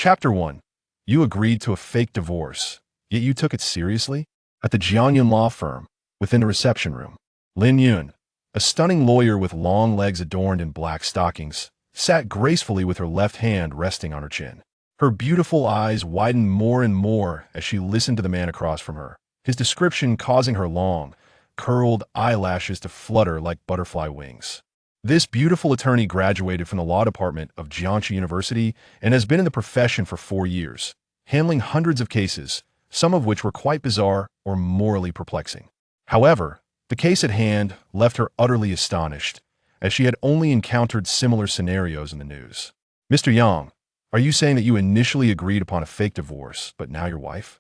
Chapter 1. You agreed to a fake divorce, yet you took it seriously? At the Jianyun law firm, within the reception room, Lin Yun, a stunning lawyer with long legs adorned in black stockings, sat gracefully with her left hand resting on her chin. Her beautiful eyes widened more and more as she listened to the man across from her, his description causing her long, curled eyelashes to flutter like butterfly wings. This beautiful attorney graduated from the law department of Jiangxi University and has been in the profession for 4 years, handling hundreds of cases, some of which were quite bizarre or morally perplexing. However, the case at hand left her utterly astonished, as she had only encountered similar scenarios in the news. Mr. Yang, are you saying that you initially agreed upon a fake divorce, but now your wife?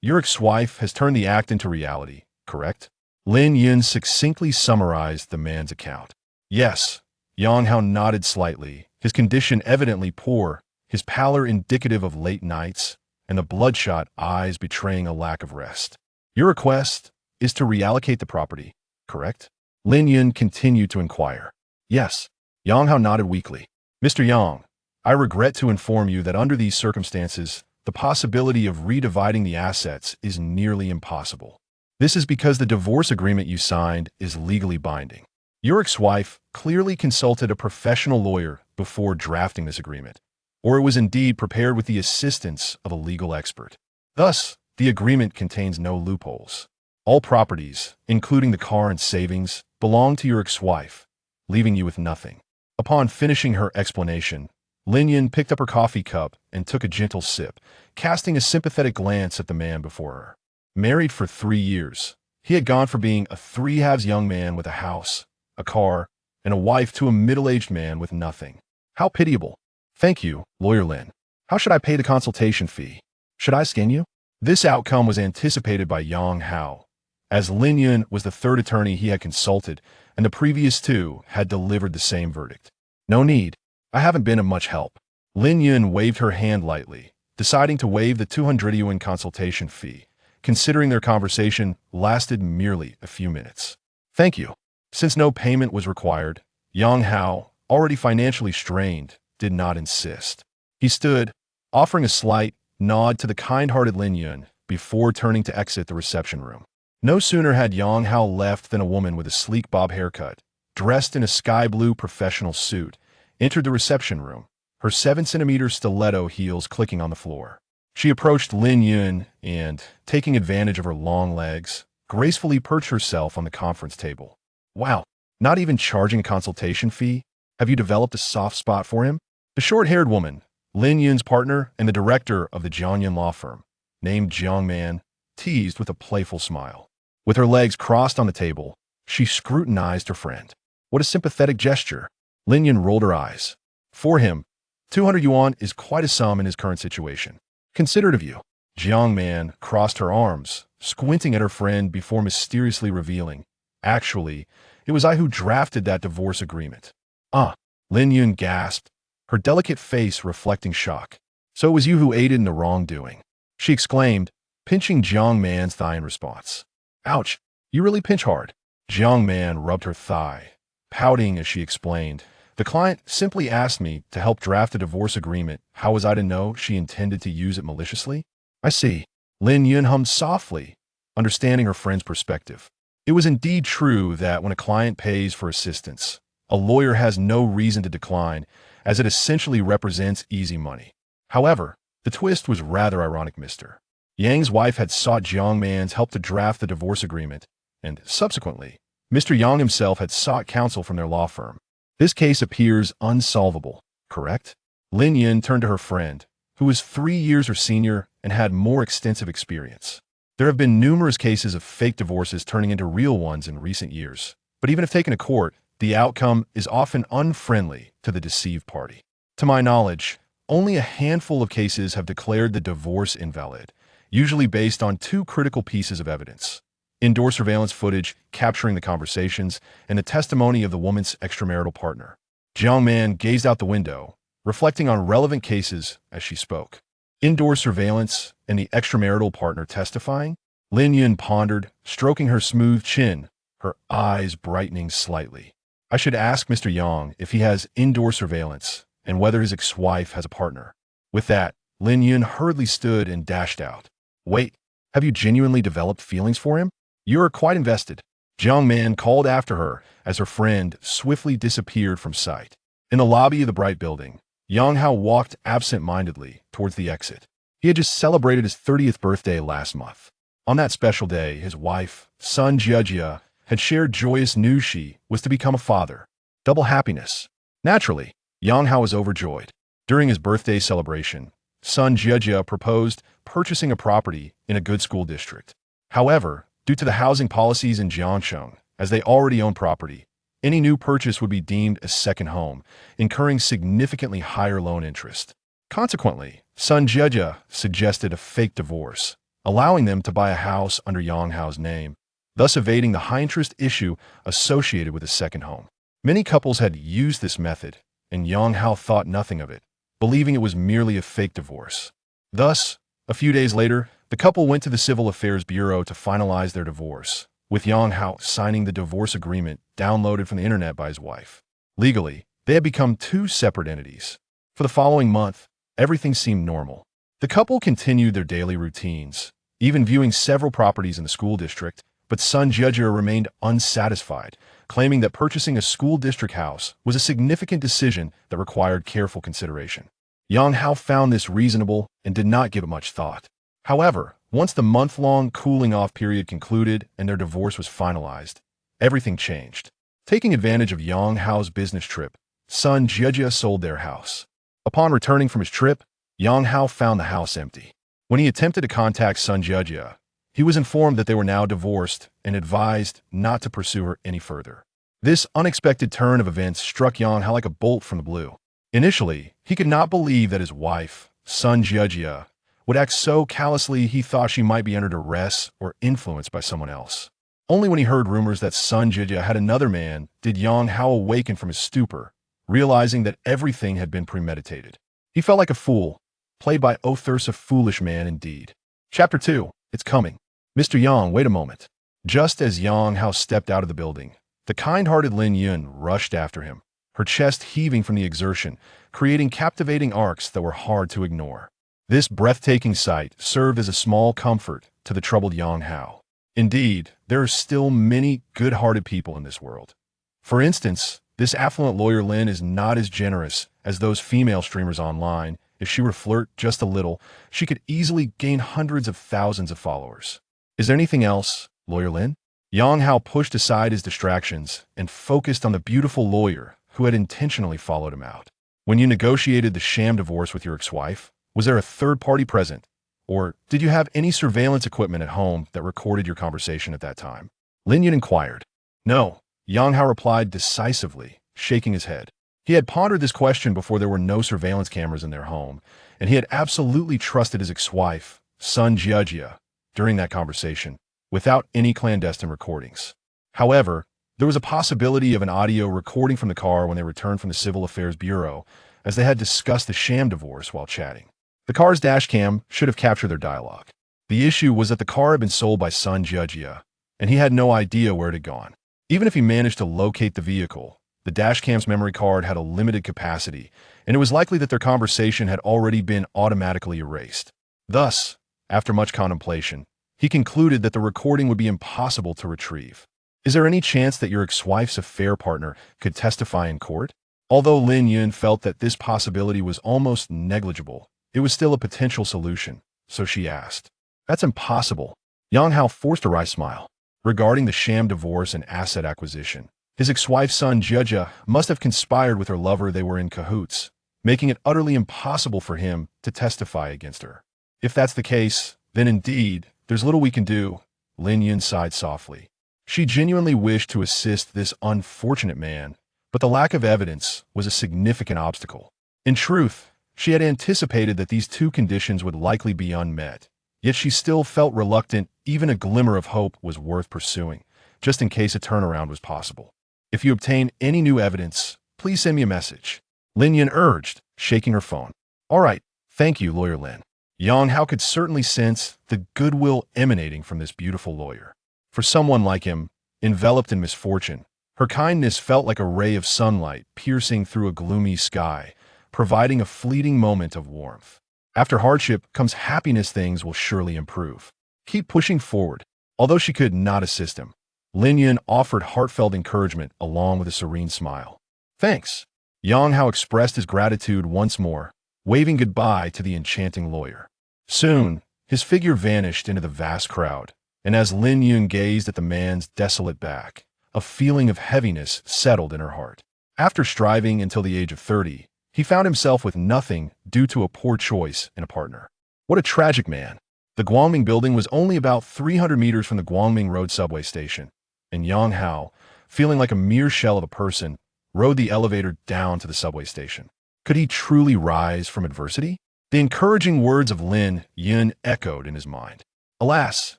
Your ex-wife has turned the act into reality, correct? Lin Yun succinctly summarized the man's account. Yes, Yang Hao nodded slightly, his condition evidently poor, his pallor indicative of late nights, and the bloodshot eyes betraying a lack of rest. Your request is to reallocate the property, correct? Lin Yun continued to inquire. Yes, Yang Hao nodded weakly. Mr. Yang, I regret to inform you that under these circumstances, the possibility of redividing the assets is nearly impossible. This is because the divorce agreement you signed is legally binding. Your ex-wife clearly consulted a professional lawyer before drafting this agreement, or it was indeed prepared with the assistance of a legal expert. Thus, the agreement contains no loopholes. All properties, including the car and savings, belong to your ex-wife, leaving you with nothing. Upon finishing her explanation, Lin Yun picked up her coffee cup and took a gentle sip, casting a sympathetic glance at the man before her. Married for 3 years, he had gone from being a three-halves young man with a house, a car, and a wife to a middle-aged man with nothing. How pitiable. Thank you, Lawyer Lin. How should I pay the consultation fee? Should I skin you? This outcome was anticipated by Yang Hao, as Lin Yun was the third attorney he had consulted, and the previous 2 had delivered the same verdict. No need. I haven't been of much help. Lin Yun waved her hand lightly, deciding to waive the 200 yuan consultation fee, considering their conversation lasted merely a few minutes. Thank you. Since no payment was required, Yang Hao, already financially strained, did not insist. He stood, offering a slight nod to the kind-hearted Lin Yun before turning to exit the reception room. No sooner had Yang Hao left than a woman with a sleek bob haircut, dressed in a sky-blue professional suit, entered the reception room, her 7-centimeter stiletto heels clicking on the floor. She approached Lin Yun and, taking advantage of her long legs, gracefully perched herself on the conference table. Wow, not even charging a consultation fee? Have you developed a soft spot for him? The short-haired woman, Lin Yun's partner and the director of the Jianyun law firm, named Jiang Man, teased with a playful smile. With her legs crossed on the table, she scrutinized her friend. What a sympathetic gesture. Lin Yun rolled her eyes. For him, 200 yuan is quite a sum in his current situation. Considerate of you. Jiang Man crossed her arms, squinting at her friend before mysteriously revealing, actually, it was I who drafted that divorce agreement. Ah, Lin Yun gasped, her delicate face reflecting shock. So it was you who aided in the wrongdoing, she exclaimed, pinching Jiang Man's thigh in response. Ouch, you really pinch hard. Jiang Man rubbed her thigh, pouting as she explained. The client simply asked me to help draft a divorce agreement. How was I to know she intended to use it maliciously? I see. Lin Yun hummed softly, understanding her friend's perspective. It was indeed true that when a client pays for assistance, a lawyer has no reason to decline, as it essentially represents easy money. However, the twist was rather ironic. Mr. Yang's wife had sought Jiang Man's help to draft the divorce agreement, and subsequently, Mr. Yang himself had sought counsel from their law firm. This case appears unsolvable, correct? Lin Yun turned to her friend, who was 3 years her senior and had more extensive experience. There have been numerous cases of fake divorces turning into real ones in recent years, but even if taken to court, the outcome is often unfriendly to the deceived party. To my knowledge, only a handful of cases have declared the divorce invalid, usually based on 2 critical pieces of evidence: indoor surveillance footage capturing the conversations and the testimony of the woman's extramarital partner. Jiang Man gazed out the window, reflecting on relevant cases as she spoke. Indoor surveillance and the extramarital partner testifying? Lin Yun pondered, stroking her smooth chin, her eyes brightening slightly. I should ask Mr. Yang if he has indoor surveillance and whether his ex-wife has a partner. With that, Lin Yun hurriedly stood and dashed out. Wait, have you genuinely developed feelings for him? You are quite invested. Jiang Man called after her as her friend swiftly disappeared from sight. In the lobby of the bright building, Yang Hao walked absent-mindedly towards the exit. He had just celebrated his 30th birthday last month. On that special day, his wife, Sun Jiejia, had shared joyous news she was to become a father. Double happiness. Naturally, Yang Hao was overjoyed. During his birthday celebration, Sun Jiejia proposed purchasing a property in a good school district. However, due to the housing policies in Jiangsheng, as they already own property, any new purchase would be deemed a second home, incurring significantly higher loan interest. Consequently, Sun Jiejia suggested a fake divorce, allowing them to buy a house under Yang Hao's name, thus evading the high-interest issue associated with a second home. Many couples had used this method, and Yang Hao thought nothing of it, believing it was merely a fake divorce. Thus, a few days later, the couple went to the Civil Affairs Bureau to finalize their divorce, with Yang Hao signing the divorce agreement downloaded from the internet by his wife. Legally, they had become two separate entities. For the following month, everything seemed normal. The couple continued their daily routines, even viewing several properties in the school district, but Sun Jiejia remained unsatisfied, claiming that purchasing a school district house was a significant decision that required careful consideration. Yang Hao found this reasonable and did not give it much thought. However, once the month-long cooling-off period concluded and their divorce was finalized, everything changed. Taking advantage of Yang Hao's business trip, Sun Jiejia sold their house. Upon returning from his trip, Yang Hao found the house empty. When he attempted to contact Sun Jiejia, he was informed that they were now divorced and advised not to pursue her any further. This unexpected turn of events struck Yang Hao like a bolt from the blue. Initially, he could not believe that his wife, Sun Jiejia, would act so callously he thought she might be under duress or influenced by someone else. Only when he heard rumors that Sun Jiejia had another man did Yang Hao awaken from his stupor, realizing that everything had been premeditated. He felt like a fool, played by Others, a foolish man indeed. Chapter 2. It's coming. Mr. Yang, wait a moment. Just as Yang Hao stepped out of the building, the kind-hearted Lin Yun rushed after him, her chest heaving from the exertion, creating captivating arcs that were hard to ignore. This breathtaking sight served as a small comfort to the troubled Yang Hao. Indeed, there are still many good-hearted people in this world. For instance, this affluent lawyer Lin is not as generous as those female streamers online. If she were to flirt just a little, she could easily gain hundreds of thousands of followers. Is there anything else, Lawyer Lin? Yang Hao pushed aside his distractions and focused on the beautiful lawyer who had intentionally followed him out. When you negotiated the sham divorce with your ex-wife, was there a third party present? Or did you have any surveillance equipment at home that recorded your conversation at that time? Lin Yun inquired. No, Yang Hao replied decisively, shaking his head. He had pondered this question before there were no surveillance cameras in their home, and he had absolutely trusted his ex-wife, Sun Jiejia, during that conversation, without any clandestine recordings. However, there was a possibility of an audio recording from the car when they returned from the Civil Affairs Bureau, as they had discussed the sham divorce while chatting. The car's dash cam should have captured their dialogue. The issue was that the car had been sold by Sun Jiejia, and he had no idea where it had gone. Even if he managed to locate the vehicle, the dashcam's memory card had a limited capacity, and it was likely that their conversation had already been automatically erased. Thus, after much contemplation, he concluded that the recording would be impossible to retrieve. Is there any chance that your ex-wife's affair partner could testify in court? Although Lin Yun felt that this possibility was almost negligible, it was still a potential solution, so she asked. That's impossible. Yang Hao forced a wry smile. Regarding the sham divorce and asset acquisition, his ex-wife Sun Jiejia must have conspired with her lover. They were in cahoots, making it utterly impossible for him to testify against her. If that's the case, then indeed, there's little we can do, Lin Yun sighed softly. She genuinely wished to assist this unfortunate man, but the lack of evidence was a significant obstacle. In truth, she had anticipated that these two conditions would likely be unmet, yet she still felt reluctant. Even a glimmer of hope was worth pursuing, just in case a turnaround was possible. If you obtain any new evidence, please send me a message, Lin Yun urged, shaking her phone. All right, thank you, Lawyer Lin. Yang Hao could certainly sense the goodwill emanating from this beautiful lawyer. For someone like him, enveloped in misfortune, her kindness felt like a ray of sunlight piercing through a gloomy sky, providing a fleeting moment of warmth. After hardship comes happiness, things will surely improve. Keep pushing forward. Although she could not assist him, Lin Yun offered heartfelt encouragement along with a serene smile. Thanks. Yang Hao expressed his gratitude once more, waving goodbye to the enchanting lawyer. Soon, his figure vanished into the vast crowd, and as Lin Yun gazed at the man's desolate back, a feeling of heaviness settled in her heart. After striving until the age of 30, he found himself with nothing due to a poor choice in a partner. What a tragic man. The Guangming building was only about 300 meters from the Guangming Road subway station, and Yang Hao, feeling like a mere shell of a person, rode the elevator down to the subway station. Could he truly rise from adversity? The encouraging words of Lin Yun echoed in his mind. Alas,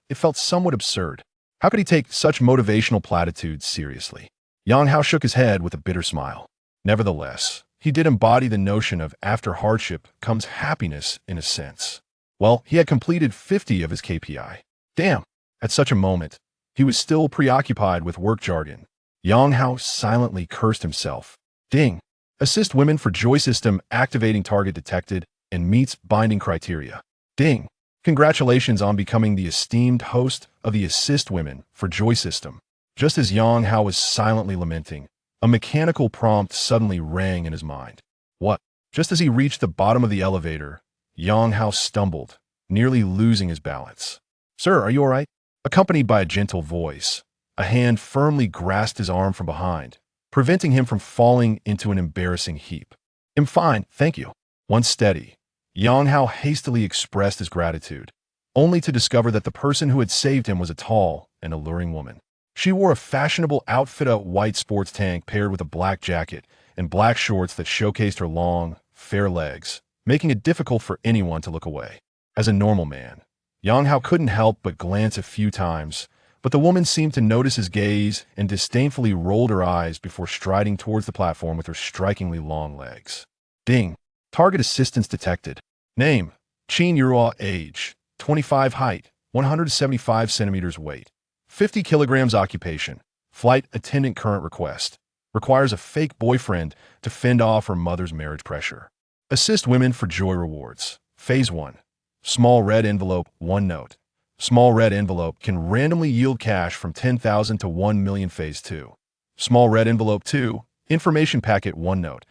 it felt somewhat absurd. How could he take such motivational platitudes seriously? Yang Hao shook his head with a bitter smile. Nevertheless, he did embody the notion of after hardship comes happiness in a sense. Well, he had completed 50 of his KPI. Damn! At such a moment, he was still preoccupied with work jargon. Yang Hao silently cursed himself. Ding! Assist women for Joy System activating target detected and meets binding criteria. Ding! Congratulations on becoming the esteemed host of the Assist Women for Joy System. Just as Yang Hao was silently lamenting, a mechanical prompt suddenly rang in his mind. What? Just as he reached the bottom of the elevator, Yang Hao stumbled, nearly losing his balance. Sir, are you all right? Accompanied by a gentle voice, a hand firmly grasped his arm from behind, preventing him from falling into an embarrassing heap. I'm fine, thank you. Once steady, Yang Hao hastily expressed his gratitude, only to discover that the person who had saved him was a tall and alluring woman. She wore a fashionable outfit, a white sports tank paired with a black jacket and black shorts that showcased her long, fair legs, making it difficult for anyone to look away. As a normal man, Yang Hao couldn't help but glance a few times, but the woman seemed to notice his gaze and disdainfully rolled her eyes before striding towards the platform with her strikingly long legs. Ding! Target assistance detected. Name: Qingyun Zhi. Age: 25. Height: 175 centimeters. Weight: 50 kilograms. Occupation: flight attendant. Current request: requires a fake boyfriend to fend off her mother's marriage pressure. Assist women for Joy rewards. Phase 1. Small red envelope. 1 note. Small red envelope can randomly yield cash from 10,000 to 1 million. Phase 2. Small red envelope 2. Information packet. 1 note.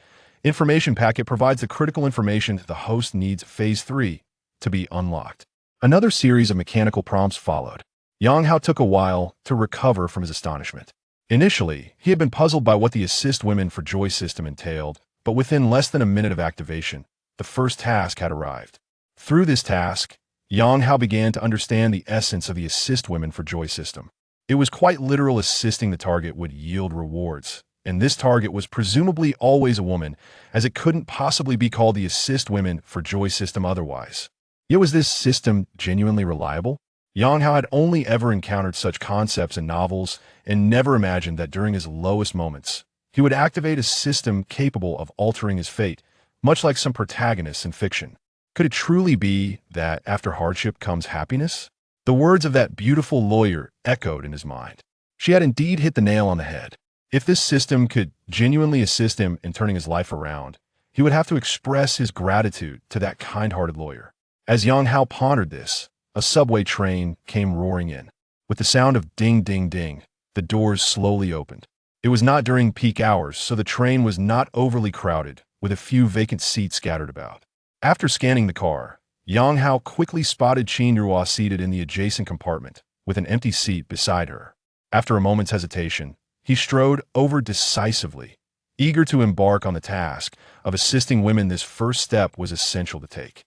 Information packet provides the critical information the host needs. Phase 3. To be unlocked. Another series of mechanical prompts followed. Yang Hao took a while to recover from his astonishment. Initially, he had been puzzled by what the Assist Women for Joy system entailed, but within less than a minute of activation, the first task had arrived. Through this task, Yang Hao began to understand the essence of the Assist Women for Joy system. It was quite literal. Assisting the target would yield rewards, and this target was presumably always a woman, as it couldn't possibly be called the Assist Women for Joy system otherwise. Yet was this system genuinely reliable? Yang Hao had only ever encountered such concepts in novels and never imagined that during his lowest moments, he would activate a system capable of altering his fate, much like some protagonists in fiction. Could it truly be that after hardship comes happiness? The words of that beautiful lawyer echoed in his mind. She had indeed hit the nail on the head. If this system could genuinely assist him in turning his life around, he would have to express his gratitude to that kind-hearted lawyer. As Yang Hao pondered this, a subway train came roaring in. With the sound of ding, ding, ding, the doors slowly opened. It was not during peak hours, so the train was not overly crowded, with a few vacant seats scattered about. After scanning the car, Yang Hao quickly spotted Qingyun Zhi seated in the adjacent compartment, with an empty seat beside her. After a moment's hesitation, he strode over decisively, eager to embark on the task of assisting women. This first step was essential to take.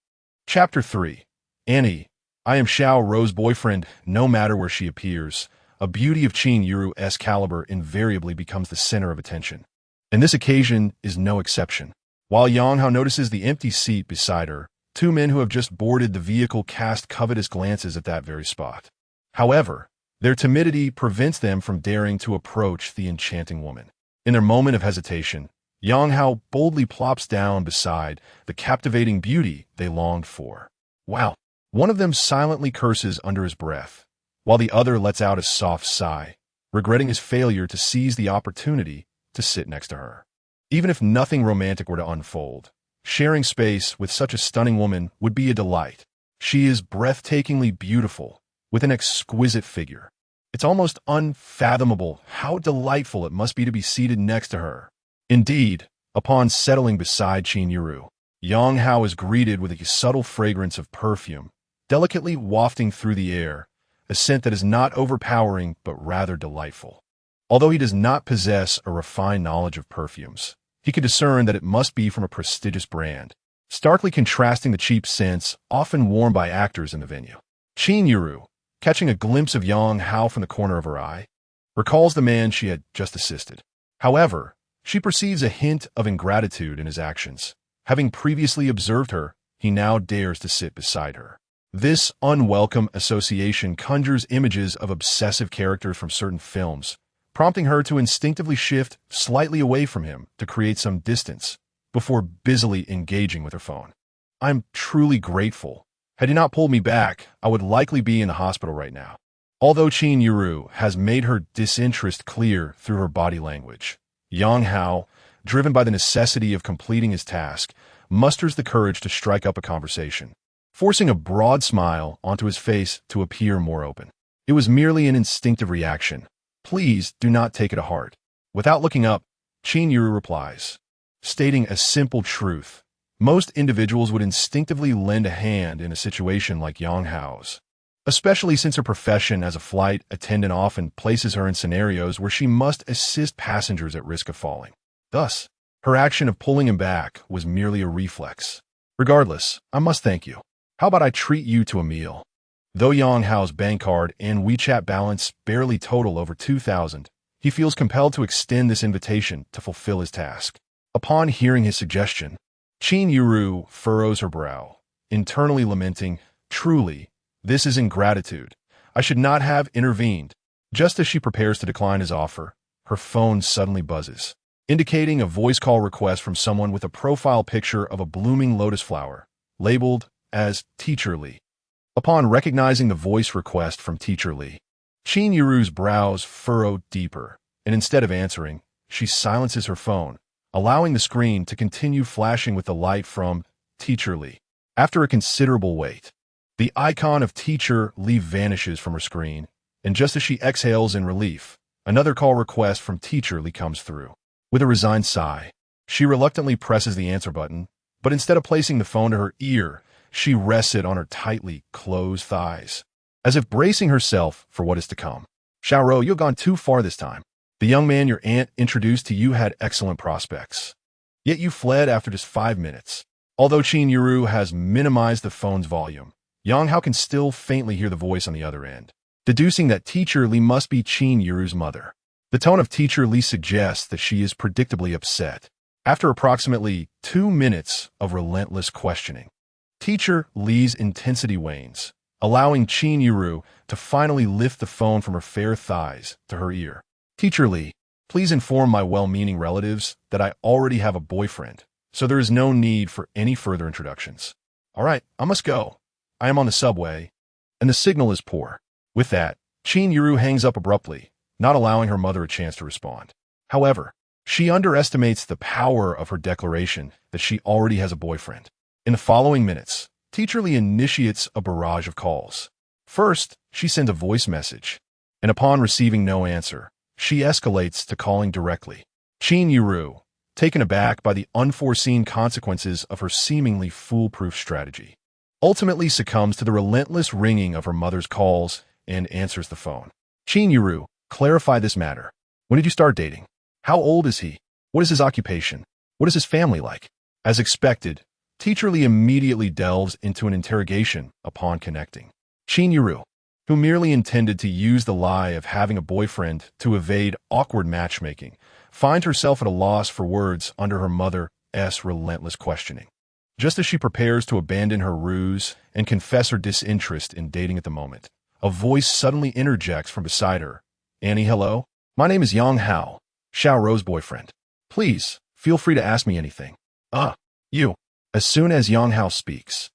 Chapter 3. Annie. I am Xiao Ro's boyfriend. No matter where she appears, a beauty of Qingyun Zhi's caliber invariably becomes the center of attention. And this occasion is no exception. While Yang Hao notices the empty seat beside her, two men who have just boarded the vehicle cast covetous glances at that very spot. However, their timidity prevents them from daring to approach the enchanting woman. In their moment of hesitation, Yang Hao boldly plops down beside the captivating beauty they longed for. Wow! One of them silently curses under his breath, while the other lets out a soft sigh, regretting his failure to seize the opportunity to sit next to her. Even if nothing romantic were to unfold, Sharing space with such a stunning woman would be a delight. She is breathtakingly beautiful, with an exquisite figure. It's almost unfathomable how delightful it must be to be seated next to her. Indeed, upon settling beside Qingyun, Yang Hao is greeted with a subtle fragrance of perfume, delicately wafting through the air, a scent that is not overpowering but rather delightful. Although he does not possess a refined knowledge of perfumes, he can discern that it must be from a prestigious brand, starkly contrasting the cheap scents often worn by actors in the venue. Qingyun, catching a glimpse of Yang Hao from the corner of her eye, recalls the man she had just assisted. However, she perceives a hint of ingratitude in his actions. Having previously observed her, he now dares to sit beside her. This unwelcome association conjures images of obsessive characters from certain films, prompting her to instinctively shift slightly away from him to create some distance before busily engaging with her phone. I'm truly grateful. Had he not pulled me back, I would likely be in the hospital right now. Although Qingyun has made her disinterest clear through her body language, Yang Hao, driven by the necessity of completing his task, musters the courage to strike up a conversation, forcing a broad smile onto his face to appear more open. It was merely an instinctive reaction. Please do not take it to heart. Without looking up, Qingyun replies, stating a simple truth. Most individuals would instinctively lend a hand in a situation like Yang Hao's, especially since her profession as a flight attendant often places her in scenarios where she must assist passengers at risk of falling. Thus, her action of pulling him back was merely a reflex. Regardless, I must thank you. How about I treat you to a meal? Though Yang Hao's bank card and WeChat balance barely total over 2,000, he feels compelled to extend this invitation to fulfill his task. Upon hearing his suggestion, Qingyun furrows her brow, internally lamenting, truly, this is ingratitude. I should not have intervened. Just as she prepares to decline his offer, her phone suddenly buzzes, indicating a voice call request from someone with a profile picture of a blooming lotus flower, labeled as Teacher Li. Upon recognizing the voice request from Teacher Li, Qingyun's brows furrow deeper, and instead of answering, she silences her phone, allowing the screen to continue flashing with the light from Teacher Li. After a considerable wait, the icon of Teacher Li vanishes from her screen, and just as she exhales in relief, another call request from Teacher Li comes through. With a resigned sigh, she reluctantly presses the answer button, but instead of placing the phone to her ear, she rests it on her tightly closed thighs, as if bracing herself for what is to come. Xiaoro, you've gone too far this time. The young man your aunt introduced to you had excellent prospects. Yet you fled after just 5 minutes. Although Qingyun has minimized the phone's volume, Yang Hao can still faintly hear the voice on the other end, deducing that Teacher Li must be Qingyun's mother. The tone of Teacher Li suggests that she is predictably upset. After approximately 2 minutes of relentless questioning, Teacher Li's intensity wanes, allowing Qingyun to finally lift the phone from her fair thighs to her ear. Teacher Li, please inform my well-meaning relatives that I already have a boyfriend, so there is no need for any further introductions. All right, I must go. I am on the subway, and the signal is poor. With that, Qingyun hangs up abruptly, not allowing her mother a chance to respond. However, she underestimates the power of her declaration that she already has a boyfriend. In the following minutes, Teacher Li initiates a barrage of calls. First, she sends a voice message, and upon receiving no answer, she escalates to calling directly. Qingyun, taken aback by the unforeseen consequences of her seemingly foolproof strategy, ultimately succumbs to the relentless ringing of her mother's calls and answers the phone. Qingyun, clarify this matter. When did you start dating? How old is he? What is his occupation? What is his family like? As expected, Teacher Li immediately delves into an interrogation upon connecting. Qingyun, who merely intended to use the lie of having a boyfriend to evade awkward matchmaking, finds herself at a loss for words under her mother's relentless questioning. Just as she prepares to abandon her ruse and confess her disinterest in dating at the moment, a voice suddenly interjects from beside her. Annie, hello? My name is Yang Hao, Xiaoro's boyfriend. Please, feel free to ask me anything. You. As soon as Yang Hao speaks,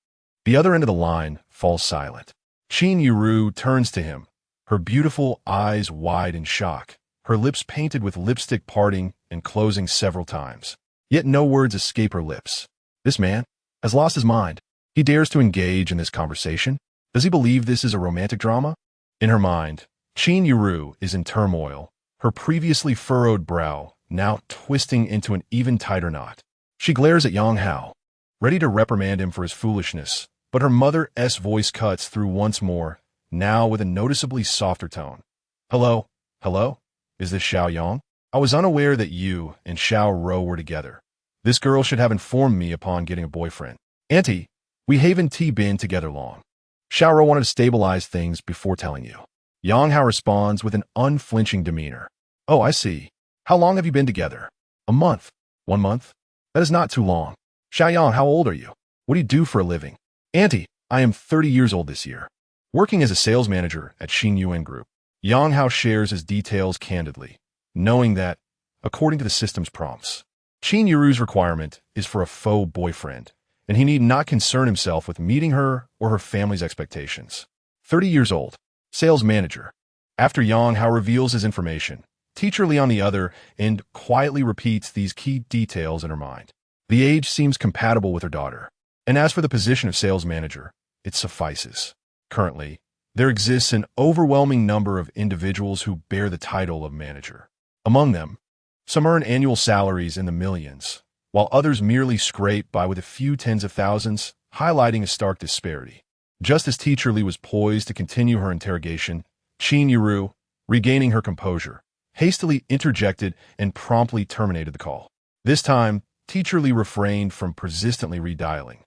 the other end of the line falls silent. Qingyun turns to him, her beautiful eyes wide in shock, her lips painted with lipstick parting and closing several times. Yet no words escape her lips. This man has lost his mind. He dares to engage in this conversation. Does he believe this is a romantic drama? In her mind, Qingyun Zhi is in turmoil, her previously furrowed brow now twisting into an even tighter knot. She glares at Yang Hao, ready to reprimand him for his foolishness, but her mother's voice cuts through once more, now with a noticeably softer tone. Hello? Hello? Is this Xiao Yang? I was unaware that you and Xiao Ro were together. This girl should have informed me upon getting a boyfriend. Auntie, we haven't been together long. Xiao Ro wanted to stabilize things before telling you. Yang Hao responds with an unflinching demeanor. Oh, I see. How long have you been together? A month. 1 month? That is not too long. Xiao Yang, how old are you? What do you do for a living? Auntie, I am 30 years old this year. Working as a sales manager at Qingyun Group. Yang Hao shares his details candidly, knowing that, according to the system's prompts, Qingyun Zhi's requirement is for a faux boyfriend, and he need not concern himself with meeting her or her family's expectations. 30 years old, sales manager. After Yang Hao reveals his information, Teacher Li on the other end quietly repeats these key details in her mind. The age seems compatible with her daughter, and as for the position of sales manager, it suffices. Currently, there exists an overwhelming number of individuals who bear the title of manager. Among them, some earn annual salaries in the millions, while others merely scrape by with a few tens of thousands, highlighting a stark disparity. Just as Teacher Li was poised to continue her interrogation, Qingyun Zhi, regaining her composure, hastily interjected and promptly terminated the call. This time, Teacher Li refrained from persistently redialing,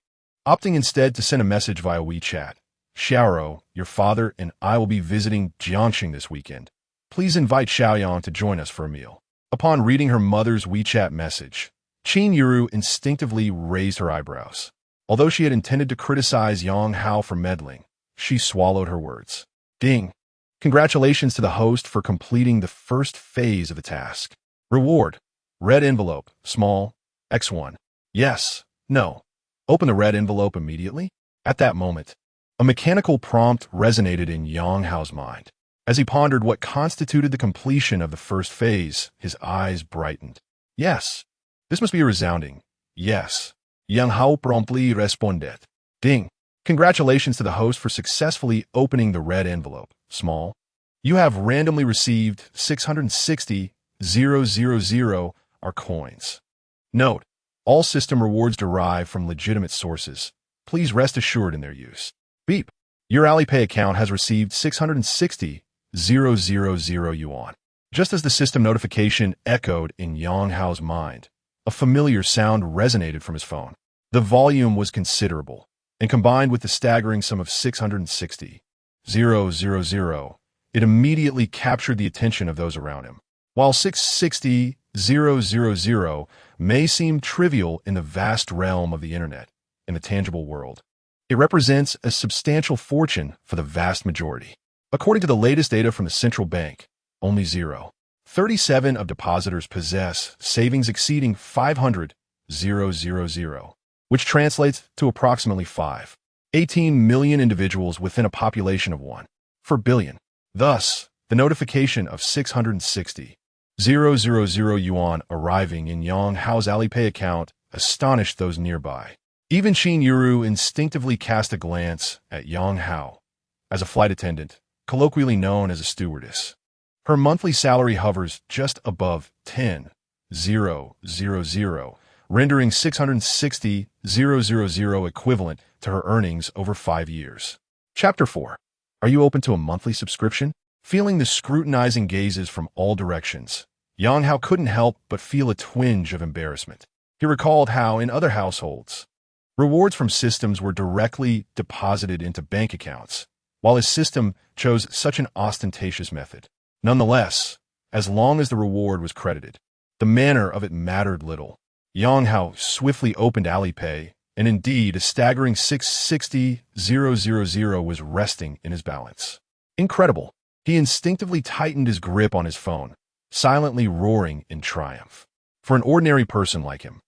opting instead to send a message via WeChat. Xiaoro, your father and I will be visiting Jiangxing this weekend. Please invite Xiaoyang to join us for a meal. Upon reading her mother's WeChat message, Qingyun Zhi instinctively raised her eyebrows. Although she had intended to criticize Yang Hao for meddling, she swallowed her words. Ding! Congratulations to the host for completing the first phase of the task. Reward. Red envelope. Small. X1. Yes. No. Open the red envelope immediately. At that moment, a mechanical prompt resonated in Yang Hao's mind. As he pondered what constituted the completion of the first phase, his eyes brightened. Yes. This must be a resounding yes. Yang Hao promptly responded. Ding. Congratulations to the host for successfully opening the red envelope. Small. You have randomly received 660,000 are coins. Note, all system rewards derive from legitimate sources. Please rest assured in their use. Beep. Your Alipay account has received 660,000 yuan. Just as the system notification echoed in Yang Hao's mind, a familiar sound resonated from his phone. The volume was considerable, and combined with the staggering sum of 660,000, it immediately captured the attention of those around him. While 660,000 may seem trivial in the vast realm of the internet, in the tangible world, it represents a substantial fortune for the vast majority. According to the latest data from the central bank, only 0.37% of depositors possess savings exceeding 500,000, which translates to approximately 18 million individuals within a population of 1 billion. Thus, the notification of 660,000 yuan arriving in Yang Hao's Alipay account astonished those nearby. Even Qingyun Zhi instinctively cast a glance at Yang Hao, as a flight attendant, colloquially known as a stewardess. Her monthly salary hovers just above 10,000, rendering 660,000 equivalent to her earnings over 5 years. Chapter 4. Are you open to a monthly subscription? Feeling the scrutinizing gazes from all directions, Yang Hao couldn't help but feel a twinge of embarrassment. He recalled how, in other households, rewards from systems were directly deposited into bank accounts, while his system chose such an ostentatious method. Nonetheless, as long as the reward was credited, the manner of it mattered little. Yang Hao swiftly opened Alipay, and indeed a staggering 660,000 was resting in his balance. Incredible. He instinctively tightened his grip on his phone, silently roaring in triumph. For an ordinary person like him,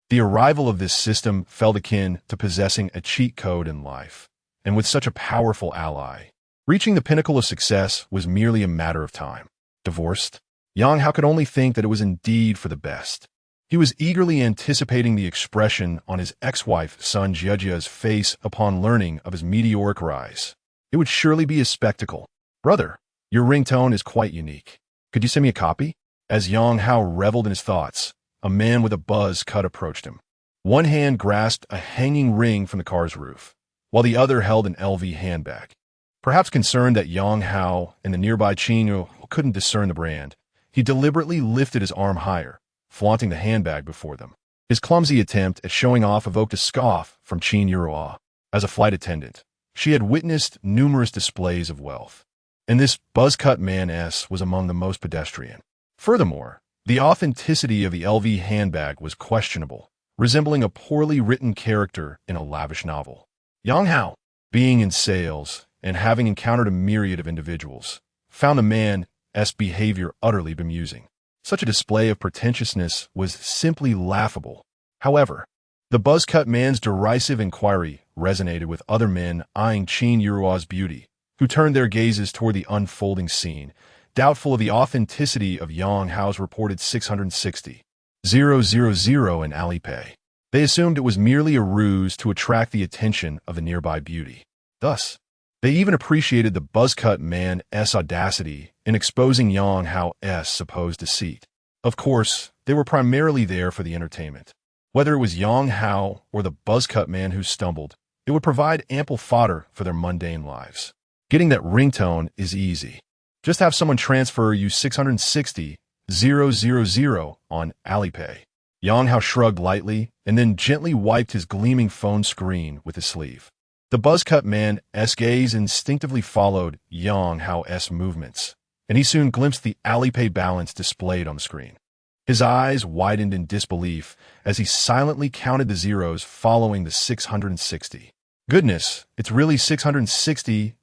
the arrival of this system felt akin to possessing a cheat code in life, and with such a powerful ally, reaching the pinnacle of success was merely a matter of time. Divorced, Yang Hao could only think that it was indeed for the best. He was eagerly anticipating the expression on his ex-wife Sun Jiajia's face upon learning of his meteoric rise. It would surely be a spectacle. Brother, your ringtone is quite unique. Could you send me a copy? As Yang Hao reveled in his thoughts, a man with a buzz cut approached him. One hand grasped a hanging ring from the car's roof, while the other held an LV handbag. Perhaps concerned that Yang Hao and the nearby Qingyun couldn't discern the brand, he deliberately lifted his arm higher, flaunting the handbag before them. His clumsy attempt at showing off evoked a scoff from Qingyun. As a flight attendant, she had witnessed numerous displays of wealth, and this buzz-cut man was among the most pedestrian. Furthermore, the authenticity of the LV handbag was questionable, resembling a poorly written character in a lavish novel. Yang Hao, being in sales and having encountered a myriad of individuals, found the man's behavior utterly bemusing. Such a display of pretentiousness was simply laughable. However, the buzz-cut man's derisive inquiry resonated with other men eyeing Qingyun's beauty, who turned their gazes toward the unfolding scene, doubtful of the authenticity of Yang Hao's reported 660,000 in Alipay. They assumed it was merely a ruse to attract the attention of the nearby beauty. Thus, they even appreciated the buzz-cut man's audacity in exposing Yang Hao's supposed deceit. Of course, they were primarily there for the entertainment. Whether it was Yang Hao or the buzz-cut man who stumbled, it would provide ample fodder for their mundane lives. Getting that ringtone is easy. Just have someone transfer you 660,000 on Alipay. Yang Hao shrugged lightly and then gently wiped his gleaming phone screen with his sleeve. The buzz-cut man's gaze instinctively followed Yang Hao's movements, and he soon glimpsed the Alipay balance displayed on the screen. His eyes widened in disbelief as he silently counted the zeros following the 660. Goodness, it's really 660,000.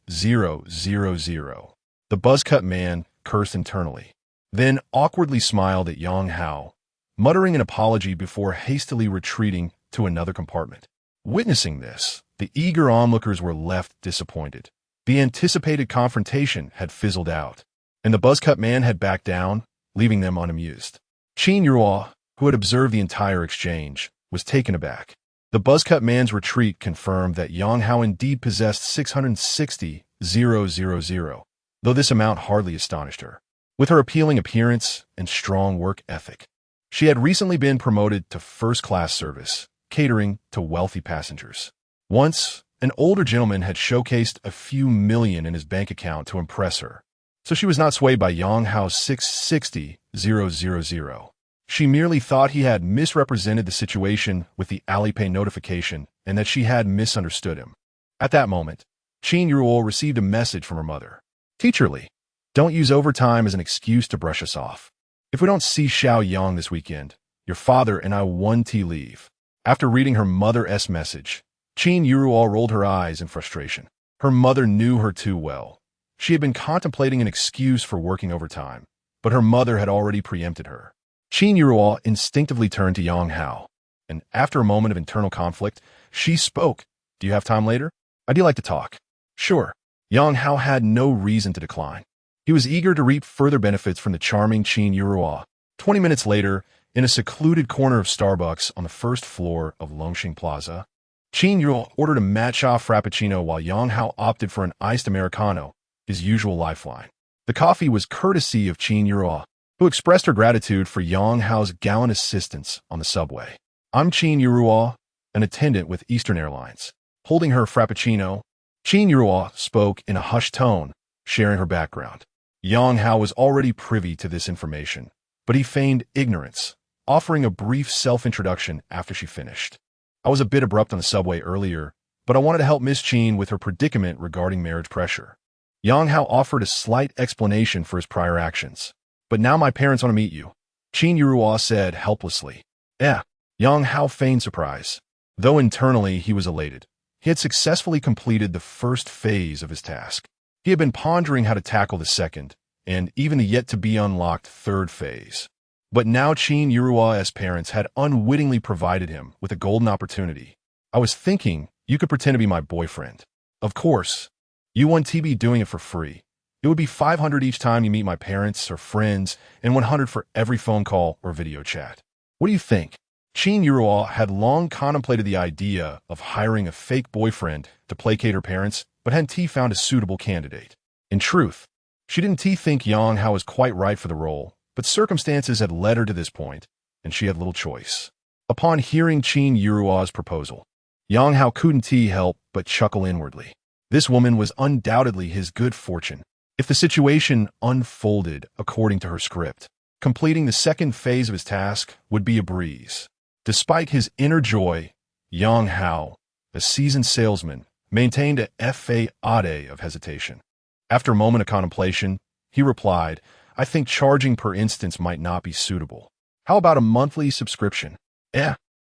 The buzz-cut man cursed internally, then awkwardly smiled at Yang Hao, muttering an apology before hastily retreating to another compartment. Witnessing this, the eager onlookers were left disappointed. The anticipated confrontation had fizzled out, and the buzz-cut man had backed down, leaving them unamused. Qingyun, who had observed the entire exchange, was taken aback. The buzz-cut man's retreat confirmed that Yang Hao indeed possessed 660,000, though this amount hardly astonished her. With her appealing appearance and strong work ethic, she had recently been promoted to first-class service, catering to wealthy passengers. Once, an older gentleman had showcased a few million in his bank account to impress her, so she was not swayed by Yang Hao's 660,000. She merely thought he had misrepresented the situation with the Alipay notification and that she had misunderstood him. At that moment, Qingyun received a message from her mother. Teacherly, don't use overtime as an excuse to brush us off. If we don't see Xiao Yang this weekend, your father and I want to leave. After reading her mother's message, Qingyun rolled her eyes in frustration. Her mother knew her too well. She had been contemplating an excuse for working overtime, but her mother had already preempted her. Qingyun instinctively turned to Yang Hao, and after a moment of internal conflict, she spoke. Do you have time later? I'd like to talk. Sure. Yang Hao had no reason to decline. He was eager to reap further benefits from the charming Qingyun. 20 minutes later, in a secluded corner of Starbucks on the first floor of Longxing Plaza, Qingyun ordered a matcha frappuccino while Yang Hao opted for an iced Americano, his usual lifeline. The coffee was courtesy of Qingyun, who expressed her gratitude for Yang Hao's gallant assistance on the subway. I'm Qingyun, an attendant with Eastern Airlines. Holding her frappuccino, Qingyun spoke in a hushed tone, sharing her background. Yang Hao was already privy to this information, but he feigned ignorance, offering a brief self-introduction after she finished. I was a bit abrupt on the subway earlier, but I wanted to help Miss Qin with her predicament regarding marriage pressure. Yang Hao offered a slight explanation for his prior actions. But now my parents want to meet you, Qingyun said helplessly. Yang Hao feigned surprise, though internally he was elated. He had successfully completed the first phase of his task. He had been pondering how to tackle the second, and even the yet-to-be-unlocked third phase. But now Qingyun's parents had unwittingly provided him with a golden opportunity. I was thinking you could pretend to be my boyfriend. Of course, you want to be doing it for free. It would be 500 each time you meet my parents or friends, and 100 for every phone call or video chat. What do you think? Qingyun had long contemplated the idea of hiring a fake boyfriend to placate her parents, but hadn't found a suitable candidate. In truth, she didn't think Yang Hao was quite right for the role, but circumstances had led her to this point, and she had little choice. Upon hearing Qingyun's proposal, Yang Hao couldn't help but chuckle inwardly. This woman was undoubtedly his good fortune. If the situation unfolded according to her script, completing the second phase of his task would be a breeze. Despite his inner joy, Yang Hao, a seasoned salesman, maintained a fade of hesitation. After a moment of contemplation, he replied, I think charging per instance might not be suitable. How about a monthly subscription?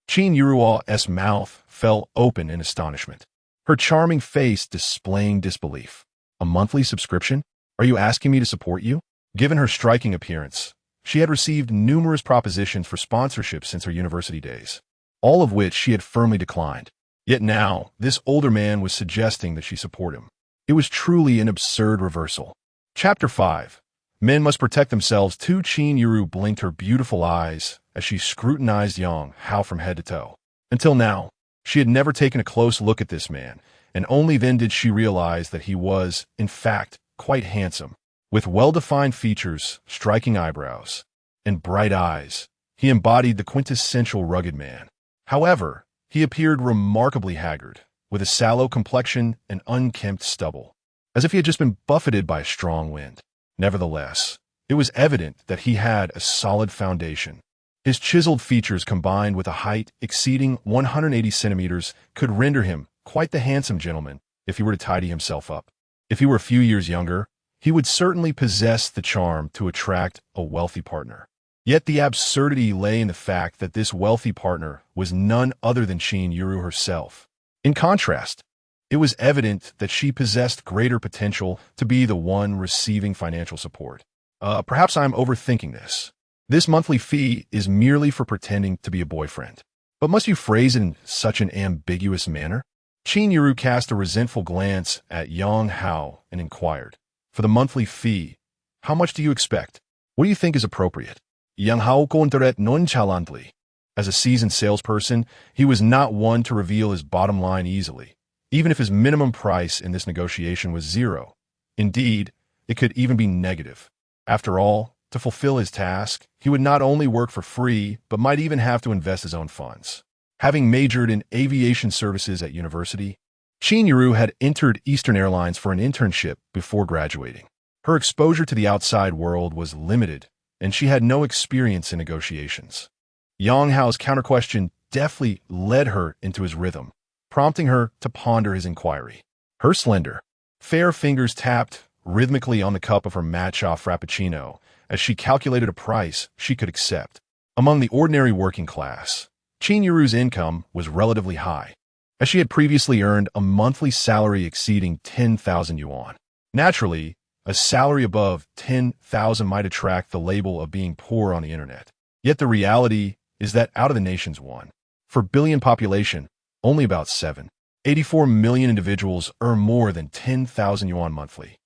Qingyun's mouth fell open in astonishment, her charming face displaying disbelief. A monthly subscription? Are you asking me to support you? Given her striking appearance, she had received numerous propositions for sponsorship since her university days, all of which she had firmly declined. Yet now, this older man was suggesting that she support him. It was truly an absurd reversal. Chapter 5. Men must protect themselves. Qingyun blinked her beautiful eyes as she scrutinized Yang Hao from head to toe. Until now, she had never taken a close look at this man, and only then did she realize that he was, in fact, quite handsome. With well-defined features, striking eyebrows, and bright eyes, he embodied the quintessential rugged man. However, he appeared remarkably haggard, with a sallow complexion and unkempt stubble, as if he had just been buffeted by a strong wind. Nevertheless, it was evident that he had a solid foundation. His chiseled features combined with a height exceeding 180 centimeters could render him quite the handsome gentleman if he were to tidy himself up. If he were a few years younger, he would certainly possess the charm to attract a wealthy partner. Yet the absurdity lay in the fact that this wealthy partner was none other than Qingyun herself. In contrast, it was evident that she possessed greater potential to be the one receiving financial support. Perhaps I'm overthinking this. This monthly fee is merely for pretending to be a boyfriend. But must you phrase it in such an ambiguous manner? Qingyun cast a resentful glance at Yang Hao and inquired, for the monthly fee, how much do you expect? What do you think is appropriate? Yang Hao countered nonchalantly. As a seasoned salesperson, he was not one to reveal his bottom line easily, even if his minimum price in this negotiation was 0. Indeed, it could even be negative. After all, to fulfill his task, he would not only work for free, but might even have to invest his own funds. Having majored in aviation services at university, Qingyun had entered Eastern Airlines for an internship before graduating. Her exposure to the outside world was limited, and she had no experience in negotiations. Yang Hao's counter-question deftly led her into his rhythm, prompting her to ponder his inquiry. Her slender, fair fingers tapped rhythmically on the cup of her matcha frappuccino as she calculated a price she could accept. Among the ordinary working class, Qingyun's income was relatively high, as she had previously earned a monthly salary exceeding 10,000 yuan. Naturally, a salary above 10,000 might attract the label of being poor on the internet. Yet the reality is that out of the nation's 1.4 billion population, only about 7.84 million individuals earn more than 10,000 yuan monthly,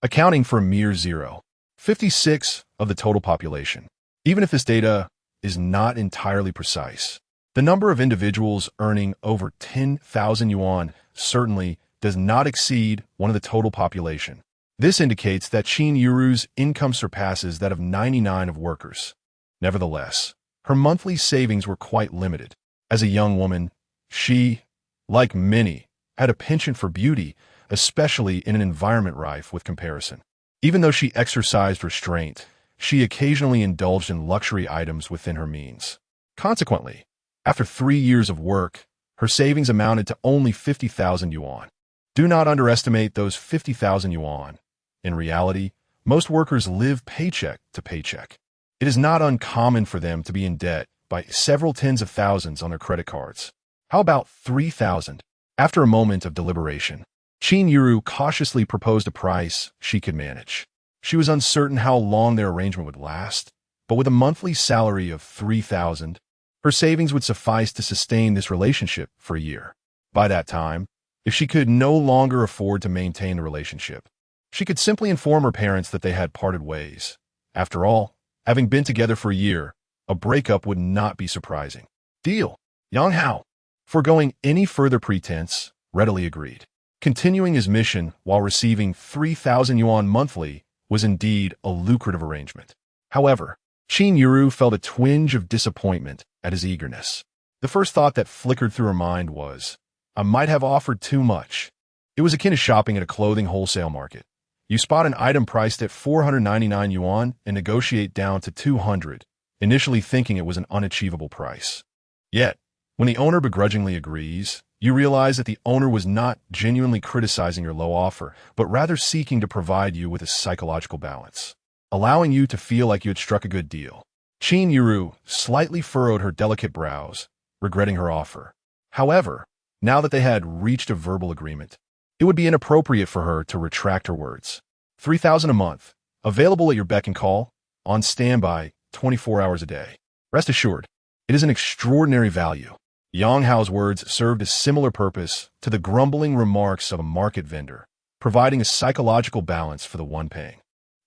accounting for a mere 0.56% of the total population. Even if this data is not entirely precise, the number of individuals earning over 10,000 yuan certainly does not exceed one of the total population. This indicates that Qingyun's income surpasses that of 99% of workers. Nevertheless, her monthly savings were quite limited. As a young woman, she, like many, had a penchant for beauty, especially in an environment rife with comparison. Even though she exercised restraint, she occasionally indulged in luxury items within her means. Consequently, after 3 years of work, her savings amounted to only 50,000 yuan. Do not underestimate those 50,000 yuan. In reality, most workers live paycheck to paycheck. It is not uncommon for them to be in debt by several tens of thousands on their credit cards. How about 3,000? After a moment of deliberation, Qingyun cautiously proposed a price she could manage. She was uncertain how long their arrangement would last, but with a monthly salary of 3,000, her savings would suffice to sustain this relationship for a year. By that time, if she could no longer afford to maintain the relationship, she could simply inform her parents that they had parted ways. After all, having been together for a year, A breakup would not be surprising. Deal. Yang Hao, foregoing any further pretense, readily agreed. Continuing his mission while receiving 3,000 yuan monthly was indeed a lucrative arrangement. However, Qingyun Zhi felt a twinge of disappointment at his eagerness. The first thought that flickered through her mind was, I might have offered too much. It was akin to shopping at a clothing wholesale market. You spot an item priced at 499 yuan and negotiate down to 200, initially thinking it was an unachievable price. Yet, when the owner begrudgingly agrees, you realize that the owner was not genuinely criticizing your low offer, but rather seeking to provide you with a psychological balance, allowing you to feel like you had struck a good deal. Qingyun Zhi slightly furrowed her delicate brows, regretting her offer. However, now that they had reached a verbal agreement, it would be inappropriate for her to retract her words. 3,000 a month, available at your beck and call, on standby 24 hours a day. Rest assured, it is an extraordinary value. Yang Hao's words served a similar purpose to the grumbling remarks of a market vendor, providing a psychological balance for the one paying.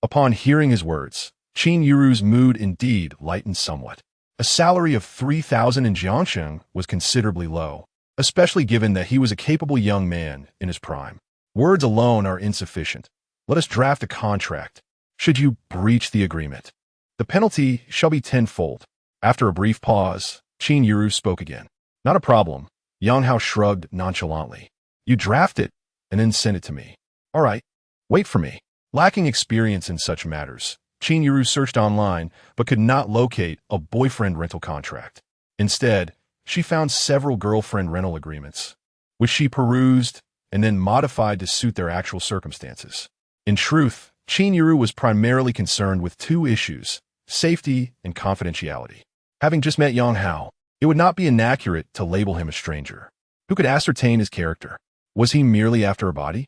Upon hearing his words, Qingyun Zhi's mood indeed lightened somewhat. A salary of 3,000 in Jiangsheng was considerably low, especially given that he was a capable young man in his prime. Words alone are insufficient. Let us draft a contract. Should you breach the agreement, the penalty shall be tenfold. After a brief pause, Qingyun Zhi spoke again. Not a problem. Yang Hao shrugged nonchalantly. You draft it and then send it to me. All right. Wait for me. Lacking experience in such matters, Qingyun Zhi searched online but could not locate a boyfriend rental contract. Instead, she found several girlfriend rental agreements, which she perused and then modified to suit their actual circumstances. In truth, Qingyun Zhi was primarily concerned with two issues: safety and confidentiality. Having just met Yang Hao, it would not be inaccurate to label him a stranger. Who could ascertain his character? Was he merely after her body?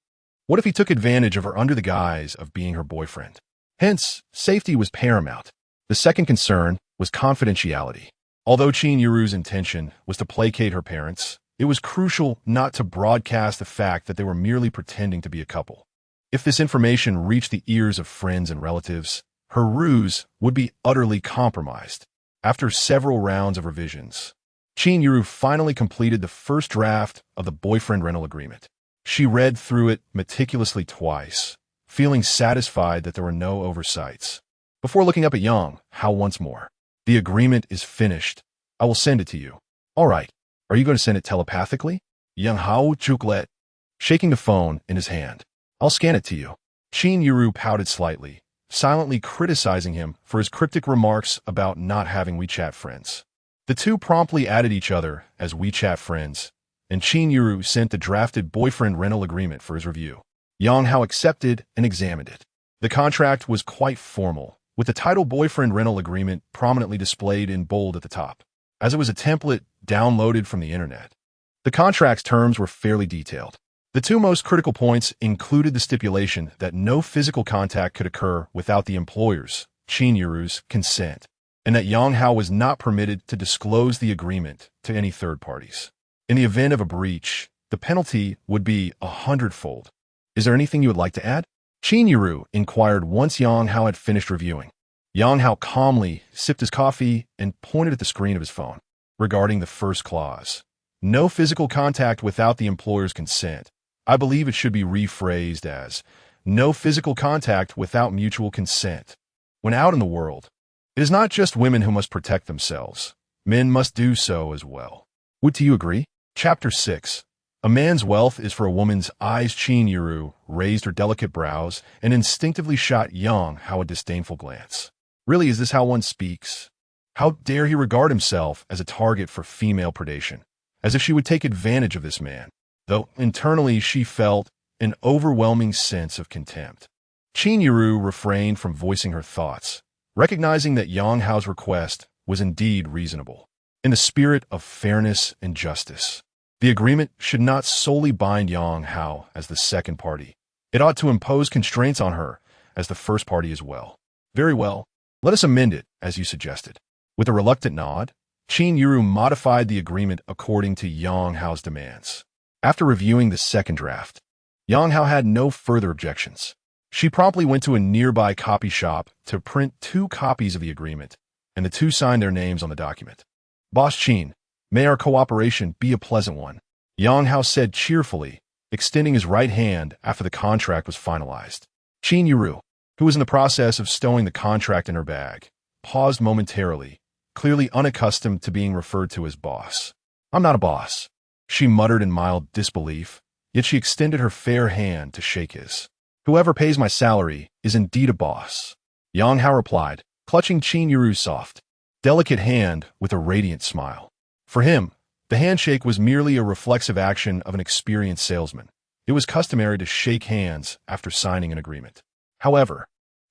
What if he took advantage of her under the guise of being her boyfriend? Hence, safety was paramount. The second concern was confidentiality. Although Qingyun Zhi's intention was to placate her parents, it was crucial not to broadcast the fact that they were merely pretending to be a couple. If this information reached the ears of friends and relatives, her ruse would be utterly compromised. After several rounds of revisions, Qingyun Zhi finally completed the first draft of the boyfriend rental agreement. She read through it meticulously twice, feeling satisfied that there were no oversights. Before looking up at Yang Hao once more, the agreement is finished. I will send it to you. All right. Are you going to send it telepathically? Yang Hao chucklet, shaking the phone in his hand. I'll scan it to you. Qingyun Zhi pouted slightly, silently criticizing him for his cryptic remarks about not having WeChat friends. The two promptly added each other as WeChat friends, and Qingyun Zhi sent the drafted boyfriend rental agreement for his review. Yang Hao accepted and examined it. The contract was quite formal, with the title boyfriend rental agreement prominently displayed in bold at the top, as it was a template downloaded from the internet. The contract's terms were fairly detailed. The two most critical points included the stipulation that no physical contact could occur without the employer's, Qingyun Zhi's, consent, and that Yang Hao was not permitted to disclose the agreement to any third parties. In the event of a breach, the penalty would be 100-fold. Is there anything you would like to add? Qingyun Zhi inquired once Yang Hao had finished reviewing. Yang Hao calmly sipped his coffee and pointed at the screen of his phone. Regarding the first clause, no physical contact without the employer's consent, I believe it should be rephrased as no physical contact without mutual consent. When out in the world, it is not just women who must protect themselves. Men must do so as well. Would you agree? Chapter 6. A man's wealth is for a woman's eyes. Qingyun Zhi raised her delicate brows and instinctively shot Yang Hao a disdainful glance. Really, is this how one speaks? How dare he regard himself as a target for female predation, as if she would take advantage of this man, though internally she felt an overwhelming sense of contempt. Qingyun Zhi refrained from voicing her thoughts, recognizing that Yang Hao's request was indeed reasonable. In the spirit of fairness and justice, the agreement should not solely bind Yang Hao as the second party. It ought to impose constraints on her as the first party as well. Very well, let us amend it, as you suggested. With a reluctant nod, Qingyun Zhi modified the agreement according to Yang Hao's demands. After reviewing the second draft, Yang Hao had no further objections. She promptly went to a nearby copy shop to print 2 copies of the agreement and the two signed their names on the document. Boss Qin, may our cooperation be a pleasant one, Yang Hao said cheerfully, extending his right hand after the contract was finalized. Qingyun, who was in the process of stowing the contract in her bag, paused momentarily, clearly unaccustomed to being referred to as boss. I'm not a boss, she muttered in mild disbelief, yet she extended her fair hand to shake his. Whoever pays my salary is indeed a boss, Yang Hao replied, clutching Qingyun's soft, delicate hand with a radiant smile. For him, the handshake was merely a reflexive action of an experienced salesman. It was customary to shake hands after signing an agreement. However,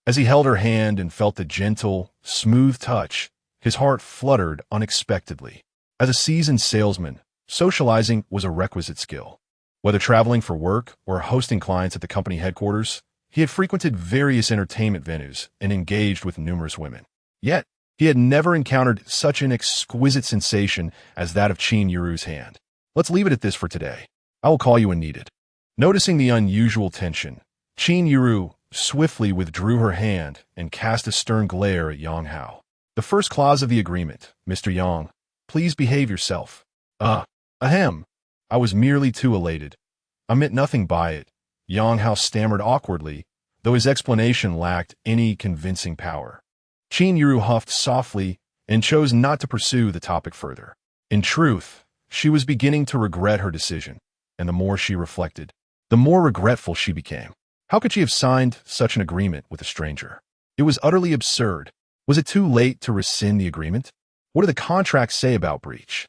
as he held her hand and felt the gentle, smooth touch, his heart fluttered unexpectedly. As a seasoned salesman, socializing was a requisite skill. Whether traveling for work or hosting clients at the company headquarters, he had frequented various entertainment venues and engaged with numerous women. Yet, he had never encountered such an exquisite sensation as that of Qingyun's hand. Let's leave it at this for today. I will call you when needed. Noticing the unusual tension, Qingyun swiftly withdrew her hand and cast a stern glare at Yang Hao. The first clause of the agreement, Mr. Yang, please behave yourself. Ahem. I was merely too elated. I meant nothing by it, Yang Hao stammered awkwardly, though his explanation lacked any convincing power. Qingyun huffed softly and chose not to pursue the topic further. In truth, she was beginning to regret her decision, and the more she reflected, the more regretful she became. How could she have signed such an agreement with a stranger? It was utterly absurd. Was it too late to rescind the agreement? What do the contracts say about breach?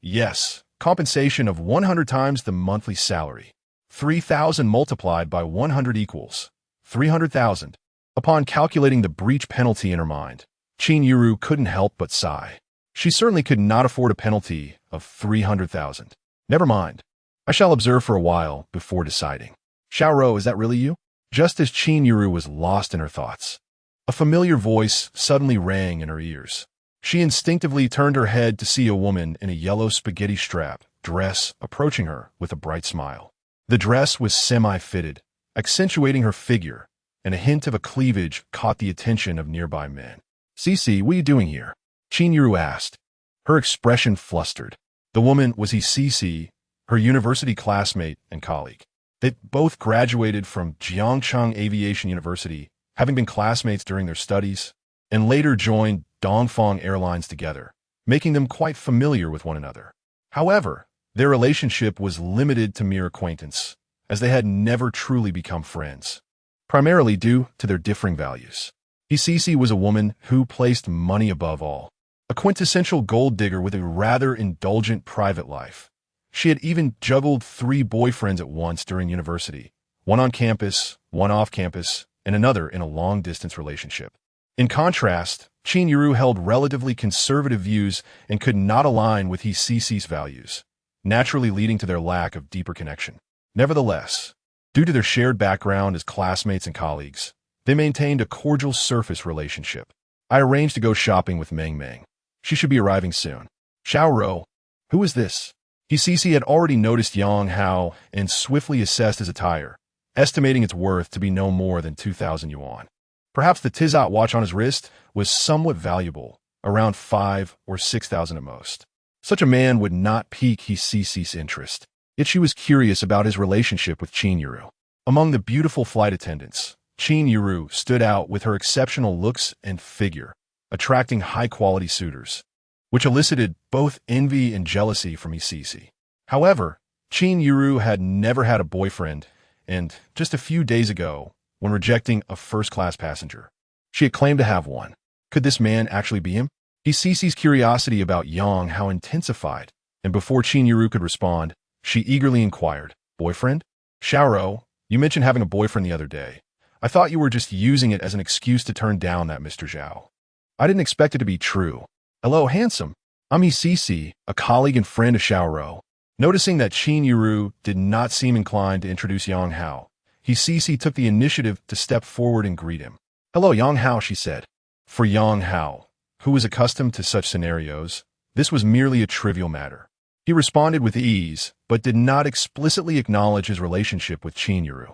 Yes, compensation of 100 times the monthly salary. 3,000 multiplied by 100 equals 300,000. Upon calculating the breach penalty in her mind, Qingyun couldn't help but sigh. She certainly could not afford a penalty of 300,000. Never mind. I shall observe for a while before deciding. Xiaoro, is that really you? Just as Qingyun was lost in her thoughts, a familiar voice suddenly rang in her ears. She instinctively turned her head to see a woman in a yellow spaghetti strap dress approaching her with a bright smile. The dress was semi-fitted, accentuating her figure, and a hint of a cleavage caught the attention of nearby men. Cici, what are you doing here? Qingyun asked, her expression flustered. The woman was Cici, her university classmate and colleague. They both graduated from Jiangcheng Aviation University, having been classmates during their studies, and later joined Dongfeng Airlines together, making them quite familiar with one another. However, their relationship was limited to mere acquaintance, as they had never truly become friends, primarily due to their differing values. Cici was a woman who placed money above all, a quintessential gold digger with a rather indulgent private life. She had even juggled 3 boyfriends at once during university, one on campus, one off campus, and another in a long-distance relationship. In contrast, Qingyun held relatively conservative views and could not align with Cici's values, naturally leading to their lack of deeper connection. Nevertheless, due to their shared background as classmates and colleagues, they maintained a cordial surface relationship. I arranged to go shopping with Meng Meng. She should be arriving soon. Xiaoro, who is this? Cici had already noticed Yang Hao and swiftly assessed his attire, estimating its worth to be no more than 2,000 yuan. Perhaps the Tizot watch on his wrist was somewhat valuable, around 5 or 6,000 at most. Such a man would not pique Cici's interest, yet she was curious about his relationship with Qingyun. Among the beautiful flight attendants, Qingyun stood out with her exceptional looks and figure, attracting high-quality suitors, which elicited both envy and jealousy from Cici. However, Qingyun had never had a boyfriend, and just a few days ago, when rejecting a first-class passenger, she had claimed to have one. Could this man actually be him? Cici's curiosity about Yang Hao intensified, and before Qingyun could respond, she eagerly inquired, "Boyfriend? Xiaoro, you mentioned having a boyfriend the other day. I thought you were just using it as an excuse to turn down that Mr. Zhao. I didn't expect it to be true. Hello, handsome. I'm Cici, a colleague and friend of Xiaoro." Noticing that Qingyun did not seem inclined to introduce Yang Hao, Cici took the initiative to step forward and greet him. "Hello, Yang Hao," she said. For Yang Hao, who was accustomed to such scenarios, this was merely a trivial matter. He responded with ease, but did not explicitly acknowledge his relationship with Qingyun.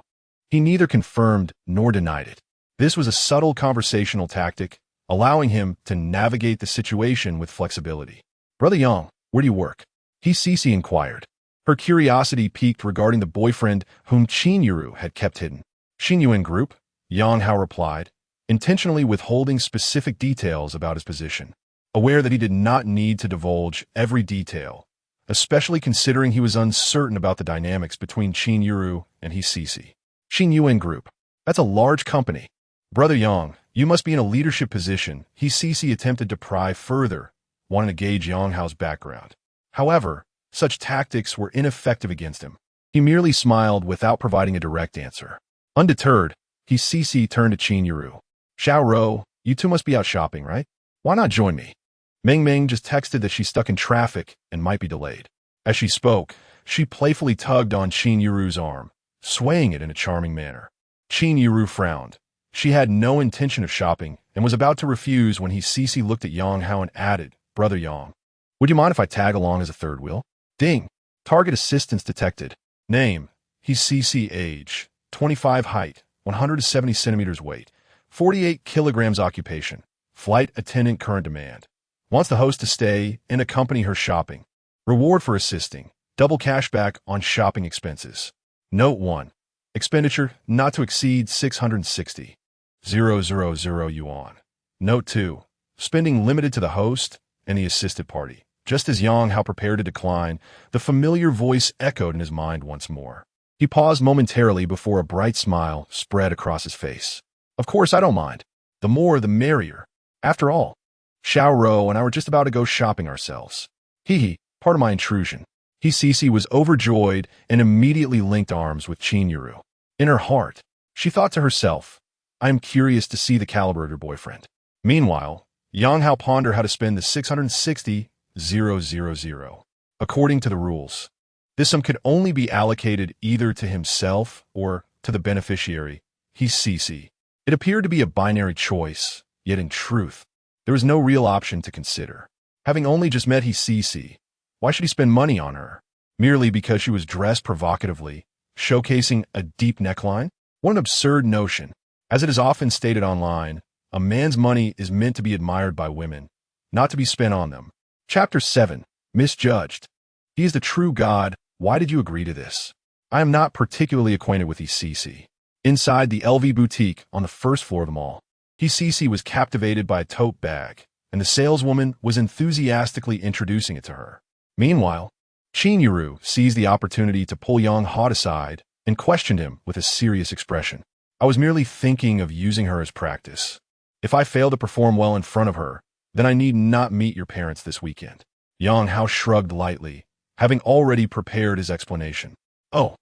He neither confirmed nor denied it. This was a subtle conversational tactic, allowing him to navigate the situation with flexibility. "Brother Yang, where do you work?" Cece inquired. Her curiosity piqued regarding the boyfriend whom Qingyun had kept hidden. "Qingyun Group," Yang Hao replied, intentionally withholding specific details about his position, aware that he did not need to divulge every detail, especially considering he was uncertain about the dynamics between Qingyun and Cece. "Qingyun Group. That's a large company. Brother Yang, you must be in a leadership position." Cece attempted to pry further, wanting to gauge Yang Hao's background. However, such tactics were ineffective against him. He merely smiled without providing a direct answer. Undeterred, Cece turned to Qingyun. "Xiao Ro, you two must be out shopping, right? Why not join me?" Meng Meng just texted that she's stuck in traffic and might be delayed. As she spoke, she playfully tugged on Qingyun's arm, swaying it in a charming manner. Qingyun frowned. She had no intention of shopping and was about to refuse when Cece looked at Yang Hao and added, "Brother Yang, would you mind if I tag along as a third wheel?" Ding. Target assistance detected. Name, Cece. Age, 25. Height, 170 centimeters. Weight, 48 kilograms. Occupation, flight attendant. Current demand. Wants the host to stay and accompany her shopping. Reward for assisting. Double cashback on shopping expenses. Note 1. Expenditure not to exceed 660,000 yuan. Note 2. Spending limited to the host and the assisted party. Just as Yang Hao prepared to decline, the familiar voice echoed in his mind once more. He paused momentarily before a bright smile spread across his face. "Of course, I don't mind. The more, the merrier. After all, Xiao Ro and I were just about to go shopping ourselves. Part of my intrusion." Cece was overjoyed and immediately linked arms with Qingyun. In her heart, she thought to herself, "I am curious to see the caliber of your boyfriend." Meanwhile, Yang Hao pondered how to spend the 660,000 according to the rules. This sum could only be allocated either to himself or to the beneficiary, Cece. It appeared to be a binary choice, yet in truth, there was no real option to consider. Having only just met Cece, why should he spend money on her? Merely because she was dressed provocatively, showcasing a deep neckline? What an absurd notion. As it is often stated online, a man's money is meant to be admired by women, not to be spent on them. Chapter 7. Misjudged. He is the true God. Why did you agree to this? I am not particularly acquainted with Cece. Inside the LV boutique on the first floor of the mall, Cece was captivated by a tote bag, and the saleswoman was enthusiastically introducing it to her. Meanwhile, Qingyun seized the opportunity to pull Yang Hao aside and questioned him with a serious expression. "I was merely thinking of using her as practice. If I fail to perform well in front of her, then I need not meet your parents this weekend." Yang Hao shrugged lightly, having already prepared his explanation. "Oh."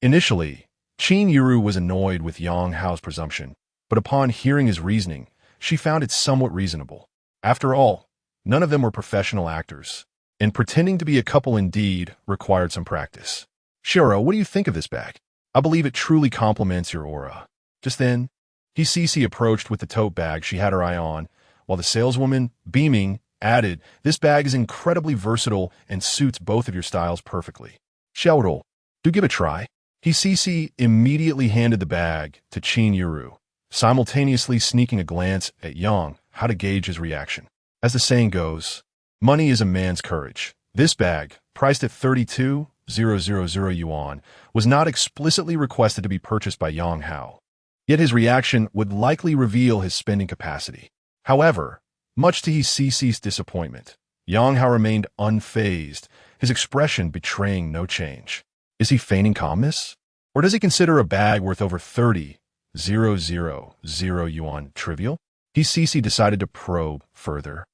Initially, Qingyun was annoyed with Yang Hao's presumption, but upon hearing his reasoning, she found it somewhat reasonable. After all, none of them were professional actors, and pretending to be a couple indeed required some practice. "Shiro, what do you think of this bag? I believe it truly complements your aura." Just then, Cece approached with the tote bag she had her eye on, while the saleswoman, beaming, added, "This bag is incredibly versatile and suits both of your styles perfectly. Xiaoro, do give it a try." Cece immediately handed the bag to Qingyun, simultaneously sneaking a glance at Yang Hao to gauge his reaction. As the saying goes, money is a man's courage. This bag, priced at 32,000 yuan, was not explicitly requested to be purchased by Yang Hao. Yet his reaction would likely reveal his spending capacity. However, much to Cece's disappointment, Yang Hao remained unfazed, his expression betraying no change. Is he feigning calmness? Or does he consider a bag worth over 30,000 yuan trivial? Cece decided to probe further,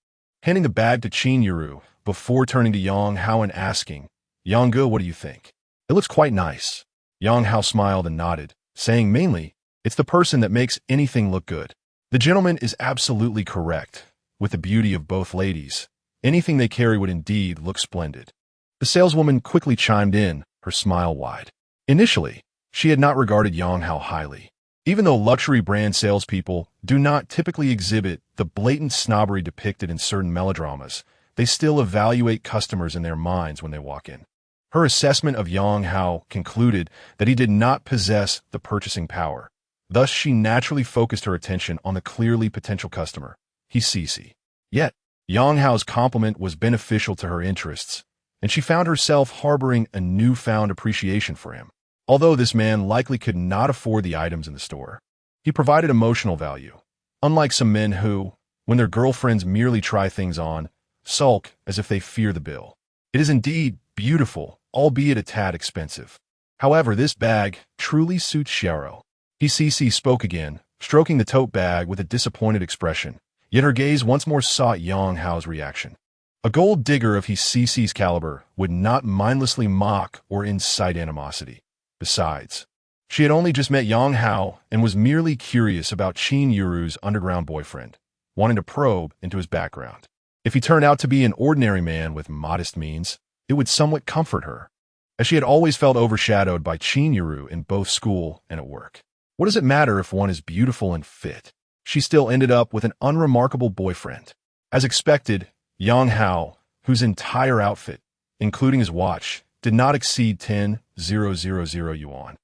handing the bag to Qingyun before turning to Yang Hao and asking, "Yang Ge, what do you think?" "It looks quite nice." Yang Hao smiled and nodded, saying mainly, "It's the person that makes anything look good." The gentleman is absolutely correct. With the beauty of both ladies, anything they carry would indeed look splendid. The saleswoman quickly chimed in, her smile wide. Initially, she had not regarded Yang Hao highly. Even though luxury brand salespeople do not typically exhibit the blatant snobbery depicted in certain melodramas, they still evaluate customers in their minds when they walk in. Her assessment of Yang Hao concluded that he did not possess the purchasing power. Thus, she naturally focused her attention on the clearly potential customer. he CC. Yet, Yang Hao's compliment was beneficial to her interests, and she found herself harboring a newfound appreciation for him. Although this man likely could not afford the items in the store, he provided emotional value, unlike some men who, when their girlfriends merely try things on, sulk as if they fear the bill. It is indeed beautiful, albeit a tad expensive. However, this bag truly suits Xiao. He spoke again, stroking the tote bag with a disappointed expression, yet her gaze once more sought Yang Hao's reaction. A gold digger of He's caliber would not mindlessly mock or incite animosity. Besides, she had only just met Yang Hao and was merely curious about Qingyun Zhi's underground boyfriend, wanting to probe into his background. If he turned out to be an ordinary man with modest means, it would somewhat comfort her, as she had always felt overshadowed by Qingyun Zhi in both school and at work. What does it matter if one is beautiful and fit? She still ended up with an unremarkable boyfriend. As expected, Yang Hao, whose entire outfit, including his watch, did not exceed 10,000 yuan,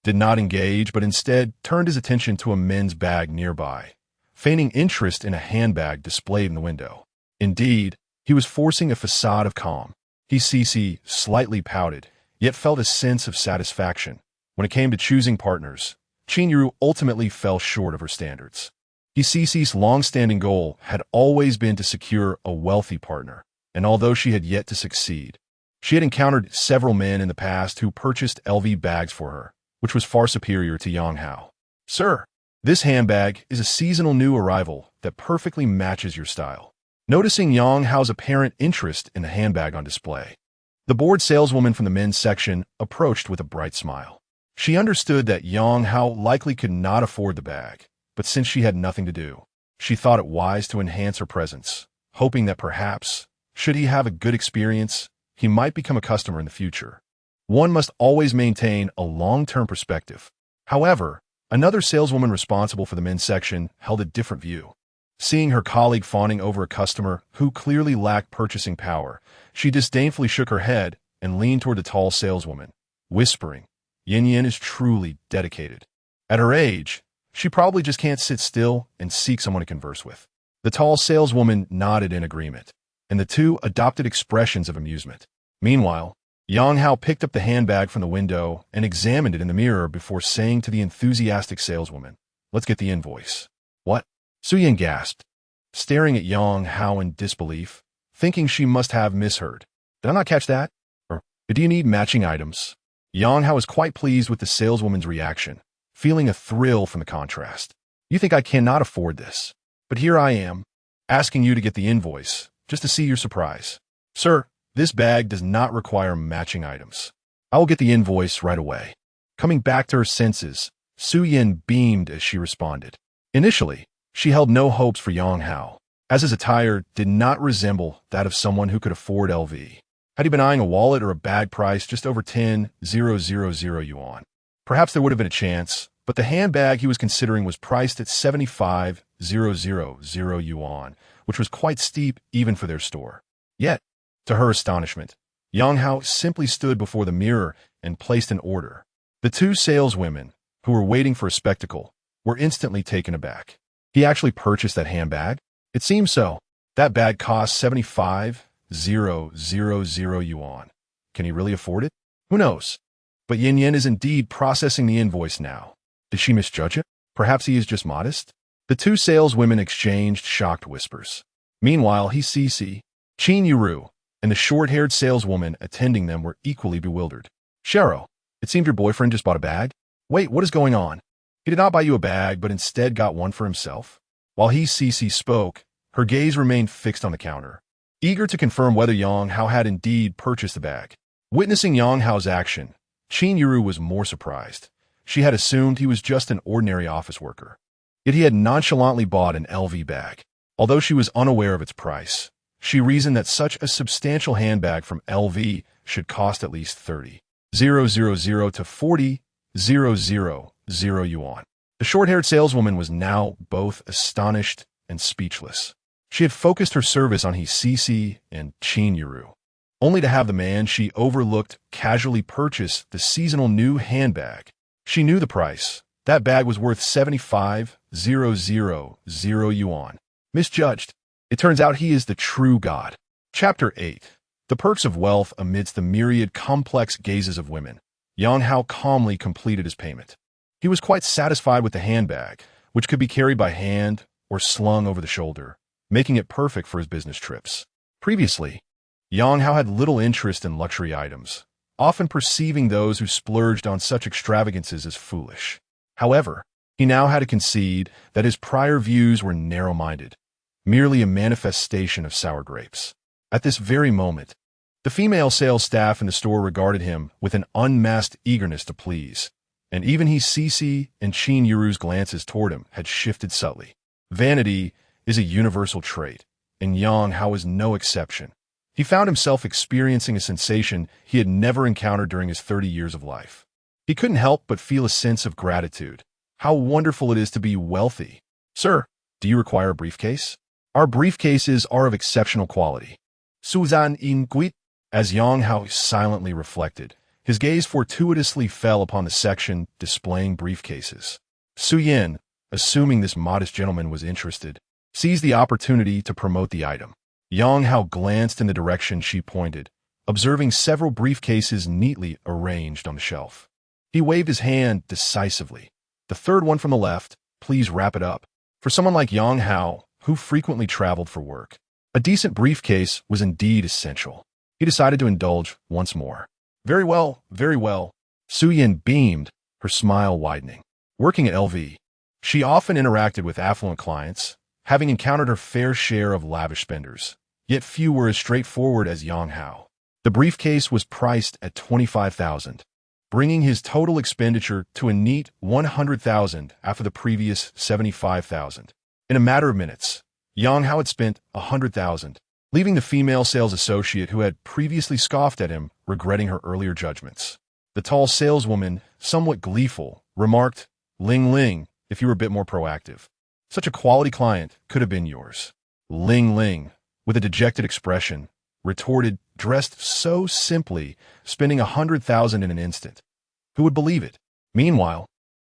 did not engage but instead turned his attention to a men's bag nearby, feigning interest in a handbag displayed in the window. Indeed, he was forcing a facade of calm. He slightly pouted, yet felt a sense of satisfaction. When it came to choosing partners, Qingyun ultimately fell short of her standards. He's long-standing goal had always been to secure a wealthy partner, and although she had yet to succeed, she had encountered several men in the past who purchased LV bags for her, which was far superior to Yang Hao. Sir, this handbag is a seasonal new arrival that perfectly matches your style. Noticing Yang Hao's apparent interest in the handbag on display, the bored saleswoman from the men's section approached with a bright smile. She understood that Yang Hao likely could not afford the bag, but since she had nothing to do, she thought it wise to enhance her presence, hoping that perhaps, should he have a good experience, he might become a customer in the future. One must always maintain a long-term perspective. However, another saleswoman responsible for the men's section held a different view. Seeing her colleague fawning over a customer who clearly lacked purchasing power, she disdainfully shook her head and leaned toward the tall saleswoman, whispering, Yin is truly dedicated. At her age, she probably just can't sit still and seek someone to converse with. The tall saleswoman nodded in agreement, and the two adopted expressions of amusement. Meanwhile, Yang Hao picked up the handbag from the window and examined it in the mirror before saying to the enthusiastic saleswoman, Let's get the invoice. What? Suyin gasped, staring at Yang Hao in disbelief, thinking she must have misheard. Did I not catch that? Or, do you need matching items? Yang Hao was quite pleased with the saleswoman's reaction, feeling a thrill from the contrast. You think I cannot afford this, but here I am, asking you to get the invoice, just to see your surprise. Sir, this bag does not require matching items. I will get the invoice right away. Coming back to her senses, Su Yin beamed as she responded. Initially, she held no hopes for Yang Hao, as his attire did not resemble that of someone who could afford LV. Had he been eyeing a wallet or a bag priced just over 10,000 yuan, perhaps there would have been a chance, but the handbag he was considering was priced at 75,000 yuan, which was quite steep even for their store. Yet, to her astonishment, Yang Hao simply stood before the mirror and placed an order. The two saleswomen, who were waiting for a spectacle, were instantly taken aback. He actually purchased that handbag? It seems so. That bag cost 75,000 yuan. Can he really afford it? Who knows? But Yin is indeed processing the invoice now. Did she misjudge him? Perhaps he is just modest? The two saleswomen exchanged shocked whispers. Meanwhile, Qingyun Zhi and the short-haired saleswoman attending them were equally bewildered. Xiao, it seemed your boyfriend just bought a bag? Wait, what is going on? He did not buy you a bag, but instead got one for himself? While Qingyun spoke, her gaze remained fixed on the counter, eager to confirm whether Yang Hao had indeed purchased the bag. Witnessing Yang Hao's action, Qingyun Zhi was more surprised. She had assumed he was just an ordinary office worker. Yet he had nonchalantly bought an LV bag. Although she was unaware of its price, she reasoned that such a substantial handbag from LV should cost at least 30,000 to 40,000 yuan. The short-haired saleswoman was now both astonished and speechless. She had focused her service on Qingyun and Qingyun Zhi, only to have the man she overlooked casually purchase the seasonal new handbag. She knew the price. That bag was worth 75,000 yuan. misjudged. It turns out he is the true god. Chapter 8. The perks of wealth amidst the myriad complex gazes of women. Yang Hao calmly completed his payment. He was quite satisfied with the handbag, which could be carried by hand or slung over the shoulder, making it perfect for his business trips. Previously, Yang Hao had little interest in luxury items, often perceiving those who splurged on such extravagances as foolish. However, he now had to concede that his prior views were narrow-minded, merely a manifestation of sour grapes. At this very moment, the female sales staff in the store regarded him with an unmasked eagerness to please, and even Cece and Qingyun's glances toward him had shifted subtly. Vanity is a universal trait, and Yang Hao was no exception. He found himself experiencing a sensation he had never encountered during his 30 years of life. He couldn't help but feel a sense of gratitude. How wonderful it is to be wealthy. Sir, do you require a briefcase? Our briefcases are of exceptional quality. Suzan Inguit. As Yang Hao silently reflected, his gaze fortuitously fell upon the section displaying briefcases. Su Yin, assuming this modest gentleman was interested, seized the opportunity to promote the item. Yang Hao glanced in the direction she pointed, observing several briefcases neatly arranged on the shelf. He waved his hand decisively. The third one from the left, please wrap it up. For someone like Yang Hao, who frequently traveled for work, a decent briefcase was indeed essential. He decided to indulge once more. Very well, very well. Su Yin beamed, her smile widening. Working at LV, she often interacted with affluent clients, having encountered her fair share of lavish spenders. Yet few were as straightforward as Yang Hao. The briefcase was priced at $25,000, bringing his total expenditure to a neat $100,000 after the previous $75,000. In a matter of minutes, Yang Hao had spent $100,000. Leaving the female sales associate who had previously scoffed at him, regretting her earlier judgments. The tall saleswoman, somewhat gleeful, remarked, Ling Ling, if you were a bit more proactive. Such a quality client could have been yours. Ling Ling, with a dejected expression, retorted, dressed so simply, spending $100,000 in an instant. Who would believe it? Meanwhile,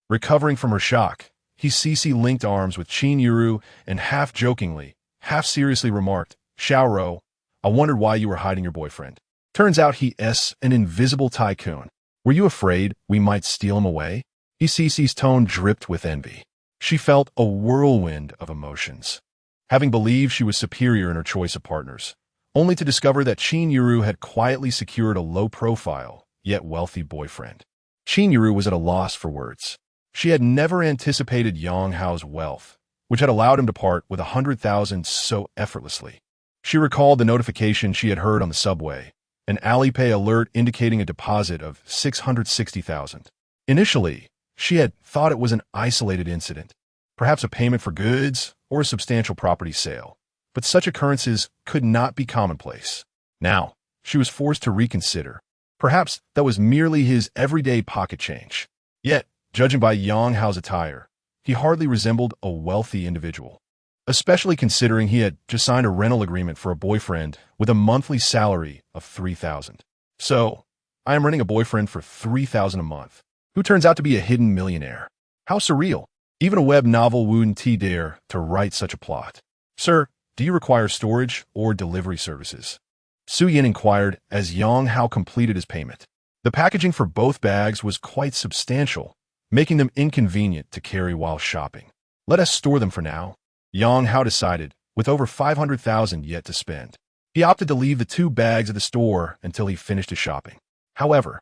recovering from her shock, Cece linked arms with Qingyun and half-jokingly, half-seriously remarked, Xiaoro, I wondered why you were hiding your boyfriend. Turns out he's an invisible tycoon. Were you afraid we might steal him away? Cece's tone dripped with envy. She felt a whirlwind of emotions, having believed she was superior in her choice of partners, only to discover that Qingyun had quietly secured a low-profile, yet wealthy boyfriend. Qingyun was at a loss for words. She had never anticipated Yang Hao's wealth, which had allowed him to part with $100,000 so effortlessly. She recalled the notification she had heard on the subway, an Alipay alert indicating a deposit of $660,000. Initially, she had thought it was an isolated incident, perhaps a payment for goods or a substantial property sale, but such occurrences could not be commonplace. Now, she was forced to reconsider. Perhaps that was merely his everyday pocket change. Yet, judging by Yang Hao's attire, he hardly resembled a wealthy individual, especially considering he had just signed a rental agreement for a boyfriend with a monthly salary of $3,000. So, I am renting a boyfriend for $3,000 a month, who turns out to be a hidden millionaire. How surreal. Even a web novel wouldn't dare to write such a plot. Sir, do you require storage or delivery services? Su Yin inquired as Yang Hao completed his payment. The packaging for both bags was quite substantial, making them inconvenient to carry while shopping. Let us store them for now. Yang Hao decided, with over $500,000 yet to spend. He opted to leave the 2 bags at the store until he finished his shopping. However,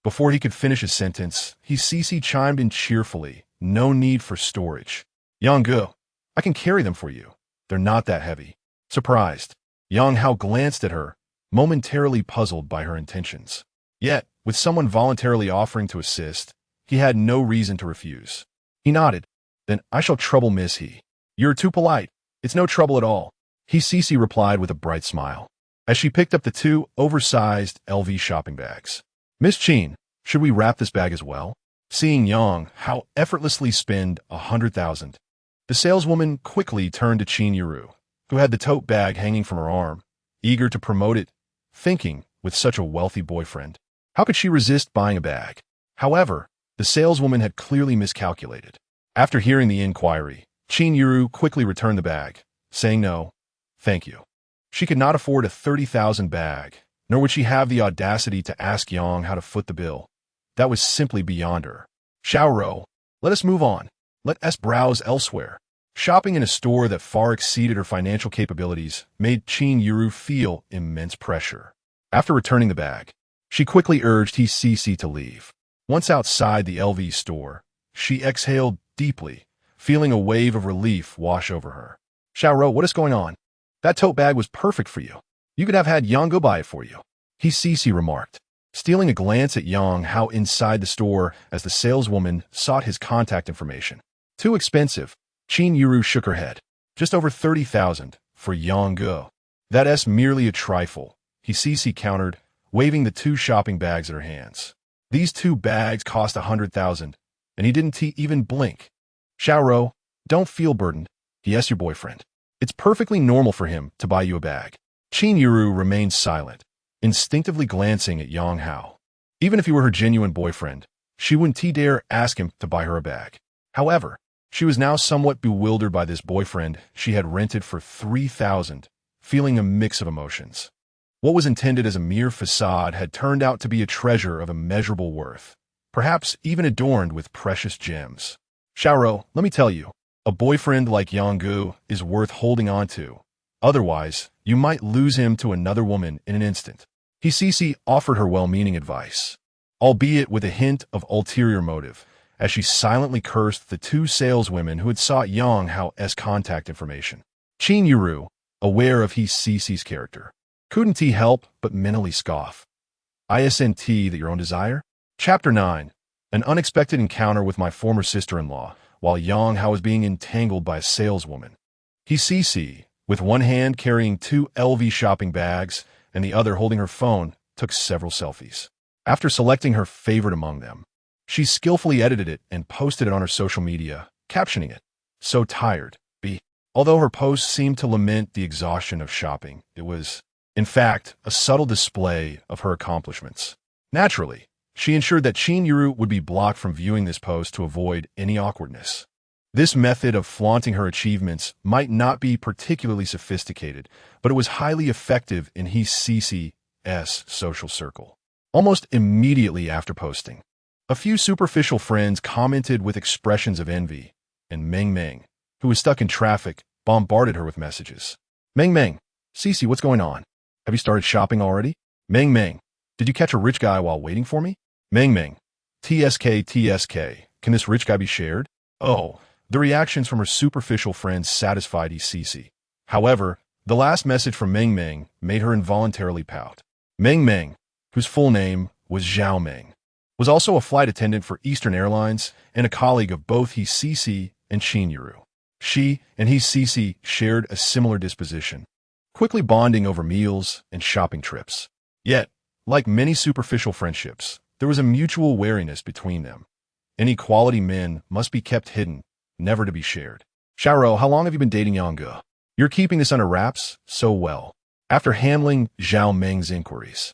before he could finish his sentence, Cece chimed in cheerfully, no need for storage. Yang Gu, I can carry them for you. They're not that heavy. Surprised, Yang Hao glanced at her, momentarily puzzled by her intentions. Yet, with someone voluntarily offering to assist, he had no reason to refuse. He nodded. Then I shall trouble Miss He. You're too polite. It's no trouble at all. Cece replied with a bright smile, as she picked up the 2 oversized LV shopping bags. Miss Qin, should we wrap this bag as well? Seeing Yang Hao effortlessly spend $100,000, the saleswoman quickly turned to Qingyun, who had the tote bag hanging from her arm, eager to promote it, thinking, with such a wealthy boyfriend, how could she resist buying a bag? However, the saleswoman had clearly miscalculated. After hearing the inquiry, Qingyun quickly returned the bag, saying no, thank you. She could not afford a 30,000 bag, nor would she have the audacity to ask Yang how to foot the bill. That was simply beyond her. Xiaoro, let us move on. Let us browse elsewhere. Shopping in a store that far exceeded her financial capabilities made Qingyun feel immense pressure. After returning the bag, she quickly urged Cici to leave. Once outside the LV store, she exhaled deeply, feeling a wave of relief wash over her. Xiaoro, what is going on? That tote bag was perfect for you. You could have had Yang go buy it for you. Cici remarked, stealing a glance at Yang Hao inside the store as the saleswoman sought his contact information. Too expensive. Qingyun shook her head. Just over 30,000 for Yang Go. That's merely a trifle, Cici countered, waving the 2 shopping bags at her hands. These 2 bags cost 100,000, and he didn't even blink. Xiaoro, don't feel burdened. Yes, your boyfriend. It's perfectly normal for him to buy you a bag. Qingyun remained silent, instinctively glancing at Yang Hao. Even if he were her genuine boyfriend, she wouldn't dare ask him to buy her a bag. However, she was now somewhat bewildered by this boyfriend she had rented for 3,000, feeling a mix of emotions. What was intended as a mere facade had turned out to be a treasure of immeasurable worth, perhaps even adorned with precious gems. Xiaoro, let me tell you, a boyfriend like Yang Gu is worth holding on to. Otherwise, you might lose him to another woman in an instant. Cici offered her well-meaning advice, albeit with a hint of ulterior motive, as she silently cursed the 2 saleswomen who had sought Yang Hao's contact information. Qingyun, aware of Cici's character, couldn't he help but mentally scoff. Isn't that your own desire? Chapter 9. An unexpected encounter with my former sister-in-law, while Yang Hao was being entangled by a saleswoman. Cici, with one hand carrying 2 LV shopping bags and the other holding her phone, took several selfies. After selecting her favorite among them, she skillfully edited it and posted it on her social media, captioning it, "So tired, B." Although her post seemed to lament the exhaustion of shopping, it was, in fact, a subtle display of her accomplishments. Naturally, she ensured that Qingyun would be blocked from viewing this post to avoid any awkwardness. This method of flaunting her achievements might not be particularly sophisticated, but it was highly effective in Cici's social circle. Almost immediately after posting, a few superficial friends commented with expressions of envy, and Meng Meng, who was stuck in traffic, bombarded her with messages. Meng Meng, Cici, what's going on? Have you started shopping already? Meng Meng, did you catch a rich guy while waiting for me? Meng Meng, TSK, can this rich guy be shared? Oh, the reactions from her superficial friends satisfied Cici. However, the last message from Meng Meng made her involuntarily pout. Meng Meng, whose full name was Zhao Meng, was also a flight attendant for Eastern Airlines and a colleague of both Cici and Qingyun. She and Cici shared a similar disposition, quickly bonding over meals and shopping trips. Yet, like many superficial friendships, there was a mutual wariness between them. Any quality men must be kept hidden, never to be shared. Xiaoro, how long have you been dating Yang Ge? You're keeping this under wraps so well. After handling Zhao Meng's inquiries,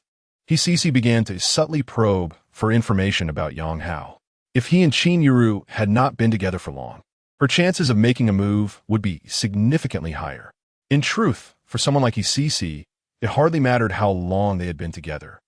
Cici began to subtly probe for information about Yang Hao. If he and Qingyun had not been together for long, her chances of making a move would be significantly higher. In truth, for someone like Cici, it hardly mattered how long they had been together.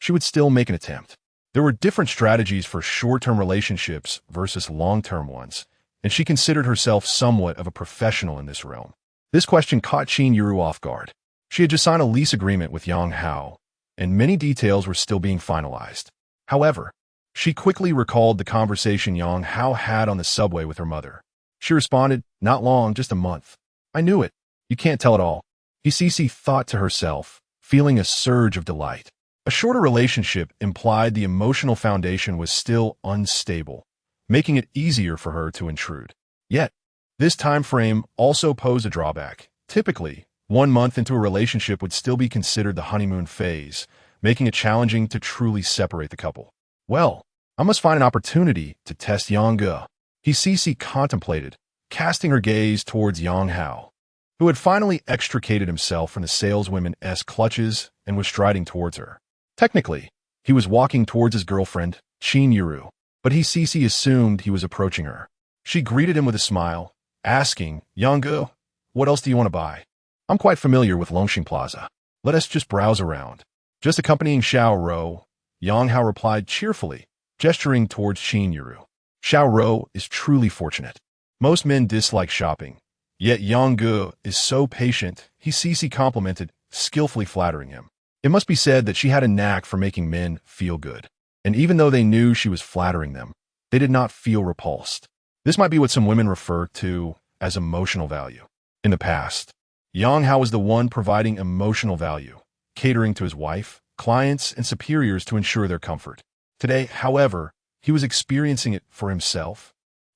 She would still make an attempt. There were different strategies for short-term relationships versus long-term ones, and she considered herself somewhat of a professional in this realm. This question caught Qingyun off guard. She had just signed a lease agreement with Yang Hao, and many details were still being finalized. However, she quickly recalled the conversation Yang Hao had on the subway with her mother. She responded, "Not long, just a month." "I knew it. You can't tell it all." Cici thought to herself, feeling a surge of delight. A shorter relationship implied the emotional foundation was still unstable, making it easier for her to intrude. Yet, this time frame also posed a drawback. Typically, 1 month into a relationship would still be considered the honeymoon phase, making it challenging to truly separate the couple. Well, I must find an opportunity to test Yang Ge. Cici contemplated, casting her gaze towards Yang Hao, who had finally extricated himself from the saleswoman's clutches and was striding towards her. Technically, he was walking towards his girlfriend, Qingyun, but Cici assumed he was approaching her. She greeted him with a smile, asking, "Yang Ge, What else do you want to buy? I'm quite familiar with Longxing Plaza. Let us just browse around. Just accompanying Xiao Rou, Yang Hao replied cheerfully, gesturing towards Qingyun. Xiao Rou is truly fortunate. Most men dislike shopping, yet Yang Gu is so patient, he CC complimented, skillfully flattering him. It must be said that she had a knack for making men feel good. And even though they knew she was flattering them, they did not feel repulsed. This might be what some women refer to as emotional value. In the past, Yang Hao was the one providing emotional value, catering to his wife, clients, and superiors to ensure their comfort. Today, however, he was experiencing it for himself,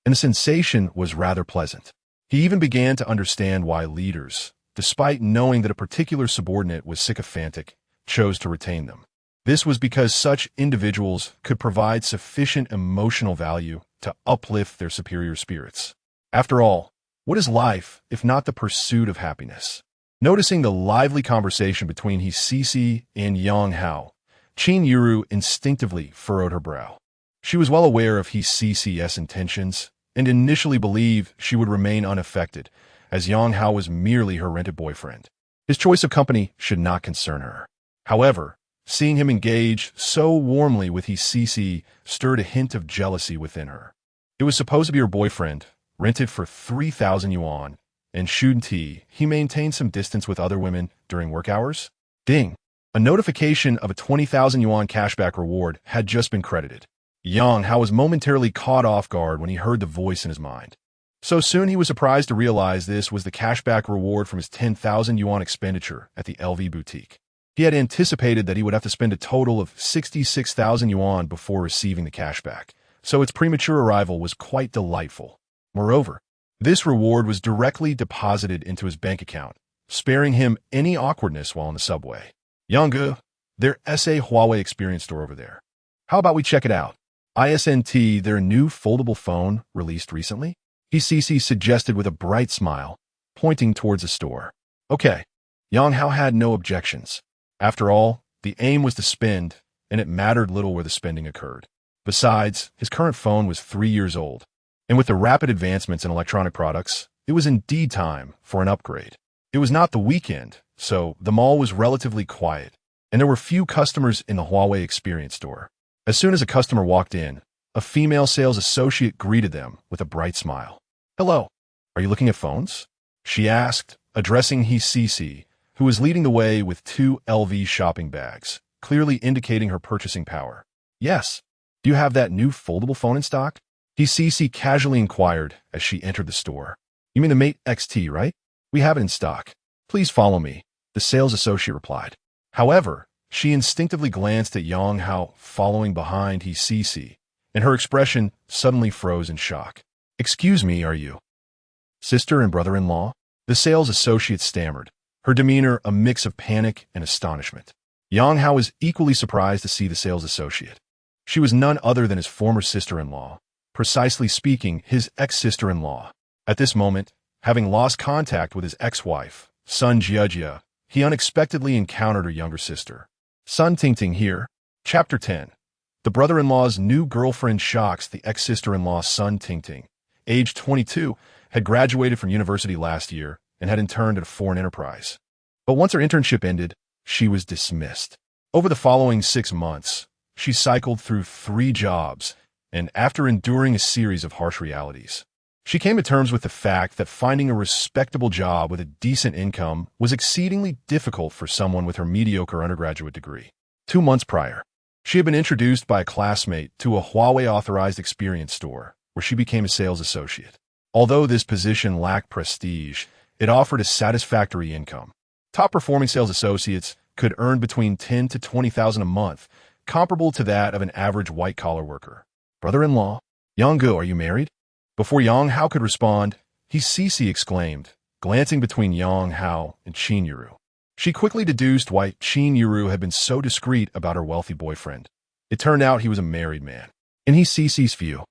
and the sensation was rather pleasant. He even began to understand why leaders, despite knowing that a particular subordinate was sycophantic, chose to retain them. This was because such individuals could provide sufficient emotional value to uplift their superior spirits. After all, what is life if not the pursuit of happiness? Noticing the lively conversation between He Sisi and Yang Hao, Qingyun instinctively furrowed her brow. She was well aware of He Sisi's intentions and initially believed she would remain unaffected, as Yang Hao was merely her rented boyfriend. His choice of company should not concern her. However, seeing him engage so warmly with He Sisi stirred a hint of jealousy within her. It was supposed to be her boyfriend, rented for 3,000 yuan, and shouldn't he maintained some distance with other women during work hours? Ding! A notification of a 20,000 yuan cashback reward had just been credited. Yang Hao was momentarily caught off guard when he heard the voice in his mind. So soon he was surprised to realize this was the cashback reward from his 10,000 yuan expenditure at the LV boutique. He had anticipated that he would have to spend a total of 66,000 yuan before receiving the cashback, so its premature arrival was quite delightful. Moreover, this reward was directly deposited into his bank account, sparing him any awkwardness while in the subway. Yang, their SA Huawei experience store over there. How about we check it out? ISNT, their new foldable phone released recently? HCC suggested with a bright smile, pointing towards the store. Okay, Yang Hao had no objections. After all, the aim was to spend, and it mattered little where the spending occurred. Besides, his current phone was 3 years old, and with the rapid advancements in electronic products, it was indeed time for an upgrade. It was not the weekend, so the mall was relatively quiet, and there were few customers in the Huawei Experience store. As soon as a customer walked in, a female sales associate greeted them with a bright smile. "Hello, are you looking at phones?" she asked, addressing He Sisi, who was leading the way with 2 LV shopping bags, clearly indicating her purchasing power. "Yes. Do you have that new foldable phone in stock?" He Sisi casually inquired as she entered the store. "You mean the Mate XT, right? We have it in stock. Please follow me," the sales associate replied. However, she instinctively glanced at Yang Hao following behind He Sisi, and her expression suddenly froze in shock. "Excuse me, are you sister and brother-in-law?" The sales associate stammered, her demeanor a mix of panic and astonishment. Yang Hao was equally surprised to see the sales associate. She was none other than his former sister-in-law, precisely speaking, his ex-sister-in-law. At this moment, having lost contact with his ex-wife, Sun Jiajia, he unexpectedly encountered her younger sister. Sun Tingting here. Chapter 10. The brother-in-law's new girlfriend shocks the ex-sister-in-law Sun Tingting. Age 22, had graduated from university last year and had interned at a foreign enterprise. But once her internship ended, she was dismissed. Over the following 6 months, she cycled through 3 jobs, and after enduring a series of harsh realities, she came to terms with the fact that finding a respectable job with a decent income was exceedingly difficult for someone with her mediocre undergraduate degree. 2 months prior, she had been introduced by a classmate to a Huawei-authorized experience store, where she became a sales associate. Although this position lacked prestige, it offered a satisfactory income. Top-performing sales associates could earn between 10 to 20,000 a month, comparable to that of an average white-collar worker. "Brother-in-law, Yang, are you married?" Before Yang Hao could respond, He Sisi exclaimed, glancing between Yang Hao and Qingyun. She quickly deduced why Qingyun had been so discreet about her wealthy boyfriend. It turned out he was a married man. In He Sisi's view,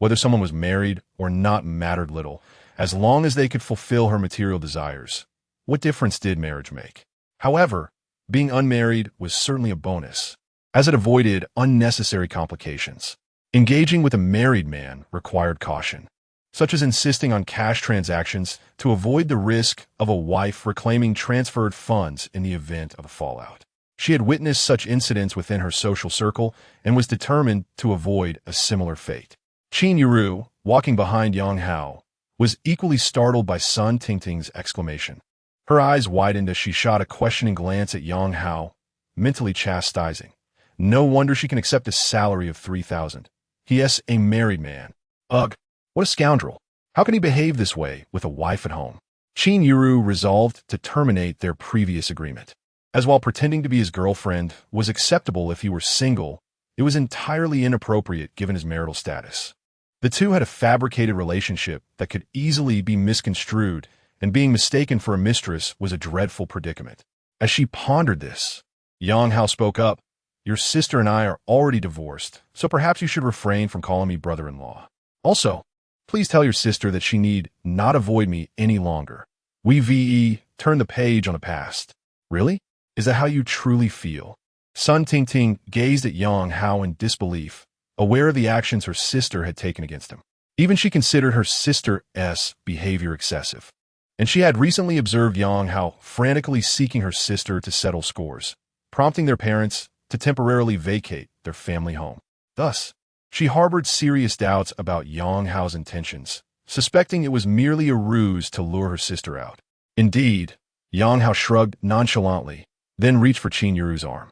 whether someone was married or not mattered little, as long as they could fulfill her material desires. What difference did marriage make? However, being unmarried was certainly a bonus, as it avoided unnecessary complications. Engaging with a married man required caution. such as insisting on cash transactions to avoid the risk of a wife reclaiming transferred funds in the event of a fallout. She had witnessed such incidents within her social circle and was determined to avoid a similar fate. Qingyun, walking behind Yang Hao, was equally startled by Sun Tingting's exclamation. Her eyes widened as she shot a questioning glance at Yang Hao, mentally chastising. No wonder she can accept a salary of 3,000. He is a married man. Ugh, what a scoundrel. How can he behave this way with a wife at home? Qingyun resolved to terminate their previous agreement. As while pretending to be his girlfriend was acceptable if he were single, it was entirely inappropriate given his marital status. The two had a fabricated relationship that could easily be misconstrued, and being mistaken for a mistress was a dreadful predicament. As she pondered this, Yang Hao spoke up. Your sister and I are already divorced, so perhaps you should refrain from calling me brother-in-law. Also, please tell your sister that she need not avoid me any longer. We turn the page on the past. Really? Is that how you truly feel? Sun Tingting gazed at Yang Hao in disbelief, aware of the actions her sister had taken against him. Even she considered her sister's behavior excessive. And she had recently observed Yang Hao frantically seeking her sister to settle scores, prompting their parents to temporarily vacate their family home. Thus, she harbored serious doubts about Yang Hao's intentions, suspecting it was merely a ruse to lure her sister out. Indeed, Yang Hao shrugged nonchalantly, then reached for Qingyun's arm.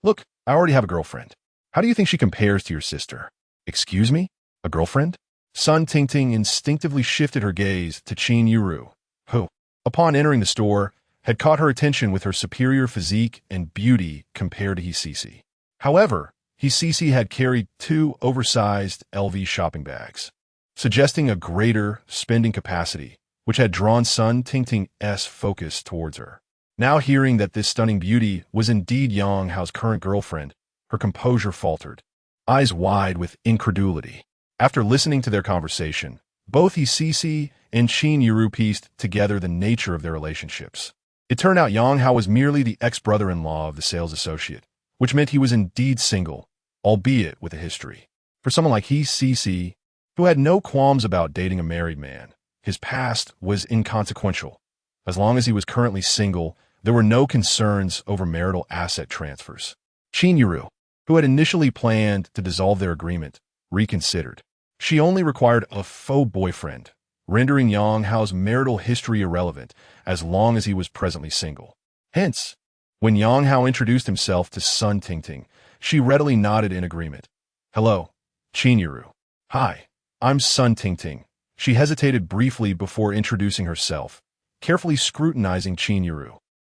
Look, I already have a girlfriend. How do you think she compares to your sister? Excuse me? A girlfriend? Sun Tingting instinctively shifted her gaze to Qingyun, who, upon entering the store, had caught her attention with her superior physique and beauty compared to Hisisi. However, Hisisi had carried 2 oversized LV shopping bags, suggesting a greater spending capacity, which had drawn Sun Tingting's focus towards her. Now hearing that this stunning beauty was indeed Yang Hao's current girlfriend, her composure faltered, eyes wide with incredulity. After listening to their conversation, both Hisisi and Qingyun pieced together the nature of their relationships. It turned out Yang Hao was merely the ex-brother-in-law of the sales associate, which meant he was indeed single, albeit with a history. For someone like Hisisi, who had no qualms about dating a married man, his past was inconsequential. As long as he was currently single, there were no concerns over marital asset transfers. Qingyun, who had initially planned to dissolve their agreement, reconsidered. She only required a faux boyfriend, rendering Yang Hao's marital history irrelevant as long as he was presently single. Hence, when Yang Hao introduced himself to Sun Tingting, she readily nodded in agreement. Hello, Qingyun. Hi, I'm Sun Tingting. She hesitated briefly before introducing herself, carefully scrutinizing Qingyun.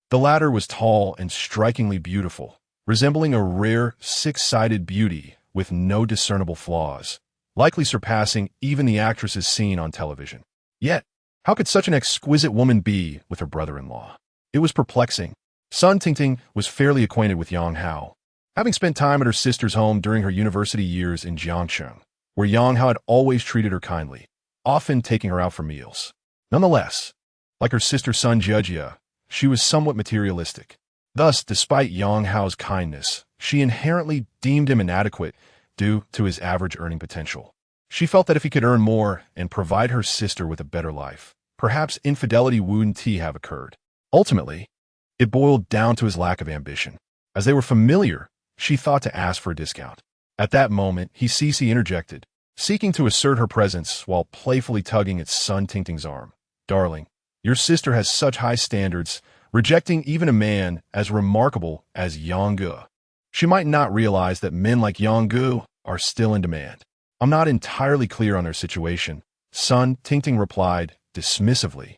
The latter was tall and strikingly beautiful, resembling a rare six-sided beauty with no discernible flaws, likely surpassing even the actresses seen on television. Yet, how could such an exquisite woman be with her brother-in-law? It was perplexing. Sun Tingting was fairly acquainted with Yang Hao, having spent time at her sister's home during her university years in Jiangcheng, where Yang Hao had always treated her kindly, often taking her out for meals. Nonetheless, like her sister Sun Jia, she was somewhat materialistic. Thus, despite Yang Hao's kindness, she inherently deemed him inadequate due to his average earning potential. She felt that if he could earn more and provide her sister with a better life, perhaps infidelity wouldn't have occurred. Ultimately, it boiled down to his lack of ambition. As they were familiar, she thought to ask for a discount. At that moment, Hisisi interjected, seeking to assert her presence while playfully tugging at Sun Tingting's arm. Darling, your sister has such high standards, rejecting even a man as remarkable as Yang Ge. She might not realize that men like Yang Ge are still in demand. I'm not entirely clear on their situation, Sun Tingting replied dismissively,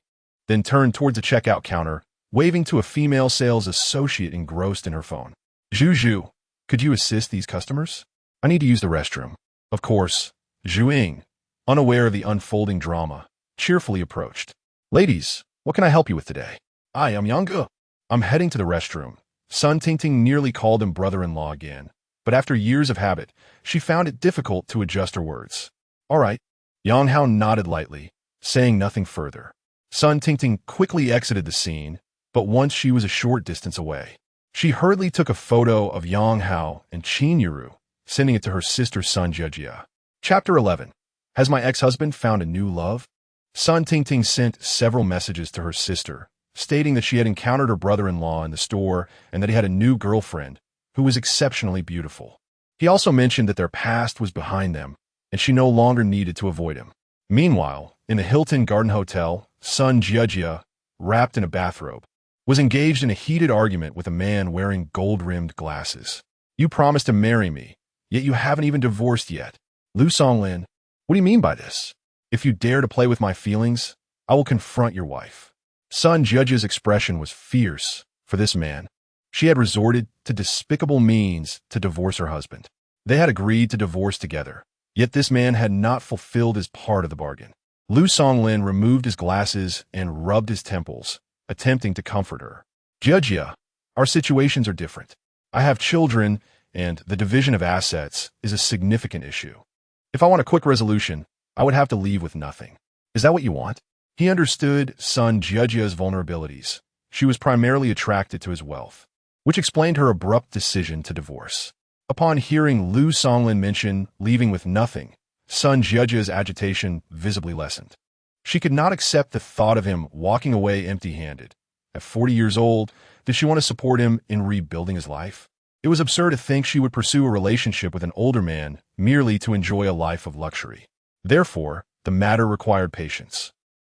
then turned towards the checkout counter, waving to a female sales associate engrossed in her phone. Zhu, could you assist these customers? I need to use the restroom. Of course, Zhuing, unaware of the unfolding drama, cheerfully approached. Ladies, what can I help you with today? I am Yang Ge. I'm heading to the restroom. Sun Tingting nearly called him brother-in-law again, but after years of habit, she found it difficult to adjust her words. All right. Yang Hao nodded lightly, saying nothing further. Sun Tingting quickly exited the scene, but once she was a short distance away, she hurriedly took a photo of Yang Hao and Qingyun, sending it to her sister Sun Jia. Chapter 11. Has my ex-husband found a new love? Sun Tingting sent several messages to her sister, stating that she had encountered her brother-in-law in the store and that he had a new girlfriend who was exceptionally beautiful. He also mentioned that their past was behind them and she no longer needed to avoid him. Meanwhile, in the Hilton Garden Hotel, Sun Jia, wrapped in a bathrobe, was engaged in a heated argument with a man wearing gold-rimmed glasses. You promised to marry me, yet you haven't even divorced yet. Lu Songlin, what do you mean by this? If you dare to play with my feelings, I will confront your wife. Sun Jia's expression was fierce for this man. She had resorted to despicable means to divorce her husband. They had agreed to divorce together, yet this man had not fulfilled his part of the bargain. Lu Songlin removed his glasses and rubbed his temples, attempting to comfort her. Jia, our situations are different. I have children, and the division of assets is a significant issue. If I want a quick resolution, I would have to leave with nothing. Is that what you want? He understood Sun Jia's vulnerabilities. She was primarily attracted to his wealth, which explained her abrupt decision to divorce. Upon hearing Lu Songlin mention leaving with nothing, Sun Jia's agitation visibly lessened. She could not accept the thought of him walking away empty-handed. At 40 years old, did she want to support him in rebuilding his life? It was absurd to think she would pursue a relationship with an older man merely to enjoy a life of luxury. Therefore, the matter required patience.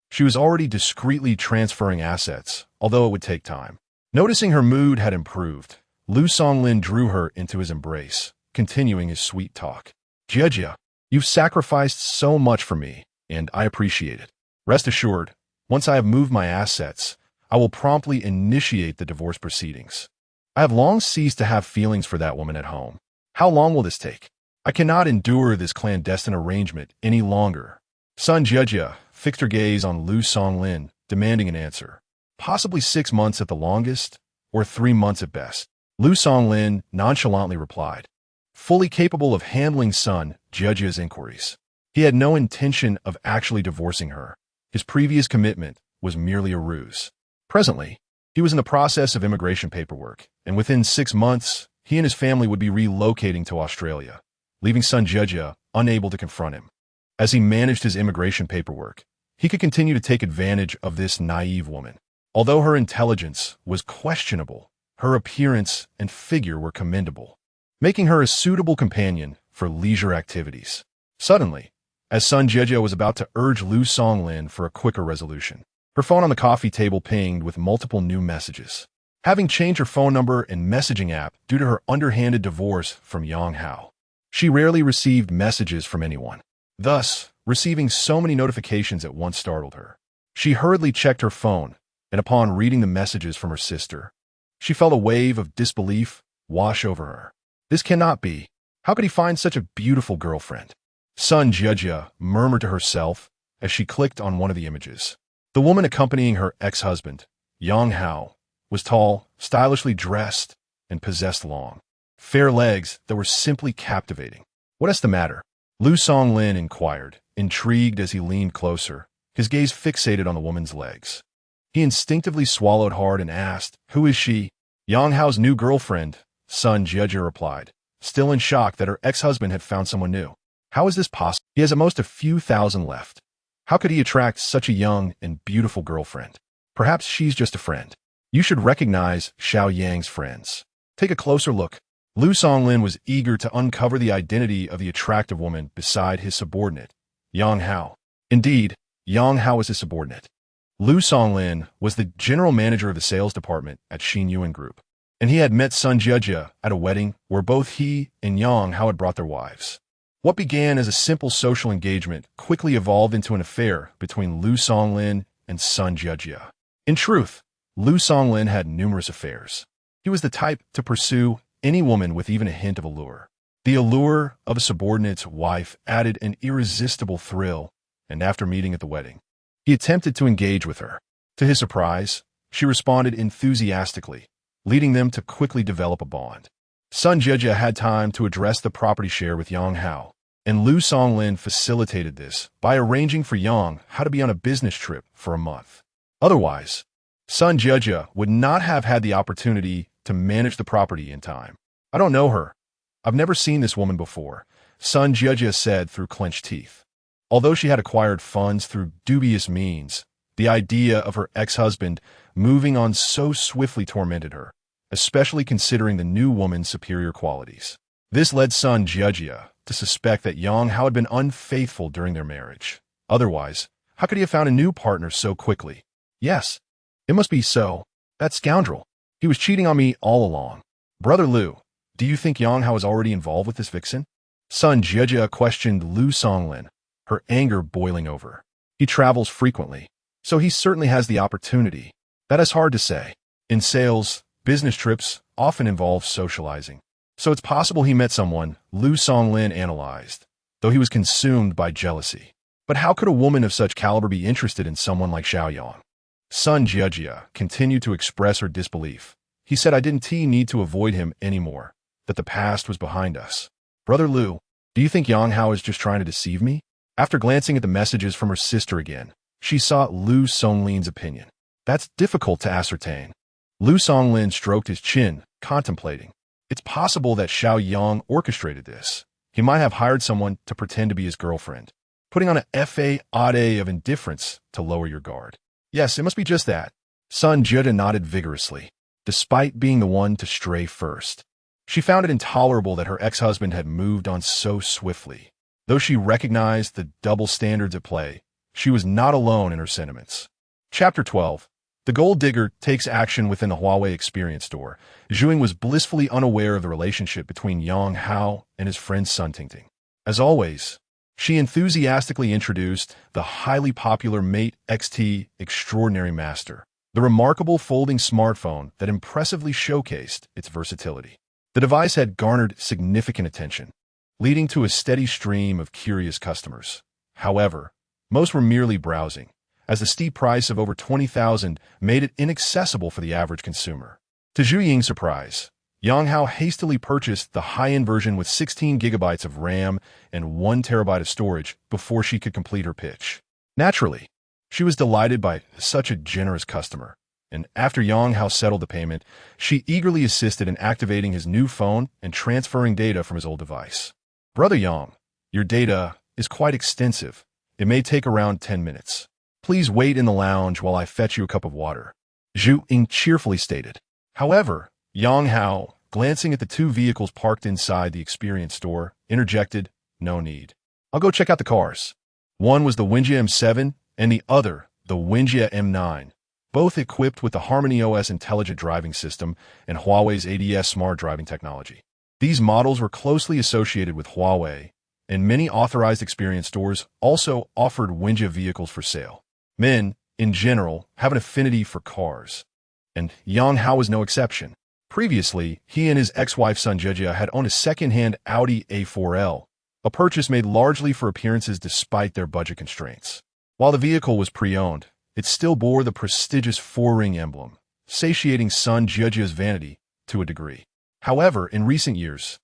She was already discreetly transferring assets, although it would take time. Noticing her mood had improved, Lu Songlin drew her into his embrace, continuing his sweet talk. Jia, you've sacrificed so much for me, and I appreciate it. Rest assured, once I have moved my assets, I will promptly initiate the divorce proceedings. I have long ceased to have feelings for that woman at home. How long will this take? I cannot endure this clandestine arrangement any longer. Sun Jia fixed her gaze on Lu Songlin, demanding an answer. Possibly 6 months at the longest, or 3 months at best. Lu Songlin nonchalantly replied, fully capable of handling Sun Jia's inquiries. He had no intention of actually divorcing her. His previous commitment was merely a ruse. Presently, he was in the process of immigration paperwork, and within 6 months, he and his family would be relocating to Australia, leaving Sun Jia unable to confront him. As he managed his immigration paperwork, he could continue to take advantage of this naive woman. Although her intelligence was questionable, her appearance and figure were commendable, making her a suitable companion for leisure activities. Suddenly, as Sun Jia was about to urge Lu Songlin for a quicker resolution, her phone on the coffee table pinged with multiple new messages. Having changed her phone number and messaging app due to her underhanded divorce from Yang Hao, she rarely received messages from anyone. Thus, receiving so many notifications at once startled her. She hurriedly checked her phone, and upon reading the messages from her sister, she felt a wave of disbelief wash over her. This cannot be. How could he find such a beautiful girlfriend? Sun Jia murmured to herself as she clicked on one of the images. The woman accompanying her ex-husband, Yang Hao, was tall, stylishly dressed, and possessed long, fair legs that were simply captivating. What is the matter? Lu Songlin inquired, intrigued as he leaned closer, his gaze fixated on the woman's legs. He instinctively swallowed hard and asked, "Who is she?" Yang Hao's new girlfriend, Sun Jia replied, still in shock that her ex-husband had found someone new. How is this possible? He has at most a few thousand left. How could he attract such a young and beautiful girlfriend? Perhaps she's just a friend. You should recognize Xiao Yang's friends. Take a closer look. Lu Songlin was eager to uncover the identity of the attractive woman beside his subordinate, Yang Hao. Indeed, Yang Hao was his subordinate. Lu Songlin was the general manager of the sales department at Qingyun Group, and he had met Sun Jia at a wedding where both he and Yang Hao had brought their wives. What began as a simple social engagement quickly evolved into an affair between Lu Songlin and Sun Jia. In truth, Lu Songlin had numerous affairs. He was the type to pursue any woman with even a hint of allure. The allure of a subordinate's wife added an irresistible thrill, and after meeting at the wedding, he attempted to engage with her. To his surprise, she responded enthusiastically, leading them to quickly develop a bond. Sun Jia had time to address the property share with Yang Hao, and Lu Songlin facilitated this by arranging for Yang Hao to be on a business trip for a month. Otherwise, Sun Jia would not have had the opportunity to manage the property in time. I don't know her. I've never seen this woman before, Sun Jia said through clenched teeth. Although she had acquired funds through dubious means, the idea of her ex-husband moving on so swiftly tormented her, especially considering the new woman's superior qualities. This led Sun Jia to suspect that Yang Hao had been unfaithful during their marriage. Otherwise, how could he have found a new partner so quickly? Yes, it must be so. That scoundrel. He was cheating on me all along. Brother Liu, do you think Yang Hao is already involved with this vixen? Sun Jia questioned Liu Songlin, her anger boiling over. He travels frequently, so he certainly has the opportunity. That is hard to say. In sales, business trips often involve socializing. So it's possible he met someone, Liu Songlin analyzed, though he was consumed by jealousy. But how could a woman of such caliber be interested in someone like Xiaoyang? Sun Jia continued to express her disbelief. He said, I didn't need to avoid him anymore, that the past was behind us. Brother Liu, do you think Yang Hao is just trying to deceive me? After glancing at the messages from her sister again, she sought Liu Songlin's opinion. That's difficult to ascertain. Liu Songlin stroked his chin, contemplating. It's possible that Xiaoyang orchestrated this. He might have hired someone to pretend to be his girlfriend, putting on a facade of indifference to lower your guard. Yes, it must be just that. Sun Jia nodded vigorously, despite being the one to stray first. She found it intolerable that her ex-husband had moved on so swiftly. Though she recognized the double standards at play, she was not alone in her sentiments. Chapter 12. The gold digger takes action within the Huawei Experience Store. Zhuing was blissfully unaware of the relationship between Yang Hao and his friend Sun Tingting. As always, she enthusiastically introduced the highly popular Mate XT Extraordinary Master, the remarkable folding smartphone that impressively showcased its versatility. The device had garnered significant attention, leading to a steady stream of curious customers. However, most were merely browsing, as the steep price of over 20,000 made it inaccessible for the average consumer. To Zhu Ying's surprise, Yang Hao hastily purchased the high-end version with 16 gigabytes of RAM and 1 terabyte of storage before she could complete her pitch. Naturally, she was delighted by such a generous customer, and after Yang Hao settled the payment, she eagerly assisted in activating his new phone and transferring data from his old device. Brother Yang, your data is quite extensive. It may take around 10 minutes. Please wait in the lounge while I fetch you a cup of water, Zhu Ying cheerfully stated. However, Yang Hao, glancing at the two vehicles parked inside the Experience Store, interjected, no need. I'll go check out the cars. One was the Wenjia M7 and the other, the Wenjia M9, both equipped with the Harmony OS intelligent driving system and Huawei's ADS smart driving technology. These models were closely associated with Huawei, and many authorized Experience stores also offered Wenjia vehicles for sale. Men, in general, have an affinity for cars, and Yang Hao was no exception. Previously, he and his ex-wife Sun Jia had owned a second-hand Audi A4L, a purchase made largely for appearances despite their budget constraints. While the vehicle was pre-owned, it still bore the prestigious four-ring emblem, satiating Sun Jia's vanity to a degree. However, in recent years,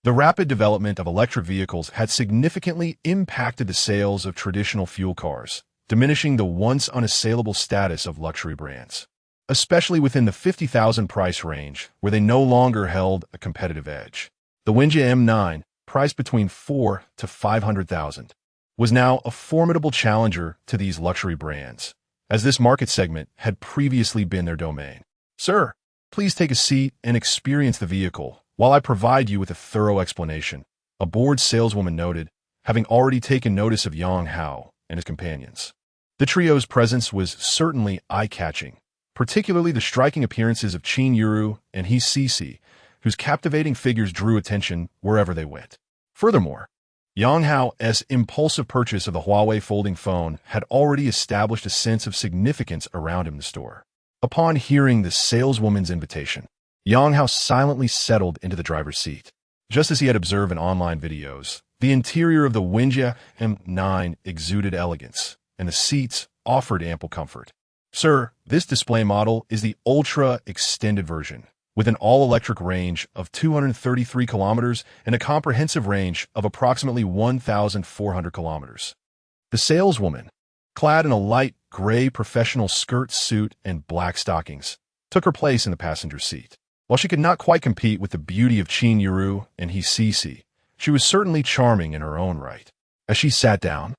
the rapid development of electric vehicles had significantly impacted the sales of traditional fuel cars, diminishing the once unassailable status of luxury brands, especially within the 50,000 price range, where they no longer held a competitive edge. The Wenjia M9, priced between 4 to 500,000, was now a formidable challenger to these luxury brands, as this market segment had previously been their domain. Sir, please take a seat and experience the vehicle while I provide you with a thorough explanation, a bored saleswoman noted, having already taken notice of Yang Hao and his companions. The trio's presence was certainly eye-catching, particularly the striking appearances of Qingyun Zhi and He Cece, whose captivating figures drew attention wherever they went. Furthermore, Yang Hao's impulsive purchase of the Huawei folding phone had already established a sense of significance around him in the store. Upon hearing the saleswoman's invitation, Yang Hao silently settled into the driver's seat. Just as he had observed in online videos, the interior of the Wenjia M9 exuded elegance, and the seats offered ample comfort. Sir, this display model is the ultra-extended version, with an all-electric range of 233 kilometers and a comprehensive range of approximately 1,400 kilometers. The saleswoman, clad in a light gray professional skirt suit and black stockings, took her place in the passenger seat. While she could not quite compete with the beauty of Qingyun Zhi and He Cece, she was certainly charming in her own right. As she sat down,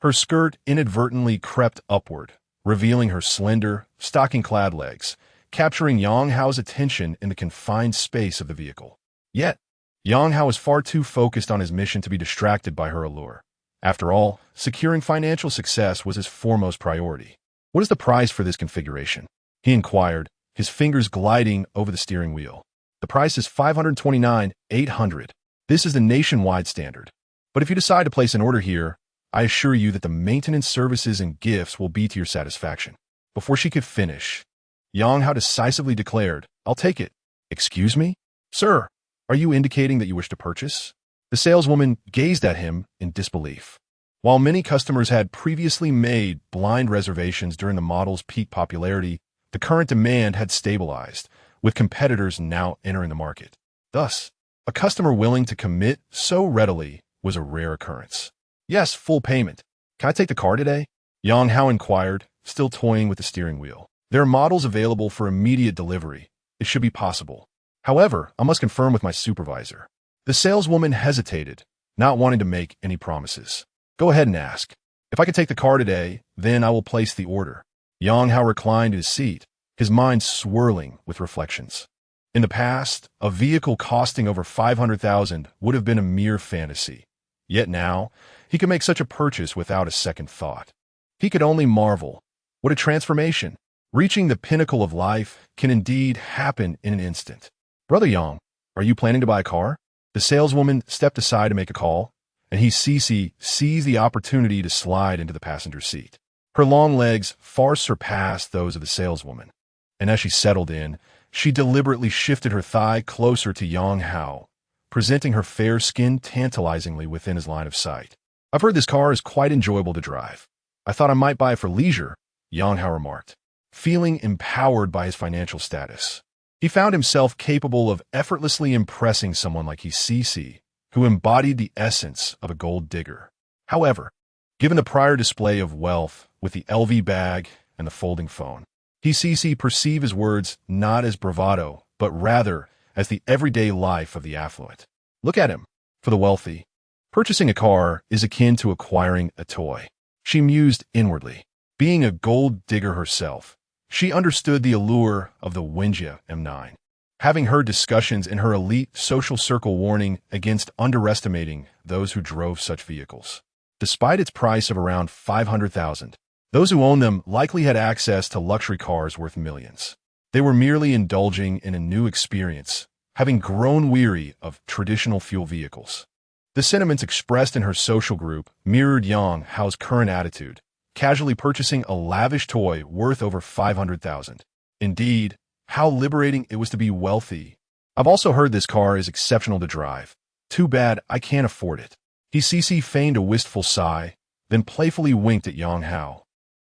Her skirt inadvertently crept upward, revealing her slender, stocking-clad legs, capturing Yang Hao's attention in the confined space of the vehicle. Yet, Yang Hao was far too focused on his mission to be distracted by her allure. After all, securing financial success was his foremost priority. "What is the price for this configuration?" he inquired, his fingers gliding over the steering wheel. "The price is $529,800. This is the nationwide standard. But if you decide to place an order here, I assure you that the maintenance services and gifts will be to your satisfaction." Before she could finish, Yang Hao decisively declared, "I'll take it." "Excuse me? Sir, are you indicating that you wish to purchase?" The saleswoman gazed at him in disbelief. While many customers had previously made blind reservations during the model's peak popularity, the current demand had stabilized, with competitors now entering the market. Thus, a customer willing to commit so readily was a rare occurrence. "Yes, full payment. Can I take the car today?" Yang Hao inquired, still toying with the steering wheel. "There are models available for immediate delivery. It should be possible. However, I must confirm with my supervisor." The saleswoman hesitated, not wanting to make any promises. "Go ahead and ask. If I can take the car today, then I will place the order." Yang Hao reclined in his seat, his mind swirling with reflections. In the past, a vehicle costing over $500,000 would have been a mere fantasy. Yet now, he could make such a purchase without a second thought. He could only marvel. What a transformation! Reaching the pinnacle of life can indeed happen in an instant. "Brother Yang, are you planning to buy a car?" The saleswoman stepped aside to make a call, and he seized the opportunity to slide into the passenger seat. Her long legs far surpassed those of the saleswoman, and as she settled in, she deliberately shifted her thigh closer to Yang Hao, presenting her fair skin tantalizingly within his line of sight. "I've heard this car is quite enjoyable to drive. I thought I might buy it for leisure," Yang Hao remarked, feeling empowered by his financial status. He found himself capable of effortlessly impressing someone like Cici, who embodied the essence of a gold digger. However, given the prior display of wealth with the LV bag and the folding phone, Cici perceived his words not as bravado, but rather as the everyday life of the affluent. Look at him. For the wealthy, purchasing a car is akin to acquiring a toy. She mused inwardly. Being a gold digger herself, she understood the allure of the Wenjia M9. Having heard discussions in her elite social circle warning against underestimating those who drove such vehicles. Despite its price of around $500,000, those who owned them likely had access to luxury cars worth millions. They were merely indulging in a new experience, having grown weary of traditional fuel vehicles. The sentiments expressed in her social group mirrored Yang Hao's current attitude, casually purchasing a lavish toy worth over $500,000. Indeed, how liberating it was to be wealthy. "I've also heard this car is exceptional to drive. Too bad I can't afford it." Cici feigned a wistful sigh, then playfully winked at Yang Hao,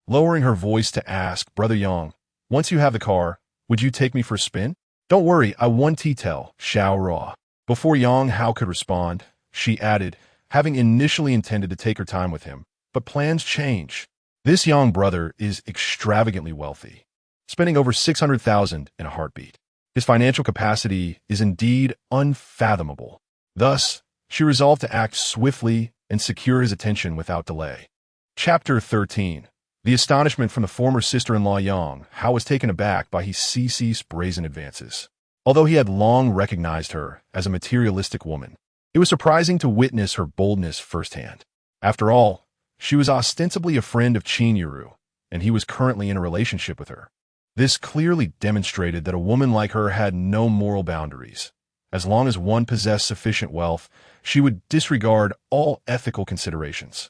lowering her voice to ask, "Brother Yang, once you have the car, would you take me for a spin?" "Don't worry, I won T-Tel, Xiao Ra." Before Yang Hao could respond, she added, having initially intended to take her time with him, but plans change. This young brother is extravagantly wealthy, spending over $600,000 in a heartbeat. His financial capacity is indeed unfathomable. Thus, she resolved to act swiftly and secure his attention without delay. Chapter 13. The astonishment from the former sister-in-law Yang Hao was taken aback by Cici's brazen advances. Although he had long recognized her as a materialistic woman, it was surprising to witness her boldness firsthand. After all, she was ostensibly a friend of Qingyun Zhi, and he was currently in a relationship with her. This clearly demonstrated that a woman like her had no moral boundaries. As long as one possessed sufficient wealth, she would disregard all ethical considerations.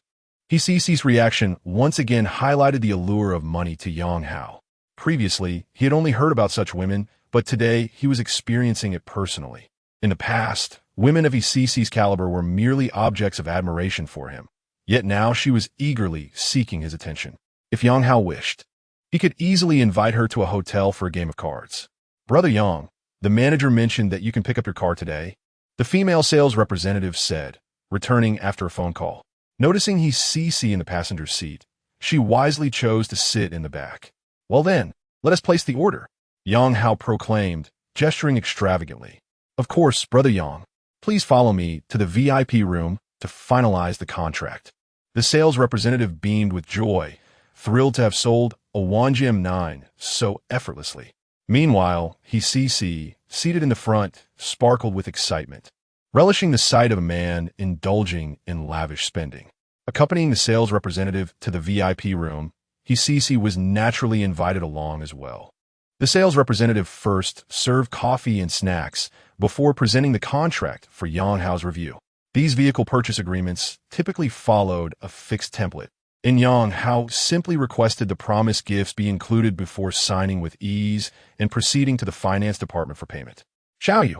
Cici's reaction once again highlighted the allure of money to Yang Hao. Previously, he had only heard about such women, but today he was experiencing it personally. In the past, women of Cici's caliber were merely objects of admiration for him. Yet now she was eagerly seeking his attention. If Yang Hao wished, he could easily invite her to a hotel for a game of cards. "Brother Yang, the manager mentioned that you can pick up your car today," the female sales representative said, returning after a phone call. Noticing Cici in the passenger seat, she wisely chose to sit in the back. "Well then, let us place the order," Yang Hao proclaimed, gesturing extravagantly. "Of course, Brother Yang. Please follow me to the VIP room to finalize the contract." The sales representative beamed with joy, thrilled to have sold a Wanji M9 so effortlessly. Meanwhile, CC, seated in the front, sparkled with excitement, relishing the sight of a man indulging in lavish spending. Accompanying the sales representative to the VIP room, CC was naturally invited along as well. The sales representative first served coffee and snacks before presenting the contract for Yang Hao's review. These vehicle purchase agreements typically followed a fixed template, and Yang Hao simply requested the promised gifts be included before signing with ease and proceeding to the finance department for payment. Xiaoyu,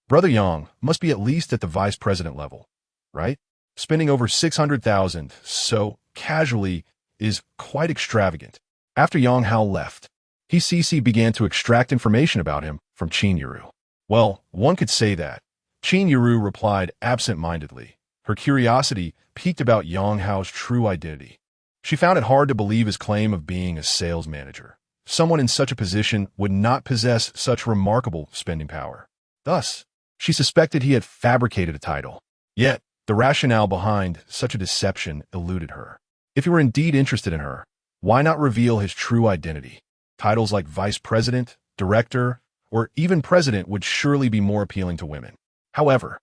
Brother Yang must be at least at the vice president level, right? Spending over 600,000 so casually is quite extravagant. After Yang Hao left, CC began to extract information about him from Qingyun. Well, one could say that. Qingyun replied absent-mindedly. Her curiosity piqued about Yang Hao's true identity. She found it hard to believe his claim of being a sales manager. Someone in such a position would not possess such remarkable spending power. Thus, she suspected he had fabricated a title. Yet, the rationale behind such a deception eluded her. If he were indeed interested in her, why not reveal his true identity? Titles like vice president, director, or even president would surely be more appealing to women. However,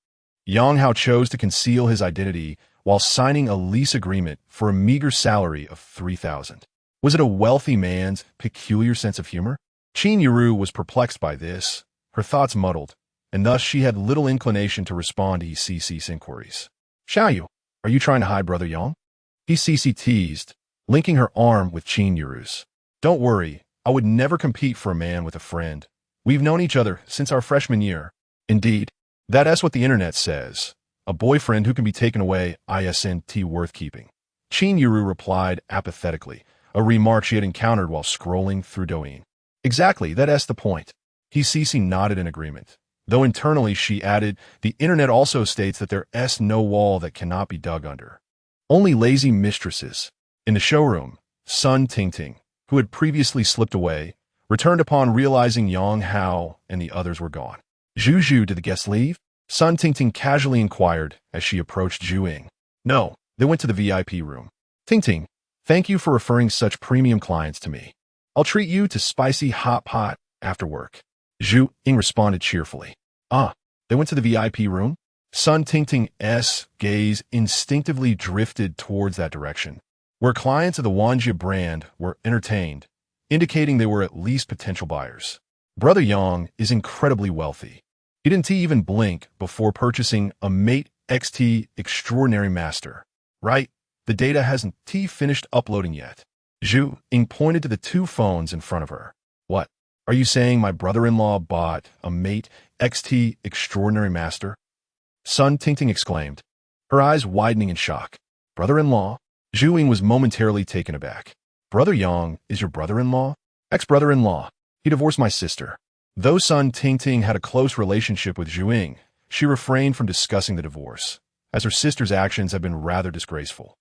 Yang Hao chose to conceal his identity while signing a lease agreement for a meager salary of 3,000. Was it a wealthy man's peculiar sense of humor? Qingyun was perplexed by this, her thoughts muddled, and thus she had little inclination to respond to CC's inquiries. Xiaoyu, are you trying to hide Brother Yang? CC teased, linking her arm with Qingyun's. Don't worry, I would never compete for a man with a friend. We've known each other since our freshman year. Indeed, that's what the internet says. A boyfriend who can be taken away isn't worth keeping. Qingyun replied apathetically, a remark she had encountered while scrolling through Douyin. Exactly, that's the point. CC nodded in agreement, though internally she added, the internet also states that there's no wall that cannot be dug under. Only lazy mistresses. In the showroom, Sun Tingting, who had previously slipped away, returned upon realizing Yang Hao and the others were gone. Zhu, did the guests leave? Sun Tingting casually inquired as she approached Zhu. No, they went to the VIP room. Tingting, thank you for referring such premium clients to me. I'll treat you to spicy hot pot after work. Zhu responded cheerfully. They went to the VIP room? Sun Tingting's gaze instinctively drifted towards that direction, where clients of the Wanji brand were entertained, indicating they were at least potential buyers. Brother Yang is incredibly wealthy. He didn't even blink before purchasing a Mate XT Extraordinary Master. Right? The data hasn't finished uploading yet. Zhu pointed to the two phones in front of her. What? Are you saying my brother-in-law bought a Mate XT Extraordinary Master? Sun Tingting exclaimed, her eyes widening in shock. Brother-in-law? Zhu was momentarily taken aback. Brother Yang is your brother-in-law? Ex-brother-in-law. He divorced my sister. Though Sun Tingting had a close relationship with Zhu, she refrained from discussing the divorce, as her sister's actions had been rather disgraceful.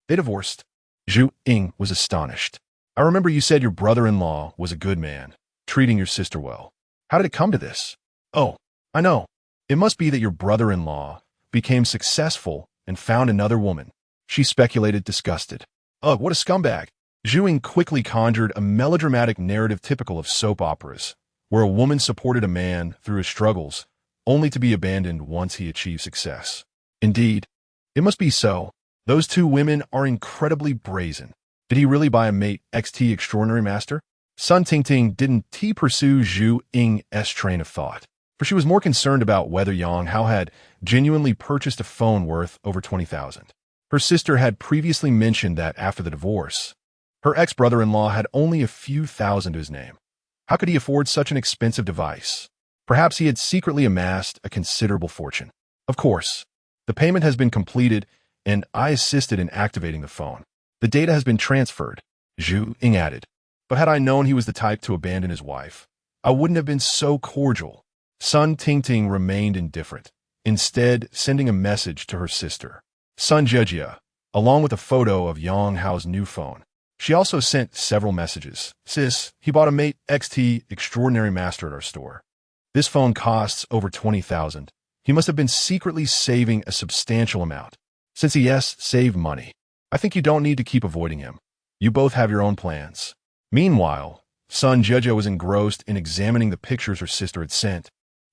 They divorced? Zhu was astonished. I remember you said your brother-in-law was a good man, treating your sister well. How did it come to this? Oh, I know. It must be that your brother-in-law became successful and found another woman. She speculated, disgusted. Ugh, what a scumbag. Zhu quickly conjured a melodramatic narrative typical of soap operas, where a woman supported a man through his struggles, only to be abandoned once he achieved success. Indeed, it must be so. Those two women are incredibly brazen. Did he really buy a Mate XT Extraordinary Master? Sun Tingting didn't pursue Zhu's train of thought, for she was more concerned about whether Yang Hao had genuinely purchased a phone worth over 20,000. Her sister had previously mentioned that after the divorce, her ex-brother-in-law had only a few thousand to his name. How could he afford such an expensive device? Perhaps he had secretly amassed a considerable fortune. Of course, the payment has been completed, and I assisted in activating the phone. The data has been transferred, Zhu added. But had I known he was the type to abandon his wife, I wouldn't have been so cordial. Sun Tingting remained indifferent, instead sending a message to her sister, Sun Jejia, along with a photo of Yang Hao's new phone. She also sent several messages. Sis, he bought a Mate XT Extraordinary Master at our store. This phone costs over 20,000. He must have been secretly saving a substantial amount. Since he saved money, I think you don't need to keep avoiding him. You both have your own plans. Meanwhile, son Jeje was engrossed in examining the pictures her sister had sent,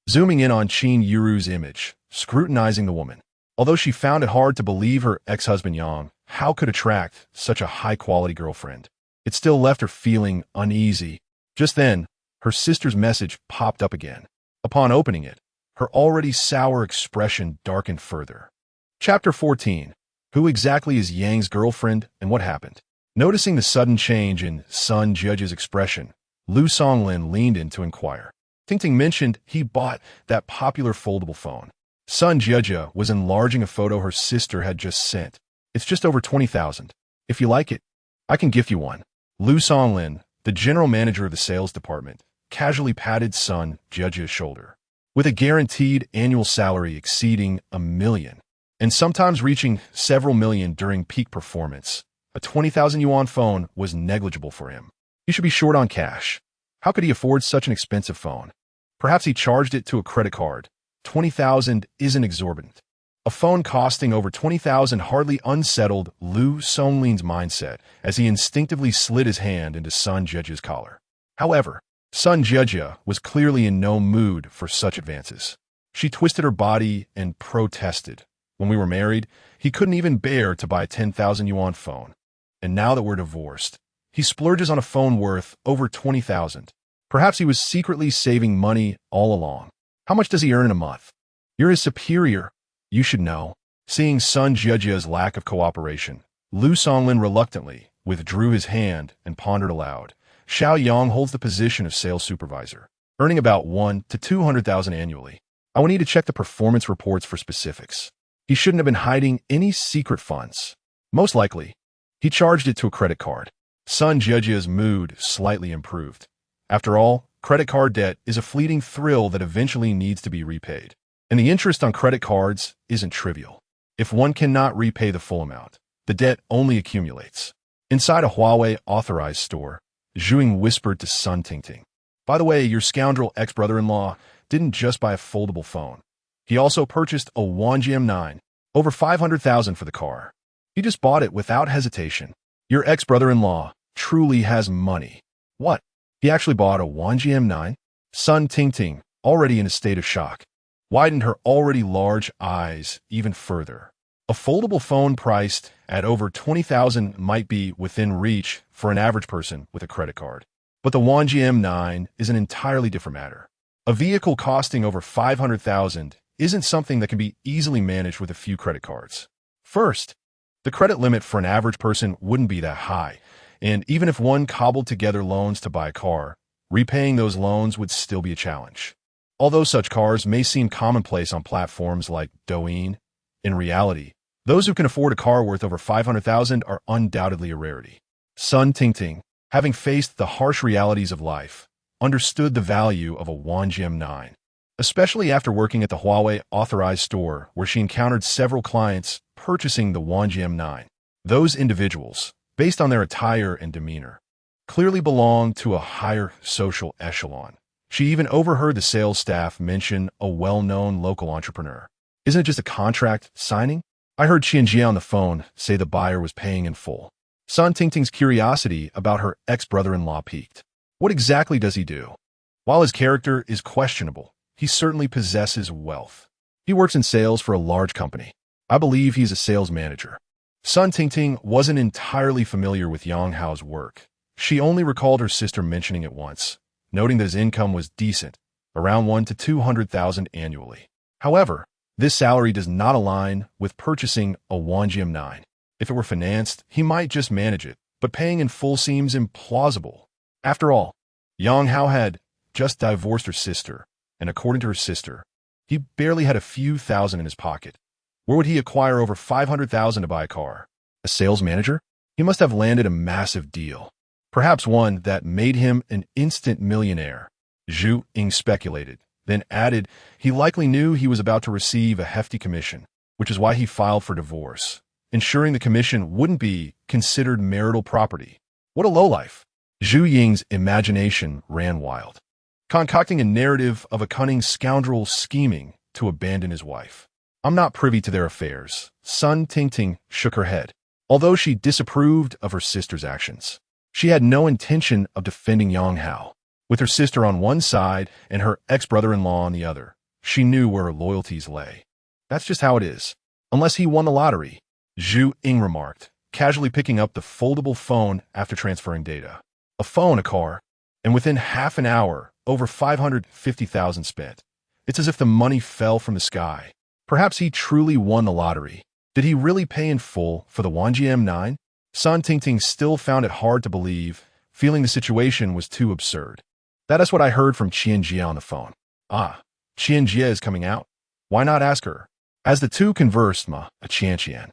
zooming in on Qingyun's image, scrutinizing the woman. Although she found it hard to believe her ex-husband Yang Hao could attract such a high-quality girlfriend, it still left her feeling uneasy. Just then, her sister's message popped up again. Upon opening it, her already sour expression darkened further. Chapter 14. Who exactly is Yang's girlfriend and what happened? Noticing the sudden change in son Jeje's expression, Lu Songlin leaned in to inquire. Tingting mentioned he bought that popular foldable phone. Son Jeje was enlarging a photo her sister had just sent. It's just over 20,000. If you like it, I can gift you one. Lu Songlin, the general manager of the sales department, casually patted son Jeje's shoulder. With a guaranteed annual salary exceeding $1 million, and sometimes reaching several million during peak performance, a 20,000 yuan phone was negligible for him. He should be short on cash. How could he afford such an expensive phone? Perhaps he charged it to a credit card. 20,000 isn't exorbitant. A phone costing over 20,000 hardly unsettled Lu Songlin's mindset as he instinctively slid his hand into son Jeje's collar. However, son Jeje was clearly in no mood for such advances. She twisted her body and protested. When we were married, he couldn't even bear to buy a 10,000 yuan phone. And now that we're divorced, he splurges on a phone worth over 20,000. Perhaps he was secretly saving money all along. How much does he earn in a month? You're his superior. You should know. Seeing son Jeje's lack of cooperation, Lu Songlin reluctantly withdrew his hand and pondered aloud. Xiao Yang holds the position of sales supervisor, earning about 1 to 200,000 annually. I will need to check the performance reports for specifics. He shouldn't have been hiding any secret funds. Most likely, he charged it to a credit card. Son Jeje's mood slightly improved. After all, credit card debt is a fleeting thrill that eventually needs to be repaid. And the interest on credit cards isn't trivial. If one cannot repay the full amount, the debt only accumulates. Inside a Huawei authorized store, Zhuing whispered to son Tingting. By the way, your scoundrel ex-brother-in-law didn't just buy a foldable phone. He also purchased a Wanji M9, over 500,000 for the car. He just bought it without hesitation. Your ex-brother-in-law truly has money. What? He actually bought a Wanji M9? Son Tingting, already in a state of shock, widened her already large eyes even further. A foldable phone priced at over 20,000 might be within reach for an average person with a credit card. But the Wanji M9 is an entirely different matter. A vehicle costing over 500,000 isn't something that can be easily managed with a few credit cards. First, the credit limit for an average person wouldn't be that high, and even if one cobbled together loans to buy a car, repaying those loans would still be a challenge. Although such cars may seem commonplace on platforms like Douyin, in reality, those who can afford a car worth over 500,000 are undoubtedly a rarity. Son Tingting, having faced the harsh realities of life, understood the value of a Wanji M9, especially after working at the Huawei authorized store where she encountered several clients purchasing the Wanji M9. Those individuals, based on their attire and demeanor, clearly belonged to a higher social echelon. She even overheard the sales staff mention a well-known local entrepreneur. Isn't it just a contract signing? I heard Qingyun Zhi on the phone say the buyer was paying in full. Son Tingting's curiosity about her ex-brother-in-law piqued. What exactly does he do? While his character is questionable, he certainly possesses wealth. He works in sales for a large company. I believe he's a sales manager. Son Tingting wasn't entirely familiar with Yang Hao's work. She only recalled her sister mentioning it once, noting that his income was decent, around 1 to 200,000 annually. However, this salary does not align with purchasing a Wanji M9. If it were financed, he might just manage it, but paying in full seems implausible. After all, Yang Hao had just divorced her sister, and according to her sister, he barely had a few thousand in his pocket. Where would he acquire over 500,000 to buy a car? A sales manager? He must have landed a massive deal. Perhaps one that made him an instant millionaire. Zhu Ying speculated, then added he likely knew he was about to receive a hefty commission, which is why he filed for divorce, ensuring the commission wouldn't be considered marital property. What a lowlife. Zhu Ying's imagination ran wild, concocting a narrative of a cunning scoundrel scheming to abandon his wife. I'm not privy to their affairs. Son Tingting shook her head. Although she disapproved of her sister's actions, she had no intention of defending Yang Hao. With her sister on one side and her ex-brother-in-law on the other, she knew where her loyalties lay. That's just how it is. Unless he won the lottery, Zhu Ying remarked, casually picking up the foldable phone after transferring data. A phone, a car, and within half an hour, over 550,000 spent. It's as if the money fell from the sky. Perhaps he truly won the lottery. Did he really pay in full for the Wanji M9? Sun Tingting still found it hard to believe, feeling the situation was too absurd. That is what I heard from Qingyun Zhi on the phone. Ah, Qingyun Zhi is coming out. Why not ask her? As the two conversed, Qianqian,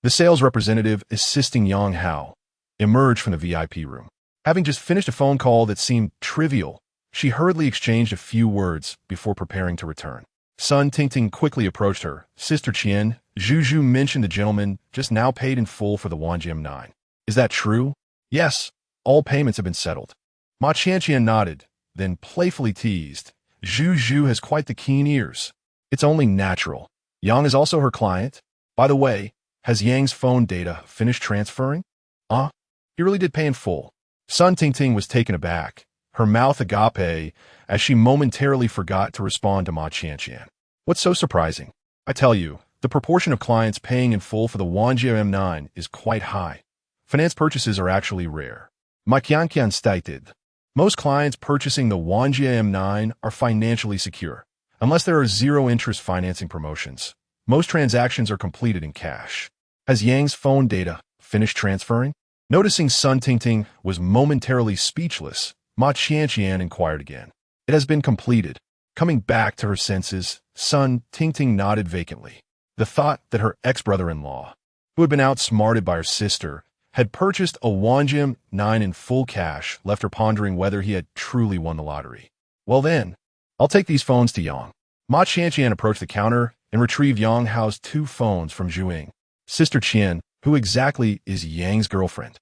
the sales representative assisting Yang Hao, emerged from the VIP room. Having just finished a phone call that seemed trivial, she hurriedly exchanged a few words before preparing to return. Sun Tingting quickly approached her. Sister Qian, Zhu mentioned the gentleman just now paid in full for the Wanji M9. Is that true? Yes, all payments have been settled. Ma Qianqian nodded, then playfully teased. Zhu has quite the keen ears. It's only natural. Yang is also her client. By the way, has Yang's phone data finished transferring? He really did pay in full. Sun Tingting was taken aback, her mouth agape, as she momentarily forgot to respond to Ma Qianqian. What's so surprising? I tell you, the proportion of clients paying in full for the Wanji M9 is quite high. Finance purchases are actually rare. Ma Qianqian stated. Most clients purchasing the Wanji M9 are financially secure. Unless there are zero-interest financing promotions, most transactions are completed in cash. Has Yang's phone data finished transferring? Noticing Sun Tingting was momentarily speechless, Ma Qianqian inquired again. It has been completed. Coming back to her senses, Sun Tingting nodded vacantly. The thought that her ex-brother-in-law, who had been outsmarted by her sister, had purchased a Wanji M9 in full cash left her pondering whether he had truly won the lottery. Well then, I'll take these phones to Yang. Ma Qianqian approached the counter and retrieved Yang Hao's two phones from Zhu Ying. Sister Qian, who exactly is Yang's girlfriend?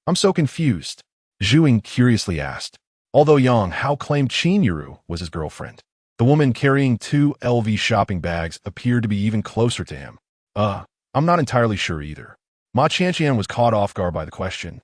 I'm so confused, Zhu Ying curiously asked. Although Yang Hao claimed Qingyun was his girlfriend, the woman carrying two LV shopping bags appeared to be even closer to him. I'm not entirely sure either. Ma Qianqian was caught off guard by the question.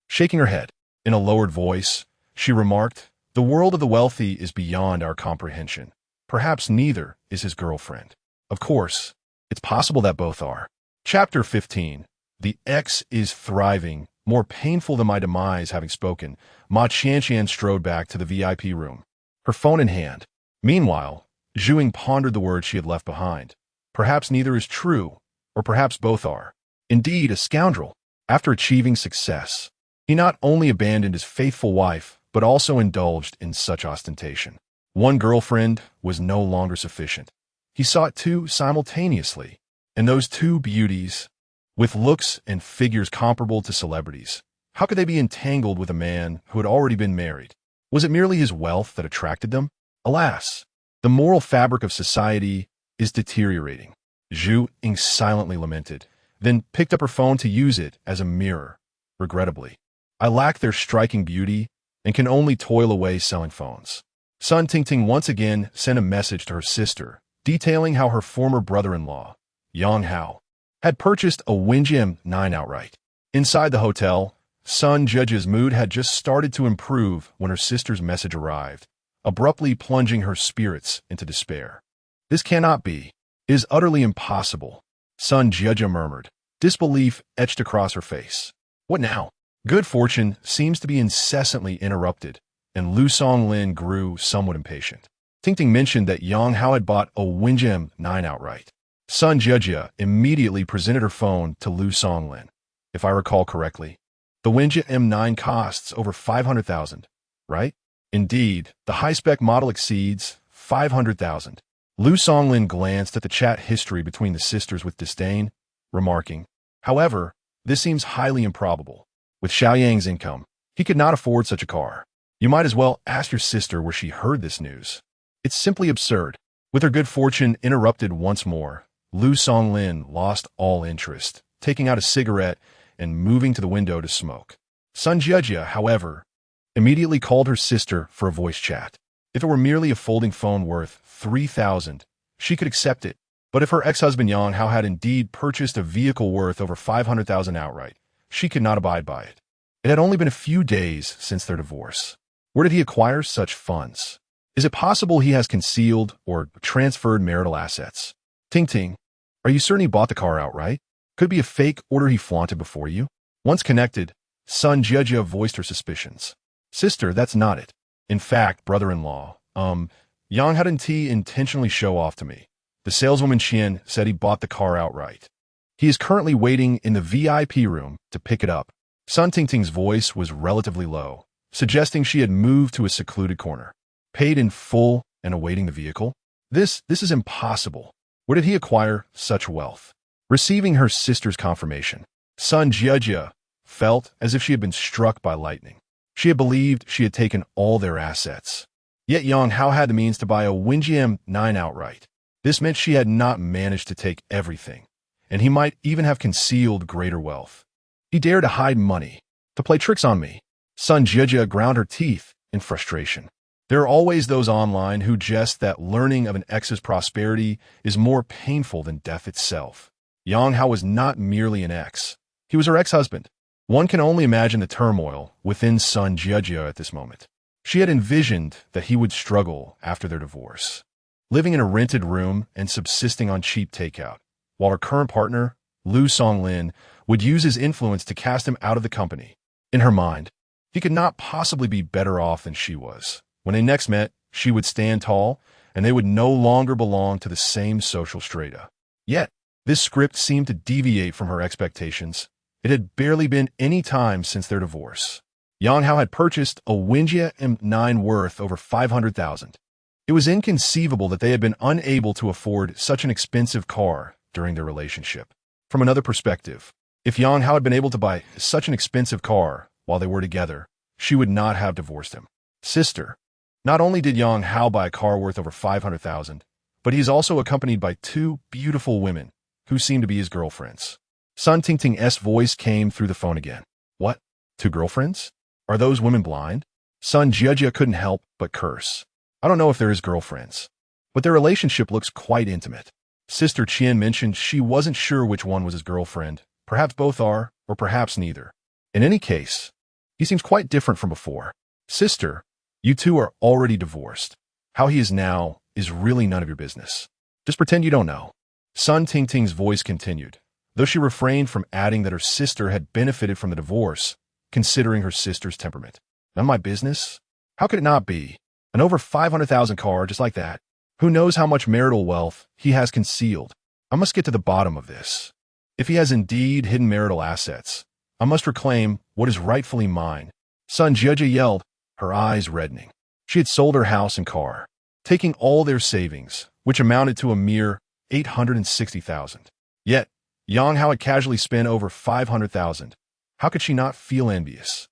Shaking her head, in a lowered voice, she remarked, the world of the wealthy is beyond our comprehension. Perhaps neither is his girlfriend. Of course, it's possible that both are. Chapter 15. The X is thriving, more painful than my demise. Having spoken, Ma Qianqian strode back to the VIP room, her phone in hand. Meanwhile, Zhu Ying pondered the words she had left behind. Perhaps neither is true, or perhaps both are. Indeed, a scoundrel. After achieving success, he not only abandoned his faithful wife, but also indulged in such ostentation. One girlfriend was no longer sufficient. He sought two simultaneously, and those two beauties, with looks and figures comparable to celebrities. How could they be entangled with a man who had already been married? Was it merely his wealth that attracted them? Alas, the moral fabric of society is deteriorating. Zhu Ying silently lamented, then picked up her phone to use it as a mirror. Regrettably, I lack their striking beauty and can only toil away selling phones. Sun Tingting once again sent a message to her sister, detailing how her former brother-in-law, Yang Hao, had purchased a Wanji M9 outright. Inside the hotel, Sun Judge's mood had just started to improve when her sister's message arrived, abruptly plunging her spirits into despair. This cannot be. It is utterly impossible, Sun Judge murmured, disbelief etched across her face. What now? Good fortune seems to be incessantly interrupted, and Lu Songlin grew somewhat impatient. Tingting mentioned that Yang Hao had bought a Wanji M9 outright. Sun Jejia immediately presented her phone to Lu Songlin. If I recall correctly, the Wanji M9 costs over 500,000, right? Indeed, the high-spec model exceeds 500,000. Lu Songlin glanced at the chat history between the sisters with disdain, remarking, however, this seems highly improbable. With Xiaoyang's income, he could not afford such a car. You might as well ask your sister where she heard this news. It's simply absurd. With her good fortune interrupted once more, Lu Songlin lost all interest, taking out a cigarette and moving to the window to smoke. Sun Jejia, however, immediately called her sister for a voice chat. If it were merely a folding phone worth 3,000, she could accept it, But if her ex-husband Yang Hao had indeed purchased a vehicle worth over 500,000 outright, she could not abide by it. It had only been a few days since their divorce. Where did he acquire such funds? Is it possible he has concealed or transferred marital assets? Ting Ting, are you certain he bought the car outright? Could be a fake order he flaunted before you? Once connected, Sun Jiejie voiced her suspicions. Sister, that's not it. In fact, brother-in-law, Yang hadn't he intentionally show off to me. The saleswoman Qian said he bought the car outright. He is currently waiting in the VIP room to pick it up. Sun Tingting's voice was relatively low, suggesting she had moved to a secluded corner. Paid in full and awaiting the vehicle? This is impossible. Where did he acquire such wealth? Receiving her sister's confirmation, Sun Jiejie felt as if she had been struck by lightning. She had believed she had taken all their assets. Yet Yang Hao had the means to buy a Qingyun 9 outright. This meant she had not managed to take everything, and he might even have concealed greater wealth. He dared to hide money, to play tricks on me. Sun Jiejie ground her teeth in frustration. There are always those online who jest that learning of an ex's prosperity is more painful than death itself. Yang Hao was not merely an ex. He was her ex-husband. One can only imagine the turmoil within Sun Jiejie at this moment. She had envisioned that he would struggle after their divorce, living in a rented room and subsisting on cheap takeout, while her current partner, Lu Songlin, would use his influence to cast him out of the company. In her mind, he could not possibly be better off than she was. When they next met, she would stand tall, and they would no longer belong to the same social strata. Yet, this script seemed to deviate from her expectations. It had barely been any time since their divorce. Yang Hao had purchased a Qingyun M9 worth over 500,000. It was inconceivable that they had been unable to afford such an expensive car during their relationship. From another perspective, if Yang Hao had been able to buy such an expensive car while they were together, she would not have divorced him. Sister, not only did Yang Hao buy a car worth over 500,000, but he is also accompanied by 2 beautiful women who seem to be his girlfriends. Sun Tingting's voice came through the phone again. What? 2 girlfriends? Are those women blind? Sun Jiejie couldn't help but curse. I don't know if they're his girlfriends, but their relationship looks quite intimate. Sister Qian mentioned she wasn't sure which one was his girlfriend. Perhaps both are, or perhaps neither. In any case, he seems quite different from before. Sister, you 2 are already divorced. How he is now is really none of your business. Just pretend you don't know. Sun Tingting's voice continued, though she refrained from adding that her sister had benefited from the divorce, considering her sister's temperament. None of my business? How could it not be? An over 500,000 car just like that. Who knows how much marital wealth he has concealed? I must get to the bottom of this. If he has indeed hidden marital assets, I must reclaim what is rightfully mine. Sun Jiejie yelled, her eyes reddening. She had sold her house and car, taking all their savings, which amounted to a mere 860,000. Yet, Yang Hao had casually spent over 500,000. How could she not feel envious?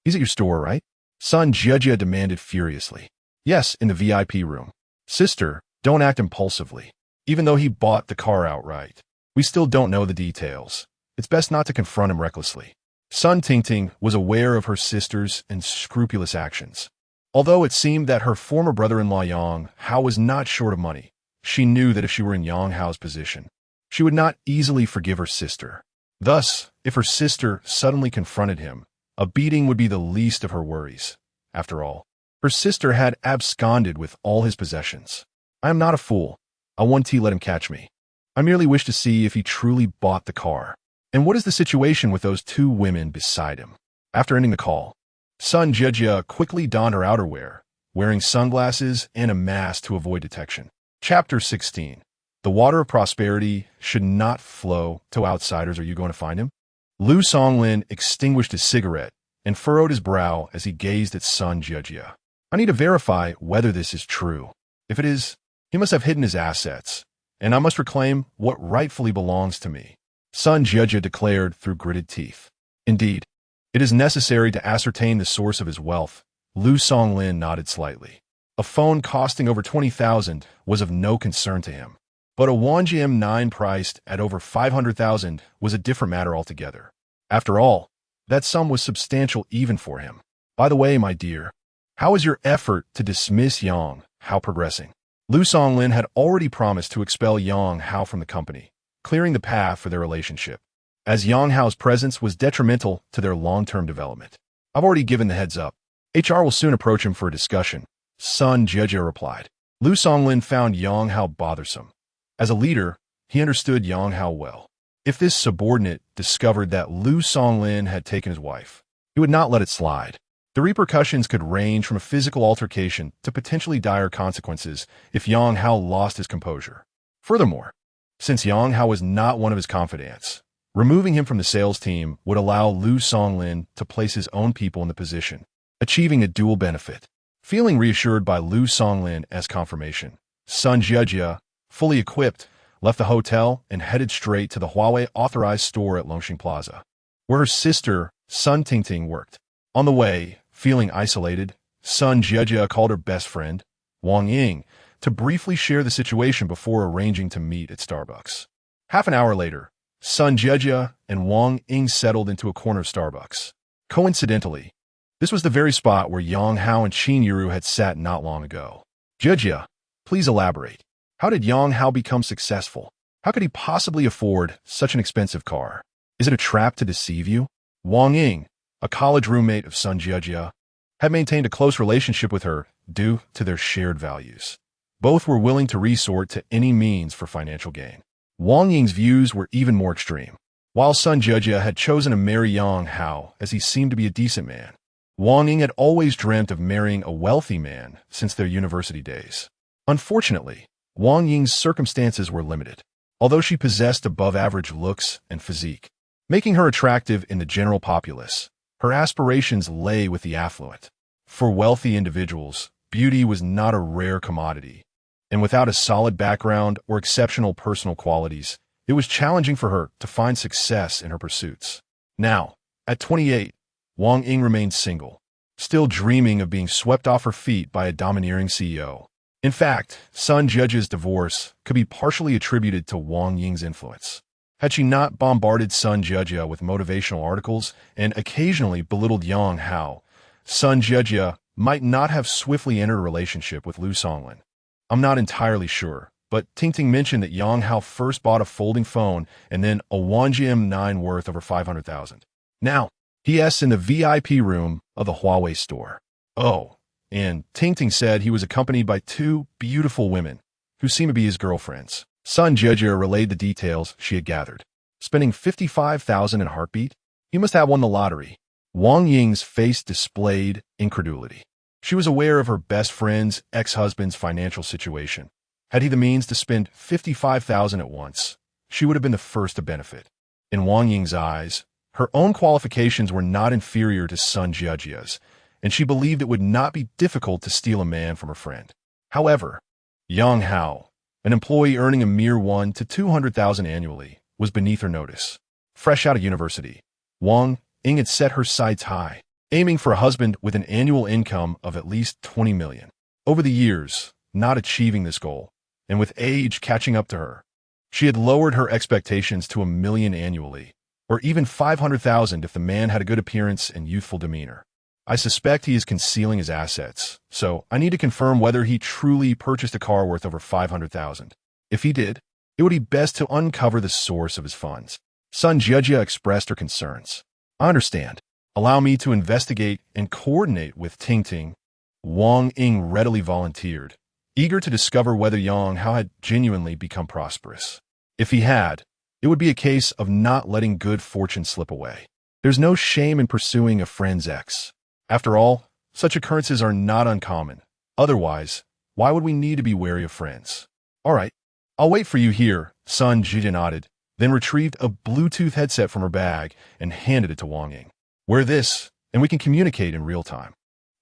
He's at your store, right? Sun Jiejie demanded furiously. Yes, in the VIP room. Sister, don't act impulsively. Even though he bought the car outright, we still don't know the details. It's best not to confront him recklessly. Sun Tingting was aware of her sister's unscrupulous actions. Although it seemed that her former brother-in-law Yang Hao was not short of money, she knew that if she were in Yang Hao's position, she would not easily forgive her sister. Thus, if her sister suddenly confronted him, a beating would be the least of her worries. After all, her sister had absconded with all his possessions. I am not a fool. I won't let him catch me. I merely wish to see if he truly bought the car. And what is the situation with those 2 women beside him? After ending the call, Sun Jiejie quickly donned her outerwear, wearing sunglasses and a mask to avoid detection. Chapter 16. The water of prosperity should not flow to outsiders. Are you going to find him? Lu Songlin extinguished his cigarette and furrowed his brow as he gazed at Sun Jiejie. I need to verify whether this is true. If it is, he must have hidden his assets, and I must reclaim what rightfully belongs to me, Sun Jiejie declared through gritted teeth. Indeed, it is necessary to ascertain the source of his wealth. Lu Songlin nodded slightly. A phone costing over 20,000 was of no concern to him, but a Qingyun M9 priced at over 500,000 was a different matter altogether. After all, that sum was substantial even for him. By the way, my dear, how is your effort to dismiss Yang Hao progressing? Lu Songlin had already promised to expel Yang Hao from the company, clearing the path for their relationship, as Yang Hao's presence was detrimental to their long-term development. I've already given the heads up. HR will soon approach him for a discussion, Sun Jie replied. Lu Songlin found Yang Hao bothersome. As a leader, he understood Yang Hao well. If this subordinate discovered that Lu Songlin had taken his wife, he would not let it slide. The repercussions could range from a physical altercation to potentially dire consequences if Yang Hao lost his composure. Furthermore, since Yang Hao was not one of his confidants, removing him from the sales team would allow Lu Songlin to place his own people in the position, achieving a dual benefit. Feeling reassured by Lu Songlin as confirmation, Sun Jie, fully equipped, left the hotel and headed straight to the Huawei authorized store at Longxing Plaza, where her sister, Sun Tingting, worked. On the way, feeling isolated, Sun Jie called her best friend, Wang Ying, to briefly share the situation before arranging to meet at Starbucks. Half an hour later, Sun Jie and Wang Ying settled into a corner of Starbucks. Coincidentally, this was the very spot where Yang Hao and Qingyun had sat not long ago. Jie, please elaborate. How did Yang Hao become successful? How could he possibly afford such an expensive car? Is it a trap to deceive you? Wang Ying, a college roommate of Sun Jie, had maintained a close relationship with her due to their shared values. Both were willing to resort to any means for financial gain. Wang Ying's views were even more extreme. While Sun Jie had chosen to marry Yang Hao as he seemed to be a decent man, Wang Ying had always dreamt of marrying a wealthy man since their university days. Unfortunately, Wang Ying's circumstances were limited, although she possessed above-average looks and physique, making her attractive in the general populace. Her aspirations lay with the affluent. For wealthy individuals, beauty was not a rare commodity, and without a solid background or exceptional personal qualities, it was challenging for her to find success in her pursuits. Now, at 28, Wang Ying remained single, still dreaming of being swept off her feet by a domineering CEO. In fact, Sun Jie's divorce could be partially attributed to Wang Ying's influence. Had she not bombarded Sun Jie with motivational articles and occasionally belittled Yang Hao, Sun Jie might not have swiftly entered a relationship with Lu Songlin. I'm not entirely sure, but Tingting mentioned that Yang Hao first bought a folding phone and then a Wanji M9 worth over 500,000. Now, he's in the VIP room of the Huawei store. Oh, and Tingting said he was accompanied by two beautiful women who seemed to be his girlfriends. Sun Jie relayed the details she had gathered. Spending 55,000 in heartbeat? You must have won the lottery. Wang Ying's face displayed incredulity. She was aware of her best friend's ex-husband's financial situation. Had he the means to spend 55,000 at once, she would have been the first to benefit. In Wang Ying's eyes, her own qualifications were not inferior to Sun Jie's, and she believed it would not be difficult to steal a man from her friend. However, Yang Hao, an employee earning a mere 1 to 200,000 annually, was beneath her notice. Fresh out of university, Wang Ying had set her sights high, aiming for a husband with an annual income of at least 20 million. Over the years, not achieving this goal, and with age catching up to her, she had lowered her expectations to 1 million annually, or even 500,000 if the man had a good appearance and youthful demeanor. I suspect he is concealing his assets, so I need to confirm whether he truly purchased a car worth over 500,000. If he did, it would be best to uncover the source of his funds. Sun Jie expressed her concerns. I understand. Allow me to investigate and coordinate with Tingting. Wang Ying readily volunteered, eager to discover whether Yang Hao had genuinely become prosperous. If he had, it would be a case of not letting good fortune slip away. There's no shame in pursuing a friend's ex. After all, such occurrences are not uncommon. Otherwise, why would we need to be wary of friends? All right, I'll wait for you here, Sun Jie nodded, then retrieved a Bluetooth headset from her bag and handed it to Wang Ying. Wear this, and we can communicate in real time.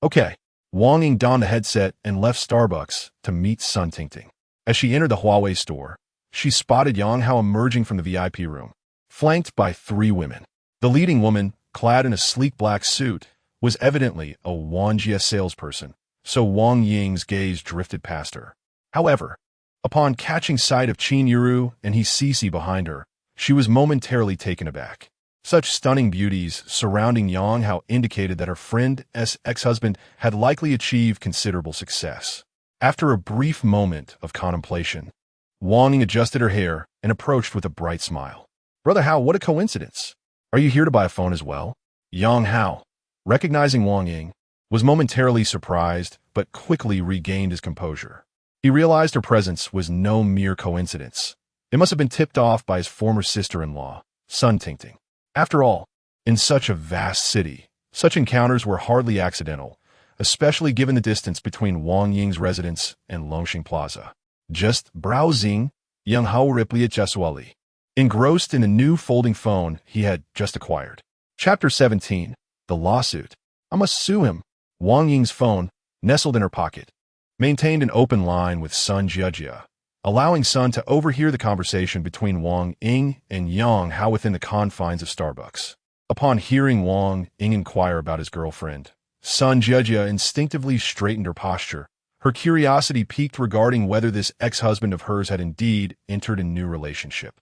Okay. Wang Ying donned the headset and left Starbucks to meet Sun Tingting. As she entered the Huawei store, she spotted Yang Hao emerging from the VIP room, flanked by 3 women. The leading woman, clad in a sleek black suit, was evidently a Wanjia salesperson, so Wang Ying's gaze drifted past her. However, upon catching sight of Qingyun and Hisisi behind her, she was momentarily taken aback. Such stunning beauties surrounding Yang Hao indicated that her friend's ex-husband had likely achieved considerable success. After a brief moment of contemplation, Wang Ying adjusted her hair and approached with a bright smile. Brother Hao, what a coincidence. Are you here to buy a phone as well? Yang Hao, recognizing Wang Ying, was momentarily surprised but quickly regained his composure. He realized her presence was no mere coincidence. It must have been tipped off by his former sister-in-law, Sun Tingting. After all, in such a vast city, such encounters were hardly accidental, especially given the distance between Wang Ying's residence and Longxing Plaza. Just browsing, Yang Hao replied casually, engrossed in a new folding phone he had just acquired. Chapter 17, The Lawsuit. I must sue him. Wang Ying's phone, nestled in her pocket, maintained an open line with Sun Jiejia, allowing Sun to overhear the conversation between Wang Ying and Yang Hao within the confines of Starbucks. Upon hearing Wang Ying inquire about his girlfriend, Sun Jiejia instinctively straightened her posture. Her curiosity piqued regarding whether this ex-husband of hers had indeed entered a new relationship.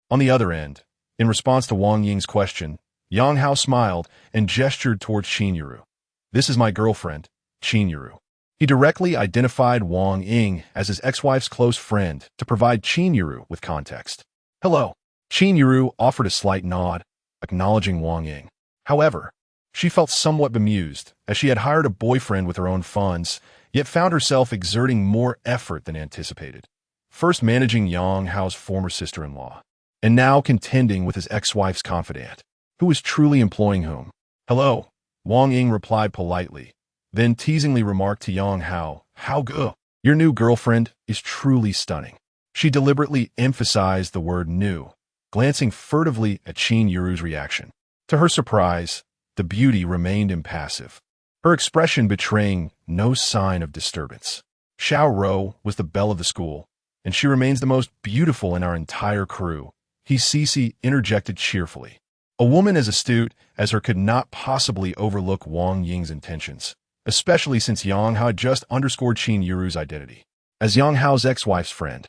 On the other end, in response to Wang Ying's question, Yang Hao smiled and gestured towards Qingyun. This is my girlfriend, Qingyun. He directly identified Wang Ying as his ex-wife's close friend to provide Qingyun with context. Hello. Qingyun offered a slight nod, acknowledging Wang Ying. However, she felt somewhat bemused, as she had hired a boyfriend with her own funds, yet found herself exerting more effort than anticipated. First managing Yang Hao's former sister-in-law, and now contending with his ex-wife's confidant, who was truly employing whom. Hello, Wang Ying replied politely, then teasingly remarked to Yang Hao, how good. Your new girlfriend is truly stunning. She deliberately emphasized the word new, glancing furtively at Qingyun's reaction. To her surprise, the beauty remained impassive, her expression betraying no sign of disturbance. Xiao Rou was the belle of the school, and she remains the most beautiful in our entire crew, he Cici interjected cheerfully. A woman as astute as her could not possibly overlook Wang Ying's intentions, especially since Yang Hao had just underscored Qingyun's identity. As Yang Hao's ex-wife's friend,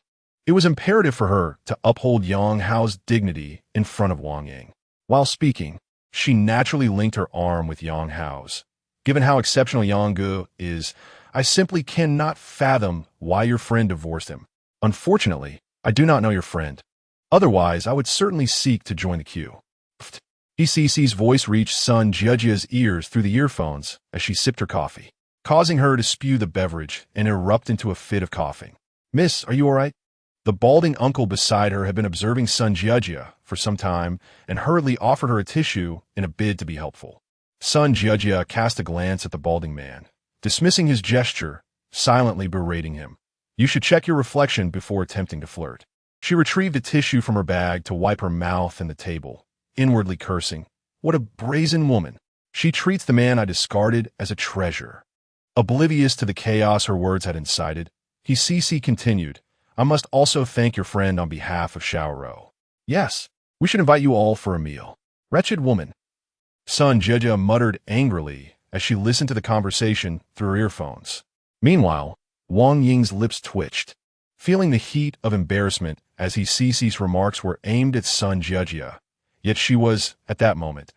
it was imperative for her to uphold Yang Hao's dignity in front of Wang Ying. While speaking, she naturally linked her arm with Yang Hao's. Given how exceptional Yang Gu is, I simply cannot fathom why your friend divorced him. Unfortunately, I do not know your friend. Otherwise, I would certainly seek to join the queue. Cc's voice reached Sun Jiejia's ears through the earphones as she sipped her coffee, causing her to spew the beverage and erupt into a fit of coughing. Miss, are you all right? The balding uncle beside her had been observing Sun Jiejia for some time and hurriedly offered her a tissue in a bid to be helpful. Sun Jiejia cast a glance at the balding man, dismissing his gesture, silently berating him. You should check your reflection before attempting to flirt. She retrieved a tissue from her bag to wipe her mouth and the table, inwardly cursing. What a brazen woman. She treats the man I discarded as a treasure. Oblivious to the chaos her words had incited, Cici continued, I must also thank your friend on behalf of Xiao Rou. Yes, we should invite you all for a meal. Wretched woman. Sun Jiejia muttered angrily as she listened to the conversation through her earphones. Meanwhile, Wang Ying's lips twitched, feeling the heat of embarrassment as Cici's remarks were aimed at Sun Jiejia. Yet she was, at that moment,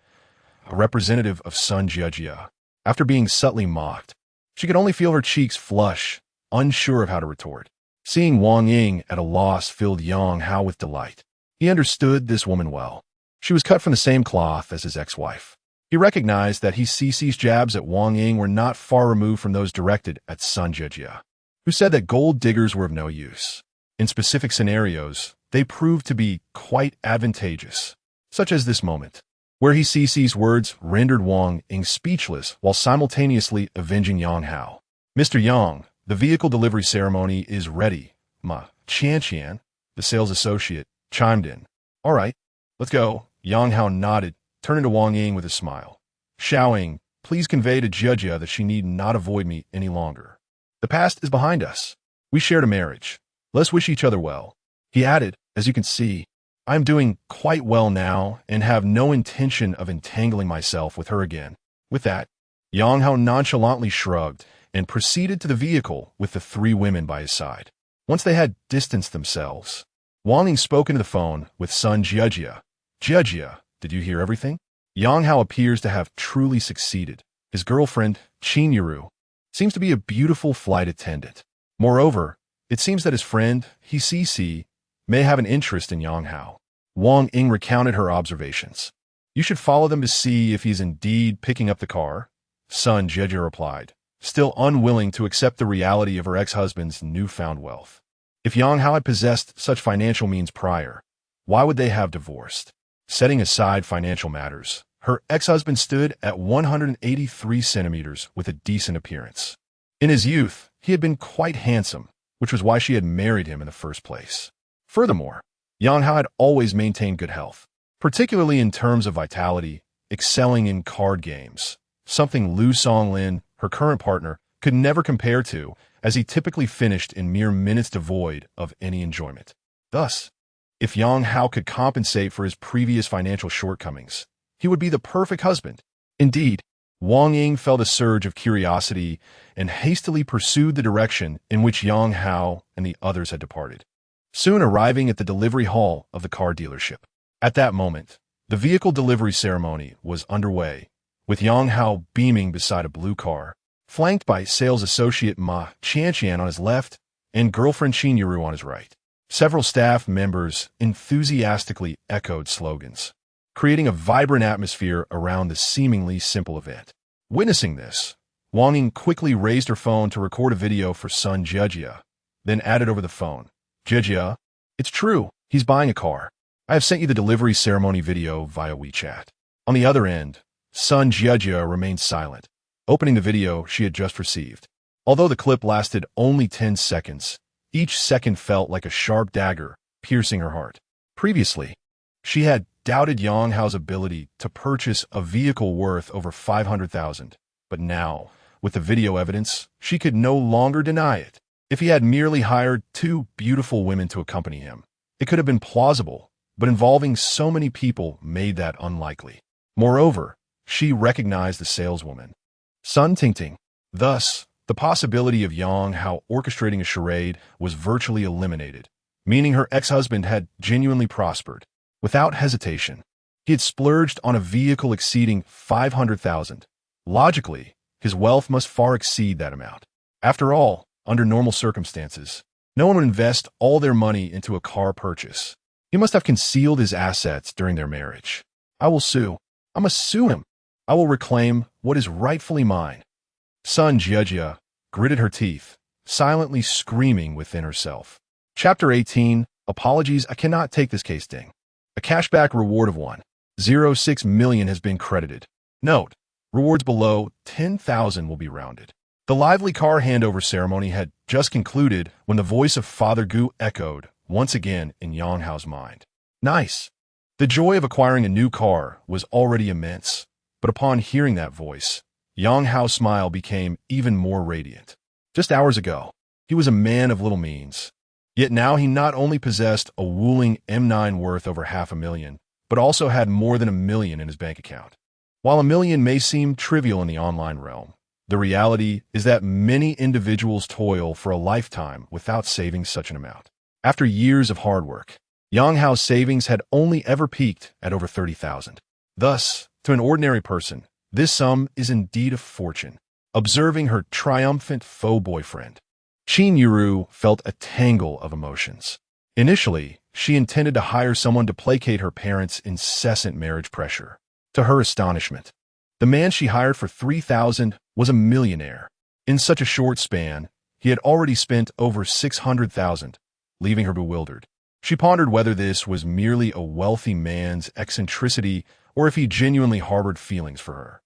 a representative of Sun Jiejia. After being subtly mocked, she could only feel her cheeks flush, unsure of how to retort. Seeing Wang Ying at a loss filled Yang Hao with delight. He understood this woman well. She was cut from the same cloth as his ex-wife. He recognized that Cici's jabs at Wang Ying were not far removed from those directed at Sun Jiejia, who said that gold diggers were of no use. In specific scenarios, they proved to be quite advantageous, such as this moment, where Cici's words rendered Wang Ying speechless while simultaneously avenging Yang Hao. Mr. Yang, the vehicle delivery ceremony is ready, Ma Qian, the sales associate, chimed in. All right, let's go. Yang Hao nodded, turning to Wang Ying with a smile. Xiao Ying, please convey to Jiejia that she need not avoid me any longer. The past is behind us. We shared a marriage. Let's wish each other well. He added, as you can see, I am doing quite well now and have no intention of entangling myself with her again. With that, Yang Hao nonchalantly shrugged and proceeded to the vehicle with the three women by his side. Once they had distanced themselves, Wang Ying spoke into the phone with Sun Jiejia. Jiejia, did you hear everything? Yang Hao appears to have truly succeeded. His girlfriend, Qingyun, seems to be a beautiful flight attendant. Moreover, it seems that his friend, He may have an interest in Yang Hao. Wang Ying recounted her observations. You should follow them to see if he's indeed picking up the car, Sun Jie replied, still unwilling to accept the reality of her ex-husband's newfound wealth. If Yang Hao had possessed such financial means prior, why would they have divorced? Setting aside financial matters, her ex-husband stood at 183 centimeters with a decent appearance. In his youth, he had been quite handsome, which was why she had married him in the first place. Furthermore, Yang Hao had always maintained good health, particularly in terms of vitality, excelling in card games, something Lu Songlin, her current partner, could never compare to, as he typically finished in mere minutes devoid of any enjoyment. Thus, if Yang Hao could compensate for his previous financial shortcomings, he would be the perfect husband. Indeed, Wang Ying felt a surge of curiosity and hastily pursued the direction in which Yang Hao and the others had departed, soon arriving at the delivery hall of the car dealership. At that moment, the vehicle delivery ceremony was underway, with Yang Hao beaming beside a blue car, flanked by sales associate Ma Qianqian on his left and girlfriend Qingyun on his right. Several staff members enthusiastically echoed slogans, creating a vibrant atmosphere around the seemingly simple event. Witnessing this, Wang Ying quickly raised her phone to record a video for Sun Jie, then added over the phone, Jie, it's true, he's buying a car. I have sent you the delivery ceremony video via WeChat. On the other end, Sun Jie remained silent, opening the video she had just received. Although the clip lasted only 10 seconds, each second felt like a sharp dagger, piercing her heart. Previously, she had doubted Yang Hao's ability to purchase a vehicle worth over 500,000, but now, with the video evidence, she could no longer deny it. If he had merely hired two beautiful women to accompany him, it could have been plausible, but involving so many people made that unlikely. Moreover, she recognized the saleswoman, Sun Tingting. Thus, the possibility of Yang Hao orchestrating a charade was virtually eliminated, meaning her ex-husband had genuinely prospered. Without hesitation, he had splurged on a vehicle exceeding 500,000. Logically, his wealth must far exceed that amount. After all, under normal circumstances, no one would invest all their money into a car purchase. He must have concealed his assets during their marriage. I will sue. I must sue him. I will reclaim what is rightfully mine. Sun Jie gritted her teeth, silently screaming within herself. Chapter 18, Apologies, I cannot take this case ding. A cashback reward of 1.06 million has been credited. Note, rewards below 10,000 will be rounded. The lively car handover ceremony had just concluded when the voice of Father Gu echoed once again in Yang Hao's mind. Nice. The joy of acquiring a new car was already immense, but upon hearing that voice, Yang Hao's smile became even more radiant. Just hours ago, he was a man of little means. Yet now he not only possessed a wooling M9 worth over 500,000, but also had more than 1 million in his bank account. While 1 million may seem trivial in the online realm, the reality is that many individuals toil for a lifetime without saving such an amount. After years of hard work, Yang Hao's savings had only ever peaked at over 30,000. Thus, to an ordinary person, this sum is indeed a fortune. Observing her triumphant faux boyfriend, Qingyun felt a tangle of emotions. Initially, she intended to hire someone to placate her parents' incessant marriage pressure. To her astonishment, the man she hired for 3,000 was a millionaire. In such a short span, he had already spent over 600,000, leaving her bewildered. She pondered whether this was merely a wealthy man's eccentricity or if he genuinely harbored feelings for her,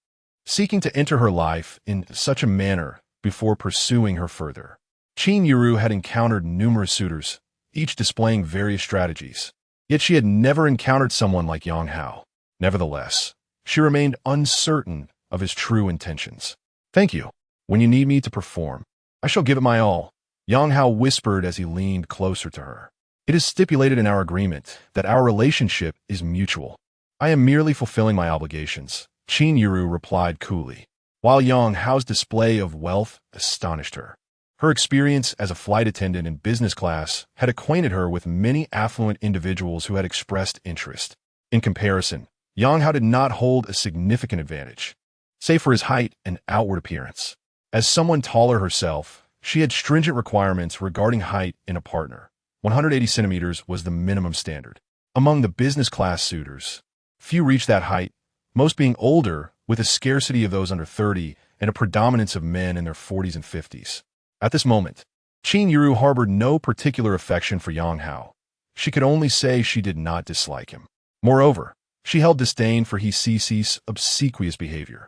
seeking to enter her life in such a manner before pursuing her further. Qingyun had encountered numerous suitors, each displaying various strategies, yet she had never encountered someone like Yang Hao. Nevertheless, she remained uncertain of his true intentions. Thank you. When you need me to perform, I shall give it my all, Yang Hao whispered as he leaned closer to her. It is stipulated in our agreement that our relationship is mutual. I am merely fulfilling my obligations, Qingyun replied coolly, while Yang Hao's display of wealth astonished her. Her experience as a flight attendant in business class had acquainted her with many affluent individuals who had expressed interest. In comparison, Yang Hao did not hold a significant advantage, save for his height and outward appearance. As someone taller herself, She had stringent requirements regarding height in a partner. 180 centimeters was the minimum standard. Among the business-class suitors, few reached that height, most being older, with a scarcity of those under 30 and a predominance of men in their 40s and 50s. At this moment, Qingyun Zhi harbored no particular affection for Yang Hao. She could only say she did not dislike him. Moreover, she held disdain for his obsequious behavior.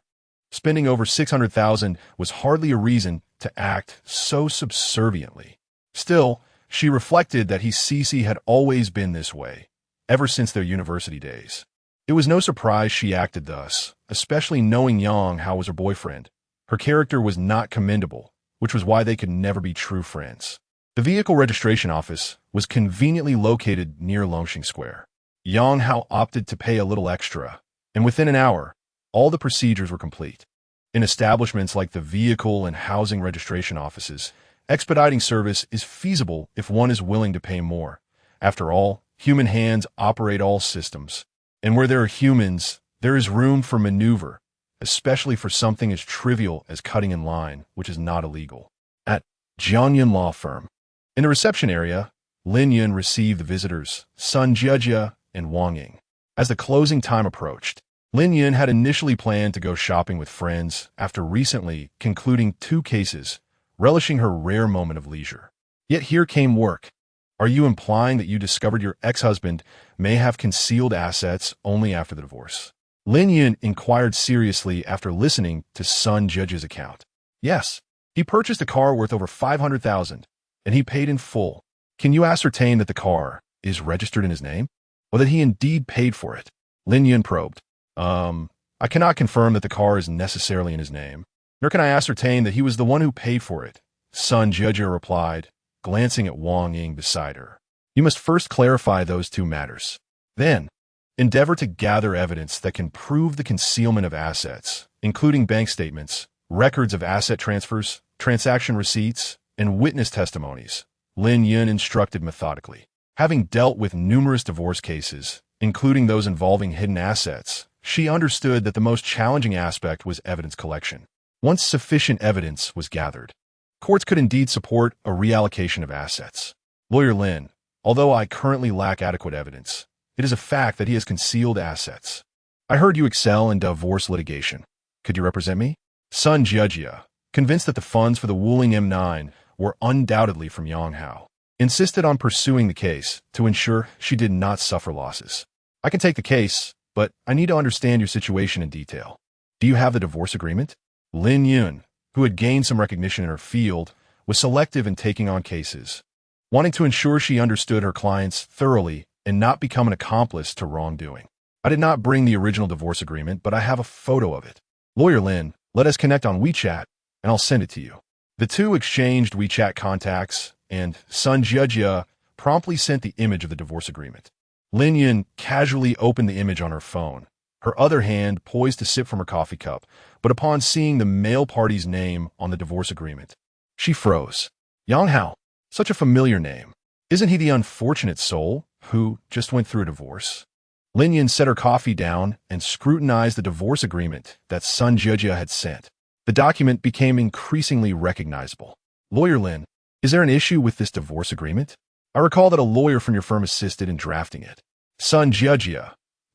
Spending over 600,000 was hardly a reason to act so subserviently. Still, she reflected that his had always been this way, ever since their university days. It was no surprise she acted thus, especially knowing Yang Hao was her boyfriend. Her character was not commendable, which was why they could never be true friends. The vehicle registration office was conveniently located near Longxing Square. Yang Hao opted to pay a little extra, and within an hour, all the procedures were complete. In establishments like the vehicle and housing registration offices, expediting service is feasible if one is willing to pay more. After all, human hands operate all systems. And where there are humans, there is room for maneuver, especially for something as trivial as cutting in line, which is not illegal. At Jianyun Law Firm, in the reception area, Lin Yun received the visitors, Sun Jie and Wang Ying. As the closing time approached, Lin Yun had initially planned to go shopping with friends after recently concluding 2 cases, relishing her rare moment of leisure. Yet here came work. Are you implying that you discovered your ex-husband may have concealed assets only after the divorce? Lin Yun inquired seriously after listening to Sun Jie's account. Yes, he purchased a car worth over 500,000, and he paid in full. Can you ascertain that the car is registered in his name, or that he indeed paid for it? Lin Yun probed. I cannot confirm that the car is necessarily in his name, nor can I ascertain that he was the one who paid for it, Sun Jie replied, glancing at Wang Ying beside her. You must first clarify those 2 matters. Then, endeavor to gather evidence that can prove the concealment of assets, including bank statements, records of asset transfers, transaction receipts, and witness testimonies, Lin Yun instructed methodically. Having dealt with numerous divorce cases, including those involving hidden assets, she understood that the most challenging aspect was evidence collection. Once sufficient evidence was gathered, courts could indeed support a reallocation of assets. Lawyer Lin, although I currently lack adequate evidence, it is a fact that he has concealed assets. I heard you excel in divorce litigation. Could you represent me? Sun Jie, convinced that the funds for the Wuling M9 were undoubtedly from Yang Hao, insisted on pursuing the case to ensure she did not suffer losses. I can take the case, but I need to understand your situation in detail. Do you have the divorce agreement? Lin Yun, who had gained some recognition in her field, was selective in taking on cases, wanting to ensure she understood her clients thoroughly and not become an accomplice to wrongdoing. I did not bring the original divorce agreement, but I have a photo of it. Lawyer Lin, let us connect on WeChat, and I'll send it to you. The 2 exchanged WeChat contacts, and Sun Jie promptly sent the image of the divorce agreement. Lin Yun casually opened the image on her phone, her other hand poised to sip from her coffee cup, but upon seeing the male party's name on the divorce agreement, she froze. Yang Hao, such a familiar name. Isn't he the unfortunate soul who just went through a divorce? Lin Yun set her coffee down and scrutinized the divorce agreement that Sun Jie had sent. The document became increasingly recognizable. Lawyer Lin, is there an issue with this divorce agreement? I recall that a lawyer from your firm assisted in drafting it. Sun Jie,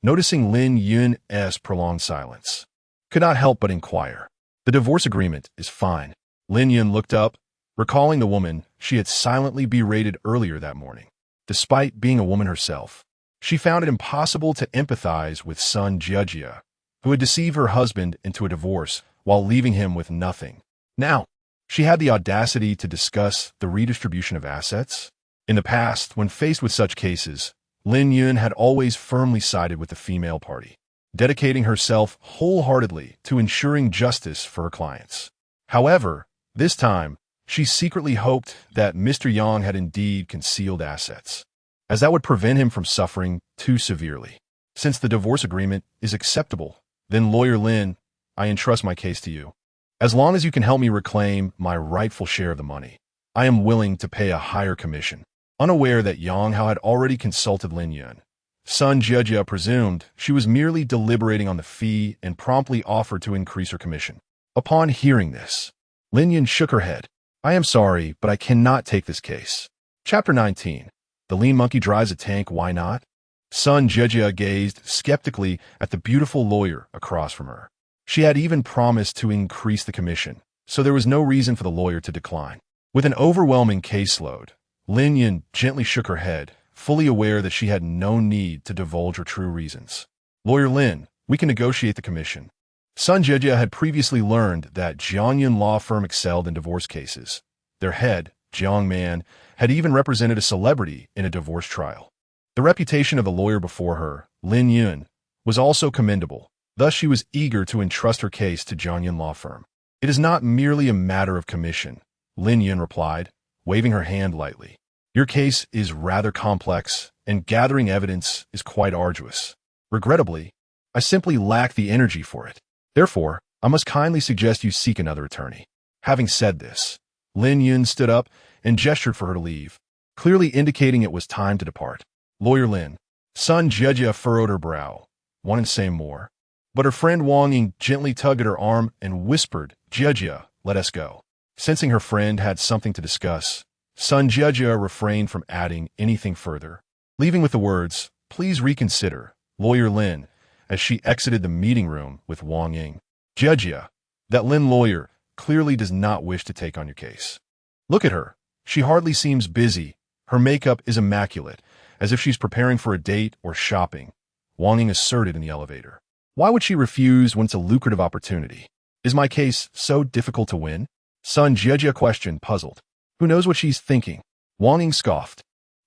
noticing Lin Yun's prolonged silence, could not help but inquire. The divorce agreement is fine. Lin Yun looked up, recalling the woman she had silently berated earlier that morning. Despite being a woman herself, she found it impossible to empathize with Sun Jie, who had deceived her husband into a divorce while leaving him with nothing. Now, she had the audacity to discuss the redistribution of assets. In the past, when faced with such cases, Lin Yun had always firmly sided with the female party, dedicating herself wholeheartedly to ensuring justice for her clients. However, this time, she secretly hoped that Mr. Yang had indeed concealed assets, as that would prevent him from suffering too severely. Since the divorce agreement is acceptable, then Lawyer Lin, I entrust my case to you. As long as you can help me reclaim my rightful share of the money, I am willing to pay a higher commission. Unaware that Yang Hao had already consulted Lin Yun, Sun Jie presumed she was merely deliberating on the fee and promptly offered to increase her commission. Upon hearing this, Lin Yun shook her head. I am sorry, but I cannot take this case. Chapter 19. The lean monkey drives a tank, why not? Sun Jejia gazed skeptically at the beautiful lawyer across from her. She had even promised to increase the commission, so there was no reason for the lawyer to decline. With an overwhelming caseload, Lin Yun gently shook her head, fully aware that she had no need to divulge her true reasons. Lawyer Lin, we can negotiate the commission. Sun Jejia had previously learned that Jiangyun law firm excelled in divorce cases. Their head, Jiang Man, had even represented a celebrity in a divorce trial. The reputation of the lawyer before her, Lin Yun, was also commendable. Thus she was eager to entrust her case to Jiangyun law firm. It is not merely a matter of commission, Lin Yun replied, waving her hand lightly. Your case is rather complex, and gathering evidence is quite arduous. Regrettably, I simply lack the energy for it. Therefore, I must kindly suggest you seek another attorney. Having said this, Lin Yun stood up and gestured for her to leave, clearly indicating it was time to depart. Lawyer Lin. Sun Jejia furrowed her brow. Wanted to say more, but her friend Wang Ying gently tugged at her arm and whispered, Jejia, let us go. Sensing her friend had something to discuss, Sun Jejia refrained from adding anything further, leaving with the words, please reconsider, Lawyer Lin, as she exited the meeting room with Wang Ying. Jejia, that Lin lawyer clearly does not wish to take on your case. Look at her. She hardly seems busy. Her makeup is immaculate, as if she's preparing for a date or shopping, Wang Ying asserted in the elevator. Why would she refuse when it's a lucrative opportunity? Is my case so difficult to win? Sun Jejia questioned, puzzled. Who knows what she's thinking? Wang Ying scoffed.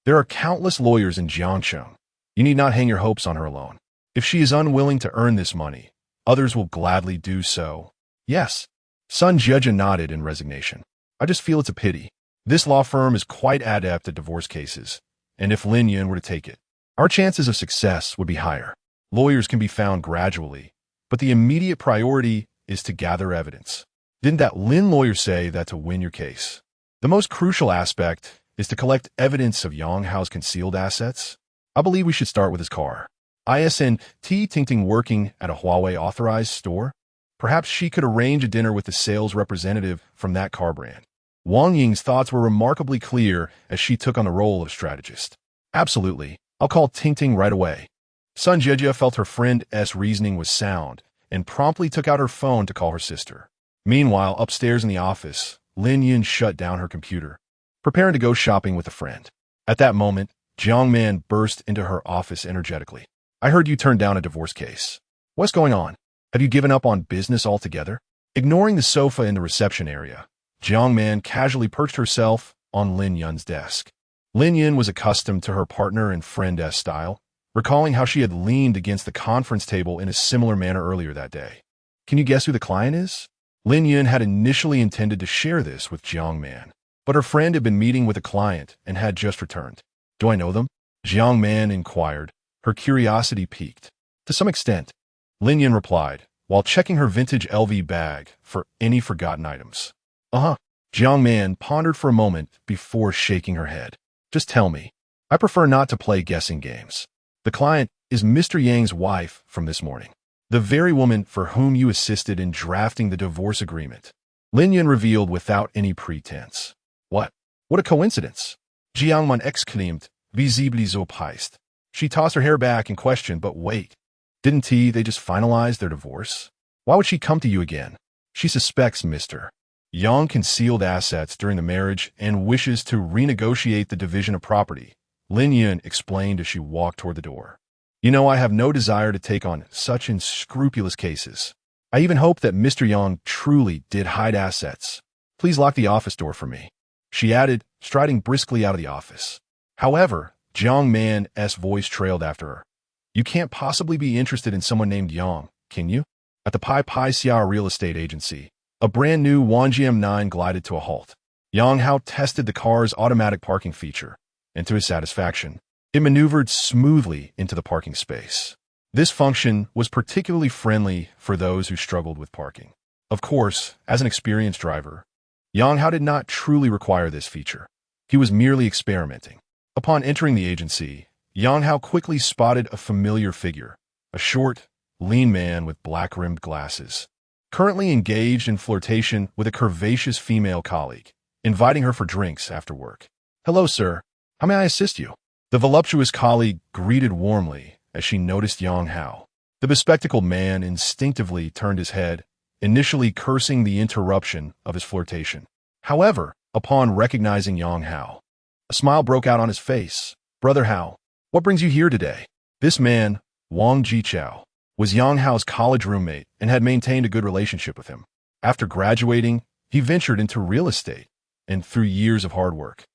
There are countless lawyers in Jiangcheng. You need not hang your hopes on her alone. If she is unwilling to earn this money, others will gladly do so. Yes. Sun Jejia nodded in resignation. I just feel it's a pity. This law firm is quite adept at divorce cases, and if Lin Yun were to take it, our chances of success would be higher. Lawyers can be found gradually, but the immediate priority is to gather evidence. Didn't that Lin lawyer say that to win your case? The most crucial aspect is to collect evidence of Yang Hao's concealed assets. I believe we should start with his car. Isn't Tingting working at a Huawei authorized store? Perhaps she could arrange a dinner with the sales representative from that car brand. Wang Ying's thoughts were remarkably clear as she took on the role of strategist. Absolutely. I'll call Tingting right away. Sun Jejia felt her friend's reasoning was sound and promptly took out her phone to call her sister. Meanwhile, upstairs in the office, Lin Yun shut down her computer, preparing to go shopping with a friend. At that moment, Jiang Man burst into her office energetically. I heard you turned down a divorce case. What's going on? Have you given up on business altogether? Ignoring the sofa in the reception area, Jiang Man casually perched herself on Lin Yun's desk. Lin Yun was accustomed to her partner and friend's style, recalling how she had leaned against the conference table in a similar manner earlier that day. Can you guess who the client is? Lin Yun had initially intended to share this with Jiang Man, but her friend had been meeting with a client and had just returned. Do I know them? Jiang Man inquired, her curiosity piqued. To some extent, Lin Yun replied, while checking her vintage LV bag for any forgotten items. Uh-huh. Jiang Man pondered for a moment before shaking her head. Just tell me. I prefer not to play guessing games. The client is Mr. Yang's wife from this morning, the very woman for whom you assisted in drafting the divorce agreement. Lin Yun revealed without any pretense. What? What a coincidence. Jiang Man exclaimed, visibly surprised. She tossed her hair back and questioned, but wait. Didn't they just finalize their divorce? Why would she come to you again? She suspects Mr. Yang concealed assets during the marriage and wishes to renegotiate the division of property, Lin Yun explained as she walked toward the door. You know, I have no desire to take on such unscrupulous cases. I even hope that Mr. Yang truly did hide assets. Please lock the office door for me, she added, striding briskly out of the office. However, Jiang Man's voice trailed after her. You can't possibly be interested in someone named Yang, can you? At the Pai Xia real estate agency, a brand new Wanjiam 9 glided to a halt. Yang Hao tested the car's automatic parking feature, and to his satisfaction, it maneuvered smoothly into the parking space. This function was particularly friendly for those who struggled with parking. Of course, as an experienced driver, Yang Hao did not truly require this feature. He was merely experimenting. Upon entering the agency, Yang Hao quickly spotted a familiar figure, a short, lean man with black-rimmed glasses, currently engaged in flirtation with a curvaceous female colleague. inviting her for drinks after work. "Hello, sir. How may I assist you?" The voluptuous colleague greeted warmly as she noticed Yang Hao. The bespectacled man instinctively turned his head, initially cursing the interruption of his flirtation. However, upon recognizing Yang Hao, a smile broke out on his face. "Brother Hao, what brings you here today?" This man, Wang Jichao, was Yang Hao's college roommate and had maintained a good relationship with him. After graduating, he ventured into real estate, and through years of hard work,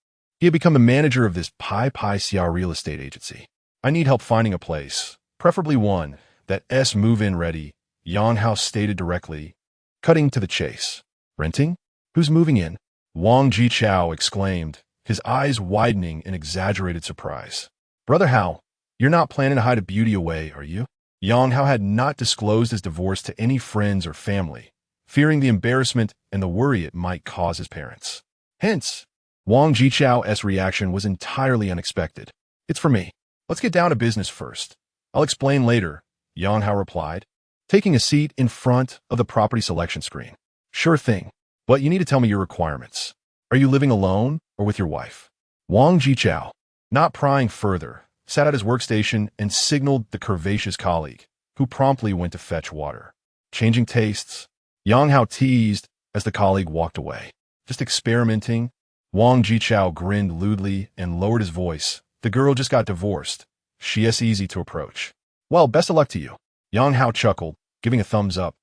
he had become the manager of this Pai Xiao real estate agency. "I need help finding a place, preferably one that's move-in ready," Yang Hao stated directly, cutting to the chase. "Renting? Who's moving in?" Wang Jichao exclaimed, his eyes widening in exaggerated surprise. "Brother Hao, you're not planning to hide a beauty away, are you?" Yang Hao had not disclosed his divorce to any friends or family, fearing the embarrassment and the worry it might cause his parents. Hence, Wang Jichao's reaction was entirely unexpected. "It's for me. Let's get down to business first. I'll explain later," Yang Hao replied, taking a seat in front of the property selection screen. "Sure thing, but you need to tell me your requirements. Are you living alone or with your wife?" Wang Jichao, not prying further, sat at his workstation and signaled the curvaceous colleague, who promptly went to fetch water. "Changing tastes?" Yang Hao teased as the colleague walked away. "Just experimenting?" Wang Jichao grinned lewdly and lowered his voice. "The girl just got divorced. She's easy to approach." "Well, best of luck to you." Yang Hao chuckled, giving a thumbs up.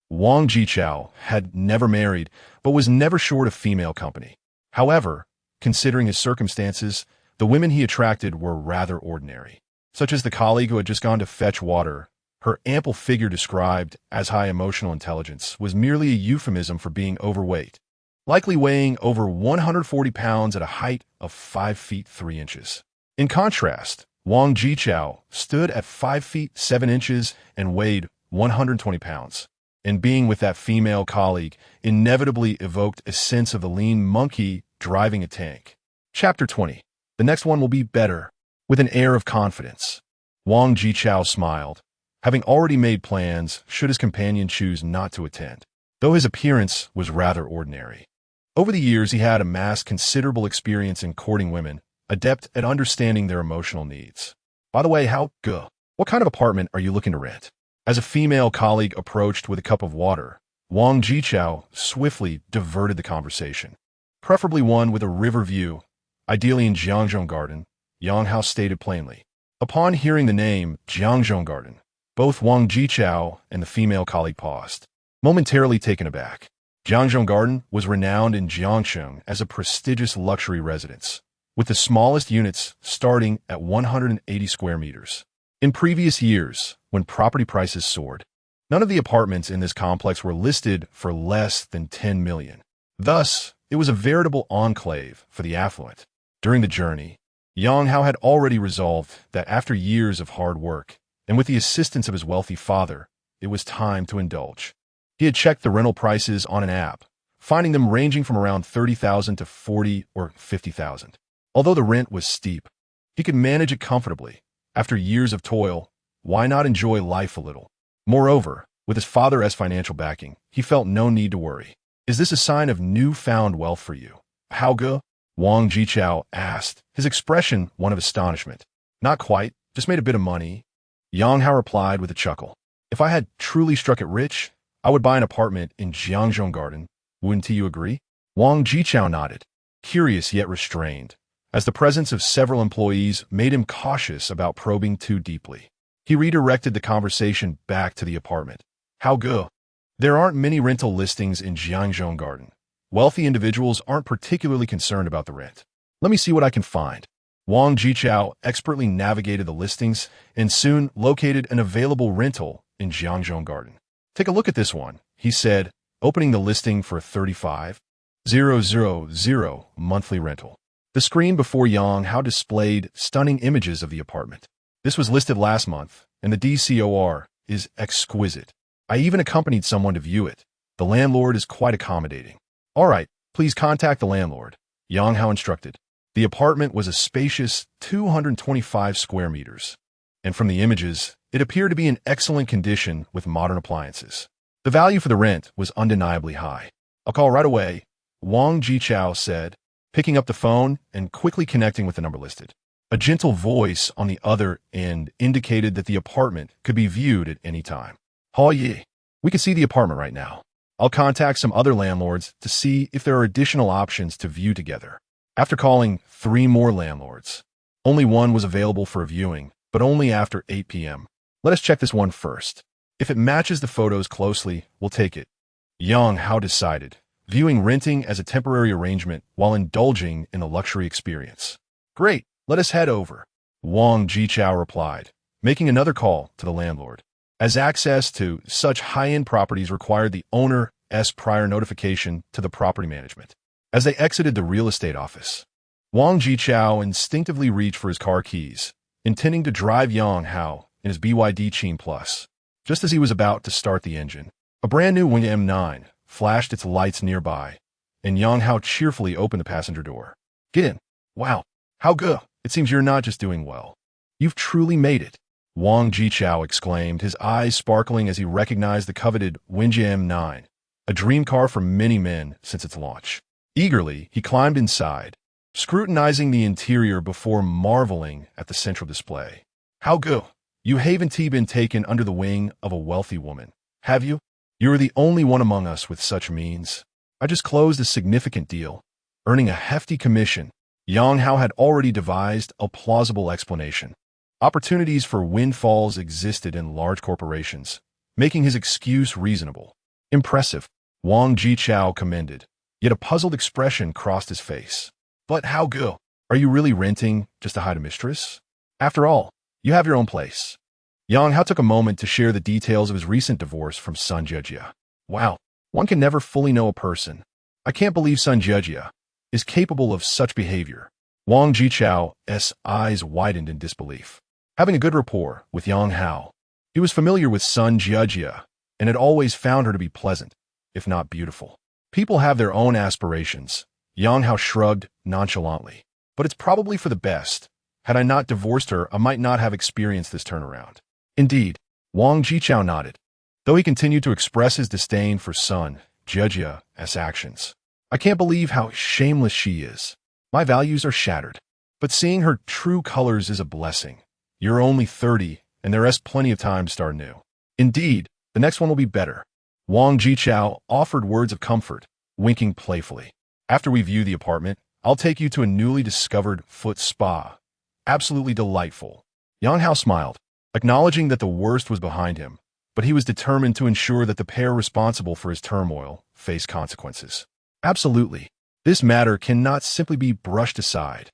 Wang Jichao had never married, but was never short of female company. However, considering his circumstances, the women he attracted were rather ordinary, such as the colleague who had just gone to fetch water. Her ample figure, described as high emotional intelligence, was merely a euphemism for being overweight, likely weighing over 140 pounds at a height of 5 feet 3 inches. In contrast, Wang Jichao stood at 5 feet 7 inches and weighed 120 pounds. And being with that female colleague inevitably evoked a sense of the lean monkey driving a tank. Chapter 20. The next one will be better. With an air of confidence, Wang Jichao smiled, having already made plans should his companion choose not to attend, though his appearance was rather ordinary. Over the years, he had amassed considerable experience in courting women, adept at understanding their emotional needs. "By the way, what kind of apartment are you looking to rent?" As a female colleague approached with a cup of water, Wang Jichao swiftly diverted the conversation. "Preferably one with a river view, ideally in Jiangzhou Garden," Yang Hao stated plainly. Upon hearing the name Jiangzhou Garden, both Wang Jichao and the female colleague paused, momentarily taken aback. Jiangzhou Garden was renowned in Jiangsheng as a prestigious luxury residence, with the smallest units starting at 180 square meters. In previous years, when property prices soared, none of the apartments in this complex were listed for less than 10 million. Thus, it was a veritable enclave for the affluent. During the journey, Yang Hao had already resolved that after years of hard work, and with the assistance of his wealthy father, it was time to indulge. He had checked the rental prices on an app, finding them ranging from around 30,000 to 40 or 50,000. Although the rent was steep, he could manage it comfortably. After years of toil, why not enjoy life a little? Moreover, with his father's financial backing, he felt no need to worry. "Is this a sign of newfound wealth for you, Hao Ge?" Wang Jichao asked, his expression one of astonishment. "Not quite, just made a bit of money," Yang Hao replied with a chuckle. "If I had truly struck it rich, I would buy an apartment in Jiangzhou Garden. Wouldn't you agree?" Wang Jichao nodded, curious yet restrained, as the presence of several employees made him cautious about probing too deeply. He redirected the conversation back to the apartment. "How good? There aren't many rental listings in Jiangzhou Garden. Wealthy individuals aren't particularly concerned about the rent. Let me see what I can find." Wang Jichao expertly navigated the listings and soon located an available rental in Jiangzhou Garden. "Take a look at this one," he said, opening the listing for 35,000 monthly rental. The screen before Yang Hao displayed stunning images of the apartment. "This was listed last month, and the DCOR is exquisite. I even accompanied someone to view it. The landlord is quite accommodating." "All right, please contact the landlord," Yang Hao instructed. The apartment was a spacious 225 square meters, and from the images, it appeared to be in excellent condition with modern appliances. The value for the rent was undeniably high. "I'll call right away," Wang Jichao said, picking up the phone and quickly connecting with the number listed. A gentle voice on the other end indicated that the apartment could be viewed at any time. Hao Yi, we can see the apartment right now. I'll contact some other landlords to see if there are additional options to view together. After calling 3 more landlords, only one was available for a viewing, but only after 8 p.m. Let us check this one first. If it matches the photos closely, we'll take it. Yang Hao decided, viewing renting as a temporary arrangement while indulging in a luxury experience. Great, let us head over. Wang Jichao replied, making another call to the landlord. As access to such high-end properties required the owner's prior notification to the property management. As they exited the real estate office, Wang Jichao instinctively reached for his car keys, intending to drive Yang Hao in his BYD Qingyun Plus. Just as he was about to start the engine, a brand new Qingyun M9 flashed its lights nearby, and Yang Hao cheerfully opened the passenger door. Get in. Wow, how good. It seems you're not just doing well. You've truly made it. Wang Jichao exclaimed, his eyes sparkling as he recognized the coveted Qingyun M9, a dream car for many men since its launch. Eagerly, he climbed inside, scrutinizing the interior before marveling at the central display. How good. You haven't been taken under the wing of a wealthy woman, have you? You are the only one among us with such means. I just closed a significant deal, earning a hefty commission. Yang Hao had already devised a plausible explanation. Opportunities for windfalls existed in large corporations, making his excuse reasonable. Impressive, Wang Jichao commended, yet a puzzled expression crossed his face. But how good? Are you really renting just to hide a mistress? After all, you have your own place. Yang Hao took a moment to share the details of his recent divorce from Sun Jiejia. Wow, one can never fully know a person. I can't believe Sun Jiejia is capable of such behavior. Wang Jichao's eyes widened in disbelief. Having a good rapport with Yang Hao, he was familiar with Sun Jiejia and had always found her to be pleasant, if not beautiful. People have their own aspirations. Yang Hao shrugged nonchalantly. But it's probably for the best. Had I not divorced her, I might not have experienced this turnaround. Indeed, Wang Jichao nodded, though he continued to express his disdain for Sun Jiejia's actions. I can't believe how shameless she is. My values are shattered. But seeing her true colors is a blessing. You're only 30, and there's plenty of time to start new. Indeed, the next one will be better. Wang Jichao offered words of comfort, winking playfully. After we view the apartment, I'll take you to a newly discovered foot spa. Absolutely delightful. Yang Hao smiled, acknowledging that the worst was behind him, but he was determined to ensure that the pair responsible for his turmoil faced consequences. Absolutely. This matter cannot simply be brushed aside,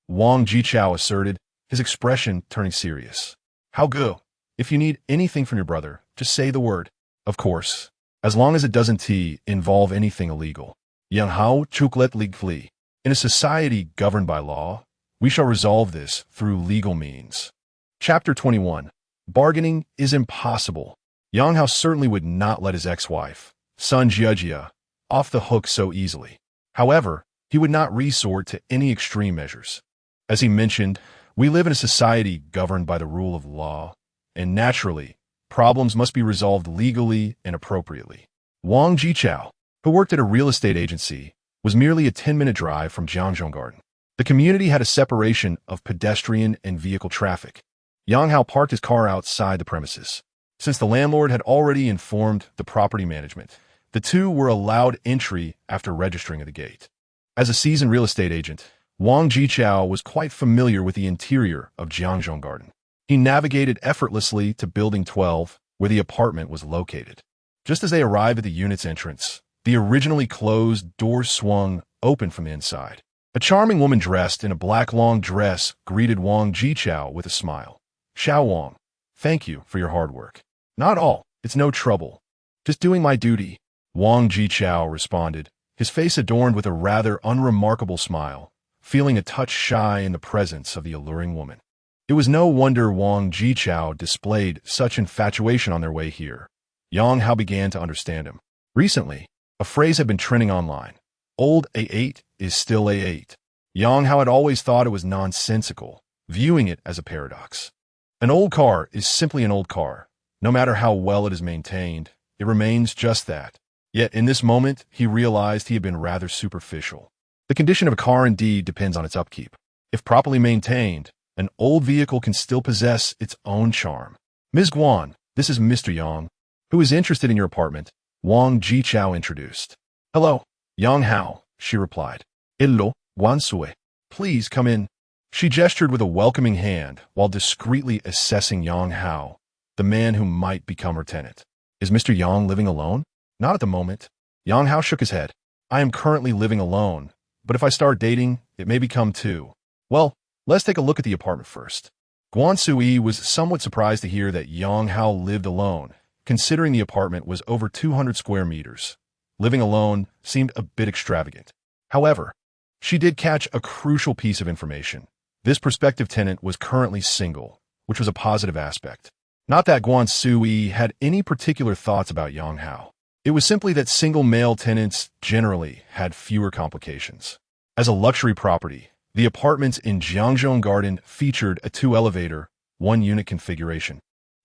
Wang Jichao asserted, his expression turning serious. How good. If you need anything from your brother, just say the word. Of course, as long as it doesn't involve anything illegal. Yang Hao chuklet ligfli. In a society governed by law, we shall resolve this through legal means. Chapter 21. Bargaining is impossible. Yang Hao certainly would not let his ex-wife, Sun Jiejia, off the hook so easily. However, he would not resort to any extreme measures. As he mentioned, we live in a society governed by the rule of law, and naturally, problems must be resolved legally and appropriately. Wang Jichao, who worked at a real estate agency, was merely a 10-minute drive from Jiangzhou Garden. The community had a separation of pedestrian and vehicle traffic. Yang Hao parked his car outside the premises. Since the landlord had already informed the property management, the two were allowed entry after registering at the gate. As a seasoned real estate agent, Wang Jichao was quite familiar with the interior of Jiangzhou Garden. He navigated effortlessly to Building 12, where the apartment was located. Just as they arrived at the unit's entrance, the originally closed door swung open from the inside. A charming woman dressed in a black long dress greeted Wang Jichao with a smile. Xiao Wang, thank you for your hard work. Not all, it's no trouble. Just doing my duty, Wang Jichao responded, his face adorned with a rather unremarkable smile, feeling a touch shy in the presence of the alluring woman. It was no wonder Wang Jichao displayed such infatuation on their way here. Yang Hao began to understand him. Recently, a phrase had been trending online. Old A8 is still A8. Yang Hao had always thought it was nonsensical, viewing it as a paradox. An old car is simply an old car. No matter how well it is maintained, it remains just that. Yet in this moment, he realized he had been rather superficial. The condition of a car indeed depends on its upkeep. If properly maintained, an old vehicle can still possess its own charm. Ms. Guan, this is Mr. Yang, who is interested in your apartment, Wang Jichao introduced. Hello, Yang Hao, she replied. Hello, Guan Sui. Please come in. She gestured with a welcoming hand while discreetly assessing Yang Hao, the man who might become her tenant. Is Mr. Yang living alone? Not at the moment. Yang Hao shook his head. I am currently living alone, but if I start dating, it may become two. Well, let's take a look at the apartment first. Guan Sui was somewhat surprised to hear that Yang Hao lived alone, considering the apartment was over 200 square meters. Living alone seemed a bit extravagant. However, she did catch a crucial piece of information. This prospective tenant was currently single, which was a positive aspect. Not that Guan Sui had any particular thoughts about Yang Hao. It was simply that single male tenants generally had fewer complications. As a luxury property, the apartments in Jiangzhou Garden featured a 2-elevator, 1-unit configuration,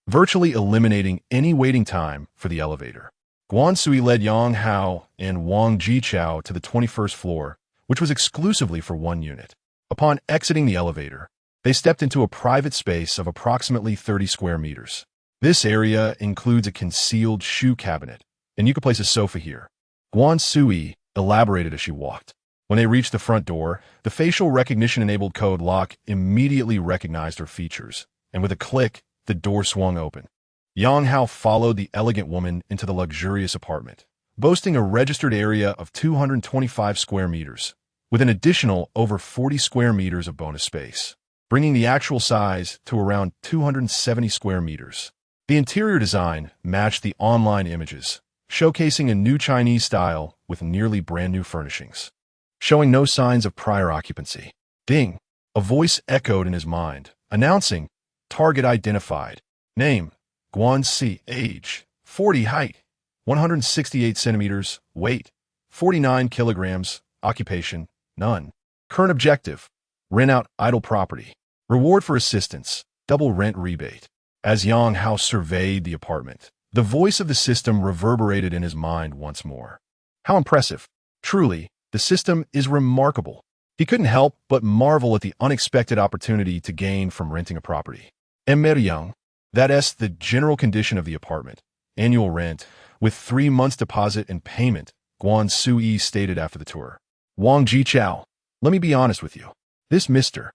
virtually eliminating any waiting time for the elevator. Guan Sui led Yang Hao and Wang Jichao to the 21st floor, which was exclusively for 1 unit. Upon exiting the elevator, they stepped into a private space of approximately 30 square meters. This area includes a concealed shoe cabinet, and you could place a sofa here. Guan Sui elaborated as she walked. When they reached the front door, the facial recognition-enabled code lock immediately recognized her features, and with a click, the door swung open. Yang Hao followed the elegant woman into the luxurious apartment, boasting a registered area of 225 square meters, with an additional over 40 square meters of bonus space, bringing the actual size to around 270 square meters. The interior design matched the online images, showcasing a new Chinese style with nearly brand-new furnishings, showing no signs of prior occupancy. Ding! A voice echoed in his mind, announcing, target identified. Name, Guan Si. Age, 40. Height, 168 centimeters. Weight, 49 kilograms. Occupation, none. Current objective, rent out idle property. Reward for assistance, double rent rebate. As Yang Hao surveyed the apartment, the voice of the system reverberated in his mind once more. How impressive. Truly, the system is remarkable. He couldn't help but marvel at the unexpected opportunity to gain from renting a property. Yang, that's the general condition of the apartment. Annual rent, with 3 months deposit and payment, Guan Sui stated after the tour. Wang Jichao, let me be honest with you. This Mr.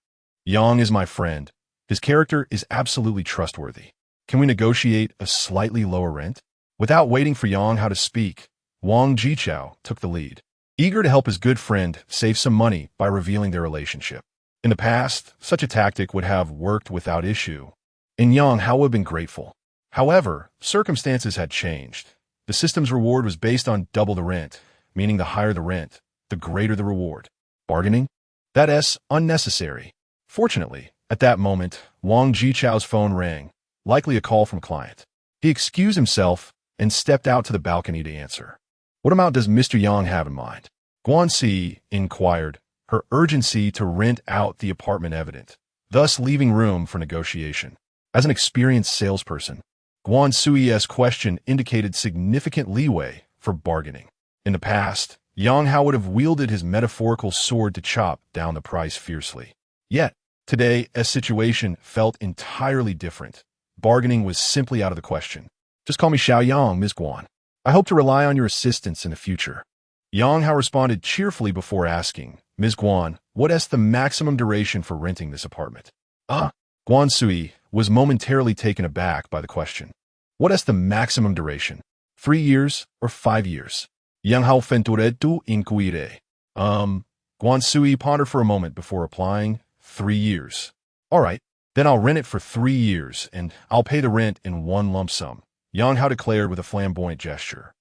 Yang is my friend. His character is absolutely trustworthy. Can we negotiate a slightly lower rent? Without waiting for Yang Hao to speak, Wang Jichao took the lead, eager to help his good friend save some money by revealing their relationship. In the past, such a tactic would have worked without issue, and Yang Hao would have been grateful. However, circumstances had changed. The system's reward was based on double the rent, meaning the higher the rent, the greater the reward. Bargaining? That's unnecessary. Fortunately, at that moment, Wang Jichao's phone rang, likely a call from a client. He excused himself and stepped out to the balcony to answer. What amount does Mr. Yang have in mind? Guan Si inquired, her urgency to rent out the apartment evident, thus leaving room for negotiation. As an experienced salesperson, Guan Sui's question indicated significant leeway for bargaining. In the past, Yang Hao would have wielded his metaphorical sword to chop down the price fiercely. Yet, today, a situation felt entirely different. Bargaining was simply out of the question. Just call me Xiao Yang, Ms. Guan. I hope to rely on your assistance in the future. Yang Hao responded cheerfully before asking, Ms. Guan, what is the maximum duration for renting this apartment? Guan Sui was momentarily taken aback by the question. What is the maximum duration? 3 years or 5 years? Yang Hao fentured tu inquire. Guan Sui pondered for a moment before replying, 3 years. All right, then I'll rent it for 3 years, and I'll pay the rent in one lump sum, Yang Hao declared with a flamboyant gesture.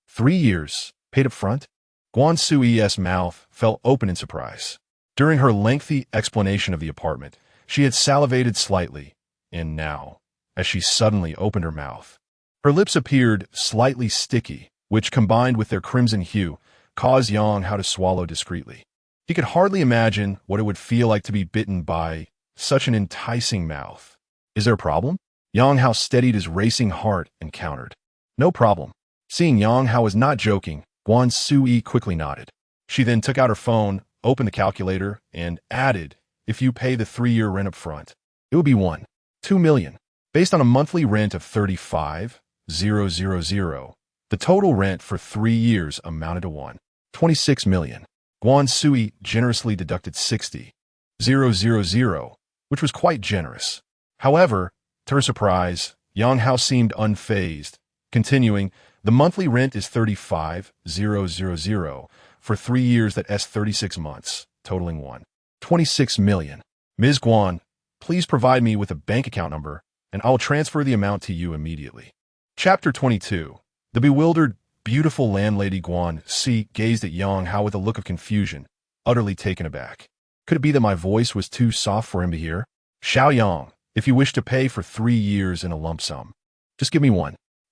3 years, paid up front? Guan Sui's mouth fell open in surprise. During her lengthy explanation of the apartment, she had salivated slightly, and now, as she suddenly opened her mouth, her lips appeared slightly sticky, which, combined with their crimson hue, caused Yang Hao to swallow discreetly. He could hardly imagine what it would feel like to be bitten by such an enticing mouth. Is there a problem? Yang Hao steadied his racing heart and countered. No problem. Seeing Yang Hao was not joking, Guan Sui quickly nodded. She then took out her phone, opened the calculator, and added, if you pay the 3-year rent up front, it would be 2 million. Based on a monthly rent of 35,000, the total rent for 3 years amounted to 26 million. Guan Sui generously deducted 60,000, which was quite generous. However, to her surprise, Yang Hao seemed unfazed, continuing, the monthly rent is 35,000 for 3 years, that is 36 months, totaling 26 million. Ms. Guan, please provide me with a bank account number, and I will transfer the amount to you immediately. Chapter 22. The bewildered, beautiful landlady Guan Si gazed at Yang Hao with a look of confusion, utterly taken aback. Could it be that my voice was too soft for him to hear? Xiao Yang, if you wish to pay for 3 years in a lump sum, just give me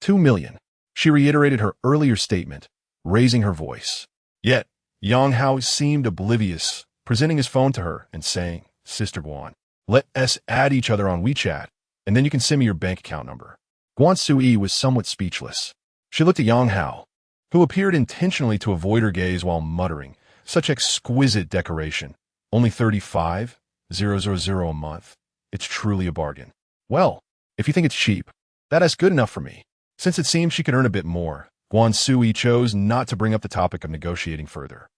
2 million. She reiterated her earlier statement, raising her voice. Yet, Yang Hao seemed oblivious, presenting his phone to her and saying, Sister Guan, let us add each other on WeChat, and then you can send me your bank account number. Guan Sui was somewhat speechless. She looked at Yang Hao, who appeared intentionally to avoid her gaze while muttering, such exquisite decoration. Only 35,000 a month. It's truly a bargain. Well, if you think it's cheap, that is good enough for me. Since it seemed she could earn a bit more, Guan Sui chose not to bring up the topic of negotiating further.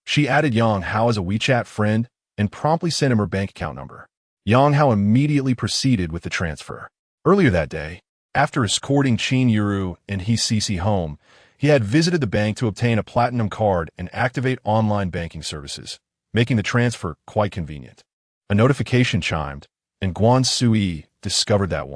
She added Yang Hao as a WeChat friend and promptly sent him her bank account number. Yang Hao immediately proceeded with the transfer. Earlier that day, after escorting Qingyun Zhi and Cece home, he had visited the bank to obtain a platinum card and activate online banking services, making the transfer quite convenient. A notification chimed, and Guan Sui discovered that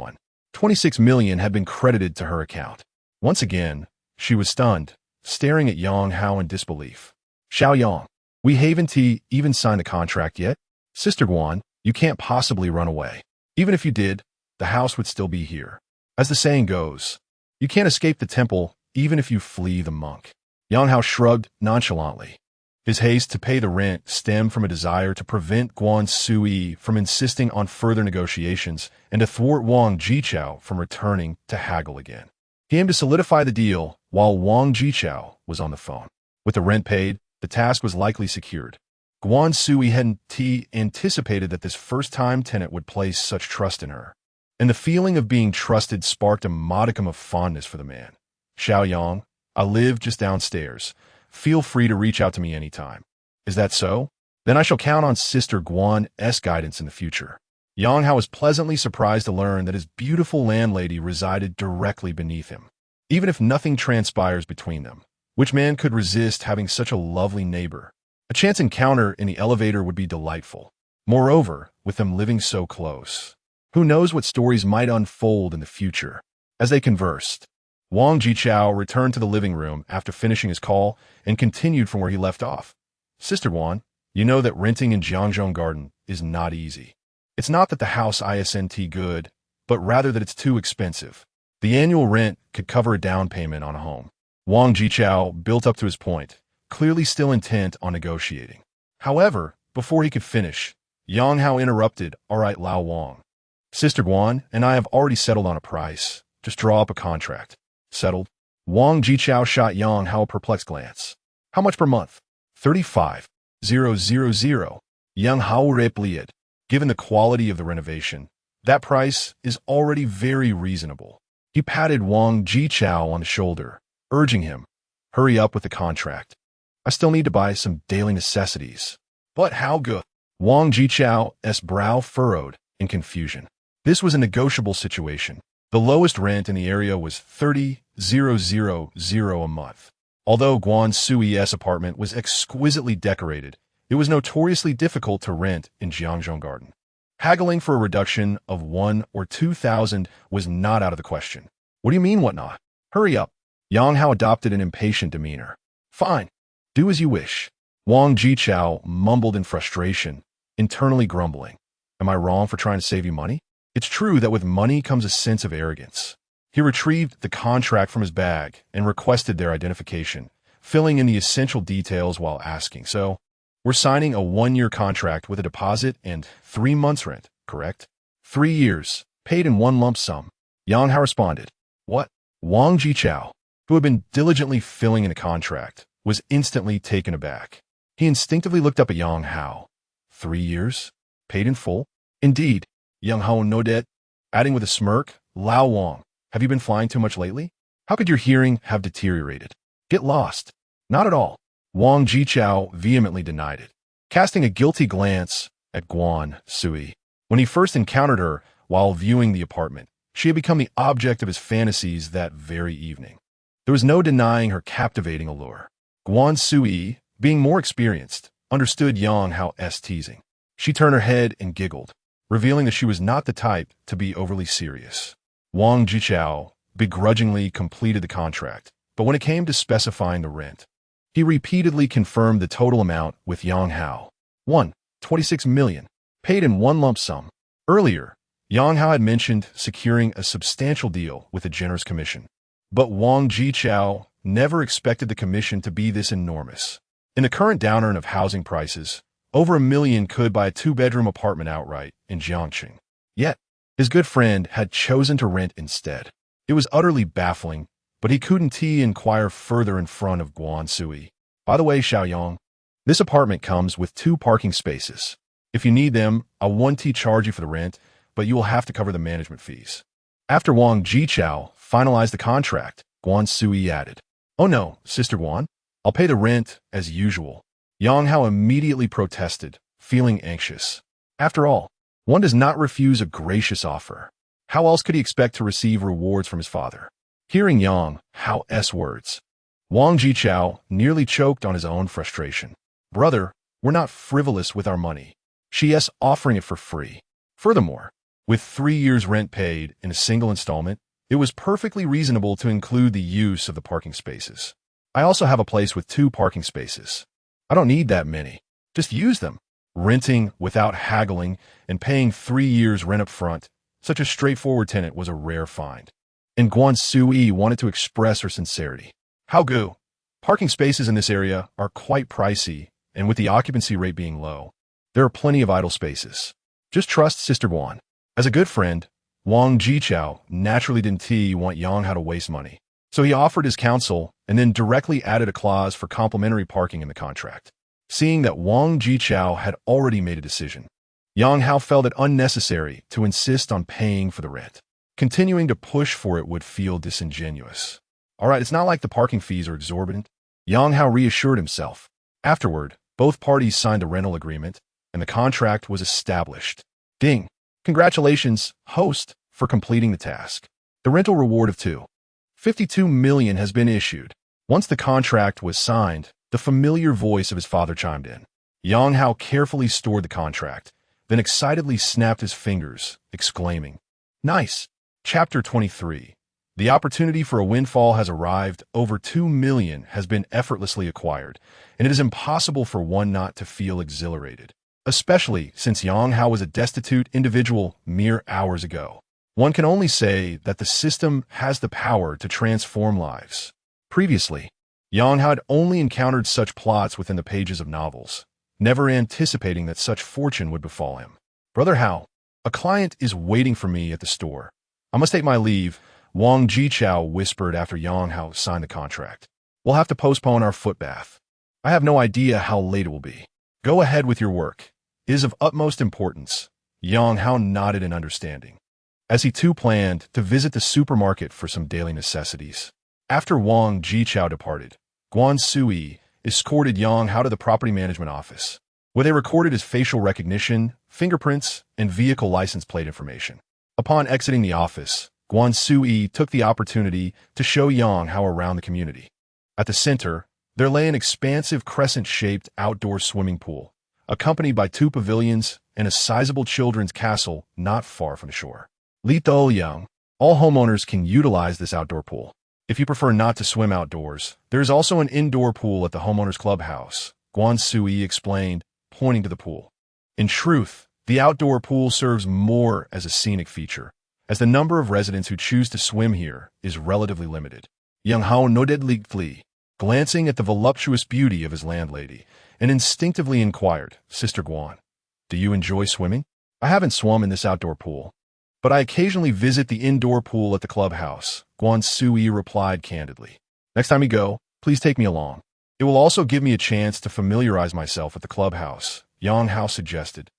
26 million had been credited to her account. Once again, she was stunned, staring at Yang Hao in disbelief. Xiao Yang, we haven't even signed the contract yet. Sister Guan, you can't possibly run away. Even if you did, the house would still be here. As the saying goes, you can't escape the temple even if you flee the monk. Yang Hao shrugged nonchalantly. His haste to pay the rent stemmed from a desire to prevent Guan Sui from insisting on further negotiations and to thwart Wang Jichao from returning to haggle again. He aimed to solidify the deal while Wang Jichao was on the phone. With the rent paid, the task was likely secured. Guan Sui hadn't anticipated that this first-time tenant would place such trust in her, and the feeling of being trusted sparked a modicum of fondness for the man. Xiao Yang, I live just downstairs. Feel free to reach out to me anytime. Is that so? Then I shall count on Sister Guan's guidance in the future. Yang Hao was pleasantly surprised to learn that his beautiful landlady resided directly beneath him. Even if nothing transpires between them, which man could resist having such a lovely neighbor? A chance encounter in the elevator would be delightful. Moreover, with them living so close, who knows what stories might unfold in the future? As they conversed, Wang Jichao returned to the living room after finishing his call and continued from where he left off. Sister Guan, you know that renting in Jiangzhong Garden is not easy. It's not that the house isn't good, but rather that it's too expensive. The annual rent could cover a down payment on a home. Wang Jichao built up to his point, clearly still intent on negotiating. However, before he could finish, Yang Hao interrupted, All right, Lao Wang. Sister Guan and I have already settled on a price. Just draw up a contract. Settled? Wang Jichao shot Yang Hao a perplexed glance. How much per month? 35,000. Yang Hao replied. Given the quality of the renovation, that price is already very reasonable. He patted Wang Jichao on the shoulder, urging him, hurry up with the contract. I still need to buy some daily necessities. But how good? Wang Jichao's brow furrowed in confusion. This was a negotiable situation. The lowest rent in the area was 30,000 a month. Although Guan Sui's apartment was exquisitely decorated, it was notoriously difficult to rent in Jiangzhong Garden. Haggling for a reduction of 1,000 or 2,000 was not out of the question. What do you mean, whatnot? Hurry up. Yang Hao adopted an impatient demeanor. Fine. Do as you wish. Wang Jichao mumbled in frustration, internally grumbling. Am I wrong for trying to save you money? It's true that with money comes a sense of arrogance. He retrieved the contract from his bag and requested their identification, filling in the essential details while asking, So, we're signing a 1-year contract with a deposit and 3 months rent, correct? 3 years, paid in one lump sum. Yang Hao responded. What? Wang Jichao. who had been diligently filling in a contract, was instantly taken aback. He instinctively looked up at Yang Hao. 3 years? Paid in full? Indeed, Yang Hao nodded, adding with a smirk, Lao Wang, have you been flying too much lately? How could your hearing have deteriorated? Get lost. Not at all. Wang Jichao vehemently denied it, casting a guilty glance at Guan Sui. When he first encountered her while viewing the apartment, she had become the object of his fantasies that very evening. There was no denying her captivating allure. Guan Sui, being more experienced, understood Yang Hao's teasing. She turned her head and giggled, revealing that she was not the type to be overly serious. Wang Jichao begrudgingly completed the contract, but when it came to specifying the rent, he repeatedly confirmed the total amount with Yang Hao. 26 million, paid in one lump sum. Earlier, Yang Hao had mentioned securing a substantial deal with a generous commission, but Wang Jichao never expected the commission to be this enormous. In the current downturn of housing prices, over $1 million could buy a 2-bedroom apartment outright in Jiangqing. Yet, his good friend had chosen to rent instead. It was utterly baffling, but he couldn't inquire further in front of Guan Sui. By the way, Xiaoyang, this apartment comes with 2 parking spaces. If you need them, I'll charge you for the rent, but you will have to cover the management fees. After Wang Jichao finalized the contract, Guan Sui added, Oh no, Sister Guan, I'll pay the rent as usual. Yang Hao immediately protested, feeling anxious. After all, one does not refuse a gracious offer. How else could he expect to receive rewards from his father? Hearing Yang Hao's words, Wang Jichao nearly choked on his own frustration. Brother, we're not frivolous with our money. She's offering it for free. Furthermore, with 3 years' rent paid in a single installment, it was perfectly reasonable to include the use of the parking spaces. I also have a place with 2 parking spaces. I don't need that many. Just use them. Renting without haggling and paying 3 years' rent up front, such a straightforward tenant was a rare find. And Guan Sui wanted to express her sincerity. How go? Parking spaces in this area are quite pricey, and with the occupancy rate being low, there are plenty of idle spaces. Just trust Sister Guan. As a good friend, Wang Jichao naturally didn't want Yang Hao to waste money. So he offered his counsel and then directly added a clause for complimentary parking in the contract. Seeing that Wang Jichao had already made a decision, Yang Hao felt it unnecessary to insist on paying for the rent. Continuing to push for it would feel disingenuous. All right, it's not like the parking fees are exorbitant. Yang Hao reassured himself. Afterward, both parties signed a rental agreement, and the contract was established. Ding! Congratulations, host, for completing the task. The rental reward of 52 million has been issued. Once the contract was signed, the familiar voice of his father chimed in. Yang Hao carefully stored the contract, then excitedly snapped his fingers, exclaiming, Nice! Chapter 23. The opportunity for a windfall has arrived. Over 2 million has been effortlessly acquired, and it is impossible for one not to feel exhilarated, especially since Yang Hao was a destitute individual mere hours ago. One can only say that the system has the power to transform lives. Previously, Yang Hao had only encountered such plots within the pages of novels, never anticipating that such fortune would befall him. Brother Hao, a client is waiting for me at the store. I must take my leave, Wang Jichao whispered after Yang Hao signed the contract. We'll have to postpone our foot bath. I have no idea how late it will be. Go ahead with your work. It is of utmost importance. Yang Hao nodded in understanding, as he too planned to visit the supermarket for some daily necessities. After Wang Jichao departed, Guan Sui escorted Yang Hao to the property management office, where they recorded his facial recognition, fingerprints, and vehicle license plate information. Upon exiting the office, Guan Sui took the opportunity to show Yang Hao around the community. At the center, there lay an expansive crescent-shaped outdoor swimming pool, accompanied by 2 pavilions and a sizable children's castle not far from the shore. Li Dou Yang, all homeowners can utilize this outdoor pool. If you prefer not to swim outdoors, there is also an indoor pool at the homeowners' clubhouse, Guan Sui explained, pointing to the pool. In truth, the outdoor pool serves more as a scenic feature, as the number of residents who choose to swim here is relatively limited. Yang Hao nodded lightly, glancing at the voluptuous beauty of his landlady, and instinctively inquired, Sister Guan, do you enjoy swimming? I haven't swum in this outdoor pool, but I occasionally visit the indoor pool at the clubhouse, Guan Sui replied candidly. Next time you go, please take me along. It will also give me a chance to familiarize myself at the clubhouse, Yang Hao suggested,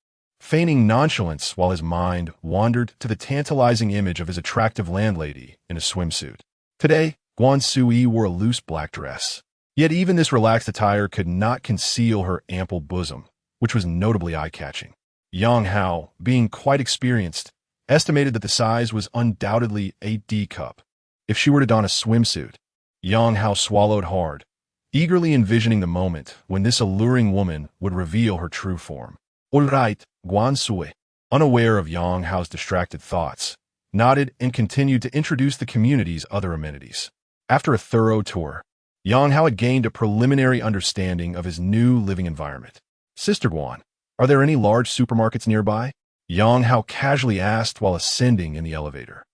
feigning nonchalance while his mind wandered to the tantalizing image of his attractive landlady in a swimsuit. Today, Guan Sui wore a loose black dress. Yet even this relaxed attire could not conceal her ample bosom, which was notably eye-catching. Yang Hao, being quite experienced, estimated that the size was undoubtedly a D cup. If she were to don a swimsuit, Yang Hao swallowed hard, eagerly envisioning the moment when this alluring woman would reveal her true form. All right, Guan Sui, unaware of Yang Hao's distracted thoughts, nodded and continued to introduce the community's other amenities. After a thorough tour, Yang Hao had gained a preliminary understanding of his new living environment. Sister Guan, are there any large supermarkets nearby? Yang Hao casually asked while ascending in the elevator.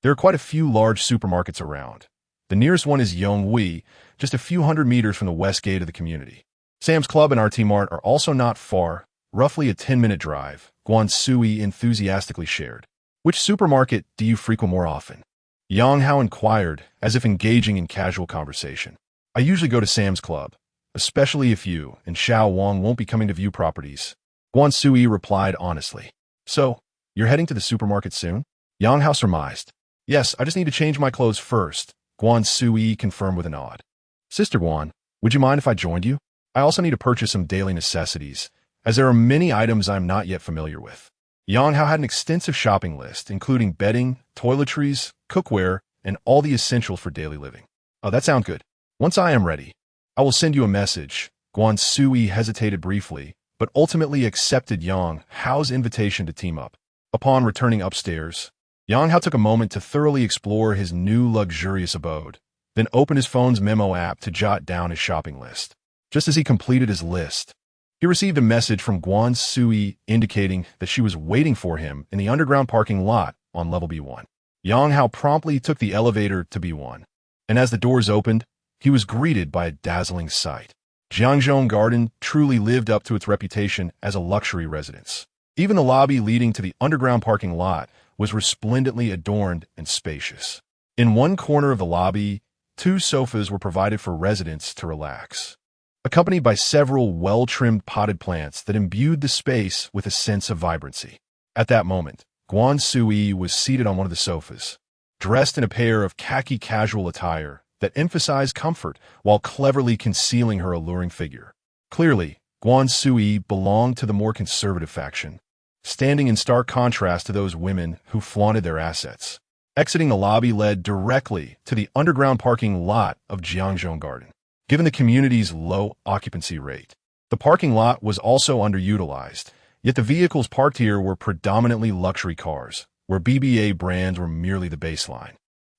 There are quite a few large supermarkets around. The nearest one is Yonghui, just a few hundred meters from the west gate of the community. Sam's Club and RT Mart are also not far, roughly a 10-minute drive, Guan Sui enthusiastically shared. Which supermarket do you frequent more often? Yang Hao inquired, as if engaging in casual conversation. I usually go to Sam's Club, especially if you and Xiao Wang won't be coming to view properties. Guan Sui replied honestly. So, you're heading to the supermarket soon? Yang Hao surmised. Yes, I just need to change my clothes first, Guan Sui confirmed with a nod. Sister Guan, would you mind if I joined you? I also need to purchase some daily necessities, as there are many items I'm not yet familiar with. Yang Hao had an extensive shopping list, including bedding, toiletries, cookware, and all the essentials for daily living. Oh, that sounds good. Once I am ready, I will send you a message. Guan Sui hesitated briefly, but ultimately accepted Yang Hao's invitation to team up. Upon returning upstairs, Yang Hao took a moment to thoroughly explore his new luxurious abode, then opened his phone's memo app to jot down his shopping list. Just as he completed his list, he received a message from Guan Sui indicating that she was waiting for him in the underground parking lot on level B1. Yang Hao promptly took the elevator to B1, and as the doors opened, he was greeted by a dazzling sight. Jiangzhong Garden truly lived up to its reputation as a luxury residence. Even the lobby leading to the underground parking lot was resplendently adorned and spacious. In one corner of the lobby, 2 sofas were provided for residents to relax, accompanied by several well-trimmed potted plants that imbued the space with a sense of vibrancy. At that moment, Guan Sui was seated on one of the sofas, dressed in a pair of khaki casual attire that emphasized comfort while cleverly concealing her alluring figure. Clearly, Guan Sui belonged to the more conservative faction, standing in stark contrast to those women who flaunted their assets. Exiting the lobby led directly to the underground parking lot of Jiangzhong Garden. Given the community's low occupancy rate, the parking lot was also underutilized, yet the vehicles parked here were predominantly luxury cars, where BBA brands were merely the baseline.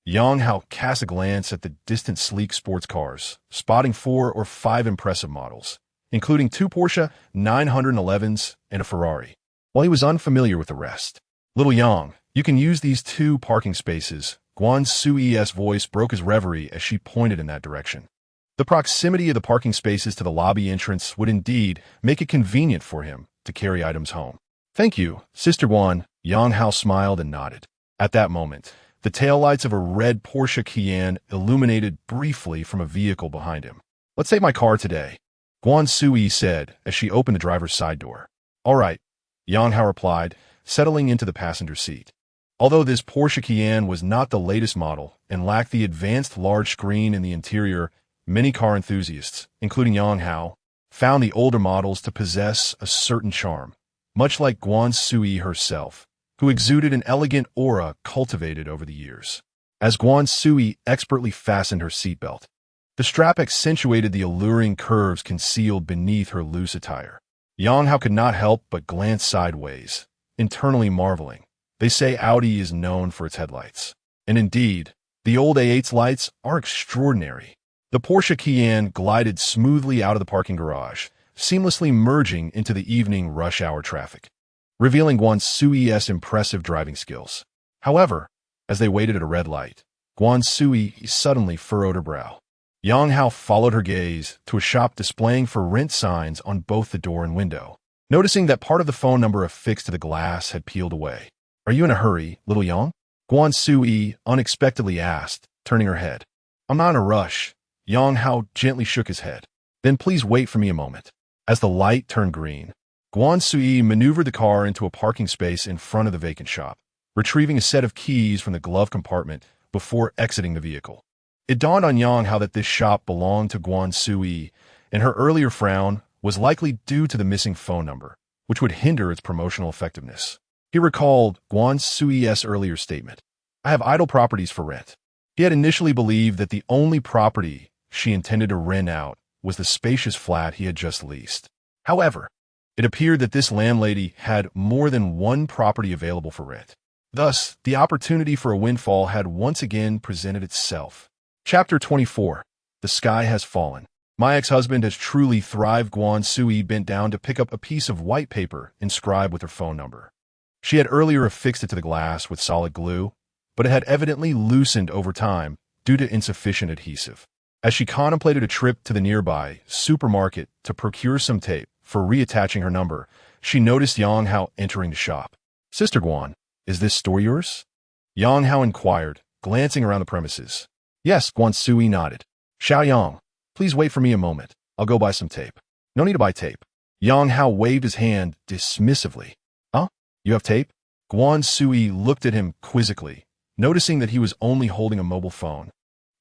Yang Hao cast a glance at the distant sleek sports cars, spotting 4 or 5 impressive models, including 2 Porsche 911s and a Ferrari. While he was unfamiliar with the rest, Little Yang, you can use these 2 parking spaces. Guan Sui's voice broke his reverie as she pointed in that direction. The proximity of the parking spaces to the lobby entrance would indeed make it convenient for him to carry items home. Thank you, Sister Guan. Yang Hao smiled and nodded. At that moment, the taillights of a red Porsche Cayenne illuminated briefly from a vehicle behind him. Let's take my car today, Guan Sui said as she opened the driver's side door. All right, Yang Hao replied, settling into the passenger seat. Although this Porsche Cayenne was not the latest model and lacked the advanced large screen in the interior, many car enthusiasts, including Yang Hao, found the older models to possess a certain charm, much like Guan Sui herself, who exuded an elegant aura cultivated over the years. As Guan Sui expertly fastened her seatbelt, the strap accentuated the alluring curves concealed beneath her loose attire. Yang Hao could not help but glance sideways, internally marveling. They say Audi is known for its headlights. And indeed, the old A8's lights are extraordinary. The Porsche Cayenne glided smoothly out of the parking garage, seamlessly merging into the evening rush hour traffic, revealing Guan Sui's impressive driving skills. However, as they waited at a red light, Guan Sui suddenly furrowed her brow. Yang Hao followed her gaze to a shop displaying for rent signs on both the door and window, noticing that part of the phone number affixed to the glass had peeled away. Are you in a hurry, Little Yang? Guan Sui unexpectedly asked, turning her head. I'm not in a rush, Yang Hao gently shook his head. Then please wait for me a moment. As the light turned green, Guan Sui maneuvered the car into a parking space in front of the vacant shop, retrieving a set of keys from the glove compartment before exiting the vehicle. It dawned on Yang Hao that this shop belonged to Guan Sui, and her earlier frown was likely due to the missing phone number, which would hinder its promotional effectiveness. He recalled Guan Sui's earlier statement, "I have idle properties for rent." He had initially believed that the only property she intended to rent out was the spacious flat he had just leased. However, it appeared that this landlady had more than one property available for rent. Thus, the opportunity for a windfall had once again presented itself. Chapter 24. The Sky Has Fallen. My ex-husband has truly thrived. Guan Sui bent down to pick up a piece of white paper inscribed with her phone number. She had earlier affixed it to the glass with solid glue, but it had evidently loosened over time due to insufficient adhesive. As she contemplated a trip to the nearby supermarket to procure some tape for reattaching her number, she noticed Yang Hao entering the shop. "Sister Guan, is this store yours?" Yang Hao inquired, glancing around the premises. "Yes," Guan Sui nodded. "Xiaoyang, please wait for me a moment. I'll go buy some tape." "No need to buy tape." Yang Hao waved his hand dismissively. "Huh? You have tape?" Guan Sui looked at him quizzically, noticing that he was only holding a mobile phone,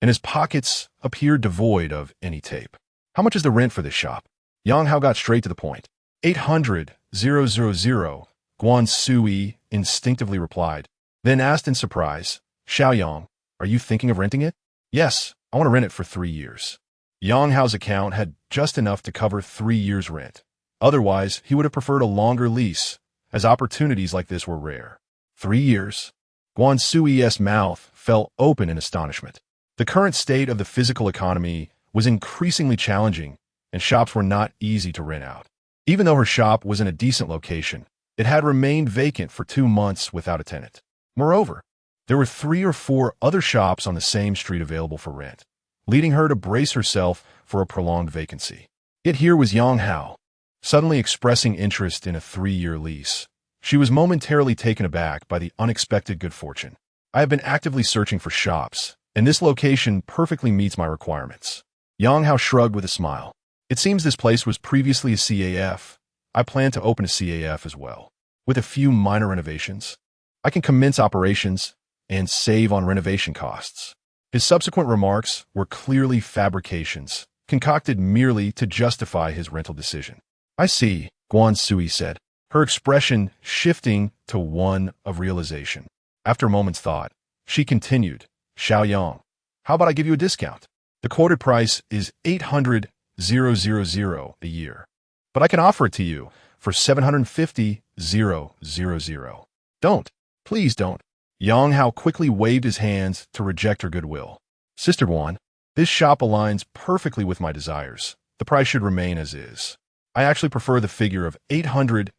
and his pockets appeared devoid of any tape. "How much is the rent for this shop?" Yang Hao got straight to the point. 800,000, Guan Sui instinctively replied, then asked in surprise, "Xiaoyang, are you thinking of renting it?" "Yes, I want to rent it for 3 years." Yang Hao's account had just enough to cover 3 years' rent. Otherwise, he would have preferred a longer lease, as opportunities like this were rare. 3 years? Guan Sui's mouth fell open in astonishment. The current state of the physical economy was increasingly challenging, and shops were not easy to rent out. Even though her shop was in a decent location, it had remained vacant for 2 months without a tenant. Moreover, there were 3 or 4 other shops on the same street available for rent, leading her to brace herself for a prolonged vacancy. Yet here was Yang Hao, suddenly expressing interest in a 3-year lease. She was momentarily taken aback by the unexpected good fortune. "I have been actively searching for shops, and this location perfectly meets my requirements." Yang Hao shrugged with a smile. "It seems this place was previously a CAF. I plan to open a CAF as well. With a few minor renovations, I can commence operations and save on renovation costs." His subsequent remarks were clearly fabrications, concocted merely to justify his rental decision. "I see," Guan Sui said, her expression shifting to one of realization. After a moment's thought, she continued, "Xiaoyang, how about I give you a discount? The quoted price is 800,000 a year, but I can offer it to you for 750,000. Don't. Please don't." Yang Hao quickly waved his hands to reject her goodwill. "Sister Guan, this shop aligns perfectly with my desires. The price should remain as is. I actually prefer the figure of 800,000.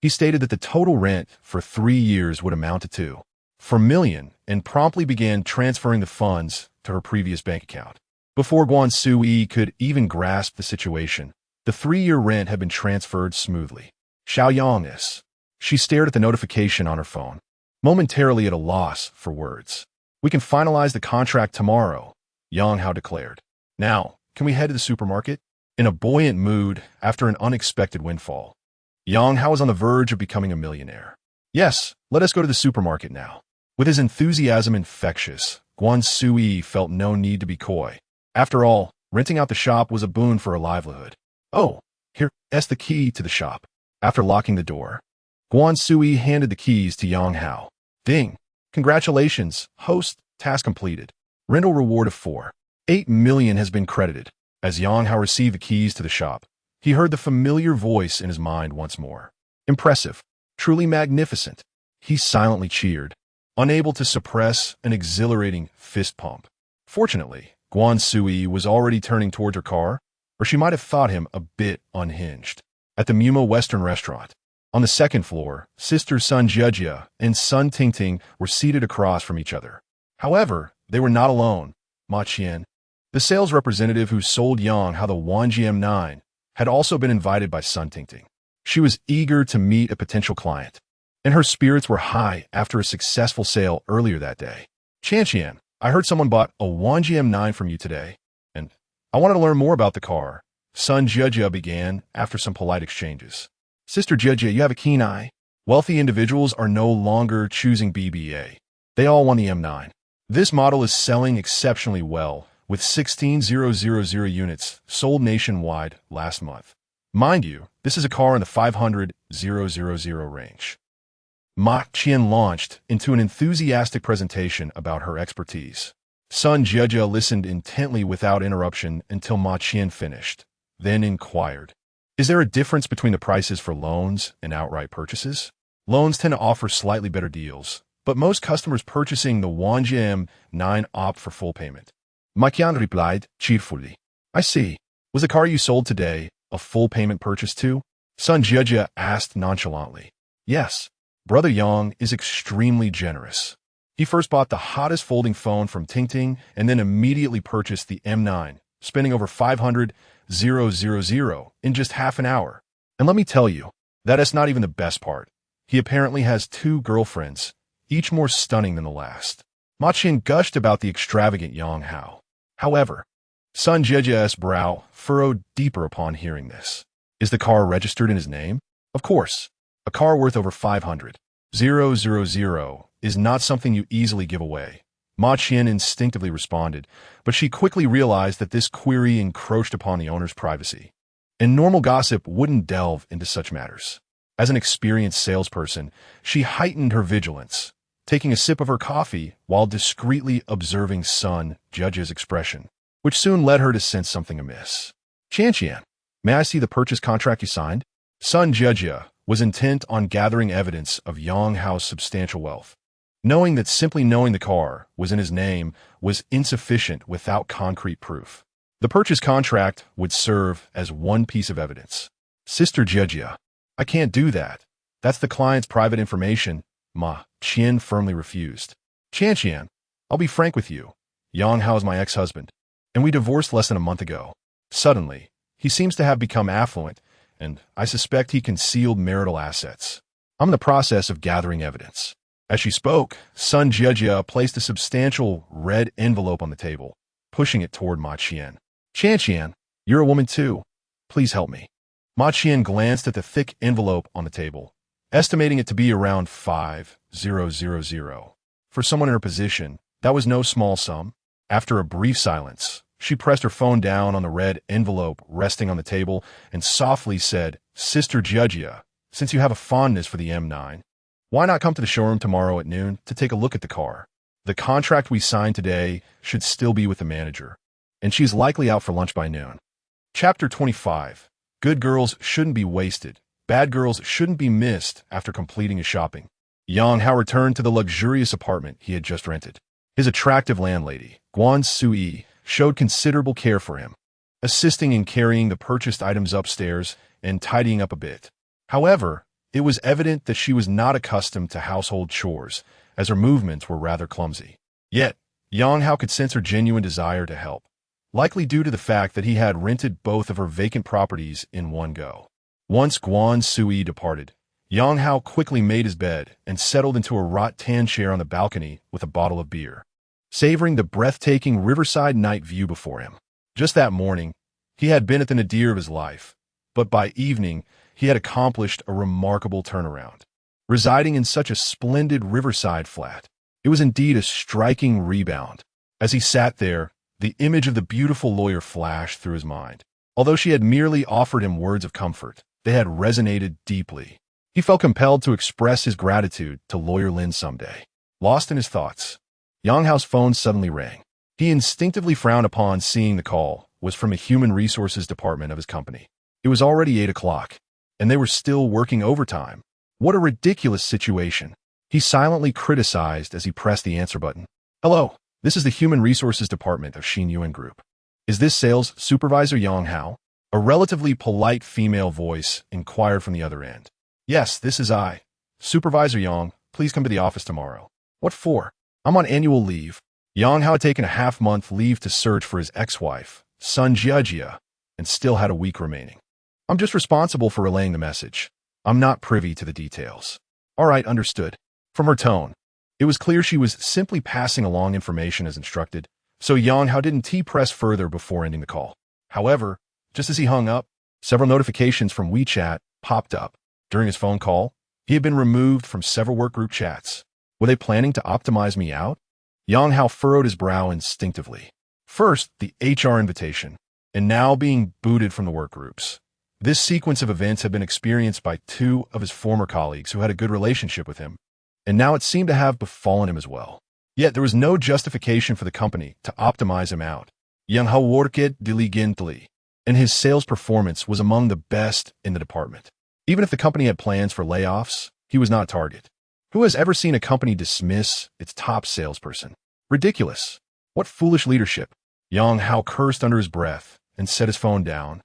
He stated that the total rent for 3 years would amount to 2.4 million and promptly began transferring the funds to her previous bank account. Before Guan Sui could even grasp the situation, the 3-year rent had been transferred smoothly. "Xiaoyang is." She stared at the notification on her phone, momentarily at a loss for words. "We can finalize the contract tomorrow," Yang Hao declared. "Now, can we head to the supermarket?" In a buoyant mood after an unexpected windfall, Yang Hao was on the verge of becoming a millionaire. "Yes, let us go to the supermarket now." With his enthusiasm infectious, Guan Sui felt no need to be coy. After all, renting out the shop was a boon for her livelihood. "Oh, here's the key to the shop." After locking the door, Guan Sui handed the keys to Yang Hao. "Ding! Congratulations, host, task completed. Rental reward of 4.8 million has been credited." As Yang Hao received the keys to the shop, he heard the familiar voice in his mind once more. "Impressive. Truly magnificent." He silently cheered, unable to suppress an exhilarating fist pump. Fortunately, Guan Sui was already turning towards her car, or she might have thought him a bit unhinged. At the Muma Western restaurant, on the 2nd floor, Sister Sun Jiejia and Sun Tingting were seated across from each other. However, they were not alone. Ma Qian, the sales representative who sold Yang Hao the Wanjian 9, had also been invited by Sun Tingting. She was eager to meet a potential client, and her spirits were high after a successful sale earlier that day. "Qian, I heard someone bought a Wanji M9 from you today, and I wanted to learn more about the car. Son Jia began after some polite exchanges. Sister Jia, you have a keen eye. Wealthy individuals are no longer choosing BBA. They all want the M9. This model is selling exceptionally well, with 16,000 units sold nationwide last month. Mind you, this is a car in the 500,000 range. Ma Qian launched into an enthusiastic presentation about her expertise. Son Jia listened intently without interruption until Ma Qian finished, then inquired, "Is there a difference between the prices for loans and outright purchases?" Loans tend to offer slightly better deals, but most customers purchasing the Wanji M9 opt for full payment. Ma Qian replied cheerfully. "I see. Was the car you sold today a full payment purchase too?" Son Jia asked nonchalantly. "Yes. Brother Yang is extremely generous. He first bought the hottest folding phone from Tingting and then immediately purchased the M9, spending over 500,000 in just half an hour. And let me tell you, that is not even the best part. He apparently has 2 girlfriends, each more stunning than the last." Ma Qian gushed about the extravagant Yang Hao. However, Son Jia's brow furrowed deeper upon hearing this. "Is the car registered in his name?" "Of course. A car worth over 500,000 is not something you easily give away," Ma Qian instinctively responded, but she quickly realized that this query encroached upon the owner's privacy. And normal gossip wouldn't delve into such matters. As an experienced salesperson, she heightened her vigilance, taking a sip of her coffee while discreetly observing Son Jia's expression, which soon led her to sense something amiss. "Qian, may I see the purchase contract you signed?" Son Jia was intent on gathering evidence of Yang Hao's substantial wealth, knowing that simply knowing the car was in his name was insufficient without concrete proof. The purchase contract would serve as one piece of evidence. "Sister Jia, I can't do that. That's the client's private information," Ma Qian firmly refused. "Qian, I'll be frank with you. Yang Hao is my ex-husband, and we divorced less than a month ago. Suddenly, he seems to have become affluent, and I suspect he concealed marital assets. I'm in the process of gathering evidence." As she spoke, Son Jia placed a substantial red envelope on the table, pushing it toward Ma Qian. "Qian, you're a woman too. Please help me." Ma Qian glanced at the thick envelope on the table, estimating it to be around 5,000. For someone in her position, that was no small sum. After a brief silence, she pressed her phone down on the red envelope resting on the table and softly said, "Sister Jia, since you have a fondness for the M9, why not come to the showroom tomorrow at noon to take a look at the car? The contract we signed today should still be with the manager, and she's likely out for lunch by noon." Chapter 25. Good girls shouldn't be wasted. Bad girls shouldn't be missed after completing his shopping. Yang Hao returned to the luxurious apartment he had just rented. His attractive landlady, Guan Sui, showed considerable care for him, assisting in carrying the purchased items upstairs and tidying up a bit. However, it was evident that she was not accustomed to household chores, as her movements were rather clumsy. Yet, Yang Hao could sense her genuine desire to help, likely due to the fact that he had rented both of her vacant properties in one go. Once Guan Sui departed, Yang Hao quickly made his bed and settled into a rattan chair on the balcony with a bottle of beer, savoring the breathtaking riverside night view before him. Just that morning, he had been at the nadir of his life, but by evening, he had accomplished a remarkable turnaround. Residing in such a splendid riverside flat, it was indeed a striking rebound. As he sat there, the image of the beautiful lawyer flashed through his mind. Although she had merely offered him words of comfort, they had resonated deeply. He felt compelled to express his gratitude to Lawyer Lin someday. Lost in his thoughts, Yang Hao's phone suddenly rang. He instinctively frowned upon seeing the call was from a human resources department of his company. It was already 8 o'clock, and they were still working overtime. What a ridiculous situation. He silently criticized as he pressed the answer button. "Hello, this is the Human Resources Department of Qingyun Group. Is this sales supervisor Yang Hao?" A relatively polite female voice inquired from the other end. "Yes, this is I. Supervisor Yang, please come to the office tomorrow." "What for?" "I'm on annual leave." Yang Hao had taken a half-month leave to search for his ex-wife, Son Jia, and still had a week remaining. "I'm just responsible for relaying the message. I'm not privy to the details." "All right, understood." From her tone, It was clear she was simply passing along information as instructed, so Yang Hao didn't press further before ending the call. However, just as he hung up, several notifications from WeChat popped up. During his phone call, he had been removed from several workgroup chats. Were they planning to optimize me out? Yang Hao furrowed his brow instinctively. First, the HR invitation, and now being booted from the workgroups. This sequence of events had been experienced by two of his former colleagues who had a good relationship with him, and now it seemed to have befallen him as well. Yet there was no justification for the company to optimize him out. Yang Hao worked diligently, and his sales performance was among the best in the department. Even if the company had plans for layoffs, he was not a target. Who has ever seen a company dismiss its top salesperson? Ridiculous. What foolish leadership. Yang Hao cursed under his breath and set his phone down,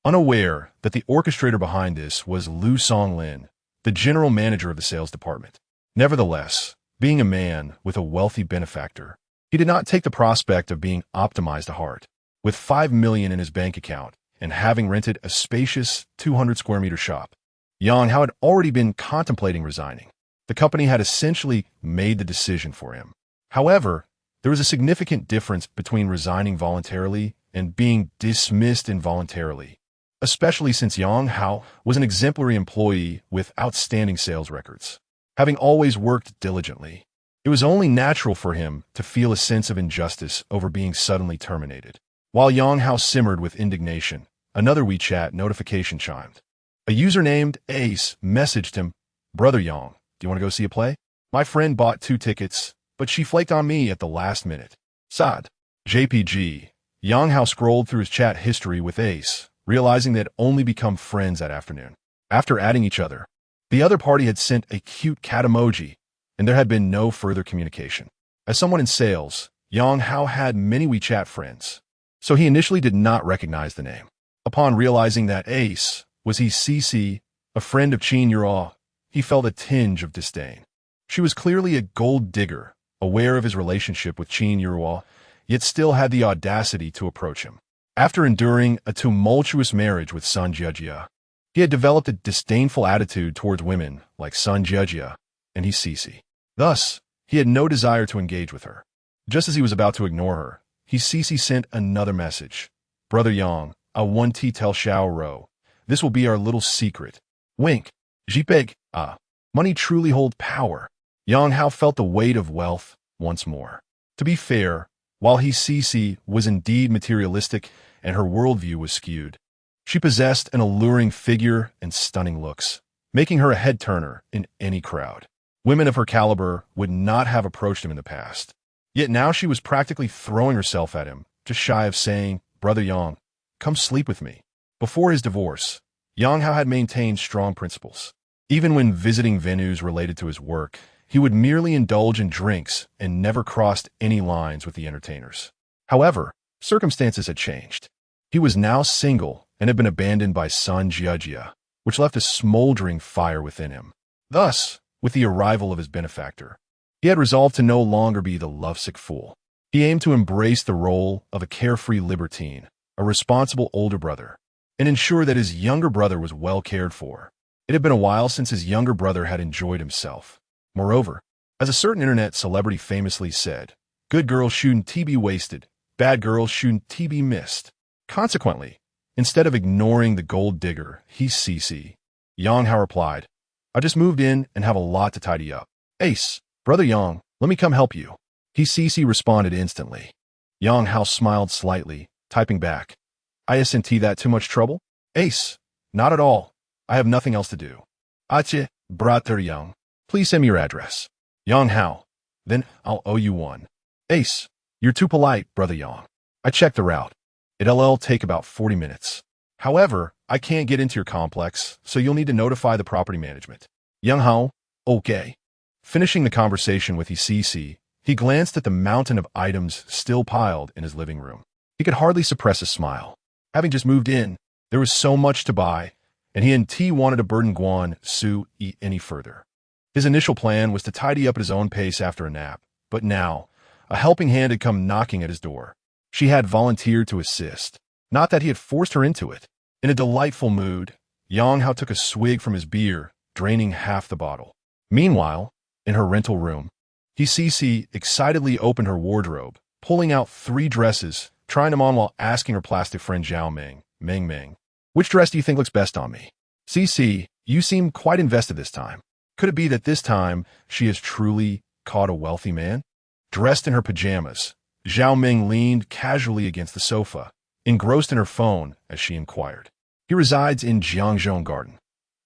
unaware that the orchestrator behind this was Lu Songlin, the general manager of the sales department. Nevertheless, being a man with a wealthy benefactor, he did not take the prospect of being optimized to heart. With $5 million in his bank account and having rented a spacious 200-square-meter shop, Yang Hao had already been contemplating resigning. The company had essentially made the decision for him. However, there was a significant difference between resigning voluntarily and being dismissed involuntarily, especially since Yang Hao was an exemplary employee with outstanding sales records. Having always worked diligently, it was only natural for him to feel a sense of injustice over being suddenly terminated. While Yang Hao simmered with indignation, another WeChat notification chimed. A user named Ace messaged him, "Brother Yang, do you want to go see a play? My friend bought 2 tickets, but she flaked on me at the last minute. Sad." JPG. Yang Hao scrolled through his chat history with Ace, realizing they had only become friends that afternoon. After adding each other, the other party had sent a cute cat emoji, and there had been no further communication. As someone in sales, Yang Hao had many WeChat friends, so he initially did not recognize the name. Upon realizing that Ace was CC, a friend of Qingyun Zhi, he felt a tinge of disdain. She was clearly a gold digger, aware of his relationship with Qingyun Zhi, yet still had the audacity to approach him. After enduring a tumultuous marriage with Sun Jiejie, he had developed a disdainful attitude towards women like Sun Jiejie and CC. Thus, he had no desire to engage with her. Just as he was about to ignore her, CC sent another message. "Brother Yang, I want to tell Xiao Ro. This will be our little secret. Wink. Jipeg. Money truly holds power." Yang Hao felt the weight of wealth once more. To be fair, while CC was indeed materialistic and her worldview was skewed, she possessed an alluring figure and stunning looks, making her a head-turner in any crowd. Women of her caliber would not have approached him in the past. Yet now she was practically throwing herself at him, just shy of saying, "Brother Yang, come sleep with me." Before his divorce, Yang Hao had maintained strong principles. Even when visiting venues related to his work, he would merely indulge in drinks and never crossed any lines with the entertainers. However, circumstances had changed. He was now single and had been abandoned by Sun Jiejie, which left a smoldering fire within him. Thus, with the arrival of his benefactor, he had resolved to no longer be the lovesick fool. He aimed to embrace the role of a carefree libertine, a responsible older brother, and ensure that his younger brother was well cared for. It had been a while since his younger brother had enjoyed himself. Moreover, as a certain internet celebrity famously said, "Good girls shouldn't be wasted, bad girls shouldn't be missed." Consequently, instead of ignoring the gold digger, CC, Yang Hao replied, "I just moved in and have a lot to tidy up. Ace, Brother Yang, let me come help you." CC responded instantly. Yang Hao smiled slightly, typing back, "I isn't that too much trouble? Ace, not at all. I have nothing else to do. Ache, Brother Yang, please send me your address." Yang Hao, "Then I'll owe you one." Ace, "You're too polite, Brother Yang. I checked the route. It'll take about 40 minutes. However, I can't get into your complex, so you'll need to notify the property management." Yang Hao, "Okay." Finishing the conversation with CC, he glanced at the mountain of items still piled in his living room. He could hardly suppress a smile. Having just moved in, there was so much to buy, and he wanted to burden Guan Su any further. His initial plan was to tidy up at his own pace after a nap, but now, a helping hand had come knocking at his door. She had volunteered to assist, not that he had forced her into it. In a delightful mood, Yang Hao took a swig from his beer, draining half the bottle. Meanwhile, in her rental room, Cece excitedly opened her wardrobe, pulling out 3 dresses, trying them on while asking her plastic friend Zhao Ming, "Which dress do you think looks best on me?" "Cece, you seem quite invested this time. Could it be that this time she has truly caught a wealthy man?" Dressed in her pajamas, Zhao Ming leaned casually against the sofa, engrossed in her phone as she inquired. "He resides in Qingyun Garden.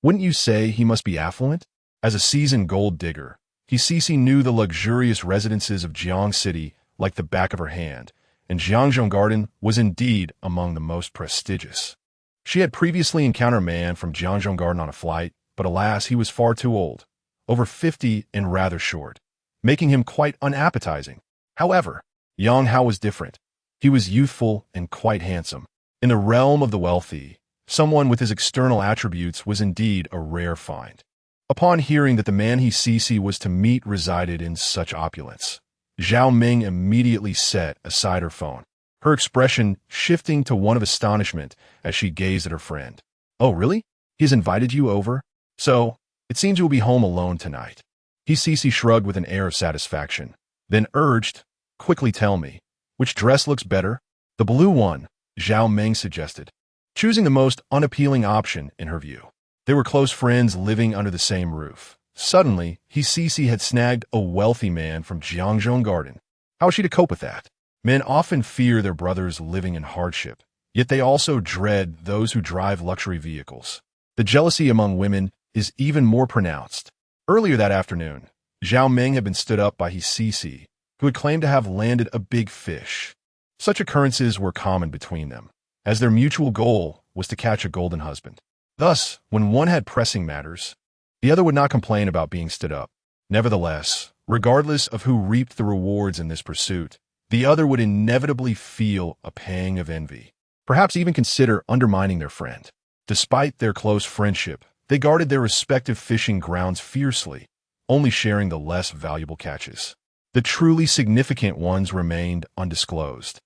Wouldn't you say he must be affluent?" As a seasoned gold digger, Cece knew the luxurious residences of Jiang City like the back of her hand, and Jiangzhou Garden was indeed among the most prestigious. She had previously encountered a man from Jiangzhou Garden on a flight, but alas, he was far too old, over 50 and rather short, making him quite unappetizing. However, Yang Hao was different. He was youthful and quite handsome. In the realm of the wealthy, someone with his external attributes was indeed a rare find. Upon hearing that the man Cece was to meet resided in such opulence, Zhao Ming immediately set aside her phone, her expression shifting to one of astonishment as she gazed at her friend. "Oh, really? He has invited you over? So, it seems you will be home alone tonight." Cece shrugged with an air of satisfaction, then urged, "Quickly tell me, which dress looks better?" "The blue one," Zhao Ming suggested, choosing the most unappealing option in her view. They were close friends living under the same roof. Suddenly, Cece had snagged a wealthy man from Jiangzhou Garden. How was she to cope with that? Men often fear their brothers living in hardship, yet they also dread those who drive luxury vehicles. The jealousy among women is even more pronounced. Earlier that afternoon, Zhao Ming had been stood up by Cece, who had claimed to have landed a big fish. Such occurrences were common between them, as their mutual goal was to catch a golden husband. Thus, when one had pressing matters, the other would not complain about being stood up. Nevertheless, regardless of who reaped the rewards in this pursuit, the other would inevitably feel a pang of envy, perhaps even consider undermining their friend. Despite their close friendship, they guarded their respective fishing grounds fiercely, only sharing the less valuable catches. The truly significant ones remained undisclosed,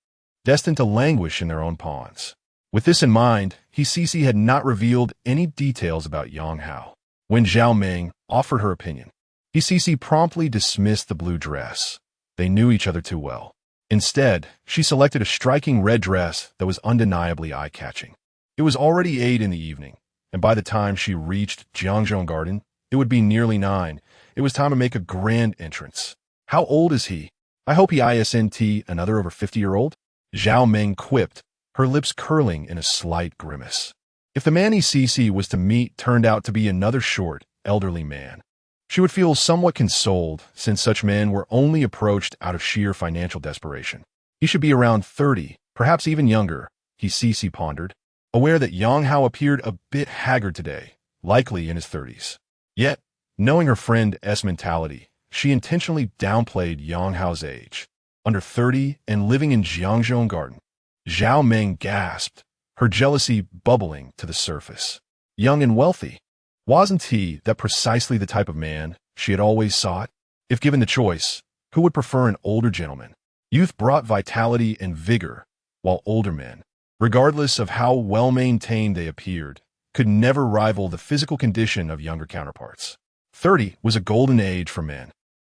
destined to languish in their own ponds. With this in mind, Cece had not revealed any details about Yang Hao. When Zhao Ming offered her opinion, Cece promptly dismissed the blue dress. They knew each other too well. Instead, she selected a striking red dress that was undeniably eye-catching. It was already 8 in the evening, and by the time she reached Jiangzhou Garden, it would be nearly 9. It was time to make a grand entrance. "How old is he? I hope he isn't another over 50-year-old?" Zhao Ming quipped, her lips curling in a slight grimace. If the man Cece was to meet turned out to be another short, elderly man, she would feel somewhat consoled, since such men were only approached out of sheer financial desperation. He should be around 30, perhaps even younger, Cece pondered, aware that Yang Hao appeared a bit haggard today, likely in his 30s. Yet, knowing her friend's mentality, she intentionally downplayed Yang Hao's age. Under 30 and living in Jiangzhou Garden, Zhao Ming gasped, her jealousy bubbling to the surface. Young and wealthy. Wasn't he that precisely the type of man she had always sought? If given the choice, who would prefer an older gentleman? Youth brought vitality and vigor, while older men, regardless of how well-maintained they appeared, could never rival the physical condition of younger counterparts. 30 was a golden age for men.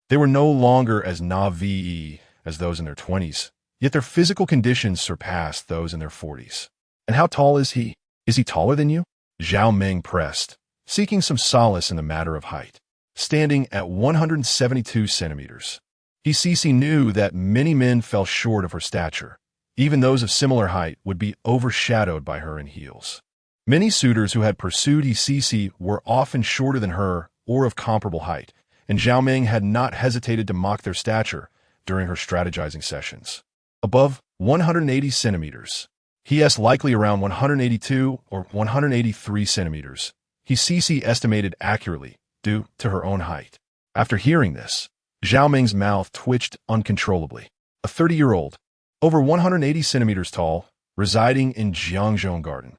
They were no longer as naive as those in their 20s, yet their physical conditions surpassed those in their 40s. "And how tall is he? Is he taller than you?" Zhao Ming pressed, seeking some solace in the matter of height. Standing at 172 centimeters, Cece knew that many men fell short of her stature. Even those of similar height would be overshadowed by her in heels. Many suitors who had pursued Cece were often shorter than her or of comparable height, and Zhao Ming had not hesitated to mock their stature during her strategizing sessions. Above 180 centimeters, Cece likely around 182 or 183 centimeters, Cece estimated accurately due to her own height. After hearing this, Zhao Ming's mouth twitched uncontrollably. A 30-year-old, over 180 centimeters tall, residing in Jiangzhou Garden.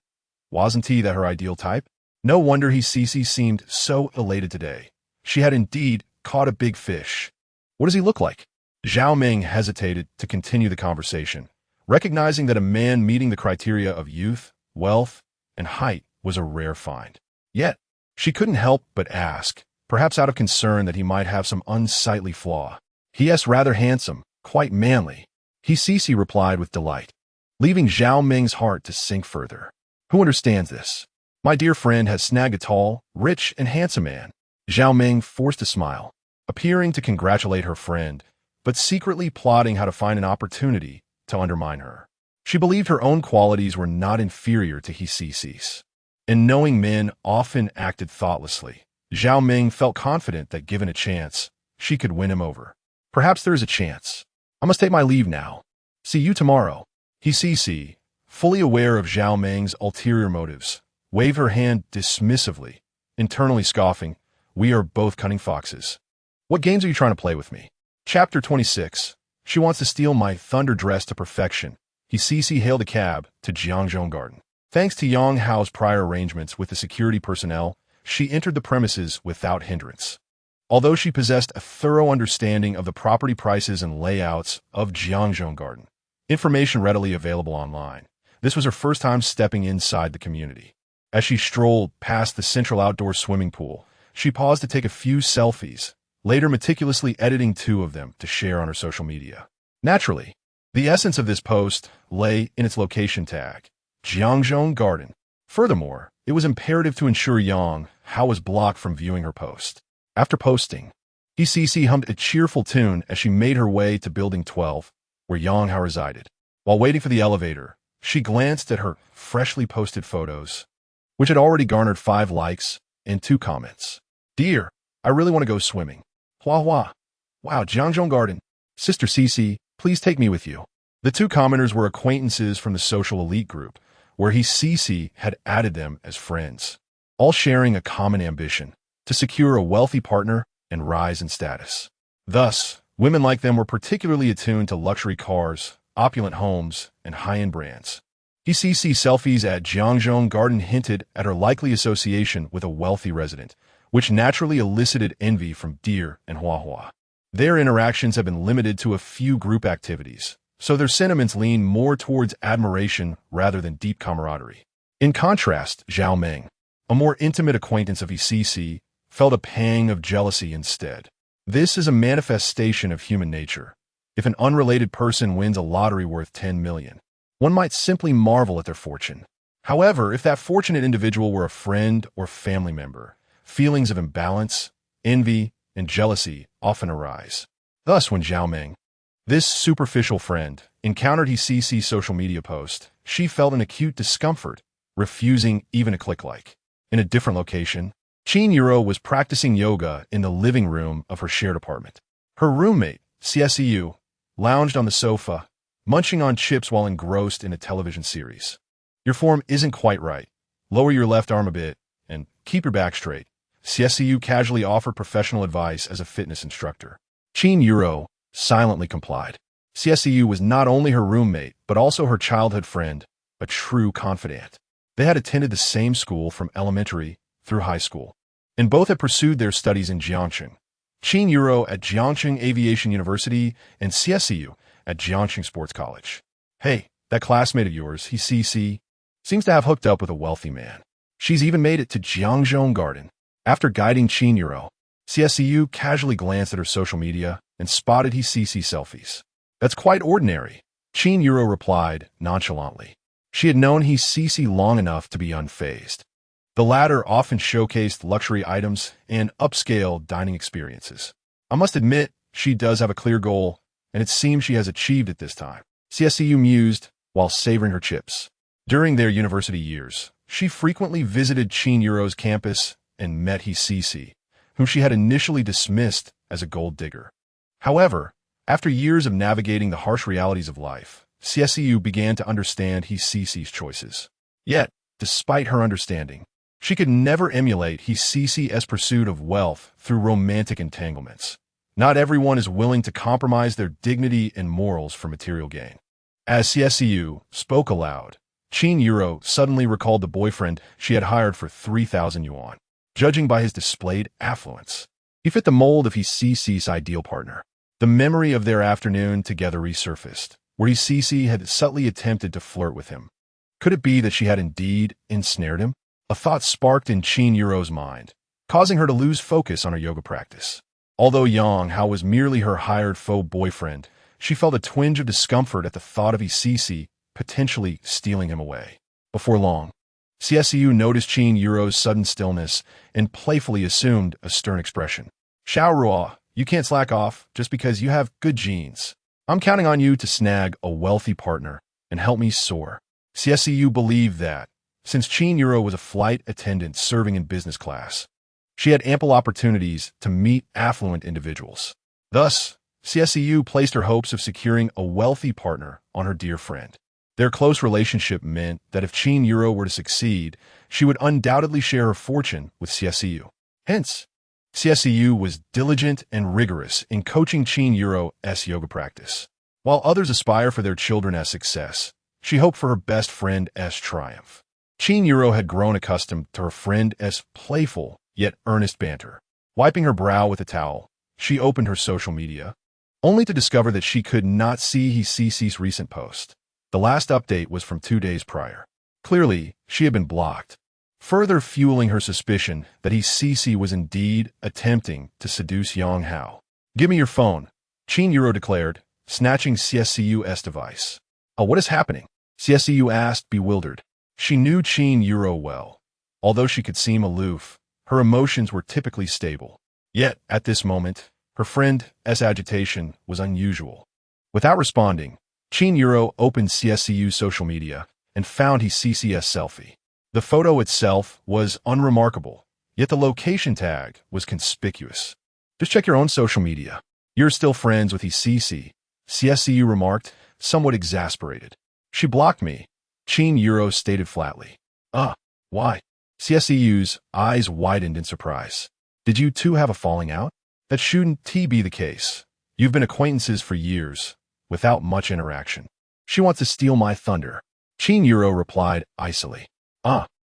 Wasn't he that her ideal type? No wonder Cece seemed so elated today. She had indeed caught a big fish. What does he look like? Zhao Ming hesitated to continue the conversation, recognizing that a man meeting the criteria of youth, wealth, and height was a rare find. Yet, she couldn't help but ask, perhaps out of concern that he might have some unsightly flaw. He is rather handsome, quite manly. He replied with delight, leaving Zhao Ming's heart to sink further. Who understands this? My dear friend has snagged a tall, rich, and handsome man. Zhao Ming forced a smile, appearing to congratulate her friend, but secretly plotting how to find an opportunity to undermine her. She believed her own qualities were not inferior to He. And knowing men often acted thoughtlessly, Zhao Ming felt confident that given a chance, she could win him over. Perhaps there is a chance. I must take my leave now. See you tomorrow. He, fully aware of Zhao Ming's ulterior motives, waved her hand dismissively, internally scoffing, "We are both cunning foxes. What games are you trying to play with me?" Chapter 26. She wants to steal my thunder dress to perfection. He hailed a cab to Jiangzhou Garden. Thanks to Yang Hao's prior arrangements with the security personnel, she entered the premises without hindrance. Although she possessed a thorough understanding of the property prices and layouts of Jiangzhou Garden, information readily available online, this was her first time stepping inside the community. As she strolled past the central outdoor swimming pool, she paused to take a few selfies, later meticulously editing 2 of them to share on her social media. Naturally, the essence of this post lay in its location tag, Jiangzhou Garden. Furthermore, it was imperative to ensure Yang Hao was blocked from viewing her post. After posting, He hummed a cheerful tune as she made her way to Building 12, where Yang Hao resided. While waiting for the elevator, she glanced at her freshly posted photos, which had already garnered 5 likes and 2 comments. "Dear, I really want to go swimming. Hua hua. Wow, Jiangzhou Garden. Sister Cici, please take me with you." The 2 commenters were acquaintances from the social elite group, where He had added them as friends, all sharing a common ambition to secure a wealthy partner and rise in status. Thus, women like them were particularly attuned to luxury cars, opulent homes, and high-end brands. He selfies at Jiangzhou Garden hinted at her likely association with a wealthy resident, which naturally elicited envy from Deer and Hua Hua. Their interactions have been limited to a few group activities, so their sentiments lean more towards admiration rather than deep camaraderie. In contrast, Zhao Ming, a more intimate acquaintance of He, felt a pang of jealousy instead. This is a manifestation of human nature. If an unrelated person wins a lottery worth 10 million, one might simply marvel at their fortune. However, if that fortunate individual were a friend or family member, feelings of imbalance, envy, and jealousy often arise. Thus, when Zhao Ming, this superficial friend, encountered He social media post, she felt an acute discomfort, refusing even a click like. In a different location, Qingyun was practicing yoga in the living room of her shared apartment. Her roommate, Csu, lounged on the sofa, munching on chips while engrossed in a television series. "Your form isn't quite right. Lower your left arm a bit, and keep your back straight." Csu casually offered professional advice as a fitness instructor. Qingyun silently complied. Csu was not only her roommate, but also her childhood friend, a true confidant. They had attended the same school from elementary through high school, and both had pursued their studies in Jiangcheng. Qingyun at Jiangcheng Aviation University and Csu at Jiangcheng Sports College. "Hey, that classmate of yours, he seems to have hooked up with a wealthy man. She's even made it to Jiangzhou Garden." After guiding Qingyun, Csu casually glanced at her social media and spotted He selfies. "That's quite ordinary," Qingyun replied nonchalantly. She had known He long enough to be unfazed. The latter often showcased luxury items and upscale dining experiences. "I must admit, she does have a clear goal, and it seems she has achieved it this time," Csu mused while savoring her chips. During their university years, she frequently visited Qingyun's campus and met He, whom she had initially dismissed as a gold digger. However, after years of navigating the harsh realities of life, Csu began to understand He's choices. Yet, despite her understanding, she could never emulate He's pursuit of wealth through romantic entanglements. Not everyone is willing to compromise their dignity and morals for material gain. As Csu spoke aloud, Qingyun suddenly recalled the boyfriend she had hired for 3,000 yuan. Judging by his displayed affluence, he fit the mold of He's ideal partner. The memory of their afternoon together resurfaced, where He had subtly attempted to flirt with him. Could it be that she had indeed ensnared him? A thought sparked in Qingyun's mind, causing her to lose focus on her yoga practice. Although Yang Hao was merely her hired faux boyfriend, she felt a twinge of discomfort at the thought of Cece potentially stealing him away. Before long, CSU noticed Yuro's sudden stillness and playfully assumed a stern expression. Xiao Ruo, you can't slack off just because you have good genes. I'm counting on you to snag a wealthy partner and help me soar. CSU believed that, since Yuro was a flight attendant serving in business class, she had ample opportunities to meet affluent individuals. Thus, CSU placed her hopes of securing a wealthy partner on her dear friend. Their close relationship meant that if Yuro were to succeed, she would undoubtedly share her fortune with CSU. Hence, CSU was diligent and rigorous in coaching Yuro's yoga practice. While others aspire for their children's success, she hoped for her best friend's triumph. Yuro had grown accustomed to her friend's playful yet earnest banter. Wiping her brow with a towel, she opened her social media, only to discover that she could not see Cece's recent post. The last update was from 2 days prior. Clearly, she had been blocked, further fueling her suspicion that Cece was indeed attempting to seduce Yang Hao. Give me your phone, Yuro declared, snatching CSU's device. Oh, what is happening? CSU asked, bewildered. She knew Yuro well. Although she could seem aloof, her emotions were typically stable. Yet, at this moment, her friend's agitation was unusual. Without responding, Yuro opened CSU's social media and found Cece's selfie. The photo itself was unremarkable, yet the location tag was conspicuous. Just check your own social media. You're still friends with Cece, CSU remarked, somewhat exasperated. She blocked me, Yuro stated flatly. Why? CSU's eyes widened in surprise. Did you two have a falling out? That shouldn't be the case. You've been acquaintances for years, without much interaction. She wants to steal my thunder. Yuro replied icily.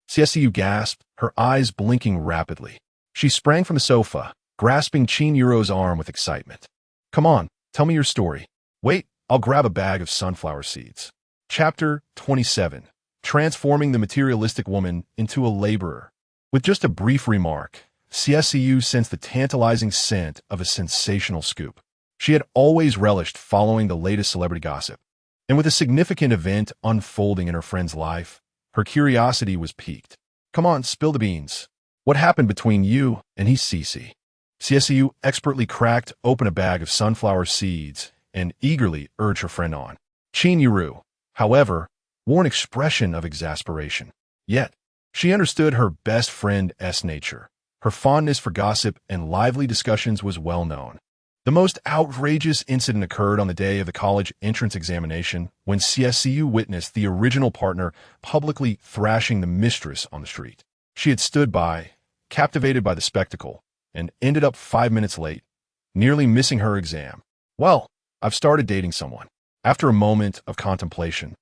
CSU gasped, her eyes blinking rapidly. She sprang from the sofa, grasping Yuro's arm with excitement. Come on, tell me your story. Wait, I'll grab a bag of sunflower seeds. Chapter 27. Transforming the materialistic woman into a laborer. With just a brief remark, CSU sensed the tantalizing scent of a sensational scoop. She had always relished following the latest celebrity gossip, and with a significant event unfolding in her friend's life, her curiosity was piqued. Come on, spill the beans. What happened between you and Cece? CSU expertly cracked open a bag of sunflower seeds and eagerly urged her friend on. Yuro, however, wore an expression of exasperation. Yet, she understood her best friend's nature. Her fondness for gossip and lively discussions was well known. The most outrageous incident occurred on the day of the college entrance examination when CSU witnessed the original partner publicly thrashing the mistress on the street. She had stood by, captivated by the spectacle, and ended up 5 minutes late, nearly missing her exam. Well, I've started dating someone. After a moment of contemplation,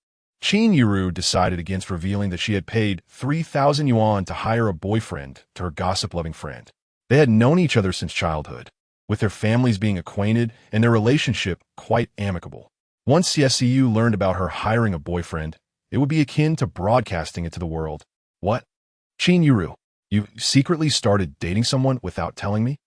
Yuro decided against revealing that she had paid 3,000 yuan to hire a boyfriend to her gossip-loving friend. They had known each other since childhood, with their families being acquainted and their relationship quite amicable. Once CSU learned about her hiring a boyfriend, it would be akin to broadcasting it to the world. What? Yuro, you secretly started dating someone without telling me?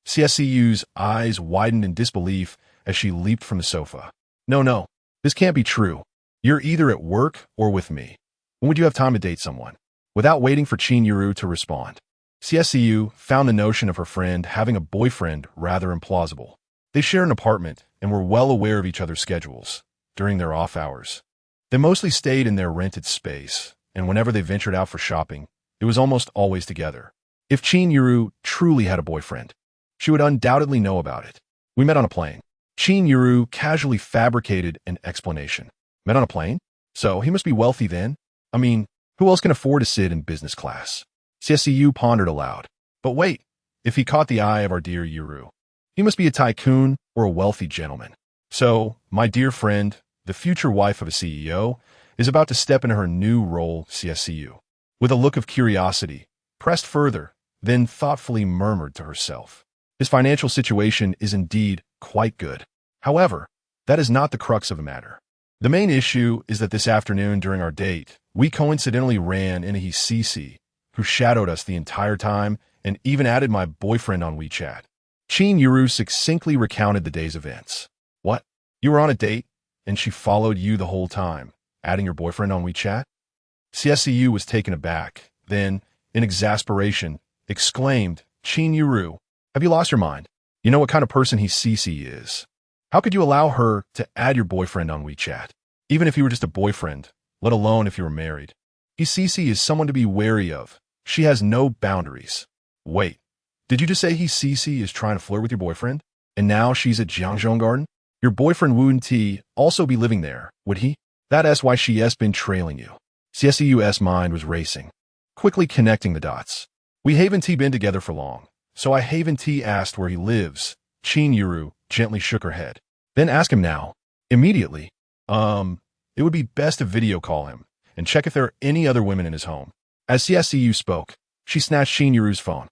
CSU's eyes widened in disbelief as she leaped from the sofa. No, this can't be true. You're either at work or with me. When would you have time to date someone? Without waiting for Yuro to respond, CSU found the notion of her friend having a boyfriend rather implausible. They shared an apartment and were well aware of each other's schedules during their off hours. They mostly stayed in their rented space, and whenever they ventured out for shopping, it was almost always together. If Yuro truly had a boyfriend, she would undoubtedly know about it. We met on a plane. Yuro casually fabricated an explanation. Met on a plane? So he must be wealthy then? I mean, who else can afford to sit in business class? CSU pondered aloud. But wait, if he caught the eye of our dear Yuro, he must be a tycoon or a wealthy gentleman. So, my dear friend, the future wife of a CEO, is about to step into her new role, CSU. With a look of curiosity, pressed further, then thoughtfully murmured to herself. His financial situation is indeed quite good. However, that is not the crux of the matter. The main issue is that this afternoon during our date, we coincidentally ran into Cece, who shadowed us the entire time and even added my boyfriend on WeChat. Qingyun succinctly recounted the day's events. What? You were on a date, and she followed you the whole time, adding your boyfriend on WeChat? CSCU was taken aback, then, in exasperation, exclaimed, Qingyun, have you lost your mind? You know what kind of person he CC is. How could you allow her to add your boyfriend on WeChat? Even if he were just a boyfriend, let alone if you were married. He CC is someone to be wary of. She has no boundaries. Wait, did you just say he CC is trying to flirt with your boyfriend? And now she's at Jiangzhou Garden? Your boyfriend wouldn't he also be living there, would he? That's why she has been trailing you. CSU's mind was racing, quickly connecting the dots. We haven't been together for long, so I haven't asked where he lives. Qingyun gently shook her head. Then ask him now. Immediately. It would be best to video call him and check if there are any other women in his home. As CSCU spoke, she snatched Qingyun's phone,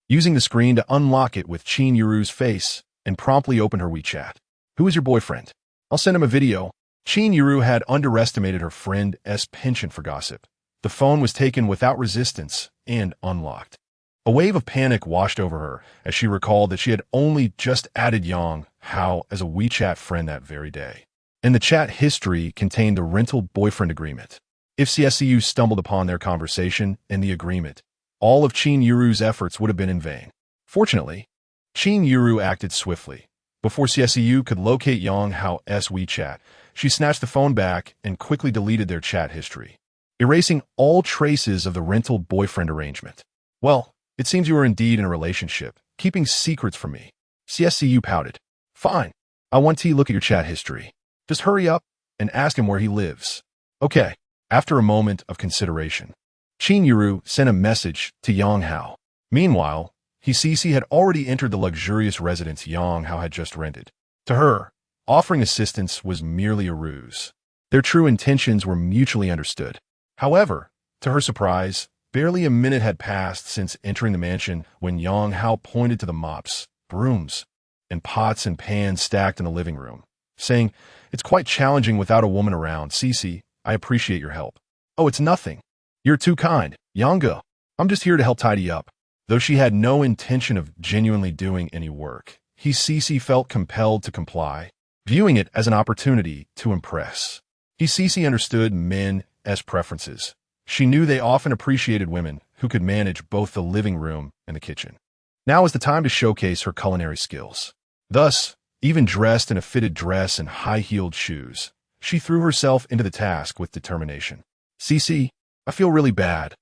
using the screen to unlock it with Qingyun's face and promptly opened her WeChat. Who is your boyfriend? I'll send him a video. Qingyun had underestimated her friend's penchant for gossip. The phone was taken without resistance and unlocked. A wave of panic washed over her as she recalled that she had only just added Yang Hao as a WeChat friend that very day. And the chat history contained the rental boyfriend agreement. If CSCU stumbled upon their conversation and the agreement, all of Qingyun's efforts would have been in vain. Fortunately, Qingyun acted swiftly. Before CSCU could locate Yang Hao's WeChat, she snatched the phone back and quickly deleted their chat history, erasing all traces of the rental boyfriend arrangement. Well, it seems you are indeed in a relationship, keeping secrets from me. CSCU pouted. Fine. I want to look at your chat history. Just hurry up and ask him where he lives. Okay. After a moment of consideration, Qingyun sent a message to Yang Hao. Meanwhile, CC had already entered the luxurious residence Yang Hao had just rented. To her, offering assistance was merely a ruse. Their true intentions were mutually understood. However, to her surprise, barely a minute had passed since entering the mansion when Yang Hao pointed to the mops, brooms, and pots and pans stacked in the living room, saying, It's quite challenging without a woman around. Cici, I appreciate your help. Oh, it's nothing. You're too kind, Yanga. I'm just here to help tidy up. Though she had no intention of genuinely doing any work, Cici felt compelled to comply, viewing it as an opportunity to impress. Cici understood men's preferences. She knew they often appreciated women who could manage both the living room and the kitchen. Now was the time to showcase her culinary skills. Thus, even dressed in a fitted dress and high-heeled shoes, she threw herself into the task with determination. Cici, I feel really bad.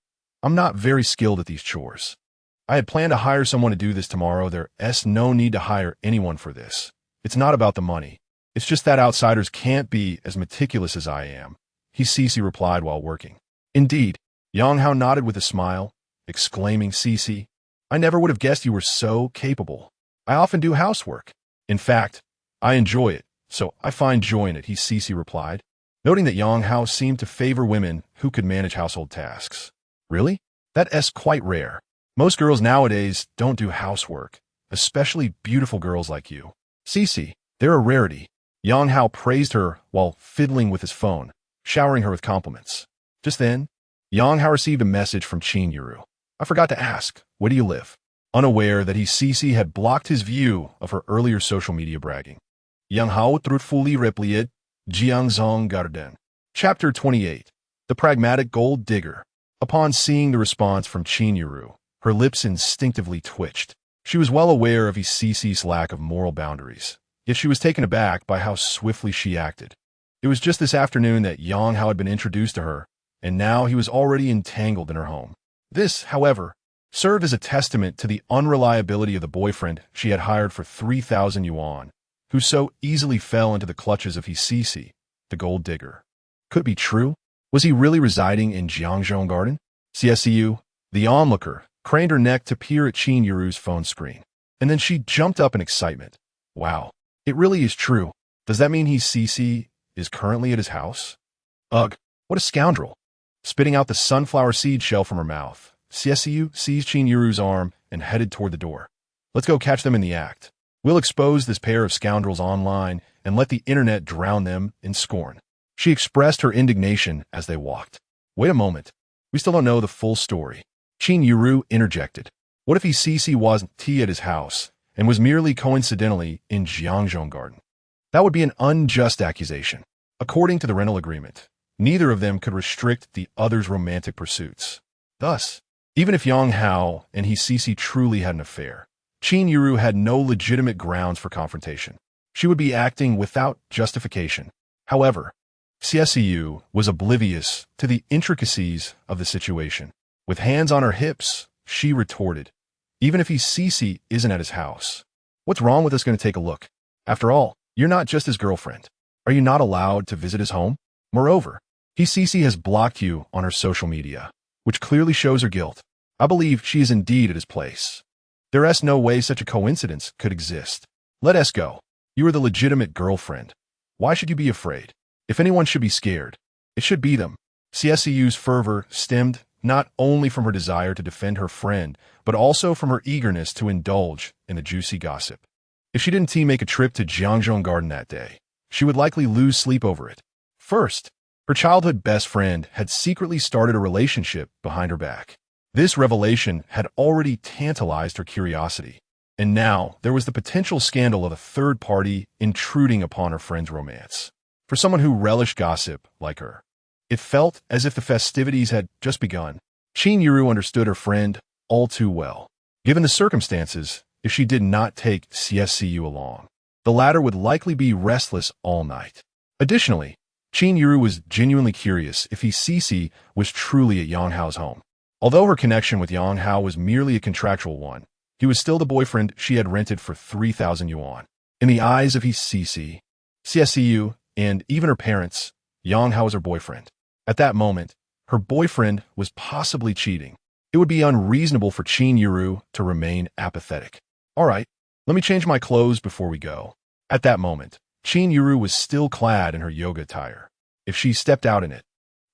I'm not very skilled at these chores. I had planned to hire someone to do this tomorrow. There's no need to hire anyone for this. It's not about the money. It's just that outsiders can't be as meticulous as I am. Cici replied while working. Indeed, Yang Hao nodded with a smile, exclaiming, Cici, I never would have guessed you were so capable. I often do housework. In fact, I enjoy it, so I find joy in it, Cici replied, noting that Yang Hao seemed to favor women who could manage household tasks. Really? That's quite rare. Most girls nowadays don't do housework, especially beautiful girls like you. Cici, they're a rarity. Yang Hao praised her while fiddling with his phone, showering her with compliments. Just then, Yang Hao received a message from Qingyun. I forgot to ask, where do you live? Unaware that Cici had blocked his view of her earlier social media bragging. Yang Hao truthfully replied, Jiangzhou Garden. Chapter 28. The Pragmatic Gold Digger. Upon seeing the response from Qingyun, her lips instinctively twitched. She was well aware of Cici's lack of moral boundaries, yet she was taken aback by how swiftly she acted. It was just this afternoon that Yang Hao had been introduced to her, and now he was already entangled in her home. This, however, served as a testament to the unreliability of the boyfriend she had hired for 3,000 yuan, who so easily fell into the clutches of Cici, the gold digger. Could it be true? Was he really residing in Jiangzhou Garden? CSCU, the onlooker, craned her neck to peer at Qingyun's phone screen, and then she jumped up in excitement. Wow, it really is true. Does that mean Cici is currently at his house? Ugh, what a scoundrel. Spitting out the sunflower seed shell from her mouth, CSCU seized Qingyun's arm and headed toward the door. Let's go catch them in the act. We'll expose this pair of scoundrels online and let the internet drown them in scorn. She expressed her indignation as they walked. Wait a moment. We still don't know the full story. Qingyun interjected. What if Cici wasn't at his house, and was merely coincidentally in Jiangzhou Garden. That would be an unjust accusation. According to the rental agreement, neither of them could restrict the other's romantic pursuits. Thus, even if Yang Hao and his Cece truly had an affair, Qingyun Zhi had no legitimate grounds for confrontation. She would be acting without justification. However, Cece was oblivious to the intricacies of the situation. With hands on her hips, she retorted, "Even if Cece isn't at his house, what's wrong with us going to take a look? After all, you're not just his girlfriend. Are you not allowed to visit his home? Moreover, Cece has blocked you on her social media, which clearly shows her guilt. I believe she is indeed at his place. There is no way such a coincidence could exist. Let us go. You are the legitimate girlfriend. Why should you be afraid? If anyone should be scared, it should be them." Cece's fervor stemmed not only from her desire to defend her friend, but also from her eagerness to indulge in the juicy gossip. If she didn't make a trip to Jiangzhou Garden that day, she would likely lose sleep over it. First, her childhood best friend had secretly started a relationship behind her back. This revelation had already tantalized her curiosity, and now there was the potential scandal of a third party intruding upon her friend's romance. For someone who relished gossip like her, it felt as if the festivities had just begun. Qingyun Zhi understood her friend all too well. Given the circumstances, if she did not take Cece along, the latter would likely be restless all night. Additionally, Qingyun Zhi was genuinely curious if Cece was truly at Yang Hao's home. Although her connection with Yang Hao was merely a contractual one, he was still the boyfriend she had rented for 3,000 yuan. In the eyes of Cece, and even her parents, Yang Hao was her boyfriend. At that moment, her boyfriend was possibly cheating. It would be unreasonable for Qingyun Zhi to remain apathetic. "All right, let me change my clothes before we go." At that moment, Qingyun Zhi was still clad in her yoga attire. If she stepped out in it,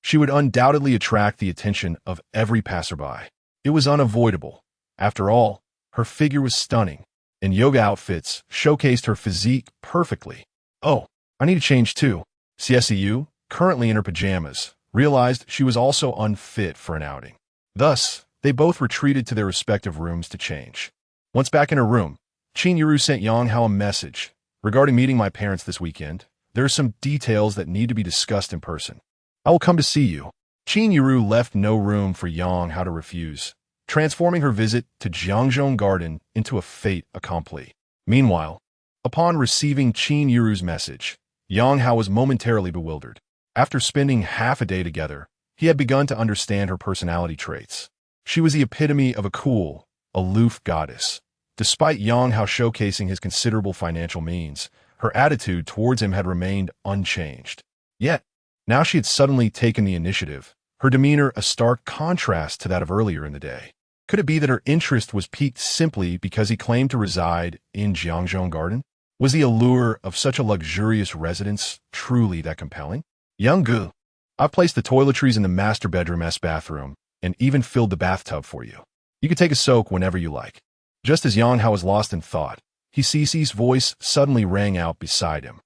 she would undoubtedly attract the attention of every passerby. It was unavoidable. After all, her figure was stunning, and yoga outfits showcased her physique perfectly. "Oh, I need to change too." Cece, currently in her pajamas, realized she was also unfit for an outing. Thus, they both retreated to their respective rooms to change. Once back in her room, Qingyun Zhi sent Yang Hao a message. "Regarding meeting my parents this weekend, there are some details that need to be discussed in person. I will come to see you." Qingyun Zhi left no room for Yang Hao to refuse, transforming her visit to Jiangzhou Garden into a fait accompli. Meanwhile, upon receiving Qingyun Zhi's message, Yang Hao was momentarily bewildered. After spending half a day together, he had begun to understand her personality traits. She was the epitome of a cool, aloof goddess. Despite Yang Hao showcasing his considerable financial means, her attitude towards him had remained unchanged. Yet, now she had suddenly taken the initiative, her demeanor a stark contrast to that of earlier in the day. Could it be that her interest was piqued simply because he claimed to reside in Jiangzhou Garden? Was the allure of such a luxurious residence truly that compelling? "Young Gu, I've placed the toiletries in the master bedroom S bathroom and even filled the bathtub for you. You can take a soak whenever you like." Just as Yang Hao was lost in thought, Cece's voice suddenly rang out beside him.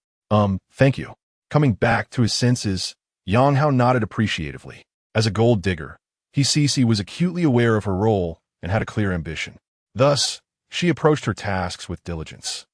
Thank you." Coming back to his senses, Yang Hao nodded appreciatively. As a gold digger, Cece was acutely aware of her role and had a clear ambition. Thus, she approached her tasks with diligence,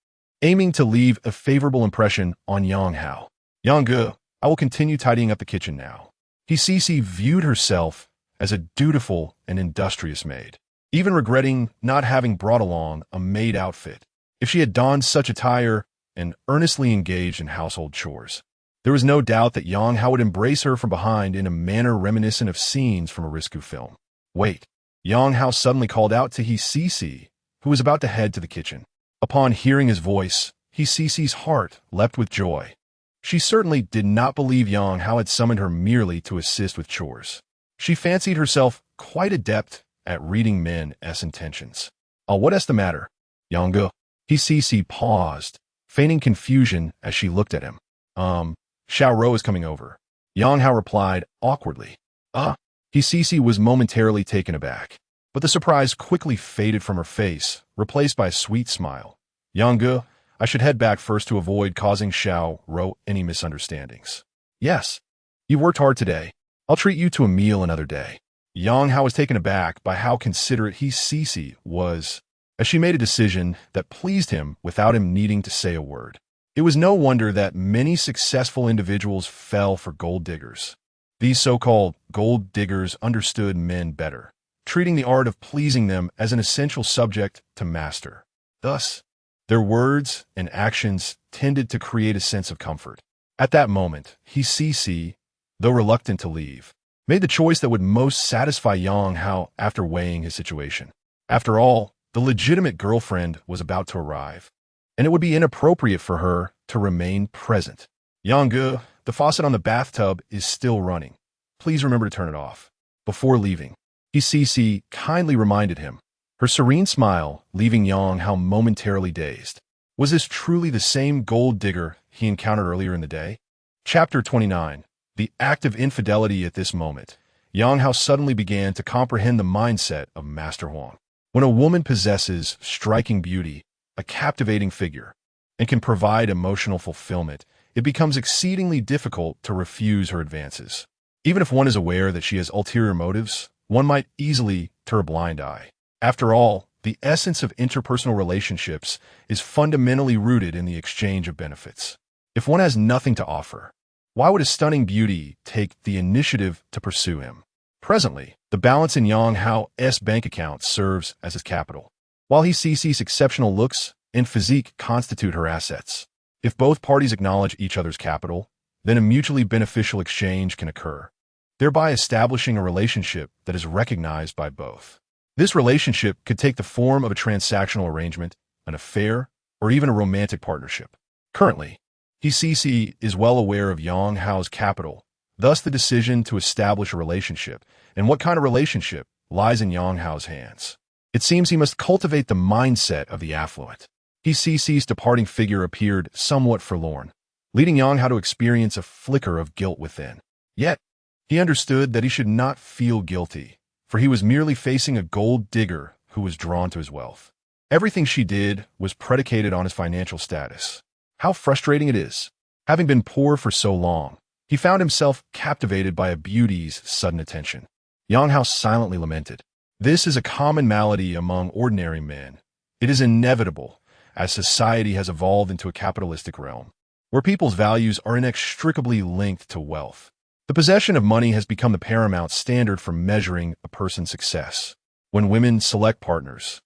aiming to leave a favorable impression on Yang Hao. "Yang Gu, I will continue tidying up the kitchen now." Cece viewed herself as a dutiful and industrious maid, even regretting not having brought along a maid outfit. If she had donned such attire and earnestly engaged in household chores, there was no doubt that Yang Hao would embrace her from behind in a manner reminiscent of scenes from a risque film. "Wait." Yang Hao suddenly called out to Cece, who was about to head to the kitchen. Upon hearing his voice, Cece's heart leapt with joy. She certainly did not believe Yang Hao had summoned her merely to assist with chores. She fancied herself quite adept at reading men's intentions. "Oh, what is the matter, Yang Gu?" Cece paused, feigning confusion as she looked at him. Xiao Rou is coming over." Yang Hao replied awkwardly. Cece was momentarily taken aback, but the surprise quickly faded from her face, replaced by a sweet smile. "Yang Gu, I should head back first to avoid causing Xiao Rou any misunderstandings." "Yes, you've worked hard today. I'll treat you to a meal another day." Yang Hao was taken aback by how considerate Cece was. as she made a decision that pleased him without him needing to say a word. It was no wonder that many successful individuals fell for gold diggers. These so-called gold diggers understood men better, treating the art of pleasing them as an essential subject to master. Thus, their words and actions tended to create a sense of comfort. At that moment, he, though reluctant to leave, made the choice that would most satisfy Yang Hao after weighing his situation. After all, the legitimate girlfriend was about to arrive, and it would be inappropriate for her to remain present. Yang Ge, the faucet on the bathtub is still running. Please remember to turn it off. Before leaving, he kindly reminded him, her serene smile leaving Yang Hao momentarily dazed. Was this truly the same gold digger he encountered earlier in the day? Chapter 29. The act of infidelity. At this moment, Yang Hao suddenly began to comprehend the mindset of Master Huang. When a woman possesses striking beauty, a captivating figure, and can provide emotional fulfillment, it becomes exceedingly difficult to refuse her advances. Even if one is aware that she has ulterior motives, one might easily turn a blind eye. After all, the essence of interpersonal relationships is fundamentally rooted in the exchange of benefits. If one has nothing to offer, why would a stunning beauty take the initiative to pursue him? Presently, the balance in Yang Hao's bank account serves as his capital, while he's exceptional looks and physique constitute her assets. If both parties acknowledge each other's capital, then a mutually beneficial exchange can occur, thereby establishing a relationship that is recognized by both. This relationship could take the form of a transactional arrangement, an affair, or even a romantic partnership. Currently, he is well aware of Yang Hao's capital, thus the decision to establish a relationship, and what kind of relationship, lies in Yang Hao's hands. It seems he must cultivate the mindset of the affluent. He's departing figure appeared somewhat forlorn, leading Yang Hao to experience a flicker of guilt within. Yet, he understood that he should not feel guilty, for he was merely facing a gold digger who was drawn to his wealth. Everything she did was predicated on his financial status. How frustrating it is. Having been poor for so long, he found himself captivated by a beauty's sudden attention. Yang Hao silently lamented. This is a common malady among ordinary men. It is inevitable, as society has evolved into a capitalistic realm, where people's values are inextricably linked to wealth. The possession of money has become the paramount standard for measuring a person's success. When women select partners,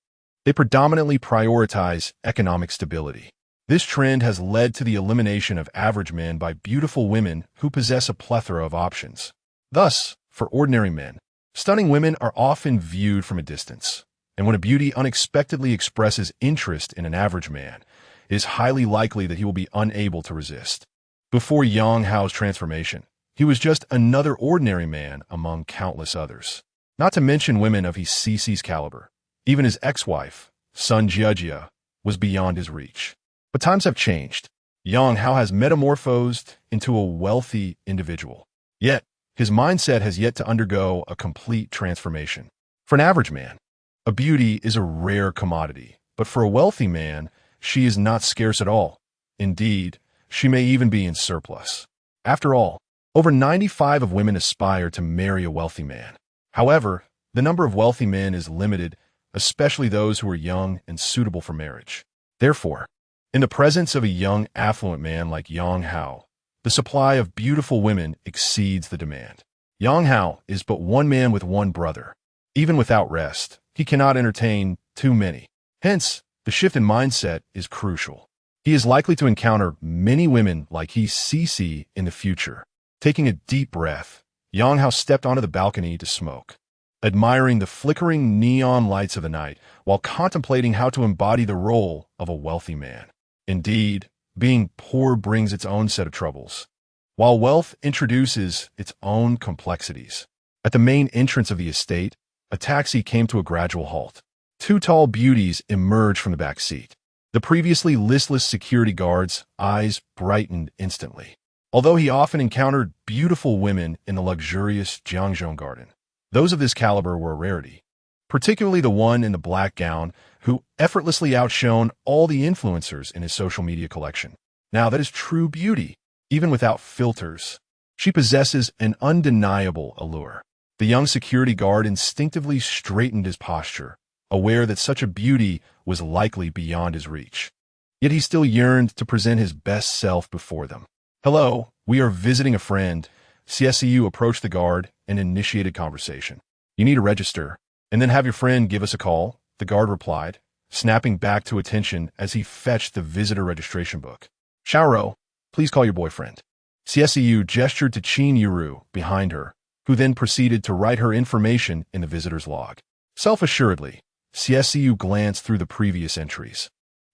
they predominantly prioritize economic stability. This trend has led to the elimination of average men by beautiful women who possess a plethora of options. Thus, for ordinary men, stunning women are often viewed from a distance, and when a beauty unexpectedly expresses interest in an average man, it is highly likely that he will be unable to resist. Before Yang Hao's transformation, he was just another ordinary man among countless others. Not to mention women of his caliber. Even his ex-wife, Sun Jiajia, was beyond his reach. But times have changed. Yang Hao has metamorphosed into a wealthy individual. Yet, his mindset has yet to undergo a complete transformation. For an average man, a beauty is a rare commodity, but for a wealthy man, she is not scarce at all. Indeed, she may even be in surplus. After all, over 95% of women aspire to marry a wealthy man. However, the number of wealthy men is limited, especially those who are young and suitable for marriage. Therefore, in the presence of a young, affluent man like Yang Hao, the supply of beautiful women exceeds the demand. Yang Hao is but one man with one brother. Even without rest, he cannot entertain too many. Hence, the shift in mindset is crucial. He is likely to encounter many women like he's in the future. Taking a deep breath, Yang Hao stepped onto the balcony to smoke, admiring the flickering neon lights of the night while contemplating how to embody the role of a wealthy man. Indeed, being poor brings its own set of troubles, while wealth introduces its own complexities. At the main entrance of the estate, a taxi came to a gradual halt. Two tall beauties emerged from the back seat. The previously listless security guard's eyes brightened instantly. Although he often encountered beautiful women in the luxurious Jiangzhou garden, those of this caliber were a rarity, particularly the one in the black gown who effortlessly outshone all the influencers in his social media collection. Now that is true beauty, even without filters. She possesses an undeniable allure. The young security guard instinctively straightened his posture, aware that such a beauty was likely beyond his reach. Yet he still yearned to present his best self before them. "Hello, we are visiting a friend." CSCU approached the guard and initiated conversation. "You need to register, and then have your friend give us a call," the guard replied, snapping back to attention as he fetched the visitor registration book. "Xiaoro, please call your boyfriend." CSCU gestured to Qingyun Zhi behind her, who then proceeded to write her information in the visitor's log. Self-assuredly, CSCU glanced through the previous entries,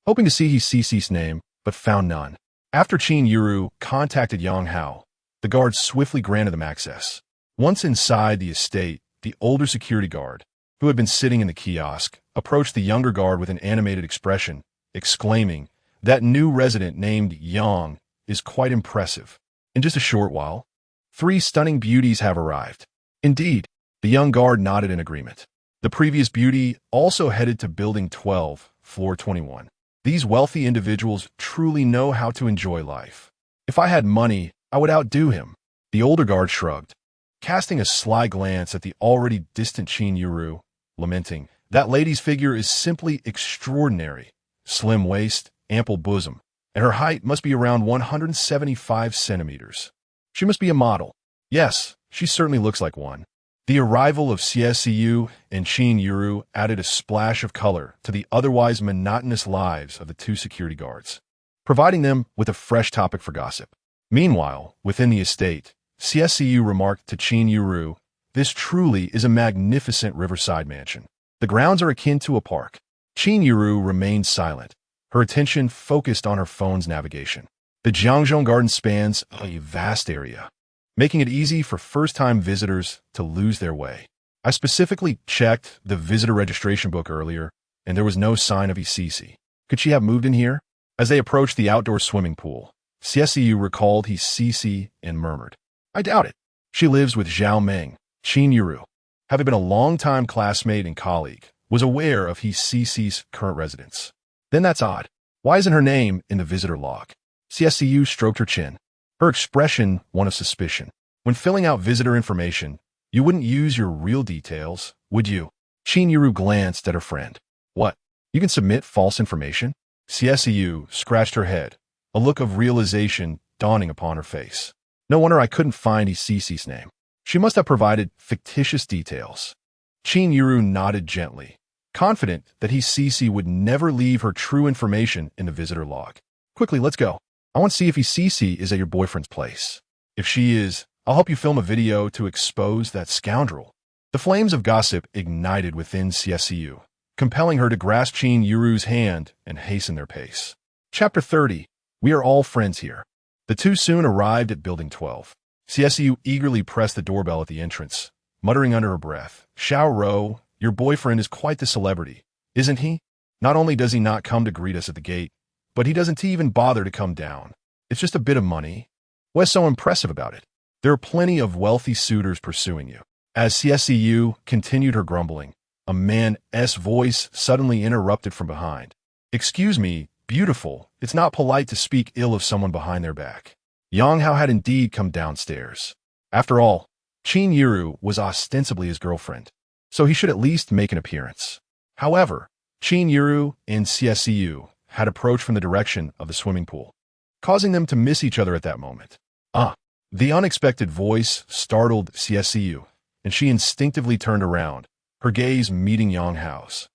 hoping to see his CC's name, but found none. After Qingyun Zhi contacted Yang Hao, the guard swiftly granted them access. Once inside the estate, the older security guard, who had been sitting in the kiosk, approached the younger guard with an animated expression, exclaiming, "That new resident named Yang is quite impressive. In just a short while, 3 stunning beauties have arrived." Indeed, the young guard nodded in agreement. The previous beauty also headed to Building 12, Floor 21. These wealthy individuals truly know how to enjoy life. "If I had money, I would outdo him." The older guard shrugged, casting a sly glance at the already distant Qingyun Zhi, lamenting, "That lady's figure is simply extraordinary. Slim waist, ample bosom, and her height must be around 175 centimeters. She must be a model." "Yes, she certainly looks like one." The arrival of CSCU and Qingyun Zhi added a splash of color to the otherwise monotonous lives of the 2 security guards, providing them with a fresh topic for gossip. Meanwhile, within the estate, CSCU remarked to Qingyun Zhi, "This truly is a magnificent riverside mansion. The grounds are akin to a park." Qingyun Zhi remained silent, her attention focused on her phone's navigation. The Jiangzhou Garden spans a vast area, making it easy for first-time visitors to lose their way. "I specifically checked the visitor registration book earlier, and there was no sign of Isisi. Could she have moved in here?" As they approached the outdoor swimming pool, CSCU recalled Isisi and murmured, "I doubt it. She lives with Zhao Meng." Qingyun Zhi, having been a long-time classmate and colleague, was aware of Isisi's current residence. "Then that's odd. Why isn't her name in the visitor log?" CSCU stroked her chin, her expression one of suspicion. "When filling out visitor information, you wouldn't use your real details, would you?" Qingyun Zhi glanced at her friend. "What? You can submit false information?" CSCU scratched her head, a look of realization dawning upon her face. "No wonder I couldn't find Isisi's name. She must have provided fictitious details." Qingyun Zhi nodded gently, confident that Isisi would never leave her true information in the visitor log. "Quickly, let's go. I want to see if Isisi is at your boyfriend's place. If she is, I'll help you film a video to expose that scoundrel." The flames of gossip ignited within CSCU, compelling her to grasp Qingyun Zhi's hand and hasten their pace. Chapter 30. We are all friends here. The 2 soon arrived at Building 12. CSCU eagerly pressed the doorbell at the entrance, muttering under her breath, "Xiaoro, your boyfriend is quite the celebrity, isn't he? Not only does he not come to greet us at the gate, but he doesn't even bother to come down. It's just a bit of money. What's so impressive about it? There are plenty of wealthy suitors pursuing you." As CSCU continued her grumbling, a man's voice suddenly interrupted from behind. "Excuse me, beautiful, it's not polite to speak ill of someone behind their back." Yang Hao had indeed come downstairs. After all, Qingyun Zhi was ostensibly his girlfriend, so he should at least make an appearance. However, Qingyun Zhi and CSCU had approached from the direction of the swimming pool, causing them to miss each other at that moment. The unexpected voice startled CSCU, and she instinctively turned around, her gaze meeting Yang Hao's.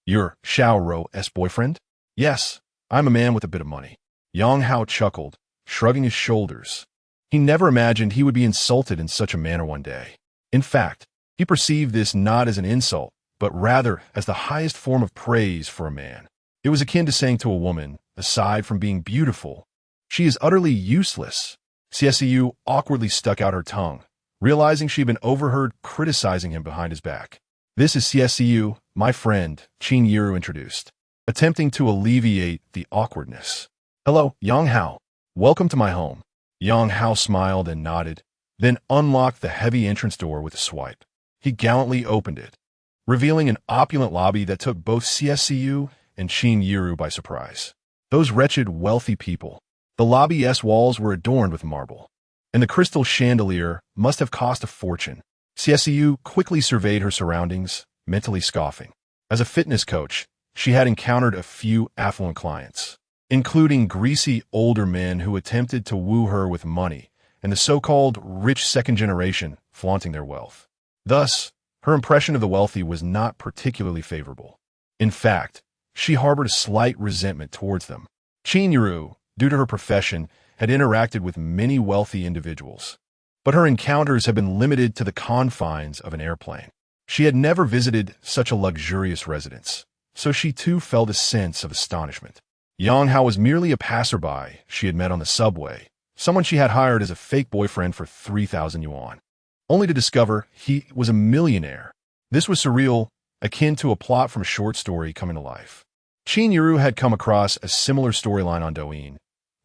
You're Xiaoro's boyfriend?" "Yes, I'm a man with a bit of money." Yang Hao chuckled, shrugging his shoulders. He never imagined he would be insulted in such a manner one day. In fact, he perceived this not as an insult, but rather as the highest form of praise for a man. It was akin to saying to a woman, aside from being beautiful, "She is utterly useless." CSCU awkwardly stuck out her tongue, realizing she'd been overheard criticizing him behind his back. "This is CSCU, my friend," Qingyun Zhi introduced, attempting to alleviate the awkwardness. "Hello, Yang Hao. Welcome to my home." Yang Hao smiled and nodded, then unlocked the heavy entrance door with a swipe. He gallantly opened it, revealing an opulent lobby that took both CSCU and Qingyun Zhi by surprise. Those wretched, wealthy people. The lobby's walls were adorned with marble, and the crystal chandelier must have cost a fortune. CSCU quickly surveyed her surroundings, mentally scoffing. As a fitness coach, she had encountered a few affluent clients, including greasy older men who attempted to woo her with money, and the so-called rich second generation flaunting their wealth. Thus, her impression of the wealthy was not particularly favorable. In fact, she harbored a slight resentment towards them. Qingyun, due to her profession, had interacted with many wealthy individuals, but her encounters have been limited to the confines of an airplane. She had never visited such a luxurious residence, so she too felt a sense of astonishment. Yang Hao was merely a passerby she had met on the subway, someone she had hired as a fake boyfriend for 3,000 yuan, only to discover he was a millionaire. This was surreal, akin to a plot from a short story coming to life. Qingyun had come across a similar storyline on Douyin,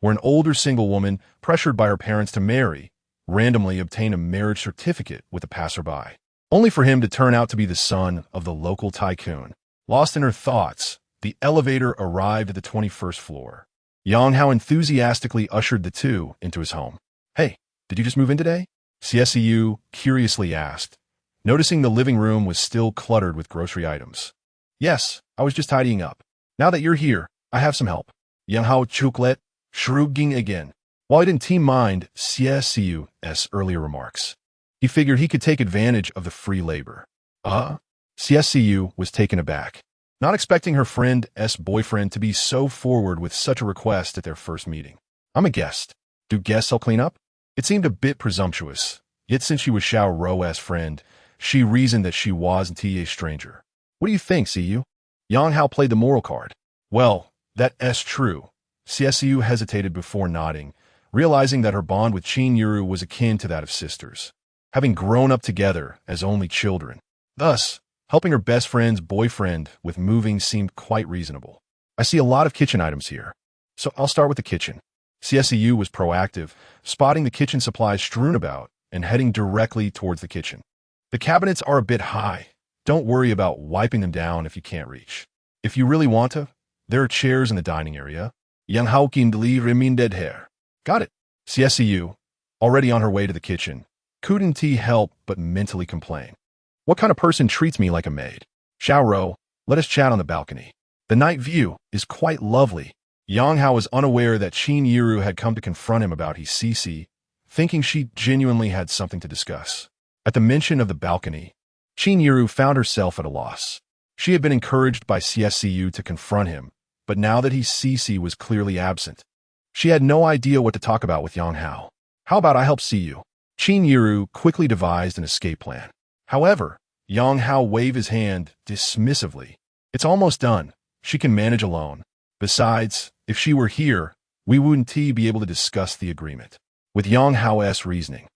where an older single woman, pressured by her parents to marry, randomly obtained a marriage certificate with a passerby, only for him to turn out to be the son of the local tycoon. Lost in her thoughts, the elevator arrived at the 21st floor. Yang Hao enthusiastically ushered the two into his home. "Hey, did you just move in today?" CSEU curiously asked, noticing the living room was still cluttered with grocery items. "Yes, I was just tidying up. Now that you're here, I have some help." Yang Hao chucklet, shrugging again. While he didn't mind CSEU's earlier remarks, he figured he could take advantage of the free labor. CSEU was taken aback, not expecting her friend's boyfriend to be so forward with such a request at their first meeting. "I'm a guest. Do guests help clean up?" It seemed a bit presumptuous, yet since she was Xiao Rou's friend, she reasoned that she wasn't a stranger. "What do you think, CU?" Yang Hao played the moral card. "Well, that's true." CSU hesitated before nodding, realizing that her bond with Qingyun was akin to that of sisters, having grown up together as only children. Thus, helping her best friend's boyfriend with moving seemed quite reasonable. "I see a lot of kitchen items here, so I'll start with the kitchen." CSEU was proactive, spotting the kitchen supplies strewn about and heading directly towards the kitchen. "The cabinets are a bit high. Don't worry about wiping them down if you can't reach. If you really want to, there are chairs in the dining area." Yang Hao can deliver dead hair. "Got it." CSEU, already on her way to the kitchen, couldn't help but mentally complain. "What kind of person treats me like a maid?" "Xiao Rou, let us chat on the balcony. The night view is quite lovely." Yang Hao was unaware that Qingyun had come to confront him about his CC, thinking she genuinely had something to discuss. At the mention of the balcony, Qingyun found herself at a loss. She had been encouraged by CSCU to confront him, but now that his CC was clearly absent, she had no idea what to talk about with Yang Hao. "How about I help see you?" Qingyun quickly devised an escape plan. However, Yang Hao waved his hand dismissively. "It's almost done. She can manage alone. Besides, if she were here, we wouldn't be able to discuss the agreement." With Yang Hao's reasoning,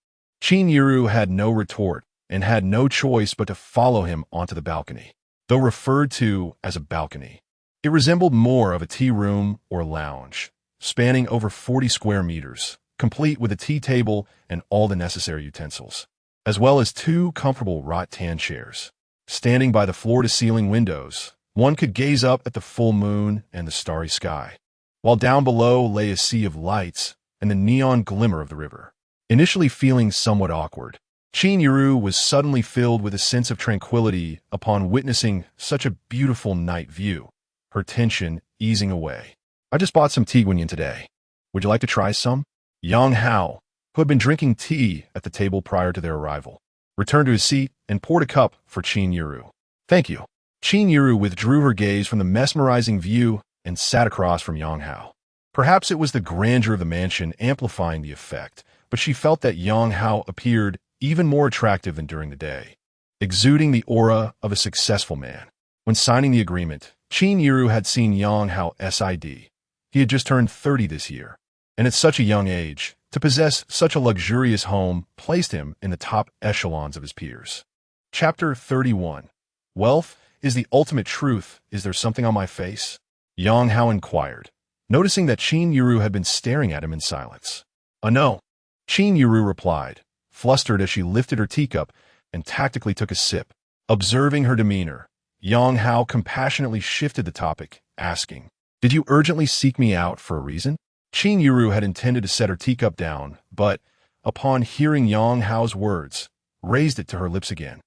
Qingyun had no retort and had no choice but to follow him onto the balcony. Though referred to as a balcony, it resembled more of a tea room or lounge, spanning over 40 square meters, complete with a tea table and all the necessary utensils, as well as two comfortable rattan chairs. Standing by the floor-to-ceiling windows, one could gaze up at the full moon and the starry sky, while down below lay a sea of lights and the neon glimmer of the river. Initially feeling somewhat awkward, Qingyun was suddenly filled with a sense of tranquility upon witnessing such a beautiful night view, her tension easing away. "I just bought some tea Qingyun today. Would you like to try some?" Yang Hao, who had been drinking tea at the table prior to their arrival, returned to his seat and poured a cup for Qingyun. "Thank you." Qingyun withdrew her gaze from the mesmerizing view and sat across from Yang Hao. Perhaps it was the grandeur of the mansion amplifying the effect, but she felt that Yang Hao appeared even more attractive than during the day, exuding the aura of a successful man. When signing the agreement, Qingyun had seen Yang Hao's ID. He had just turned 30 this year, and at such a young age, to possess such a luxurious home placed him in the top echelons of his peers. Chapter 31. Wealth is the ultimate truth. Is there something on my face? Yang Hao inquired, noticing that Qingyun had been staring at him in silence. No. Qingyun replied, flustered as she lifted her teacup and tactically took a sip. Observing her demeanor, Yang Hao compassionately shifted the topic, asking, "Did you urgently seek me out for a reason?" Qingyun had intended to set her teacup down, but, upon hearing Yang Hao's words, raised it to her lips again.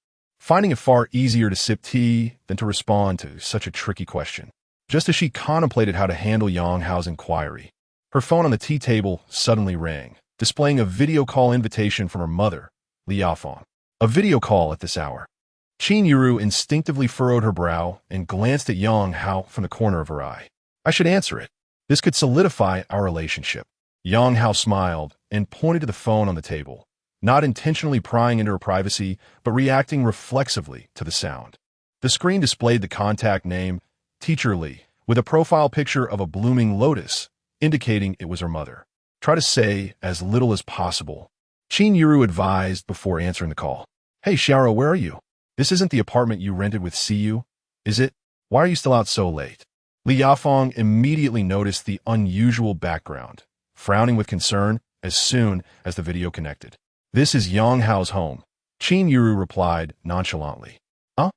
finding it far easier to sip tea than to respond to such a tricky question. Just as she contemplated how to handle Yang Hao's inquiry, her phone on the tea table suddenly rang, displaying a video call invitation from her mother, Li Yafang. A video call at this hour. Qingyun Zhi instinctively furrowed her brow and glanced at Yang Hao from the corner of her eye. I should answer it. This could solidify our relationship. Yang Hao smiled and pointed to the phone on the table, not intentionally prying into her privacy, but reacting reflexively to the sound. The screen displayed the contact name, Teacher Li, with a profile picture of a blooming lotus, indicating it was her mother. Try to say as little as possible, Qingyun Zhi advised before answering the call. Hey, Xiaoro, where are you? This isn't the apartment you rented with CU, is it? Why are you still out so late? Li Yafang immediately noticed the unusual background, frowning with concern as soon as the video connected. This is Yang Hao's home, Qingyun Zhi replied nonchalantly. Huh?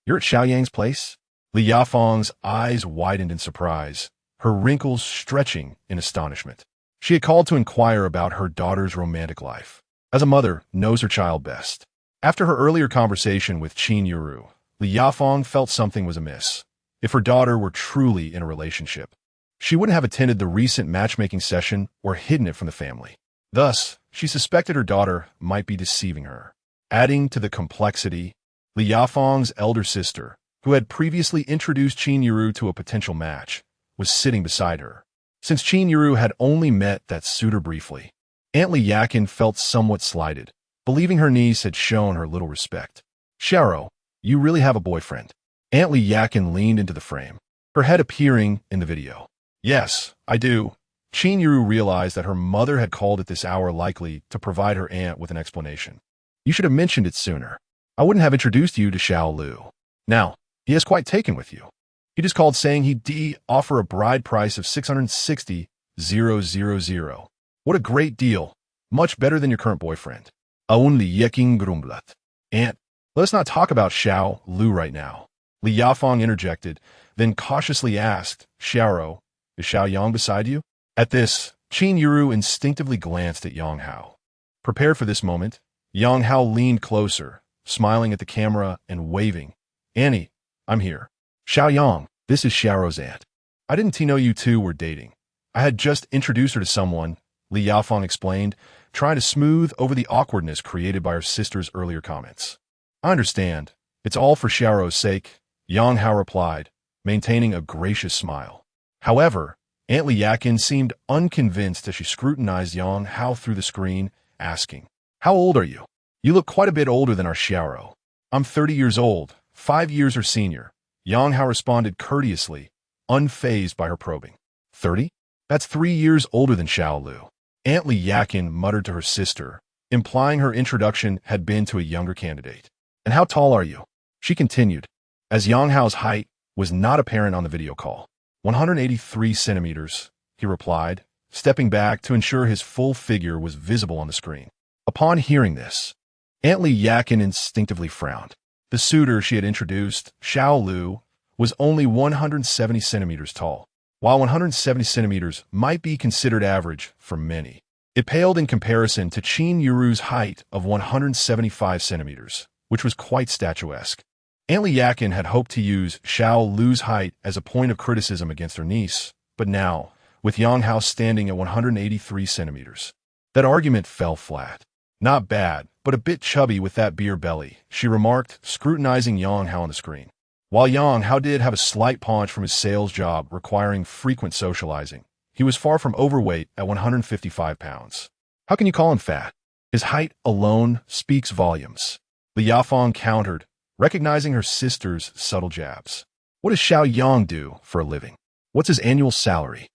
You're at Xiaoyang's place? Li Yafang's eyes widened in surprise, her wrinkles stretching in astonishment. She had called to inquire about her daughter's romantic life, as a mother knows her child best. After her earlier conversation with Qingyun Zhi, Li Yafang felt something was amiss. If her daughter were truly in a relationship, she wouldn't have attended the recent matchmaking session or hidden it from the family. Thus, she suspected her daughter might be deceiving her. Adding to the complexity, Li Yafang's elder sister, who had previously introduced Qingyun Zhi to a potential match, was sitting beside her. Since Qingyun Zhi had only met that suitor briefly, Aunt Li Yakin felt somewhat slighted, believing her niece had shown her little respect. Xiaoro, you really have a boyfriend? Aunt Li Yakin leaned into the frame, her head appearing in the video. Yes, I do. Qingyun Zhi realized that her mother had called at this hour, likely to provide her aunt with an explanation. You should have mentioned it sooner. I wouldn't have introduced you to Xiao Lu. Now, he is quite taken with you. He just called saying he'd offer a bride price of 660,000. What a great deal. Much better than your current boyfriend. Only Yeking Grumblat. Aunt, let us not talk about Xiao Lu right now. Li Yafang interjected, then cautiously asked, Xiaoro, is Xiao Yang beside you? At this, Qingyun Zhi instinctively glanced at Yang Hao. Prepared for this moment, Yang Hao leaned closer, smiling at the camera and waving. Annie, I'm here. Xiao Yang, this is Xiaoro's aunt. I didn't know you two were dating. I had just introduced her to someone, Li Yafang explained, trying to smooth over the awkwardness created by her sister's earlier comments. I understand. It's all for Xiaoro's sake, Yang Hao replied, maintaining a gracious smile. However, Aunt Li Yakin seemed unconvinced as she scrutinized Yang Hao through the screen, asking, How old are you? You look quite a bit older than our Xiaoro. I'm 30 years old, 5 years her senior. Yang Hao responded courteously, unfazed by her probing. 30? That's 3 years older than Xiao Lu. Aunt Li Yakin muttered to her sister, implying her introduction had been to a younger candidate. And how tall are you? She continued, as Yang Hao's height was not apparent on the video call. 183 centimeters, he replied, stepping back to ensure his full figure was visible on the screen. Upon hearing this, Aunt Li Yakin instinctively frowned. The suitor she had introduced, Xiao Lu, was only 170 centimeters tall. While 170 centimeters might be considered average for many, it paled in comparison to Qingyun Zhi's height of 175 centimeters, which was quite statuesque. Aunt Li Yakin had hoped to use Xiao Lu's height as a point of criticism against her niece, but now, with Yang Hao standing at 183 centimeters, that argument fell flat. Not bad, but a bit chubby with that beer belly, she remarked, scrutinizing Yang Hao on the screen. While Yang Hao did have a slight paunch from his sales job requiring frequent socializing, he was far from overweight at 155 pounds. How can you call him fat? His height alone speaks volumes. Li Yafang countered, recognizing her sister's subtle jabs. What does Xiao Yang do for a living? What's his annual salary?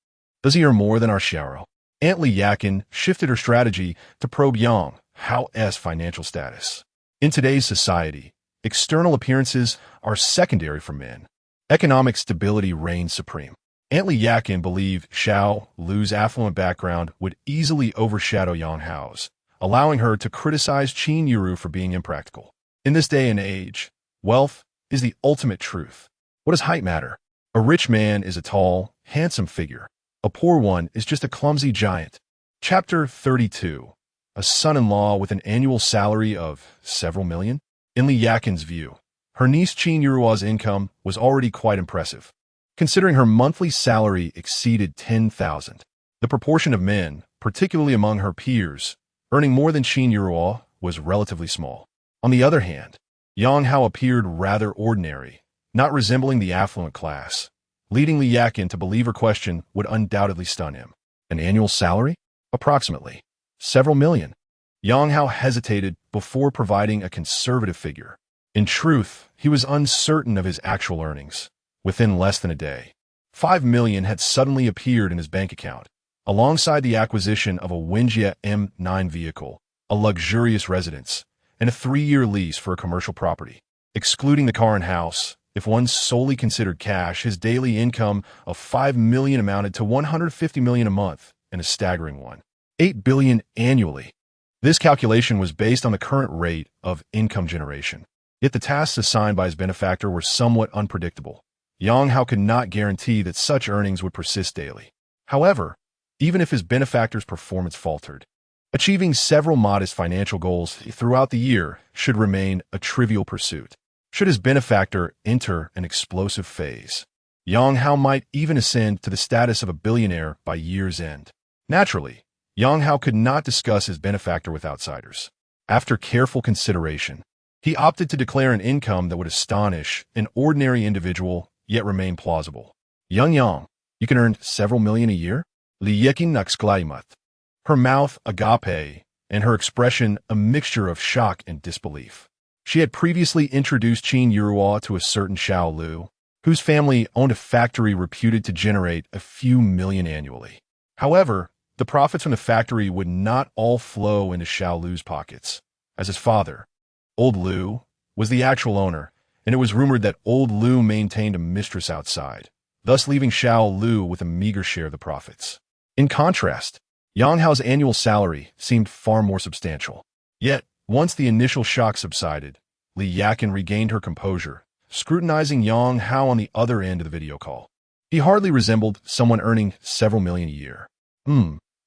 Does he earn more than our Xiaoro? Aunt Li Yakin shifted her strategy to probe Yang Hao's financial status. In today's society, external appearances are secondary for men. Economic stability reigns supreme. Aunt Li Yakin believed Xiao Lu's affluent background would easily overshadow Yang Hao's, allowing her to criticize Qingyun Zhi for being impractical. In this day and age, wealth is the ultimate truth. What does height matter? A rich man is a tall, handsome figure. A poor one is just a clumsy giant. Chapter 32. A son-in-law with an annual salary of several million? In Li Yakin's view, her niece Qin Yurua's income was already quite impressive, considering her monthly salary exceeded 10,000. The proportion of men, particularly among her peers, earning more than Qin Yurua was relatively small. On the other hand, Yang Hao appeared rather ordinary, not resembling the affluent class, leading Li Yakin to believe her question would undoubtedly stun him. An annual salary? Approximately. Several million. Yang Hao hesitated before providing a conservative figure. In truth, he was uncertain of his actual earnings. Within less than a day, 5 million had suddenly appeared in his bank account, alongside the acquisition of a Wenjia M9 vehicle, a luxurious residence, and a 3-year lease for a commercial property. Excluding the car and house, if one solely considered cash, his daily income of 5 million amounted to 150 million a month, and a staggering 8 billion annually. This calculation was based on the current rate of income generation. Yet the tasks assigned by his benefactor were somewhat unpredictable. Yang Hao could not guarantee that such earnings would persist daily. However, even if his benefactor's performance faltered, achieving several modest financial goals throughout the year should remain a trivial pursuit. Should his benefactor enter an explosive phase, Yang Hao might even ascend to the status of a billionaire by year's end. Naturally, Yang Hao could not discuss his benefactor with outsiders. After careful consideration, he opted to declare an income that would astonish an ordinary individual yet remain plausible. Yang, you can earn several million a year? Li Yakin exclaimed. Her mouth agape, and her expression a mixture of shock and disbelief. She had previously introduced Qin Yurua to a certain Xiao Lu, whose family owned a factory reputed to generate a few million annually. However, the profits from the factory would not all flow into Xiao Lu's pockets, as his father, Old Lu, was the actual owner, and it was rumored that Old Lu maintained a mistress outside, thus leaving Xiao Lu with a meager share of the profits. In contrast, Yang Hao's annual salary seemed far more substantial. Yet, once the initial shock subsided, Li Yakin regained her composure, scrutinizing Yang Hao on the other end of the video call. He hardly resembled someone earning several million a year.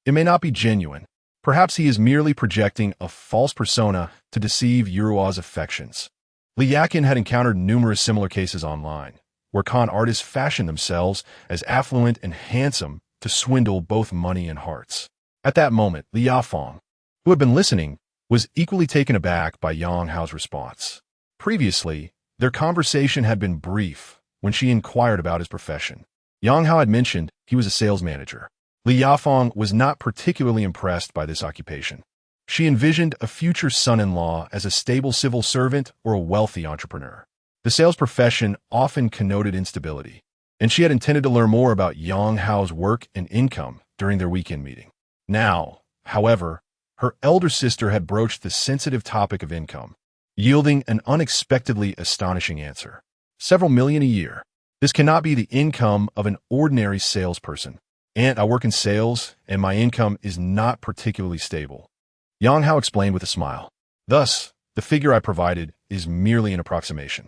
It may not be genuine. Perhaps he is merely projecting a false persona to deceive Yurua's affections. Li Yakin had encountered numerous similar cases online, where con artists fashioned themselves as affluent and handsome to swindle both money and hearts. At that moment, Li Yafeng, who had been listening, was equally taken aback by Yang Hao's response. Previously, their conversation had been brief when she inquired about his profession. Yang Hao had mentioned he was a sales manager. Li Yafeng was not particularly impressed by this occupation. She envisioned a future son-in-law as a stable civil servant or a wealthy entrepreneur. The sales profession often connoted instability, and she had intended to learn more about Yang Hao's work and income during their weekend meeting. Now, however, her elder sister had broached the sensitive topic of income, yielding an unexpectedly astonishing answer. Several million a year. This cannot be the income of an ordinary salesperson. Aunt, I work in sales, and my income is not particularly stable. Yang Hao explained with a smile. Thus, the figure I provided is merely an approximation.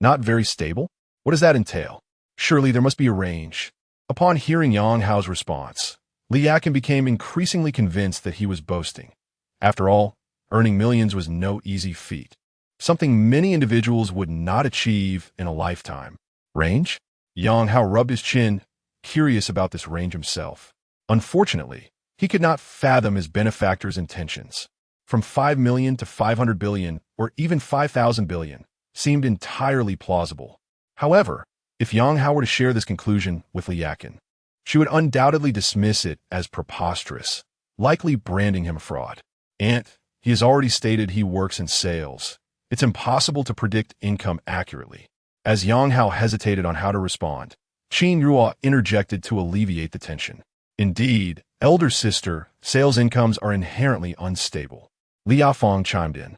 Not very stable? What does that entail? Surely there must be a range. Upon hearing Yang Hao's response, Li Yakin became increasingly convinced that he was boasting. After all, earning millions was no easy feat, something many individuals would not achieve in a lifetime. Range? Yang Hao rubbed his chin, curious about this range himself. Unfortunately, he could not fathom his benefactor's intentions. From 5 million to 500 billion, or even 5,000 billion, seemed entirely plausible. However, if Yang Hao were to share this conclusion with Li Yakin, she would undoubtedly dismiss it as preposterous, likely branding him a fraud. Aunt, he has already stated he works in sales. It's impossible to predict income accurately. As Yang Hao hesitated on how to respond, Qin Yurua interjected to alleviate the tension. Indeed, elder sister, sales incomes are inherently unstable. Li Yafeng chimed in,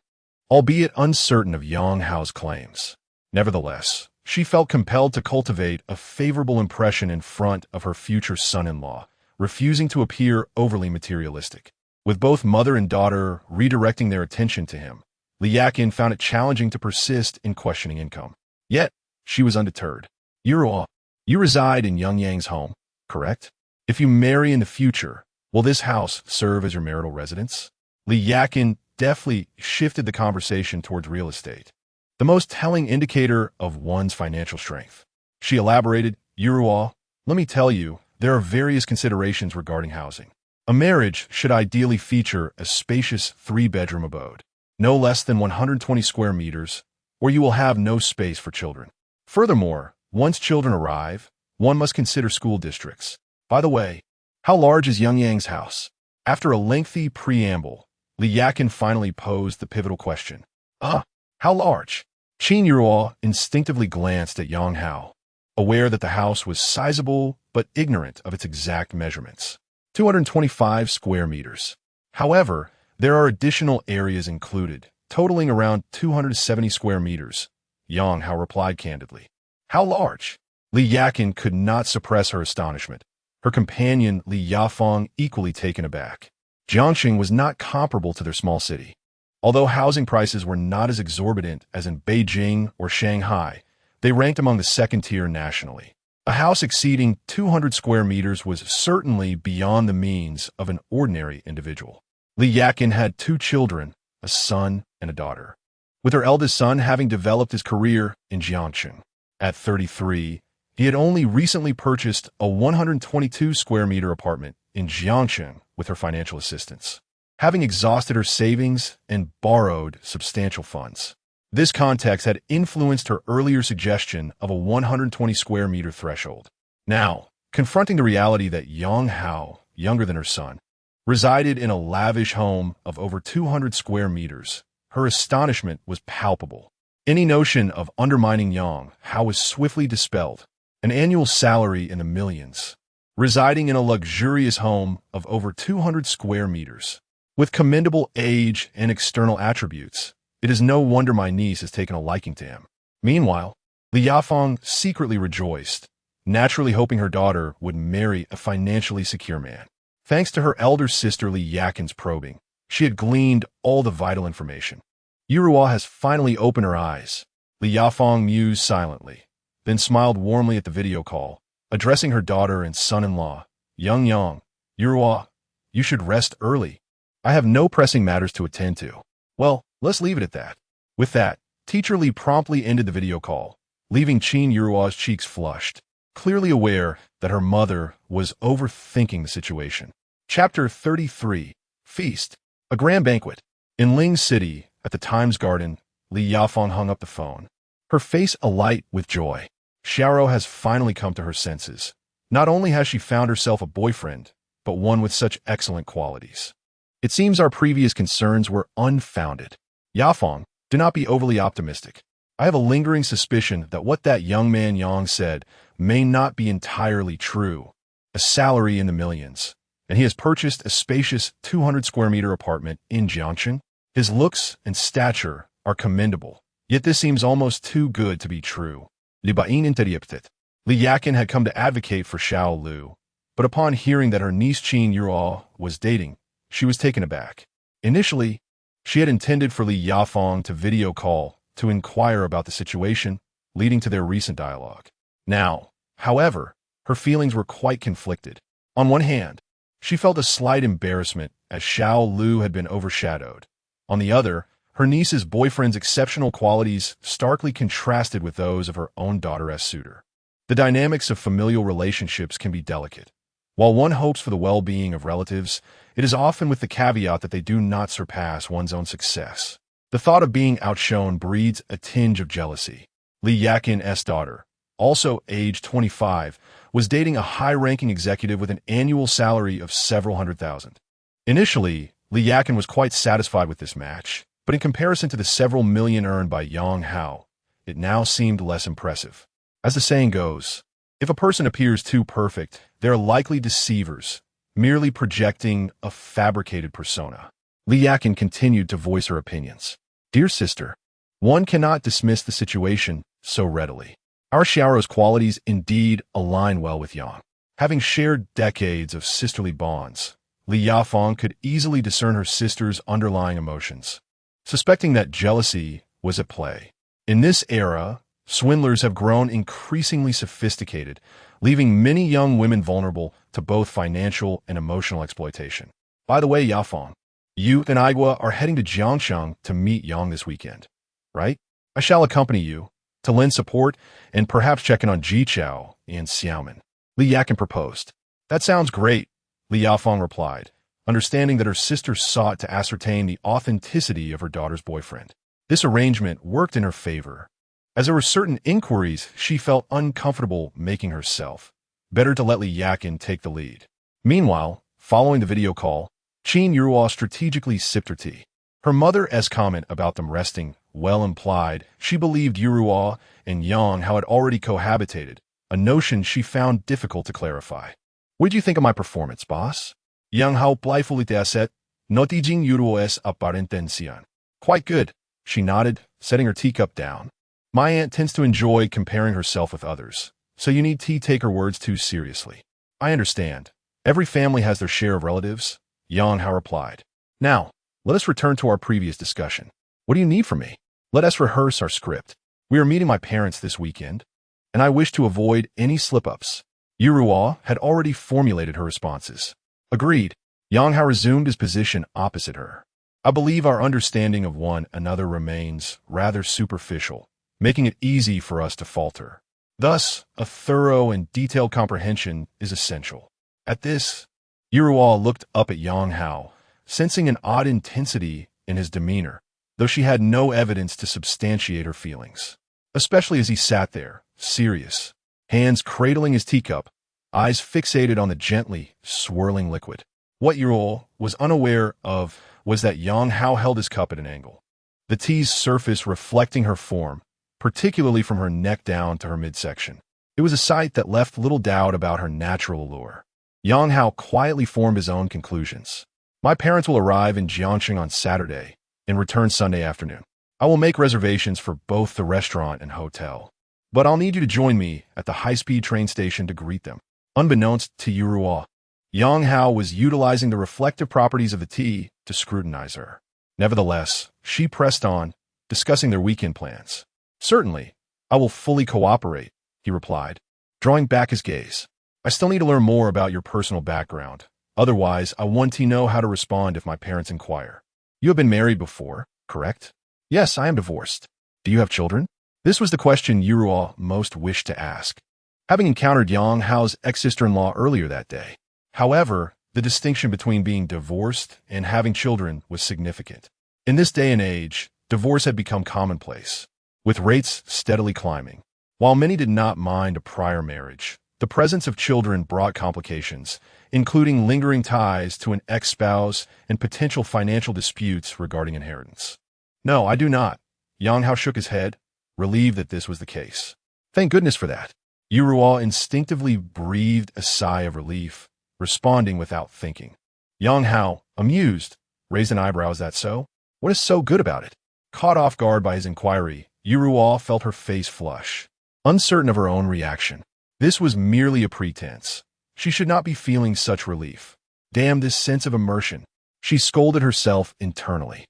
albeit uncertain of Yang Hao's claims. Nevertheless, she felt compelled to cultivate a favorable impression in front of her future son-in-law, refusing to appear overly materialistic. With both mother and daughter redirecting their attention to him, Li Yakin found it challenging to persist in questioning income. Yet, she was undeterred. Yurua, you reside in Young Yang's home, correct? If you marry in the future, will this house serve as your marital residence? Li Yakin deftly shifted the conversation towards real estate, the most telling indicator of one's financial strength. She elaborated, "Yuruo, let me tell you, there are various considerations regarding housing. A marriage should ideally feature a spacious three-bedroom abode, no less than 120 square meters, or you will have no space for children. Furthermore, once children arrive, one must consider school districts. By the way, how large is Yang Yang's house?" After a lengthy preamble, Li Yakin finally posed the pivotal question. How large?" Qingyun Zhi instinctively glanced at Yang Hao, aware that the house was sizable but ignorant of its exact measurements. 225 square meters. However, there are additional areas included, totaling around 270 square meters, Yang Hao replied candidly. "How large?" Li Yakin could not suppress her astonishment. Her companion Li Yafeng equally taken aback. Jiangxing was not comparable to their small city. Although housing prices were not as exorbitant as in Beijing or Shanghai, they ranked among the second tier nationally. A house exceeding 200 square meters was certainly beyond the means of an ordinary individual. Li Yakin had 2 children, a son and a daughter, with her eldest son having developed his career in Jiangxing. At 33, he had only recently purchased a 122 square meter apartment in Jiangxing with her financial assistance, having exhausted her savings and borrowed substantial funds. This context had influenced her earlier suggestion of a 120 square meter threshold. Now, confronting the reality that Yang Hao, younger than her son, resided in a lavish home of over 200 square meters, her astonishment was palpable. Any notion of undermining Yang Hao was swiftly dispelled. An annual salary in the millions, residing in a luxurious home of over 200 square meters, with commendable age and external attributes. It is no wonder my niece has taken a liking to him. Meanwhile, Li Yafeng secretly rejoiced, naturally hoping her daughter would marry a financially secure man. Thanks to her elder sister Li Yakin's probing, she had gleaned all the vital information. Yuruo has finally opened her eyes. Li Yafeng mused silently, then smiled warmly at the video call, addressing her daughter and son-in-law. Yang, Yuruo, you should rest early. I have no pressing matters to attend to." "Well, let's leave it at that." With that, Teacher Li promptly ended the video call, leaving Qingyun Zhi's cheeks flushed, clearly aware that her mother was overthinking the situation. Chapter 33. Feast. A grand banquet. In Ling City, at the Times Garden, Li Yafeng hung up the phone, her face alight with joy. Xiao has finally come to her senses. Not only has she found herself a boyfriend, but one with such excellent qualities. It seems our previous concerns were unfounded. Yafeng, do not be overly optimistic. I have a lingering suspicion that what that young man Yang said may not be entirely true. A salary in the millions, and he has purchased a spacious 200 square meter apartment in Jiangxing. His looks and stature are commendable, yet this seems almost too good to be true. Li Yakin had come to advocate for Xiao Lu, but upon hearing that her niece Qingyun Zhi was dating, she was taken aback. Initially, she had intended for Li Yafeng to video call to inquire about the situation, leading to their recent dialogue. Now, however, her feelings were quite conflicted. On one hand, she felt a slight embarrassment as Xiao Lu had been overshadowed. On the other, her niece's boyfriend's exceptional qualities starkly contrasted with those of her own daughter as suitor. The dynamics of familial relationships can be delicate. While one hopes for the well-being of relatives, it is often with the caveat that they do not surpass one's own success. The thought of being outshone breeds a tinge of jealousy. Li Yakin's daughter, also aged 25, was dating a high-ranking executive with an annual salary of several $100,000. Initially, Li Yakin was quite satisfied with this match, but in comparison to the several million earned by Yang Hao, it now seemed less impressive. As the saying goes, if a person appears too perfect, they are likely deceivers, merely projecting a fabricated persona. Li Yakin continued to voice her opinions. "Dear sister, one cannot dismiss the situation so readily. Our Xiao's qualities indeed align well with Yang. Having shared decades of sisterly bonds, Li Yafeng could easily discern her sister's underlying emotions, suspecting that jealousy was at play. In this era, swindlers have grown increasingly sophisticated, leaving many young women vulnerable to both financial and emotional exploitation. By the way, Yafeng, You and Igua are heading to Jiangshang to meet Yang this weekend, right? I shall accompany you to lend support and perhaps check in on Ji Chao and Xiaomin. Li Yakin proposed. That sounds great, Li Yaofeng replied, understanding that her sister sought to ascertain the authenticity of her daughter's boyfriend. This arrangement worked in her favor. As there were certain inquiries she felt uncomfortable making herself, better to let Li Yakin take the lead. Meanwhile, following the video call, Qin Yuruo strategically sipped her tea. Her mother's comment about them resting well implied she believed Yuruo and Yang Hao had already cohabitated, a notion she found difficult to clarify. What did you think of my performance, boss? Yang Hao playfully said, noticing Yuruo's aparentencia. Quite good, she nodded, setting her teacup down. My aunt tends to enjoy comparing herself with others, so you need to take her words too seriously. I understand. Every family has their share of relatives, Yang Hao replied. Now, let us return to our previous discussion. What do you need from me? Let us rehearse our script. We are meeting my parents this weekend, and I wish to avoid any slip-ups. Yuruo had already formulated her responses. Agreed. Yang Hao resumed his position opposite her. I believe our understanding of one another remains rather superficial, making it easy for us to falter. Thus, a thorough and detailed comprehension is essential. At this, Yuruo looked up at Yang Hao, sensing an odd intensity in his demeanor, though she had no evidence to substantiate her feelings. Especially as he sat there, serious, hands cradling his teacup, eyes fixated on the gently swirling liquid. What Yuruo was unaware of was that Yang Hao held his cup at an angle, the tea's surface reflecting her form, particularly from her neck down to her midsection. It was a sight that left little doubt about her natural allure. Yang Hao quietly formed his own conclusions. My parents will arrive in Jiangxing on Saturday and return Sunday afternoon. I will make reservations for both the restaurant and hotel, but I'll need you to join me at the high-speed train station to greet them. Unbeknownst to Yuruo, Yang Hao was utilizing the reflective properties of the tea to scrutinize her. Nevertheless, she pressed on, discussing their weekend plans. Certainly, I will fully cooperate, he replied, drawing back his gaze. I still need to learn more about your personal background. Otherwise, I want to know how to respond if my parents inquire. You have been married before, correct? Yes, I am divorced. Do you have children? This was the question Yuruo most wished to ask, having encountered Yang Hao's ex-sister-in-law earlier that day. However, the distinction between being divorced and having children was significant. In this day and age, divorce had become commonplace, with rates steadily climbing. While many did not mind a prior marriage, the presence of children brought complications, including lingering ties to an ex-spouse and potential financial disputes regarding inheritance. No, I do not. Yang Hao shook his head, relieved that this was the case. Thank goodness for that. Yuruo instinctively breathed a sigh of relief, responding without thinking. Yang Hao, amused, raised an eyebrow. Is that so? What is so good about it? Caught off guard by his inquiry, Yuruo felt her face flush, uncertain of her own reaction. This was merely a pretense. She should not be feeling such relief. Damn this sense of immersion. She scolded herself internally.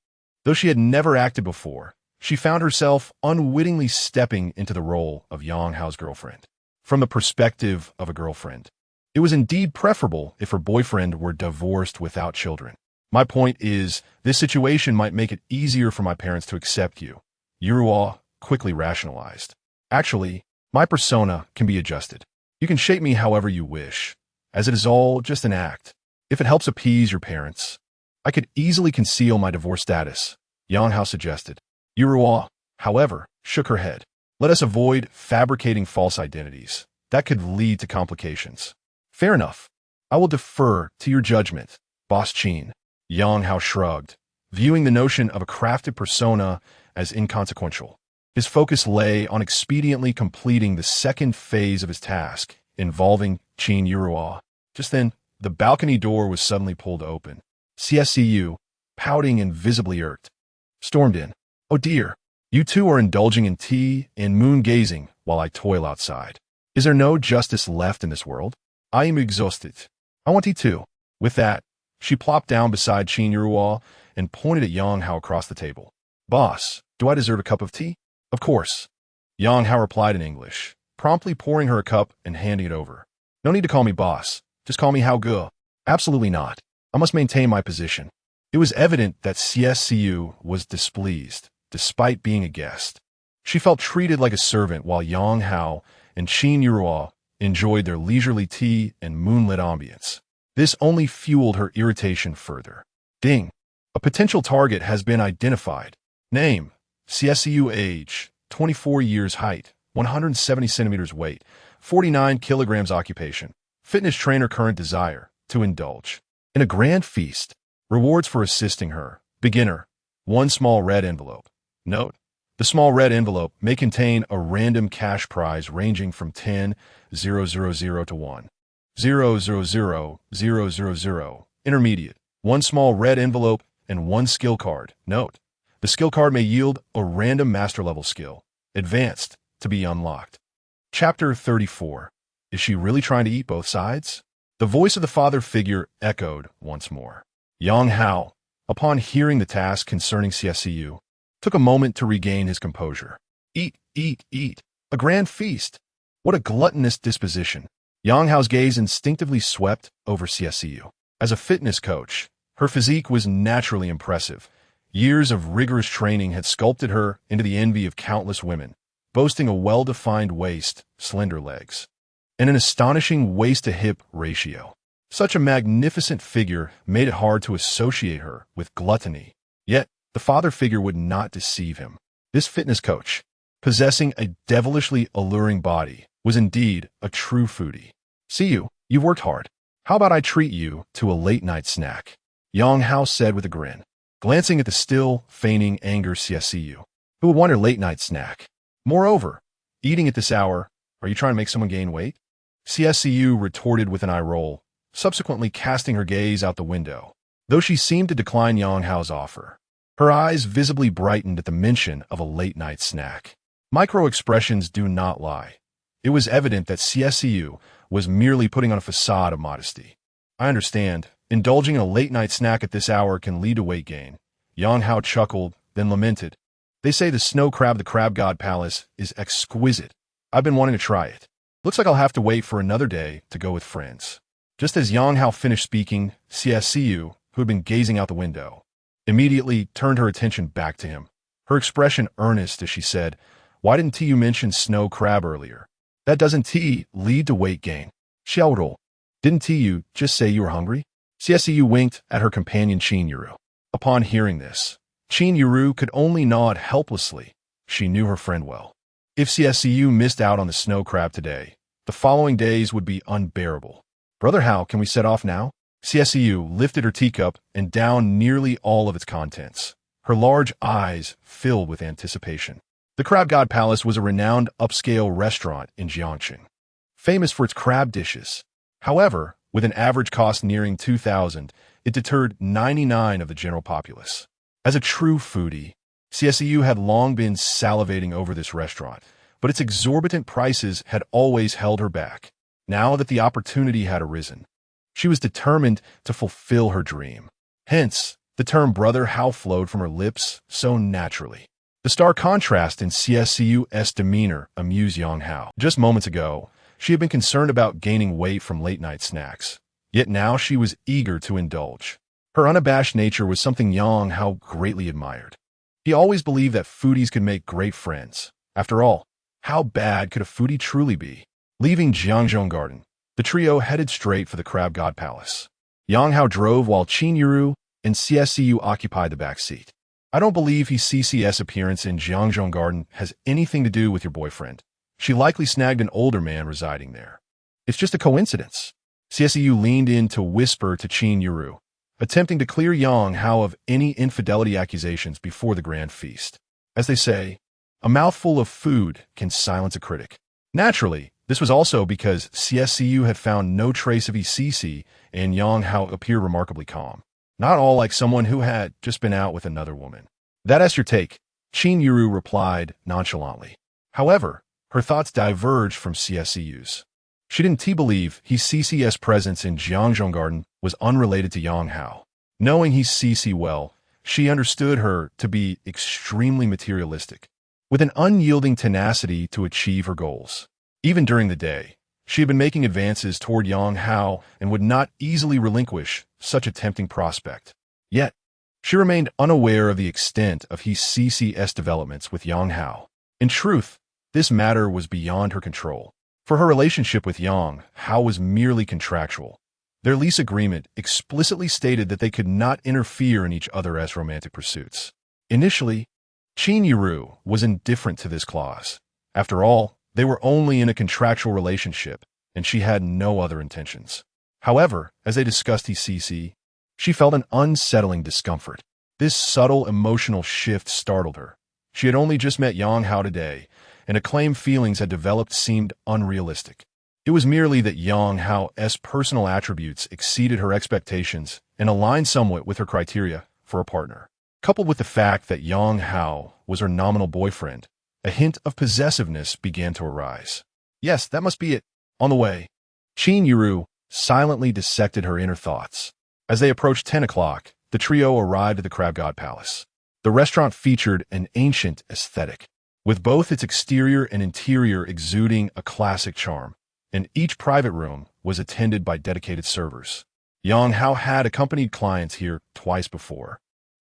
Though she had never acted before, she found herself unwittingly stepping into the role of Yang Hao's girlfriend. From the perspective of a girlfriend, it was indeed preferable if her boyfriend were divorced without children. My point is, this situation might make it easier for my parents to accept you, Yuruo quickly rationalized. Actually, my persona can be adjusted. You can shape me however you wish, as it is all just an act. If it helps appease your parents, I could easily conceal my divorce status, Yang Hao suggested. Yuruo, however, shook her head. Let us avoid fabricating false identities. That could lead to complications. Fair enough. I will defer to your judgment, Boss Qin. Yang Hao shrugged, viewing the notion of a crafted persona as inconsequential. His focus lay on expediently completing the second phase of his task, involving Qin Yuruo. Just then, the balcony door was suddenly pulled open. CSCU, pouting and visibly irked, stormed in. Oh dear, you two are indulging in tea and moon-gazing while I toil outside. Is there no justice left in this world? I am exhausted. I want tea too. With that, she plopped down beside Qin Yuruo and pointed at Yang Hao across the table. Boss, do I deserve a cup of tea? Of course. Yang Hao replied in English, promptly pouring her a cup and handing it over. No need to call me boss. Just call me Hao Ge. Absolutely not. I must maintain my position. It was evident that CSCU was displeased, despite being a guest. She felt treated like a servant while Yang Hao and Qingyun Zhi enjoyed their leisurely tea and moonlit ambience. This only fueled her irritation further. Ding! A potential target has been identified. Name: CSCU. Age: 24 years. Height: 170 centimeters. Weight: 49 kilograms. Occupation: fitness trainer. Current desire: to indulge in a grand feast. Rewards for assisting her. Beginner: 1 small red envelope. Note: the small red envelope may contain a random cash prize ranging from 10,000 to 1,000,000. Intermediate: 1 small red envelope and 1 skill card. Note: the skill card may yield a random master level skill. Advanced: to be unlocked. Chapter 34. Is she really trying to eat both sides? The voice of the father figure echoed once more. Yang Hao, upon hearing the task concerning CSCU, took a moment to regain his composure. Eat, eat, eat. A grand feast. What a gluttonous disposition. Yang Hao's gaze instinctively swept over CSCU. As a fitness coach, her physique was naturally impressive. Years of rigorous training had sculpted her into the envy of countless women, boasting a well-defined waist, slender legs, and an astonishing waist-to-hip ratio. Such a magnificent figure made it hard to associate her with gluttony. Yet, the father figure would not deceive him. This fitness coach, possessing a devilishly alluring body, was indeed a true foodie. See you, you've worked hard. How about I treat you to a late-night snack? Yang Hao said with a grin, glancing at the still feigning anger CSCU. Who would want her late-night snack? Moreover, eating at this hour, are you trying to make someone gain weight? CSCU retorted with an eye roll, subsequently casting her gaze out the window, though she seemed to decline Yang Hao's offer. Her eyes visibly brightened at the mention of a late-night snack. Micro-expressions do not lie. It was evident that CSCU was merely putting on a facade of modesty. I understand. Indulging in a late-night snack at this hour can lead to weight gain. Yang Hao chuckled, then lamented. They say the snow crab at the Crab God Palace is exquisite. I've been wanting to try it. Looks like I'll have to wait for another day to go with friends. Just as Yang Hao finished speaking, CSCU, who had been gazing out the window, immediately turned her attention back to him, her expression earnest as she said, Why didn't you mention snow crab earlier? That doesn't lead to weight gain. Xiaorou, didn't you just say you were hungry? CSCU winked at her companion Qingyun Zhi. Upon hearing this, Qingyun Zhi could only nod helplessly. She knew her friend well. If CSCU missed out on the snow crab today, the following days would be unbearable. Brother Hao, can we set off now? CSCU lifted her teacup and downed nearly all of its contents, her large eyes filled with anticipation. The Crab God Palace was a renowned upscale restaurant in Jiangxing, famous for its crab dishes. However, with an average cost nearing 2,000, it deterred 99 of the general populace. As a true foodie, CSCU had long been salivating over this restaurant, but its exorbitant prices had always held her back. Now that the opportunity had arisen, she was determined to fulfill her dream. Hence, the term Brother Hao flowed from her lips so naturally. The stark contrast in CSCU's demeanor amused Yang Hao. Just moments ago, she had been concerned about gaining weight from late-night snacks. Yet now she was eager to indulge. Her unabashed nature was something Yang Hao greatly admired. He always believed that foodies could make great friends. After all, how bad could a foodie truly be? Leaving Jiangzhou Garden, the trio headed straight for the Crab God Palace. Yang Hao drove while Qingyun Zhi and CSCU occupied the back seat. I don't believe his CCS appearance in Jiangzhou Garden has anything to do with your boyfriend. She likely snagged an older man residing there. It's just a coincidence. CSCU leaned in to whisper to Qingyun Zhi, attempting to clear Yang Hao of any infidelity accusations before the grand feast. As they say, a mouthful of food can silence a critic. Naturally, this was also because CSCU had found no trace of ECC and Yang Hao appeared remarkably calm. Not all like someone who had just been out with another woman. That's your take, Qingyun Zhi replied nonchalantly. However, her thoughts diverged from CSCU's. She didn't believe his CCS presence in Jiangzhou Garden was unrelated to Yang Hao. Knowing his CC well, she understood her to be extremely materialistic, with an unyielding tenacity to achieve her goals. Even during the day, she had been making advances toward Yang Hao and would not easily relinquish such a tempting prospect. Yet, She remained unaware of the extent of his CCS developments with Yang Hao. In truth, this matter was beyond her control. For her relationship with Yang Hao was merely contractual. Their lease agreement explicitly stated that they could not interfere in each other's romantic pursuits. Initially, Qingyun Zhi was indifferent to this clause. After all, they were only in a contractual relationship, and she had no other intentions. However, as they discussed ECC, she felt an unsettling discomfort. This subtle emotional shift startled her. She had only just met Yang Hao today, and acclaimed feelings had developed seemed unrealistic. It was merely that Yang Hao's personal attributes exceeded her expectations and aligned somewhat with her criteria for a partner. Coupled with the fact that Yang Hao was her nominal boyfriend, a hint of possessiveness began to arise. Yes, that must be it. On the way, Qingyun Zhi silently dissected her inner thoughts. As they approached 10 o'clock, the trio arrived at the Crab God Palace. The restaurant featured an ancient aesthetic, with both its exterior and interior exuding a classic charm, and each private room was attended by dedicated servers. Yang Hao had accompanied clients here twice before,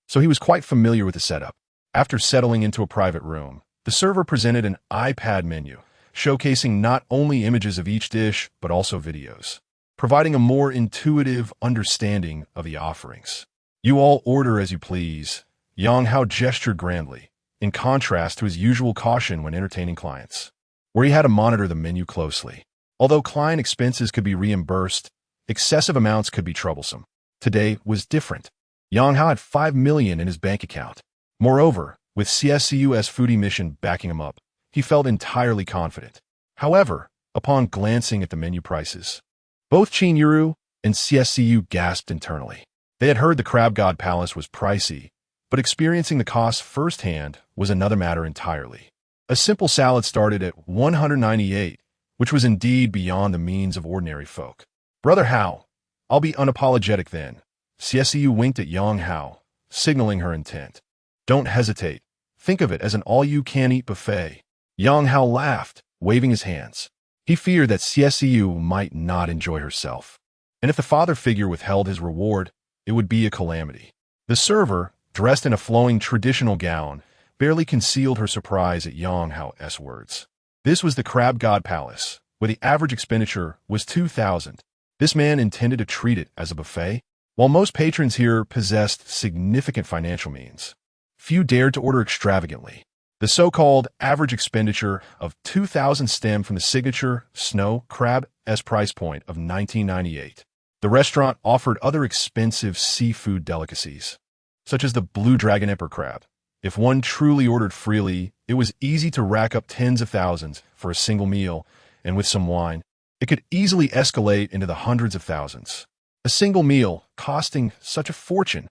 so he was quite familiar with the setup. After settling into a private room, the server presented an iPad menu, showcasing not only images of each dish, but also videos, providing a more intuitive understanding of the offerings. "You all order as you please," Yang Hao gestured grandly, in contrast to his usual caution when entertaining clients, where he had to monitor the menu closely. Although client expenses could be reimbursed, excessive amounts could be troublesome. Today was different. Yang Hao had 5 million in his bank account. Moreover, with CSCU's foodie mission backing him up, he felt entirely confident. However, upon glancing at the menu prices, both Qingyun Zhi and CSCU gasped internally. They had heard the Crab God Palace was pricey, but experiencing the costs firsthand was another matter entirely. A simple salad started at 198, which was indeed beyond the means of ordinary folk. "Brother Hao, I'll be unapologetic then." CSCU winked at Yang Hao, signaling her intent. "Don't hesitate. Think of it as an all-you-can-eat buffet." Yang Hao laughed, waving his hands. He feared that CSCU might not enjoy herself, and if the father figure withheld his reward, it would be a calamity. The server, dressed in a flowing traditional gown, barely concealed her surprise at Yang Hao's words. This was the Crab God Palace, where the average expenditure was 2,000. This man intended to treat it as a buffet? While most patrons here possessed significant financial means, few dared to order extravagantly. The so-called average expenditure of 2,000 stemmed from the signature snow crab's price point of $19.98. The restaurant offered other expensive seafood delicacies, such as the blue dragon emperor crab. If one truly ordered freely, it was easy to rack up tens of thousands for a single meal, and with some wine, it could easily escalate into the hundreds of thousands. A single meal costing such a fortune.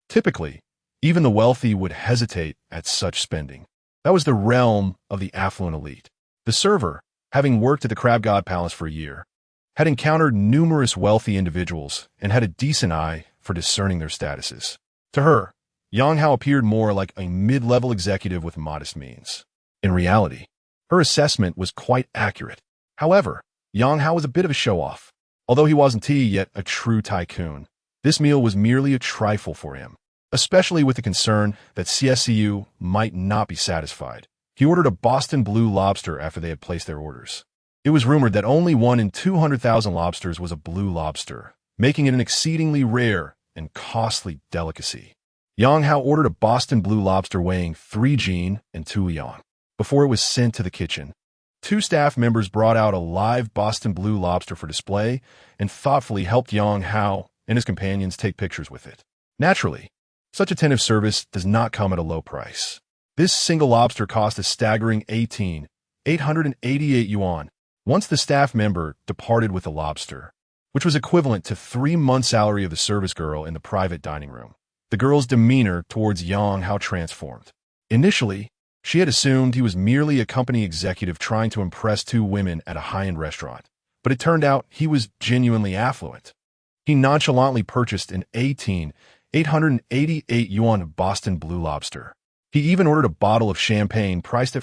Typically, even the wealthy would hesitate at such spending. That was the realm of the affluent elite. The server, having worked at the Crab God Palace for a year, had encountered numerous wealthy individuals and had a decent eye for discerning their statuses. To her, Yang Hao appeared more like a mid-level executive with modest means. In reality, her assessment was quite accurate. However, Yang Hao was a bit of a show-off. Although he wasn't yet a true tycoon, this meal was merely a trifle for him, especially with the concern that CSCU might not be satisfied. He ordered a Boston Blue Lobster after they had placed their orders. It was rumored that only 1 in 200,000 lobsters was a blue lobster, making it an exceedingly rare and costly delicacy. Yang Hao ordered a Boston Blue Lobster weighing 3 jin and 2 yuan. Before it was sent to the kitchen, 2 staff members brought out a live Boston Blue Lobster for display and thoughtfully helped Yang Hao and his companions take pictures with it. Naturally, such attentive service does not come at a low price. This single lobster cost a staggering 888 yuan. Once the staff member departed with the lobster, which was equivalent to 3 months' salary of the service girl in the private dining room, the girl's demeanor towards Yang Hao transformed. Initially, she had assumed he was merely a company executive trying to impress 2 women at a high-end restaurant, but it turned out he was genuinely affluent. He nonchalantly purchased an 888 yuan Boston Blue Lobster. He even ordered a bottle of champagne priced at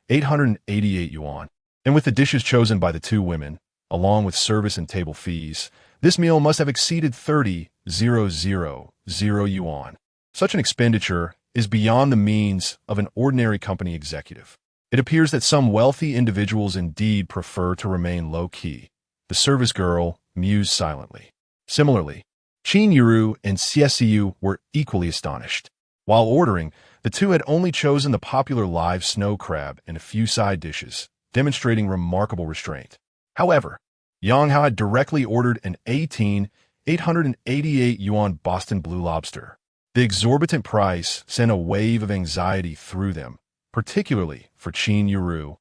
888 yuan. And with the dishes chosen by the 2 women, along with service and table fees, this meal must have exceeded 30,000 yuan. Such an expenditure is beyond the means of an ordinary company executive. It appears that some wealthy individuals indeed prefer to remain low-key. The service girl mused silently. Similarly, Qingyun and CSCU were equally astonished. While ordering, the two had only chosen the popular live snow crab and a few side dishes, demonstrating remarkable restraint. However, Yang Hao had directly ordered an 888 yuan Boston Blue Lobster. The exorbitant price sent a wave of anxiety through them, particularly for Qingyun,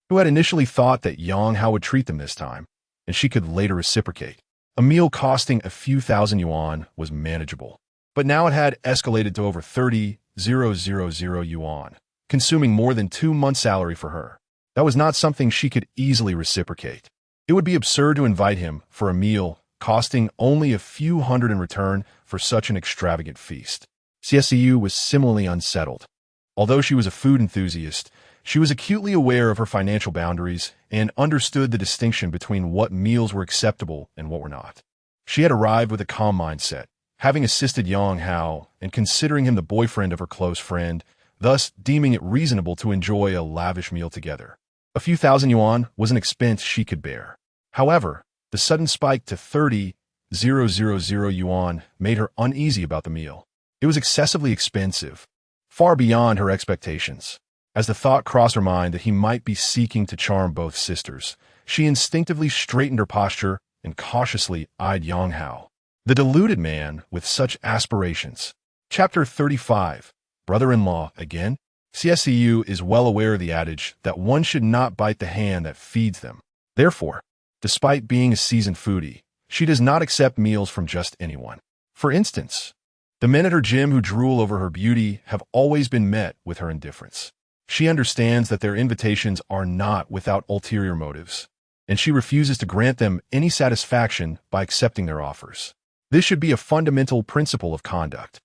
who had initially thought that Yang Hao would treat them this time, and she could later reciprocate. A meal costing a few thousand yuan was manageable, but now it had escalated to over 30,000 yuan, consuming more than 2 months' salary for her. That was not something she could easily reciprocate. It would be absurd to invite him for a meal costing only a few hundred in return for such an extravagant feast. CSCU was similarly unsettled. Although she was a food enthusiast, she was acutely aware of her financial boundaries and understood the distinction between what meals were acceptable and what were not. She had arrived with a calm mindset, having assisted Yang Hao and considering him the boyfriend of her close friend, thus deeming it reasonable to enjoy a lavish meal together. A few thousand yuan was an expense she could bear. However, the sudden spike to 30,000 yuan made her uneasy about the meal. It was excessively expensive, far beyond her expectations. As the thought crossed her mind that he might be seeking to charm both sisters, she instinctively straightened her posture and cautiously eyed Yang Hao, the deluded man with such aspirations. Chapter 35. Brother-in-law again? CSCU is well aware of the adage that one should not bite the hand that feeds them. Therefore, despite being a seasoned foodie, she does not accept meals from just anyone. For instance, the men at her gym who drool over her beauty have always been met with her indifference. She understands that their invitations are not without ulterior motives, and she refuses to grant them any satisfaction by accepting their offers. This should be a fundamental principle of conduct.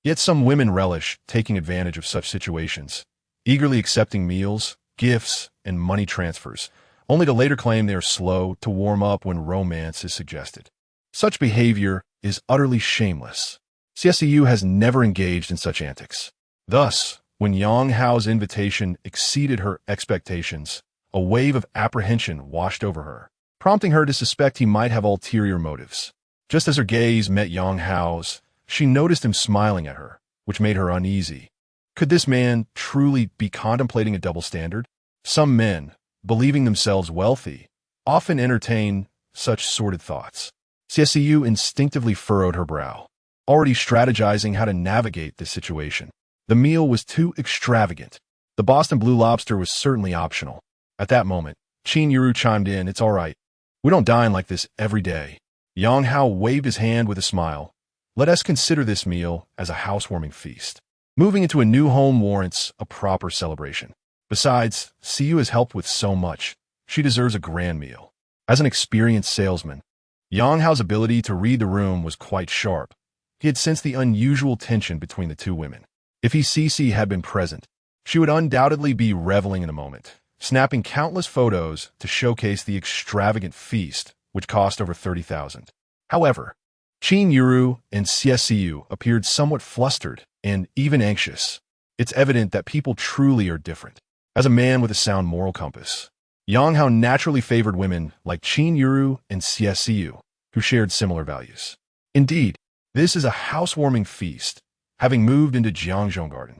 Yet some women relish taking advantage of such situations, eagerly accepting meals, gifts, and money transfers, only to later claim they are slow to warm up when romance is suggested. Such behavior is utterly shameless. CSCU has never engaged in such antics. Thus, when Yang Hao's invitation exceeded her expectations, a wave of apprehension washed over her, prompting her to suspect he might have ulterior motives. Just as her gaze met Yang Hao's, she noticed him smiling at her, which made her uneasy. Could this man truly be contemplating a double standard? Some men, believing themselves wealthy, often entertain such sordid thoughts. CSCU instinctively furrowed her brow, already strategizing how to navigate this situation. The meal was too extravagant. The Boston Blue Lobster was certainly optional. At that moment, Qingyun chimed in, "It's all right. We don't dine like this every day." Yang Hao waved his hand with a smile. "Let us consider this meal as a housewarming feast. Moving into a new home warrants a proper celebration. Besides, Siyu has helped with so much. She deserves a grand meal." As an experienced salesman, Yang Hao's ability to read the room was quite sharp. He had sensed the unusual tension between the two women. If Cici had been present, she would undoubtedly be reveling in the moment, snapping countless photos to showcase the extravagant feast, which cost over 30,000. However, Qingyun and CSCU appeared somewhat flustered and even anxious. It's evident that people truly are different. As a man with a sound moral compass, Yang Hao naturally favored women like Qingyun and CSCU, who shared similar values. Indeed, this is a housewarming feast, having moved into Jiangzhou Garden.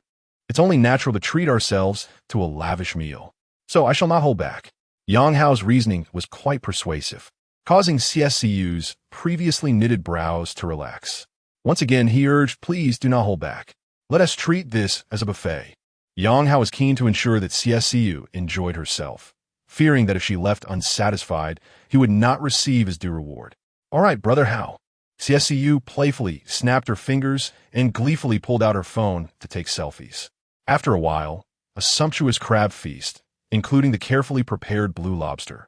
It's only natural to treat ourselves to a lavish meal. So I shall not hold back. Yang Hao's reasoning was quite persuasive, causing CSCU's previously knitted brows to relax. Once again, he urged, "Please do not hold back. Let us treat this as a buffet." Yang Hao was keen to ensure that CSCU enjoyed herself, fearing that if she left unsatisfied, he would not receive his due reward. "All right, Brother Hao." CSCU playfully snapped her fingers and gleefully pulled out her phone to take selfies. After a while, a sumptuous crab feast, including the carefully prepared blue lobster,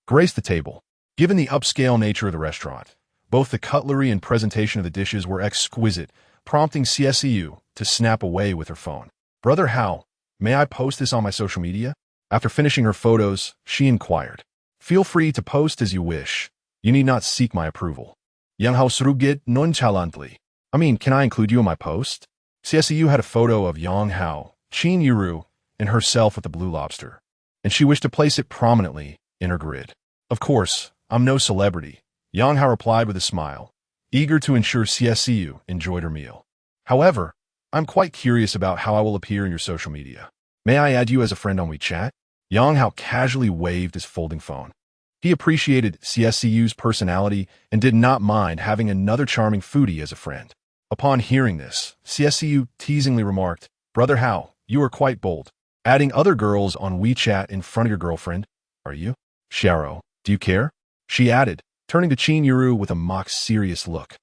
graced the table. Given the upscale nature of the restaurant, both the cutlery and presentation of the dishes were exquisite, prompting CSCU to snap away with her phone. "Brother Hao, may I post this on my social media?" After finishing her photos, she inquired. "Feel free to post as you wish. You need not seek my approval." Yang Hao shrugged nonchalantly. "I mean, can I include you in my post?" CSEU had a photo of Yang Hao, Qingyun, and herself with the blue lobster, and she wished to place it prominently in her grid. Of course, I'm no celebrity, Yang Hao replied with a smile, eager to ensure CSEU enjoyed her meal. However, I'm quite curious about how I will appear in your social media. May I add you as a friend on WeChat? Yang Hao casually waved his folding phone. He appreciated CSEU's personality and did not mind having another charming foodie as a friend. Upon hearing this, CSEU teasingly remarked, "Brother Hao, you are quite bold. Adding other girls on WeChat in front of your girlfriend, are you? Xiao, do you care?" She added, turning to Qingyun with a mock-serious look.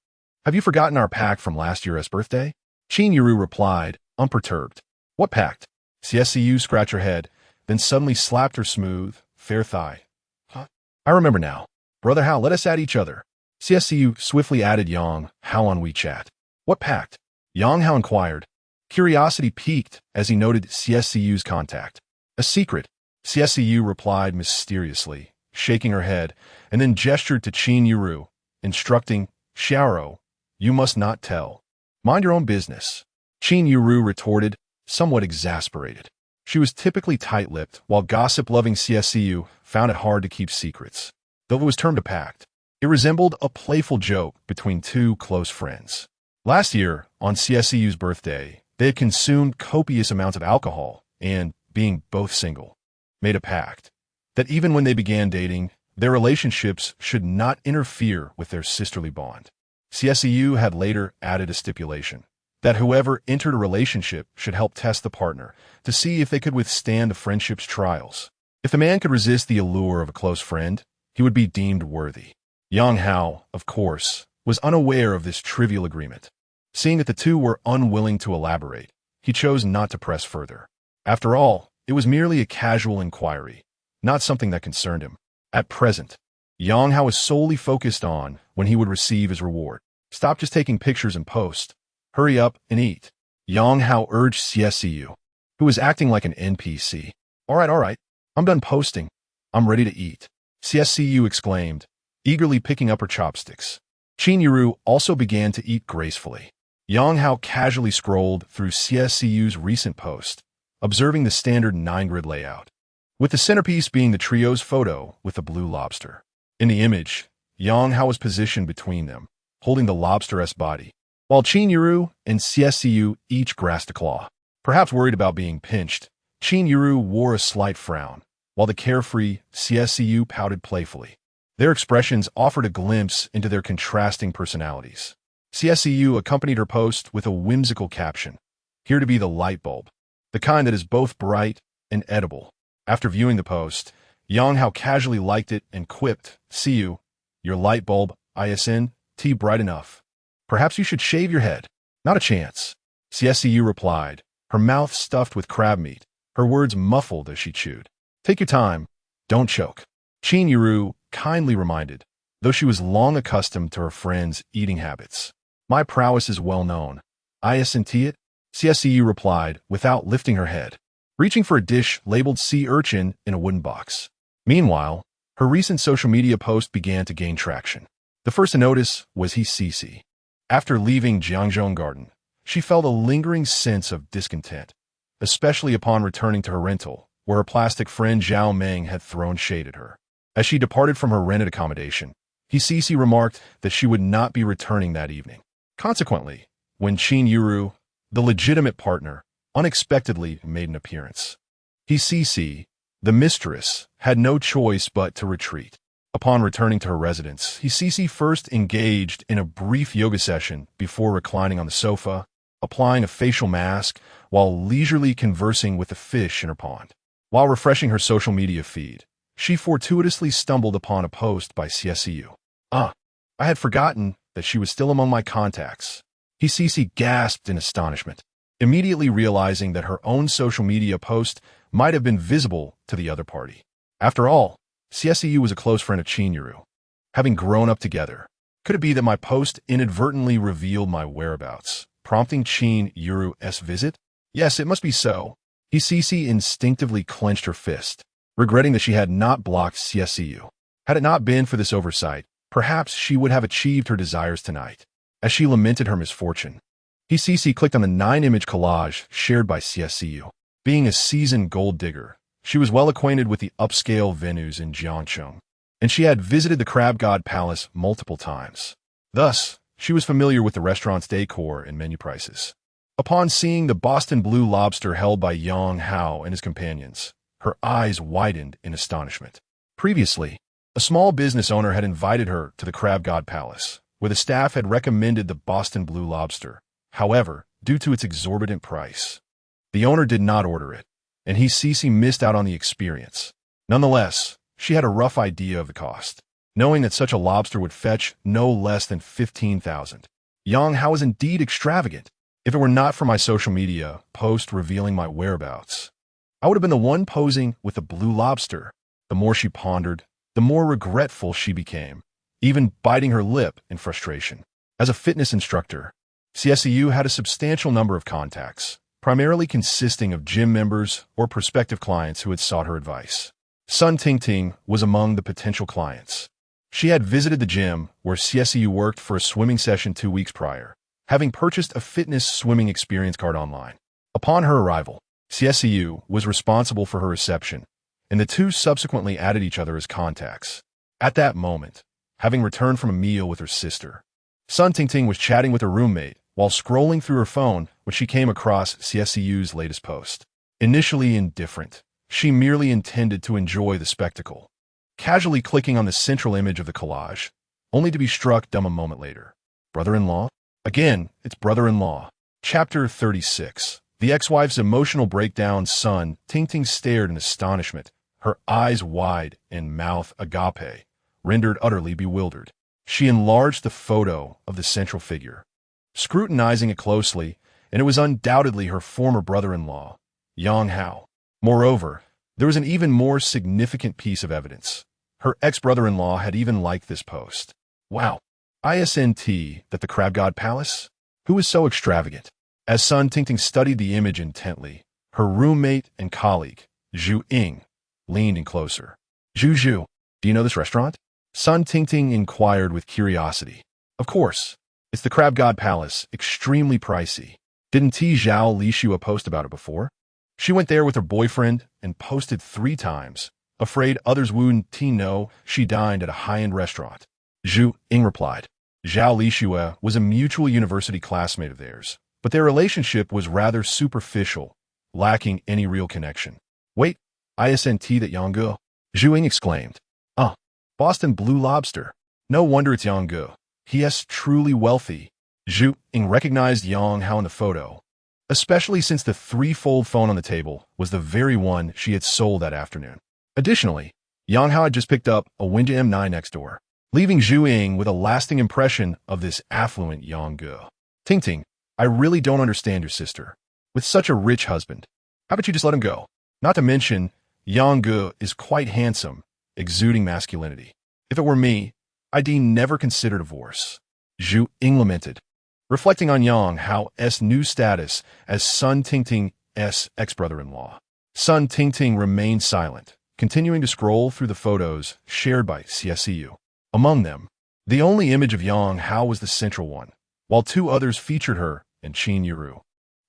"Have you forgotten our pact from last year's birthday?" Qingyun replied, unperturbed. "What pact?" CSEU scratched her head, then suddenly slapped her smooth, fair thigh. "Huh? I remember now. Brother Hao, let us add each other." CSEU swiftly added Yang Hao on WeChat. "What pact?" Yang Hao inquired. Curiosity piqued as he noted CSEU's contact. "A secret," CSEU replied mysteriously, shaking her head, and then gestured to Qingyun, instructing, "Xiao, you must not tell. Mind your own business." Qingyun retorted, somewhat exasperated. She was typically tight-lipped, while gossip-loving CSEU found it hard to keep secrets. Though it was termed a pact, it resembled a playful joke between two close friends. Last year, on CSEU's birthday, they had consumed copious amounts of alcohol and, being both single, made a pact that even when they began dating, their relationships should not interfere with their sisterly bond. CSEU had later added a stipulation that whoever entered a relationship should help test the partner to see if they could withstand the friendship's trials. If the man could resist the allure of a close friend, he would be deemed worthy. Yang Hao, of course, was unaware of this trivial agreement. Seeing that the two were unwilling to elaborate, he chose not to press further. After all, it was merely a casual inquiry, not something that concerned him. At present, Yang Hao was solely focused on when he would receive his reward. "Stop just taking pictures and post. Hurry up and eat," Yang Hao urged CSEU, who was acting like an NPC. All right, I'm done posting. I'm ready to eat," CSEU exclaimed, eagerly picking up her chopsticks. Qingyun also began to eat gracefully. Yang Hao casually scrolled through CSEU's recent post, observing the standard 9-grid layout, with the centerpiece being the trio's photo with the blue lobster. In the image, Yang Hao was positioned between them, holding the lobster-esque body, while Qingyun and CSEU each grasped a claw. Perhaps worried about being pinched, Qingyun wore a slight frown, while the carefree CSEU pouted playfully. Their expressions offered a glimpse into their contrasting personalities. CSEU accompanied her post with a whimsical caption, "Here to be the light bulb, the kind that is both bright and edible." After viewing the post, Yang Hao casually liked it and quipped, "See you, your light bulb, isn't bright enough. Perhaps you should shave your head." "Not a chance," CSEU replied, her mouth stuffed with crab meat, her words muffled as she chewed. "Take your time. Don't choke," Qingyun kindly reminded, though she was long accustomed to her friend's eating habits. "My prowess is well known. Isn't it?" CSEU replied without lifting her head, reaching for a dish labeled sea urchin in a wooden box. Meanwhile, her recent social media post began to gain traction. The first to notice was Cece. After leaving Jiangzhou Garden, she felt a lingering sense of discontent, especially upon returning to her rental, where her plastic friend Zhao Meng had thrown shade at her. As she departed from her rented accommodation, Cece remarked that she would not be returning that evening. Consequently, when Qingyun, the legitimate partner, unexpectedly made an appearance, Cece, the mistress, had no choice but to retreat. Upon returning to her residence, Cece first engaged in a brief yoga session before reclining on the sofa, applying a facial mask while leisurely conversing with the fish in her pond. While refreshing her social media feed, she fortuitously stumbled upon a post by CSEU. I had forgotten that she was still among my contacts." Cece gasped in astonishment, immediately realizing that her own social media post might have been visible to the other party. After all, CSEU was a close friend of Qingyun, having grown up together. Could it be that my post inadvertently revealed my whereabouts, prompting Qingyun's visit? Yes, it must be so. Cece instinctively clenched her fist, regretting that she had not blocked CSEU. Had it not been for this oversight, perhaps she would have achieved her desires tonight. As she lamented her misfortune, He clicked on the 9-image collage shared by CSCU. Being a seasoned gold digger, she was well acquainted with the upscale venues in Jiangcheng, and she had visited the Crab God Palace multiple times. Thus, she was familiar with the restaurant's decor and menu prices. Upon seeing the Boston Blue Lobster held by Yang Hao and his companions, her eyes widened in astonishment. Previously, a small business owner had invited her to the Crab God Palace, where the staff had recommended the Boston Blue Lobster. However, due to its exorbitant price, the owner did not order it, and Cece missed out on the experience. Nonetheless, she had a rough idea of the cost, knowing that such a lobster would fetch no less than 15,000. Yang Hao is indeed extravagant. If it were not for my social media post revealing my whereabouts, I would have been the one posing with the blue lobster. The more she pondered, the more regretful she became, even biting her lip in frustration. As a fitness instructor, CSCU had a substantial number of contacts, primarily consisting of gym members or prospective clients who had sought her advice. Sun Tingting was among the potential clients. She had visited the gym where CSCU worked for a swimming session 2 weeks prior, having purchased a fitness swimming experience card online. Upon her arrival, CSCU was responsible for her reception, and the two subsequently added each other as contacts. At that moment, having returned from a meal with her sister, Sun Tingting was chatting with her roommate while scrolling through her phone when she came across CSCU's latest post. Initially indifferent, she merely intended to enjoy the spectacle, casually clicking on the central image of the collage, only to be struck dumb a moment later. Brother-in-law? Again, it's brother-in-law. Chapter 36. The ex-wife's emotional breakdown. Sun Tingting stared in astonishment, her eyes wide and mouth agape, rendered utterly bewildered. She enlarged the photo of the central figure, scrutinizing it closely, and it was undoubtedly her former brother-in-law, Yang Hao. Moreover, there was an even more significant piece of evidence. Her ex-brother-in-law had even liked this post. Wow. ISNT that the Crab God Palace? Who is so extravagant? As Sun Tingting studied the image intently, her roommate and colleague, Zhu Ying, leaned in closer. Zhu, do you know this restaurant? Sun Tingting inquired with curiosity. Of course. It's the Crab God Palace, extremely pricey. Didn't Zhao Lixua post about it before? She went there with her boyfriend and posted 3 times, afraid others wouldn't know she dined at a high-end restaurant. Zhu Ying replied. Zhao Lixua was a mutual university classmate of theirs, but their relationship was rather superficial, lacking any real connection. Wait, ISNT that Yangge? Zhu Ying exclaimed. Boston Blue Lobster. No wonder it's Yangge. He is truly wealthy. Zhu Ying recognized Yang Hao in the photo, especially since the 3-fold phone on the table was the very one she had sold that afternoon. Additionally, Yang Hao had just picked up a Winja M9 next door, leaving Zhu Ying with a lasting impression of this affluent Yangge. Tingting, I really don't understand your sister. With such a rich husband, how about you just let him go? Not to mention, Yangge is quite handsome, exuding masculinity. If it were me, I'd never consider divorce. Zhu Ying lamented, reflecting on Yang Hao's new status as Sun Tingting's ex-brother-in-law. Sun Tingting remained silent, continuing to scroll through the photos shared by CSCU. Among them, the only image of Yang Hao was the central one, while 2 others featured her and Qingyun Zhi,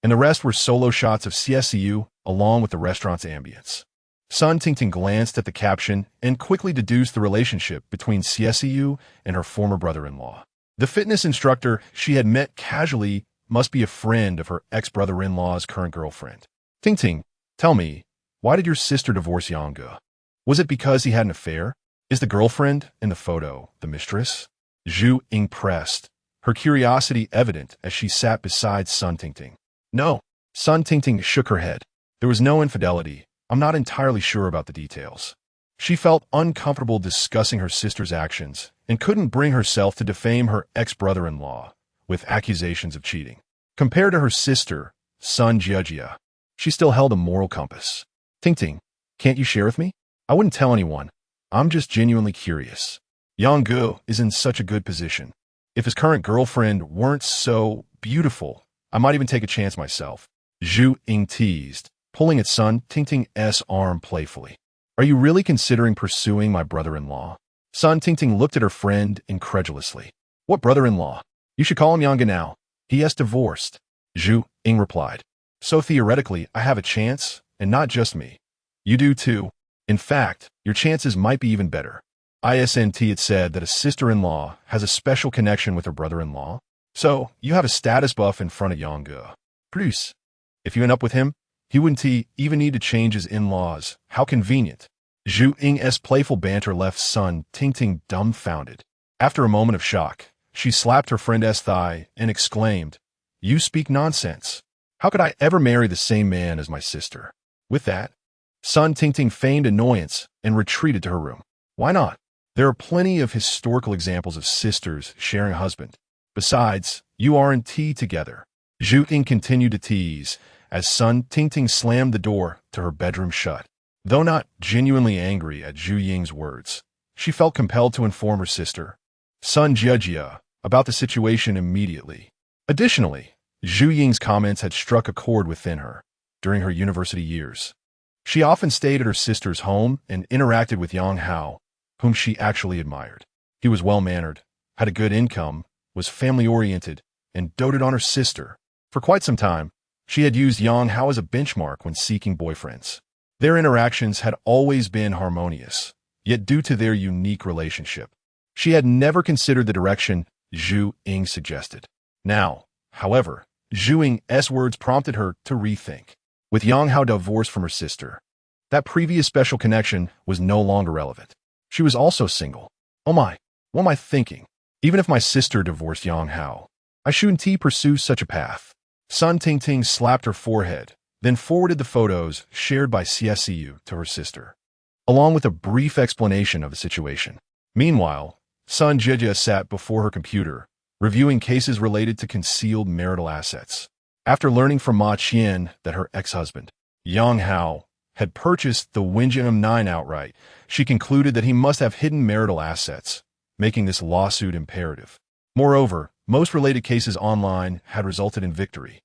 and the rest were solo shots of CSCU along with the restaurant's ambience. Sun Tingting glanced at the caption and quickly deduced the relationship between CSCU and her former brother-in-law. The fitness instructor she had met casually must be a friend of her ex-brother-in-law's current girlfriend. Tingting, tell me, why did your sister divorce Yangge? Was it because he had an affair? Is the girlfriend in the photo the mistress? Zhu Ying pressed, her curiosity evident as she sat beside Sun Tingting. No. Sun Tingting shook her head. There was no infidelity. I'm not entirely sure about the details. She felt uncomfortable discussing her sister's actions and couldn't bring herself to defame her ex-brother-in-law with accusations of cheating. Compared to her sister, Sun Jiejia, she still held a moral compass. Tingting, can't you share with me? I wouldn't tell anyone. I'm just genuinely curious. Yangge is in such a good position. If his current girlfriend weren't so beautiful, I might even take a chance myself. Zhu Ying teased, pulling at Sun Tingting's arm playfully. Are you really considering pursuing my brother-in-law? Sun Tingting looked at her friend incredulously. What brother-in-law? You should call him Yangge now. He has divorced. Zhu Ying replied. So theoretically, I have a chance, and not just me. You do too. In fact, your chances might be even better. Isn't it said that a sister-in-law has a special connection with her brother-in-law? So, you have a status buff in front of Yang Hao. Plus, if you end up with him, he wouldn't even need to change his in-laws. How convenient. Zhu Ying's playful banter left Sun Tingting dumbfounded. After a moment of shock, she slapped her friend's thigh and exclaimed, You speak nonsense. How could I ever marry the same man as my sister? With that, Sun Tingting feigned annoyance and retreated to her room. Why not? There are plenty of historical examples of sisters sharing a husband. Besides, you aren't together. Zhu Ying continued to tease as Sun Tingting slammed the door to her bedroom shut. Though not genuinely angry at Zhu Ying's words, she felt compelled to inform her sister, Sun Jie, about the situation immediately. Additionally, Zhu Ying's comments had struck a chord within her during her university years. She often stayed at her sister's home and interacted with Yang Hao, whom she actually admired. He was well-mannered, had a good income, was family-oriented, and doted on her sister. For quite some time, she had used Yang Hao as a benchmark when seeking boyfriends. Their interactions had always been harmonious, yet due to their unique relationship, she had never considered the direction Zhu Ying suggested. Now, however, Zhu Ying's words prompted her to rethink. With Yang Hao divorced from her sister, that previous special connection was no longer relevant. She was also single. Oh my, what am I thinking? Even if my sister divorced Yang Hao, I shouldn't pursue such a path. Sun Tingting slapped her forehead, then forwarded the photos shared by CSCU to her sister, along with a brief explanation of the situation. Meanwhile, Sun Jie sat before her computer, reviewing cases related to concealed marital assets. After learning from Ma Qian that her ex-husband, Yang Hao, had purchased the Qingyun 9 outright, she concluded that he must have hidden marital assets, making this lawsuit imperative. Moreover, most related cases online had resulted in victory,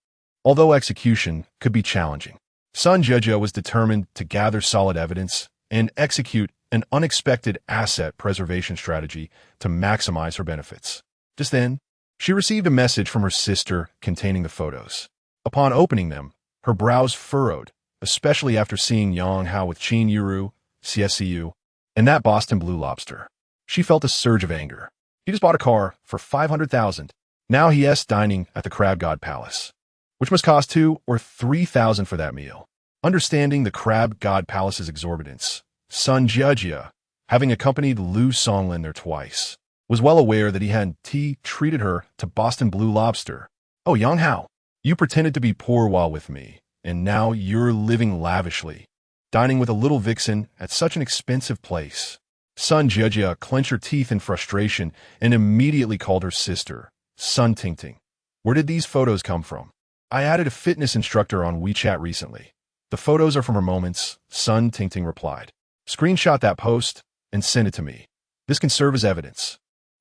although execution could be challenging. Sun Jie was determined to gather solid evidence and execute an unexpected asset preservation strategy to maximize her benefits. Just then, she received a message from her sister containing the photos. Upon opening them, her brows furrowed, especially after seeing Yang Hao with Qingyun Zhi, CSCU, and that Boston Blue Lobster. She felt a surge of anger. He just bought a car for $500,000. Now he's dining at the Crab God Palace, which must cost $2,000 or $3,000 for that meal. Understanding the Crab God Palace's exorbitance, Sun Jie, having accompanied Lu Songlin there twice, was well aware that he had treated her to Boston Blue Lobster. Oh, Yang Hao, you pretended to be poor while with me, and now you're living lavishly, dining with a little vixen at such an expensive place. Sun Jie clenched her teeth in frustration and immediately called her sister, Sun Tingting. Where did these photos come from? I added a fitness instructor on WeChat recently. The photos are from her moments, Sun Tingting replied. Screenshot that post and send it to me. This can serve as evidence.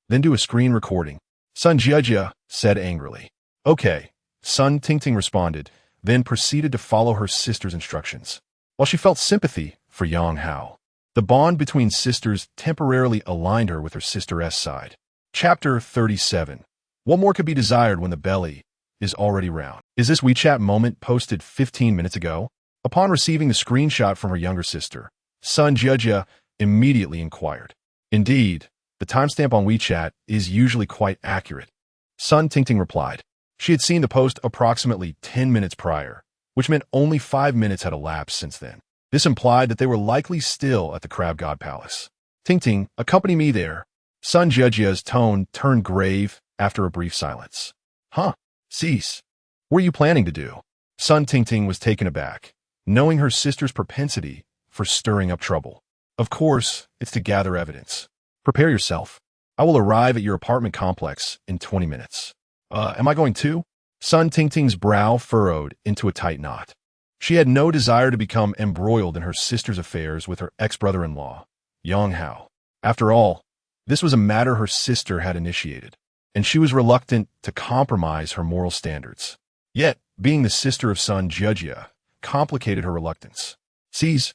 Then do a screen recording. Sun Jie said angrily. Okay, Sun Tingting responded, then proceeded to follow her sister's instructions. While she felt sympathy for Yang Hao, the bond between sisters temporarily aligned her with her sister's side. Chapter 37. What more could be desired when the belly is already round? Is this WeChat moment posted 15 minutes ago? Upon receiving the screenshot from her younger sister, Sun Jie immediately inquired. Indeed, the timestamp on WeChat is usually quite accurate. Sun Tingting replied. She had seen the post approximately 10 minutes prior, which meant only 5 minutes had elapsed since then. This implied that they were likely still at the Crab God Palace. Tingting, accompany me there. Sun Jie's tone turned grave after a brief silence. Huh? Cease. What are you planning to do? Sun Tingting was taken aback, knowing her sister's propensity for stirring up trouble. Of course, it's to gather evidence. Prepare yourself. I will arrive at your apartment complex in 20 minutes. Am I going too? Sun Tingting's brow furrowed into a tight knot. She had no desire to become embroiled in her sister's affairs with her ex-brother-in-law, Yang Hao. After all, this was a matter her sister had initiated, and she was reluctant to compromise her moral standards. Yet, being the sister of Sun Jie complicated her reluctance. Seize.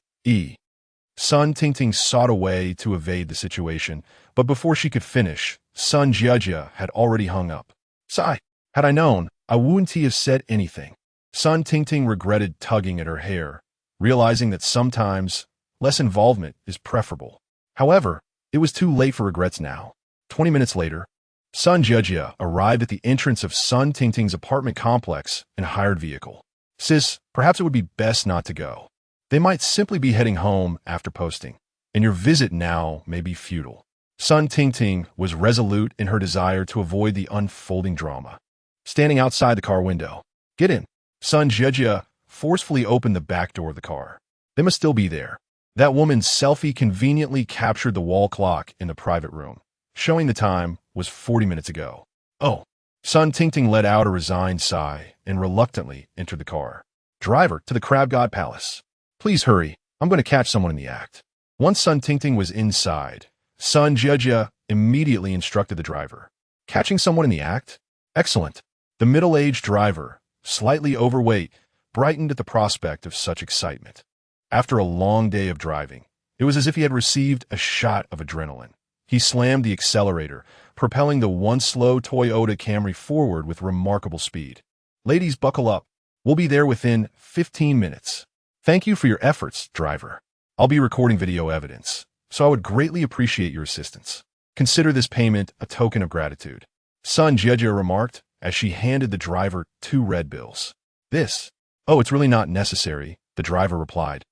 Sun Tingting sought a way to evade the situation, but before she could finish, Sun Jie had already hung up. Sigh. Had I known, I wouldn't have said anything. Sun Tingting regretted tugging at her hair, realizing that sometimes less involvement is preferable. However, it was too late for regrets now. 20 minutes later, Sun Jejia arrived at the entrance of Sun Tingting's apartment complex in a hired vehicle. Sis, perhaps it would be best not to go. They might simply be heading home after posting, and your visit now may be futile. Sun Tingting was resolute in her desire to avoid the unfolding drama. Standing outside the car window. Get in. Sun Jejia forcefully opened the back door of the car. They must still be there. That woman's selfie conveniently captured the wall clock in the private room, showing the time was 40 minutes ago. Oh. Sun Tingting let out a resigned sigh and reluctantly entered the car. Driver, to the Crab God Palace. Please hurry. I'm going to catch someone in the act. Once Sun Tingting was inside, Sun Jejia immediately instructed the driver. Catching someone in the act? Excellent. The middle-aged driver, slightly overweight, brightened at the prospect of such excitement. After a long day of driving, it was as if he had received a shot of adrenaline. He slammed the accelerator, propelling the once slow Toyota Camry forward with remarkable speed. Ladies, buckle up. We'll be there within 15 minutes. Thank you for your efforts, driver. I'll be recording video evidence, so I would greatly appreciate your assistance. Consider this payment a token of gratitude. Sun Jejia remarked as she handed the driver 2 red bills. This? Oh, it's really not necessary, the driver replied,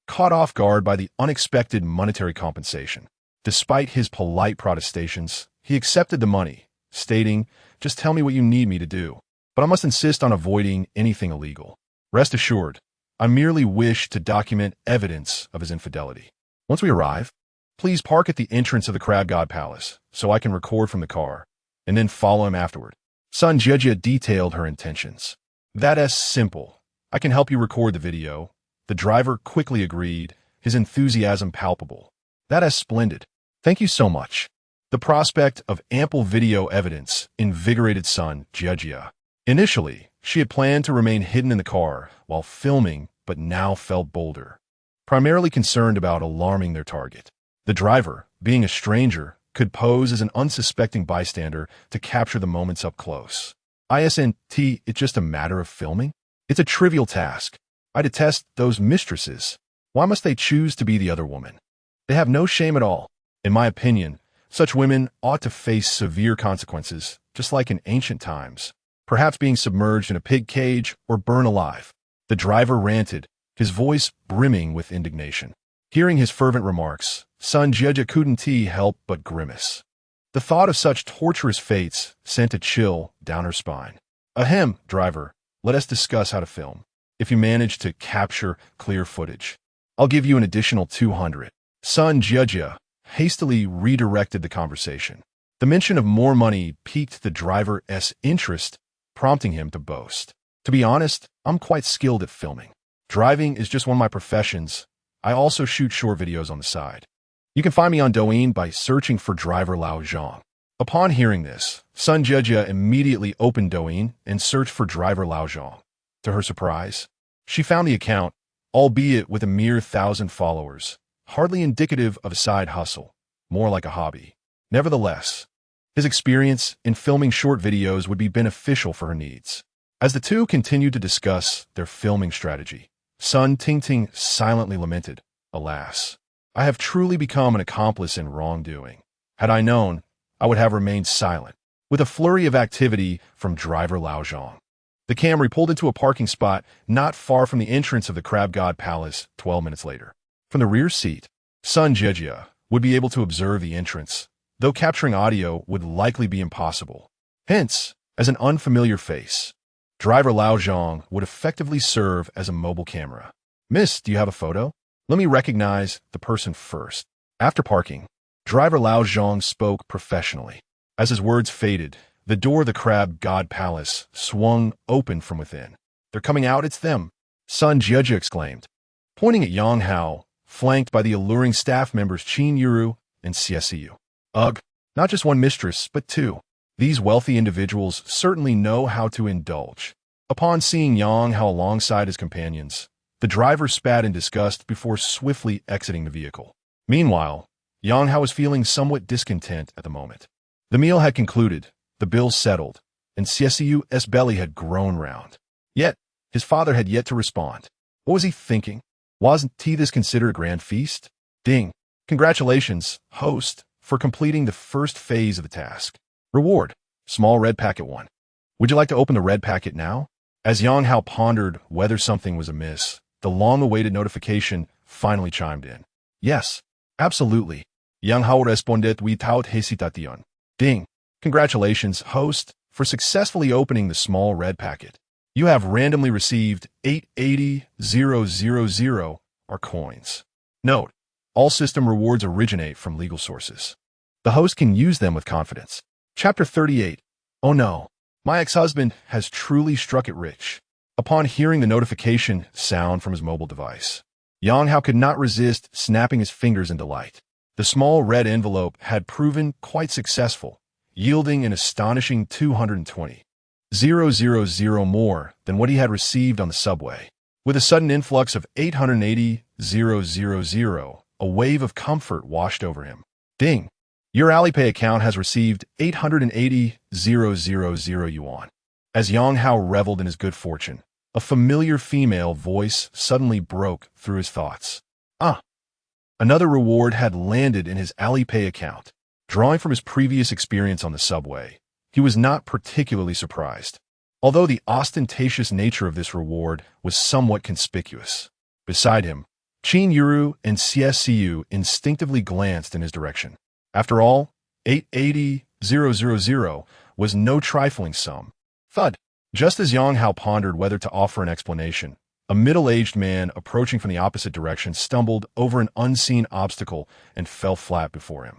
caught off guard by the unexpected monetary compensation. Despite his polite protestations, he accepted the money, stating, just tell me what you need me to do, but I must insist on avoiding anything illegal. Rest assured, I merely wish to document evidence of his infidelity. Once we arrive, please park at the entrance of the Crab God Palace so I can record from the car, and then follow him afterward. Sun Jejia detailed her intentions. That's simple. I can help you record the video. The driver quickly agreed, his enthusiasm palpable. That's splendid. Thank you so much. The prospect of ample video evidence invigorated Sun Jejia. Initially, she had planned to remain hidden in the car while filming, but now felt bolder, primarily concerned about alarming their target. The driver, being a stranger, could pose as an unsuspecting bystander to capture the moments up close. Isn't it just a matter of filming? It's a trivial task. I detest those mistresses. Why must they choose to be the other woman? They have no shame at all. In my opinion, such women ought to face severe consequences, just like in ancient times, perhaps being submerged in a pig cage or burned alive. The driver ranted, his voice brimming with indignation. Hearing his fervent remarks, Sun Jejia couldn't help but grimace. The thought of such torturous fates sent a chill down her spine. Ahem, driver, let us discuss how to film. If you manage to capture clear footage, I'll give you an additional 200. Sun Jejia hastily redirected the conversation. The mention of more money piqued the driver's interest, prompting him to boast. To be honest, I'm quite skilled at filming. Driving is just one of my professions. I also shoot short videos on the side. You can find me on Douyin by searching for driver Lao Zhang. Upon hearing this, Sun Jejia immediately opened Douyin and searched for driver Lao Zhang. To her surprise, she found the account, albeit with a mere 1,000 followers, hardly indicative of a side hustle, more like a hobby. Nevertheless, his experience in filming short videos would be beneficial for her needs. As the two continued to discuss their filming strategy, Sun Tingting silently lamented, alas, I have truly become an accomplice in wrongdoing. Had I known, I would have remained silent. With a flurry of activity from driver Lao Zhang, the Camry pulled into a parking spot not far from the entrance of the Crab God Palace 12 minutes later. From the rear seat, Sun Jejia would be able to observe the entrance, though capturing audio would likely be impossible. Hence, as an unfamiliar face, driver Lao Zhang would effectively serve as a mobile camera. Miss, do you have a photo? Let me recognize the person first. After parking, driver Lao Zhang spoke professionally. As his words faded, the door of the Crab God Palace swung open from within. They're coming out, it's them, Sun Jejia exclaimed, pointing at Yang Hao, flanked by the alluring staff members Qingyun Zhi and CSU. Ugh, not just one mistress, but 2. These wealthy individuals certainly know how to indulge. Upon seeing Yang Hao alongside his companions, the driver spat in disgust before swiftly exiting the vehicle. Meanwhile, Yang Hao was feeling somewhat discontent at the moment. The meal had concluded, the bills settled, and Csu's belly had grown round. Yet, his father had yet to respond. What was he thinking? Wasn't this considered a grand feast? Ding. Congratulations, host, for completing the first phase of the task. Reward. Small red packet 1. Would you like to open the red packet now? As Yang Hao pondered whether something was amiss, the long-awaited notification finally chimed in. Yes, absolutely. Yang Hao responded without hesitation. Ding. Congratulations, host, for successfully opening the small red packet. You have randomly received 880,000 or coins. Note, all system rewards originate from legal sources. The host can use them with confidence. Chapter 38. Oh no, my ex-husband has truly struck it rich. Upon hearing the notification sound from his mobile device, Yang Hao could not resist snapping his fingers in delight. The small red envelope had proven quite successful, yielding an astonishing 220,000 more than what he had received on the subway. With a sudden influx of 880,000, a wave of comfort washed over him. Ding! Your Alipay account has received 880,000 yuan. As Yang Hao reveled in his good fortune, a familiar female voice suddenly broke through his thoughts. Another reward had landed in his Alipay account. Drawing from his previous experience on the subway, he was not particularly surprised, although the ostentatious nature of this reward was somewhat conspicuous. Beside him, Qingyun and Csu instinctively glanced in his direction. After all, 880,000 was no trifling sum. Thud. Just as Yang Hao pondered whether to offer an explanation, a middle-aged man approaching from the opposite direction stumbled over an unseen obstacle and fell flat before him.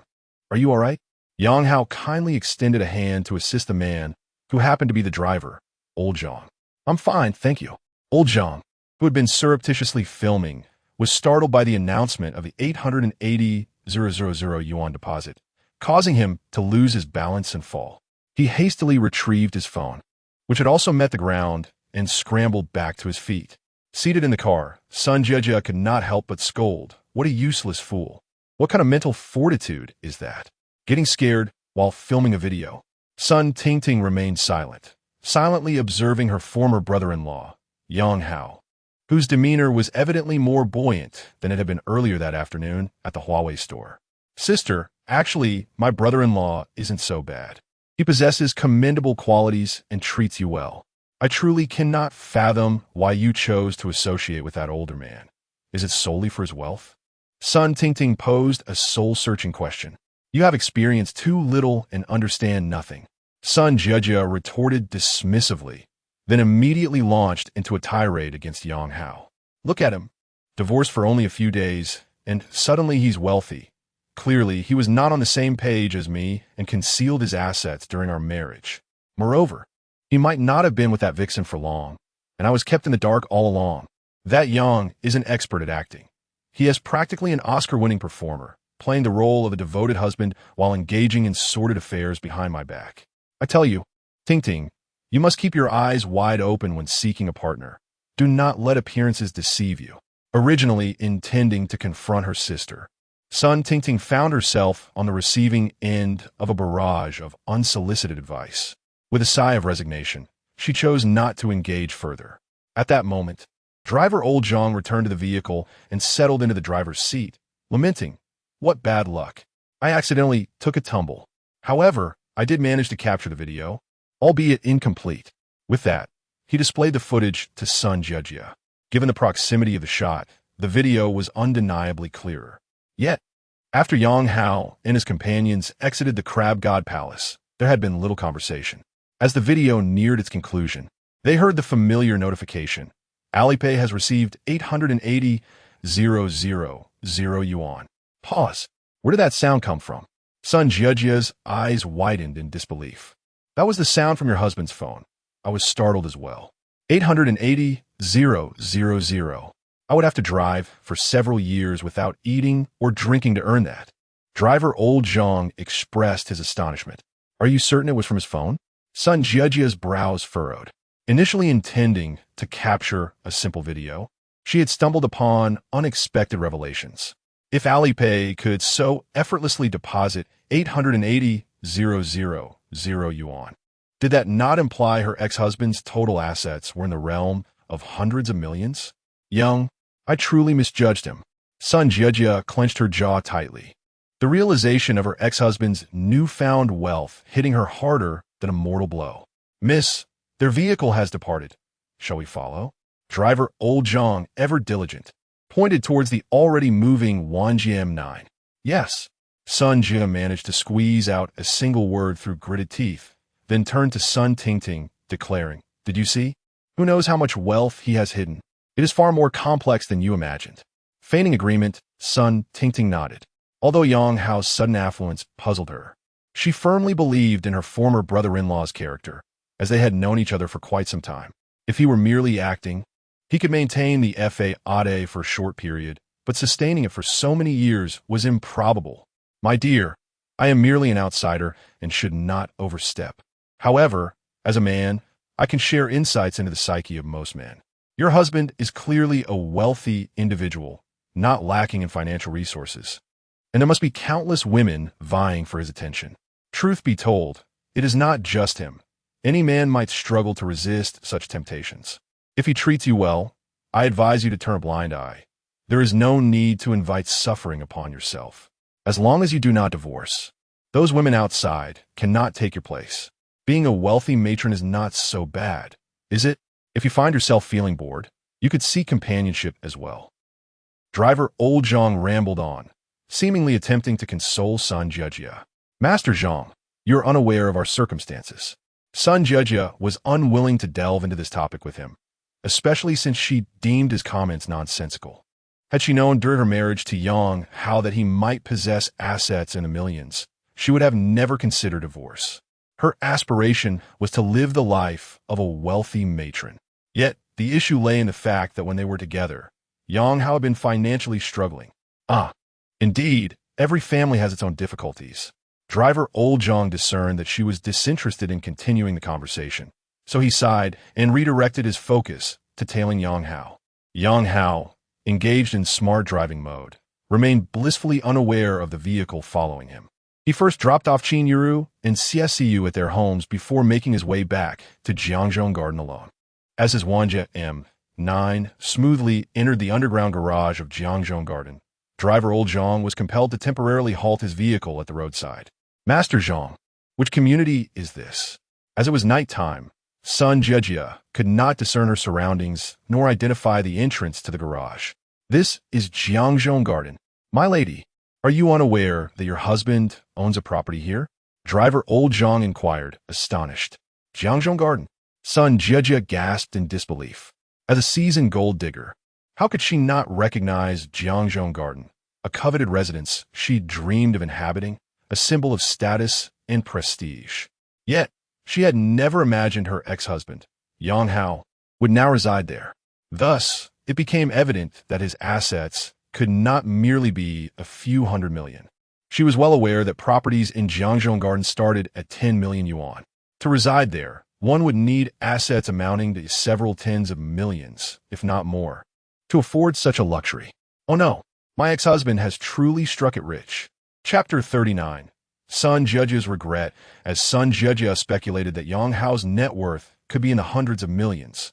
Are you all right? Yang Hao kindly extended a hand to assist the man, who happened to be the driver, Old Zhang. I'm fine, thank you. Old Zhang, who had been surreptitiously filming, was startled by the announcement of the 880,000 yuan deposit, causing him to lose his balance and fall. He hastily retrieved his phone, which had also met the ground, and scrambled back to his feet. Seated in the car, Sun Jie could not help but scold. What a useless fool. What kind of mental fortitude is that? Getting scared while filming a video. Sun Tingting remained silent, silently observing her former brother-in-law, Yang Hao, whose demeanor was evidently more buoyant than it had been earlier that afternoon at the Huawei store. Sister, actually, my brother-in-law isn't so bad. He possesses commendable qualities and treats you well. I truly cannot fathom why you chose to associate with that older man. Is it solely for his wealth? Sun Tingting posed a soul-searching question. You have experienced too little and understand nothing. Sun Jie retorted dismissively, then immediately launched into a tirade against Yang Hao. Look at him. Divorced for only a few days, and suddenly he's wealthy. Clearly, he was not on the same page as me and concealed his assets during our marriage. Moreover, he might not have been with that vixen for long, and I was kept in the dark all along. That Yang is an expert at acting. He is practically an Oscar-winning performer, playing the role of a devoted husband while engaging in sordid affairs behind my back. I tell you, Tingting, you must keep your eyes wide open when seeking a partner. Do not let appearances deceive you. Originally intending to confront her sister, Sun Tingting found herself on the receiving end of a barrage of unsolicited advice. With a sigh of resignation, she chose not to engage further. At that moment, driver Old Zhang returned to the vehicle and settled into the driver's seat, lamenting, "What bad luck. I accidentally took a tumble. However, I did manage to capture the video, albeit incomplete." With that, he displayed the footage to Sun Jie. Given the proximity of the shot, the video was undeniably clearer. Yet, after Yang Hao and his companions exited the Crab God Palace, there had been little conversation. As the video neared its conclusion, they heard the familiar notification. Alipay has received 880,000 yuan. Pause. Where did that sound come from? Sun Jie's eyes widened in disbelief. That was the sound from your husband's phone. I was startled as well. 880,000. I would have to drive for several years without eating or drinking to earn that. Driver Old Zhang expressed his astonishment. Are you certain it was from his phone? Sun Jie's brows furrowed. Initially intending to capture a simple video, she had stumbled upon unexpected revelations. If Alipay could so effortlessly deposit 880,000 yuan, Did that not imply her ex-husband's total assets were in the realm of hundreds of millions? Young, I truly misjudged him. Sun Jiejia clenched her jaw tightly. The realization of her ex-husband's newfound wealth hitting her harder than a mortal blow. Miss, their vehicle has departed. Shall we follow? Driver Old Zhang, ever diligent, pointed towards the already moving Wanjian 9. Yes. Sun Jia managed to squeeze out a single word through gritted teeth, then turned to Sun Tingting, declaring, Did you see? Who knows how much wealth he has hidden? It is far more complex than you imagined. Feigning agreement, Sun Tingting nodded. Although Yang Hao's sudden affluence puzzled her, she firmly believed in her former brother-in-law's character, as they had known each other for quite some time. If he were merely acting, he could maintain the fade for a short period, but sustaining it for so many years was improbable. My dear, I am merely an outsider and should not overstep. However, as a man, I can share insights into the psyche of most men. Your husband is clearly a wealthy individual, not lacking in financial resources, and there must be countless women vying for his attention. Truth be told, it is not just him. Any man might struggle to resist such temptations. If he treats you well, I advise you to turn a blind eye. There is no need to invite suffering upon yourself. As long as you do not divorce, those women outside cannot take your place. Being a wealthy matron is not so bad, is it? If you find yourself feeling bored, you could seek companionship as well. Driver Old Zhang rambled on, seemingly attempting to console Sun Jiejia. Master Zhang, you're unaware of our circumstances. Sun Jiejia was unwilling to delve into this topic with him, especially since she deemed his comments nonsensical. Had she known during her marriage to Yang Hao that he might possess assets in the millions, she would have never considered divorce. Her aspiration was to live the life of a wealthy matron. Yet, the issue lay in the fact that when they were together, Yang Hao had been financially struggling. Indeed, every family has its own difficulties. Driver Old Zhang discerned that she was disinterested in continuing the conversation, so he sighed and redirected his focus to tailing Yang Hao. Yang Hao, engaged in smart driving mode, remained blissfully unaware of the vehicle following him. He first dropped off Qingyun Zhi and CSCU at their homes before making his way back to Jiangzhou Garden alone. As his Wanjia M9 smoothly entered the underground garage of Jiangzhou Garden, driver Old Zhang was compelled to temporarily halt his vehicle at the roadside. Master Zhang, which community is this? As it was nighttime, Sun Jiejia could not discern her surroundings nor identify the entrance to the garage. This is Jiangzhou Garden. My lady, are you unaware that your husband owns a property here? Driver Old Zhang inquired, astonished. Jiangzhou Garden. Sun Jiejia gasped in disbelief. As a seasoned gold digger, how could she not recognize Jiangzhou Garden, a coveted residence she dreamed of inhabiting, a symbol of status and prestige? Yet, she had never imagined her ex-husband, Yang Hao, would now reside there. Thus, it became evident that his assets could not merely be a few hundred million. She was well aware that properties in Jiangzhou Garden started at 10 million yuan. To reside there, one would need assets amounting to several tens of millions, if not more, to afford such a luxury. Oh no, my ex-husband has truly struck it rich. Chapter 39. Sun Jiejia's regret, as Sun Jiejia speculated that Yang Hao's net worth could be in the hundreds of millions.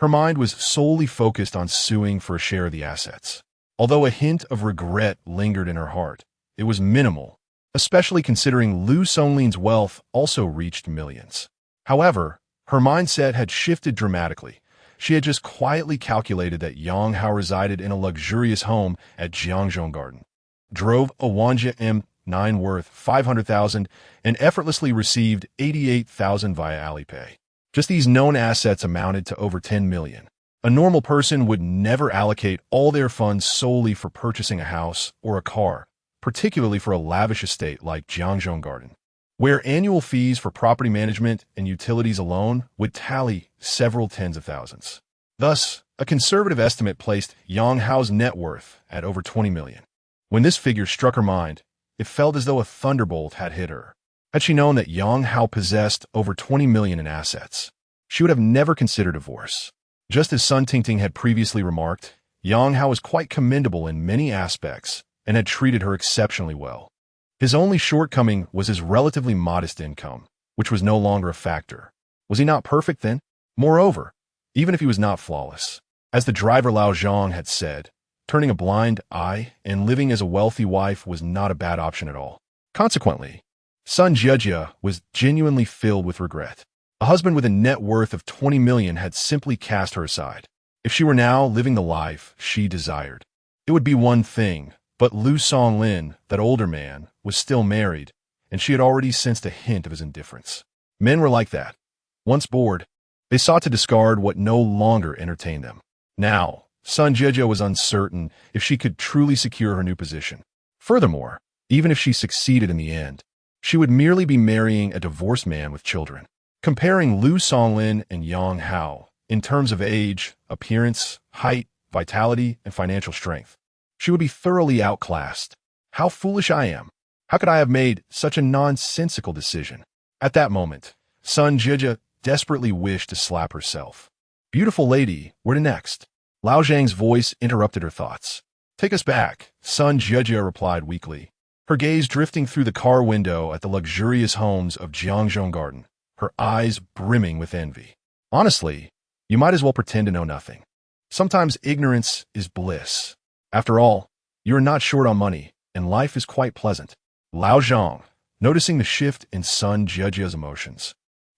Her mind was solely focused on suing for a share of the assets. Although a hint of regret lingered in her heart, it was minimal, especially considering Lu Sonlin's wealth also reached millions. However, her mindset had shifted dramatically. She had just quietly calculated that Yang Hao resided in a luxurious home at Jiangzhou Garden, drove a Wanjia M9 worth 500,000, and effortlessly received 88,000 via Alipay. Just these known assets amounted to over 10 million. A normal person would never allocate all their funds solely for purchasing a house or a car, particularly for a lavish estate like Jiangzhou Garden, where annual fees for property management and utilities alone would tally several tens of thousands. Thus, a conservative estimate placed Yang Hao's net worth at over 20 million. When this figure struck her mind, it felt as though a thunderbolt had hit her. Had she known that Yang Hao possessed over 20 million in assets, she would have never considered divorce. Just as Sun Tingting had previously remarked, Yang Hao was quite commendable in many aspects and had treated her exceptionally well. His only shortcoming was his relatively modest income, which was no longer a factor. Was he not perfect then? Moreover, even if he was not flawless, as the driver Lao Zhang had said, turning a blind eye and living as a wealthy wife was not a bad option at all. Consequently, Sun Jie was genuinely filled with regret. A husband with a net worth of 20 million had simply cast her aside. If she were now living the life she desired, it would be one thing, but Lu Songlin, that older man, was still married, and she had already sensed a hint of his indifference. Men were like that. Once bored, they sought to discard what no longer entertained them. Now, Sun Jie was uncertain if she could truly secure her new position. Furthermore, even if she succeeded in the end, she would merely be marrying a divorced man with children. Comparing Lu Songlin and Yang Hao in terms of age, appearance, height, vitality, and financial strength, she would be thoroughly outclassed. How foolish I am! How could I have made such a nonsensical decision? At that moment, Sun Jie desperately wished to slap herself. Beautiful lady, where to next? Lao Zhang's voice interrupted her thoughts. Take us back, Sun Jie replied weakly, her gaze drifting through the car window at the luxurious homes of Jiangzhou Garden, her eyes brimming with envy. Honestly, you might as well pretend to know nothing. Sometimes ignorance is bliss. After all, you are not short on money, and life is quite pleasant. Lao Zhang, noticing the shift in Sun Jie's emotions,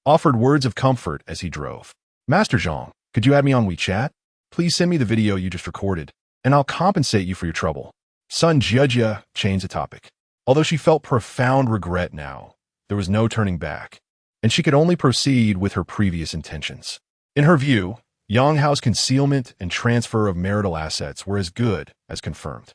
offered words of comfort as he drove. Master Zhang, could you add me on WeChat? Please send me the video you just recorded, and I'll compensate you for your trouble. Sun Jie changed the topic. Although she felt profound regret now, there was no turning back, and she could only proceed with her previous intentions. In her view, Yang Hao's concealment and transfer of marital assets were as good as confirmed.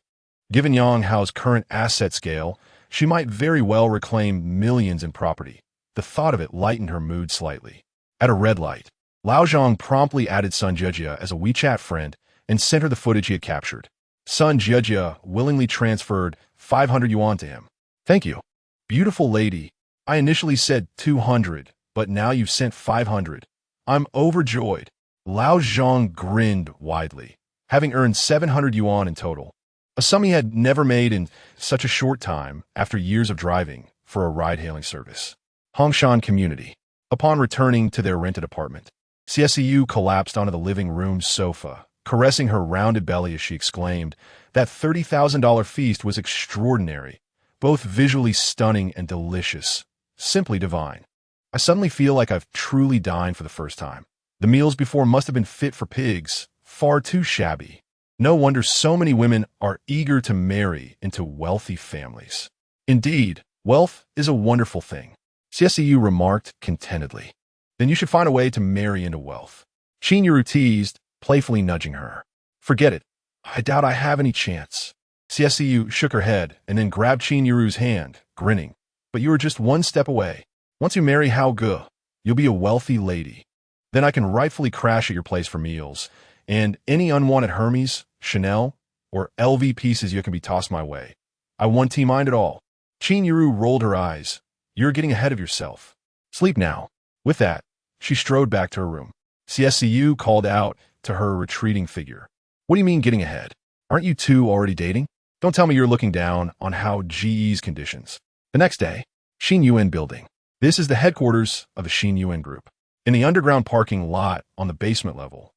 Given Yang Hao's current asset scale, she might very well reclaim millions in property. The thought of it lightened her mood slightly. At a red light, Lao Zhang promptly added Sun Jie as a WeChat friend and sent her the footage he had captured. Sun Jie willingly transferred 500 yuan to him. Thank you. Beautiful lady, I initially said 200, but now you've sent 500. I'm overjoyed. Lao Zhang grinned widely, having earned 700 yuan in total, a sum he had never made in such a short time after years of driving for a ride-hailing service. Hongshan Community. Upon returning to their rented apartment, CSEU collapsed onto the living room sofa, caressing her rounded belly as she exclaimed, that $30,000 feast was extraordinary, both visually stunning and delicious, simply divine. I suddenly feel like I've truly dined for the first time. The meals before must have been fit for pigs, far too shabby. No wonder so many women are eager to marry into wealthy families. Indeed, wealth is a wonderful thing, CSEU remarked contentedly. Then you should find a way to marry into wealth. Qingyun teased, playfully nudging her. Forget it. I doubt I have any chance. CSEU shook her head and then grabbed Qingyun's hand, grinning. But you are just one step away. Once you marry Hao Ge, you'll be a wealthy lady. Then I can rightfully crash at your place for meals, and any unwanted Hermes, Chanel, or LV pieces you can be tossed my way. I 1T-mind it all. Qingyun rolled her eyes. You're getting ahead of yourself. Sleep now. With that, she strode back to her room. CSEU called out to her retreating figure. What do you mean getting ahead? Aren't you two already dating? Don't tell me you're looking down on Hao Ge's conditions. The next day, Qingyun Building. This is the headquarters of the Qingyun Group. In the underground parking lot on the basement level,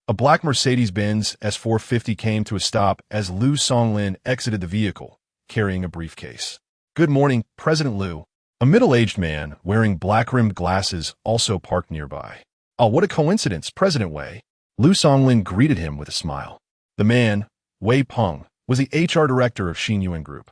a black Mercedes-Benz S450 came to a stop as Lu Songlin exited the vehicle, carrying a briefcase. Good morning, President Lu. A middle-aged man wearing black-rimmed glasses also parked nearby. Oh, what a coincidence, President Wei. Lu Songlin greeted him with a smile. The man, Wei Peng, was the HR director of Qingyun Group,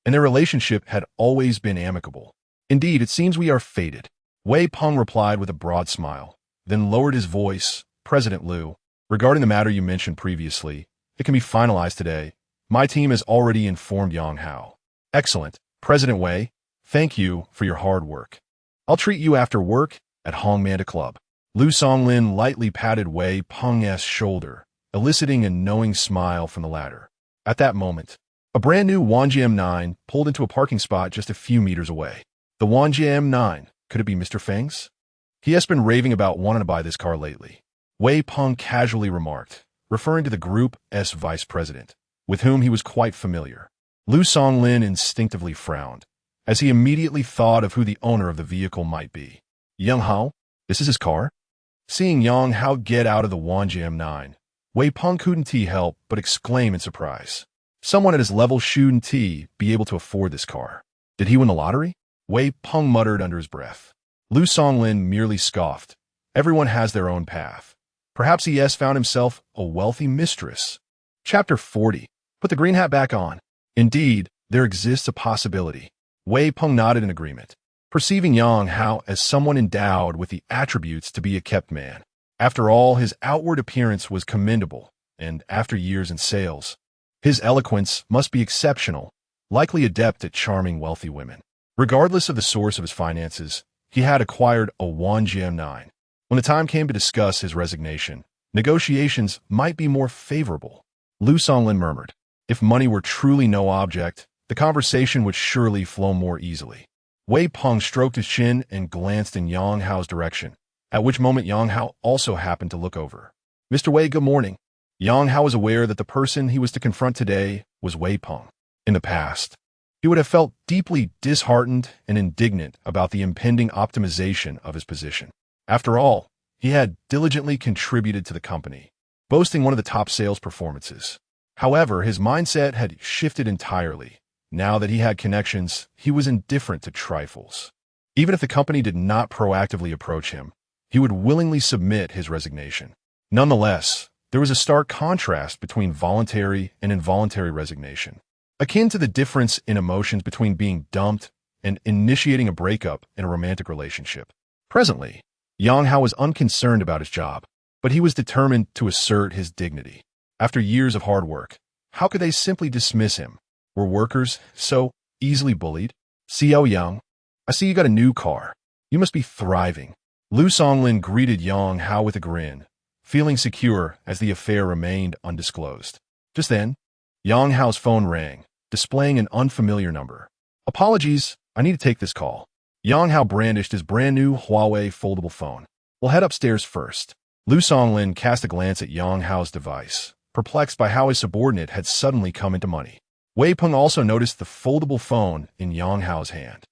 and their relationship had always been amicable. Indeed, it seems we are fated. Wei Peng replied with a broad smile, then lowered his voice. President Lu, regarding the matter you mentioned previously, it can be finalized today. My team has already informed Yang Hao. Excellent. President Wei, thank you for your hard work. I'll treat you after work at Hongmanda Club. Lu Songlin lightly patted Wei Peng's shoulder, eliciting a knowing smile from the latter. At that moment, a brand new Wanji M9 pulled into a parking spot just a few meters away. The Wanji M9. Could it be Mr. Feng's? He has been raving about wanting to buy this car lately. Wei Peng casually remarked, referring to the group's vice president, with whom he was quite familiar. Lu Songlin instinctively frowned, as he immediately thought of who the owner of the vehicle might be. Yang Hao, this is his car? Seeing Yang Hao get out of the Wanjiam 9, Wei Peng couldn't help but exclaim in surprise. Someone at his level shouldn't be able to afford this car. Did he win the lottery? Wei Peng muttered under his breath. Lu Songlin merely scoffed. Everyone has their own path. Perhaps he has found himself a wealthy mistress. Chapter 40. Put the green hat back on. Indeed, there exists a possibility. Wei Peng nodded in agreement, perceiving Yang Hao as someone endowed with the attributes to be a kept man. After all, his outward appearance was commendable, and after years in sales, his eloquence must be exceptional, likely adept at charming wealthy women. Regardless of the source of his finances, he had acquired a Wanjian 9. When the time came to discuss his resignation, negotiations might be more favorable. Lu Songlin murmured, if money were truly no object, the conversation would surely flow more easily. Wei Peng stroked his chin and glanced in Yang Hao's direction, at which moment Yang Hao also happened to look over. Mr. Wei, good morning. Yang Hao was aware that the person he was to confront today was Wei Peng. In the past, he would have felt deeply disheartened and indignant about the impending optimization of his position. After all, he had diligently contributed to the company, boasting one of the top sales performances. However, his mindset had shifted entirely. Now that he had connections, he was indifferent to trifles. Even if the company did not proactively approach him, he would willingly submit his resignation. Nonetheless, there was a stark contrast between voluntary and involuntary resignation, akin to the difference in emotions between being dumped and initiating a breakup in a romantic relationship. Presently, Yang Hao was unconcerned about his job, but he was determined to assert his dignity. After years of hard work, how could they simply dismiss him? Were workers so easily bullied? Xiao Yang, I see you got a new car. You must be thriving. Lu Songlin greeted Yang Hao with a grin, feeling secure as the affair remained undisclosed. Just then, Yang Hao's phone rang, displaying an unfamiliar number. Apologies, I need to take this call. Yang Hao brandished his brand-new Huawei foldable phone. We'll head upstairs first. Lu Songlin cast a glance at Yang Hao's device, perplexed by how his subordinate had suddenly come into money. Wei Peng also noticed the foldable phone in Yang Hao's hand.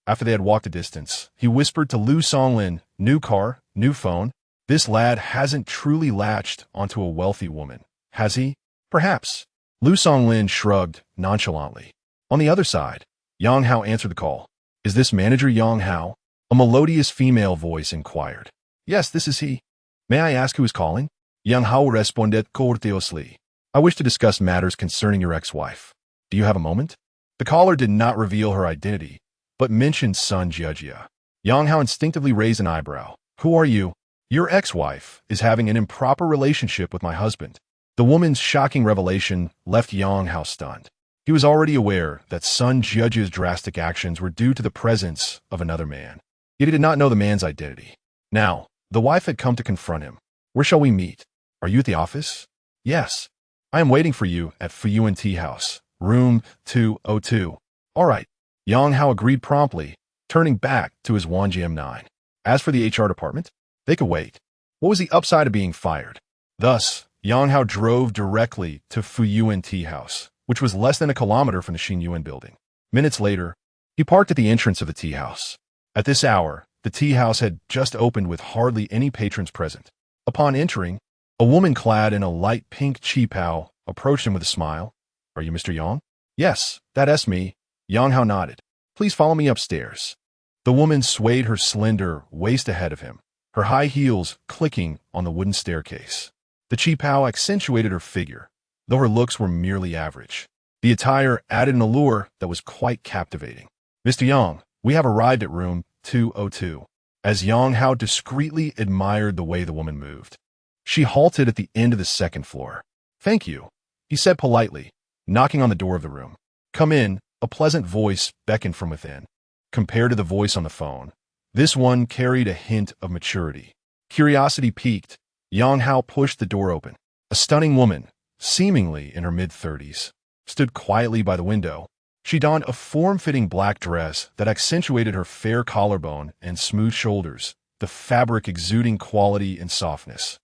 After they had walked a distance, he whispered to Lu Songlin, new car, new phone. This lad hasn't truly latched onto a wealthy woman, has he? Perhaps. Lu Songlin shrugged nonchalantly. On the other side, Yang Hao answered the call. Is this manager Yang Hao? A melodious female voice inquired. Yes, this is he. May I ask who is calling? Yang Hao responded courteously. I wish to discuss matters concerning your ex-wife. Do you have a moment? The caller did not reveal her identity, but mentioned Sun Jiejia. Yang Hao instinctively raised an eyebrow. Who are you? Your ex-wife is having an improper relationship with my husband. The woman's shocking revelation left Yang Hao stunned. He was already aware that Sun Jiejia's drastic actions were due to the presence of another man. Yet he did not know the man's identity. Now, the wife had come to confront him. Where shall we meet? Are you at the office? Yes. I am waiting for you at Fuyuan Tea House, room 202. All right. Yang Hao agreed promptly, turning back to his Wanjiam 9. As for the HR department, they could wait. What was the upside of being fired? Thus, Yang Hao drove directly to Fuyuan Tea House, which was less than a kilometer from the Qingyun building. Minutes later, he parked at the entrance of the tea house. At this hour, the tea house had just opened with hardly any patrons present. Upon entering, a woman clad in a light pink qipao approached him with a smile. Are you Mr. Yang? Yes, that's me. Yang Hao nodded. Please follow me upstairs. The woman swayed her slender waist ahead of him, her high heels clicking on the wooden staircase. The qipao accentuated her figure, though her looks were merely average. The attire added an allure that was quite captivating. Mr. Yang, we have arrived at room 202. As Yang Hao discreetly admired the way the woman moved, she halted at the end of the second floor. Thank you, he said politely, knocking on the door of the room. Come in, a pleasant voice beckoned from within. Compared to the voice on the phone, this one carried a hint of maturity. Curiosity piqued, Yang Hao pushed the door open. A stunning woman, seemingly in her mid-30s, stood quietly by the window. She donned a form-fitting black dress that accentuated her fair collarbone and smooth shoulders, the fabric exuding quality and softness,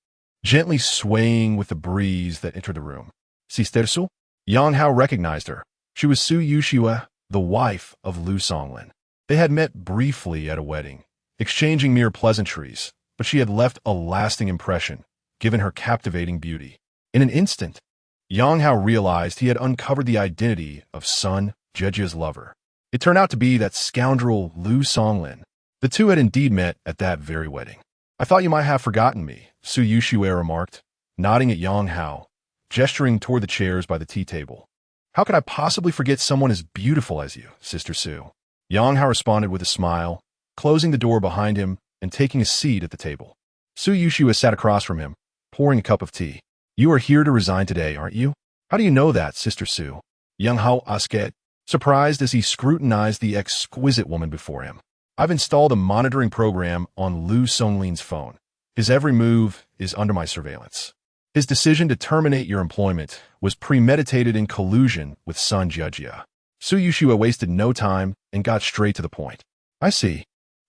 gently swaying with the breeze that entered the room. Sister Su? Yang Hao recognized her. She was Su Yuxiue, the wife of Lu Songlin. They had met briefly at a wedding. exchanging mere pleasantries, but she had left a lasting impression, given her captivating beauty. In an instant, Yang Hao realized he had uncovered the identity of Sun Jiejia's lover. It turned out to be that scoundrel Lu Songlin. The two had indeed met at that very wedding. "I thought you might have forgotten me," Su Yuxue remarked, nodding at Yang Hao, gesturing toward the chairs by the tea table. "How could I possibly forget someone as beautiful as you, Sister Su?" Yang Hao responded with a smile, closing the door behind him and taking a seat at the table. Su Yuxue sat across from him, pouring a cup of tea. "You are here to resign today, aren't you?" "How do you know that, Sister Su?" Yang Hao asked, surprised as he scrutinized the exquisite woman before him. "I've installed a monitoring program on Lu Songlin's phone. His every move is under my surveillance. His decision to terminate your employment was premeditated in collusion with Sun Jiejia." Su Yuxue wasted no time and got straight to the point. "I see."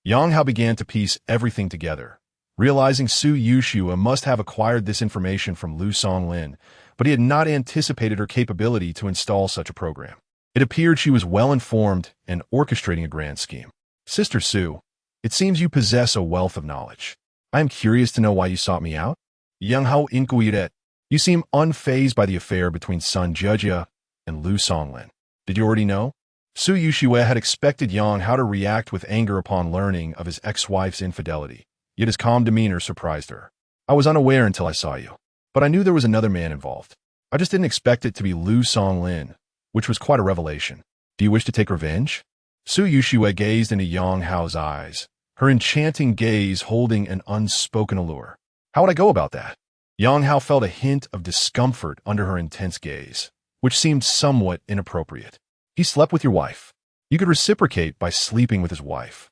Yang Hao began to piece everything together, realizing Su Yuxue must have acquired this information from Lu Songlin, but he had not anticipated her capability to install such a program. It appeared she was well-informed and orchestrating a grand scheme. "Sister Su, it seems you possess a wealth of knowledge. I am curious to know why you sought me out." Yang Hao inquired. "You seem unfazed by the affair between Sun Jiejia and Lu Songlin. Did you already know?" Su Yuxue had expected Yang Hao to react with anger upon learning of his ex-wife's infidelity, yet his calm demeanor surprised her. "I was unaware until I saw you, but I knew there was another man involved. I just didn't expect it to be Lu Songlin, which was quite a revelation. Do you wish to take revenge?" Su Yuxue gazed into Yang Hao's eyes, her enchanting gaze holding an unspoken allure. "How would I go about that?" Yang Hao felt a hint of discomfort under her intense gaze, which seemed somewhat inappropriate. "He slept with your wife. You could reciprocate by sleeping with his wife.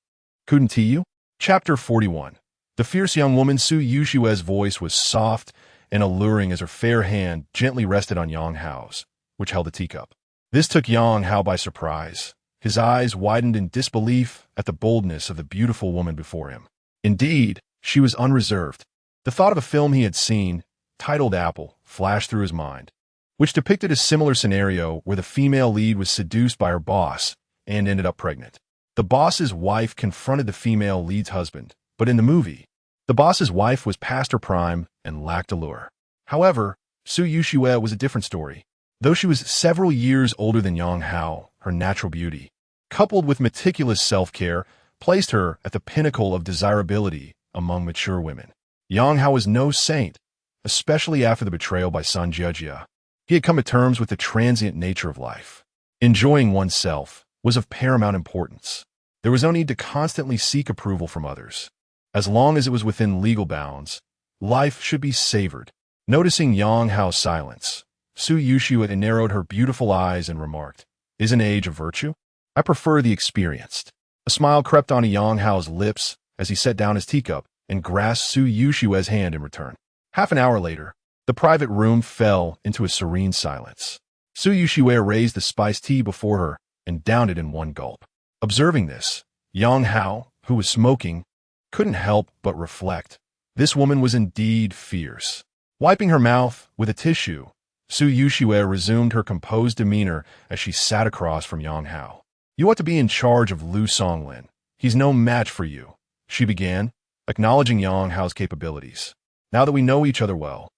Couldn't he you?" Chapter 41. The fierce young woman Su Yuxue's voice was soft and alluring as her fair hand gently rested on Yang Hao's, which held a teacup. This took Yang Hao by surprise. His eyes widened in disbelief at the boldness of the beautiful woman before him. Indeed, she was unreserved. The thought of a film he had seen, titled Apple, flashed through his mind, which depicted a similar scenario where the female lead was seduced by her boss and ended up pregnant. The boss's wife confronted the female lead's husband, but in the movie, the boss's wife was past her prime and lacked allure. However, Su Yuxue was a different story. Though she was several years older than Yang Hao, her natural beauty, coupled with meticulous self-care, placed her at the pinnacle of desirability among mature women. Yang Hao was no saint, especially after the betrayal by Sun Jiejia. He had come to terms with the transient nature of life. Enjoying oneself was of paramount importance. There was no need to constantly seek approval from others. As long as it was within legal bounds, life should be savored. Noticing Yang Hao's silence, Su Yuxue narrowed her beautiful eyes and remarked, "Is an age of virtue? I prefer the experienced." A smile crept onto Yang Hao's lips as he set down his teacup and grasped Su Yuxue's hand in return. Half an hour later, the private room fell into a serene silence. Su Yuxue raised the spiced tea before her and downed it in one gulp. Observing this, Yang Hao, who was smoking, couldn't help but reflect. This woman was indeed fierce. Wiping her mouth with a tissue, Su Yuxue resumed her composed demeanor as she sat across from Yang Hao. "You ought to be in charge of Lu Songlin. He's no match for you," she began, acknowledging Yang Hao's capabilities. "Now that we know each other well,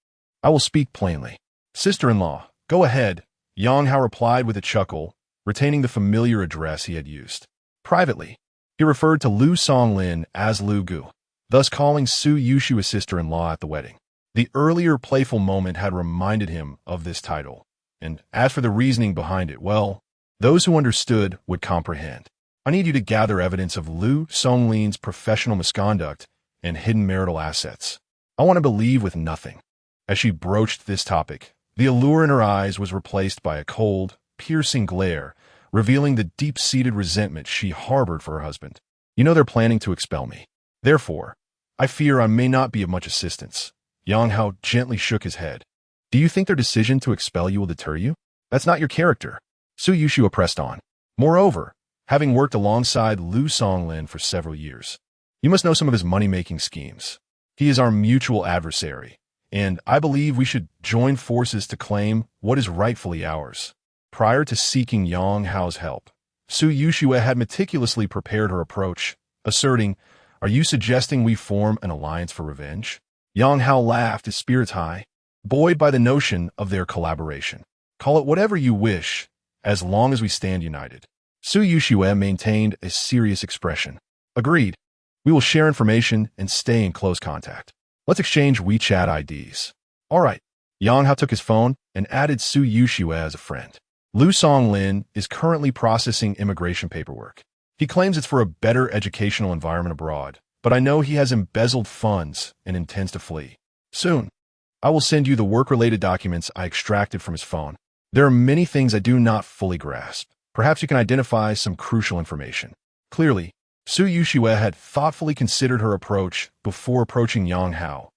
I will speak plainly." "Sister-in-law, go ahead," Yang Hao replied with a chuckle, retaining the familiar address he had used. Privately, he referred to Lu Songlin as Lu Gu, thus calling Su Yuxue's sister-in-law at the wedding. The earlier playful moment had reminded him of this title, and as for the reasoning behind it, well, those who understood would comprehend. "I need you to gather evidence of Lu Songlin's professional misconduct and hidden marital assets. I want to believe with nothing." As she broached this topic, the allure in her eyes was replaced by a cold, piercing glare, revealing the deep-seated resentment she harbored for her husband. "You know they're planning to expel me. Therefore, I fear I may not be of much assistance." Yang Hao gently shook his head. "Do you think their decision to expel you will deter you? That's not your character." Su Yuxue pressed on. "Moreover, having worked alongside Lu Songlin for several years, you must know some of his money-making schemes. He is our mutual adversary, and I believe we should join forces to claim what is rightfully ours." Prior to seeking Yang Hao's help, Su Yuxue had meticulously prepared her approach, asserting, Are you suggesting we form an alliance for revenge? Yang Hao laughed, his spirits high, buoyed by the notion of their collaboration. Call it whatever you wish, as long as we stand united. Su Yushue maintained a serious expression. Agreed. We will share information and stay in close contact. Let's exchange WeChat IDs. All right. Yang Hao took his phone and added Su Yushue as a friend. Lu Songlin is currently processing immigration paperwork. He claims it's for a better educational environment abroad, but I know he has embezzled funds and intends to flee. Soon, I will send you the work-related documents I extracted from his phone. There are many things I do not fully grasp. Perhaps you can identify some crucial information. Clearly, Su Yushue had thoughtfully considered her approach before approaching Yang Hao,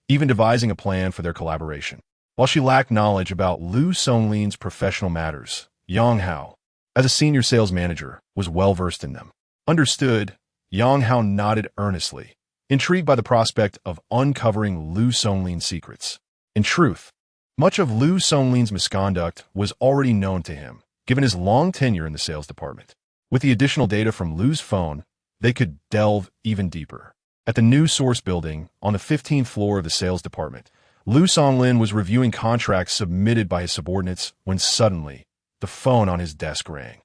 even devising a plan for their collaboration. While she lacked knowledge about Lu Songlin's professional matters, Yang Hao, as a senior sales manager, was well-versed in them. Understood, Yang Hao nodded earnestly, intrigued by the prospect of uncovering Lu Songlin's secrets. In truth, much of Lu Songlin's misconduct was already known to him, given his long tenure in the sales department. With the additional data from Lu's phone, they could delve even deeper. At the new source building, on the 15th floor of the sales department, Lu Songlin was reviewing contracts submitted by his subordinates when suddenly, the phone on his desk rang.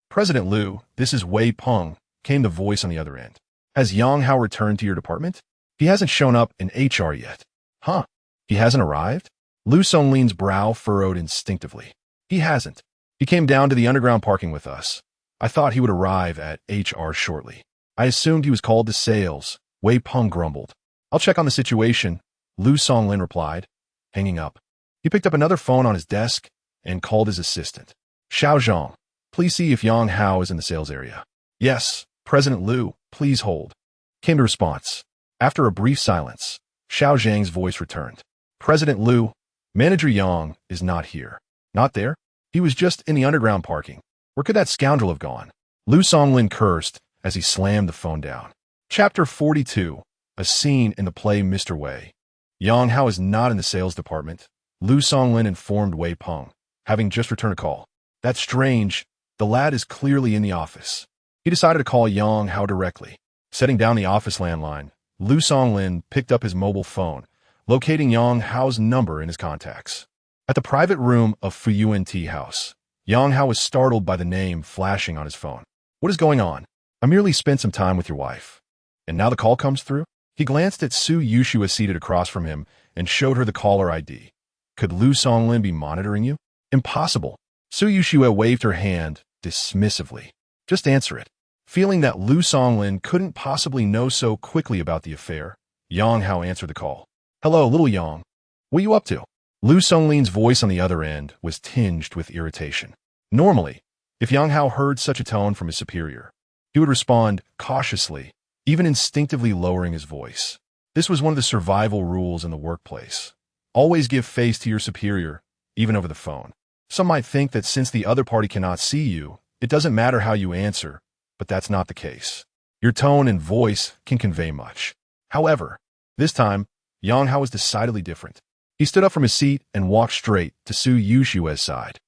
President Lu, this is Wei Peng, came the voice on the other end. Has Yang Hao returned to your department? He hasn't shown up in HR yet. Huh? He hasn't arrived? Lu Songlin's brow furrowed instinctively. He hasn't. He came down to the underground parking with us. I thought he would arrive at HR shortly. I assumed he was called to sales, Wei Peng grumbled. I'll check on the situation, Lu Songlin replied, hanging up. He picked up another phone on his desk and called his assistant. Xiao Zhang, please see if Yang Hao is in the sales area. Yes, President Lu, please hold. Came the response. After a brief silence, Xiao Zhang's voice returned. President Lu, Manager Yang is not here. Not there? He was just in the underground parking. Where could that scoundrel have gone? Lu Songlin cursed as he slammed the phone down. Chapter 42, a scene in the play Mr. Wei. Yang Hao is not in the sales department, Lu Songlin informed Wei Peng, having just returned a call. That's strange. The lad is clearly in the office. He decided to call Yang Hao directly. Setting down the office landline, Lu Songlin picked up his mobile phone, locating Yang Hao's number in his contacts. At the private room of Fuyuan Tea House, Yang Hao was startled by the name flashing on his phone. What is going on? I merely spent some time with your wife. And now the call comes through? He glanced at Su Yushue seated across from him and showed her the caller ID. Could Lu Songlin be monitoring you? Impossible. Su Yushue waved her hand dismissively. Just answer it. Feeling that Lu Songlin couldn't possibly know so quickly about the affair, Yang Hao answered the call. Hello, little Yang. What are you up to? Lu Songlin's voice on the other end was tinged with irritation. Normally, if Yang Hao heard such a tone from his superior, he would respond cautiously, even instinctively lowering his voice. This was one of the survival rules in the workplace. Always give face to your superior, even over the phone. Some might think that since the other party cannot see you, it doesn't matter how you answer, but that's not the case. Your tone and voice can convey much. However, this time, Yang Hao was decidedly different. He stood up from his seat and walked straight to Su Yushue's side,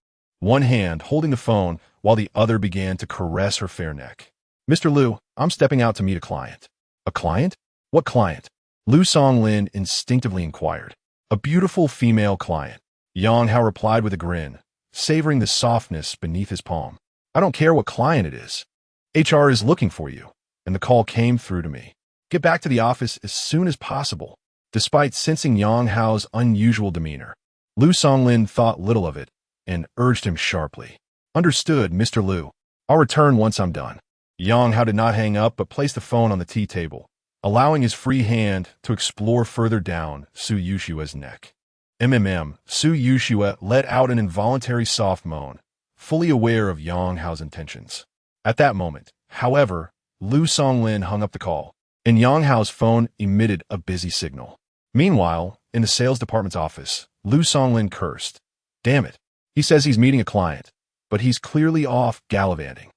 one hand holding the phone while the other began to caress her fair neck. Mr. Lu, I'm stepping out to meet a client. A client? What client? Lu Songlin instinctively inquired. A beautiful female client. Yang Hao replied with a grin, savoring the softness beneath his palm. I don't care what client it is. HR is looking for you, and the call came through to me. Get back to the office as soon as possible. Despite sensing Yang Hao's unusual demeanor, Lu Songlin thought little of it and urged him sharply. Understood, Mr. Lu. I'll return once I'm done. Yang Hao did not hang up but placed the phone on the tea table, allowing his free hand to explore further down Su Yushue's neck. Su Yushue let out an involuntary soft moan, fully aware of Yang Hao's intentions. At that moment, however, Lu Songlin hung up the call, and Yang Hao's phone emitted a busy signal. Meanwhile, in the sales department's office, Lu Songlin cursed. Damn it. He says he's meeting a client, but he's clearly off gallivanting.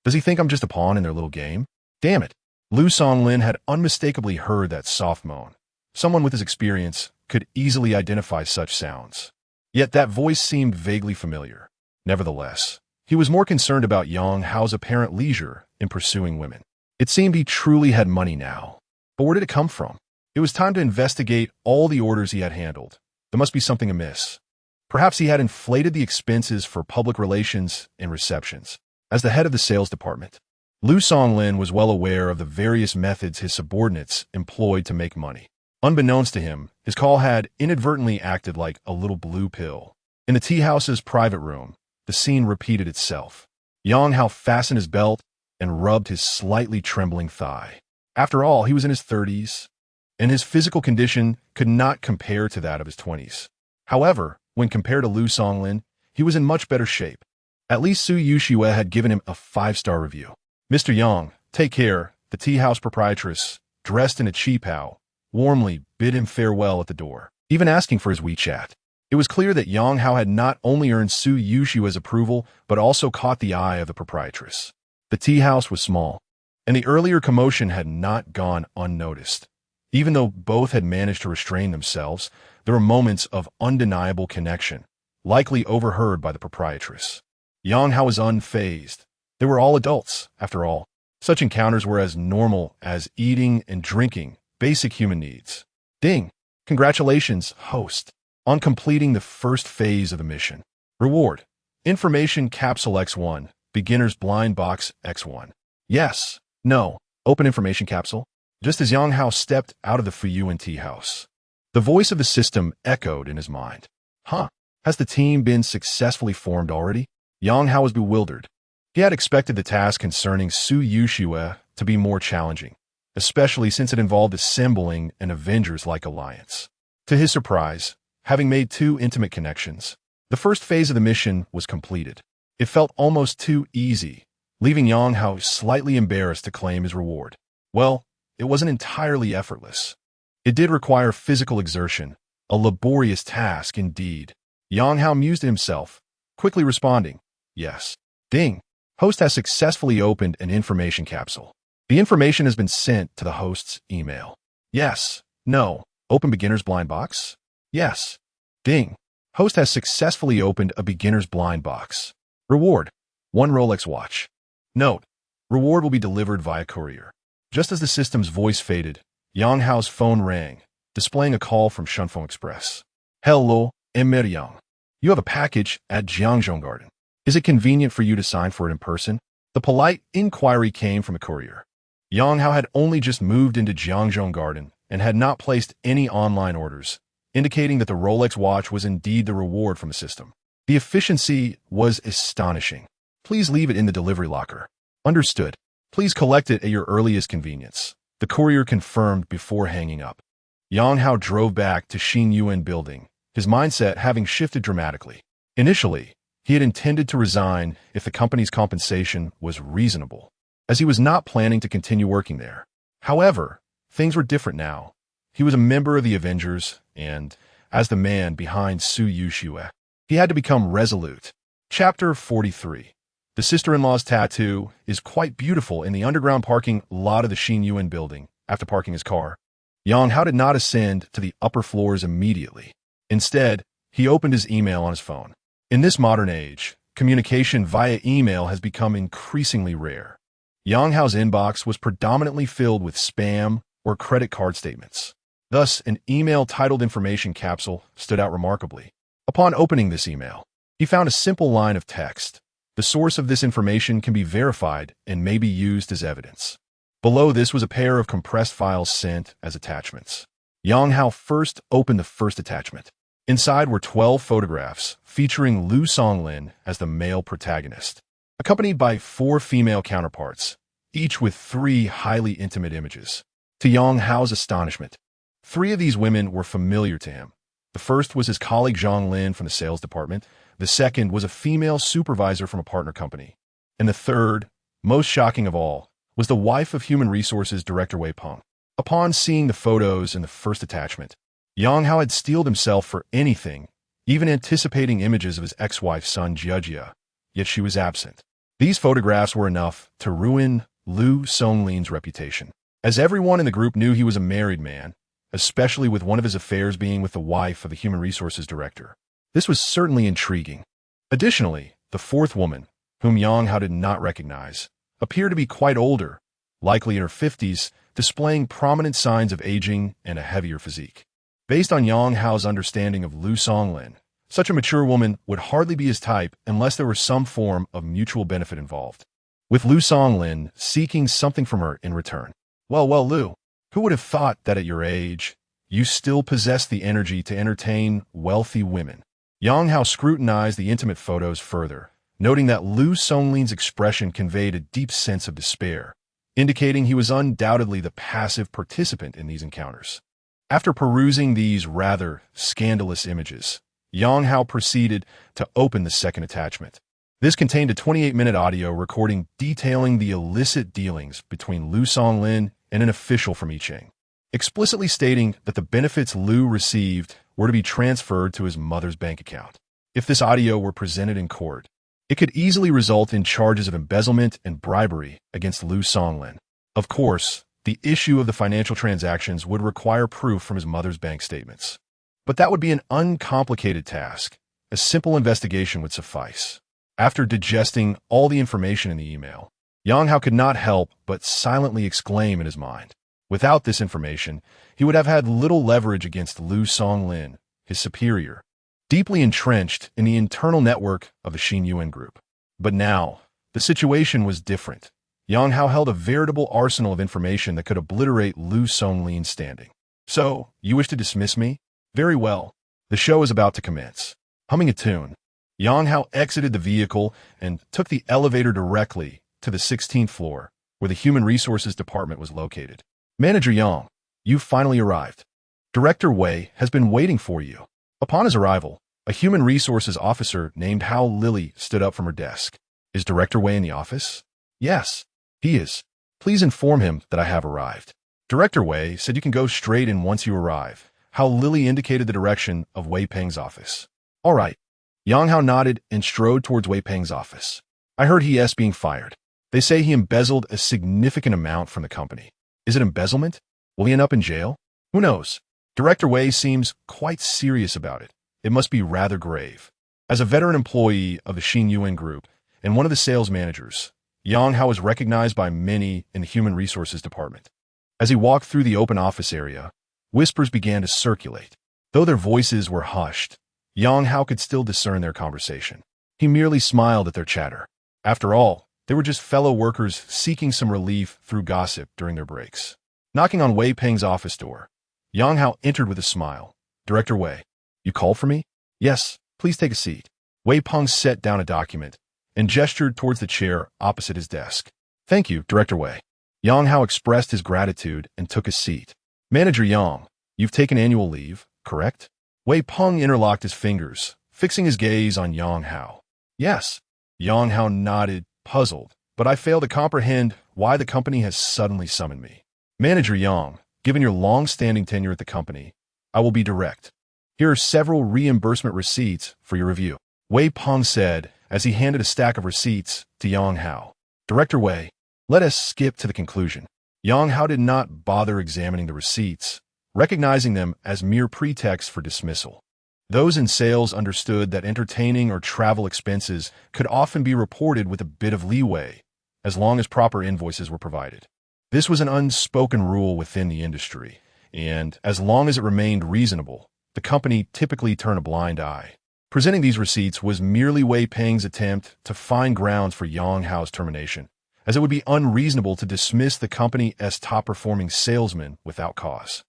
Does he think I'm just a pawn in their little game? Damn it. Lu Songlin had unmistakably heard that soft moan. Someone with his experience could easily identify such sounds. Yet that voice seemed vaguely familiar. Nevertheless, he was more concerned about Yang Hao's apparent leisure in pursuing women. It seemed he truly had money now. But where did it come from? It was time to investigate all the orders he had handled. There must be something amiss. Perhaps he had inflated the expenses for public relations and receptions. As the head of the sales department, Lu Songlin was well aware of the various methods his subordinates employed to make money. Unbeknownst to him, his call had inadvertently acted like a little blue pill. In the tea house's private room, the scene repeated itself. Yang Hao fastened his belt and rubbed his slightly trembling thigh. After all, he was in his 30s, and his physical condition could not compare to that of his 20s. However, when compared to Lu Songlin, he was in much better shape. At least Su Yuxiue had given him a 5-star review. Mr. Yang, take care, the tea house proprietress, dressed in a qipao, warmly bid him farewell at the door, even asking for his WeChat. It was clear that Yang Hao had not only earned Su Yuxiue's approval, but also caught the eye of the proprietress. The tea house was small, and the earlier commotion had not gone unnoticed. Even though both had managed to restrain themselves, there were moments of undeniable connection, likely overheard by the proprietress. Yang Hao was unfazed. They were all adults, after all. Such encounters were as normal as eating and drinking, basic human needs. Ding! Congratulations, host, on completing the first phase of the mission. Reward: Information Capsule X1, Beginner's Blind Box X1. Yes, no, open information capsule. Just as Yang Hao stepped out of the Fuyuan tea house, the voice of the system echoed in his mind. Huh, has the team been successfully formed already? Yang Hao was bewildered. He had expected the task concerning Su Yuxiue to be more challenging, especially since it involved assembling an Avengers-like alliance. To his surprise, having made 2 intimate connections, the first phase of the mission was completed. It felt almost too easy, leaving Yang Hao slightly embarrassed to claim his reward. Well, it wasn't entirely effortless. It did require physical exertion, a laborious task indeed. Yang Hao mused to himself, quickly responding, yes. Ding! Host has successfully opened an information capsule. The information has been sent to the host's email. Yes. No. Open beginner's blind box? Yes. Ding! Host has successfully opened a beginner's blind box. Reward: 1 Rolex watch. Note: reward will be delivered via courier. Just as the system's voice faded, Yang Hao's phone rang, displaying a call from Shunfeng Express. Hello, Emir Yang. You have a package at Jiangzhou Garden. Is it convenient for you to sign for it in person? The polite inquiry came from a courier. Yang Hao had only just moved into Jiangzhou Garden and had not placed any online orders, indicating that the Rolex watch was indeed the reward from the system. The efficiency was astonishing. Please leave it in the delivery locker. Understood. Please collect it at your earliest convenience. The courier confirmed before hanging up. Yang Hao drove back to Qingyun building, his mindset having shifted dramatically. Initially, he had intended to resign if the company's compensation was reasonable, as he was not planning to continue working there. However, things were different now. He was a member of the Avengers, and, as the man behind Su Yuxiue, he had to become resolute. Chapter 43. The sister-in-law's tattoo is quite beautiful in the underground parking lot of the Qingyun building. After parking his car, Yang Hao did not ascend to the upper floors immediately. Instead, he opened his email on his phone. In this modern age, communication via email has become increasingly rare. Yang Hao's inbox was predominantly filled with spam or credit card statements. Thus, an email titled Information Capsule stood out remarkably. Upon opening this email, he found a simple line of text. The source of this information can be verified and may be used as evidence. Below this was a pair of compressed files sent as attachments. Yang Hao first opened the first attachment. Inside were 12 photographs featuring Lu Songlin as the male protagonist, accompanied by 4 female counterparts, each with 3 highly intimate images. To Yang Hao's astonishment, 3 of these women were familiar to him. The first was his colleague Zhang Lin from the sales department. The second was a female supervisor from a partner company. And the third, most shocking of all, was the wife of Human Resources Director Wei Peng. Upon seeing the photos in the first attachment, Yang Hao had steeled himself for anything, even anticipating images of his ex-wife's son Jiejia, yet she was absent. These photographs were enough to ruin Lu Songlin's reputation, as everyone in the group knew he was a married man, especially with one of his affairs being with the wife of the Human Resources Director. This was certainly intriguing. Additionally, the fourth woman, whom Yang Hao did not recognize, appeared to be quite older, likely in her 50s, displaying prominent signs of aging and a heavier physique. Based on Yang Hao's understanding of Lu Songlin, such a mature woman would hardly be his type unless there was some form of mutual benefit involved, with Lu Songlin seeking something from her in return. Well, Lu, who would have thought that at your age, you still possess the energy to entertain wealthy women? Yang Hao scrutinized the intimate photos further, noting that Lu Songlin's expression conveyed a deep sense of despair, indicating he was undoubtedly the passive participant in these encounters. After perusing these rather scandalous images, Yang Hao proceeded to open the second attachment. This contained a 28-minute audio recording detailing the illicit dealings between Lu Songlin and an official from Yicheng, explicitly stating that the benefits Lu received were to be transferred to his mother's bank account. If this audio were presented in court, it could easily result in charges of embezzlement and bribery against Lu Songlin. Of course, the issue of the financial transactions would require proof from his mother's bank statements. But that would be an uncomplicated task. A simple investigation would suffice. After digesting all the information in the email, Yang Hao could not help but silently exclaim in his mind. Without this information, he would have had little leverage against Lu Songlin, his superior, deeply entrenched in the internal network of the Qingyun group. But now, the situation was different. Yang Hao held a veritable arsenal of information that could obliterate Lu Songlin's standing. So, you wish to dismiss me? Very well. The show is about to commence. Humming a tune, Yang Hao exited the vehicle and took the elevator directly to the 16th floor, where the Human Resources Department was located. Manager Yang, you've finally arrived. Director Wei has been waiting for you. Upon his arrival, a Human Resources officer named Hao Lily stood up from her desk. Is Director Wei in the office? Yes, he is. Please inform him that I have arrived. Director Wei said you can go straight in once you arrive. Hao Lily indicated the direction of Wei Peng's office. All right. Yang Hao nodded and strode towards Wei Peng's office. I heard he is being fired. They say he embezzled a significant amount from the company. Is it embezzlement? Will he end up in jail? Who knows? Director Wei seems quite serious about it. It must be rather grave. As a veteran employee of the Qingyun Group and one of the sales managers, Yang Hao was recognized by many in the Human Resources Department. As he walked through the open office area, whispers began to circulate. Though their voices were hushed, Yang Hao could still discern their conversation. He merely smiled at their chatter. After all, they were just fellow workers seeking some relief through gossip during their breaks. Knocking on Wei Peng's office door, Yang Hao entered with a smile. Director Wei, you called for me? Yes, please take a seat. Wei Peng set down a document and gestured towards the chair opposite his desk. Thank you, Director Wei. Yang Hao expressed his gratitude and took a seat. Manager Yang, you've taken annual leave, correct? Wei Peng interlocked his fingers, fixing his gaze on Yang Hao. Yes. Yang Hao nodded, puzzled, but I fail to comprehend why the company has suddenly summoned me. Manager Yang, given your long-standing tenure at the company, I will be direct. Here are several reimbursement receipts for your review. Wei Peng said as he handed a stack of receipts to Yang Hao. Director Wei, let us skip to the conclusion. Yang Hao did not bother examining the receipts, recognizing them as mere pretext for dismissal. Those in sales understood that entertaining or travel expenses could often be reported with a bit of leeway, as long as proper invoices were provided. This was an unspoken rule within the industry, and as long as it remained reasonable, the company typically turned a blind eye. Presenting these receipts was merely Wei Peng's attempt to find grounds for Yang Hao's termination, as it would be unreasonable to dismiss the company as top-performing salesman without cause.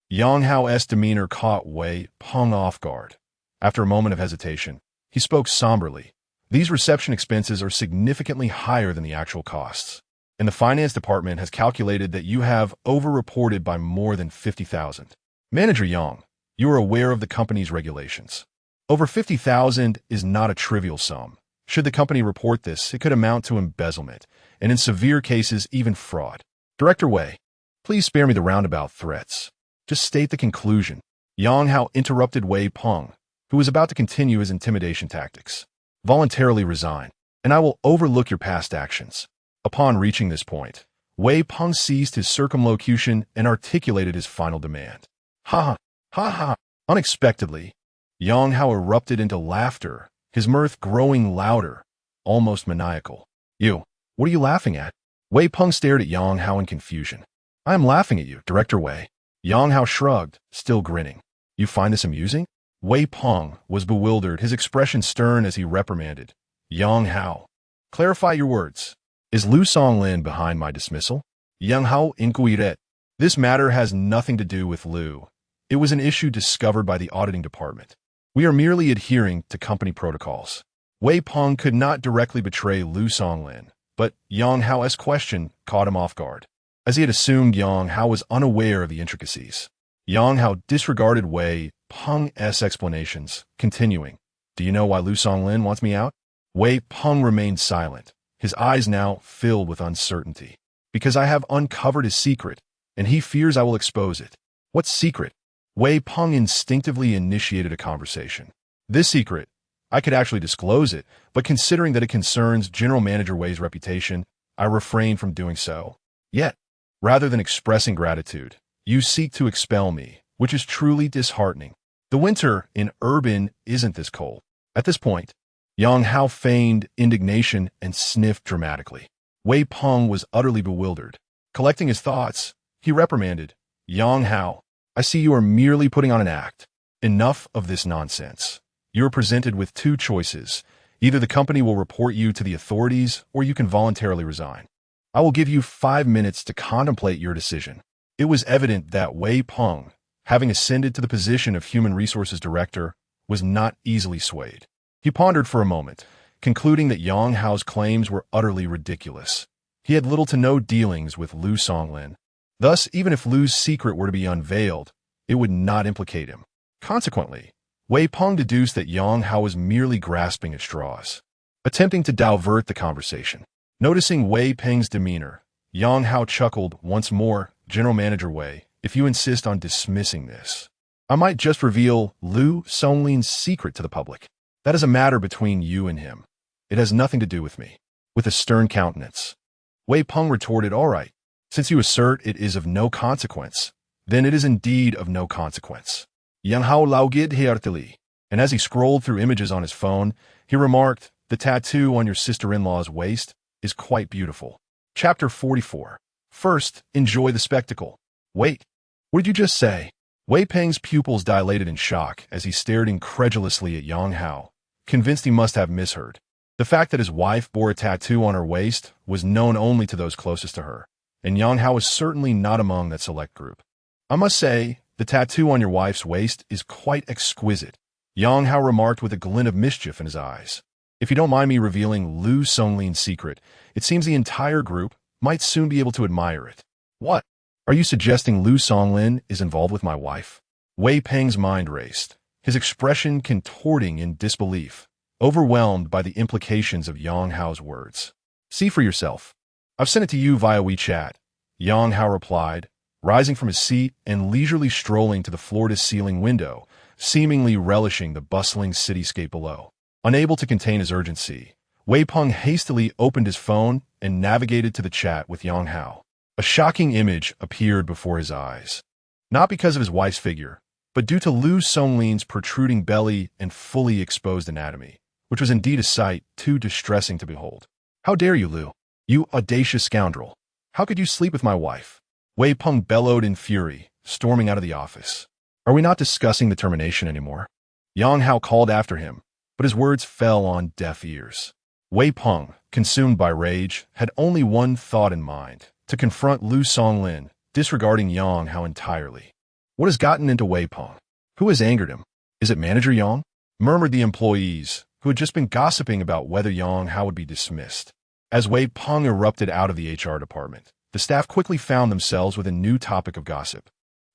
Yang Hao's demeanor caught Wei Peng off guard. After a moment of hesitation, he spoke somberly. These reception expenses are significantly higher than the actual costs, and the finance department has calculated that you have over-reported by more than 50,000. Manager Yang, you are aware of the company's regulations. Over 50,000 is not a trivial sum. Should the company report this, it could amount to embezzlement, and in severe cases, even fraud. Director Wei, please spare me the roundabout threats. Just state the conclusion. Yang Hao interrupted Wei Peng, who was about to continue his intimidation tactics. Voluntarily resign, and I will overlook your past actions. Upon reaching this point, Wei Peng ceased his circumlocution and articulated his final demand. Ha ha, ha ha. Unexpectedly, Yang Hao erupted into laughter, his mirth growing louder, almost maniacal. You, what are you laughing at? Wei Peng stared at Yang Hao in confusion. I am laughing at you, Director Wei. Yang Hao shrugged, still grinning. You find this amusing? Wei Peng was bewildered, his expression stern as he reprimanded. Yang Hao, clarify your words. Is Lu Songlin behind my dismissal? Yang Hao inquired. This matter has nothing to do with Lu. It was an issue discovered by the auditing department. We are merely adhering to company protocols. Wei Peng could not directly betray Lu Songlin, but Yang Hao's question caught him off guard. As he had assumed, Yang Hao was unaware of the intricacies. Yang Hao disregarded Wei Peng's explanations, continuing, Do you know why Lu Songlin wants me out? Wei Peng remained silent, his eyes now filled with uncertainty. Because I have uncovered his secret, and he fears I will expose it. What secret? Wei Peng instinctively initiated a conversation. This secret, I could actually disclose it, but considering that it concerns General Manager Wei's reputation, I refrain from doing so. Yet, rather than expressing gratitude, you seek to expel me, which is truly disheartening. The winter in Urban isn't this cold. At this point, Yang Hao feigned indignation and sniffed dramatically. Wei Peng was utterly bewildered. Collecting his thoughts, he reprimanded, Yang Hao, I see you are merely putting on an act. Enough of this nonsense. You are presented with two choices. Either the company will report you to the authorities, or you can voluntarily resign. I will give you 5 minutes to contemplate your decision. It was evident that Wei Peng, having ascended to the position of Human Resources Director, was not easily swayed. He pondered for a moment, concluding that Yang Hao's claims were utterly ridiculous. He had little to no dealings with Lu Songlin. Thus, even if Lu's secret were to be unveiled, it would not implicate him. Consequently, Wei Peng deduced that Yang Hao was merely grasping at straws, attempting to divert the conversation. Noticing Wei Peng's demeanor, Yang Hao chuckled once more. General Manager Wei, if you insist on dismissing this, I might just reveal Lu Songlin's secret to the public. That is a matter between you and him. It has nothing to do with me. With a stern countenance, Wei Peng retorted, All right, since you assert it is of no consequence, then it is indeed of no consequence. Yang Hao laughed heartily, and as he scrolled through images on his phone, he remarked, The tattoo on your sister-in-law's waist is quite beautiful. Chapter 44. First, enjoy the spectacle. Wait, what did you just say? Wei Peng's pupils dilated in shock as he stared incredulously at Yang Hao, convinced he must have misheard. The fact that his wife bore a tattoo on her waist was known only to those closest to her, and Yang Hao was certainly not among that select group. I must say, the tattoo on your wife's waist is quite exquisite, Yang Hao remarked with a glint of mischief in his eyes. If you don't mind me revealing Lu Songlin's secret, it seems the entire group might soon be able to admire it. What? Are you suggesting Lu Songlin is involved with my wife? Wei Peng's mind raced, his expression contorting in disbelief, overwhelmed by the implications of Yang Hao's words. See for yourself. I've sent it to you via WeChat, Yang Hao replied, rising from his seat and leisurely strolling to the floor-to-ceiling window, seemingly relishing the bustling cityscape below. Unable to contain his urgency, Wei Peng hastily opened his phone and navigated to the chat with Yang Hao. A shocking image appeared before his eyes. Not because of his wife's figure, but due to Lu Songlin's protruding belly and fully exposed anatomy, which was indeed a sight too distressing to behold. How dare you, Lu? You audacious scoundrel! How could you sleep with my wife? Wei Peng bellowed in fury, storming out of the office. Are we not discussing the termination anymore? Yang Hao called after him, but his words fell on deaf ears. Wei Peng, consumed by rage, had only one thought in mind, to confront Lu Songlin, disregarding Yang Hao entirely. What has gotten into Wei Peng? Who has angered him? Is it Manager Yang? Murmured the employees, who had just been gossiping about whether Yang Hao would be dismissed. As Wei Peng erupted out of the HR department, the staff quickly found themselves with a new topic of gossip.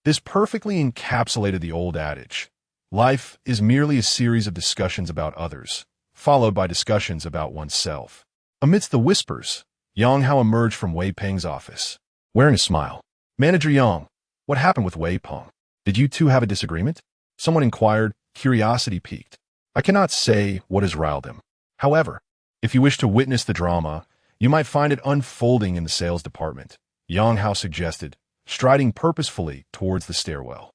This perfectly encapsulated the old adage, life is merely a series of discussions about others, followed by discussions about oneself. Amidst the whispers, Yang Hao emerged from Wei Peng's office, wearing a smile. Manager Yang, what happened with Wei Peng? Did you two have a disagreement? Someone inquired, curiosity piqued. I cannot say what has riled him. However, if you wish to witness the drama, you might find it unfolding in the sales department, Yang Hao suggested, striding purposefully towards the stairwell.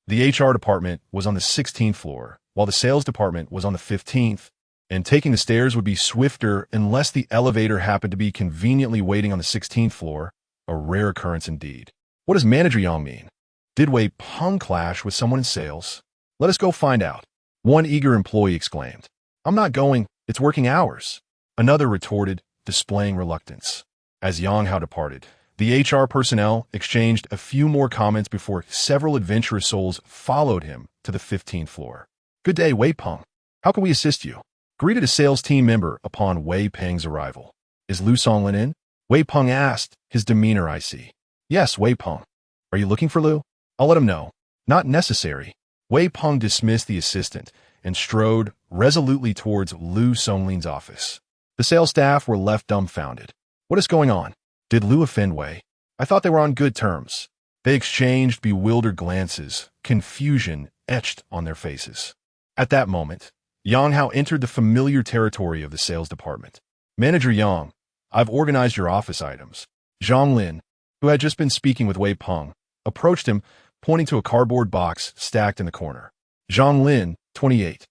The HR department was on the 16th floor, while the sales department was on the 15th, and taking the stairs would be swifter unless the elevator happened to be conveniently waiting on the 16th floor, a rare occurrence indeed. What does Manager Yang mean? Did Wei Peng clash with someone in sales? Let us go find out. One eager employee exclaimed. I'm not going, it's working hours. Another retorted, displaying reluctance. As Yang Hao departed, the HR personnel exchanged a few more comments before several adventurous souls followed him to the 15th floor. Good day, Wei Peng. How can we assist you? Greeted a sales team member upon Wei Peng's arrival. Is Lu Songlin in? Wei Peng asked, his demeanor icy. Yes, Wei Peng. Are you looking for Lu? I'll let him know. Not necessary. Wei Peng dismissed the assistant and strode resolutely towards Lu Songlin's office. The sales staff were left dumbfounded. What is going on? Did Lu offend Wei? I thought they were on good terms. They exchanged bewildered glances, confusion etched on their faces. At that moment, Yang Hao entered the familiar territory of the sales department. Manager Yang, I've organized your office items. Zhang Lin, who had just been speaking with Wei Peng, approached him, pointing to a cardboard box stacked in the corner. Zhang Lin, 28,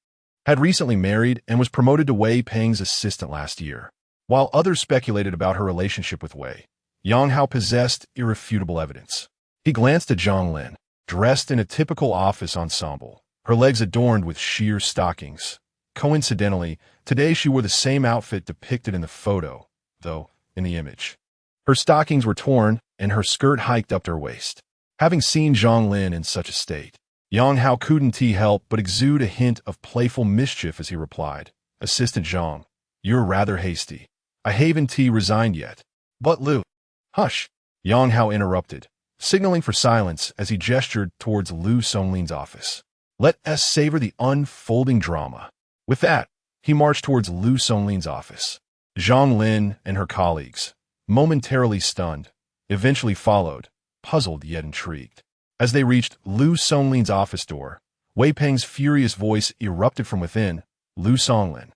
had recently married and was promoted to Wei Peng's assistant last year. While others speculated about her relationship with Wei, Yang Hao possessed irrefutable evidence. He glanced at Zhang Lin, dressed in a typical office ensemble, her legs adorned with sheer stockings. Coincidentally, today she wore the same outfit depicted in the photo, though in the image. Her stockings were torn and her skirt hiked up to her waist. Having seen Zhang Lin in such a state, Yang Hao couldn't help but exude a hint of playful mischief as he replied, Assistant Zhang, you're rather hasty. I haven't resigned yet. But Lu. Hush, Yang Hao interrupted, signaling for silence as he gestured towards Lu Songlin's office. Let us savor the unfolding drama. With that, he marched towards Lu Songlin's office. Zhang Lin and her colleagues, momentarily stunned, eventually followed, puzzled yet intrigued. As they reached Lu Songlin's office door, Wei Peng's furious voice erupted from within. Lu Songlin,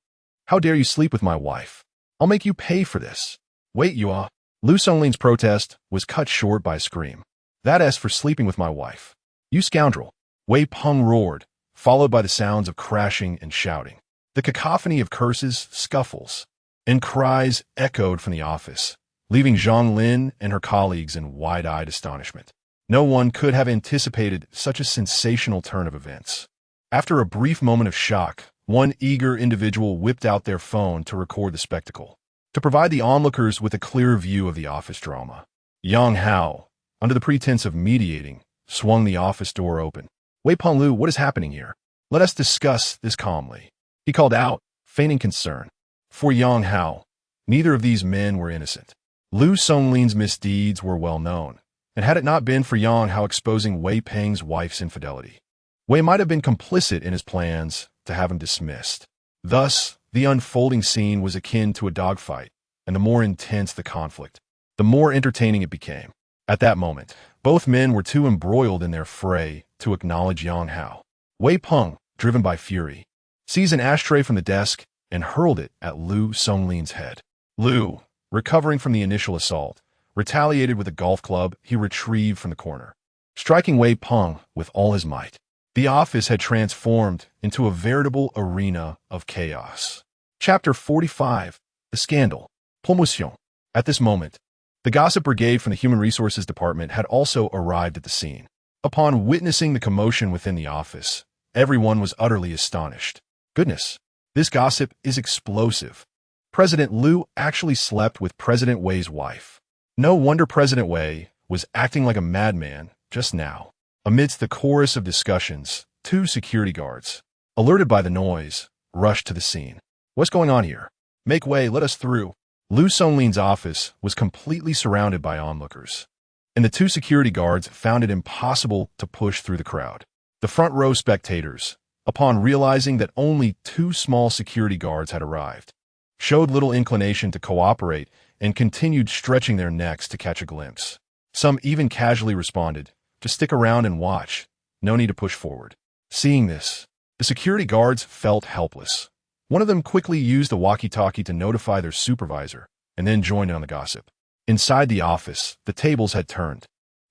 how dare you sleep with my wife? I'll make you pay for this. Wait, you are. Lu Songlin's protest was cut short by a scream. That's for sleeping with my wife. You scoundrel. Wei Peng roared, followed by the sounds of crashing and shouting. The cacophony of curses, scuffles, and cries echoed from the office, leaving Zhang Lin and her colleagues in wide-eyed astonishment. No one could have anticipated such a sensational turn of events. After a brief moment of shock, one eager individual whipped out their phone to record the spectacle, to provide the onlookers with a clear view of the office drama. Yang Hao, under the pretense of mediating, swung the office door open. Wei Peng Lu, what is happening here? Let us discuss this calmly. He called out, feigning concern. For Yang Hao, neither of these men were innocent. Lu Songlin's misdeeds were well known, and had it not been for Yang Hao exposing Wei Peng's wife's infidelity, Wei might have been complicit in his plans to have him dismissed. Thus, the unfolding scene was akin to a dogfight, and the more intense the conflict, the more entertaining it became. At that moment, both men were too embroiled in their fray to acknowledge Yang Hao. Wei Peng, driven by fury, seized an ashtray from the desk and hurled it at Lu Songlin's head. Lu, recovering from the initial assault, retaliated with a golf club he retrieved from the corner, striking Wei Peng with all his might. The office had transformed into a veritable arena of chaos. Chapter 45. The Scandal. Promotion. At this moment, the gossip brigade from the Human Resources Department had also arrived at the scene. Upon witnessing the commotion within the office, everyone was utterly astonished. Goodness, this gossip is explosive. President Lu actually slept with President Wei's wife. No wonder President Wei was acting like a madman just now. Amidst the chorus of discussions, two security guards, alerted by the noise, rushed to the scene. What's going on here? Make way, let us through. Lu Songlin's office was completely surrounded by onlookers, and the two security guards found it impossible to push through the crowd. The front row spectators, upon realizing that only two small security guards had arrived, showed little inclination to cooperate and continued stretching their necks to catch a glimpse. Some even casually responded, just stick around and watch, no need to push forward. Seeing this, the security guards felt helpless. One of them quickly used the walkie-talkie to notify their supervisor, and then joined in on the gossip. Inside the office, the tables had turned.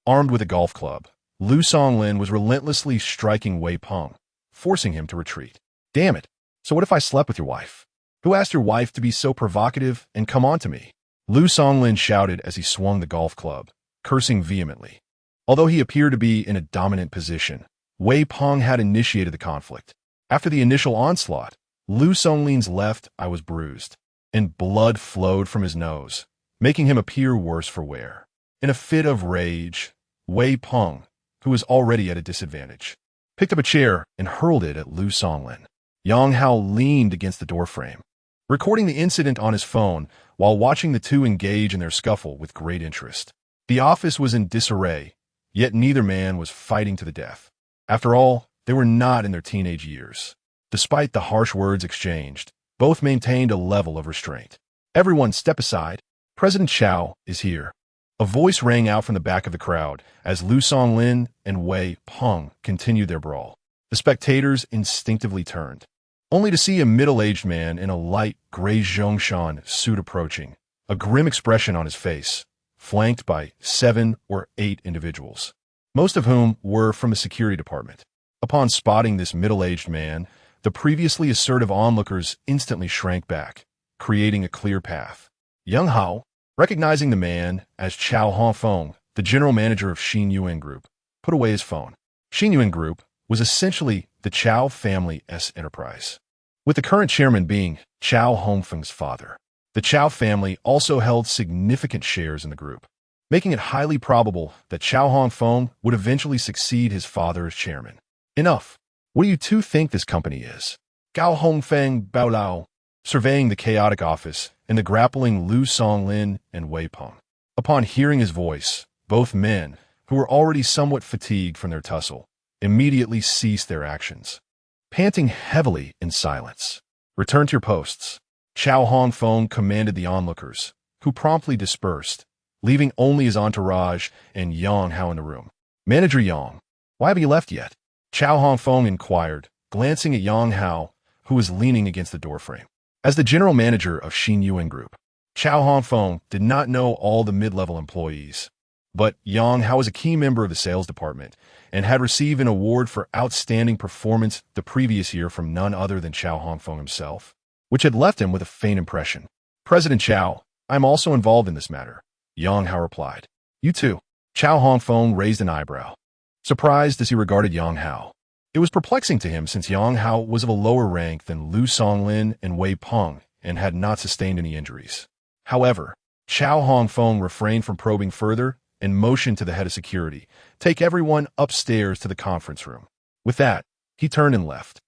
Armed with a golf club, Lu Songlin was relentlessly striking Wei Peng, forcing him to retreat. Damn it, so what if I slept with your wife? Who asked your wife to be so provocative and come on to me? Lu Songlin shouted as he swung the golf club, cursing vehemently. Although he appeared to be in a dominant position, Wei Peng had initiated the conflict. After the initial onslaught, Lu Songlin's left eye was bruised, and blood flowed from his nose, making him appear worse for wear. In a fit of rage, Wei Peng, who was already at a disadvantage, picked up a chair and hurled it at Lu Songlin. Yang Hao leaned against the doorframe, recording the incident on his phone while watching the two engage in their scuffle with great interest. The office was in disarray, yet neither man was fighting to the death. After all, they were not in their teenage years. Despite the harsh words exchanged, both maintained a level of restraint. Everyone step aside. President Xiao is here. A voice rang out from the back of the crowd as Lu Songlin and Wei Peng continued their brawl. The spectators instinctively turned, only to see a middle-aged man in a light gray zhongshan suit approaching, a grim expression on his face, flanked by 7 or 8 individuals, most of whom were from the security department. Upon spotting this middle-aged man, the previously assertive onlookers instantly shrank back, creating a clear path. Yang Hao, recognizing the man as Chao Hongfeng, the general manager of Qingyun Group, put away his phone. Qingyun Group was essentially the Chao family's enterprise, with the current chairman being Chao Hongfeng's father. The Chao family also held significant shares in the group, making it highly probable that Chao Hongfeng would eventually succeed his father as chairman. Enough. What do you two think this company is? Gao Hongfeng Baolao, surveying the chaotic office and the grappling Lu Songlin and Wei Peng. Upon hearing his voice, both men, who were already somewhat fatigued from their tussle, immediately ceased their actions, panting heavily in silence. Return to your posts. Chao Hongfeng commanded the onlookers, who promptly dispersed, leaving only his entourage and Yang Hao in the room. Manager Yang, why have you left yet? Chao Hongfeng inquired, glancing at Yang Hao, who was leaning against the doorframe. As the general manager of Qingyun Group, Chao Hongfeng did not know all the mid-level employees, but Yang Hao was a key member of the sales department and had received an award for outstanding performance the previous year from none other than Chao Hongfeng himself, which had left him with a faint impression. President Chao, I am also involved in this matter, Yang Hao replied. You too? Chao Hongfeng raised an eyebrow, surprised as he regarded Yang Hao. It was perplexing to him since Yang Hao was of a lower rank than Lu Songlin and Wei Peng and had not sustained any injuries. However, Chao Hongfeng refrained from probing further and motioned to the head of security, take everyone upstairs to the conference room. With that, he turned and left.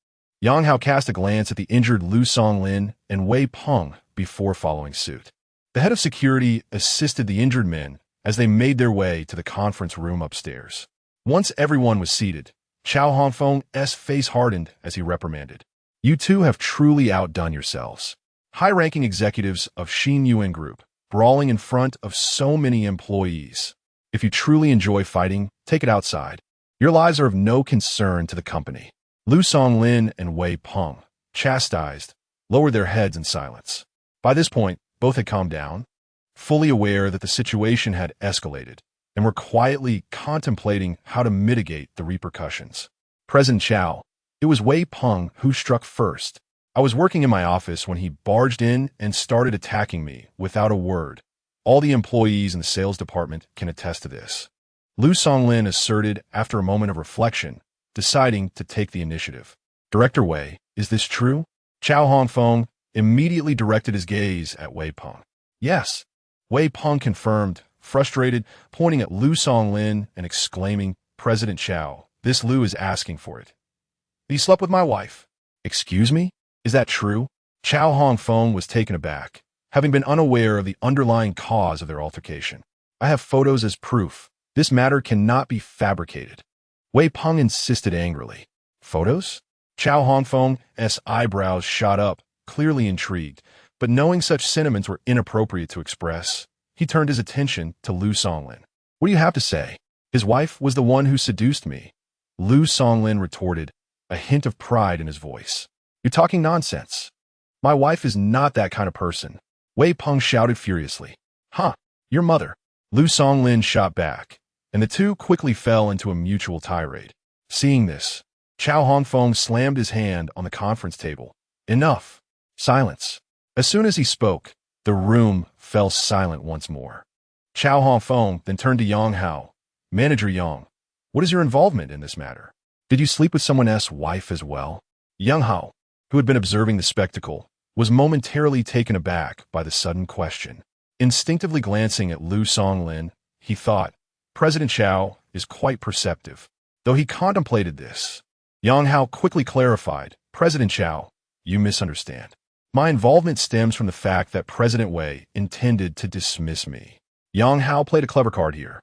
Yang Hao cast a glance at the injured Lu Songlin and Wei Peng before following suit. The head of security assisted the injured men as they made their way to the conference room upstairs. Once everyone was seated, Chao Hongfeng's face hardened as he reprimanded. You two have truly outdone yourselves. High-ranking executives of Qingyun Group, brawling in front of so many employees. If you truly enjoy fighting, take it outside. Your lives are of no concern to the company. Lu Songlin and Wei Peng, chastised, lowered their heads in silence. By this point, both had calmed down, fully aware that the situation had escalated, and were quietly contemplating how to mitigate the repercussions. President Chao, it was Wei Peng who struck first. I was working in my office when he barged in and started attacking me without a word. All the employees in the sales department can attest to this. Lu Songlin asserted after a moment of reflection, deciding to take the initiative. Director Wei, is this true? Chao Hongfeng immediately directed his gaze at Wei Peng. Yes. Wei Peng confirmed, frustrated, pointing at Lu Songlin and exclaiming, President Chao, this Lu is asking for it. He slept with my wife. Excuse me? Is that true? Chao Hongfeng was taken aback, having been unaware of the underlying cause of their altercation. I have photos as proof. This matter cannot be fabricated. Wei Peng insisted angrily. Photos? Chao Hongfeng's eyebrows shot up, clearly intrigued, but knowing such sentiments were inappropriate to express, he turned his attention to Lu Songlin. What do you have to say? His wife was the one who seduced me. Lu Songlin retorted, a hint of pride in his voice. You're talking nonsense. My wife is not that kind of person. Wei Peng shouted furiously. Huh, your mother. Lu Songlin shot back, and the two quickly fell into a mutual tirade. Seeing this, Chao Hongfeng slammed his hand on the conference table. Enough. Silence. As soon as he spoke, the room fell silent once more. Chow Hongfeng then turned to Yang Hao. Manager Yang, what is your involvement in this matter? Did you sleep with someone else's wife as well? Yang Hao, who had been observing the spectacle, was momentarily taken aback by the sudden question. Instinctively glancing at Lu Songlin, he thought, President Chow is quite perceptive. Though he contemplated this, Yang Hao quickly clarified, President Chow, you misunderstand. My involvement stems from the fact that President Wei intended to dismiss me. Yang Hao played a clever card here,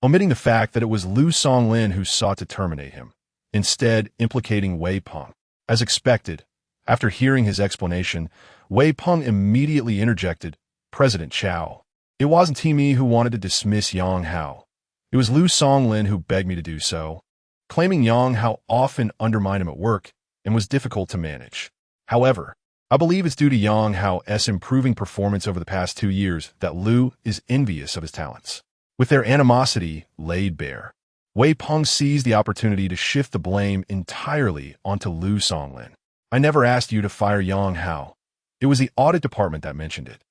omitting the fact that it was Lu Songlin who sought to terminate him, instead implicating Wei Peng. As expected, after hearing his explanation, Wei Peng immediately interjected, President Chow, it wasn't me who wanted to dismiss Yang Hao. It was Lu Songlin who begged me to do so, claiming Yang Hao often undermined him at work and was difficult to manage. However, I believe it's due to Yang Hao's improving performance over the past 2 years that Lu is envious of his talents. With their animosity laid bare, Wei Peng seized the opportunity to shift the blame entirely onto Lu Songlin. I never asked you to fire Yang Hao. It was the audit department that mentioned it.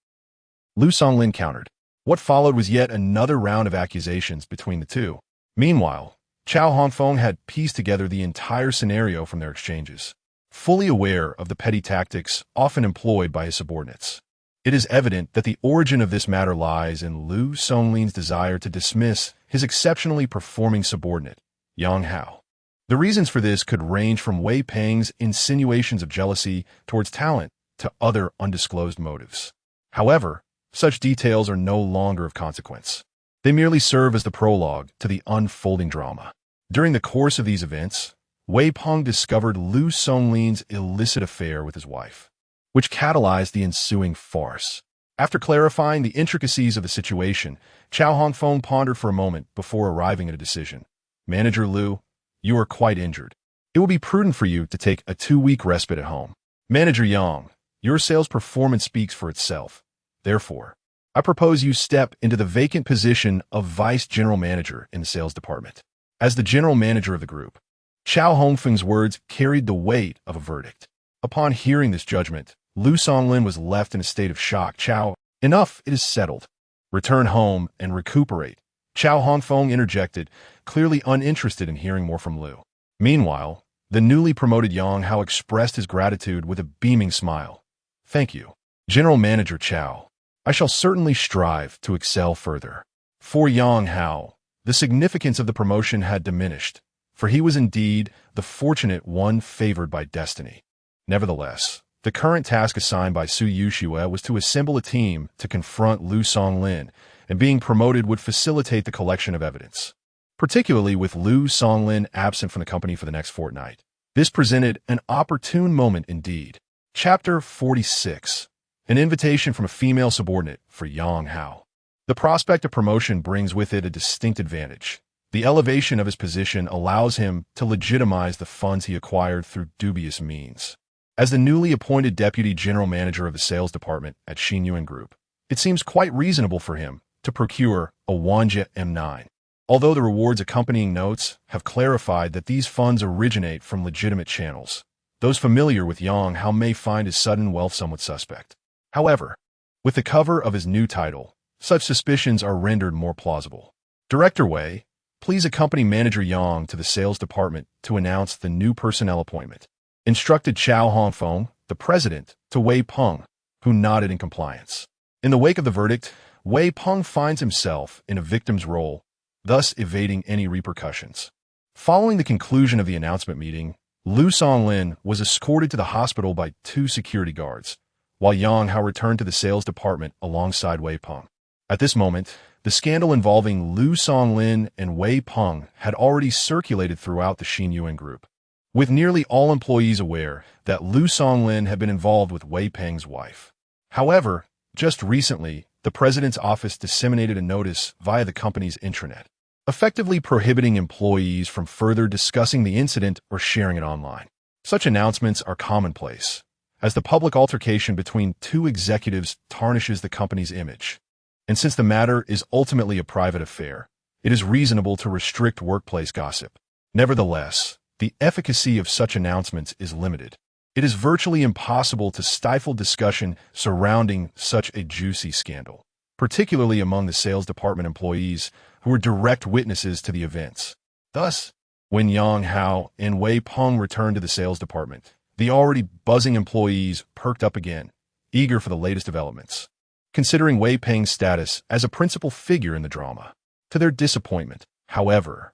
Lu Songlin countered. What followed was yet another round of accusations between the two. Meanwhile, Chow Hongfeng had pieced together the entire scenario from their exchanges, fully aware of the petty tactics often employed by his subordinates. It is evident that the origin of this matter lies in Lu Songlin's desire to dismiss his exceptionally performing subordinate, Yang Hao. The reasons for this could range from Wei Peng's insinuations of jealousy towards talent to other undisclosed motives. However, such details are no longer of consequence. They merely serve as the prologue to the unfolding drama. During the course of these events, Wei Peng discovered Lu Songlin's illicit affair with his wife, which catalyzed the ensuing farce. After clarifying the intricacies of the situation, Chow Hongfeng pondered for a moment before arriving at a decision. Manager Lu, you are quite injured. It will be prudent for you to take a 2-week respite at home. Manager Yang, your sales performance speaks for itself. Therefore, I propose you step into the vacant position of Vice General Manager in the sales department. As the General Manager of the group, Chow Hongfeng's words carried the weight of a verdict. Upon hearing this judgment, Lu Songlin was left in a state of shock. Chow, enough, it is settled. Return home and recuperate. Chow Hongfeng interjected, clearly uninterested in hearing more from Lu. Meanwhile, the newly promoted Yang Hao expressed his gratitude with a beaming smile. Thank you, General Manager Chow. I shall certainly strive to excel further. For Yang Hao, the significance of the promotion had diminished, for he was indeed the fortunate one favored by destiny. Nevertheless, the current task assigned by Su Yushue was to assemble a team to confront Lu Songlin, and being promoted would facilitate the collection of evidence. Particularly with Lu Songlin absent from the company for the next fortnight, this presented an opportune moment indeed. Chapter 46. An invitation from a female subordinate for Yang Hao. The prospect of promotion brings with it a distinct advantage. The elevation of his position allows him to legitimize the funds he acquired through dubious means. As the newly appointed Deputy General Manager of the Sales Department at Qingyun Group, it seems quite reasonable for him to procure a Wanja M9. Although the rewards accompanying notes have clarified that these funds originate from legitimate channels, those familiar with Yang Hao may find his sudden wealth somewhat suspect. However, with the cover of his new title, such suspicions are rendered more plausible. Director Wei, please accompany Manager Yang to the Sales Department to announce the new personnel appointment, instructed Chow Hongfeng, the president, to Wei Peng, who nodded in compliance. In the wake of the verdict, Wei Peng finds himself in a victim's role, thus evading any repercussions. Following the conclusion of the announcement meeting, Lu Songlin was escorted to the hospital by 2 security guards, while Yang Hao returned to the sales department alongside Wei Peng. At this moment, the scandal involving Lu Songlin and Wei Peng had already circulated throughout the Qingyun Group, with nearly all employees aware that Lu Songlin had been involved with Wei Peng's wife. However, just recently, the president's office disseminated a notice via the company's intranet, effectively prohibiting employees from further discussing the incident or sharing it online. Such announcements are commonplace, as the public altercation between 2 executives tarnishes the company's image. And since the matter is ultimately a private affair, it is reasonable to restrict workplace gossip. Nevertheless, the efficacy of such announcements is limited. It is virtually impossible to stifle discussion surrounding such a juicy scandal, particularly among the sales department employees who were direct witnesses to the events. Thus, when Yang Hao and Wei Peng returned to the sales department, the already buzzing employees perked up again, eager for the latest developments. Considering Wei Peng's status as a principal figure in the drama. To their disappointment, however,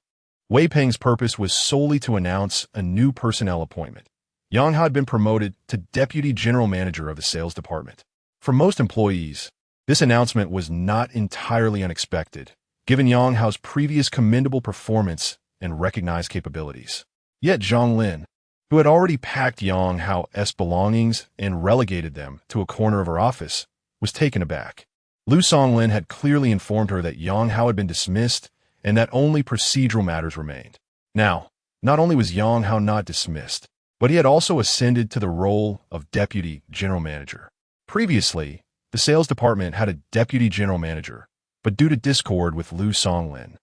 Wei Peng's purpose was solely to announce a new personnel appointment. Yang Hao had been promoted to deputy general manager of the sales department. For most employees, this announcement was not entirely unexpected, given Yang Hao's previous commendable performance and recognized capabilities. Yet Zhang Lin, who had already packed Yang Hao's belongings and relegated them to a corner of her office, was taken aback. Lu Songlin had clearly informed her that Yang Hao had been dismissed and that only procedural matters remained. Now, not only was Yang Hao not dismissed, but he had also ascended to the role of deputy general manager. Previously, the sales department had a deputy general manager, but due to discord with Lu Songlin,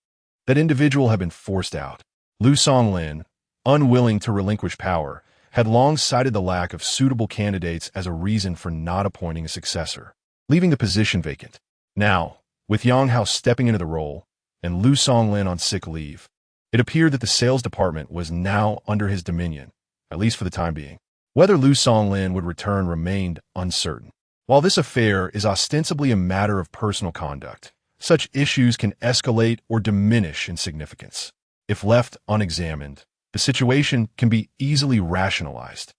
that individual had been forced out. Lu Songlin, unwilling to relinquish power, had long cited the lack of suitable candidates as a reason for not appointing a successor, leaving the position vacant. Now, with Yang Hao stepping into the role and Lu Songlin on sick leave, it appeared that the sales department was now under his dominion, at least for the time being. Whether Lu Songlin would return remained uncertain. While this affair is ostensibly a matter of personal conduct, such issues can escalate or diminish in significance. If left unexamined, the situation can be easily rationalized.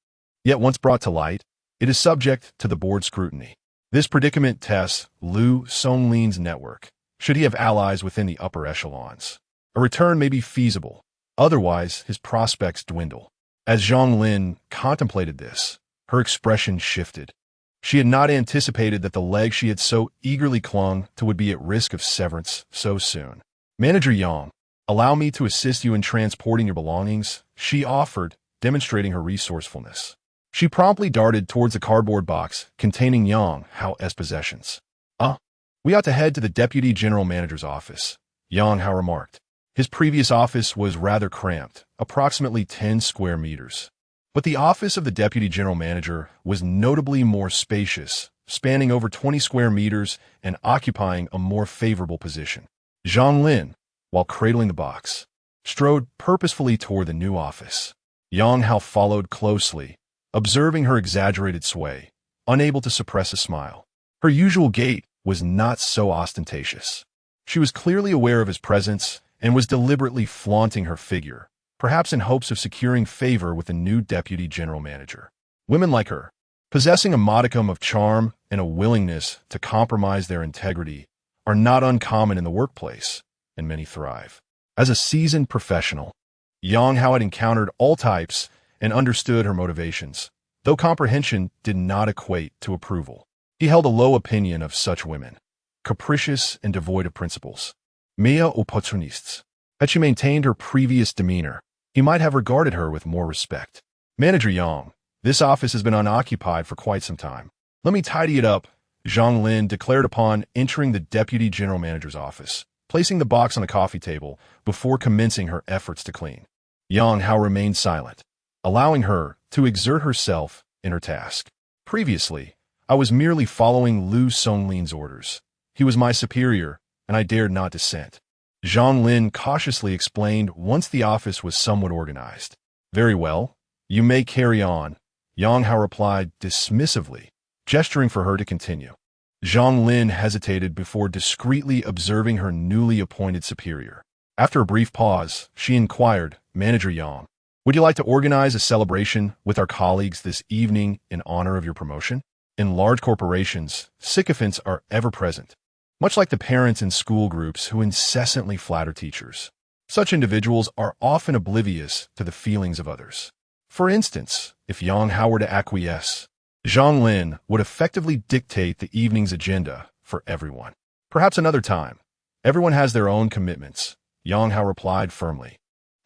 Yet once brought to light, it is subject to the board's scrutiny. This predicament tests Lu Songlin's network, should he have allies within the upper echelons. A return may be feasible, otherwise his prospects dwindle. As Zhang Lin contemplated this, her expression shifted. She had not anticipated that the leg she had so eagerly clung to would be at risk of severance so soon. Manager Yang, allow me to assist you in transporting your belongings, she offered, demonstrating her resourcefulness. She promptly darted towards the cardboard box containing Yang Hao's possessions. We ought to head to the deputy general manager's office, Yang Hao remarked. His previous office was rather cramped, approximately 10 square meters. But the office of the deputy general manager was notably more spacious, spanning over 20 square meters and occupying a more favorable position. Zhang Lin, while cradling the box, strode purposefully toward the new office. Yang Hao followed closely, observing her exaggerated sway, unable to suppress a smile. Her usual gait was not so ostentatious. She was clearly aware of his presence and was deliberately flaunting her figure, perhaps in hopes of securing favor with the new deputy general manager. Women like her, possessing a modicum of charm and a willingness to compromise their integrity, are not uncommon in the workplace, and many thrive. As a seasoned professional, Yang Hao had encountered all types and understood her motivations, though comprehension did not equate to approval. He held a low opinion of such women, capricious and devoid of principles, mere opportunistes. Had she maintained her previous demeanor, he might have regarded her with more respect. Manager Yang, this office has been unoccupied for quite some time. Let me tidy it up, Zhang Lin declared upon entering the deputy general manager's office, placing the box on a coffee table before commencing her efforts to clean. Yang Hao remained silent, allowing her to exert herself in her task. Previously, I was merely following Lu Songlin's orders. He was my superior, and I dared not dissent. Zhang Lin cautiously explained once the office was somewhat organized. Very well, you may carry on, Yang Hao replied dismissively, gesturing for her to continue. Zhang Lin hesitated before discreetly observing her newly appointed superior. After a brief pause, she inquired, Manager Yang, would you like to organize a celebration with our colleagues this evening in honor of your promotion? In large corporations, sycophants are ever present, much like the parents in school groups who incessantly flatter teachers. Such individuals are often oblivious to the feelings of others. For instance, if Yang Hao were to acquiesce, Zhang Lin would effectively dictate the evening's agenda for everyone. Perhaps another time. Everyone has their own commitments, Yang Hao replied firmly.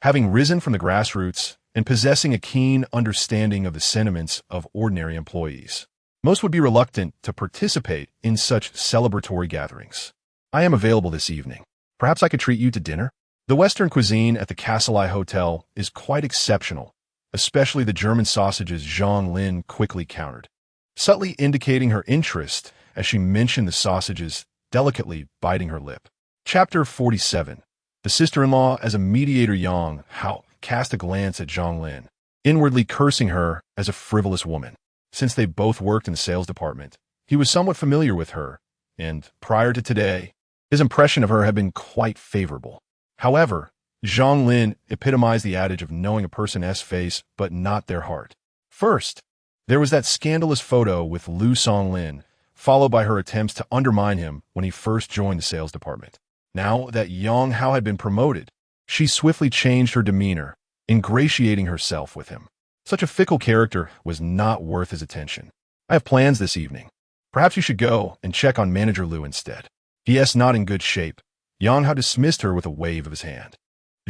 Having risen from the grassroots and possessing a keen understanding of the sentiments of ordinary employees, most would be reluctant to participate in such celebratory gatherings. I am available this evening. Perhaps I could treat you to dinner? The Western cuisine at the Castle Hotel is quite exceptional, especially the German sausages. Zhang Lin quickly countered, subtly indicating her interest as she mentioned the sausages, delicately biting her lip. Chapter 47. The sister-in-law as a mediator. Yang Hao cast a glance at Zhang Lin, inwardly cursing her as a frivolous woman. Since they both worked in the sales department, he was somewhat familiar with her, and prior to today, his impression of her had been quite favorable. However, Zhang Lin epitomized the adage of knowing a person's face but not their heart. First, there was that scandalous photo with Lu Songlin, followed by her attempts to undermine him when he first joined the sales department. Now that Yang Hao had been promoted, she swiftly changed her demeanor, ingratiating herself with him. Such a fickle character was not worth his attention. I have plans this evening. Perhaps you should go and check on Manager Lu instead. P.S. Not in good shape. Yang Hao dismissed her with a wave of his hand.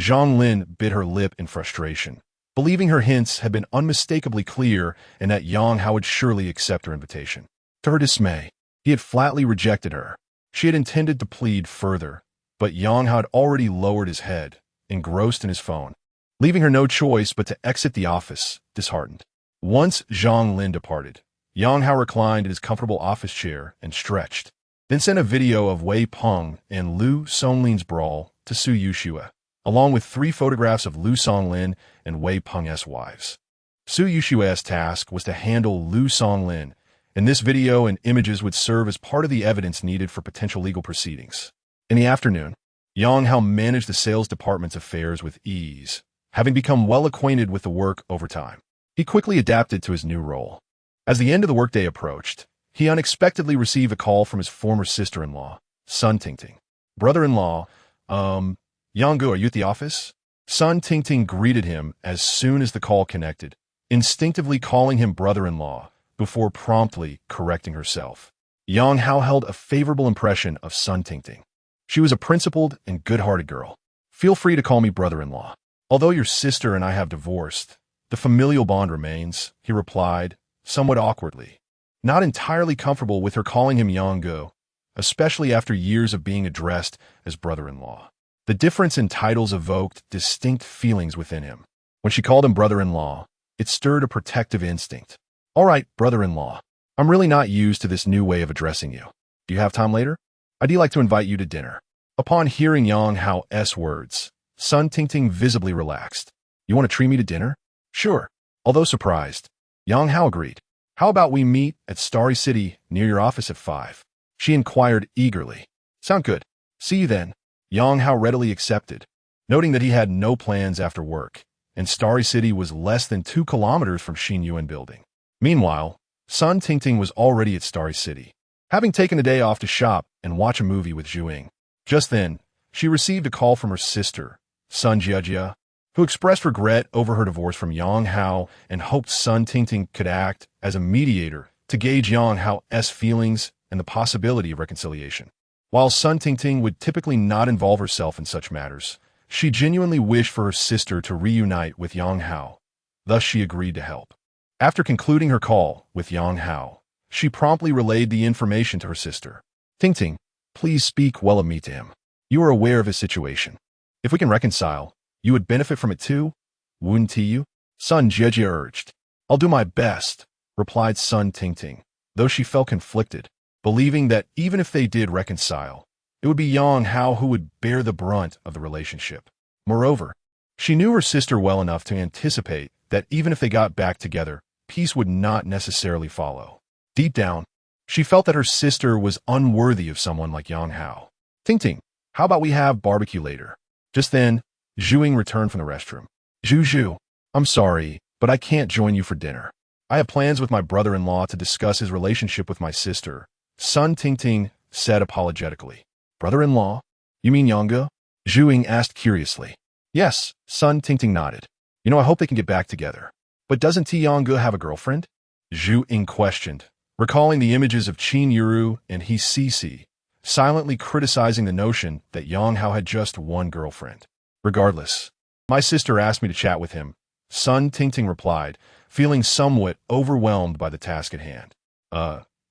Zhang Lin bit her lip in frustration, believing her hints had been unmistakably clear and that Yang Hao would surely accept her invitation. To her dismay, he had flatly rejected her. She had intended to plead further, but Yang Hao had already lowered his head, engrossed in his phone, leaving her no choice but to exit the office, disheartened. Once Zhang Lin departed, Yang Hao reclined in his comfortable office chair and stretched, then sent a video of Wei Peng and Lu Songlin's brawl to Su Yuxue, along with 3 photographs of Lu Songlin and Wei Peng's wives. Su Yuxue's task was to handle Lu Songlin, and this video and images would serve as part of the evidence needed for potential legal proceedings. In the afternoon, Yang Hao managed the sales department's affairs with ease, having become well acquainted with the work over time. He quickly adapted to his new role. As the end of the workday approached, he unexpectedly received a call from his former sister-in-law, Sun Tingting. Brother-in-law, Yang, are you at the office? Sun Tingting greeted him as soon as the call connected, instinctively calling him brother-in-law before promptly correcting herself. Yang Hao held a favorable impression of Sun Tingting. She was a principled and good-hearted girl. Feel free to call me brother-in-law. Although your sister and I have divorced, the familial bond remains, he replied, somewhat awkwardly, not entirely comfortable with her calling him Yang, especially after years of being addressed as brother-in-law. The difference in titles evoked distinct feelings within him. When she called him brother-in-law, it stirred a protective instinct. All right, brother-in-law, I'm really not used to this new way of addressing you. Do you have time later? I'd like to invite you to dinner. Upon hearing Yang Hao's words, Sun Tingting visibly relaxed. You want to treat me to dinner? Sure. Although surprised, Yang Hao agreed. How about we meet at Starry City near your office at 5? She inquired eagerly. Sound good. See you then. Yang Hao readily accepted, noting that he had no plans after work, and Starry City was less than 2 kilometers from Qingyun Building. Meanwhile, Sun Tingting was already at Starry City, having taken a day off to shop and watch a movie with Zhuing. Just then, she received a call from her sister, Sun Jiejie, who expressed regret over her divorce from Yang Hao and hoped Sun Tingting could act as a mediator to gauge Yang Hao's feelings and the possibility of reconciliation. While Sun Tingting would typically not involve herself in such matters, she genuinely wished for her sister to reunite with Yang Hao. Thus, she agreed to help. After concluding her call with Yang Hao, she promptly relayed the information to her sister. Tingting, please speak well of me to him. You are aware of his situation. If we can reconcile, you would benefit from it too, wouldn't you? Sun Jiejie urged. I'll do my best, replied Sun Tingting, though she felt conflicted, believing that even if they did reconcile, it would be Yang Hao who would bear the brunt of the relationship. Moreover, she knew her sister well enough to anticipate that even if they got back together, peace would not necessarily follow. Deep down, she felt that her sister was unworthy of someone like Yang Hao. Tingting, how about we have barbecue later? Just then, Zhuing returned from the restroom. Zhu, I'm sorry, but I can't join you for dinner. I have plans with my brother-in-law to discuss his relationship with my sister, Sun Tingting said apologetically. Brother-in-law? You mean Yang? Zhuing asked curiously. Yes, Sun Tingting nodded. You know, I hope they can get back together. But doesn't Yang have a girlfriend? Zhuing questioned, recalling the images of Qin Yuru and He Sisi, silently criticizing the notion that Yang Hao had just one girlfriend. Regardless, my sister asked me to chat with him, Sun Tingting replied, feeling somewhat overwhelmed by the task at hand.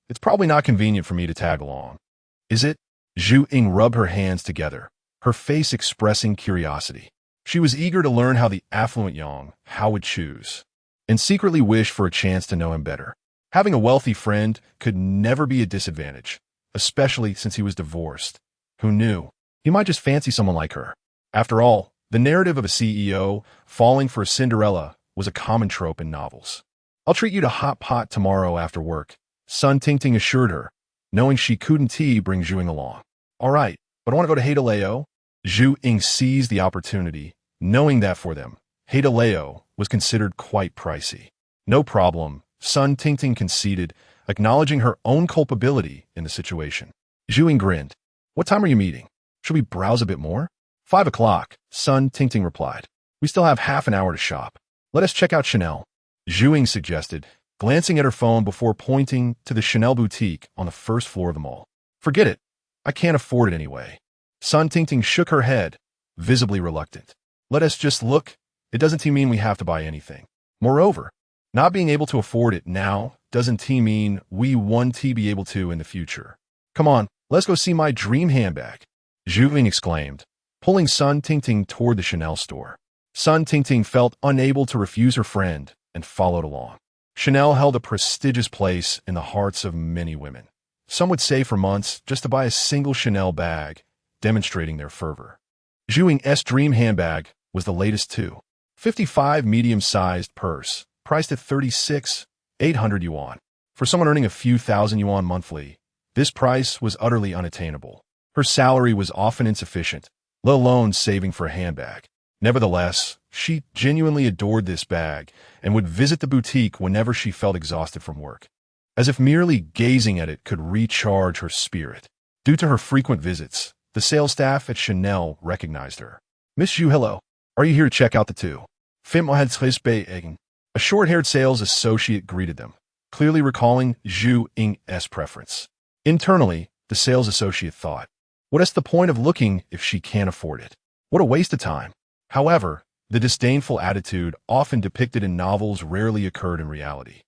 It's probably not convenient for me to tag along. Is it? Zhuing rubbed her hands together, her face expressing curiosity. She was eager to learn how the affluent Yang Hao would choose, and secretly wished for a chance to know him better. Having a wealthy friend could never be a disadvantage, especially since he was divorced. Who knew? He might just fancy someone like her. After all, the narrative of a CEO falling for a Cinderella was a common trope in novels. I'll treat you to hot pot tomorrow after work, Sun Tingting assured her, knowing she couldn't bring Zhu Ying along. All right, but I want to go to Hadaleo. Zhu Ying seized the opportunity, knowing that for them, Hadaleo was considered quite pricey. No problem, Sun Tingting conceded, acknowledging her own culpability in the situation. Zhu Ying grinned. What time are you meeting? Should we browse a bit more? 5 o'clock, Sun Tingting replied. We still have half an hour to shop. Let us check out Chanel, Zhu Ying suggested, glancing at her phone before pointing to the Chanel boutique on the first floor of the mall. Forget it. I can't afford it anyway. Sun Tingting shook her head, visibly reluctant. Let us just look. It doesn't mean we have to buy anything. Moreover, not being able to afford it now doesn't mean we won't be able to in the future. Come on, let's go see my dream handbag, Zhu Ying exclaimed, pulling Sun Tingting toward the Chanel store. Sun Tingting felt unable to refuse her friend and followed along. Chanel held a prestigious place in the hearts of many women. Some would save for months just to buy a single Chanel bag, demonstrating their fervor. Zhu Ying's dream handbag was the latest too. 55 medium-sized purse, priced at 36,800 yuan. For someone earning a few thousand yuan monthly, this price was utterly unattainable. Her salary was often insufficient, let alone saving for a handbag. Nevertheless, she genuinely adored this bag and would visit the boutique whenever she felt exhausted from work, as if merely gazing at it could recharge her spirit. Due to her frequent visits, the sales staff at Chanel recognized her. Miss Zhu, hello. Are you here to check out the two? A short-haired sales associate greeted them, clearly recalling Zhu Ying's preference. Internally, the sales associate thought, what is the point of looking if she can't afford it? What a waste of time. However, the disdainful attitude often depicted in novels rarely occurred in reality.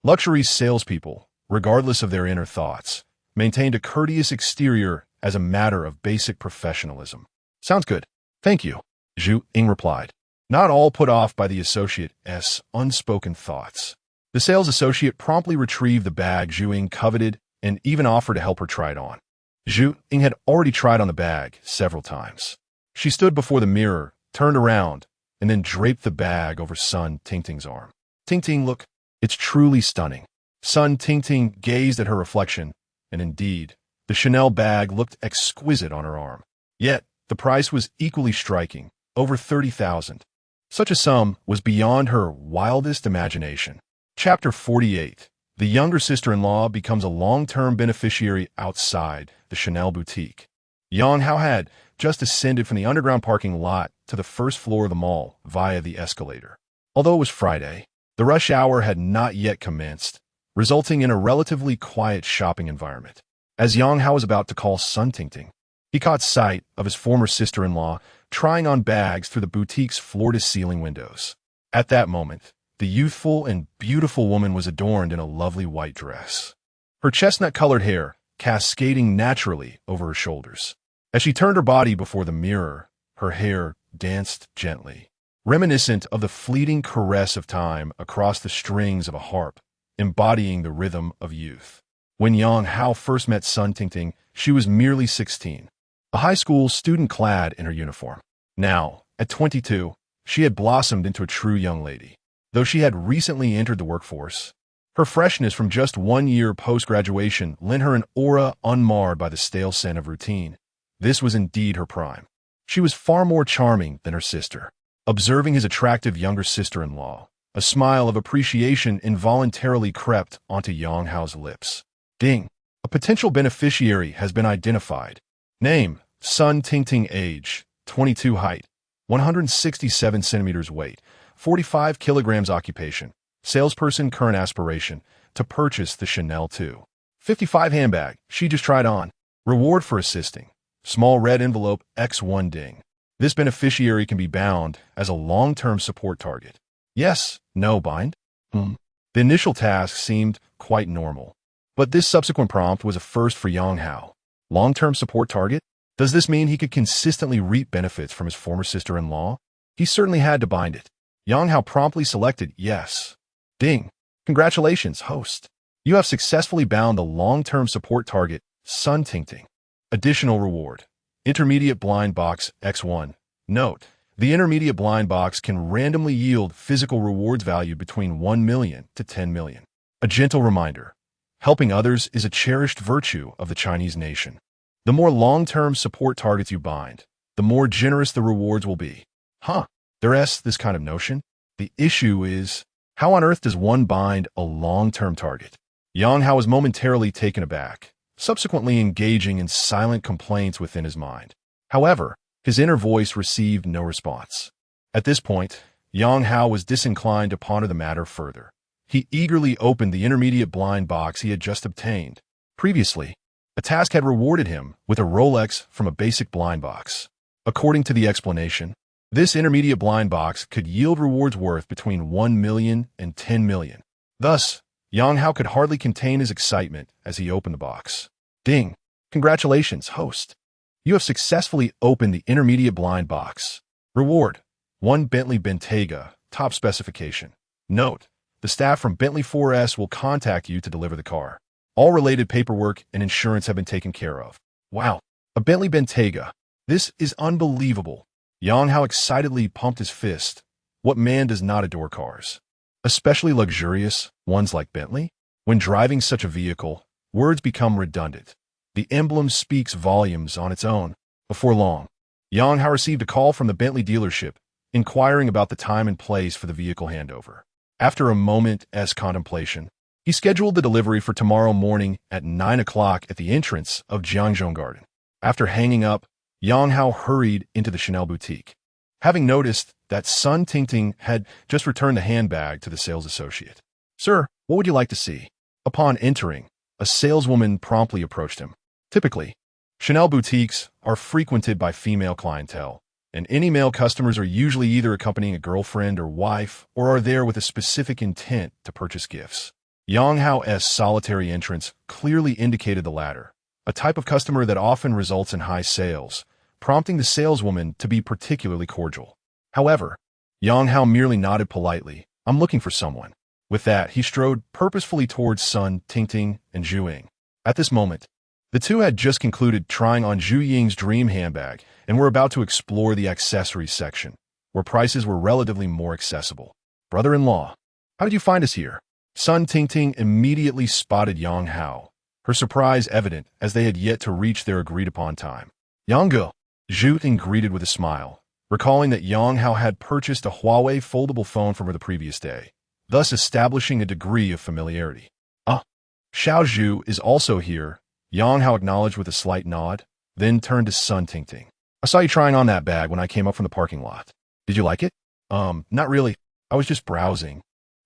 Luxury salespeople, regardless of their inner thoughts, maintained a courteous exterior as a matter of basic professionalism. Sounds good. Thank you, Zhu Ying replied, not all put off by the associate's unspoken thoughts. The sales associate promptly retrieved the bag Zhu Ying coveted and even offered to help her try it on. Zhu Ying had already tried on the bag several times. She stood before the mirror, turned around, and then draped the bag over Sun Tingting's arm. Tingting, look, it's truly stunning. Sun Tingting gazed at her reflection, and indeed, the Chanel bag looked exquisite on her arm. Yet, the price was equally striking, over 30,000. Such a sum was beyond her wildest imagination. Chapter 48. The younger sister-in-law becomes a long-term beneficiary outside the Chanel boutique. Yang Hao had just ascended from the underground parking lot to the first floor of the mall via the escalator. Although it was Friday, the rush hour had not yet commenced, resulting in a relatively quiet shopping environment. As Yang Hao was about to call Sun Tingting, he caught sight of his former sister-in-law trying on bags through the boutique's floor-to-ceiling windows. At that moment, the youthful and beautiful woman was adorned in a lovely white dress, her chestnut-colored hair cascading naturally over her shoulders. As she turned her body before the mirror, her hair danced gently, reminiscent of the fleeting caress of time across the strings of a harp, embodying the rhythm of youth. When Yang Hao first met Sun Tingting, she was merely 16, a high school student clad in her uniform. Now, at 22, she had blossomed into a true young lady. Though she had recently entered the workforce, her freshness from just 1 year post-graduation lent her an aura unmarred by the stale scent of routine. This was indeed her prime. She was far more charming than her sister. Observing his attractive younger sister-in-law, a smile of appreciation involuntarily crept onto Yang Hao's lips. Ding! A potential beneficiary has been identified. Name, Sun Tingting. Age, 22. Height, 167 centimeters. Weight, 45 kilograms. Occupation, salesperson. Current aspiration, to purchase the Chanel 255 handbag she just tried on. Reward for assisting, small red envelope X1 ding. This beneficiary can be bound as a long-term support target. Yes, no, bind. The initial task seemed quite normal, but this subsequent prompt was a first for Yang Hao. Long-term support target? Does this mean he could consistently reap benefits from his former sister-in-law? He certainly had to bind it. Yang Hao promptly selected yes. Ding. Congratulations, host. You have successfully bound the long-term support target, Sun Tingting. Additional reward. Intermediate blind box X1. Note, the intermediate blind box can randomly yield physical rewards valued between 1 million to 10 million. A gentle reminder. Helping others is a cherished virtue of the Chinese nation. The more long-term support targets you bind, the more generous the rewards will be. There's this kind of notion. The issue is, how on earth does one bind a long-term target? Yang Hao was momentarily taken aback, subsequently engaging in silent complaints within his mind. However, his inner voice received no response. At this point, Yang Hao was disinclined to ponder the matter further. He eagerly opened the intermediate blind box he had just obtained. Previously, a task had rewarded him with a Rolex from a basic blind box. According to the explanation, this intermediate blind box could yield rewards worth between 1 million and 10 million. Thus, Yang Hao could hardly contain his excitement as he opened the box. Ding! Congratulations, host. You have successfully opened the intermediate blind box. Reward: 1 Bentley Bentayga, top specification. Note, the staff from Bentley 4S will contact you to deliver the car. All related paperwork and insurance have been taken care of. Wow, a Bentley Bentayga. This is unbelievable. Yang Hao excitedly pumped his fist. What man does not adore cars? Especially luxurious ones like Bentley? When driving such a vehicle, words become redundant. The emblem speaks volumes on its own. Before long, Yang Hao received a call from the Bentley dealership, inquiring about the time and place for the vehicle handover. After a moment's contemplation, he scheduled the delivery for tomorrow morning at 9 o'clock at the entrance of Jiangzhou Garden. After hanging up, Yang Hao hurried into the Chanel boutique. Having noticed that Sun Tingting had just returned the handbag to the sales associate. Sir, what would you like to see? Upon entering, a saleswoman promptly approached him. Typically, Chanel boutiques are frequented by female clientele, and any male customers are usually either accompanying a girlfriend or wife or are there with a specific intent to purchase gifts. Yang Hao's solitary entrance clearly indicated the latter, a type of customer that often results in high sales, prompting the saleswoman to be particularly cordial. However, Yang Hao merely nodded politely. I'm looking for someone. With that, he strode purposefully towards Sun Tingting and Zhu Ying. At this moment, the two had just concluded trying on Zhu Ying's dream handbag and were about to explore the accessories section, where prices were relatively more accessible. Brother-in-law, how did you find us here? Sun Tingting immediately spotted Yang Hao, her surprise evident as they had yet to reach their agreed-upon time. Yang Zhu Ying greeted with a smile, recalling that Yang Hao had purchased a Huawei foldable phone from her the previous day, thus establishing a degree of familiarity. Xiao Zhu is also here, Yang Hao acknowledged with a slight nod, then turned to Sun Tingting. I saw you trying on that bag when I came up from the parking lot. Did you like it? Not really. I was just browsing.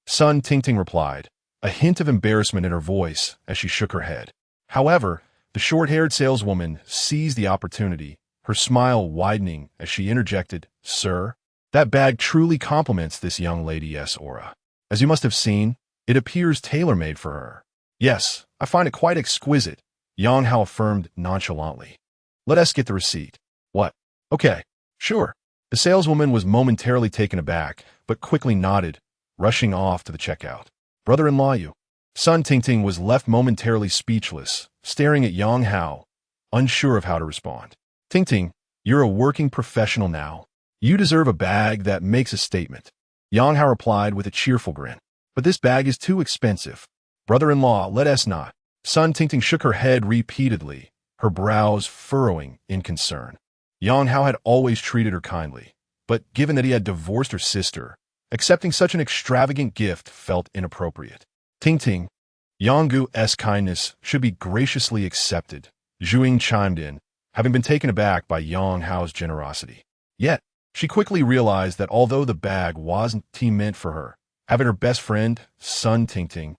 Sun Tingting replied, a hint of embarrassment in her voice as she shook her head. However, the short-haired saleswoman seized the opportunity, her smile widening as she interjected, Sir, that bag truly complements this young lady's aura. As you must have seen, it appears tailor-made for her. Yes, I find it quite exquisite, Yang Hao affirmed nonchalantly. Let us get the receipt. What? Okay, sure. The saleswoman was momentarily taken aback, but quickly nodded, rushing off to the checkout. Brother-in-law you. Sun Tingting was left momentarily speechless, staring at Yang Hao, unsure of how to respond. Tingting, you're a working professional now. You deserve a bag that makes a statement. Yang Hao replied with a cheerful grin. But this bag is too expensive. Brother-in-law, let us not. Sun Tingting shook her head repeatedly, her brows furrowing in concern. Yang Hao had always treated her kindly, but given that he had divorced her sister, accepting such an extravagant gift felt inappropriate. Tingting, Yang-Gu's kindness should be graciously accepted, Zhu Ying chimed in, having been taken aback by Yang Hao's generosity. Yet, she quickly realized that although the bag wasn't meant for her, having her best friend, Sun Tingting,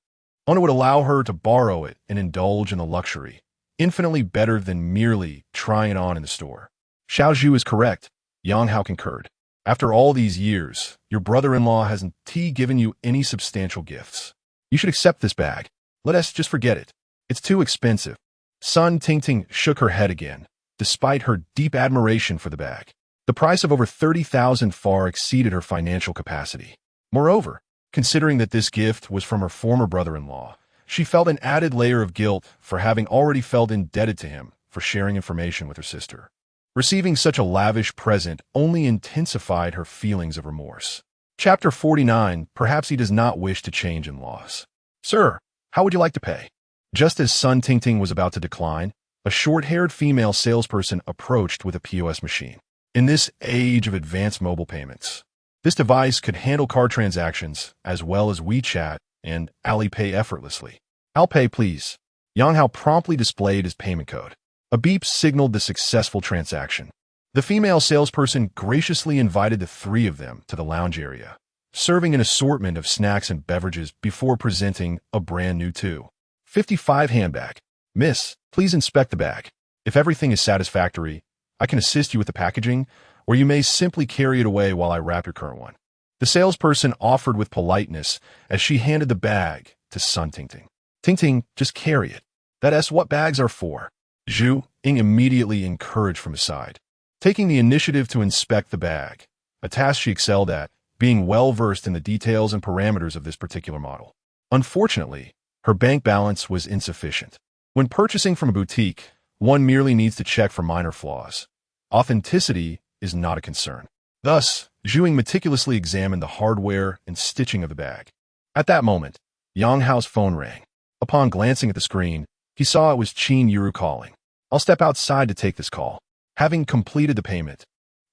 would allow her to borrow it and indulge in the luxury, infinitely better than merely trying it on in the store. Xiao Zhu is correct, Yang Hao concurred. After all these years, your brother-in-law hasn't given you any substantial gifts. You should accept this bag. Let us just forget it. It's too expensive. Sun Tingting shook her head again, despite her deep admiration for the bag. The price of over 30,000 far exceeded her financial capacity. Moreover, considering that this gift was from her former brother-in-law, she felt an added layer of guilt for having already felt indebted to him for sharing information with her sister. Receiving such a lavish present only intensified her feelings of remorse. Chapter 49. Perhaps he does not wish to change in-laws. Sir, how would you like to pay? Just as Sun Tingting was about to decline, a short-haired female salesperson approached with a POS machine. In this age of advanced mobile payments, this device could handle card transactions as well as WeChat and Alipay effortlessly. I'll pay, please. Yang Hao promptly displayed his payment code. A beep signaled the successful transaction. The female salesperson graciously invited the three of them to the lounge area, serving an assortment of snacks and beverages before presenting a brand new 2.55 handbag. Miss, please inspect the bag. If everything is satisfactory, I can assist you with the packaging, or you may simply carry it away while I wrap your current one. The salesperson offered with politeness as she handed the bag to Sun Tingting. Tingting, just carry it. That's what bags are for. Zhu Ying immediately encouraged from his side, taking the initiative to inspect the bag, a task she excelled at, being well-versed in the details and parameters of this particular model. Unfortunately, her bank balance was insufficient. When purchasing from a boutique, one merely needs to check for minor flaws. Authenticity is not a concern. Thus, Zhu Ying meticulously examined the hardware and stitching of the bag. At that moment, Yang Hao's phone rang. Upon glancing at the screen, he saw it was Qingyun Zhi calling. I'll step outside to take this call. Having completed the payment,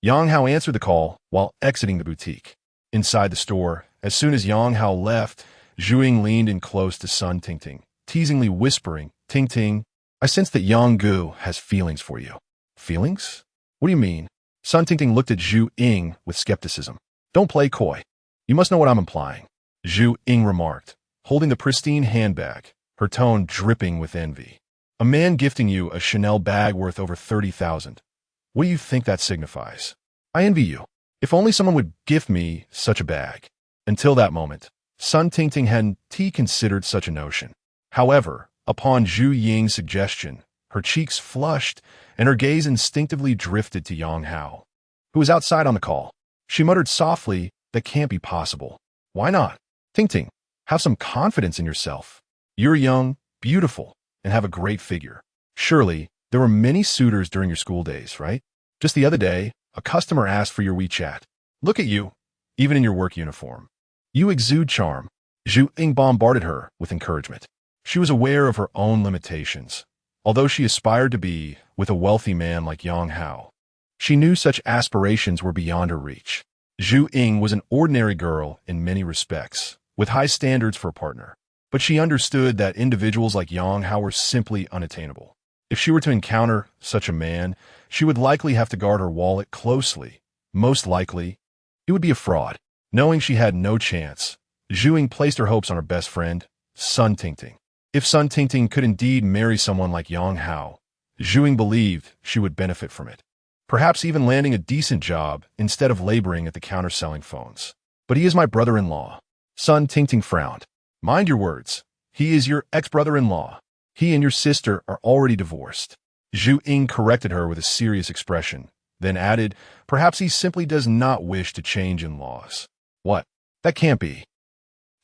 Yang Hao answered the call while exiting the boutique. Inside the store, as soon as Yang Hao left, Zhu Ying leaned in close to Sun Tingting, teasingly whispering, Ting, I sense that Yang Gu has feelings for you. Feelings? What do you mean? Sun Tingting looked at Zhu Ying with skepticism. Don't play coy. You must know what I'm implying. Zhu Ying remarked, holding the pristine handbag, her tone dripping with envy. A man gifting you a Chanel bag worth over 30,000. What do you think that signifies? I envy you. If only someone would gift me such a bag. Until that moment, Sun Tingting hadn't considered such a notion. However, upon Zhu Ying's suggestion, her cheeks flushed and her gaze instinctively drifted to Yang Hao, who was outside on the call. She muttered softly, that can't be possible. Why not? Tingting, have some confidence in yourself. You're young, beautiful, and have a great figure. Surely, there were many suitors during your school days, right? Just the other day, a customer asked for your WeChat. Look at you, even in your work uniform. You exude charm. Zhu Ying bombarded her with encouragement. She was aware of her own limitations. Although she aspired to be with a wealthy man like Yang Hao, she knew such aspirations were beyond her reach. Zhu Ying was an ordinary girl in many respects, with high standards for a partner. But she understood that individuals like Yang Hao were simply unattainable. If she were to encounter such a man, she would likely have to guard her wallet closely. Most likely, it would be a fraud. Knowing she had no chance, Zhu Ying placed her hopes on her best friend, Sun Tingting. If Sun Tingting could indeed marry someone like Yang Hao, Zhu Ying believed she would benefit from it. Perhaps even landing a decent job instead of laboring at the counter selling phones. But he is my brother-in-law. Sun Tingting frowned. Mind your words. He is your ex-brother-in-law. He and your sister are already divorced. Zhu Ying corrected her with a serious expression, then added, perhaps he simply does not wish to change in-laws. What? That can't be.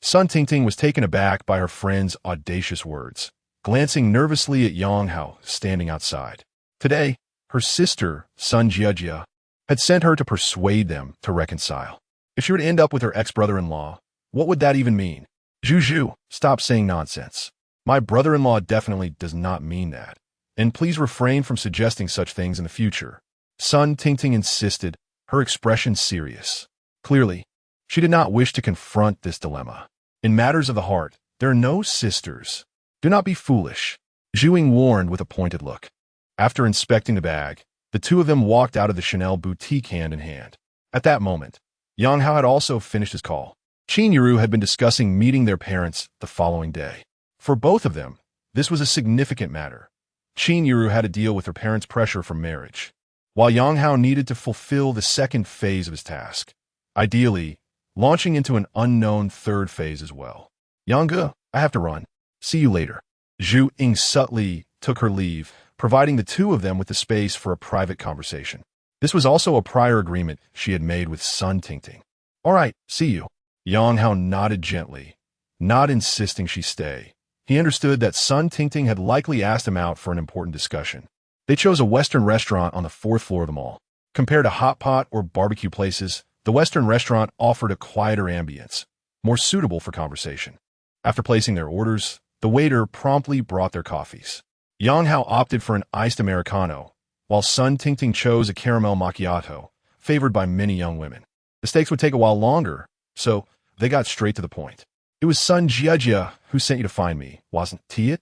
Sun Tingting was taken aback by her friend's audacious words, glancing nervously at Yang Hao standing outside. Today, her sister, Sun Jiejia, had sent her to persuade them to reconcile. If she were to end up with her ex-brother-in-law, what would that even mean? Zhu, stop saying nonsense. My brother-in-law definitely does not mean that. And please refrain from suggesting such things in the future. Sun Tingting insisted, her expression serious. Clearly, she did not wish to confront this dilemma. In matters of the heart, there are no sisters. Do not be foolish. Zhu Ying warned with a pointed look. After inspecting the bag, the two of them walked out of the Chanel boutique hand in hand. At that moment, Yang Hao had also finished his call. Qingyun Zhi had been discussing meeting their parents the following day. For both of them, this was a significant matter. Qingyun Zhi had to deal with her parents' pressure for marriage, while Yang Hao needed to fulfill the second phase of his task, ideally, launching into an unknown third phase as well. Yang Gu, I have to run. See you later. Zhu Ying subtly took her leave, providing the two of them with the space for a private conversation. This was also a prior agreement she had made with Sun Tingting. All right, see you. Yang Hao nodded gently, not insisting she stay. He understood that Sun Tingting had likely asked him out for an important discussion. They chose a Western restaurant on the 4th floor of the mall. Compared to hot pot or barbecue places, the Western restaurant offered a quieter ambience, more suitable for conversation. After placing their orders, the waiter promptly brought their coffees. Yang Hao opted for an iced Americano, while Sun Tingting chose a caramel macchiato, favored by many young women. The steaks would take a while longer, so they got straight to the point. It was Sun Jie who sent you to find me, wasn't it?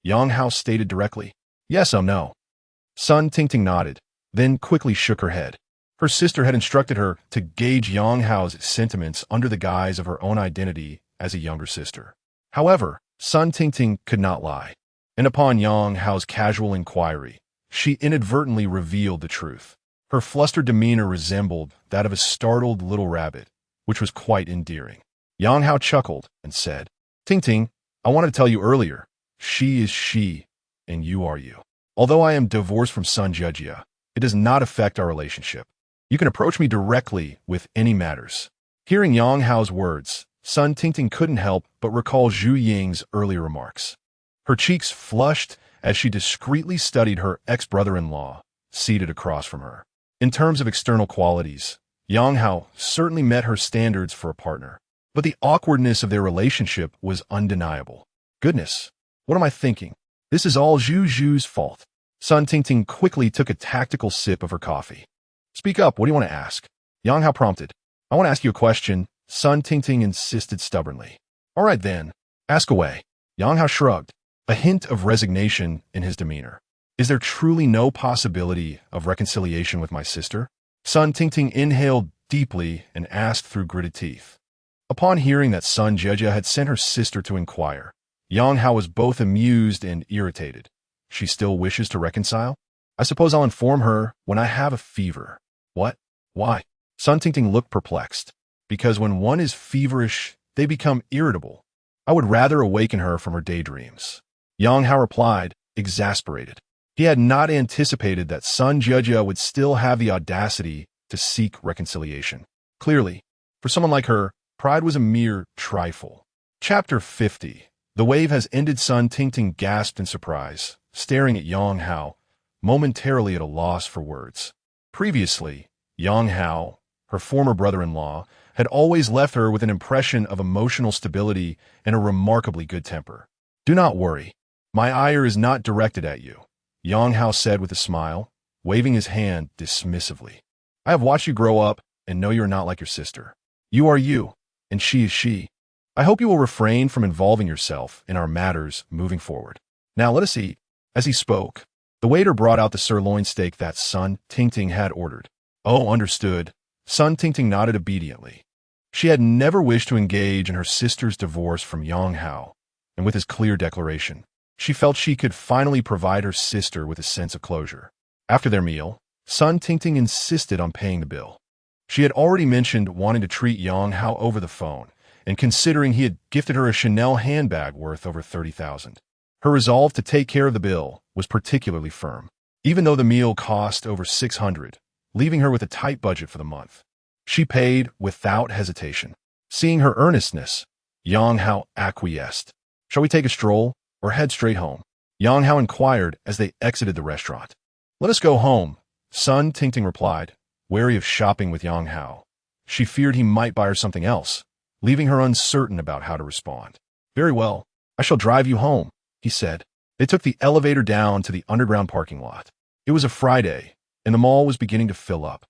Yang Hao stated directly. Yes, no. Sun Tingting nodded, then quickly shook her head. Her sister had instructed her to gauge Yang Hao's sentiments under the guise of her own identity as a younger sister. However, Sun Tingting could not lie, and upon Yang Hao's casual inquiry, she inadvertently revealed the truth. Her flustered demeanor resembled that of a startled little rabbit, which was quite endearing. Yang Hao chuckled and said, Tingting, I wanted to tell you earlier, she is she, and you are you. Although I am divorced from Sun Jie, it does not affect our relationship. You can approach me directly with any matters. Hearing Yang Hao's words, Sun Tingting couldn't help but recall Zhu Ying's earlier remarks. Her cheeks flushed as she discreetly studied her ex-brother-in-law, seated across from her. In terms of external qualities, Yang Hao certainly met her standards for a partner. But the awkwardness of their relationship was undeniable. Goodness, what am I thinking? This is all Zhu's fault. Sun Tingting quickly took a tactical sip of her coffee. Speak up, what do you want to ask? Yang Hao prompted. I want to ask you a question, Sun Tingting insisted stubbornly. All right then, ask away. Yang Hao shrugged, a hint of resignation in his demeanor. Is there truly no possibility of reconciliation with my sister? Sun Tingting inhaled deeply and asked through gritted teeth. Upon hearing that Sun Jie had sent her sister to inquire, Yang Hao was both amused and irritated. She still wishes to reconcile? I suppose I'll inform her when I have a fever. What? Why? Sun Tingting looked perplexed. Because when one is feverish, they become irritable. I would rather awaken her from her daydreams. Yang Hao replied, exasperated. He had not anticipated that Sun Jie would still have the audacity to seek reconciliation. Clearly, for someone like her, pride was a mere trifle. Chapter 50. The wave has ended. Sun Tingting gasped in surprise, staring at Yang Hao, momentarily at a loss for words. Previously, Yang Hao, her former brother-in-law, had always left her with an impression of emotional stability and a remarkably good temper. Do not worry. My ire is not directed at you, Yang Hao said with a smile, waving his hand dismissively. I have watched you grow up and know you're not like your sister. You are you, and she is she. I hope you will refrain from involving yourself in our matters moving forward. Now let us eat. As he spoke, the waiter brought out the sirloin steak that Sun Tingting had ordered. Oh, understood. Sun Tingting nodded obediently. She had never wished to engage in her sister's divorce from Yang Hao, and with his clear declaration, she felt she could finally provide her sister with a sense of closure. After their meal, Sun Tingting insisted on paying the bill. She had already mentioned wanting to treat Yang Hao over the phone, and considering he had gifted her a Chanel handbag worth over $30,000. Her resolve to take care of the bill was particularly firm, even though the meal cost over $600, leaving her with a tight budget for the month. She paid without hesitation. Seeing her earnestness, Yang Hao acquiesced. Shall we take a stroll, or head straight home? Yang Hao inquired as they exited the restaurant. Let us go home, Sun Tingting replied, wary of shopping with Yang Hao. She feared he might buy her something else, leaving her uncertain about how to respond. Very well, I shall drive you home, he said. They took the elevator down to the underground parking lot. It was a Friday, and the mall was beginning to fill up.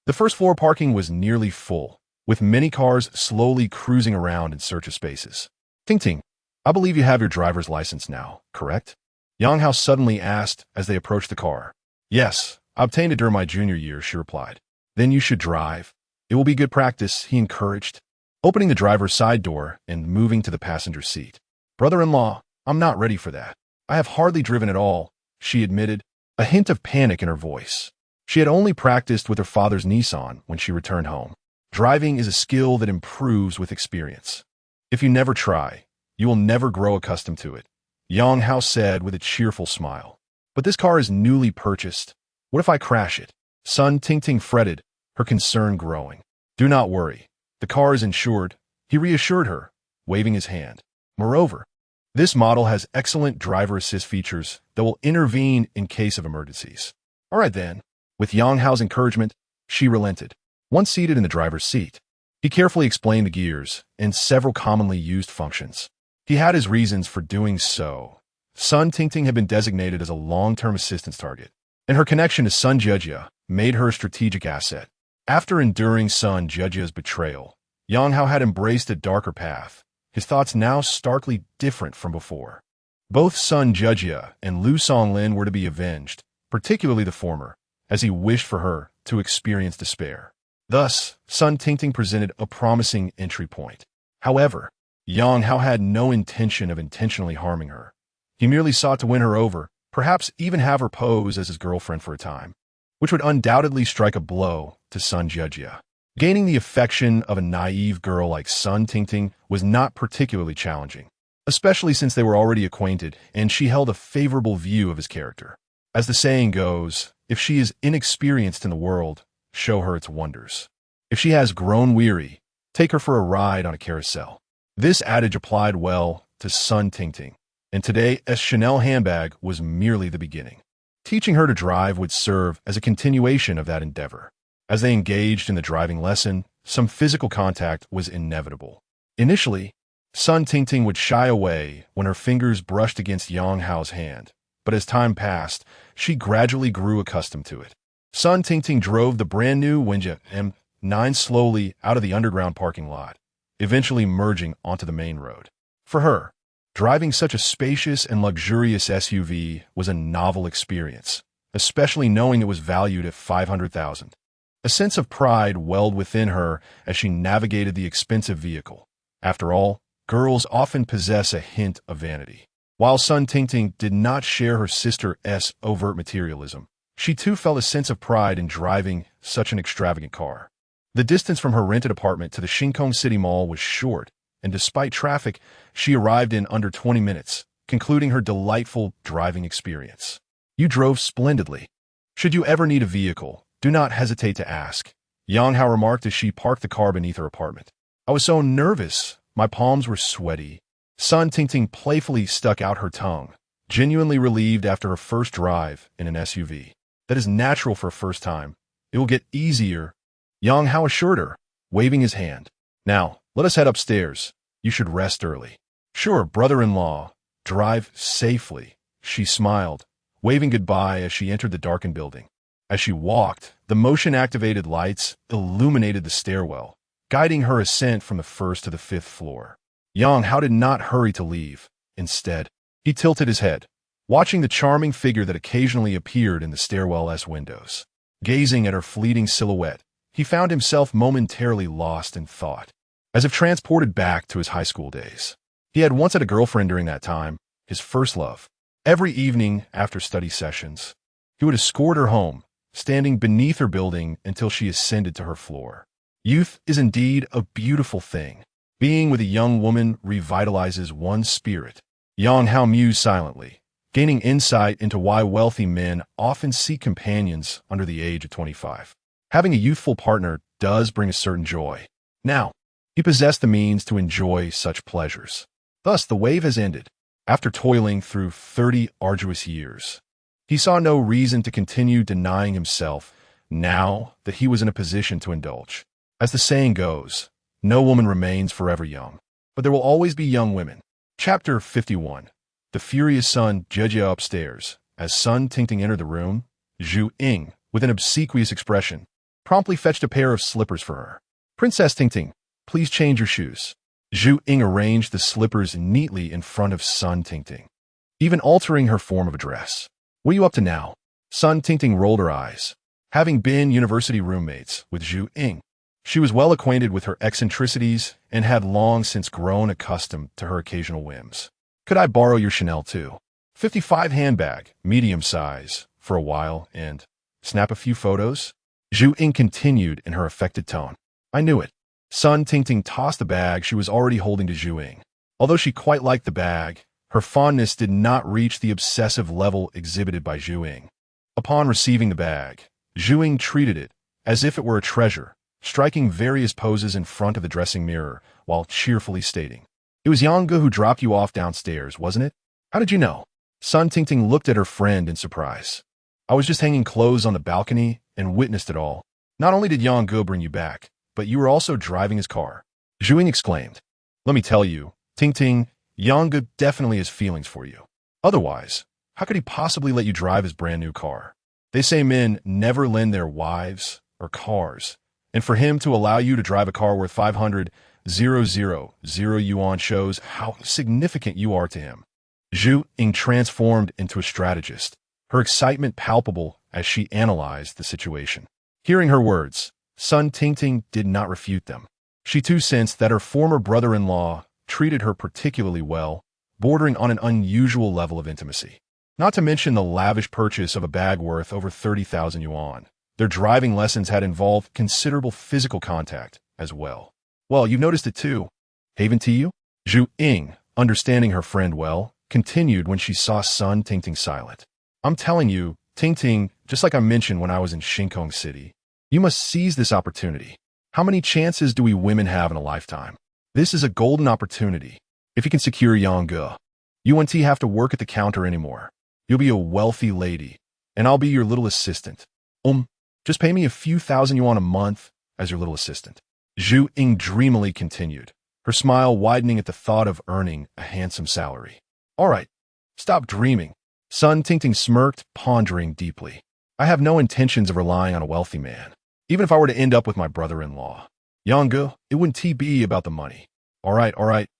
The first floor parking was nearly full, with many cars slowly cruising around in search of spaces. Tingting, I believe you have your driver's license now, correct? Yang Hao suddenly asked as they approached the car. Yes, I obtained it during my junior year, she replied. Then you should drive. It will be good practice, he encouraged, opening the driver's side door and moving to the passenger seat. Brother-in-law, I'm not ready for that. I have hardly driven at all, she admitted, a hint of panic in her voice. She had only practiced with her father's Nissan when she returned home. Driving is a skill that improves with experience. If you never try, you will never grow accustomed to it, Yang Hao said with a cheerful smile. But this car is newly purchased. What if I crash it? Sun Tingting fretted, her concern growing. Do not worry. The car is insured, he reassured her, waving his hand. Moreover, this model has excellent driver assist features that will intervene in case of emergencies. All right then. With Yang Hao's encouragement, she relented. Once seated in the driver's seat, he carefully explained the gears and several commonly used functions. He had his reasons for doing so. Sun Tingting had been designated as a long-term assistance target, and her connection to Sun Jejia made her a strategic asset. After enduring Sun Jejia's betrayal, Yang Hao had embraced a darker path, his thoughts now starkly different from before. Both Sun Jejia and Lu Songlin were to be avenged, particularly the former, as he wished for her to experience despair. Thus, Sun Tingting presented a promising entry point. However, Yang Hao had no intention of intentionally harming her. He merely sought to win her over, perhaps even have her pose as his girlfriend for a time, which would undoubtedly strike a blow to Sun Jejia. Gaining the affection of a naive girl like Sun Tingting was not particularly challenging, especially since they were already acquainted and she held a favorable view of his character. As the saying goes, if she is inexperienced in the world, show her its wonders. If she has grown weary, take her for a ride on a carousel. This adage applied well to Sun Tingting, and today's Chanel handbag was merely the beginning. Teaching her to drive would serve as a continuation of that endeavor. As they engaged in the driving lesson, some physical contact was inevitable. Initially, Sun Tingting would shy away when her fingers brushed against Yang Hao's hand, but as time passed, she gradually grew accustomed to it. Sun Tingting drove the brand-new Qingyun M9 slowly out of the underground parking lot, eventually merging onto the main road. For her, driving such a spacious and luxurious SUV was a novel experience, especially knowing it was valued at $500,000. A sense of pride welled within her as she navigated the expensive vehicle. After all, girls often possess a hint of vanity. While Sun Tingting did not share her sister's overt materialism, she too felt a sense of pride in driving such an extravagant car. The distance from her rented apartment to the Qingyun City Mall was short, and despite traffic, she arrived in under 20 minutes, concluding her delightful driving experience. You drove splendidly. Should you ever need a vehicle, do not hesitate to ask, Yang Hao remarked as she parked the car beneath her apartment. I was so nervous, my palms were sweaty. Sun Tingting playfully stuck out her tongue, genuinely relieved after her first drive in an SUV. That is natural for a first time. It will get easier, Yang Hao assured her, waving his hand. Now, let us head upstairs. You should rest early. Sure, brother-in-law. Drive safely, she smiled, waving goodbye as she entered the darkened building. As she walked, the motion-activated lights illuminated the stairwell, guiding her ascent from the first to the fifth floor. Yang Hao did not hurry to leave. Instead, he tilted his head, watching the charming figure that occasionally appeared in the stairwell's windows. Gazing at her fleeting silhouette, he found himself momentarily lost in thought, as if transported back to his high school days. He had once had a girlfriend during that time, his first love. Every evening after study sessions, he would escort her home, standing beneath her building until she ascended to her floor. Youth is indeed a beautiful thing. Being with a young woman revitalizes one's spirit. Yang Hao mused silently, gaining insight into why wealthy men often seek companions under the age of 25. Having a youthful partner does bring a certain joy. Now, he possessed the means to enjoy such pleasures. Thus, the wave has ended. After toiling through 30 arduous years, he saw no reason to continue denying himself now that he was in a position to indulge. As the saying goes, no woman remains forever young, but there will always be young women. Chapter 51. The furious Sun Jejia upstairs. As Sun Tingting entered the room, Zhu Ying, with an obsequious expression, promptly fetched a pair of slippers for her. Princess Tingting, please change your shoes. Zhu Ying arranged the slippers neatly in front of Sun Tingting, even altering her form of address. What are you up to now? Sun Tingting rolled her eyes. Having been university roommates with Zhu Ying, she was well acquainted with her eccentricities and had long since grown accustomed to her occasional whims. Could I borrow your Chanel too? 55 handbag, medium size, for a while, and snap a few photos? Zhu Ying continued in her affected tone. I knew it. Sun Tingting tossed the bag she was already holding to Zhu Ying. Although she quite liked the bag, her fondness did not reach the obsessive level exhibited by Zhu Ying. Upon receiving the bag, Zhu treated it as if it were a treasure, striking various poses in front of the dressing mirror while cheerfully stating, "It was Yang who dropped you off downstairs, wasn't it? How did you know?" Sun Tingting looked at her friend in surprise. "I was just hanging clothes on the balcony and witnessed it all. Not only did Yang bring you back, but you were also driving his car." Zhu exclaimed, "Let me tell you, Tingting, Yang definitely has feelings for you. Otherwise, how could he possibly let you drive his brand new car? They say men never lend their wives or cars, and for him to allow you to drive a car worth 500,000 yuan shows how significant you are to him." Zhu transformed into a strategist, her excitement palpable as she analyzed the situation. Hearing her words, Sun Tingting did not refute them. She too sensed that her former brother-in-law treated her particularly well, bordering on an unusual level of intimacy. Not to mention the lavish purchase of a bag worth over 30,000 yuan. Their driving lessons had involved considerable physical contact as well. "Well, you've noticed it too, haven't you?" Zhu, understanding her friend well, continued when she saw Sun Tingting silent. "I'm telling you, Tingting, just like I mentioned when I was in Qingyun City, you must seize this opportunity. How many chances do we women have in a lifetime? This is a golden opportunity. If you can secure Yang, you won't have to work at the counter anymore. You'll be a wealthy lady, and I'll be your little assistant. Just pay me a few thousand yuan a month as your little assistant." Zhu dreamily continued, her smile widening at the thought of earning a handsome salary. "All right, stop dreaming." Sun Tingting smirked, pondering deeply. "I have no intentions of relying on a wealthy man. Even if I were to end up with my brother-in-law, Yang, it wouldn't be about the money. All right,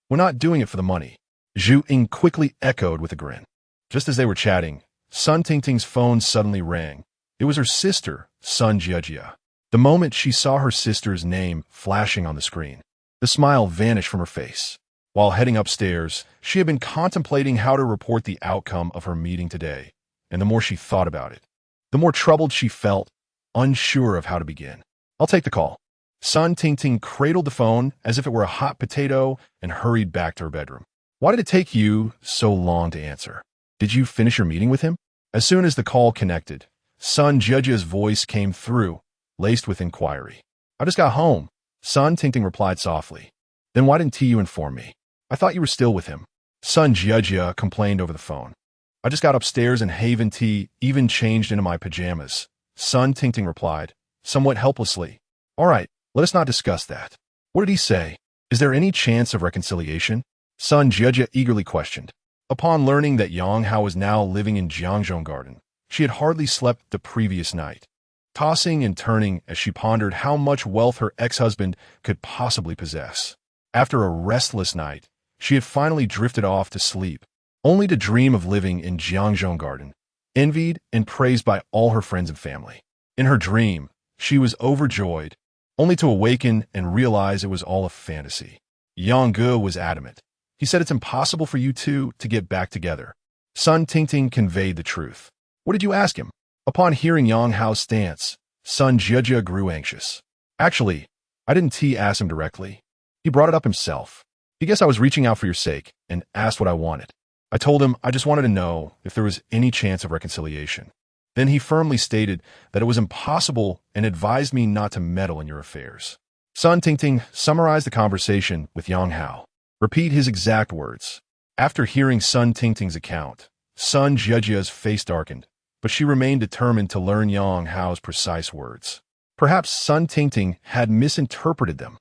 we're not doing it for the money." Zhu quickly echoed with a grin. Just as they were chatting, Sun Tingting's phone suddenly rang. It was her sister, Sun Jiejia. The moment she saw her sister's name flashing on the screen, the smile vanished from her face. While heading upstairs, she had been contemplating how to report the outcome of her meeting today, and the more she thought about it, the more troubled she felt, unsure of how to begin. "I'll take the call." Sun Tingting cradled the phone as if it were a hot potato and hurried back to her bedroom. "Why did it take you so long to answer? Did you finish your meeting with him?" As soon as the call connected, Sun Jiejia's voice came through, laced with inquiry. "I just got home," Sun Tingting replied softly. "Then why didn't you inform me? I thought you were still with him." Sun Jiejia complained over the phone. "I just got upstairs and haven't even changed into my pajamas," Sun Tingting replied, somewhat helplessly. "All right, let us not discuss that. What did he say? Is there any chance of reconciliation?" Sun Jiejia eagerly questioned. Upon learning that Yang Hao was now living in Jiangzhou Garden, she had hardly slept the previous night, tossing and turning as she pondered how much wealth her ex-husband could possibly possess. After a restless night, she had finally drifted off to sleep, only to dream of living in Jiangzhou Garden, envied and praised by all her friends and family. In her dream, she was overjoyed, only to awaken and realize it was all a fantasy. Yang was adamant. He said it's impossible for you two to get back together. Sun Tingting conveyed the truth. "What did you ask him?" Upon hearing Yang Hao's stance, Sun Jiejia grew anxious. "Actually, I didn't ask him directly. He brought it up himself. He guessed I was reaching out for your sake and asked what I wanted. I told him I just wanted to know if there was any chance of reconciliation. Then he firmly stated that it was impossible and advised me not to meddle in your affairs." Sun Tingting summarized the conversation with Yang Hao. Repeat his exact words. After hearing Sun Tingting's account, Sun Jiejia's face darkened, but she remained determined to learn Yang Hao's precise words. Perhaps Sun Tingting had misinterpreted them.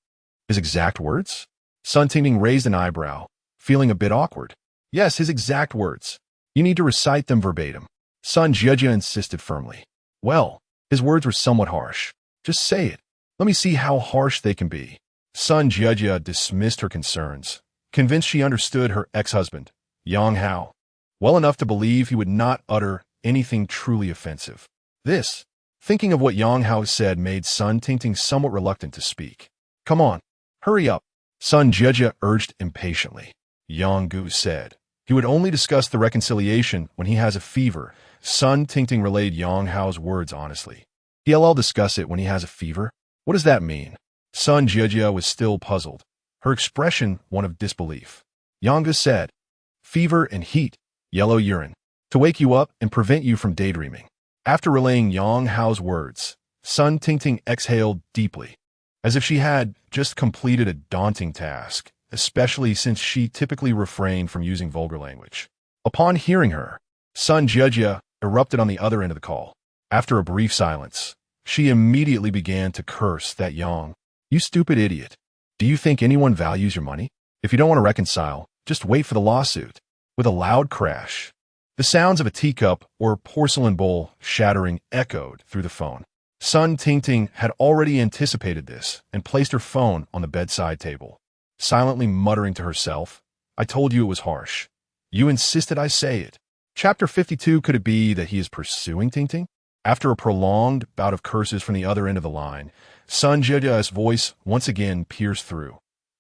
His exact words? Sun Tingting raised an eyebrow, feeling a bit awkward. "Yes, his exact words. You need to recite them verbatim." Sun Jiejia insisted firmly. "Well, his words were somewhat harsh. Just say it. Let me see how harsh they can be." Sun Jiejia dismissed her concerns, convinced she understood her ex-husband, Yang Hao, well enough to believe he would not utter anything truly offensive. This, thinking of what Yang Hao said, made Sun Tingting somewhat reluctant to speak. "Come on, hurry up," Sun Jiejia urged impatiently. Yang said he would only discuss the reconciliation when he has a fever. Sun Tingting relayed Yang Hao's words honestly. "He'll discuss it when he has a fever? What does that mean?" Sun Jiejia was still puzzled, her expression one of disbelief. Yang said, "Fever and heat, yellow urine, to wake you up and prevent you from daydreaming. After relaying Yang Hao's words, Sun Tingting exhaled deeply, as if she had just completed a daunting task, especially since she typically refrained from using vulgar language. Upon hearing her, Sun Jia erupted on the other end of the call. After a brief silence, she immediately began to curse that Yang. You stupid idiot. Do you think anyone values your money? If you don't want to reconcile, just wait for the lawsuit. With a loud crash, the sounds of a teacup or porcelain bowl shattering echoed through the phone. Sun Tingting had already anticipated this and placed her phone on the bedside table, silently muttering to herself, I told you it was harsh. You insisted I say it. Chapter 52. Could it be that he is pursuing Tingting? After a prolonged bout of curses from the other end of the line, Sun Jia's voice once again pierced through.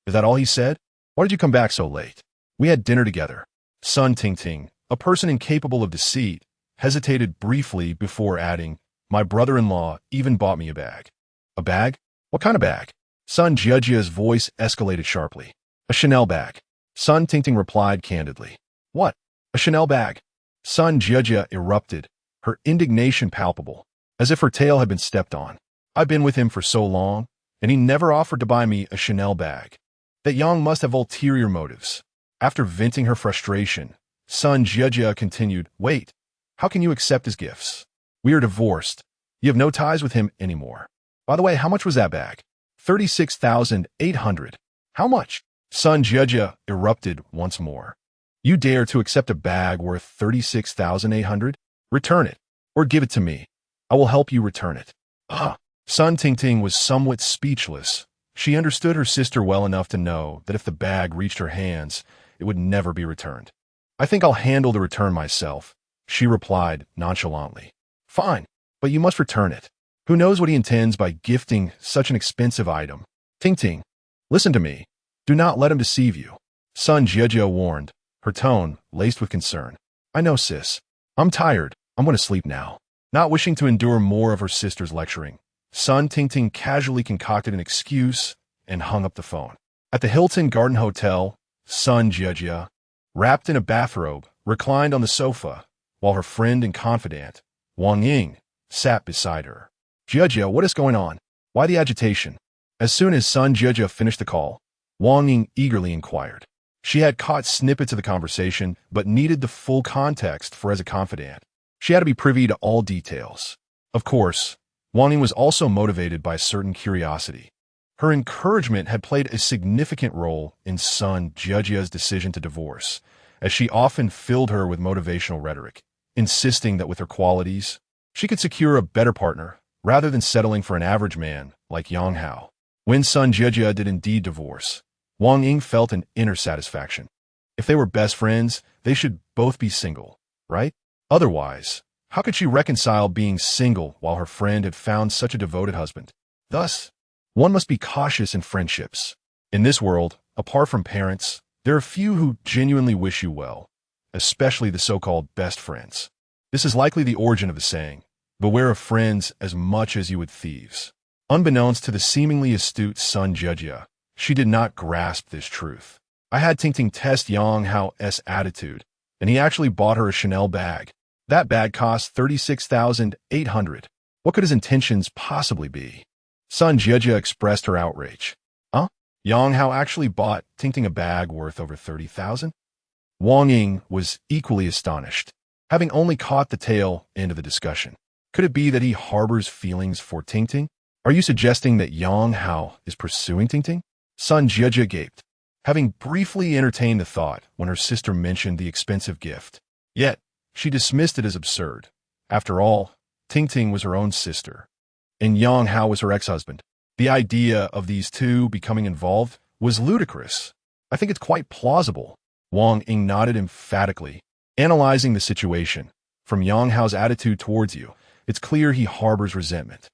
Is that all he said? Why did you come back so late? We had dinner together. Sun Tingting, a person incapable of deceit, hesitated briefly before adding, my brother-in-law even bought me a bag. A bag? What kind of bag? Sun Jia's voice escalated sharply. A Chanel bag. Sun Tingting replied candidly. What? A Chanel bag? Sun Jia erupted, her indignation palpable, as if her tail had been stepped on. I've been with him for so long, and he never offered to buy me a Chanel bag. That Yang must have ulterior motives. After venting her frustration, Sun Jia continued, wait, how can you accept his gifts? We are divorced. You have no ties with him anymore. By the way, how much was that bag? 36,800. How much? Sun Jia erupted once more. You dare to accept a bag worth 36,800? Return it, or give it to me. I will help you return it. Sun Tingting was somewhat speechless. She understood her sister well enough to know that if the bag reached her hands, it would never be returned. I think I'll handle the return myself, she replied nonchalantly. Fine, but you must return it. Who knows what he intends by gifting such an expensive item? Tingting, listen to me. Do not let him deceive you. Sun Jia warned, her tone laced with concern. I know, sis. I'm tired. I'm going to sleep now. Not wishing to endure more of her sister's lecturing, Sun Tingting casually concocted an excuse and hung up the phone. At the Hilton Garden Hotel, Sun Jia, wrapped in a bathrobe, reclined on the sofa, while her friend and confidant, Wang Ying, sat beside her. Jia, what is going on? Why the agitation? As soon as Sun Jia finished the call, Wang Ying eagerly inquired. She had caught snippets of the conversation, but needed the full context for as a confidant. She had to be privy to all details. Of course, Wang Ying was also motivated by a certain curiosity. Her encouragement had played a significant role in Sun Jia's decision to divorce, as she often filled her with motivational rhetoric, insisting that with her qualities, she could secure a better partner rather than settling for an average man like Yang Hao. When Sun Jia did indeed divorce, Wang Ying felt an inner satisfaction. If they were best friends, they should both be single, right? Otherwise, how could she reconcile being single while her friend had found such a devoted husband? Thus, one must be cautious in friendships. In this world, apart from parents, there are few who genuinely wish you well, especially the so-called best friends. This is likely the origin of the saying, beware of friends as much as you would thieves. Unbeknownst to the seemingly astute Sun Jia, she did not grasp this truth. I had Tingting test Yang Hao's attitude, and he actually bought her a Chanel bag. That bag cost 36,800. What could his intentions possibly be? Sun Jia expressed her outrage. Yang Hao actually bought Tingting a bag worth over 30,000? Wang Ying was equally astonished, having only caught the tail end of the discussion. Could it be that he harbors feelings for Tingting? Are you suggesting that Yang Hao is pursuing Tingting? Sun Jia gaped, having briefly entertained the thought when her sister mentioned the expensive gift. Yet, she dismissed it as absurd. After all, Tingting was her own sister, and Yang Hao was her ex-husband. The idea of these two becoming involved was ludicrous. I think it's quite plausible. Wang Ying nodded emphatically, analyzing the situation. From Yang Hao's attitude towards you, it's clear he harbors resentment.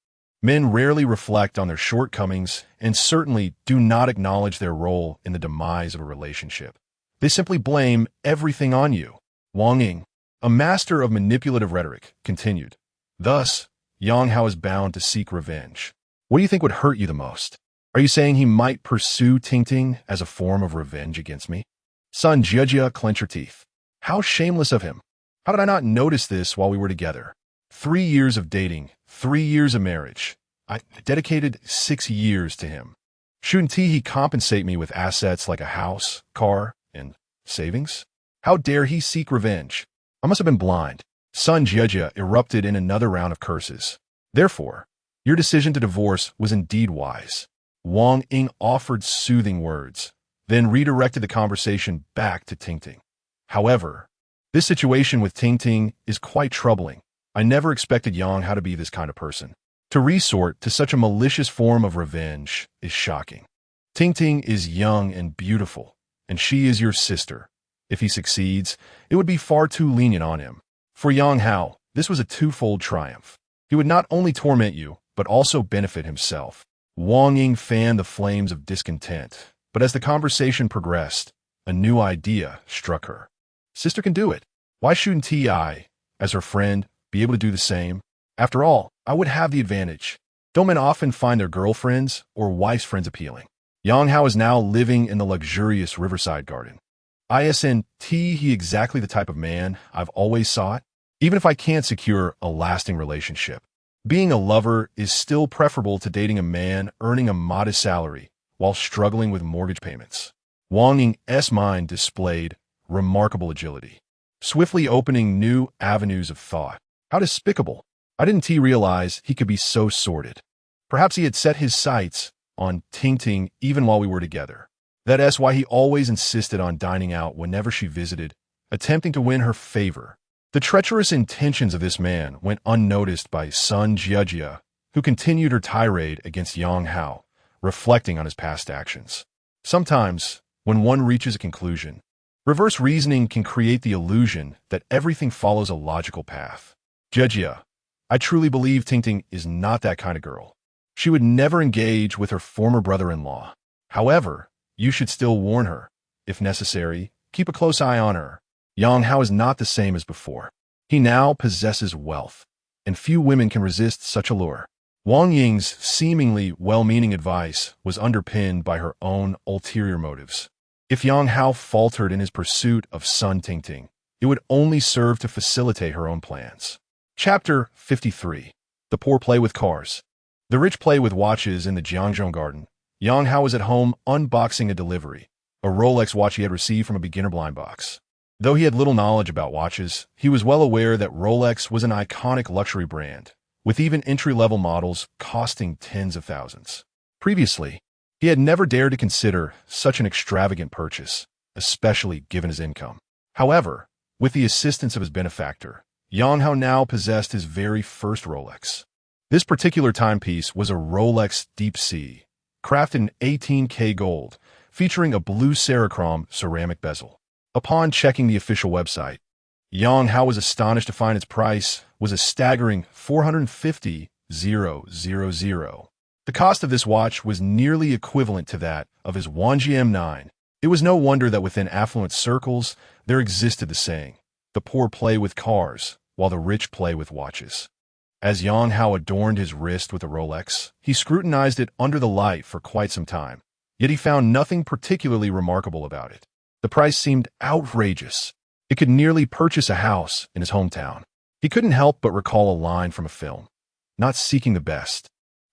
Men rarely reflect on their shortcomings and certainly do not acknowledge their role in the demise of a relationship. They simply blame everything on you. Wang Ying, a master of manipulative rhetoric, continued. Thus, Yang Hao is bound to seek revenge. What do you think would hurt you the most? Are you saying he might pursue Tingting as a form of revenge against me? Sun Jia clenched her teeth. How shameless of him. How did I not notice this while we were together? 3 years of dating, 3 years of marriage. I dedicated 6 years to him. Shouldn't he compensate me with assets like a house, car, and savings? How dare he seek revenge? I must have been blind. Sun Jia erupted in another round of curses. Therefore, your decision to divorce was indeed wise. Wang Ying offered soothing words, then redirected the conversation back to Tingting. However, this situation with Tingting is quite troubling. I never expected Yang Hao to be this kind of person. To resort to such a malicious form of revenge is shocking. Tingting is young and beautiful, and she is your sister. If he succeeds, it would be far too lenient on him. For Yang Hao, this was a twofold triumph. He would not only torment you, but also benefit himself. Wang Ying fanned the flames of discontent, but as the conversation progressed, a new idea struck her. Sister can do it. Why shouldn't I, as her friend, be able to do the same? After all, I would have the advantage. Don't men often find their girlfriends or wife's friends appealing? Yang Hao is now living in the luxurious riverside garden. Isn't he exactly the type of man I've always sought? Even if I can't secure a lasting relationship, being a lover is still preferable to dating a man earning a modest salary while struggling with mortgage payments. Wang Ying's mind displayed remarkable agility, swiftly opening new avenues of thought. How despicable! I didn't realize he could be so sordid. Perhaps he had set his sights on Tingting even while we were together. That's why he always insisted on dining out whenever she visited, attempting to win her favor. The treacherous intentions of this man went unnoticed by Sun Jia, who continued her tirade against Yang Hao, reflecting on his past actions. Sometimes, when one reaches a conclusion, reverse reasoning can create the illusion that everything follows a logical path. Jia, I truly believe Tingting is not that kind of girl. She would never engage with her former brother-in-law. However, you should still warn her. If necessary, keep a close eye on her. Yang Hao is not the same as before. He now possesses wealth, and few women can resist such a lure. Wang Ying's seemingly well-meaning advice was underpinned by her own ulterior motives. If Yang Hao faltered in his pursuit of Sun Tingting, it would only serve to facilitate her own plans. Chapter 53. The poor play with cars. The rich play with watches in the Jiangzhou garden. Yang Hao was at home unboxing a delivery, a Rolex watch he had received from a beginner blind box. Though he had little knowledge about watches, he was well aware that Rolex was an iconic luxury brand, with even entry-level models costing tens of thousands. Previously, he had never dared to consider such an extravagant purchase, especially given his income. However, with the assistance of his benefactor, Yang Hao now possessed his very first Rolex. This particular timepiece was a Rolex Deep Sea, crafted in 18K gold, featuring a blue Cerachrom ceramic bezel. Upon checking the official website, Yang Hao was astonished to find its price was a staggering 450,000. The cost of this watch was nearly equivalent to that of his Wanji M9. It was no wonder that within affluent circles there existed the saying, the poor play with cars, while the rich play with watches. As Yang Hao adorned his wrist with a Rolex, he scrutinized it under the light for quite some time, yet he found nothing particularly remarkable about it. The price seemed outrageous. It could nearly purchase a house in his hometown. He couldn't help but recall a line from a film, not seeking the best,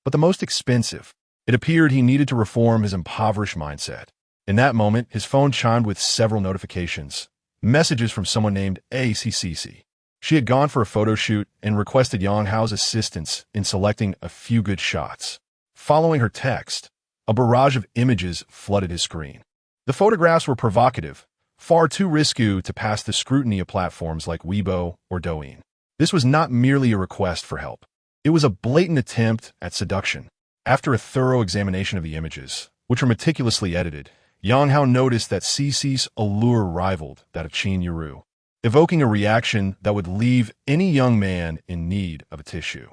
but the most expensive. It appeared he needed to reform his impoverished mindset. In that moment, his phone chimed with several notifications, messages from someone named ACCC. She had gone for a photo shoot and requested Yang Hao's assistance in selecting a few good shots. Following her text, a barrage of images flooded his screen. The photographs were provocative, far too risky to pass the scrutiny of platforms like Weibo or Douyin. This was not merely a request for help. It was a blatant attempt at seduction. After a thorough examination of the images, which were meticulously edited, Yang Hao noticed that CC's allure rivaled that of Qingyun Zhi, evoking a reaction that would leave any young man in need of a tissue.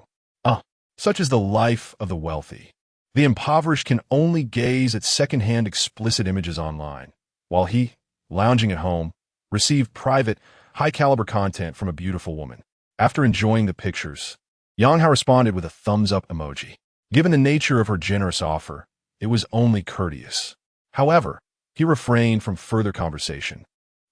Such is the life of the wealthy. The impoverished can only gaze at second-hand explicit images online, while he, lounging at home, received private, high-caliber content from a beautiful woman. After enjoying the pictures, Yang Hao responded with a thumbs-up emoji. Given the nature of her generous offer, it was only courteous. However, he refrained from further conversation,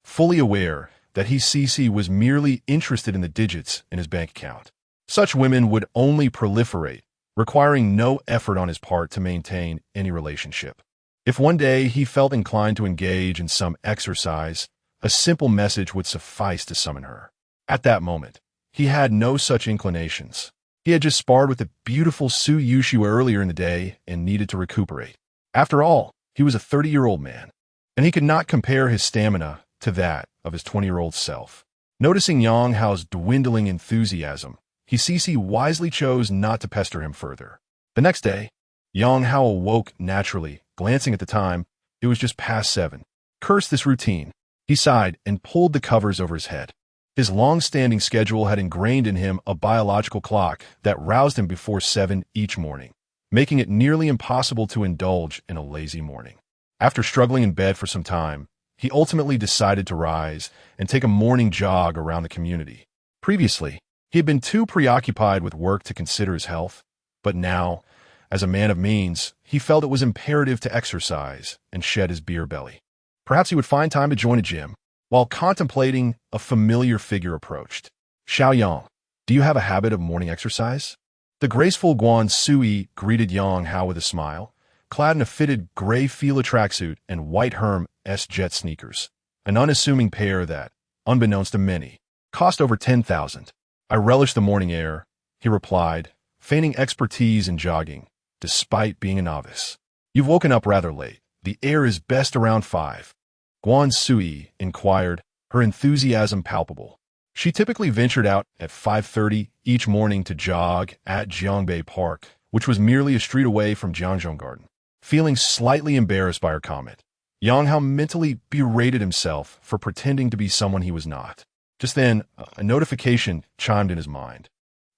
fully aware that CC was merely interested in the digits in his bank account. Such women would only proliferate, requiring no effort on his part to maintain any relationship. If one day he felt inclined to engage in some exercise, a simple message would suffice to summon her. At that moment, he had no such inclinations. He had just sparred with the beautiful Su Yushu earlier in the day and needed to recuperate. After all, he was a 30-year-old man, and he could not compare his stamina to that of his 20-year-old self. Noticing Yang Hao's dwindling enthusiasm, he wisely chose not to pester him further. The next day, Yang Hao awoke naturally. Glancing at the time, it was just past 7. Curse this routine. He sighed and pulled the covers over his head. His long-standing schedule had ingrained in him a biological clock that roused him before 7 each morning, making it nearly impossible to indulge in a lazy morning. After struggling in bed for some time, he ultimately decided to rise and take a morning jog around the community. Previously, he had been too preoccupied with work to consider his health, but now, as a man of means, he felt it was imperative to exercise and shed his beer belly. Perhaps he would find time to join a gym. While contemplating, a familiar figure approached. Xiaoyang, do you have a habit of morning exercise? The graceful Guan Sui greeted Yang Hao with a smile, clad in a fitted gray Fila tracksuit and white Hermes jet sneakers, an unassuming pair that, unbeknownst to many, cost over 10,000. I relish the morning air, he replied, feigning expertise in jogging, despite being a novice. You've woken up rather late. The air is best around 5. Guan Sui inquired, her enthusiasm palpable. She typically ventured out at 5:30 each morning to jog at Jiangbei Park, which was merely a street away from Jiangzhou Garden. Feeling slightly embarrassed by her comment, Yang Hao mentally berated himself for pretending to be someone he was not. Just then, a notification chimed in his mind.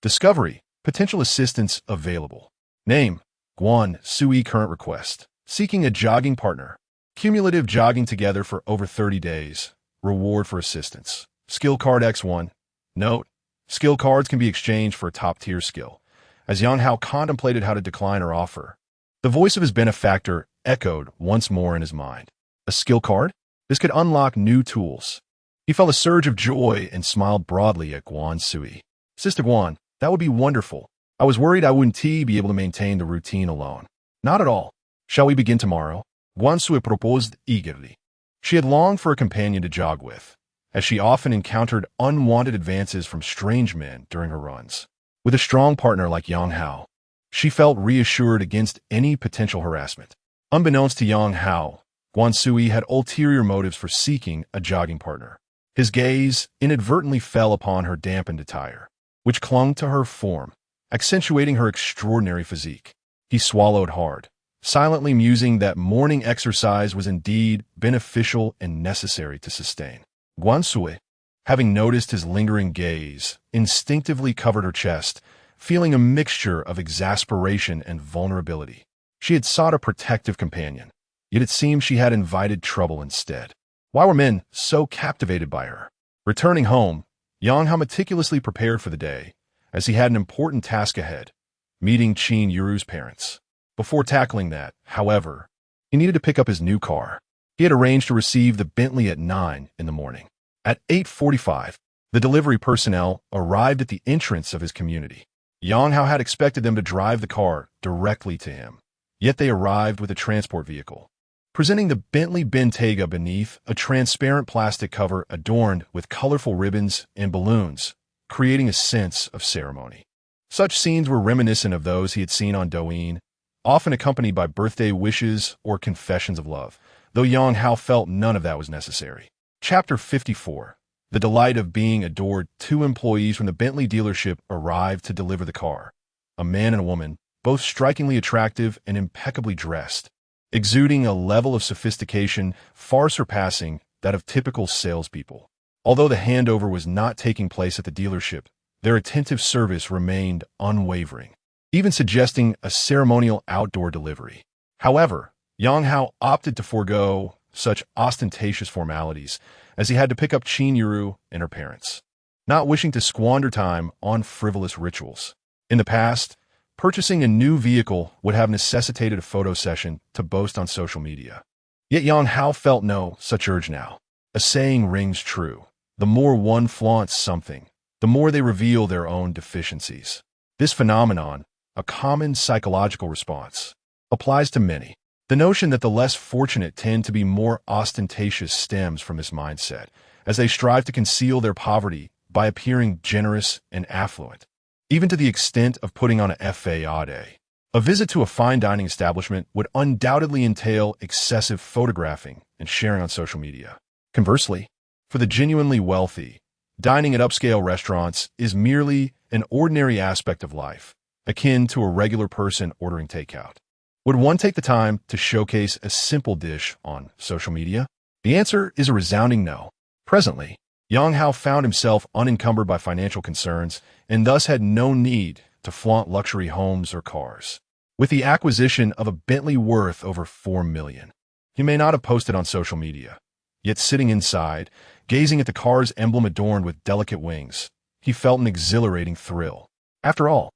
Discovery, potential assistance available. Name, Guan Sui, current request. Seeking a jogging partner. Cumulative jogging together for over 30 days. Reward for assistance. Skill card X1. Note, skill cards can be exchanged for a top-tier skill. As Yang Hao contemplated how to decline her offer, the voice of his benefactor echoed once more in his mind. A skill card? This could unlock new tools. He felt a surge of joy and smiled broadly at Guan Sui. Sister Guan, that would be wonderful. I was worried I wouldn't be able to maintain the routine alone. Not at all. Shall we begin tomorrow? Guan Sui proposed eagerly. She had longed for a companion to jog with, as she often encountered unwanted advances from strange men during her runs. With a strong partner like Yang Hao, she felt reassured against any potential harassment. Unbeknownst to Yang Hao, Guan Sui had ulterior motives for seeking a jogging partner. His gaze inadvertently fell upon her dampened attire, which clung to her form, accentuating her extraordinary physique. He swallowed hard, silently musing that morning exercise was indeed beneficial and necessary to sustain. Guan Sui, having noticed his lingering gaze, instinctively covered her chest, feeling a mixture of exasperation and vulnerability. She had sought a protective companion, yet it seemed she had invited trouble instead. Why were men so captivated by her? Returning home, Yang Hao meticulously prepared for the day, as he had an important task ahead, meeting Qingyun Zhi's parents. Before tackling that, however, he needed to pick up his new car. He had arranged to receive the Bentley at 9 in the morning. At 8:45, the delivery personnel arrived at the entrance of his community. Yang Hao had expected them to drive the car directly to him, yet they arrived with a transport vehicle, presenting the Bentley Bentayga beneath a transparent plastic cover adorned with colorful ribbons and balloons, creating a sense of ceremony. Such scenes were reminiscent of those he had seen on Douyin, often accompanied by birthday wishes or confessions of love, though Yang Hao felt none of that was necessary. Chapter 54. The delight of being adored. 2 employees from the Bentley dealership arrived to deliver the car, a man and a woman, both strikingly attractive and impeccably dressed, exuding a level of sophistication far surpassing that of typical salespeople. Although the handover was not taking place at the dealership, their attentive service remained unwavering, even suggesting a ceremonial outdoor delivery. However, Yang Hao opted to forego such ostentatious formalities, as he had to pick up Qingyun and her parents, not wishing to squander time on frivolous rituals. In the past, purchasing a new vehicle would have necessitated a photo session to boast on social media. Yet Yang Hao felt no such urge now. A saying rings true: the more one flaunts something, the more they reveal their own deficiencies. This phenomenon, a common psychological response, applies to many. The notion that the less fortunate tend to be more ostentatious stems from this mindset, as they strive to conceal their poverty by appearing generous and affluent, even to the extent of putting on a fade. A visit to a fine dining establishment would undoubtedly entail excessive photographing and sharing on social media. Conversely, for the genuinely wealthy, dining at upscale restaurants is merely an ordinary aspect of life, akin to a regular person ordering takeout. Would one take the time to showcase a simple dish on social media? The answer is a resounding no. Presently, Yang Hao found himself unencumbered by financial concerns and thus had no need to flaunt luxury homes or cars. With the acquisition of a Bentley worth over $4 million, he may not have posted on social media, yet sitting inside, gazing at the car's emblem adorned with delicate wings, he felt an exhilarating thrill. After all,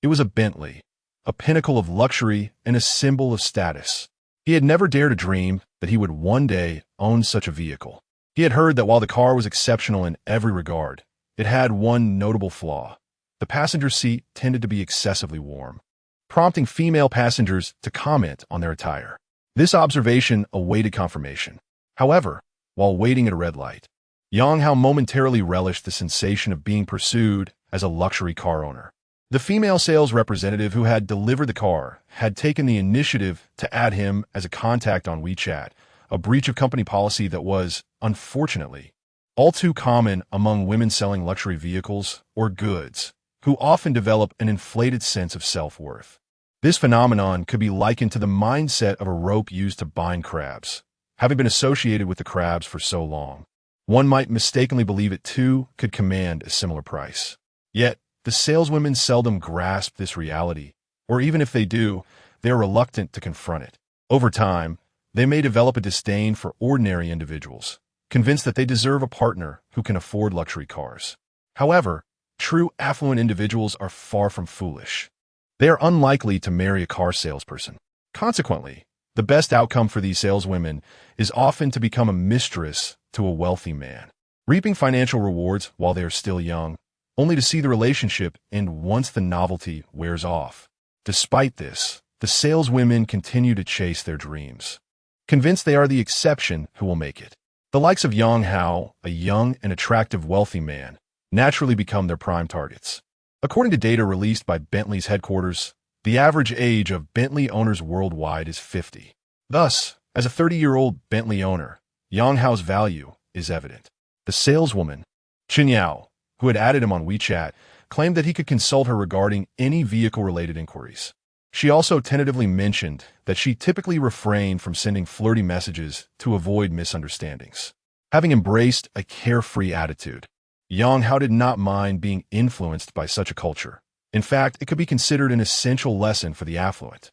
it was a Bentley, a pinnacle of luxury and a symbol of status. He had never dared to dream that he would one day own such a vehicle. He had heard that while the car was exceptional in every regard, it had one notable flaw. The passenger seat tended to be excessively warm, prompting female passengers to comment on their attire. This observation awaited confirmation. However, while waiting at a red light, Yang Hao momentarily relished the sensation of being pursued as a luxury car owner. The female sales representative who had delivered the car had taken the initiative to add him as a contact on WeChat, a breach of company policy that was, unfortunately, all too common among women selling luxury vehicles or goods, who often develop an inflated sense of self-worth. This phenomenon could be likened to the mindset of a rope used to bind crabs. Having been associated with the crabs for so long, one might mistakenly believe it too could command a similar price. Yet, the saleswomen seldom grasp this reality, or even if they do, they are reluctant to confront it. Over time, they may develop a disdain for ordinary individuals, convinced that they deserve a partner who can afford luxury cars. However, true affluent individuals are far from foolish. They are unlikely to marry a car salesperson. Consequently, the best outcome for these saleswomen is often to become a mistress to a wealthy man, reaping financial rewards while they are still young, only to see the relationship end once the novelty wears off. Despite this, the saleswomen continue to chase their dreams, convinced they are the exception who will make it. The likes of Yang Hao, a young and attractive wealthy man, naturally become their prime targets. According to data released by Bentley's headquarters, the average age of Bentley owners worldwide is 50. Thus, as a 30-year-old Bentley owner, Yang Hao's value is evident. The saleswoman, Qingyun, who had added him on WeChat, claimed that he could consult her regarding any vehicle-related inquiries. She also tentatively mentioned that she typically refrained from sending flirty messages to avoid misunderstandings. Having embraced a carefree attitude, Yang Hao did not mind being influenced by such a culture. In fact, it could be considered an essential lesson for the affluent.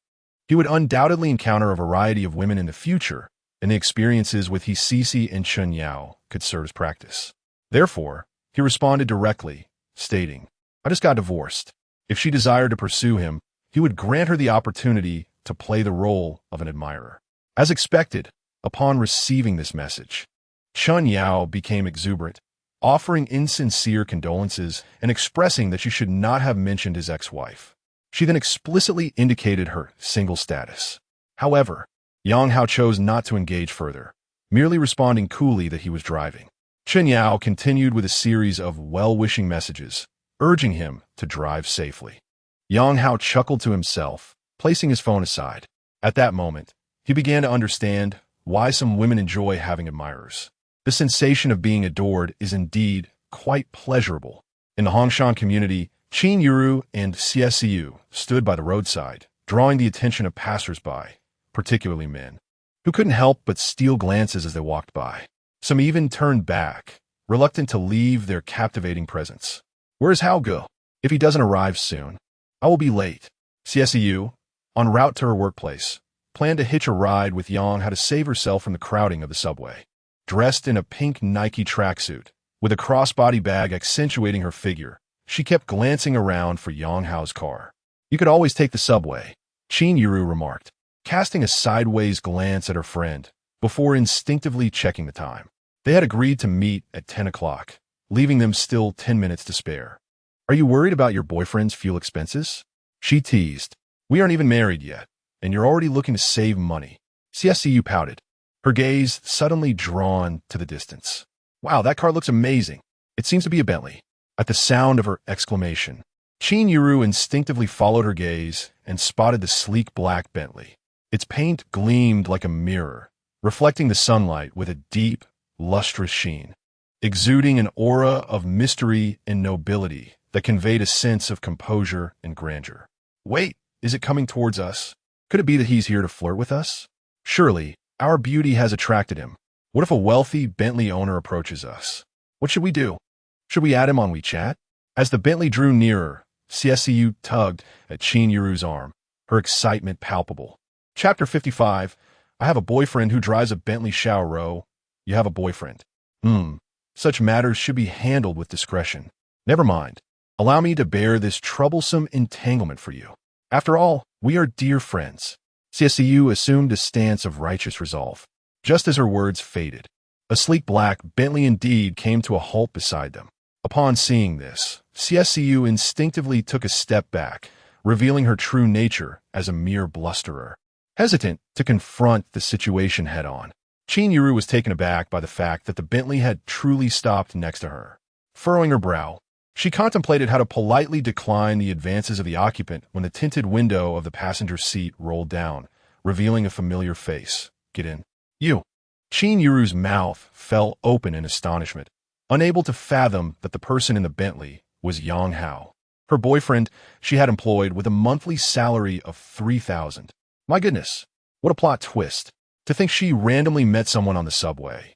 He would undoubtedly encounter a variety of women in the future, and the experiences with Hisisi and Chunyao could serve as practice. Therefore, he responded directly, stating, "I just got divorced." If she desired to pursue him, he would grant her the opportunity to play the role of an admirer. As expected, upon receiving this message, Chunyao became exuberant, offering insincere condolences and expressing that she should not have mentioned his ex-wife. She then explicitly indicated her single status. However, Yang Hao chose not to engage further, merely responding coolly that he was driving. Chunyao continued with a series of well-wishing messages, urging him to drive safely. Yang Hao chuckled to himself, placing his phone aside. At that moment, he began to understand why some women enjoy having admirers. The sensation of being adored is indeed quite pleasurable. In the Hongshan community, Qingyun and CSU stood by the roadside, drawing the attention of passers-by, particularly men, who couldn't help but steal glances as they walked by. Some even turned back, reluctant to leave their captivating presence. "Where's Hao go? If he doesn't arrive soon, I will be late." CSU, en route to her workplace, planned to hitch a ride with Yang Hao to save herself from the crowding of the subway. Dressed in a pink Nike tracksuit, with a crossbody bag accentuating her figure, she kept glancing around for Yang Hao's car. "You could always take the subway," Qingyun remarked, casting a sideways glance at her friend before instinctively checking the time. They had agreed to meet at 10 o'clock, leaving them still 10 minutes to spare. Are you worried about your boyfriend's fuel expenses? She teased. We aren't even married yet, and you're already looking to save money. CSCU pouted, her gaze suddenly drawn to the distance. Wow, that car looks amazing. It seems to be a Bentley. At the sound of her exclamation, Qingyun instinctively followed her gaze and spotted the sleek black Bentley. Its paint gleamed like a mirror, reflecting the sunlight with a deep, lustrous sheen, exuding an aura of mystery and nobility that conveyed a sense of composure and grandeur. Wait, is it coming towards us? Could it be that he's here to flirt with us? Surely, our beauty has attracted him. What if a wealthy Bentley owner approaches us? What should we do? Should we add him on WeChat? As the Bentley drew nearer, CSCU tugged at Qingyun's arm, her excitement palpable. Chapter 55. I have a boyfriend who drives a Bentley Xiaoro. You have a boyfriend. Such matters should be handled with discretion. Never mind. Allow me to bear this troublesome entanglement for you. After all, we are dear friends. CSCU assumed a stance of righteous resolve. Just as her words faded, a sleek black Bentley indeed came to a halt beside them. Upon seeing this, CSCU instinctively took a step back, revealing her true nature as a mere blusterer. Hesitant to confront the situation head-on, Qingyun was taken aback by the fact that the Bentley had truly stopped next to her. Furrowing her brow, she contemplated how to politely decline the advances of the occupant when the tinted window of the passenger seat rolled down, revealing a familiar face. Get in. You. Qingyun's mouth fell open in astonishment, unable to fathom that the person in the Bentley was Yang Hao, her boyfriend she had employed with a monthly salary of 3,000. My goodness, what a plot twist. To think she randomly met someone on the subway,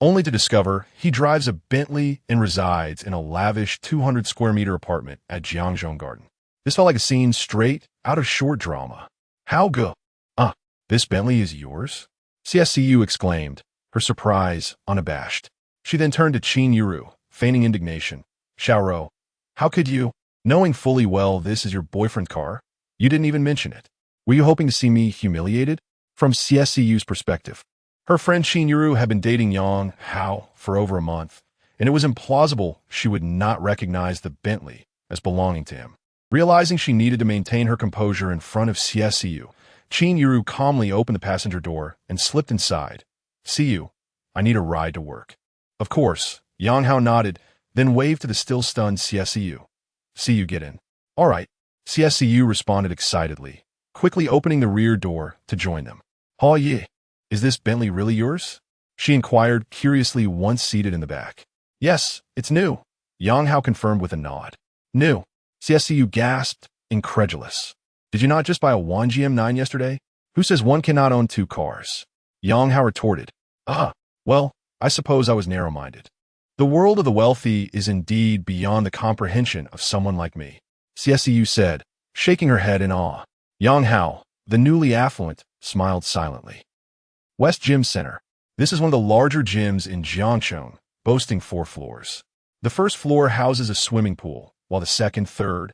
only to discover he drives a Bentley and resides in a lavish 200-square-meter apartment at Jiangzhou Garden. This felt like a scene straight out of short drama. How good? This Bentley is yours? CSCU exclaimed, her surprise unabashed. She then turned to Qingyun, feigning indignation. Xiaoro, how could you? Knowing fully well this is your boyfriend's car, you didn't even mention it. Were you hoping to see me humiliated? From CSCU's perspective, her friend Qingyun had been dating Yang Hao for over a month, and it was implausible she would not recognize the Bentley as belonging to him. Realizing she needed to maintain her composure in front of CSCU, Qingyun calmly opened the passenger door and slipped inside. See you. I need a ride to work. Of course, Yang Hao nodded, then waved to the still-stunned CSCU. See you, get in. All right, CSCU responded excitedly, quickly opening the rear door to join them. Oh yeah, is this Bentley really yours? She inquired curiously once seated in the back. Yes, it's new, Yang Hao confirmed with a nod. New. CSCU gasped, incredulous. Did you not just buy a Wanji M9 yesterday? Who says one cannot own two cars? Yang Hao retorted. Well, I suppose I was narrow-minded. The world of the wealthy is indeed beyond the comprehension of someone like me, CSCU said, shaking her head in awe. Yang Hao, the newly affluent, smiled silently. West Gym Center. This is one of the larger gyms in Jiangzhou, boasting 4 floors. The first floor houses a swimming pool, while the second, third,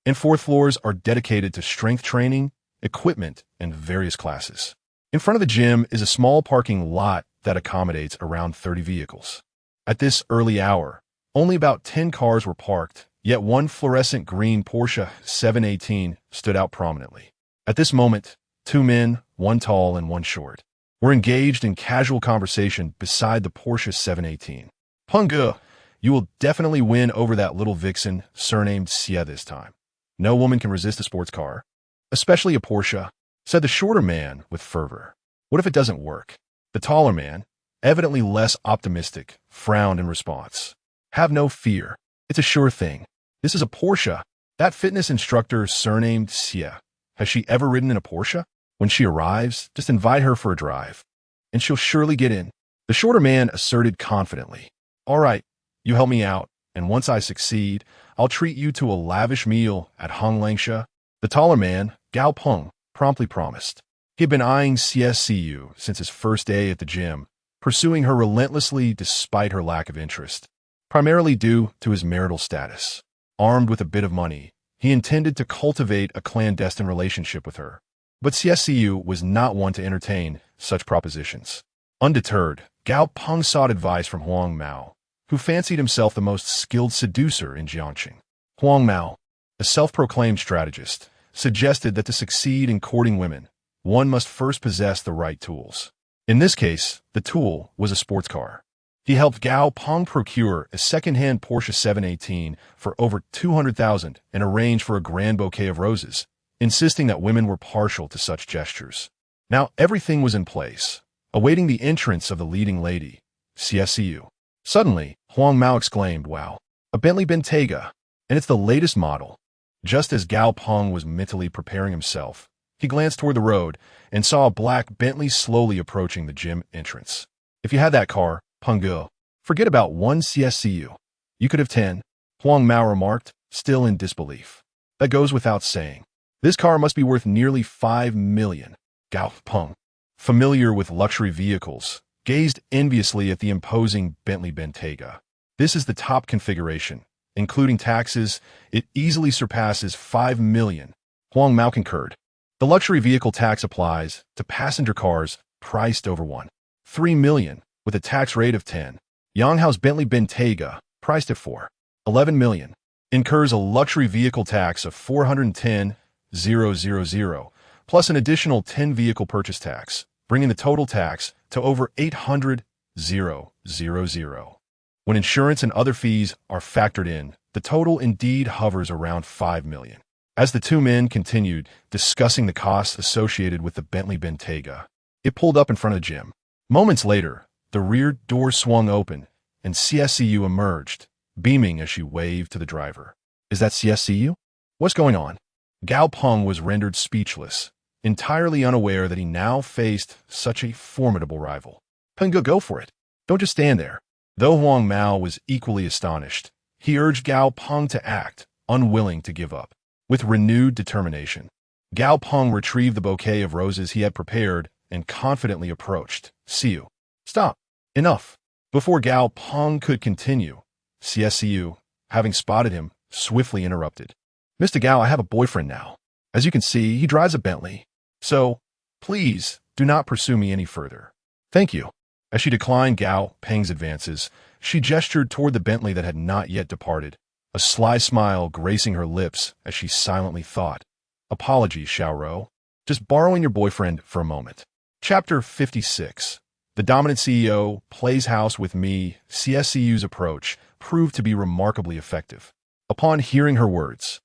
and fourth floors are dedicated to strength training, equipment, and various classes. In front of the gym is a small parking lot that accommodates around 30 vehicles. At this early hour, only about 10 cars were parked, yet one fluorescent green Porsche 718 stood out prominently. At this moment, 2 men, one tall and one short, were engaged in casual conversation beside the Porsche 718. Punga, you will definitely win over that little vixen surnamed Xia this time. No woman can resist a sports car, especially a Porsche, said the shorter man with fervor. What if it doesn't work? The taller man, evidently less optimistic, frowned in response. Have no fear. It's a sure thing. This is a Porsche. That fitness instructor surnamed Xia. Has she ever ridden in a Porsche? When she arrives, just invite her for a drive, and she'll surely get in. The shorter man asserted confidently. All right, you help me out, and once I succeed, I'll treat you to a lavish meal at Honglangsha. The taller man, Gao Peng, promptly promised. He had been eyeing CSCU since his first day at the gym, pursuing her relentlessly despite her lack of interest, primarily due to his marital status. Armed with a bit of money, he intended to cultivate a clandestine relationship with her. But CSCU was not one to entertain such propositions. Undeterred, Gao Peng sought advice from Huang Mao, who fancied himself the most skilled seducer in Jiangqing. Huang Mao, a self-proclaimed strategist, suggested that to succeed in courting women, one must first possess the right tools. In this case, the tool was a sports car. He helped Gao Peng procure a second-hand Porsche 718 for over 200,000 and arrange for a grand bouquet of roses, insisting that women were partial to such gestures. Now everything was in place, awaiting the entrance of the leading lady, CSCU. Suddenly, Huang Mao exclaimed, "Wow, a Bentley Bentayga, and it's the latest model." Just as Gao Peng was mentally preparing himself, he glanced toward the road and saw a black Bentley slowly approaching the gym entrance. "If you had that car, Peng Ge, forget about one CSCU. You could have 10, Huang Mao remarked, still in disbelief. "That goes without saying. This car must be worth nearly 5 million. Gao Peng, familiar with luxury vehicles, gazed enviously at the imposing Bentley Bentayga. "This is the top configuration. Including taxes, it easily surpasses 5 million. Huang Mao concurred. "The luxury vehicle tax applies to passenger cars priced over 1.3 million, with a tax rate of 10. Yang Hao's Bentley Bentayga, priced at 4.11 million, incurs a luxury vehicle tax of 410,000, plus an additional 10 vehicle purchase tax, bringing the total tax to over 800,000. When insurance and other fees are factored in, the total indeed hovers around 5 million. As the two men continued discussing the costs associated with the Bentley Bentayga, it pulled up in front of the gym. Moments later, the rear door swung open, and CSCU emerged, beaming as she waved to the driver. "Is that CSCU? What's going on?" Gao Peng was rendered speechless, entirely unaware that he now faced such a formidable rival. "Peng Ge, go for it. Don't just stand there." Though Huang Mao was equally astonished, he urged Gao Peng to act, unwilling to give up. With renewed determination, Gao Peng retrieved the bouquet of roses he had prepared and confidently approached. "CSCU, stop. Enough." Before Gao Peng could continue, CSCU, having spotted him, swiftly interrupted. "Mr. Gao, I have a boyfriend now. As you can see, he drives a Bentley. So, please, do not pursue me any further. Thank you." As she declined Gao Peng's advances, she gestured toward the Bentley that had not yet departed, a sly smile gracing her lips as she silently thought, "Apologies, Xiaorou. Just borrowing your boyfriend for a moment." Chapter 56. The dominant CEO plays house with me. CSCU's approach proved to be remarkably effective. Upon hearing her words,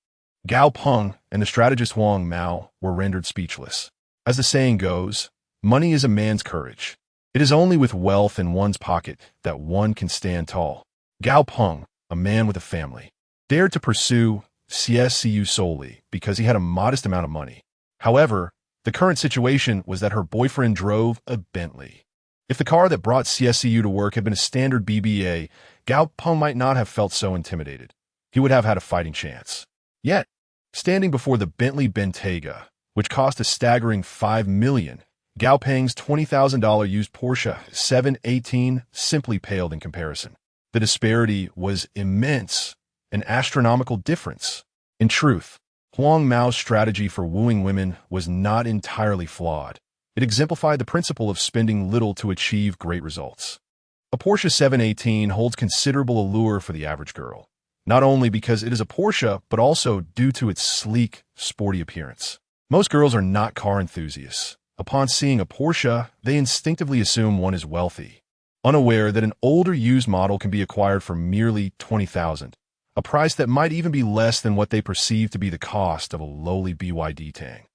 Gao Peng and the strategist Huang Mao were rendered speechless. As the saying goes, money is a man's courage. It is only with wealth in one's pocket that one can stand tall. Gao Peng, a man with a family, dared to pursue CSCU solely because he had a modest amount of money. However, the current situation was that her boyfriend drove a Bentley. If the car that brought CSCU to work had been a standard BBA, Gao Peng might not have felt so intimidated. He would have had a fighting chance. Yet, standing before the Bentley Bentayga, which cost a staggering 5 million, Gao Peng's $20,000 used Porsche 718 simply paled in comparison. The disparity was immense, an astronomical difference. In truth, Huang Mao's strategy for wooing women was not entirely flawed. It exemplified the principle of spending little to achieve great results. A Porsche 718 holds considerable allure for the average girl, not only because it is a Porsche, but also due to its sleek, sporty appearance. Most girls are not car enthusiasts. Upon seeing a Porsche, they instinctively assume one is wealthy, unaware that an older used model can be acquired for merely 20,000, a price that might even be less than what they perceive to be the cost of a lowly BYD Tang.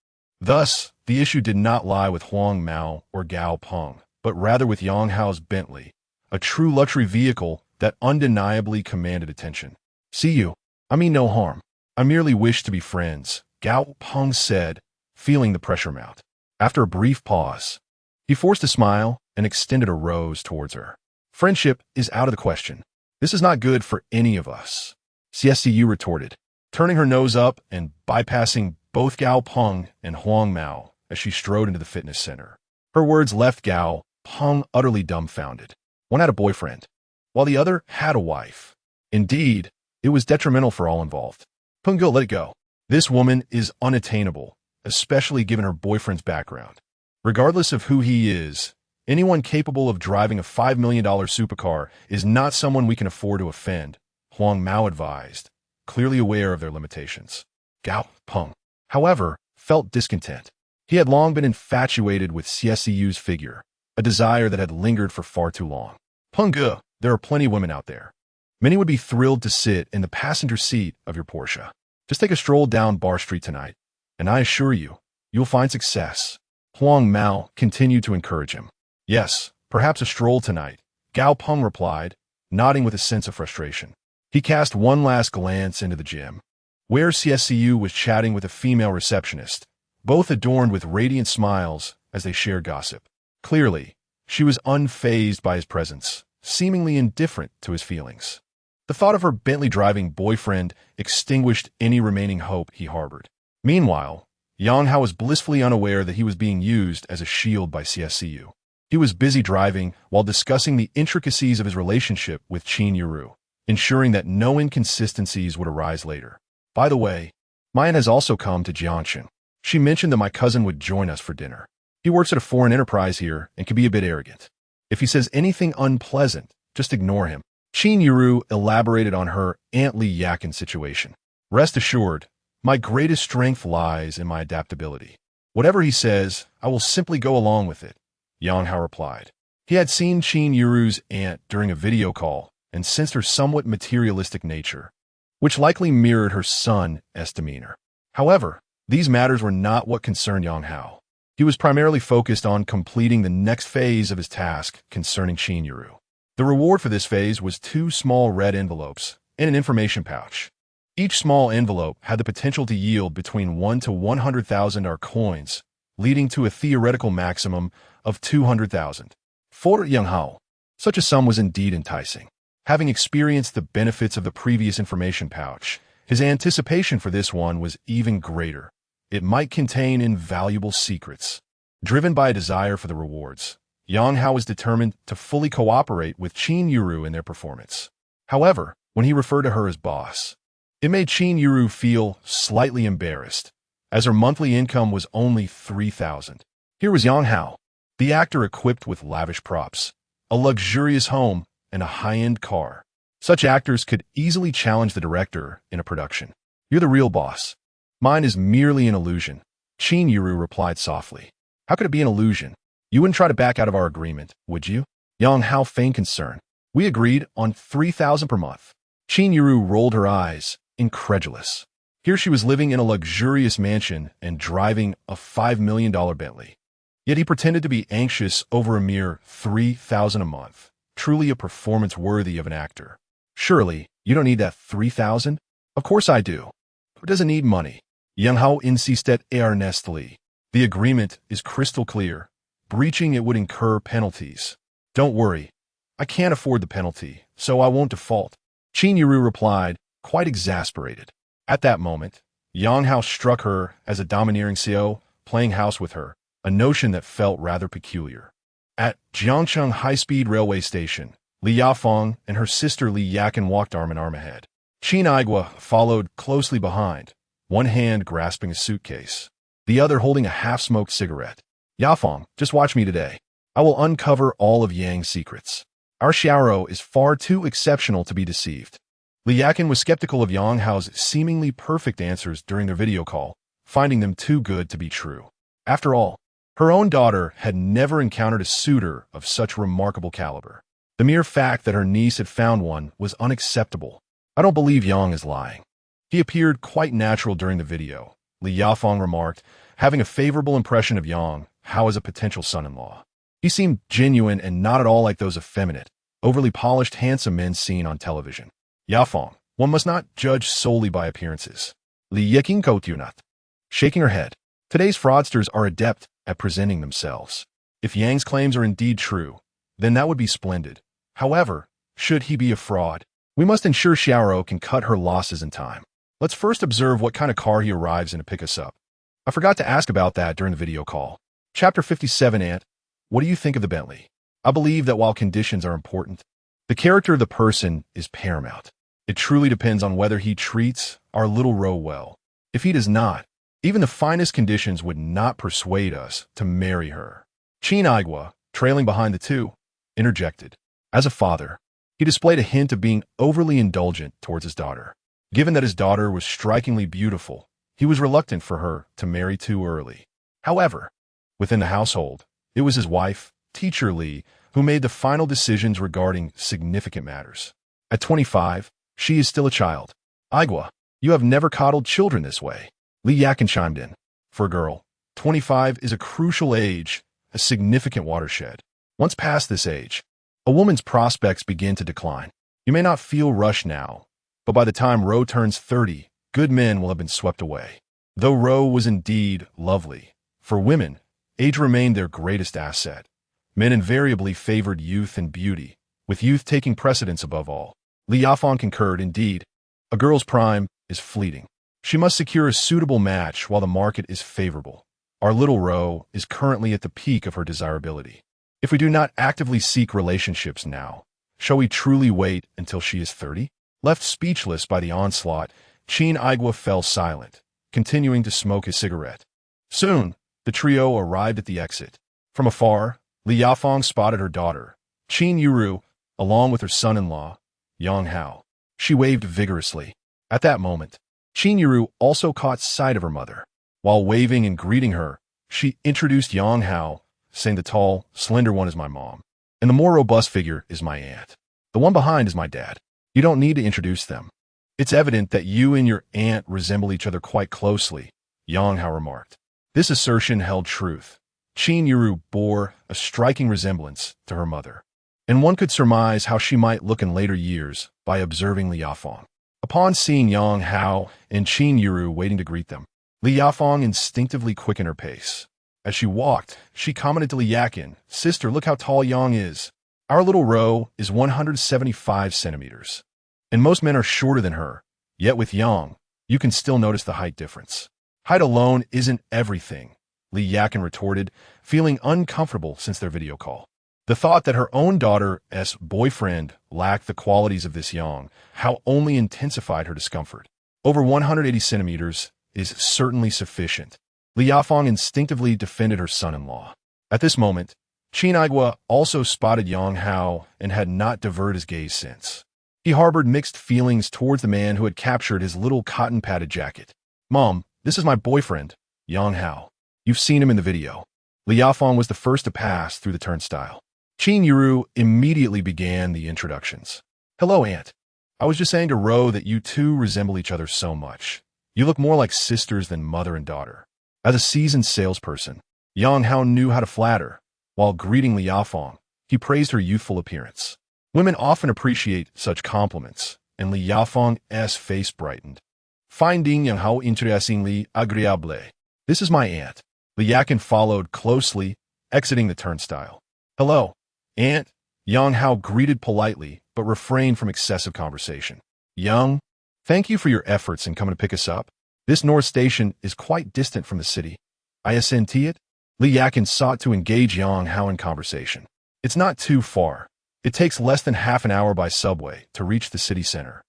Thus, the issue did not lie with Huang Mao or Gao Peng, but rather with Yang Hao's Bentley, a true luxury vehicle that undeniably commanded attention. "See you. I mean no harm. I merely wish to be friends," Gao Peng said, feeling the pressure mount. After a brief pause, he forced a smile and extended a rose towards her. "Friendship is out of the question. This is not good for any of us," CSCU retorted, turning her nose up and bypassing both Gao Peng and Huang Mao as she strode into the fitness center. Her words left Gao Peng utterly dumbfounded. One had a boyfriend, while the other had a wife. Indeed, it was detrimental for all involved. "Peng Ge, let it go. This woman is unattainable, especially given her boyfriend's background. Regardless of who he is, Anyone capable of driving a $5 million supercar is not someone we can afford to offend, Huang Mao advised, clearly aware of their limitations. Gao Peng, however, felt discontent. He had long been infatuated with CSCU's figure, a desire that had lingered for far too long. Peng Ge, there are plenty of women out there. Many would be thrilled to sit in the passenger seat of your Porsche. Just take a stroll down Bar Street tonight, and I assure you, you'll find success. Huang Mao continued to encourage him. Yes, perhaps a stroll tonight, Gao Peng replied, nodding with a sense of frustration. He cast one last glance into the gym, where CSCU was chatting with a female receptionist, both adorned with radiant smiles as they shared gossip. Clearly, she was unfazed by his presence, seemingly indifferent to his feelings. The thought of her Bentley-driving boyfriend extinguished any remaining hope he harbored. Meanwhile, Yang Hao was blissfully unaware that he was being used as a shield by CSCU. He was busy driving while discussing the intricacies of his relationship with Qingyun Zhi, ensuring that no inconsistencies would arise later. By the way, Mayan has also come to Jiangshan. She mentioned that my cousin would join us for dinner. He works at a foreign enterprise here and can be a bit arrogant. If he says anything unpleasant, just ignore him. Qingyun Zhi elaborated on her Aunt Li Yakin situation. Rest assured, my greatest strength lies in my adaptability. Whatever he says, I will simply go along with it, Yang Hao replied. He had seen Qingyun Zhi's aunt during a video call and sensed her somewhat materialistic nature, which likely mirrored her son's demeanor. However, these matters were not what concerned Yang Hao. He was primarily focused on completing the next phase of his task concerning Qingyun Zhi. The reward for this phase was 2 small red envelopes and an information pouch. Each small envelope had the potential to yield between 1 to 100,000 ARC coins, leading to a theoretical maximum of 200,000. For Yang Hao, such a sum was indeed enticing. Having experienced the benefits of the previous information pouch, his anticipation for this one was even greater. It might contain invaluable secrets. Driven by a desire for the rewards, Yang Hao was determined to fully cooperate with Qingyun Zhi in their performance. However, when he referred to her as boss, it made Qingyun Zhi feel slightly embarrassed, as her monthly income was only 3,000. Here was Yang Hao, the actor equipped with lavish props, a luxurious home, and a high-end car. Such actors could easily challenge the director in a production. You're the real boss. Mine is merely an illusion, Qingyun Zhi replied softly. How could it be an illusion? You wouldn't try to back out of our agreement, would you? Yang Hao feigned concern. We agreed on 3,000 per month. Qingyun Zhi rolled her eyes, incredulous. Here she was living in a luxurious mansion and driving a $5 million Bentley. Yet he pretended to be anxious over a mere 3,000 a month. Truly a performance worthy of an actor. Surely, you don't need that 3,000? Of course I do. Who doesn't need money? Yang Hao insisted earnestly. The agreement is crystal clear. Breaching it would incur penalties. Don't worry. I can't afford the penalty, so I won't default. Qingyun Zhi replied, quite exasperated. At that moment, Yang Hao struck her as a domineering CEO, playing house with her, a notion that felt rather peculiar. At Jiangcheng High-Speed Railway Station, Li Yafeng and her sister Li Yakin walked arm in arm ahead. Qin Aigua followed closely behind, one hand grasping a suitcase, the other holding a half-smoked cigarette. Yafeng, just watch me today. I will uncover all of Yang's secrets. Our Xiaoro is far too exceptional to be deceived. Li Yakin was skeptical of Yang Hao's seemingly perfect answers during their video call, finding them too good to be true. After all, her own daughter had never encountered a suitor of such remarkable caliber. The mere fact that her niece had found one was unacceptable. I don't believe Yang is lying. He appeared quite natural during the video, Li Yafeng remarked, having a favorable impression of Yang Hao as a potential son-in-law. He seemed genuine and not at all like those effeminate, overly polished handsome men seen on television. Yafeng, one must not judge solely by appearances. Li Yakin Kotunat. Shaking her head. Today's fraudsters are adept at presenting themselves. If Yang's claims are indeed true, then that would be splendid. However, should he be a fraud, we must ensure Xiaoro can cut her losses in time. Let's first observe what kind of car he arrives in to pick us up. I forgot to ask about that during the video call. Chapter 57, Aunt. What do you think of the Bentley? I believe that while conditions are important, the character of the person is paramount. It truly depends on whether he treats our little row well. If he does not, even the finest conditions would not persuade us to marry her. Qin Aigua trailing behind the two, interjected. As a father, he displayed a hint of being overly indulgent towards his daughter. Given that his daughter was strikingly beautiful, he was reluctant for her to marry too early. However, within the household, it was his wife, teacher Li, who made the final decisions regarding significant matters. At 25, she is still a child. Aigua, you have never coddled children this way. Li Yakin chimed in. For a girl, 25 is a crucial age, a significant watershed. Once past this age, a woman's prospects begin to decline. You may not feel rushed now, but by the time Ro turns 30, good men will have been swept away. Though Ro was indeed lovely, for women, age remained their greatest asset. Men invariably favored youth and beauty, with youth taking precedence above all. Li Yafeng concurred, indeed, a girl's prime is fleeting. She must secure a suitable match while the market is favorable. Our little Ro is currently at the peak of her desirability. If we do not actively seek relationships now, shall we truly wait until she is 30? Left speechless by the onslaught, Qin Aigua fell silent, continuing to smoke his cigarette. Soon, the trio arrived at the exit. From afar, Li Yafeng spotted her daughter, Qin Yuru, along with her son-in-law, Yang Hao. She waved vigorously. At that moment, Qin Yuru also caught sight of her mother. While waving and greeting her, she introduced Yang Hao, saying the tall, slender one is my mom, and the more robust figure is my aunt. The one behind is my dad. You don't need to introduce them. It's evident that you and your aunt resemble each other quite closely, Yang Hao remarked. This assertion held truth. Qin Yuru bore a striking resemblance to her mother, and one could surmise how she might look in later years by observing Li Yafeng. Upon seeing Yang Hao and Qin Yuru waiting to greet them, Li Yafeng instinctively quickened her pace. As she walked, she commented to Li Yakin, "Sister, look how tall Yang is. Our little Ro is 175 centimeters. And most men are shorter than her, yet with Yang, you can still notice the height difference." "Height alone isn't everything," Li Yakin retorted, feeling uncomfortable since their video call. The thought that her own daughter's boyfriend lacked the qualities of this Yang Hao only intensified her discomfort. Over 180 centimeters is certainly sufficient. Li Yafeng instinctively defended her son-in-law. At this moment, Qin Aigua also spotted Yang Hao and had not diverted his gaze since. He harbored mixed feelings towards the man who had captured his little cotton-padded jacket. "Mom, this is my boyfriend, Yang Hao. You've seen him in the video." Li Yafeng was the first to pass through the turnstile. Qin Yuru immediately began the introductions. "Hello, Aunt. I was just saying to Ro that you two resemble each other so much. You look more like sisters than mother and daughter." As a seasoned salesperson, Yang Hao knew how to flatter. While greeting Li Yafeng, he praised her youthful appearance. Women often appreciate such compliments, and Li Yafeng's face brightened. "Finding Yang Hao interestingly agréable. This is my aunt." Li Yakin followed closely, exiting the turnstile. "Hello, Aunt." Yang Hao greeted politely, but refrained from excessive conversation. "Young, thank you for your efforts in coming to pick us up. This North Station is quite distant from the city. I assent it." Li Yakin sought to engage Yang Hao in conversation. "It's not too far. It takes less than half an hour by subway to reach the city center."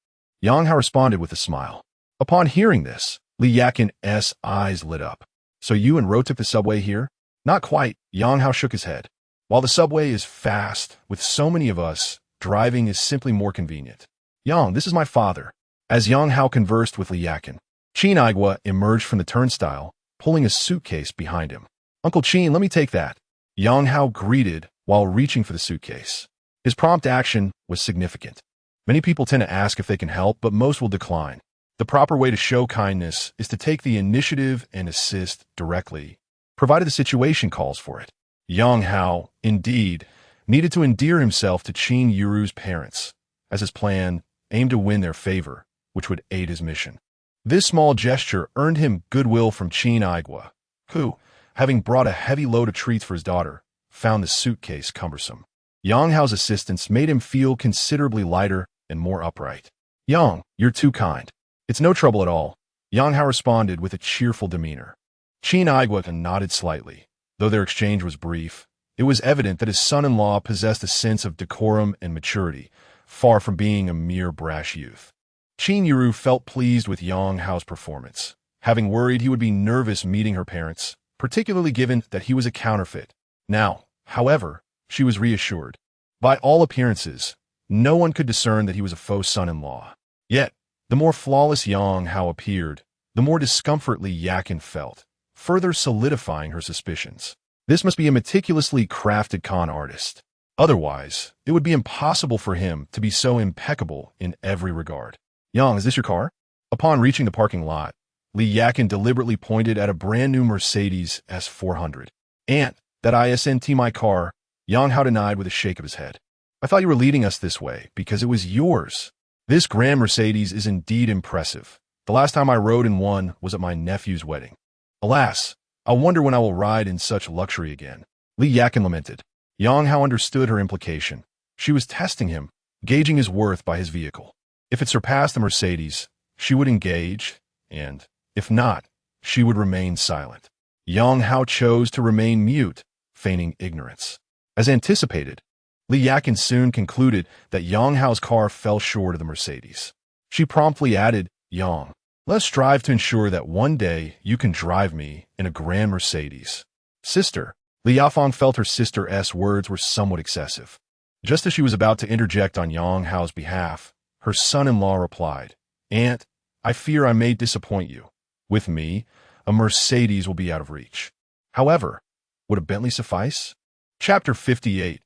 Yang Hao responded with a smile. Upon hearing this, Li Yakin's eyes lit up. "So you and Ro took the subway here?" "Not quite," Yang Hao shook his head. "While the subway is fast, with so many of us, driving is simply more convenient." "Yang, this is my father." As Yang Hao conversed with Li Yakin, Qin Aigua emerged from the turnstile, pulling a suitcase behind him. "Uncle Qin, let me take that." Yang Hao greeted while reaching for the suitcase. His prompt action was significant. Many people tend to ask if they can help, but most will decline. The proper way to show kindness is to take the initiative and assist directly, provided the situation calls for it. Yang Hao, indeed, needed to endear himself to Qin Yuru's parents, as his plan aimed to win their favor, which would aid his mission. This small gesture earned him goodwill from Qin Aigua, who, having brought a heavy load of treats for his daughter, found the suitcase cumbersome. Yang Hao's assistance made him feel considerably lighter and more upright. "Yang, you're too kind. It's no trouble at all," Yang Hao responded with a cheerful demeanor. Qin Aigua nodded slightly. Though their exchange was brief, it was evident that his son-in-law possessed a sense of decorum and maturity, far from being a mere brash youth. Qin Yuru felt pleased with Yang Hao's performance, having worried he would be nervous meeting her parents, particularly given that he was a counterfeit. Now, however, she was reassured. By all appearances, no one could discern that he was a faux son-in-law. Yet, the more flawless Yang Hao appeared, the more discomfort Li Yakin felt, further solidifying her suspicions. This must be a meticulously crafted con artist. Otherwise, it would be impossible for him to be so impeccable in every regard. Yang, is this your car? Upon reaching the parking lot, Li Yakin deliberately pointed at a brand-new Mercedes S400. "Aunt, that isn't my car," Yang Hao denied with a shake of his head. "I thought you were leading us this way because it was yours. This grand Mercedes is indeed impressive. The last time I rode in one was at my nephew's wedding. Alas, I wonder when I will ride in such luxury again." Li Yakin lamented. Yang Hao understood her implication. She was testing him, gauging his worth by his vehicle. If it surpassed the Mercedes, she would engage, and, if not, she would remain silent. Yang Hao chose to remain mute, feigning ignorance. As anticipated, Li Yakin soon concluded that Yang Hao's car fell short of the Mercedes. She promptly added, "Yang, let's strive to ensure that one day you can drive me in a grand Mercedes." "Sister," Li Yafang felt her sister's words were somewhat excessive. Just as she was about to interject on Yang Hao's behalf, her son-in-law replied, "Aunt, I fear I may disappoint you. With me, a Mercedes will be out of reach. However, would a Bentley suffice?" Chapter 58.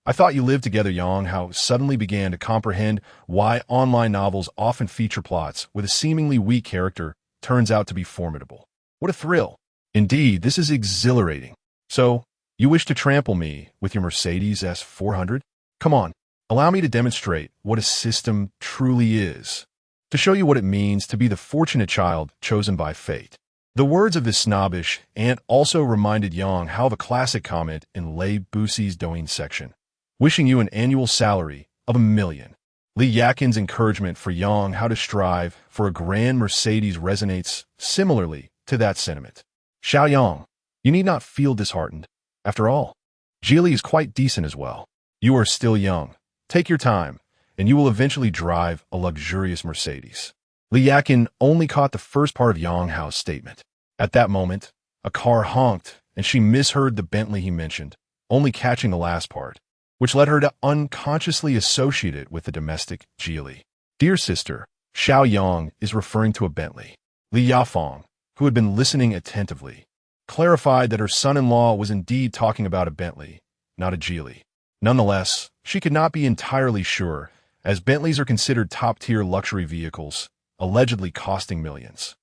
I thought you lived together. Yang Hao suddenly began to comprehend why online novels often feature plots with a seemingly weak character turns out to be formidable. What a thrill. Indeed, this is exhilarating. "So, you wish to trample me with your Mercedes S400? Come on, allow me to demonstrate what a system truly is, to show you what it means to be the fortunate child chosen by fate." The words of this snobbish aunt also reminded Yang Hao of a classic comment in Lei Bussi's Douyin section, "Wishing you an annual salary of $1 million. Li Yakin's encouragement for Yang Hao to strive for a grand Mercedes resonates similarly to that sentiment. "Xiao Yang, you need not feel disheartened. After all, Geely is quite decent as well. You are still young. Take your time, and you will eventually drive a luxurious Mercedes." Li Yakin only caught the first part of Yang Hao's statement. At that moment, a car honked, and she misheard the Bentley he mentioned, only catching the last part, which led her to unconsciously associate it with the domestic Geely. "Dear sister, Xiao Yang is referring to a Bentley." Li Yafang, who had been listening attentively, clarified that her son-in-law was indeed talking about a Bentley, not a Geely. Nonetheless, she could not be entirely sure, as Bentleys are considered top-tier luxury vehicles, allegedly costing millions.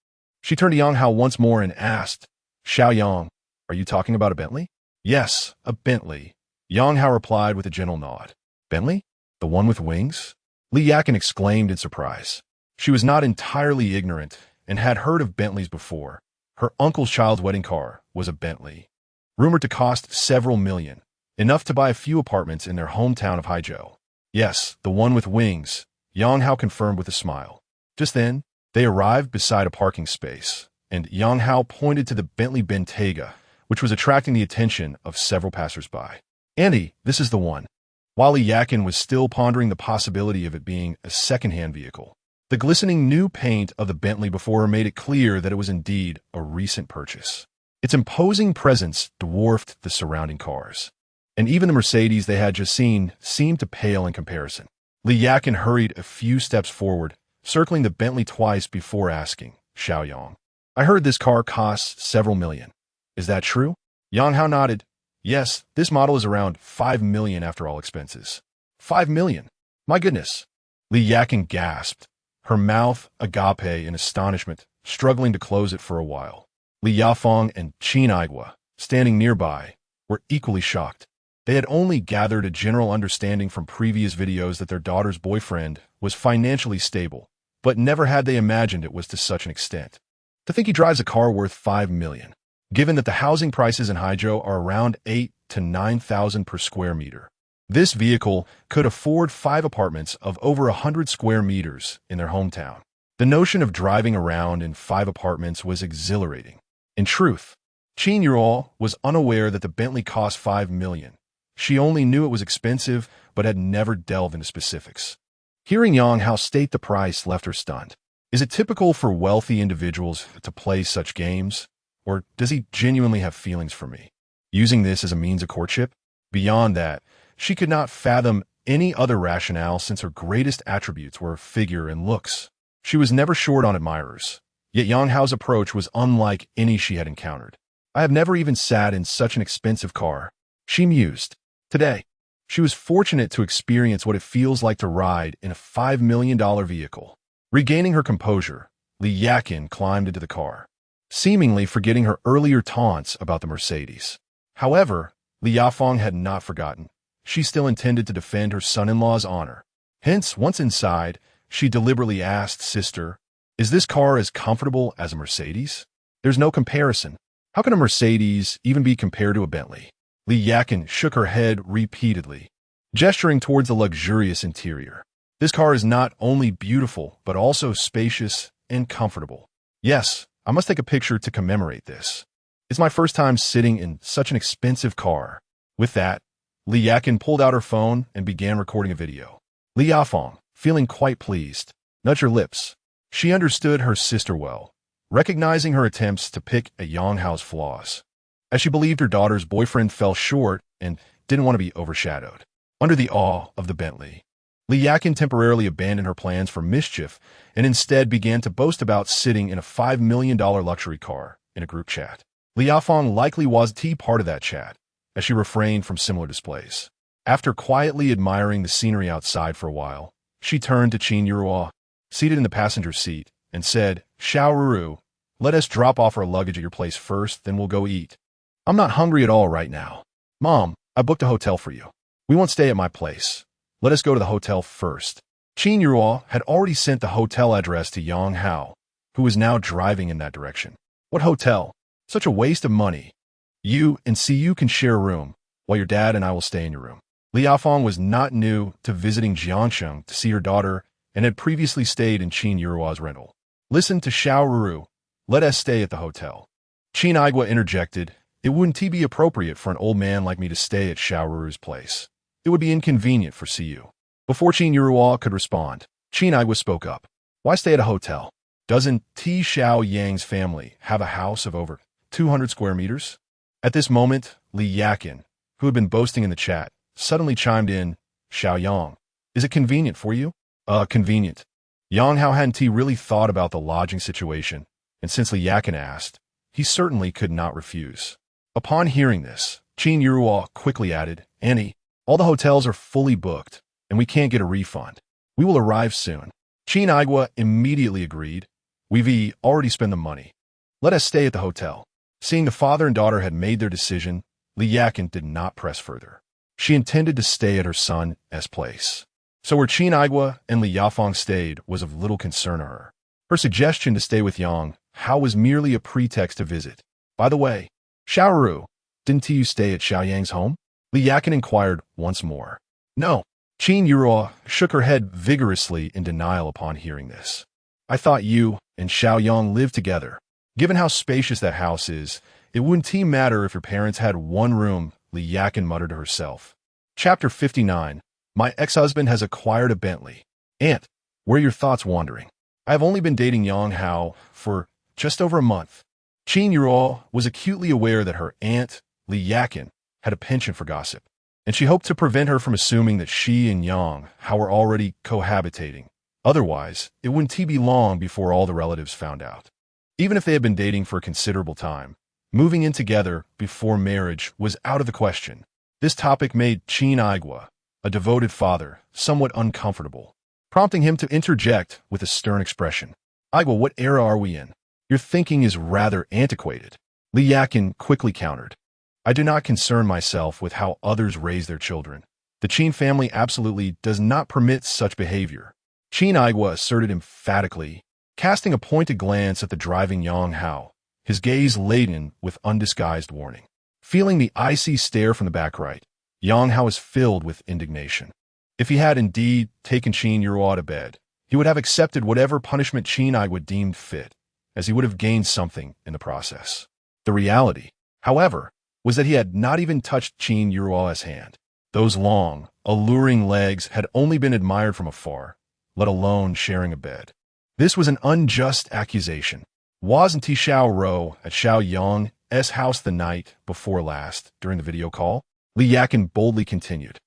She turned to Yang Hao once more and asked, "Xiao Yang, are you talking about a Bentley?" "Yes, a Bentley," Yang Hao replied with a gentle nod. "Bentley? The one with wings?" Li Yakin exclaimed in surprise. She was not entirely ignorant and had heard of Bentleys before. Her uncle's child's wedding car was a Bentley, rumored to cost several million, enough to buy a few apartments in their hometown of Haizhou. "Yes, the one with wings," Yang Hao confirmed with a smile. Just then, they arrived beside a parking space, and Yang Hao pointed to the Bentley Bentayga, which was attracting the attention of several passers-by. "Andy, this is the one." While Li Yakin was still pondering the possibility of it being a second-hand vehicle, the glistening new paint of the Bentley before her made it clear that it was indeed a recent purchase. Its imposing presence dwarfed the surrounding cars, and even the Mercedes they had just seen seemed to pale in comparison. Li Yakin hurried a few steps forward, circling the Bentley twice before asking, "Xiao Yang, I heard this car costs several million. Is that true?" Yang Hao nodded. "Yes, this model is around 5 million after all expenses." 5 million? My goodness. Li Yakin gasped, her mouth agape in astonishment, struggling to close it for a while. Li Yafang and Qin Aigua, standing nearby, were equally shocked. They had only gathered a general understanding from previous videos that their daughter's boyfriend was financially stable, but never had they imagined it was to such an extent. To think he drives a car worth 5 million, given that the housing prices in Haizhou are around 8,000 to 9,000 per square meter. This vehicle could afford 5 apartments of over 100 square meters in their hometown. The notion of driving around in 5 apartments was exhilarating. In truth, Qin Yue was unaware that the Bentley cost 5 million. She only knew it was expensive, but had never delved into specifics. Hearing Yang Hao state the price left her stunned. Is it typical for wealthy individuals to play such games? Or does he genuinely have feelings for me? Using this as a means of courtship? Beyond that, she could not fathom any other rationale since her greatest attributes were figure and looks. She was never short on admirers. Yet Yang Hao's approach was unlike any she had encountered. I have never even sat in such an expensive car, she mused. Today, she was fortunate to experience what it feels like to ride in a $5 million vehicle. Regaining her composure, Li Yakin climbed into the car, seemingly forgetting her earlier taunts about the Mercedes. However, Li Yafeng had not forgotten. She still intended to defend her son-in-law's honor. Hence, once inside, she deliberately asked Sister, "Is this car as comfortable as a Mercedes?" "There's no comparison. How can a Mercedes even be compared to a Bentley?" Li Yakin shook her head repeatedly, gesturing towards the luxurious interior. "This car is not only beautiful, but also spacious and comfortable. Yes, I must take a picture to commemorate this. It's my first time sitting in such an expensive car." With that, Li Yakin pulled out her phone and began recording a video. Li Yafeng, feeling quite pleased, nudged her lips. She understood her sister well, recognizing her attempts to pick at Yang Hao's flaws, as she believed her daughter's boyfriend fell short and didn't want to be overshadowed. Under the awe of the Bentley, Li Yakin temporarily abandoned her plans for mischief and instead began to boast about sitting in a $5 million luxury car in a group chat. Li Yafeng likely was part of that chat, as she refrained from similar displays. After quietly admiring the scenery outside for a while, she turned to Qingyun Zhi, seated in the passenger seat, and said, "Xiao Ruru, let us drop off our luggage at your place first, then we'll go eat. I'm not hungry at all right now. Mom, I booked a hotel for you. We won't stay at my place. Let us go to the hotel first." Qingyun Zhi had already sent the hotel address to Yang Hao, who was now driving in that direction. "What hotel? Such a waste of money. You and Siyu can share a room, while your dad and I will stay in your room." Li Yafeng was not new to visiting Jiangsheng to see her daughter and had previously stayed in Qingyun Zhi's rental. "Listen to Xiao Ruru. Let us stay at the hotel." Qingyun Zhi interjected, "It wouldn't be appropriate for an old man like me to stay at Xiao Ruru's place. It would be inconvenient for Siyu." Before Qingyun Zhi could respond, Qingyun Zhi spoke up. "Why stay at a hotel? Doesn't Xiao Yang's family have a house of over 200 square meters?" At this moment, Li Yakin, who had been boasting in the chat, suddenly chimed in, "Xiao Yang, is it convenient for you?" Convenient." Yang Hao hadn't really thought about the lodging situation, and since Li Yakin asked, he certainly could not refuse. Upon hearing this, Qingyun Zhi quickly added, "Annie, all the hotels are fully booked, and we can't get a refund. We will arrive soon." Qingyun Zhi immediately agreed. "We've already spent the money. Let us stay at the hotel." Seeing the father and daughter had made their decision, Li Yakin did not press further. She intended to stay at her son's place. So where Qingyun Zhi and Li Yafeng stayed was of little concern to her. Her suggestion to stay with Yang Hao was merely a pretext to visit. "By the way, Xiao Ruru, didn't you stay at Xiao Yang's home?" Li Yakin inquired once more. "No." Qingyun Zhi shook her head vigorously in denial upon hearing this. "I thought you and Xiao Yang lived together. Given how spacious that house is, it wouldn't matter if your parents had one room," Li Yakin muttered to herself. Chapter 59. My ex-husband has acquired a Bentley. "Aunt, where are your thoughts wandering? I have only been dating Yang Hao for just over a month." Qingyun Zhi was acutely aware that her aunt, Li Yakin, had a penchant for gossip, and she hoped to prevent her from assuming that she and Yang Hao were already cohabitating. Otherwise, it wouldn't be long before all the relatives found out. Even if they had been dating for a considerable time, moving in together before marriage was out of the question. This topic made Qingyun Zhi, a devoted father, somewhat uncomfortable, prompting him to interject with a stern expression. "Igwa, what era are we in? Your thinking is rather antiquated." Li Yakin quickly countered. "I do not concern myself with how others raise their children. The Qin family absolutely does not permit such behavior." Qingyun Zhi asserted emphatically, casting a pointed glance at the driving Yang Hao, his gaze laden with undisguised warning. Feeling the icy stare from the back right, Yang Hao was filled with indignation. If he had indeed taken Qingyun Zhi to bed, he would have accepted whatever punishment Qingyun Zhi deemed fit, as he would have gained something in the process. The reality, however, was that he had not even touched Qingyun Zhi's hand. Those long, alluring legs had only been admired from afar, let alone sharing a bed. This was an unjust accusation. Wasn't Xiao Rou at Xiao Yang's house the night before last during the video call? Li Yakin boldly continued.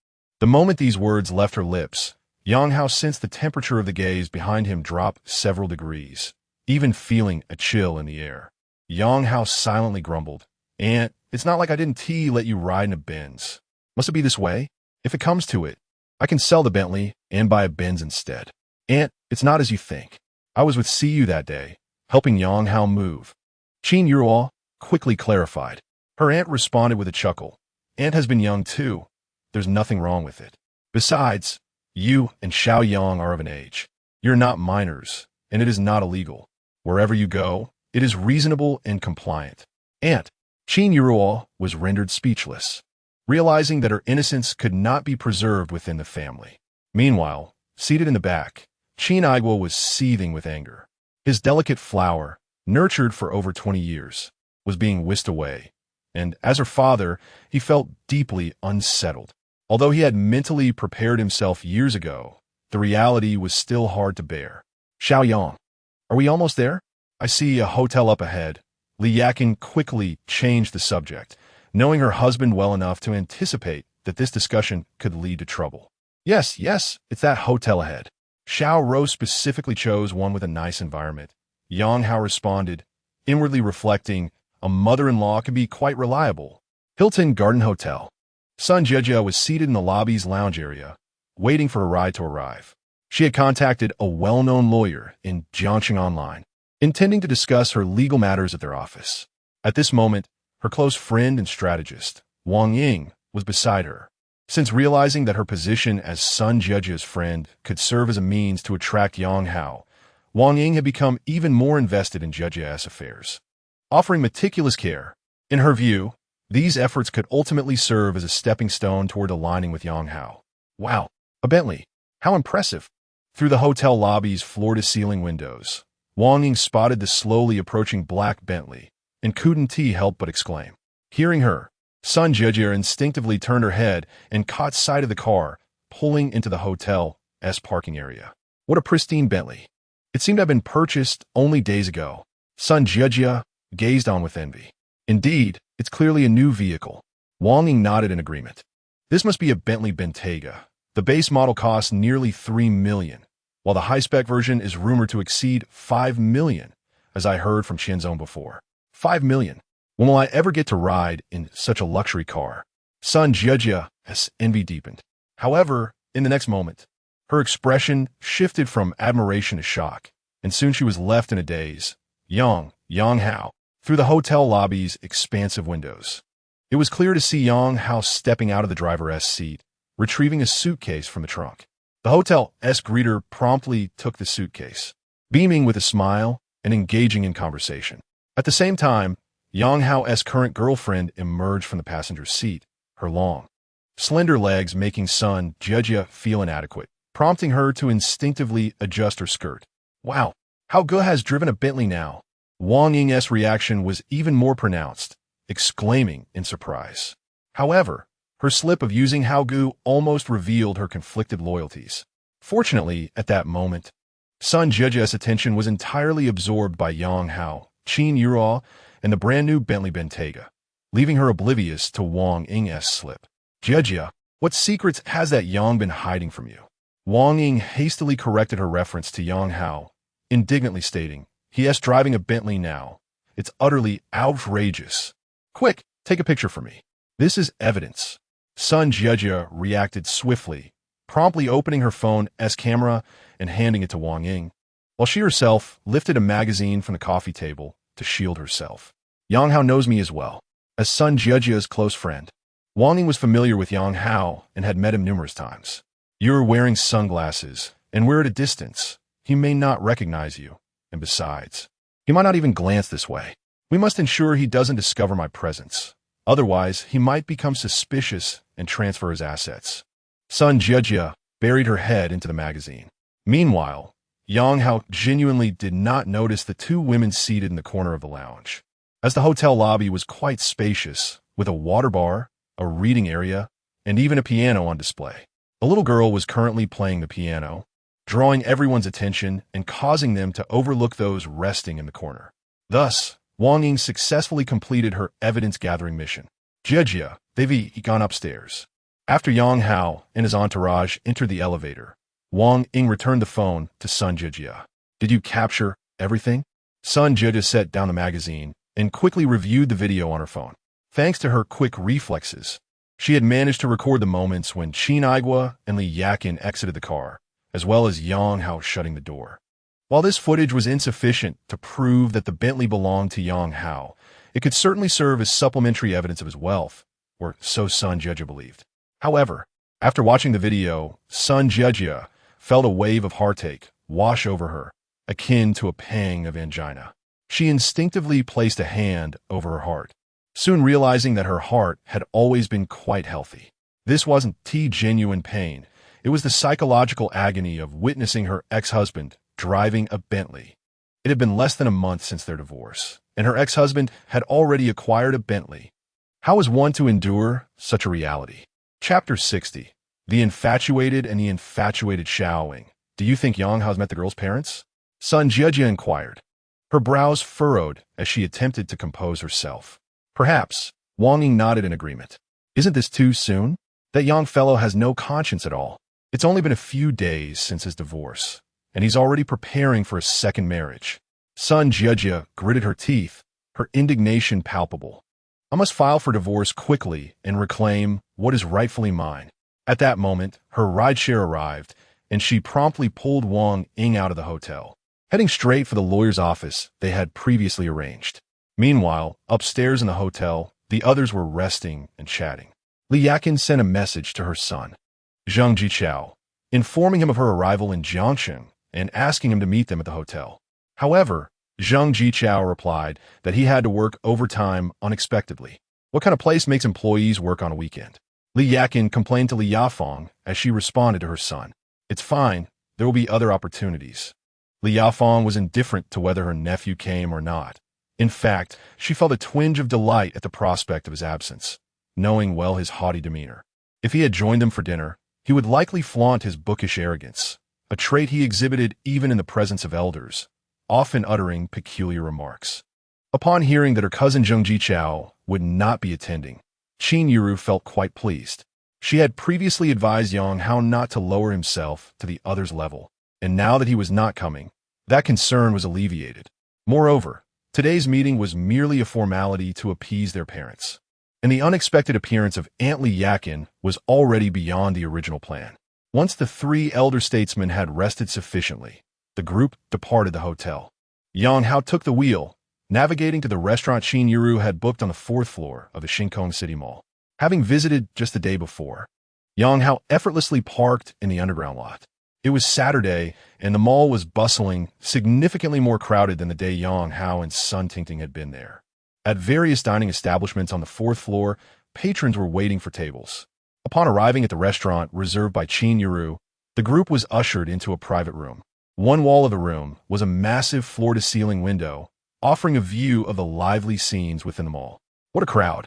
The moment these words left her lips, Yang Hao sensed the temperature of the gaze behind him drop several degrees, even feeling a chill in the air. Yang Hao silently grumbled, "Aunt, it's not like I didn't let you ride in a Benz. Must it be this way? If it comes to it, I can sell the Bentley and buy a Benz instead. Aunt, it's not as you think. I was with CU that day, helping Yang Hao move." Qingyun Zhi quickly clarified. Her aunt responded with a chuckle. "Aunt has been young too. There's nothing wrong with it. Besides, you and Xiao Yang are of an age. You're not minors, and it is not illegal. Wherever you go, it is reasonable and compliant." Aunt, Qingyun Zhi was rendered speechless, realizing that her innocence could not be preserved within the family. Meanwhile, seated in the back, Qin Igua was seething with anger. His delicate flower, nurtured for over 20 years, was being whisked away, and as her father, he felt deeply unsettled. Although he had mentally prepared himself years ago, the reality was still hard to bear. "Xiao Yang, are we almost there? I see a hotel up ahead." Li Yakin quickly changed the subject, knowing her husband well enough to anticipate that this discussion could lead to trouble. Yes, it's that hotel ahead. Xiao Rou specifically chose one with a nice environment. Yang Hao responded, inwardly reflecting, a mother-in-law can be quite reliable. Hilton Garden Hotel. Sun Jejia was seated in the lobby's lounge area, waiting for a ride to arrive. She had contacted a well-known lawyer in Jiangxing Online, intending to discuss her legal matters at their office. At this moment, her close friend and strategist, Wang Ying, was beside her. Since realizing that her position as Sun Jejia's friend could serve as a means to attract Yang Hao, Wang Ying had become even more invested in Jejia's affairs, offering meticulous care. In her view, these efforts could ultimately serve as a stepping stone toward aligning with Yang Hao. Wow, a Bentley. How impressive. Through the hotel lobby's floor-to-ceiling windows, Wang Ying spotted the slowly approaching black Bentley, and couldn't help but exclaim. Hearing her, Sun Jejia instinctively turned her head and caught sight of the car, pulling into the hotel's parking area. What a pristine Bentley. It seemed to have been purchased only days ago. Sun Jejia gazed on with envy. Indeed, it's clearly a new vehicle. Wang Ying nodded in agreement. This must be a Bentley Bentayga. The base model costs nearly 3 million, while the high-spec version is rumored to exceed 5 million, as I heard from Shenzhen before. 5 million. When will I ever get to ride in such a luxury car? Sun Jejia's envy deepened. However, in the next moment, her expression shifted from admiration to shock, and soon she was left in a daze. Yang Hao, through the hotel lobby's expansive windows. It was clear to see Yang Hao stepping out of the driver's seat, retrieving a suitcase from the trunk. The hotel's greeter promptly took the suitcase, beaming with a smile and engaging in conversation. At the same time, Yang Hao's current girlfriend emerged from the passenger seat, her long, slender legs making Sun Jejia feel inadequate, prompting her to instinctively adjust her skirt. Wow, Hao Ge has driven a Bentley now. Wang Ying's reaction was even more pronounced, exclaiming in surprise. However, her slip of using Hao Ge almost revealed her conflicted loyalties. Fortunately, at that moment, Sun Jejia's attention was entirely absorbed by Yang Hao, Qingyun Zhi, and the brand-new Bentley Bentayga, leaving her oblivious to Wang Ying's slip. Jejia, what secrets has that Yang been hiding from you? Wang Ying hastily corrected her reference to Yang Hao, indignantly stating, he is driving a Bentley now. It's utterly outrageous. Quick, take a picture for me. This is evidence. Sun Jejia reacted swiftly, promptly opening her phone's camera and handing it to Wang Ying, while she herself lifted a magazine from the coffee table to shield herself. Yang Hao knows me as well, as Sun Jejia's close friend. Wang Ying was familiar with Yang Hao and had met him numerous times. You're wearing sunglasses, and we're at a distance. He may not recognize you, and besides, he might not even glance this way. We must ensure he doesn't discover my presence. Otherwise, he might become suspicious and transfer his assets. Sun Jejia buried her head into the magazine. Meanwhile, Yang Hao genuinely did not notice the two women seated in the corner of the lounge, as the hotel lobby was quite spacious, with a water bar, a reading area, and even a piano on display. A little girl was currently playing the piano, drawing everyone's attention and causing them to overlook those resting in the corner. Thus, Wang Ying successfully completed her evidence-gathering mission. Jejia, They've gone upstairs. After Yang Hao and his entourage entered the elevator, Wang Ying returned the phone to Sun Jijia. Did you capture everything? Sun Jijia set down the magazine and quickly reviewed the video on her phone. Thanks to her quick reflexes, she had managed to record the moments when Qin Aigua and Li Yakin exited the car, as well as Yang Hao shutting the door. While this footage was insufficient to prove that the Bentley belonged to Yang Hao, it could certainly serve as supplementary evidence of his wealth, or so Sun Jijia believed. However, after watching the video, Sun Jijia felt a wave of heartache wash over her, akin to a pang of angina. She instinctively placed a hand over her heart, soon realizing that her heart had always been quite healthy. This wasn't genuine pain. It was the psychological agony of witnessing her ex-husband driving a Bentley. It had been less than a month since their divorce, and her ex-husband had already acquired a Bentley. How was one to endure such a reality? Chapter 60. The Infatuated and the Infatuated Xiaoing. Do you think Yang Hao's met the girl's parents? Sun Jijia inquired. Her brows furrowed as she attempted to compose herself. Perhaps. Wang Ying nodded in agreement. Isn't this too soon? That young fellow has no conscience at all. It's only been a few days since his divorce, and he's already preparing for a second marriage. Sun Jijia gritted her teeth, her indignation palpable. I must file for divorce quickly and reclaim what is rightfully mine. At that moment, her rideshare arrived, and she promptly pulled Wang Ying out of the hotel, heading straight for the lawyer's office they had previously arranged. Meanwhile, upstairs in the hotel, the others were resting and chatting. Li Yakin sent a message to her son, Zheng Jichao, informing him of her arrival in Jiangsheng and asking him to meet them at the hotel. However, Zheng Jichao replied that he had to work overtime unexpectedly. What kind of place makes employees work on a weekend? Li Yakin complained to Li Yafeng as she responded to her son. It's fine, there will be other opportunities. Li Yafeng was indifferent to whether her nephew came or not. In fact, she felt a twinge of delight at the prospect of his absence, knowing well his haughty demeanor. If he had joined them for dinner, he would likely flaunt his bookish arrogance, a trait he exhibited even in the presence of elders, often uttering peculiar remarks. Upon hearing that her cousin Zheng Jichao would not be attending, Qingyun Zhi felt quite pleased. She had previously advised Yang Hao not to lower himself to the other's level, and now that he was not coming, that concern was alleviated. Moreover, today's meeting was merely a formality to appease their parents, and the unexpected appearance of Aunt Li Yakin was already beyond the original plan. Once the three elder statesmen had rested sufficiently, the group departed the hotel. Yang Hao took the wheel, navigating to the restaurant Qingyun Zhi had booked on the 4th floor of the Shinkong City Mall. Having visited just the day before, Yang Hao effortlessly parked in the underground lot. It was Saturday, and the mall was bustling, significantly more crowded than the day Yang Hao and Sun Tingting had been there. At various dining establishments on the 4th floor, patrons were waiting for tables. Upon arriving at the restaurant reserved by Qingyun Zhi, the group was ushered into a private room. One wall of the room was a massive floor-to-ceiling window, offering a view of the lively scenes within the mall. What a crowd!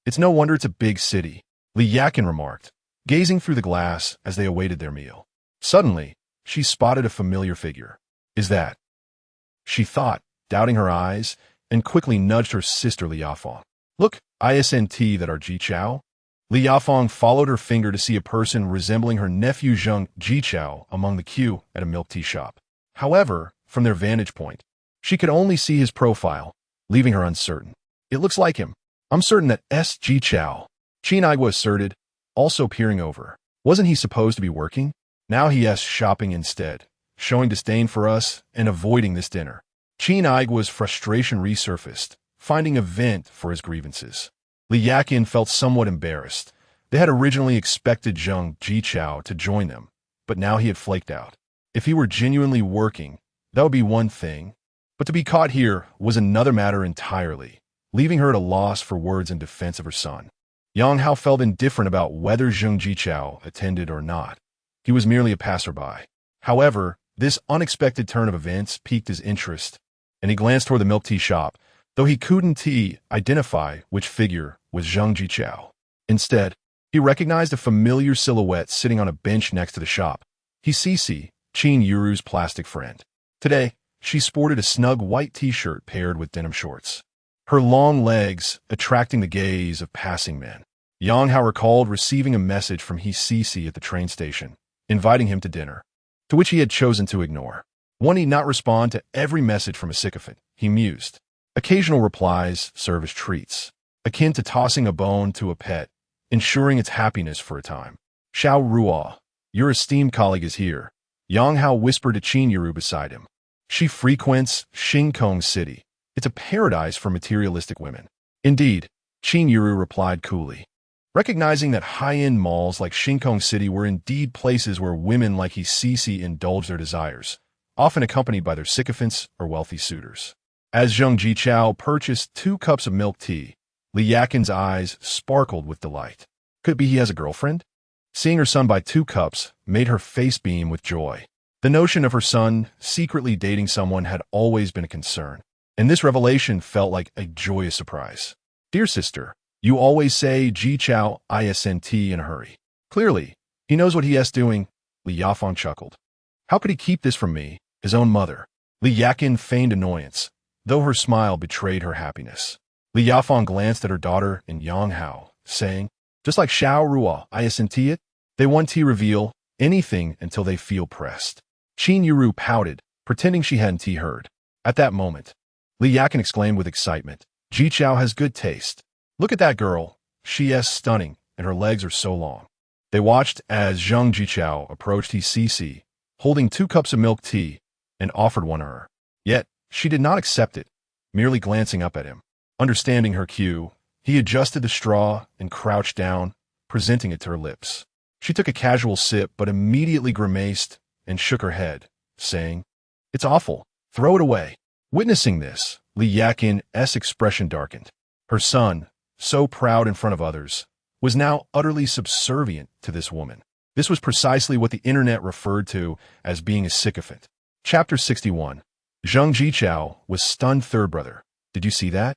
It's no wonder it's a big city, Li Yakin remarked, gazing through the glass as they awaited their meal. Suddenly, she spotted a familiar figure. Is that? She thought, doubting her eyes, and quickly nudged her sister Li Yafeng. Look, isn't that our Jichao? Li Yafeng followed her finger to see a person resembling her nephew Zheng Jichao among the queue at a milk tea shop. However, from their vantage point, she could only see his profile, leaving her uncertain. It looks like him. I'm certain that Jichao, Qin Aigua asserted, also peering over. Wasn't he supposed to be working? Now he is shopping instead, showing disdain for us and avoiding this dinner. Qin Aigua's frustration resurfaced, finding a vent for his grievances. Li Yakin felt somewhat embarrassed. They had originally expected Zheng Jichao to join them, but now he had flaked out. If he were genuinely working, that would be one thing, but to be caught here was another matter entirely, leaving her at a loss for words in defense of her son. Yang Hao felt indifferent about whether Zheng Jichao attended or not. He was merely a passerby. However, this unexpected turn of events piqued his interest, and he glanced toward the milk tea shop, though he couldn't identify which figure was Zheng Jichao. Instead, he recognized a familiar silhouette sitting on a bench next to the shop. He Qingyun Zhi's plastic friend. Today, she sported a snug white t-shirt paired with denim shorts, her long legs attracting the gaze of passing men. Yang Hao recalled receiving a message from He Sisi at the train station, inviting him to dinner, to which he had chosen to ignore. One need not respond to every message from a sycophant, he mused. Occasional replies serve as treats, akin to tossing a bone to a pet, ensuring its happiness for a time. Xiao Ruo, your esteemed colleague is here, Yang Hao whispered to Qingyun Zhi beside him. She frequents Qingyun City. It's a paradise for materialistic women. Indeed, Qingyun Zhi replied coolly. Recognizing that high-end malls like Qingyun City were indeed places where women like He Sisi indulge their desires, often accompanied by their sycophants or wealthy suitors. As Zheng Jichao purchased 2 cups of milk tea, Li Yakin's eyes sparkled with delight. Could it be he has a girlfriend? Seeing her son buy 2 cups made her face beam with joy. The notion of her son secretly dating someone had always been a concern, and this revelation felt like a joyous surprise. Dear sister, you always say Jichao isn't in a hurry. Clearly, he knows what he is doing, Li Yafang chuckled. How could he keep this from me, his own mother? Li Yakin feigned annoyance, though her smile betrayed her happiness. Li Yafang glanced at her daughter and Yang Hao, saying, just like Xiao Ruo isn't it, they want to reveal anything until they feel pressed. Qingyun Zhi pouted, pretending she hadn't heard. At that moment, Li Yakin exclaimed with excitement, Jichao has good taste. Look at that girl. She is stunning, and her legs are so long. They watched as Zheng Jichao approached He Sisi, holding 2 cups of milk tea, and offered one to her. Yet, she did not accept it, merely glancing up at him. Understanding her cue, he adjusted the straw and crouched down, presenting it to her lips. She took a casual sip but immediately grimaced and shook her head, saying, it's awful. Throw it away. Witnessing this, Li Yakin's expression darkened. Her son, so proud in front of others, was now utterly subservient to this woman. This was precisely what the internet referred to as being a sycophant. Chapter 61. Zheng Jichao was stunned third brother. Did you see that?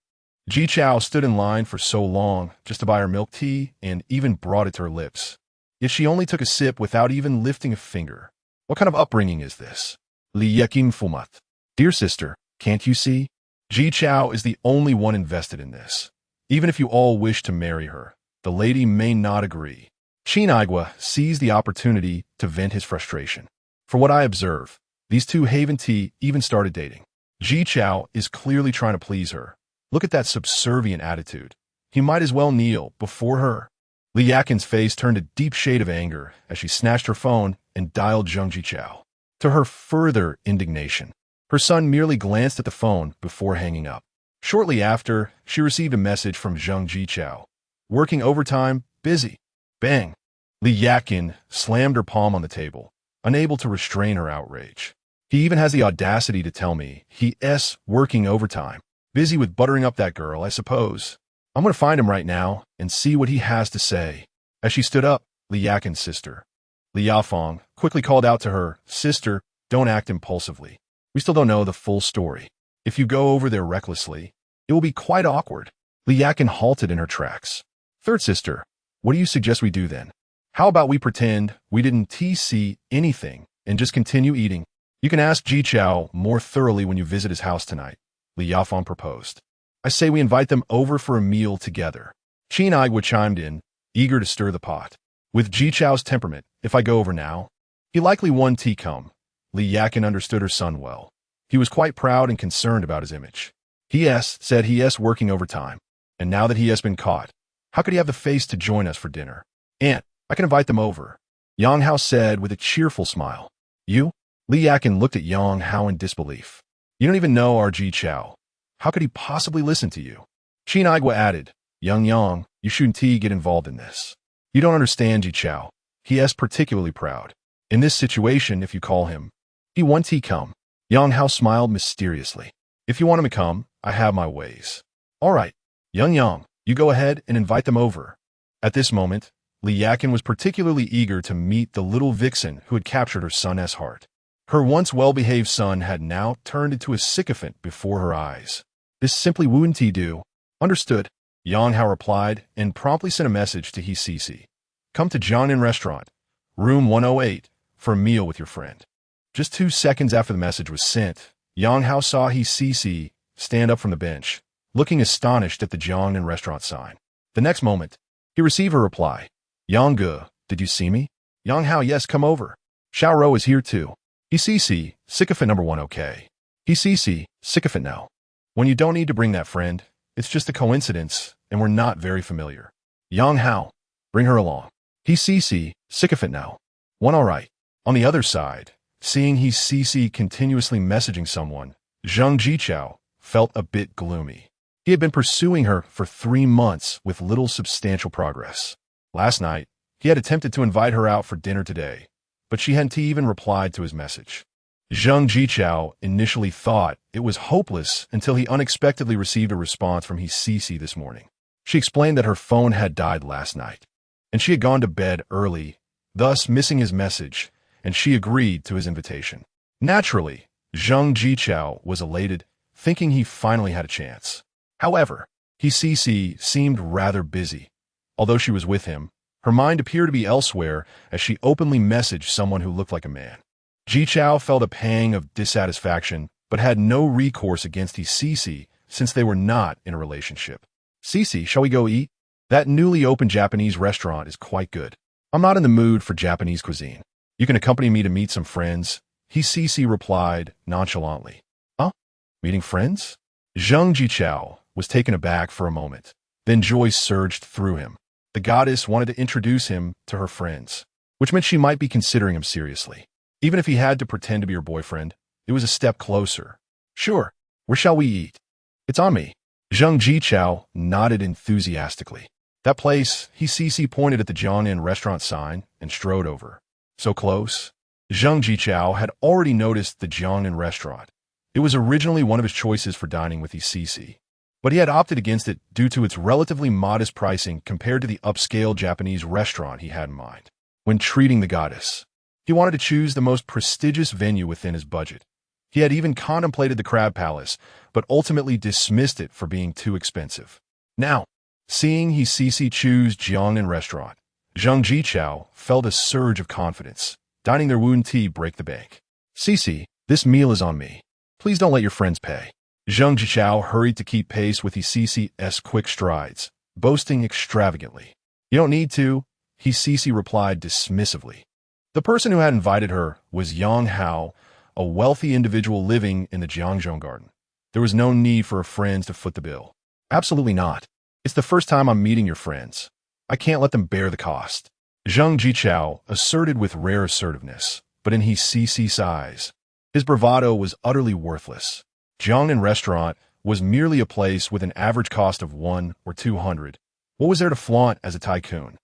Jichao stood in line for so long just to buy her milk tea and even brought it to her lips. Yet she only took a sip without even lifting a finger. What kind of upbringing is this? Li Yakin fumat. Dear sister, can't you see? Jichao is the only one invested in this. Even if you all wish to marry her, the lady may not agree. Qingyun seized the opportunity to vent his frustration. For what I observe, these two Haven Tea even started dating. Jichao is clearly trying to please her. Look at that subservient attitude. He might as well kneel before her. Li Yakin's face turned a deep shade of anger as she snatched her phone and dialed Zheng Jichao. To her further indignation, her son merely glanced at the phone before hanging up. Shortly after, she received a message from Zheng Jichao. Working overtime, busy. Bang! Li Yakin slammed her palm on the table, unable to restrain her outrage. He even has the audacity to tell me he's working overtime. Busy with buttering up that girl, I suppose. I'm going to find him right now and see what he has to say. As she stood up, Li Yakin's sister, Li Yafang, quickly called out to her, Sister, don't act impulsively. We still don't know the full story. If you go over there recklessly, it will be quite awkward. Li Yakin halted in her tracks. Third sister, what do you suggest we do then? How about we pretend we didn't see anything and just continue eating? You can ask Jichao more thoroughly when you visit his house tonight, Li Yafang proposed. I say we invite them over for a meal together. Qingyun chimed in, eager to stir the pot. With Jichao's temperament, if I go over now, he likely won tea come. Li Yakin understood her son well. He was quite proud and concerned about his image. Said he is working overtime, and now that he has been caught, how could he have the face to join us for dinner? Aunt, I can invite them over, Yang Hao said with a cheerful smile. You? Li Yakin looked at Yang Hao in disbelief. You don't even know our Jichao. How could he possibly listen to you? Qingyun added, Yang, you shouldn't get involved in this. You don't understand Jichao. He is particularly proud. In this situation, if you call him, he wants he come. Yang Hao smiled mysteriously. If you want him to come, I have my ways. All right, Yang, you go ahead and invite them over. At this moment, Li Yakin was particularly eager to meet the little vixen who had captured her son's heart. Her once well-behaved son had now turned into a sycophant before her eyes. This simply wouldn't he do? Understood, Yang Hao replied and promptly sent a message to He Sisi. Come to Jiangnan Restaurant, room 108, for a meal with your friend. Just 2 seconds after the message was sent, Yang Hao saw He Sisi stand up from the bench, looking astonished at the Jiangnan Restaurant sign. The next moment, He received her reply. Yang Ge, did you see me? Yang Hao, yes, come over. Xiao Rou is here too. He CC, sycophant number 1, okay. He CC, sycophant now. When you don't need to bring that friend, it's just a coincidence, and we're not very familiar. Yang Hao, bring her along. He CC, sycophant now. One alright. On the other side, seeing he CC continuously messaging someone, Zhang Jichao felt a bit gloomy. He had been pursuing her for 3 months with little substantial progress. Last night, he had attempted to invite her out for dinner today, but she hadn't even replied to his message. Zhang Jichao initially thought it was hopeless until he unexpectedly received a response from his CC this morning. She explained that her phone had died last night, and she had gone to bed early, thus missing his message, and she agreed to his invitation. Naturally, Zhang Jichao was elated, thinking he finally had a chance. However, his CC seemed rather busy. Although she was with him, her mind appeared to be elsewhere as she openly messaged someone who looked like a man. Jichao felt a pang of dissatisfaction, but had no recourse against his CC since they were not in a relationship. CC, shall we go eat? That newly opened Japanese restaurant is quite good. I'm not in the mood for Japanese cuisine. You can accompany me to meet some friends. His CC replied nonchalantly. Huh? Meeting friends? Zhang Jichao was taken aback for a moment. Then joy surged through him. The goddess wanted to introduce him to her friends, which meant she might be considering him seriously. Even if he had to pretend to be her boyfriend, it was a step closer. Sure, where shall we eat? It's on me. Zhang Jichao nodded enthusiastically. That place, he CC pointed at the Jiangnan restaurant sign and strode over. So close. Zhang Jichao had already noticed the Jiangnan restaurant. It was originally one of his choices for dining with his CC, but he had opted against it due to its relatively modest pricing compared to the upscale Japanese restaurant he had in mind. When treating the goddess, he wanted to choose the most prestigious venue within his budget. He had even contemplated the Crab Palace, but ultimately dismissed it for being too expensive. Now, seeing his CC choose Jiangnan restaurant, Zhang Jichao felt a surge of confidence. Dining their Woon tea break the bank. CC, this meal is on me. Please don't let your friends pay. Zhang Jichao hurried to keep pace with his CC's quick strides, boasting extravagantly. You don't need to, his CC replied dismissively. The person who had invited her was Yang Hao, a wealthy individual living in the Jiangzhou garden. There was no need for her friends to foot the bill. Absolutely not. It's the first time I'm meeting your friends. I can't let them bear the cost. Zhang Jichao asserted with rare assertiveness, but in his CC's eyes, his bravado was utterly worthless. Jiangnan restaurant was merely a place with an average cost of 1 or 200. What was there to flaunt as a tycoon?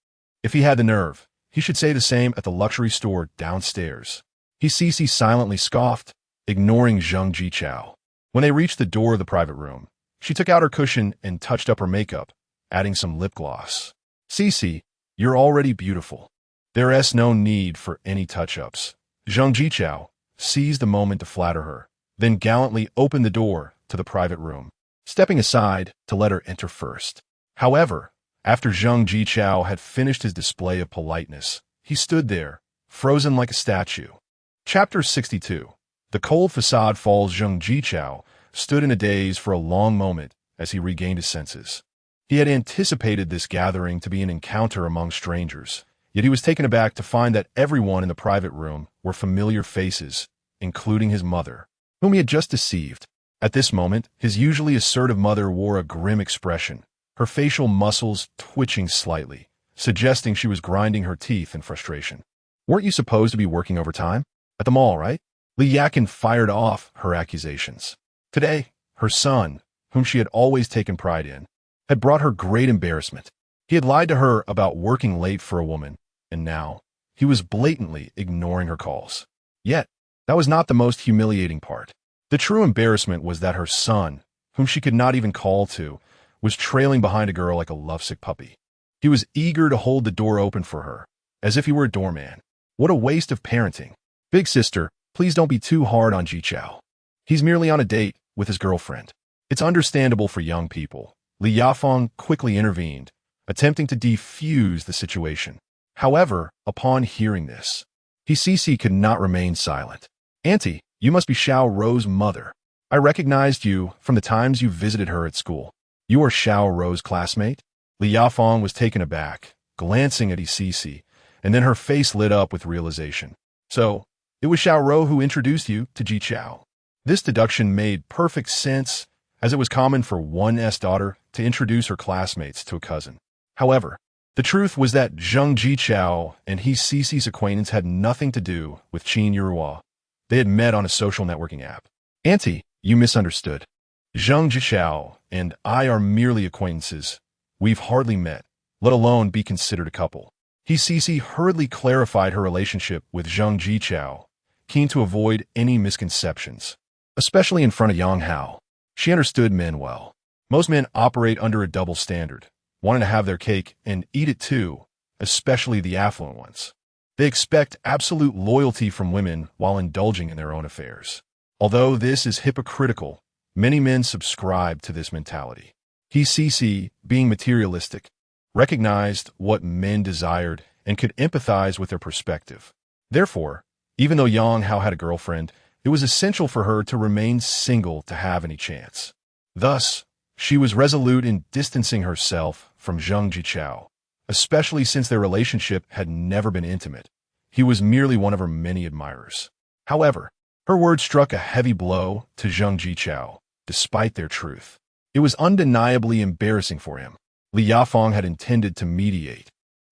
If he had the nerve, he should say the same at the luxury store downstairs. His CC silently scoffed, ignoring Zhang Jichao. When they reached the door of the private room, she took out her cushion and touched up her makeup, adding some lip gloss. CC, you're already beautiful. There's no need for any touch-ups. Zhang Jichao seized the moment to flatter her, then gallantly opened the door to the private room, stepping aside to let her enter first. However, after Zhang Jichao had finished his display of politeness, he stood there, frozen like a statue. Chapter 62. The cold facade falls. Zhang Jichao stood in a daze for a long moment as he regained his senses. He had anticipated this gathering to be an encounter among strangers, yet he was taken aback to find that everyone in the private room were familiar faces, including his mother, whom he had just deceived. At this moment, his usually assertive mother wore a grim expression, her facial muscles twitching slightly, suggesting she was grinding her teeth in frustration. Weren't you supposed to be working overtime? At the mall, right? Li Yakin fired off her accusations. Today, her son, whom she had always taken pride in, had brought her great embarrassment. He had lied to her about working late for a woman, and now he was blatantly ignoring her calls. Yet, that was not the most humiliating part. The true embarrassment was that her son, whom she could not even call to, was trailing behind a girl like a lovesick puppy. He was eager to hold the door open for her, as if he were a doorman. What a waste of parenting. Big sister, please don't be too hard on Jichao. He's merely on a date with his girlfriend. It's understandable for young people. Li Yafeng quickly intervened, attempting to defuse the situation. However, upon hearing this, Hisisi could not remain silent. Auntie, you must be Xiao Rou's mother. I recognized you from the times you visited her at school. You are Xiao Rou's classmate? Li Yafeng was taken aback, glancing at Cece, and then her face lit up with realization. So, it was Xiao Rou who introduced you to Ji Chao. This deduction made perfect sense, as it was common for one's daughter to introduce her classmates to a cousin. However, the truth was that Zheng Jichao and Cece's acquaintance had nothing to do with Qin Yurua. They had met on a social networking app. Auntie, you misunderstood. Zheng Jichao and I are merely acquaintances. We've hardly met, let alone be considered a couple. Cece hurriedly clarified her relationship with Zheng Jichao, keen to avoid any misconceptions, especially in front of Yang Hao. She understood men well. Most men operate under a double standard, wanting to have their cake and eat it too, especially the affluent ones. They expect absolute loyalty from women while indulging in their own affairs. Although this is hypocritical, many men subscribe to this mentality. Cece, being materialistic, recognized what men desired and could empathize with their perspective. Therefore, even though Yang Hao had a girlfriend, it was essential for her to remain single to have any chance. Thus, she was resolute in distancing herself from Zheng Jichao, especially since their relationship had never been intimate. He was merely one of her many admirers. However, her words struck a heavy blow to Zheng Jichao, despite their truth. It was undeniably embarrassing for him. Li Yafeng had intended to mediate,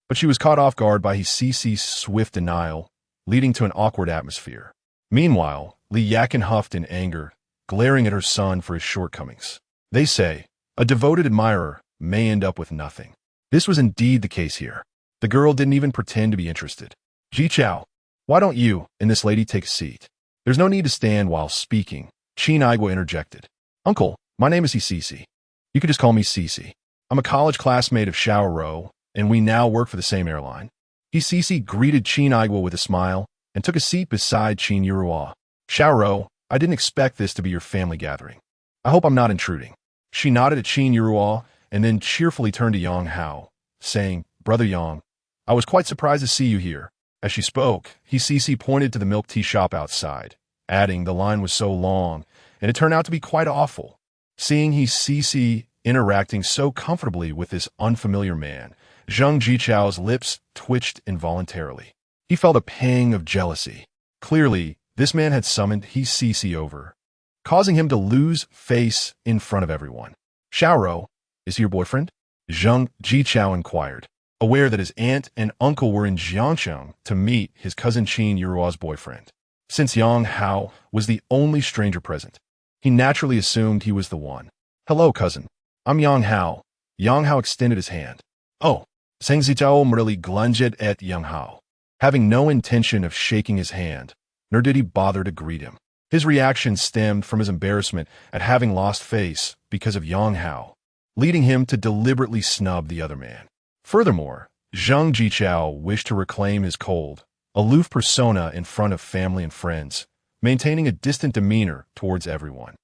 but she was caught off guard by Cece's swift denial, leading to an awkward atmosphere. Meanwhile, Li Yakin huffed in anger, glaring at her son for his shortcomings. They say, a devoted admirer may end up with nothing. This was indeed the case here. The girl didn't even pretend to be interested. Jichao, why don't you and this lady take a seat? There's no need to stand while speaking, Qin Igua interjected. Uncle, my name is Cece. You can just call me Cece. I'm a college classmate of Xiao Rou, and we now work for the same airline. Cece greeted Qin Igua with a smile and took a seat beside Qin Yurua. Xiao Rou, I didn't expect this to be your family gathering. I hope I'm not intruding. She nodded at Qin Yurua and then cheerfully turned to Yang Hao, saying, Brother Yang, I was quite surprised to see you here. As she spoke, Cece pointed to the milk tea shop outside, adding the line was so long, and it turned out to be quite awful. Seeing Cece interacting so comfortably with this unfamiliar man, Zheng Jichao's lips twitched involuntarily. He felt a pang of jealousy. Clearly, this man had summoned Cece over, causing him to lose face in front of everyone. Xiao Rou, is he your boyfriend? Zheng Jichao inquired, aware that his aunt and uncle were in Jiangcheng to meet his cousin Qin Yurua's boyfriend. Since Yang Hao was the only stranger present, he naturally assumed he was the one. Hello, cousin. I'm Yang Hao. Yang Hao extended his hand. Oh, Zheng Jichao merely glunged at Yang Hao, having no intention of shaking his hand, nor did he bother to greet him. His reaction stemmed from his embarrassment at having lost face because of Yang Hao, leading him to deliberately snub the other man. Furthermore, Zheng Jichao wished to reclaim his cold, aloof persona in front of family and friends, maintaining a distant demeanor towards everyone.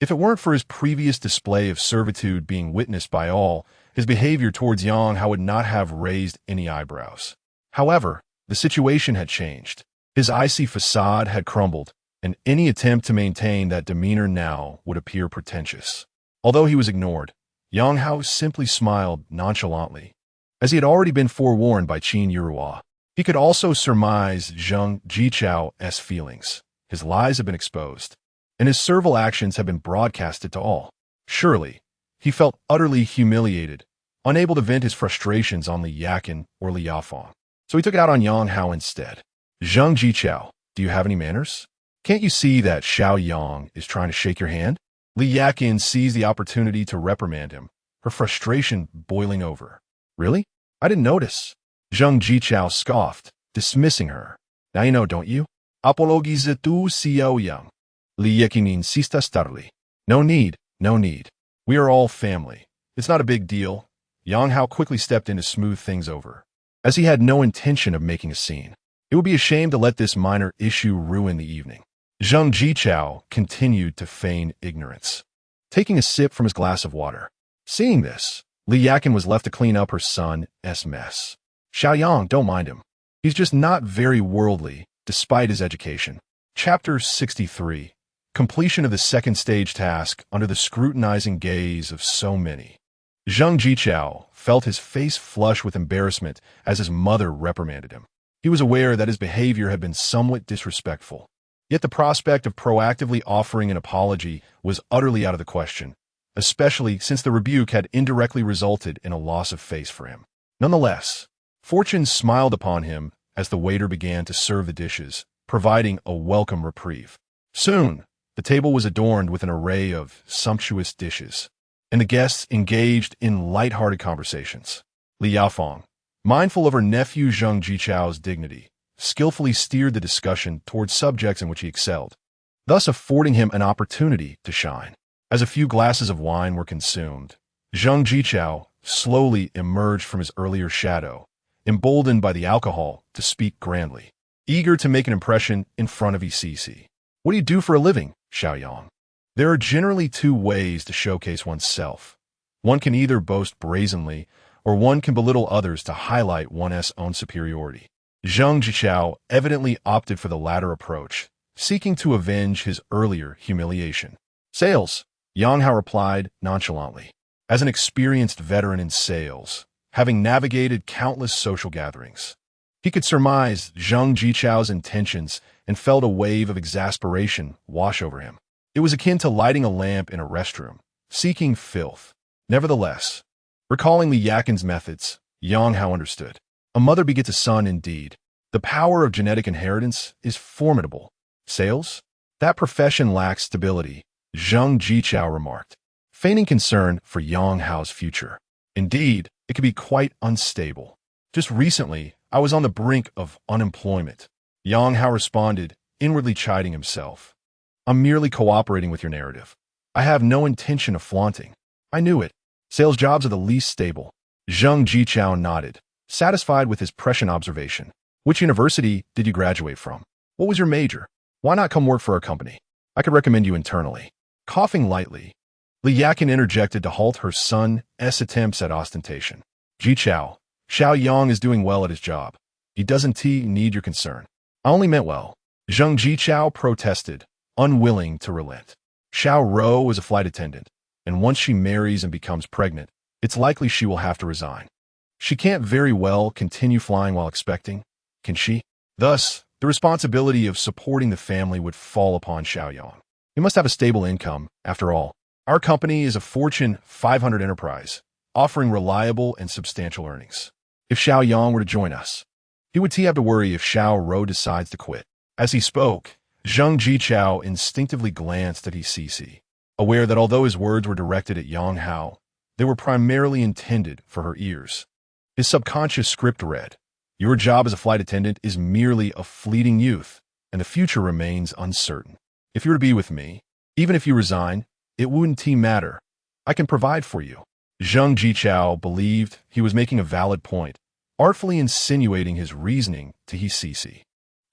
If it weren't for his previous display of servitude being witnessed by all, his behavior towards Yang Hao would not have raised any eyebrows. However, the situation had changed. His icy facade had crumbled, and any attempt to maintain that demeanor now would appear pretentious. Although he was ignored, Yang Hao simply smiled nonchalantly. As he had already been forewarned by Qin Yurua, he could also surmise Zheng Jichao's feelings. His lies had been exposed, and his servile actions had been broadcasted to all. Surely, he felt utterly humiliated, unable to vent his frustrations on Li Yakin or Li Yafeng. So he took it out on Yang Hao instead. Zheng Jichao, do you have any manners? Can't you see that Xiao Yang is trying to shake your hand? Li Yakin seized the opportunity to reprimand him, her frustration boiling over. Really? I didn't notice. Zheng Jichao scoffed, dismissing her. Now you know, don't you? Apologize tu Xiao Yang. Li Yakin insista starly. No need, no need. We are all family. It's not a big deal. Yang Hao quickly stepped in to smooth things over, as he had no intention of making a scene. It would be a shame to let this minor issue ruin the evening. Zheng Jichao continued to feign ignorance, taking a sip from his glass of water. Seeing this, Li Yakin was left to clean up her son's mess. Xiao Yang, don't mind him. He's just not very worldly, despite his education. Chapter 63. Completion of the second stage task under the scrutinizing gaze of so many. Zhang Jichao felt his face flush with embarrassment as his mother reprimanded him. He was aware that his behavior had been somewhat disrespectful. Yet the prospect of proactively offering an apology was utterly out of the question, especially since the rebuke had indirectly resulted in a loss of face for him. Nonetheless, fortune smiled upon him as the waiter began to serve the dishes, providing a welcome reprieve. Soon, the table was adorned with an array of sumptuous dishes, and the guests engaged in light-hearted conversations. Li Yaofeng, mindful of her nephew Zhang Jichao's dignity, skillfully steered the discussion towards subjects in which he excelled, thus affording him an opportunity to shine. As a few glasses of wine were consumed, Zhang Jichao slowly emerged from his earlier shadow, emboldened by the alcohol to speak grandly, eager to make an impression in front of ECC. What do you do for a living, Xiaoyang? There are generally two ways to showcase oneself. One can either boast brazenly, or one can belittle others to highlight one's own superiority. Zhang Jichao evidently opted for the latter approach, seeking to avenge his earlier humiliation. Sales, Yang Hao replied nonchalantly. As an experienced veteran in sales, having navigated countless social gatherings, he could surmise Zhang Jichao's intentions and felt a wave of exasperation wash over him. It was akin to lighting a lamp in a restroom, seeking filth. Nevertheless, recalling Li Yakin's methods, Yang Hao understood. A mother begets a son indeed. The power of genetic inheritance is formidable. Sales? That profession lacks stability, Zhang Jichao remarked, feigning concern for Yang Hao's future. Indeed, it could be quite unstable. Just recently, I was on the brink of unemployment. Yang Hao responded, inwardly chiding himself. I'm merely cooperating with your narrative. I have no intention of flaunting. I knew it. Sales jobs are the least stable. Zhang Jichao nodded, satisfied with his prescient observation. Which university did you graduate from? What was your major? Why not come work for our company? I could recommend you internally. Coughing lightly, Li Yakin interjected to halt her son's attempts at ostentation. Jichao, Xiaoyang is doing well at his job. He doesn't need your concern. I only meant well. Zhang Jichao protested, unwilling to relent. Xiao Rou was a flight attendant, and once she marries and becomes pregnant, it's likely she will have to resign. She can't very well continue flying while expecting, can she? Thus, the responsibility of supporting the family would fall upon Xiaoyang. He must have a stable income, after all. Our company is a Fortune 500 enterprise, offering reliable and substantial earnings. If Xiaoyang were to join us, he would have to worry if Xiao Rou decides to quit. As he spoke, Zhang Jichao instinctively glanced at ECC, aware that although his words were directed at Yang Hao, they were primarily intended for her ears. His subconscious script read, "Your job as a flight attendant is merely a fleeting youth, and the future remains uncertain. If you were to be with me, even if you resign, it wouldn't matter. I can provide for you." Zhang Jichao believed he was making a valid point, artfully insinuating his reasoning to ECC.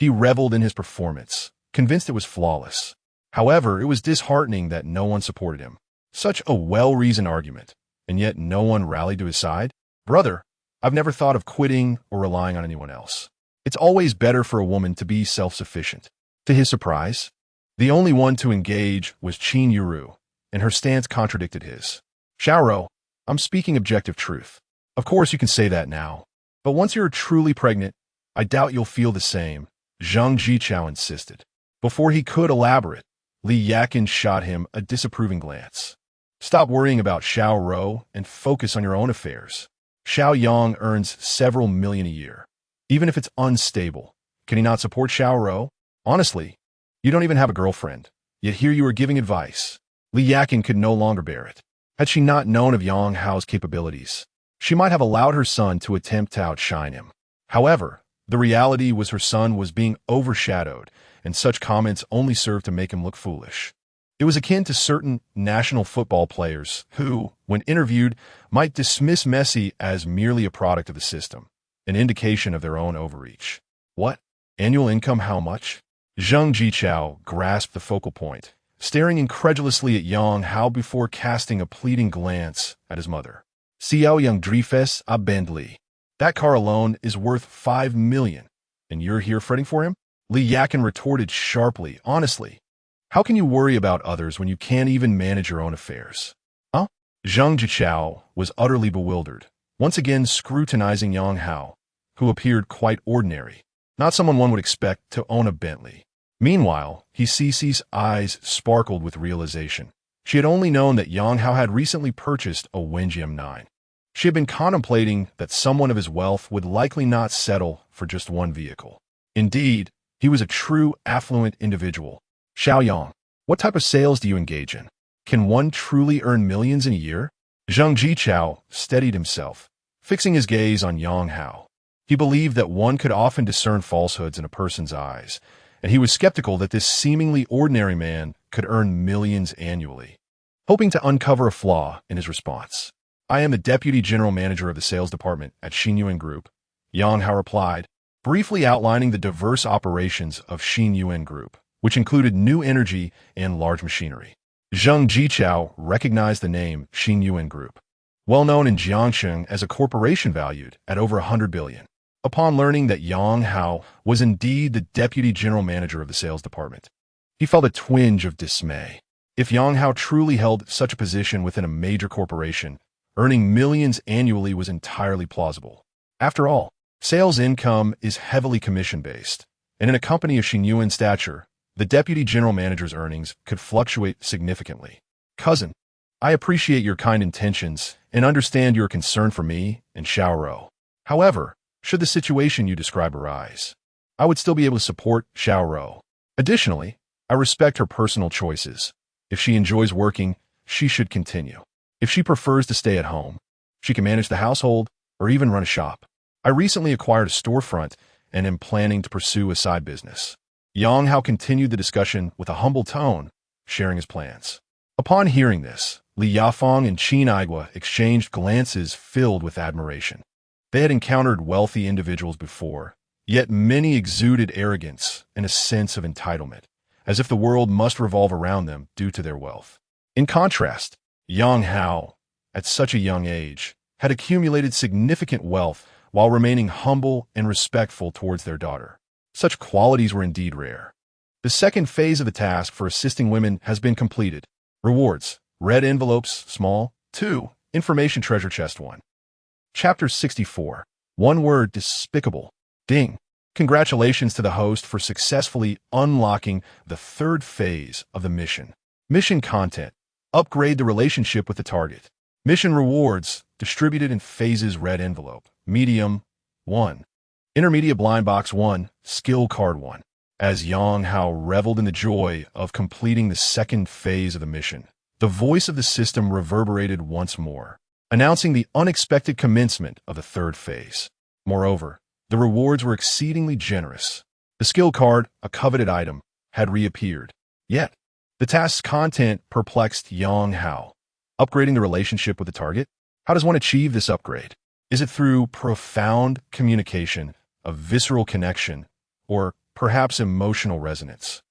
He reveled in his performance, convinced it was flawless. However, it was disheartening that no one supported him. Such a well-reasoned argument, and yet no one rallied to his side? Brother, I've never thought of quitting or relying on anyone else. It's always better for a woman to be self-sufficient. To his surprise, the only one to engage was Qingyun Zhi, and her stance contradicted his. Xiao Rou, I'm speaking objective truth. Of course you can say that now, but once you're truly pregnant, I doubt you'll feel the same, Zhang Jichao insisted. Before he could elaborate, Li Yakin shot him a disapproving glance. Stop worrying about Xiao Rou and focus on your own affairs. Xiaoyang earns several million a year. Even if it's unstable, can he not support Xiao Rou? Honestly, you don't even have a girlfriend, yet here you are giving advice. Li Yakin could no longer bear it. Had she not known of Yang Hao's capabilities, she might have allowed her son to attempt to outshine him. However, the reality was her son was being overshadowed, and such comments only served to make him look foolish. It was akin to certain national football players who, when interviewed, might dismiss Messi as merely a product of the system, an indication of their own overreach. What? Annual income how much? Zhang Jichao grasped the focal point, staring incredulously at Yang Hao before casting a pleading glance at his mother. Xiao Yang Drifes a Bentley. That car alone is worth 5 million, and you're here fretting for him? Li Yakin retorted sharply, honestly. How can you worry about others when you can't even manage your own affairs? Huh? Zhang Jichao was utterly bewildered, once again scrutinizing Yang Hao, who appeared quite ordinary, not someone one would expect to own a Bentley. Meanwhile, Cece's eyes sparkled with realization. She had only known that Yang Hao had recently purchased a Qingyun 9. She had been contemplating that someone of his wealth would likely not settle for just one vehicle. Indeed, he was a true affluent individual. Xiaoyang, what type of sales do you engage in? Can one truly earn millions in a year? Zhang Jichao steadied himself, fixing his gaze on Yang Hao. He believed that one could often discern falsehoods in a person's eyes, and he was skeptical that this seemingly ordinary man could earn millions annually. Hoping to uncover a flaw in his response, I am the Deputy General Manager of the Sales Department at Qingyun Group, Yang Hao replied, briefly outlining the diverse operations of Qingyun Group, which included new energy and large machinery. Zhang Jichao recognized the name Qingyun Group, well known in Jiangsheng as a corporation valued at over 100 billion. Upon learning that Yang Hao was indeed the Deputy General Manager of the Sales Department, he felt a twinge of dismay. If Yang Hao truly held such a position within a major corporation, earning millions annually was entirely plausible. After all, sales income is heavily commission-based, and in a company of Qingyun's stature, the Deputy General Manager's earnings could fluctuate significantly. Cousin, I appreciate your kind intentions and understand your concern for me and Xiaoro. However, should the situation you describe arise, I would still be able to support Xiaoro. Additionally, I respect her personal choices. If she enjoys working, she should continue. If she prefers to stay at home, she can manage the household or even run a shop. I recently acquired a storefront and am planning to pursue a side business. Yang Hao continued the discussion with a humble tone, sharing his plans. Upon hearing this, Li Yafeng and Qin Aigua exchanged glances filled with admiration. They had encountered wealthy individuals before, yet many exuded arrogance and a sense of entitlement, as if the world must revolve around them due to their wealth. In contrast, Yang Hao, at such a young age, had accumulated significant wealth while remaining humble and respectful towards their daughter. Such qualities were indeed rare. The second phase of the task for assisting women has been completed. Rewards: red envelopes, small. 2. Information treasure chest 1. Chapter 64. One word: despicable. Ding. Congratulations to the host for successfully unlocking the third phase of the mission. Mission content: upgrade the relationship with the target. Mission rewards, distributed in phases: red envelope, medium 1. Intermediate blind box 1, skill card 1. As Yang Hao reveled in the joy of completing the second phase of the mission, the voice of the system reverberated once more, announcing the unexpected commencement of the third phase. Moreover, the rewards were exceedingly generous. The skill card, a coveted item, had reappeared. Yet, the task's content perplexed Yang Hao. Upgrading the relationship with the target? How does one achieve this upgrade? Is it through profound communication, a visceral connection, or perhaps emotional resonance?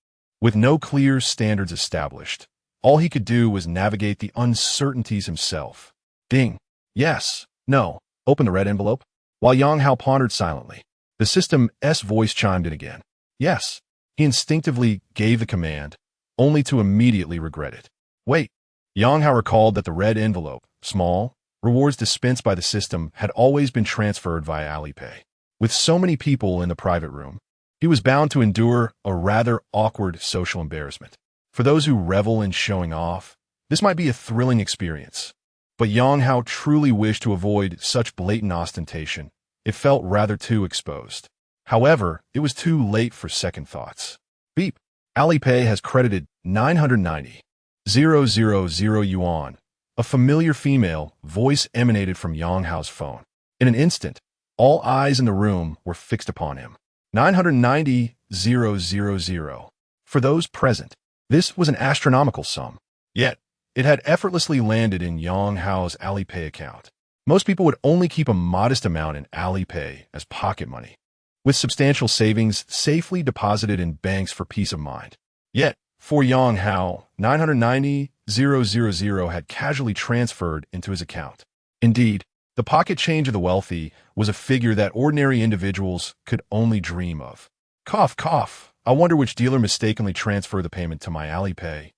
With no clear standards established, all he could do was navigate the uncertainties himself. Ding. Yes. No. Open the red envelope. While Yang Hao pondered silently, the system's voice chimed in again. Yes. He instinctively gave the command, only to immediately regret it. Wait. Yang Hao recalled that the red envelope, small, rewards dispensed by the system had always been transferred via Alipay. With so many people in the private room, he was bound to endure a rather awkward social embarrassment. For those who revel in showing off, this might be a thrilling experience. But Yang Hao truly wished to avoid such blatant ostentation. It felt rather too exposed. However, it was too late for second thoughts. Beep. Alipay has credited 990,000 yuan. A familiar female voice emanated from Yang Hao's phone. In an instant, all eyes in the room were fixed upon him. 990,000. For those present, this was an astronomical sum. Yet, it had effortlessly landed in Yang Hao's Alipay account. Most people would only keep a modest amount in Alipay as pocket money, with substantial savings safely deposited in banks for peace of mind. Yet, for Yang Hao, 990,000 had casually transferred into his account. Indeed, the pocket change of the wealthy was a figure that ordinary individuals could only dream of. Cough, cough. I wonder which dealer mistakenly transferred the payment to my Alipay.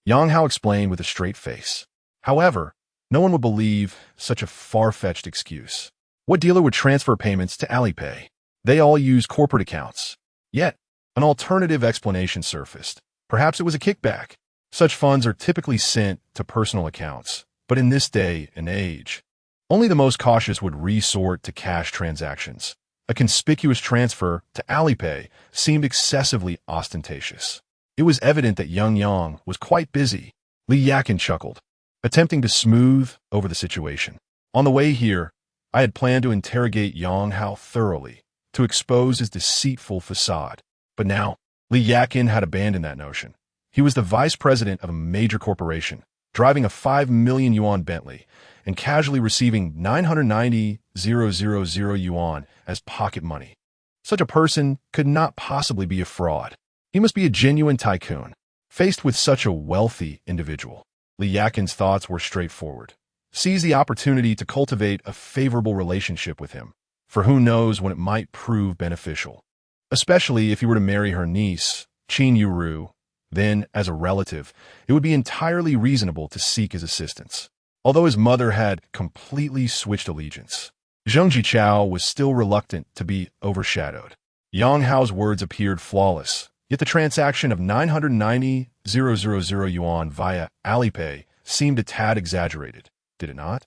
Yang Hao explained with a straight face. However, No one would believe such a far-fetched excuse. What dealer would transfer payments to Alipay? They all use corporate accounts. Yet, an alternative explanation surfaced. Perhaps it was a kickback. Such funds are typically sent to personal accounts, but in this day and age, only the most cautious would resort to cash transactions. A conspicuous transfer to Alipay seemed excessively ostentatious. It was evident that Yang was quite busy. Li Yakin chuckled, attempting to smooth over the situation. On the way here, I had planned to interrogate Yang Hao thoroughly, to expose his deceitful facade. But now, Li Yakin had abandoned that notion. He was the vice president of a major corporation, driving a 5 million yuan Bentley, and casually receiving 990,000 yuan as pocket money. Such a person could not possibly be a fraud. He must be a genuine tycoon. Faced with such a wealthy individual, Li Yakin's thoughts were straightforward. Seize the opportunity to cultivate a favorable relationship with him, for who knows when it might prove beneficial. Especially if he were to marry her niece, Qingyun Zhi, then, as a relative, it would be entirely reasonable to seek his assistance. Although his mother had completely switched allegiance, Zheng Jichao was still reluctant to be overshadowed. Yang Hao's words appeared flawless, yet the transaction of 990,000 yuan via Alipay seemed a tad exaggerated, did it not?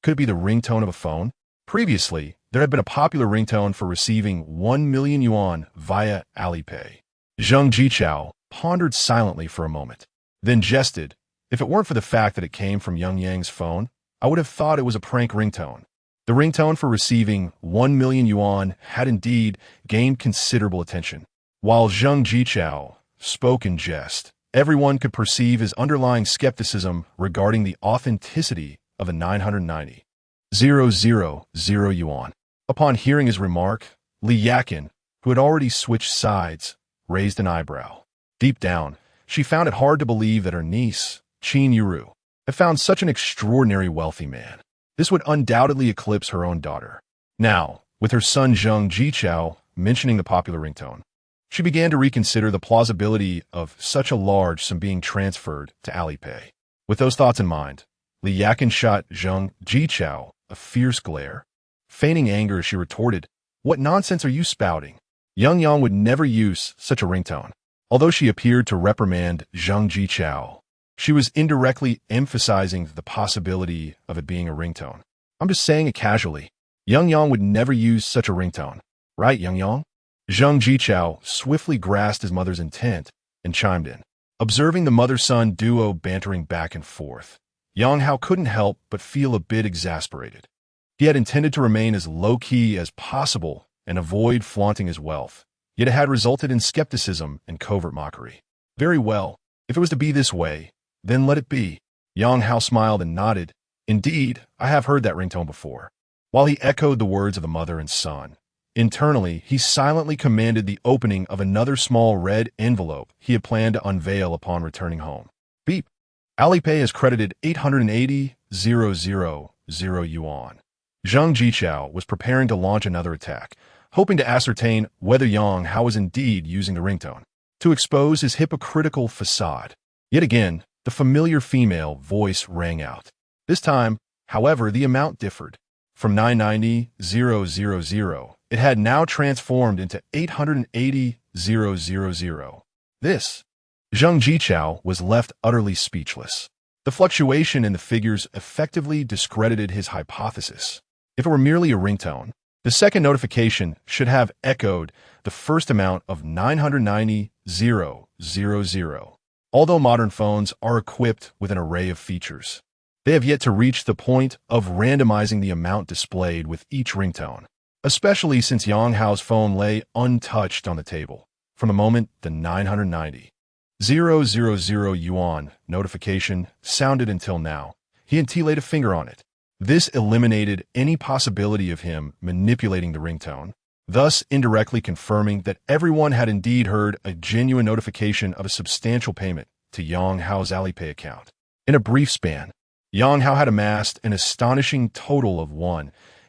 Could it be the ringtone of a phone? Previously, there had been a popular ringtone for receiving 1 million yuan via Alipay. Zheng Jichao pondered silently for a moment, then jested. If it weren't for the fact that it came from Yang's phone, I would have thought it was a prank ringtone. The ringtone for receiving 1 million yuan had indeed gained considerable attention. While Zheng Jichao spoke in jest, everyone could perceive his underlying skepticism regarding the authenticity of the 990,000 yuan. Upon hearing his remark, Li Yakin, who had already switched sides, raised an eyebrow. Deep down, she found it hard to believe that her niece, Qingyun Zhi, had found such an extraordinary wealthy man. This would undoubtedly eclipse her own daughter. Now, with her son Zheng Jichao mentioning the popular ringtone, she began to reconsider the plausibility of such a large sum being transferred to Alipay. With those thoughts in mind, Li Yakin shot Zheng Jichao a fierce glare. Feigning anger, she retorted, "What nonsense are you spouting? Yang would never use such a ringtone." Although she appeared to reprimand Zheng Jichao, she was indirectly emphasizing the possibility of it being a ringtone. "I'm just saying it casually. Yang would never use such a ringtone. Right, Yang?" Zheng Jichao swiftly grasped his mother's intent and chimed in. Observing the mother-son duo bantering back and forth, Yang Hao couldn't help but feel a bit exasperated. He had intended to remain as low-key as possible and avoid flaunting his wealth, yet it had resulted in skepticism and covert mockery. Very well, if it was to be this way, then let it be. Yang Hao smiled and nodded. Indeed, I have heard that ringtone before. While he echoed the words of the mother and son, internally, he silently commanded the opening of another small red envelope he had planned to unveil upon returning home. Beep. Alipay has credited 880,000 yuan. Zheng Jichao was preparing to launch another attack, hoping to ascertain whether Yang Hao was indeed using the ringtone to expose his hypocritical facade. Yet again, the familiar female voice rang out. This time, however, the amount differed. From 990,000, it had now transformed into 880,000. This, Zheng Jichao was left utterly speechless. The fluctuation in the figures effectively discredited his hypothesis. If it were merely a ringtone, the second notification should have echoed the first amount of 990,000. Although modern phones are equipped with an array of features, they have yet to reach the point of randomizing the amount displayed with each ringtone, especially since Yang Hao's phone lay untouched on the table. From the moment the 990,000 yuan notification sounded until now, he had laid a finger on it. This eliminated any possibility of him manipulating the ringtone, thus indirectly confirming that everyone had indeed heard a genuine notification of a substantial payment to Yang Hao's Alipay account. In a brief span, Yang Hao had amassed an astonishing total of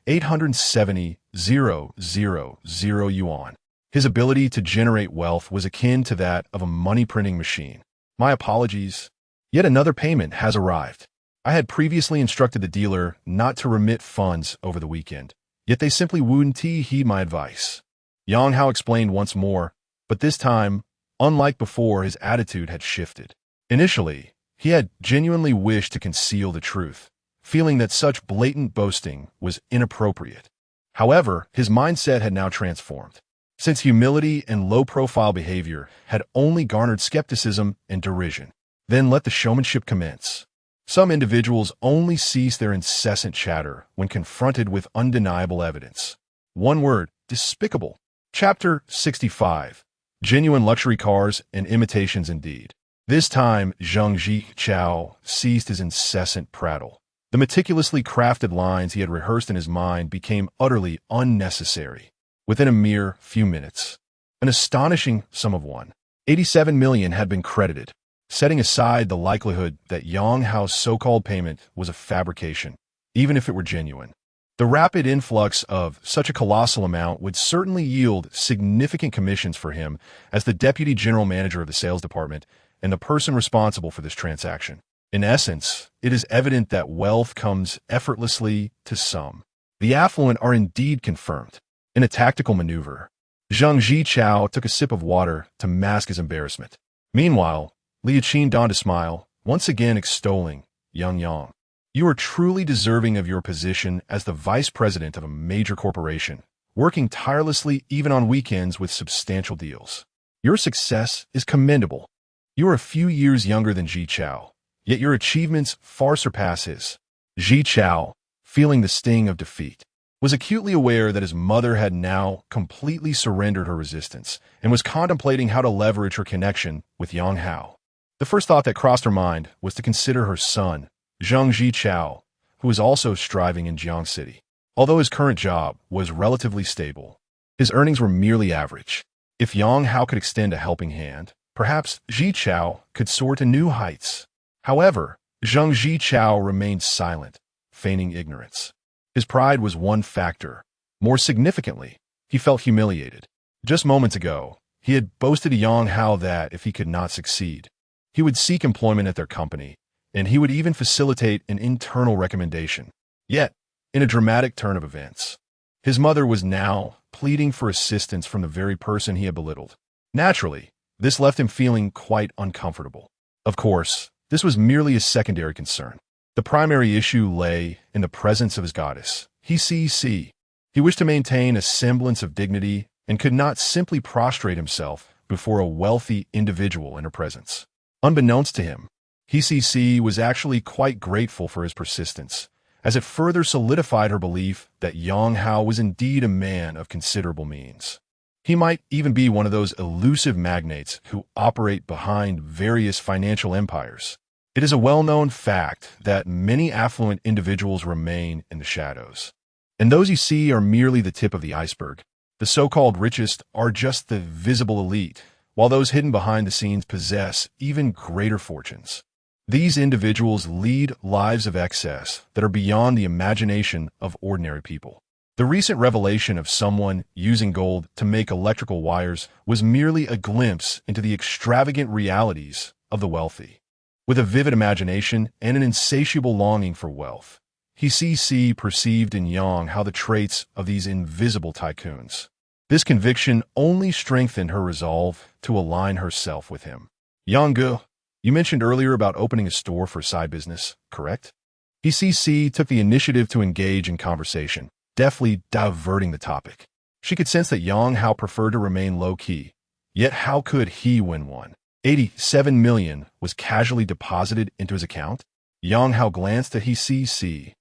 870,000 yuan. His ability to generate wealth was akin to that of a money-printing machine. My apologies. Yet another payment has arrived. I had previously instructed the dealer not to remit funds over the weekend, yet they simply wouldn't heed my advice. Yang Hao explained once more, but this time, unlike before, his attitude had shifted. Initially, he had genuinely wished to conceal the truth, feeling that such blatant boasting was inappropriate. However, his mindset had now transformed, since humility and low-profile behavior had only garnered skepticism and derision. Then let the showmanship commence. Some individuals only cease their incessant chatter when confronted with undeniable evidence. One word: despicable. Chapter 65. Genuine luxury cars and imitations indeed. This time, Zhang Zhichao ceased his incessant prattle. The meticulously crafted lines he had rehearsed in his mind became utterly unnecessary. Within a mere few minutes, an astonishing sum of 187 million had been credited, setting aside the likelihood that Yang Hao's so-called payment was a fabrication, even if it were genuine. The rapid influx of such a colossal amount would certainly yield significant commissions for him as the deputy general manager of the sales department and the person responsible for this transaction. In essence, it is evident that wealth comes effortlessly to some. The affluent are indeed confirmed. In a tactical maneuver, Zhang Zhichao took a sip of water to mask his embarrassment. Meanwhile, Li Qin donned a smile, once again extolling Yang. You are truly deserving of your position as the vice president of a major corporation, working tirelessly even on weekends with substantial deals. Your success is commendable. You are a few years younger than Zhichao, yet your achievements far surpass his. Zhichao, feeling the sting of defeat, was acutely aware that his mother had now completely surrendered her resistance and was contemplating how to leverage her connection with Yang Hao. The first thought that crossed her mind was to consider her son, Zhang Zhichao, who was also striving in Jiang City. Although his current job was relatively stable, his earnings were merely average. If Yang Hao could extend a helping hand, perhaps Zhichao could soar to new heights. However, Zhang Zhichao remained silent, feigning ignorance. His pride was one factor. More significantly, he felt humiliated. Just moments ago, he had boasted to Yang Hao that if he could not succeed, he would seek employment at their company, and he would even facilitate an internal recommendation. Yet, in a dramatic turn of events, his mother was now pleading for assistance from the very person he had belittled. Naturally, this left him feeling quite uncomfortable. Of course, this was merely a secondary concern. The primary issue lay in the presence of his goddess, He wished to maintain a semblance of dignity and could not simply prostrate himself before a wealthy individual in her presence. Unbeknownst to him, He was actually quite grateful for his persistence, as it further solidified her belief that Yang Hao was indeed a man of considerable means. He might even be one of those elusive magnates who operate behind various financial empires. It is a well-known fact that many affluent individuals remain in the shadows, and those you see are merely the tip of the iceberg. The so-called richest are just the visible elite, while those hidden behind the scenes possess even greater fortunes. These individuals lead lives of excess that are beyond the imagination of ordinary people. The recent revelation of someone using gold to make electrical wires was merely a glimpse into the extravagant realities of the wealthy. With a vivid imagination and an insatiable longing for wealth, He perceived in Yang Hao the traits of these invisible tycoons. This conviction only strengthened her resolve to align herself with him. Yang, you mentioned earlier about opening a store for a side business, correct? He took the initiative to engage in conversation, deftly diverting the topic. She could sense that Yang Hao preferred to remain low-key, yet how could he win 187 million was casually deposited into his account? Yang Hao glanced at He.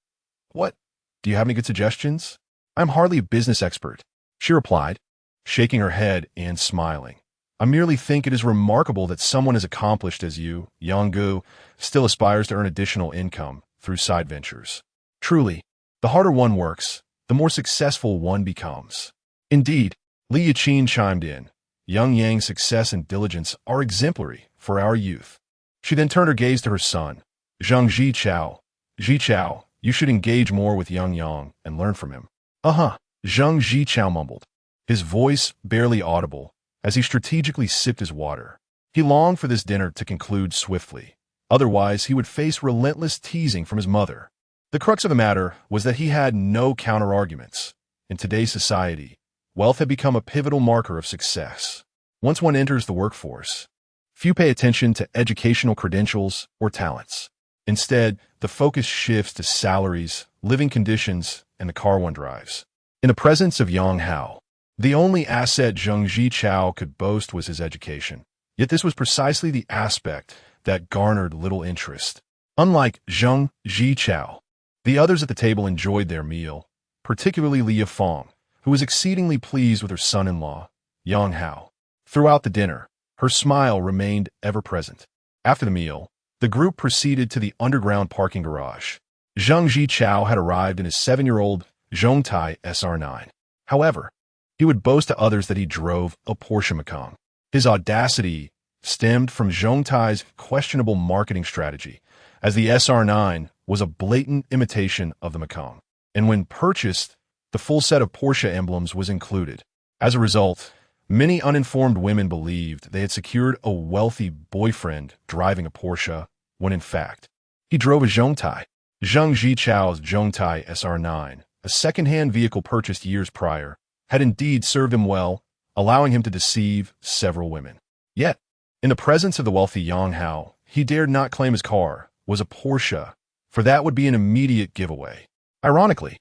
What? Do you have any good suggestions? I'm hardly a business expert, she replied, shaking her head and smiling. I merely think it is remarkable that someone as accomplished as you, Yang, still aspires to earn additional income through side ventures. Truly, the harder one works, the more successful one becomes. Indeed, Li Qin chimed in. Yang's success and diligence are exemplary for our youth. She then turned her gaze to her son, Zhang Zhichao. Zhichao, you should engage more with Yang and learn from him. Zhang Zhichao mumbled, his voice barely audible as he strategically sipped his water. He longed for this dinner to conclude swiftly. Otherwise, he would face relentless teasing from his mother. The crux of the matter was that he had no counter-arguments. In today's society, wealth had become a pivotal marker of success. Once one enters the workforce, few pay attention to educational credentials or talents. Instead, the focus shifts to salaries, living conditions, and the car one drives. In the presence of Yang Hao, the only asset Zheng Zichao could boast was his education. Yet this was precisely the aspect that garnered little interest. Unlike Zheng Zichao, the others at the table enjoyed their meal, particularly Li Fong, who was exceedingly pleased with her son-in-law, Yang Hao. Throughout the dinner, her smile remained ever present. After the meal, the group proceeded to the underground parking garage. Zheng Zichao had arrived in his 7-year-old Zhongtai SR9. However, he would boast to others that he drove a Porsche Macan. His audacity stemmed from Zhongtai's questionable marketing strategy, as the SR9 was a blatant imitation of the Macan. And when purchased, the full set of Porsche emblems was included. As a result, many uninformed women believed they had secured a wealthy boyfriend driving a Porsche, when in fact, he drove a Zhongtai. Zheng Zichao's Zhongtai SR9, a second-hand vehicle purchased years prior, had indeed served him well, allowing him to deceive several women. Yet, in the presence of the wealthy Yang Hao, he dared not claim his car was a Porsche, for that would be an immediate giveaway. Ironically,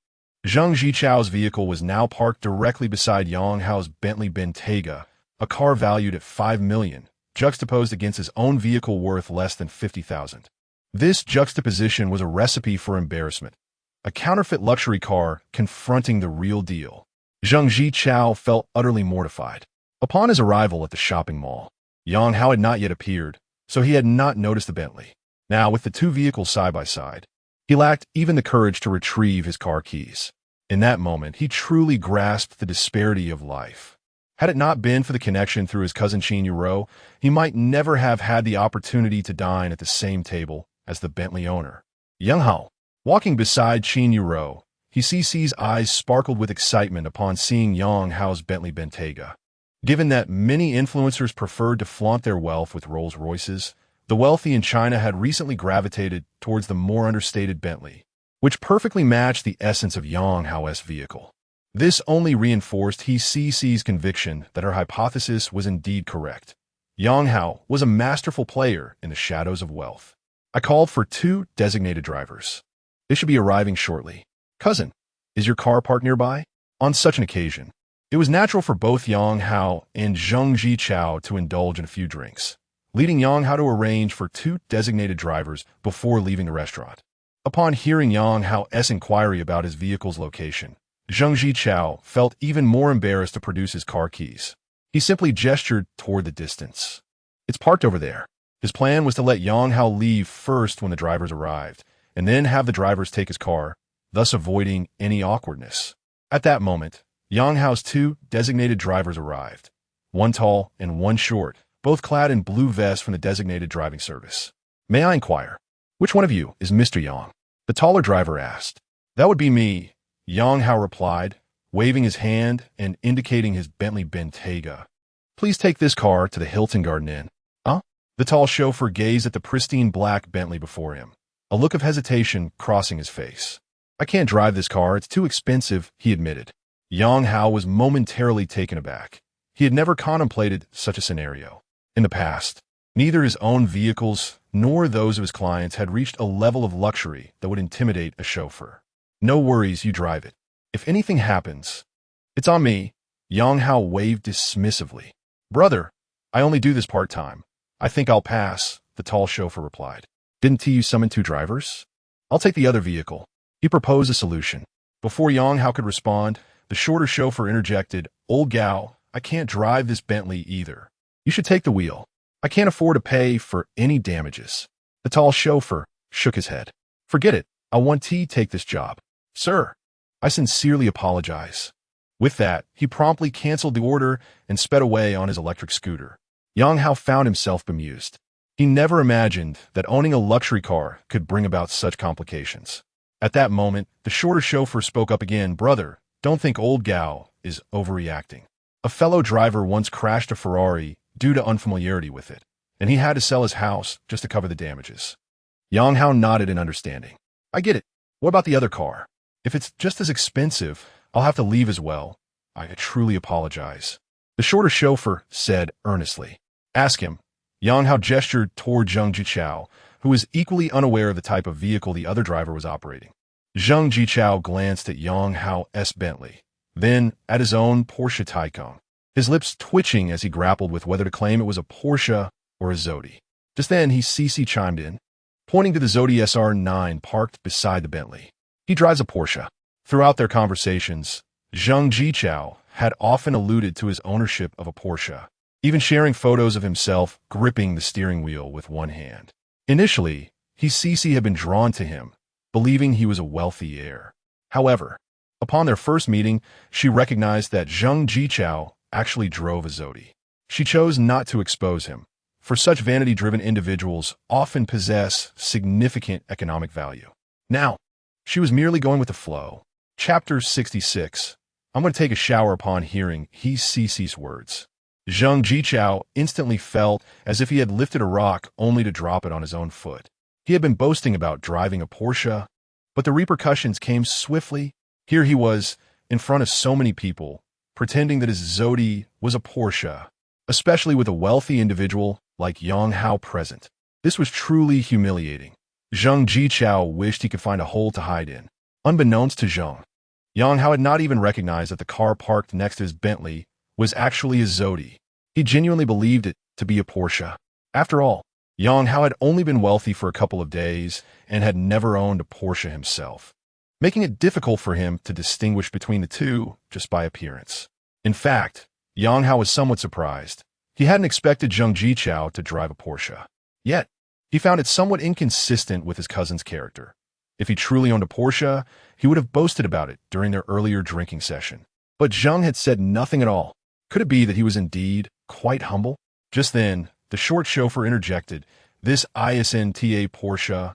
Zheng Zichao's vehicle was now parked directly beside Yang Hao's Bentley Bentayga, a car valued at $5 million, juxtaposed against his own vehicle worth less than $50,000. This juxtaposition was a recipe for embarrassment, a counterfeit luxury car confronting the real deal. Zheng Zichao felt utterly mortified. Upon his arrival at the shopping mall, Yang Hao had not yet appeared, so he had not noticed the Bentley. Now, with the two vehicles side by side, he lacked even the courage to retrieve his car keys. In that moment, he truly grasped the disparity of life. Had it not been for the connection through his cousin Qingyun Zhi, he might never have had the opportunity to dine at the same table as the Bentley owner. Yang Hao, walking beside Qingyun Zhi, his eyes sparkled with excitement upon seeing Yang Hao's Bentley Bentayga. Given that many influencers preferred to flaunt their wealth with Rolls-Royces, the wealthy in China had recently gravitated towards the more understated Bentley, which perfectly matched the essence of Yang Hao's vehicle. This only reinforced his conviction that her hypothesis was indeed correct. Yang Hao was a masterful player in the shadows of wealth. I called for 2 designated drivers. They should be arriving shortly. Cousin, is your car parked nearby? On such an occasion, it was natural for both Yang Hao and Zheng Zichao to indulge in a few drinks, leading Yang Hao to arrange for 2 designated drivers before leaving the restaurant. Upon hearing Yang Hao's inquiry about his vehicle's location, Zheng Zichao felt even more embarrassed to produce his car keys. He simply gestured toward the distance. It's parked over there. His plan was to let Yang Hao leave first when the drivers arrived, and then have the drivers take his car, thus avoiding any awkwardness. At that moment, Yang Hao's 2 designated drivers arrived, one tall and one short, both clad in blue vests from the designated driving service. May I inquire, which one of you is Mr. Yang? The taller driver asked. That would be me, Yang Hao replied, waving his hand and indicating his Bentley Bentayga. Please take this car to the Hilton Garden Inn. Huh? The tall chauffeur gazed at the pristine black Bentley before him, a look of hesitation crossing his face. I can't drive this car, it's too expensive, he admitted. Yang Hao was momentarily taken aback. He had never contemplated such a scenario. In the past, neither his own vehicles nor those of his clients had reached a level of luxury that would intimidate a chauffeur. No worries, you drive it. If anything happens, it's on me, Yang Hao waved dismissively. Brother, I only do this part-time. I think I'll pass, the tall chauffeur replied. Didn't you summon 2 drivers? I'll take the other vehicle. He proposed a solution. Before Yang Hao could respond, the shorter chauffeur interjected, Old Gao, I can't drive this Bentley either. You should take the wheel. I can't afford to pay for any damages. The tall chauffeur shook his head. Forget it. I want to take this job. Sir, I sincerely apologize. With that, he promptly canceled the order and sped away on his electric scooter. Yang Hao found himself bemused. He never imagined that owning a luxury car could bring about such complications. At that moment, the shorter chauffeur spoke up again. Brother, don't think Old Gao is overreacting. A fellow driver once crashed a Ferrari due to unfamiliarity with it, and he had to sell his house just to cover the damages. Yang Hao nodded in understanding. I get it. What about the other car? If it's just as expensive, I'll have to leave as well. I truly apologize. The shorter chauffeur said earnestly. Ask him. Yang Hao gestured toward Zheng Jichao, who was equally unaware of the type of vehicle the other driver was operating. Zheng Jichao glanced at Yang Hao's Bentley, then at his own Porsche Taycan, his lips twitching as he grappled with whether to claim it was a Porsche or a Zodi. Just then, CC chimed in, pointing to the Zodi SR9 parked beside the Bentley. He drives a Porsche. Throughout their conversations, Zheng Jichao had often alluded to his ownership of a Porsche, even sharing photos of himself gripping the steering wheel with one hand. Initially, CC had been drawn to him, believing he was a wealthy heir. However, upon their first meeting, she recognized that Zheng Jichao actually drove a Zodi. She chose not to expose him, for such vanity-driven individuals often possess significant economic value. Now, she was merely going with the flow. Chapter 66. I'm going to take a shower upon hearing CC's words. Zheng Jichao instantly felt as if he had lifted a rock only to drop it on his own foot. He had been boasting about driving a Porsche, but the repercussions came swiftly. Here he was, in front of so many people, pretending that his Zodi was a Porsche, especially with a wealthy individual like Yang Hao present. This was truly humiliating. Zheng Jichao wished he could find a hole to hide in. Unbeknownst to Zheng, Yang Hao had not even recognized that the car parked next to his Bentley was actually a Zodi. He genuinely believed it to be a Porsche. After all, Yang Hao had only been wealthy for a couple of days and had never owned a Porsche himself, making it difficult for him to distinguish between the two just by appearance. In fact, Yang Hao was somewhat surprised. He hadn't expected Zheng Jichao to drive a Porsche. Yet, he found it somewhat inconsistent with his cousin's character. If he truly owned a Porsche, he would have boasted about it during their earlier drinking session. But Zheng had said nothing at all. Could it be that he was indeed quite humble? Just then, the short chauffeur interjected, This ISNTA Porsche,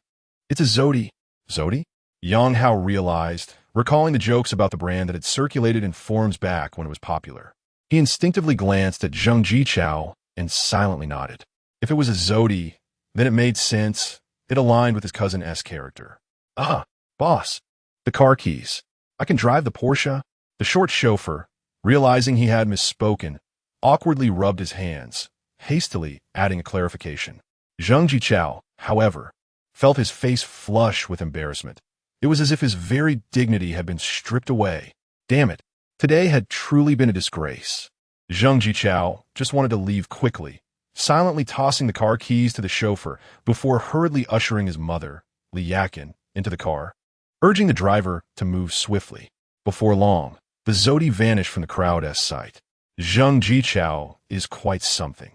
it's a Zodi. Zodi? Yang Hao realized, recalling the jokes about the brand that had circulated in forums back when it was popular. He instinctively glanced at Zheng Jichao and silently nodded. If it was a Zodi, then it made sense. It aligned with his cousin S character. Ah, boss. The car keys. I can drive the Porsche. The short chauffeur, realizing he had misspoken, awkwardly rubbed his hands, hastily adding a clarification. Zheng Jichao, however, felt his face flush with embarrassment. It was as if his very dignity had been stripped away. Damn it. Today had truly been a disgrace. Zheng Jichao just wanted to leave quickly, silently tossing the car keys to the chauffeur before hurriedly ushering his mother, Li Yakin, into the car, urging the driver to move swiftly. Before long, the Zodi vanished from the crowd's sight. Zheng Jichao is quite something.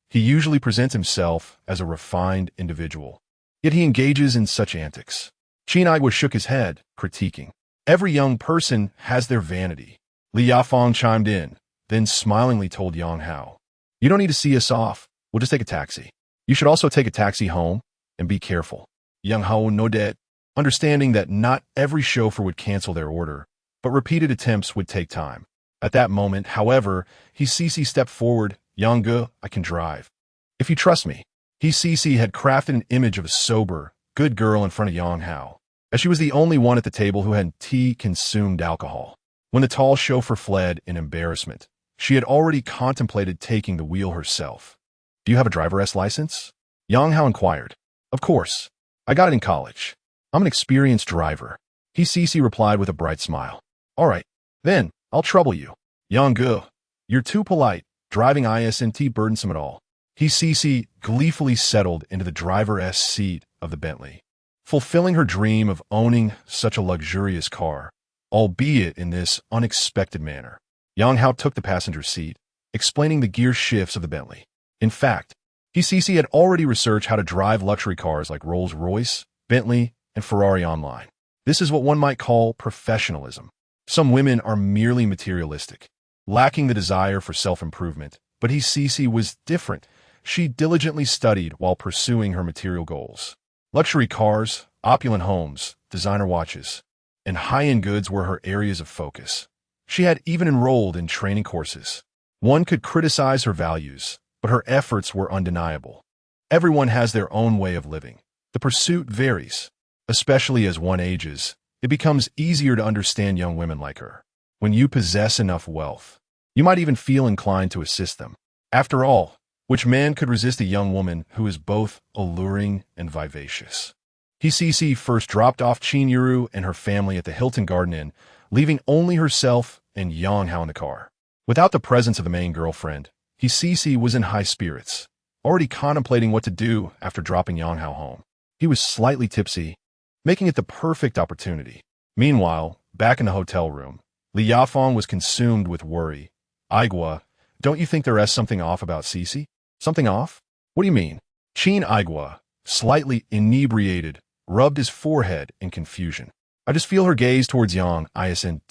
He usually presents himself as a refined individual, yet he engages in such antics. Qingyun shook his head, critiquing. Every young person has their vanity. Li Yafeng chimed in, then smilingly told Yang Hao, You don't need to see us off. We'll just take a taxi. You should also take a taxi home, and be careful. Yang Hao nodded, understanding that not every chauffeur would cancel their order, but repeated attempts would take time. At that moment, however, CC stepped forward. Yang Ge, I can drive. If you trust me. CC had crafted an image of a sober, good girl in front of Yang Hao, as she was the only one at the table who had consumed alcohol. When the tall chauffeur fled in embarrassment, she had already contemplated taking the wheel herself. Do you have a driver's license? Yang Hao inquired. Of course. I got it in college. I'm an experienced driver. CC replied with a bright smile. All right, then, I'll trouble you. Yang Ge, you're too polite. Driving isn't burdensome at all. CC gleefully settled into the driver's seat of the Bentley, fulfilling her dream of owning such a luxurious car, albeit in this unexpected manner. Yang Hao took the passenger seat, explaining the gear shifts of the Bentley. In fact, CC had already researched how to drive luxury cars like Rolls-Royce, Bentley, and Ferrari online. This is what one might call professionalism. Some women are merely materialistic, lacking the desire for self-improvement, but CC was different. She diligently studied while pursuing her material goals. Luxury cars, opulent homes, designer watches, and high-end goods were her areas of focus. She had even enrolled in training courses. One could criticize her values, but her efforts were undeniable. Everyone has their own way of living. The pursuit varies. Especially as one ages, it becomes easier to understand young women like her. When you possess enough wealth, you might even feel inclined to assist them. After all, which man could resist a young woman who is both alluring and vivacious? Cece first dropped off Qingyun and her family at the Hilton Garden Inn, leaving only herself and Yang Hao in the car. Without the presence of the main girlfriend, Cece was in high spirits, already contemplating what to do after dropping Yang Hao home. He was slightly tipsy, making it the perfect opportunity. Meanwhile, back in the hotel room, Li Yafeng was consumed with worry. Aigua, don't you think there is something off about Cece? Something off? What do you mean? Qin Aigua, slightly inebriated, rubbed his forehead in confusion. I just feel her gaze towards Yang isn't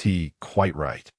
quite right.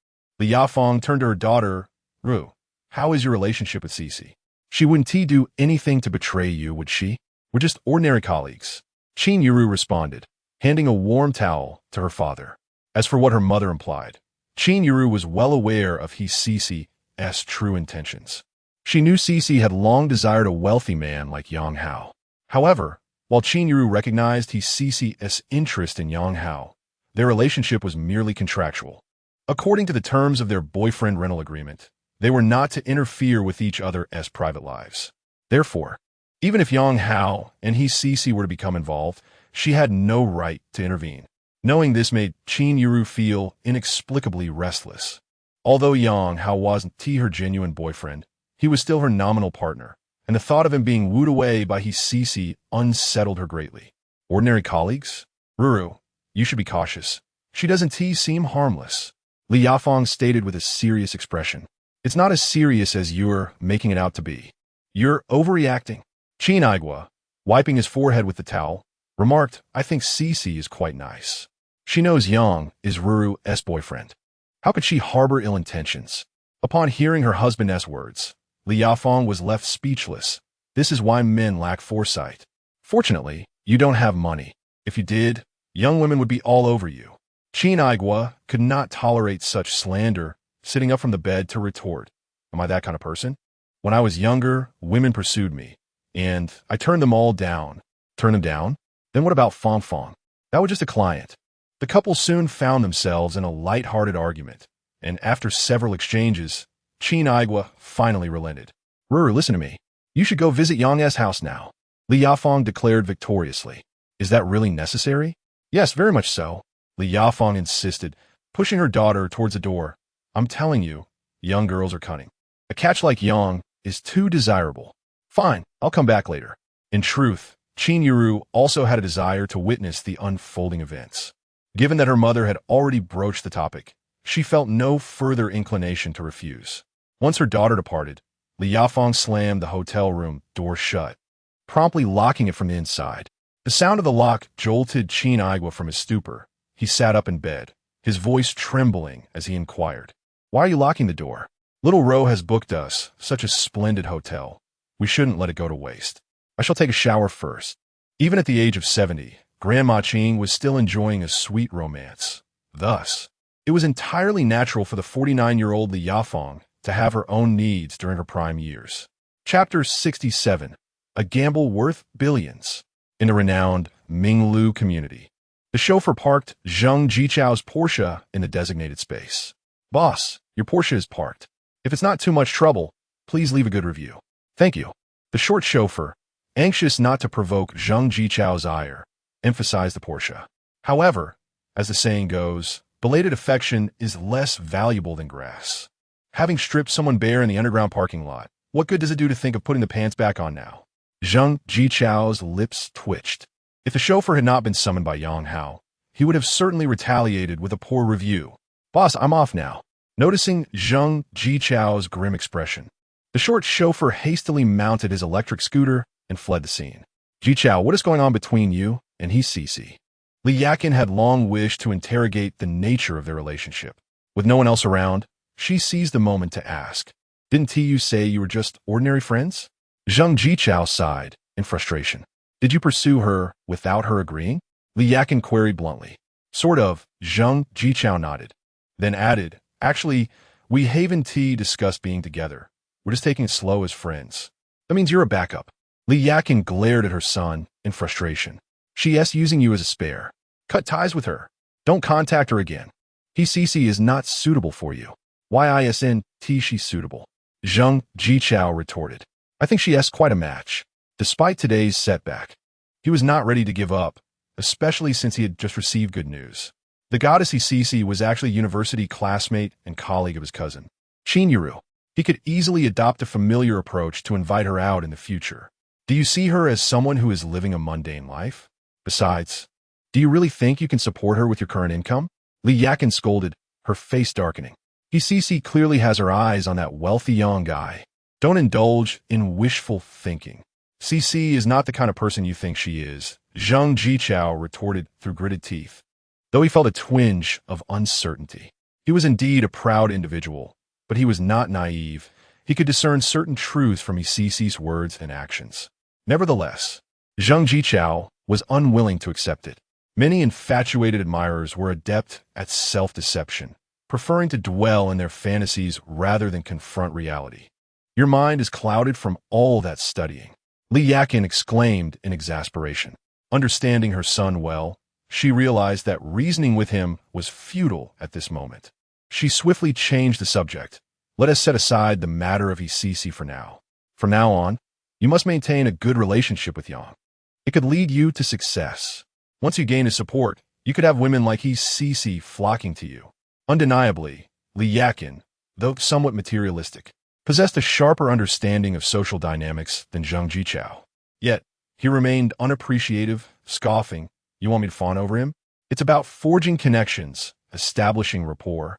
Li Yafeng turned to her daughter, Ru. How is your relationship with Cece? She wouldn't do anything to betray you, would she? We're just ordinary colleagues. Qingyun responded, handing a warm towel to her father. As for what her mother implied, Qingyun was well aware of Cece's true intentions. She knew Cece had long desired a wealthy man like Yang Hao. However, while Qingyun recognized Cece's interest in Yang Hao, their relationship was merely contractual. According to the terms of their boyfriend rental agreement, they were not to interfere with each other's private lives. Therefore, even if Yang Hao and Cece were to become involved, she had no right to intervene. Knowing this made Qingyun feel inexplicably restless. Although Yang Hao wasn't her genuine boyfriend, he was still her nominal partner, and the thought of him being wooed away by Cece unsettled her greatly. Ordinary colleagues? Ruru, you should be cautious. She doesn't seem harmless. Li Yafeng stated with a serious expression. It's not as serious as you're making it out to be. You're overreacting. Qin Aigua, wiping his forehead with the towel, remarked, I think Cece is quite nice. She knows Yang is Ruru's boyfriend. How could she harbor ill intentions? Upon hearing her husband's words, Li Yafeng was left speechless. This is why men lack foresight. Fortunately, you don't have money. If you did, young women would be all over you. Qin Aigua could not tolerate such slander, sitting up from the bed to retort. Am I that kind of person? When I was younger, women pursued me, and I turned them all down. Turn them down? Then what about Fong Fong? That was just a client. The couple soon found themselves in a light-hearted argument, and after several exchanges, Qin Aigua finally relented. Ruru, listen to me. You should go visit Yang's house now. Li Yafeng declared victoriously. Is that really necessary? Yes, very much so. Li Yafeng insisted, pushing her daughter towards the door. I'm telling you, young girls are cunning. A catch like Yang is too desirable. Fine, I'll come back later. In truth, Qingyun also had a desire to witness the unfolding events. Given that her mother had already broached the topic, she felt no further inclination to refuse. Once her daughter departed, Li Yafeng slammed the hotel room door shut, promptly locking it from the inside. The sound of the lock jolted Qin Aigua from his stupor. He sat up in bed, his voice trembling as he inquired, Why are you locking the door? Little Ro has booked us such a splendid hotel. We shouldn't let it go to waste. I shall take a shower first. Even at the age of 70, Grandma Qing was still enjoying a sweet romance. Thus, it was entirely natural for the 49-year-old Li Yafeng to have her own needs during her prime years. Chapter 67. A Gamble Worth Billions. In the renowned Minglu community, the chauffeur parked Zheng Jichao's Porsche in the designated space. Boss, your Porsche is parked. If it's not too much trouble, please leave a good review. Thank you. The short chauffeur, anxious not to provoke Zheng Jichao's ire, emphasized the Porsche. However, as the saying goes, belated affection is less valuable than grass. Having stripped someone bare in the underground parking lot, what good does it do to think of putting the pants back on now? Zheng Jichao's lips twitched. If the chauffeur had not been summoned by Yang Hao, he would have certainly retaliated with a poor review. Boss, I'm off now. Noticing Zheng Jichao's grim expression, the short chauffeur hastily mounted his electric scooter and fled the scene. Jichao, what is going on between you and Cece? Li Yakin had long wished to interrogate the nature of their relationship. With no one else around, she seized the moment to ask, Didn't you say you were just ordinary friends? Zheng Jichao sighed in frustration. Did you pursue her without her agreeing? Li Yakin queried bluntly. Sort of. Zheng Jichao nodded, then added, Actually, we haven't discussed being together. We're just taking it slow as friends. That means you're a backup. Li Yakin glared at her son, in frustration. She's using you as a spare. Cut ties with her. Don't contact her again. He is not suitable for you. Isn't she suitable? Zhang Jichao retorted. I think she's quite a match. Despite today's setback, he was not ready to give up, especially since he had just received good news. The goddess He was actually a university classmate and colleague of his cousin, Qingyun. He could easily adopt a familiar approach to invite her out in the future. Do you see her as someone who is living a mundane life? Besides, do you really think you can support her with your current income? Li Yakin scolded, her face darkening. He clearly has her eyes on that wealthy young guy. Don't indulge in wishful thinking. CC is not the kind of person you think she is, Zhang Jichao retorted through gritted teeth. Though he felt a twinge of uncertainty. He was indeed a proud individual, but he was not naive. He could discern certain truths from Cici's words and actions. Nevertheless, Zhang Jichao was unwilling to accept it. Many infatuated admirers were adept at self-deception, preferring to dwell in their fantasies rather than confront reality. Your mind is clouded from all that studying, Li Yakin exclaimed in exasperation. Understanding her son well, she realized that reasoning with him was futile at this moment. She swiftly changed the subject. Let us set aside the matter of Cici for now. From now on, you must maintain a good relationship with Yang. It could lead you to success. Once you gain his support, you could have women like Cici flocking to you. Undeniably, Li Yakin, though somewhat materialistic, possessed a sharper understanding of social dynamics than Zhang Jichao. Yet, he remained unappreciative, scoffing. You want me to fawn over him? It's about forging connections, establishing rapport.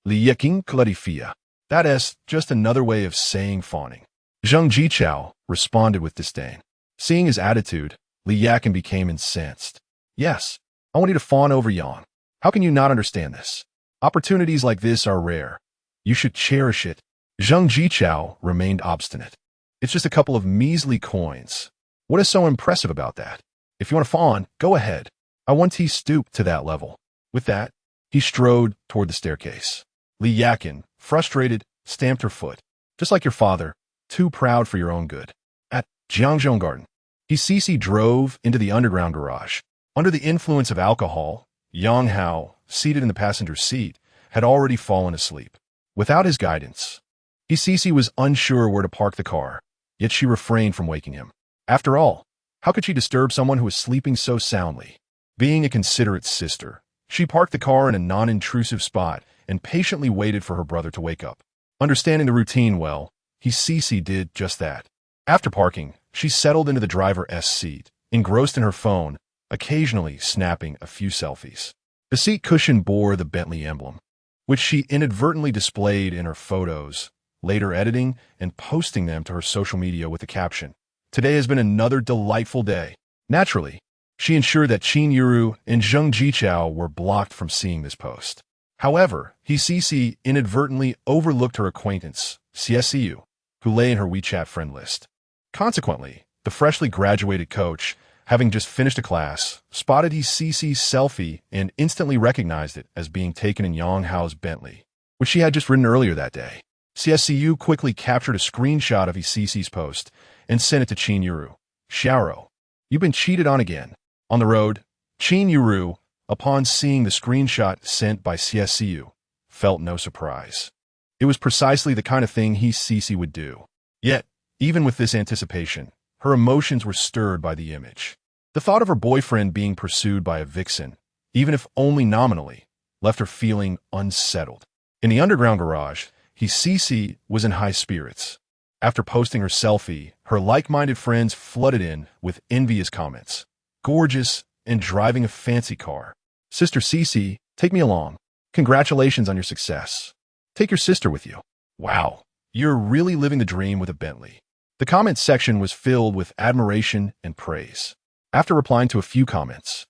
Li Yakin clarifia. That is just another way of saying fawning. Zhang Jichao responded with disdain. Seeing his attitude, Li Yakin became incensed. Yes, I want you to fawn over Yang. How can you not understand this? Opportunities like this are rare. You should cherish it. Zhang Jichao remained obstinate. It's just a couple of measly coins. What is so impressive about that? If you want to fawn, go ahead. I want to stoop to that level. With that, he strode toward the staircase. Li Yakin, frustrated, stamped her foot. Just like your father, too proud for your own good. At Jiangzhong Garden, Cici drove into the underground garage. Under the influence of alcohol, Yang Hao, seated in the passenger seat, had already fallen asleep. Without his guidance, Cici was unsure where to park the car, yet she refrained from waking him. After all, how could she disturb someone who was sleeping so soundly? Being a considerate sister, she parked the car in a non-intrusive spot and patiently waited for her brother to wake up. Understanding the routine well, Cici did just that. After parking, she settled into the driver's seat, engrossed in her phone, occasionally snapping a few selfies. The seat cushion bore the Bentley emblem, which she inadvertently displayed in her photos, later editing and posting them to her social media with the caption, "Today has been another delightful day." Naturally, she ensured that Qingyun and Zhang Jichao were blocked from seeing this post. However, Cici inadvertently overlooked her acquaintance, CSCU, who lay in her WeChat friend list. Consequently, the freshly graduated coach, having just finished a class, spotted Cici's selfie and instantly recognized it as being taken in Yang Hao's Bentley, which she had just ridden earlier that day. CSCU quickly captured a screenshot of Cici's post and sent it to Qingyun. "Xiaoro, you've been cheated on again." On the road, Qingyun, upon seeing the screenshot sent by CSCU, felt no surprise. It was precisely the kind of thing Cici would do. Yet, even with this anticipation, her emotions were stirred by the image. The thought of her boyfriend being pursued by a vixen, even if only nominally, left her feeling unsettled. In the underground garage, Cici was in high spirits. After posting her selfie, her like-minded friends flooded in with envious comments. "Gorgeous and driving a fancy car. Sister Cici, take me along. Congratulations on your success. Take your sister with you. Wow, you're really living the dream with a Bentley." The comments section was filled with admiration and praise. After replying to a few comments,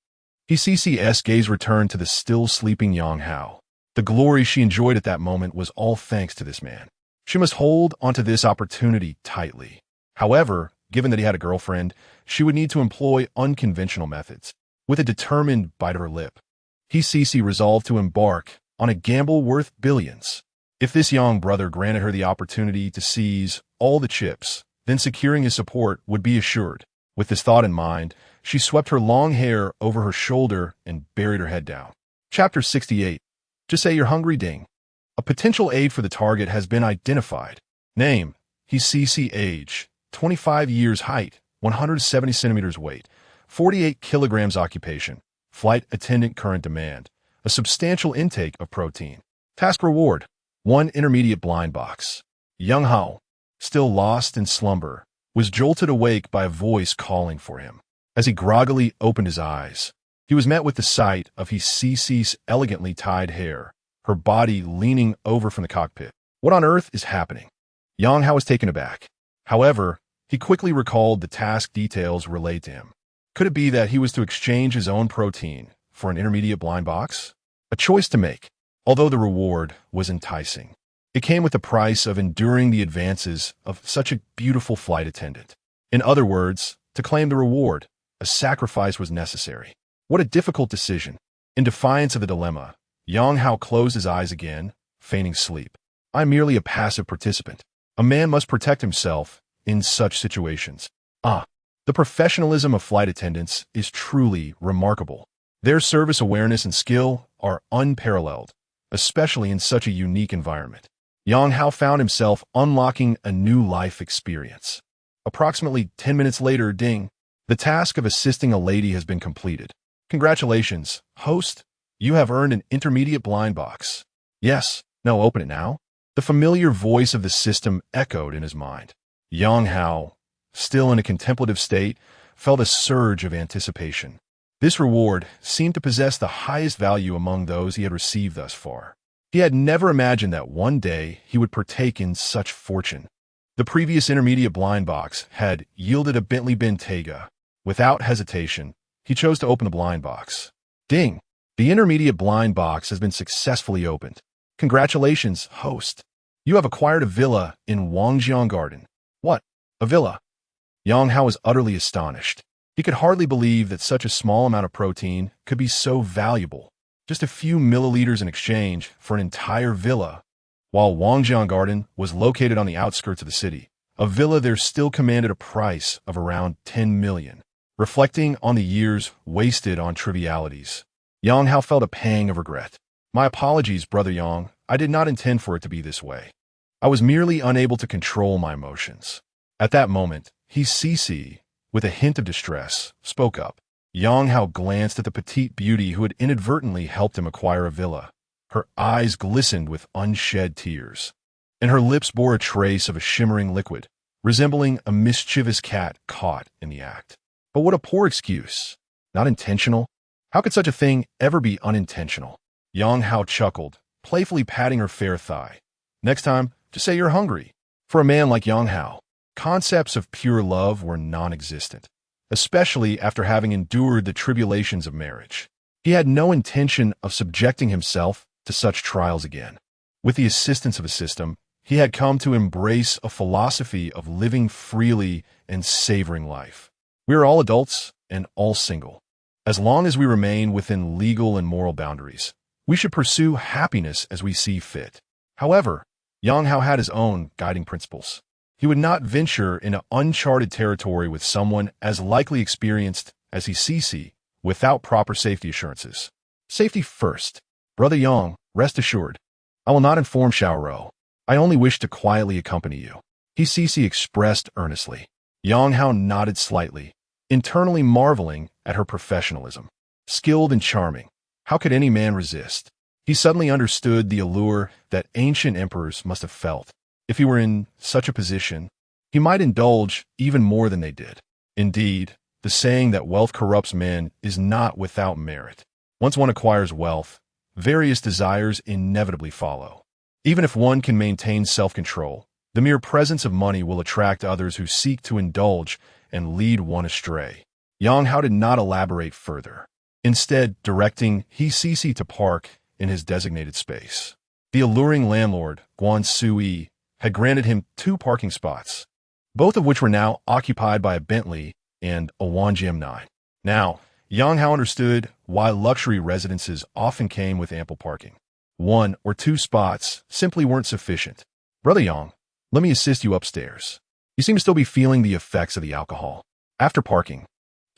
Cici's gaze returned to the still sleeping Yang Hao. The glory she enjoyed at that moment was all thanks to this man. She must hold onto this opportunity tightly. However, given that he had a girlfriend, she would need to employ unconventional methods. With a determined bite of her lip, Cici resolved to embark on a gamble worth billions. If this young brother granted her the opportunity to seize all the chips, then securing his support would be assured. With this thought in mind, She swept her long hair over her shoulder and buried her head down. Chapter 68. Just say you're hungry, Ding. A potential aid for the target has been identified. Name, he's CC. Age, 25 years. Height, 170 centimeters. Weight, 48 kilograms. Occupation, flight attendant. Current demand, a substantial intake of protein. Task reward, 1 intermediate blind box. Yang Hao, still lost in slumber, was jolted awake by a voice calling for him. As he groggily opened his eyes, he was met with the sight of his CC's elegantly tied hair, her body leaning over from the cockpit. What on earth is happening? Yang Hao was taken aback. However, he quickly recalled the task details relayed to him. Could it be that he was to exchange his own protein for an intermediate blind box? A choice to make, although the reward was enticing. It came with the price of enduring the advances of such a beautiful flight attendant. In other words, to claim the reward, a sacrifice was necessary. What a difficult decision. In defiance of the dilemma, Yang Hao closed his eyes again, feigning sleep. I'm merely a passive participant. A man must protect himself in such situations. The professionalism of flight attendants is truly remarkable. Their service awareness and skill are unparalleled, especially in such a unique environment. Yang Hao found himself unlocking a new life experience. Approximately 10 minutes later, ding, the task of assisting a lady has been completed. Congratulations, host. You have earned an intermediate blind box. Yes, no, open it now. The familiar voice of the system echoed in his mind. Yang Hao, still in a contemplative state, felt a surge of anticipation. This reward seemed to possess the highest value among those he had received thus far. He had never imagined that one day he would partake in such fortune. The previous intermediate blind box had yielded a Bentley Bentayga. Without hesitation, he chose to open the blind box. Ding! The intermediate blind box has been successfully opened. Congratulations, host. You have acquired a villa in Wangjiang Garden. What? A villa? Yang Hao was utterly astonished. He could hardly believe that such a small amount of protein could be so valuable. Just a few milliliters in exchange for an entire villa. While Wangjiang Garden was located on the outskirts of the city, a villa there still commanded a price of around 10 million. Reflecting on the years wasted on trivialities, Yang Hao felt a pang of regret. My apologies, Brother Yang. I did not intend for it to be this way. I was merely unable to control my emotions. At that moment, CC, with a hint of distress, spoke up. Yang Hao glanced at the petite beauty who had inadvertently helped him acquire a villa. Her eyes glistened with unshed tears, and her lips bore a trace of a shimmering liquid, resembling a mischievous cat caught in the act. But what a poor excuse. Not intentional? How could such a thing ever be unintentional? Yang Hao chuckled, playfully patting her fair thigh. Next time, just say you're hungry. For a man like Yang Hao, concepts of pure love were non-existent, especially after having endured the tribulations of marriage. He had no intention of subjecting himself to such trials again. With the assistance of a system, he had come to embrace a philosophy of living freely and savoring life. We are all adults and all single. As long as we remain within legal and moral boundaries, we should pursue happiness as we see fit. However, Yang Hao had his own guiding principles. He would not venture into uncharted territory with someone as likely experienced as CC without proper safety assurances. Safety first. Brother Yang, rest assured. I will not inform Xiaoro. I only wish to quietly accompany you. CC expressed earnestly. Yang Hao nodded slightly, internally marveling at her professionalism. Skilled and charming, how could any man resist? He suddenly understood the allure that ancient emperors must have felt. If he were in such a position, he might indulge even more than they did. Indeed, the saying that wealth corrupts men is not without merit. Once one acquires wealth, various desires inevitably follow. Even if one can maintain self-control, the mere presence of money will attract others who seek to indulge and lead one astray. Yang Hao did not elaborate further, instead directing CC to park in his designated space. The alluring landlord, Guan Sui, had granted him 2 parking spots, both of which were now occupied by a Bentley and a Wangjiang 9. Now, Yang Hao understood why luxury residences often came with ample parking. 1 or 2 spots simply weren't sufficient. Brother Yang, let me assist you upstairs. You seem to still be feeling the effects of the alcohol. After parking,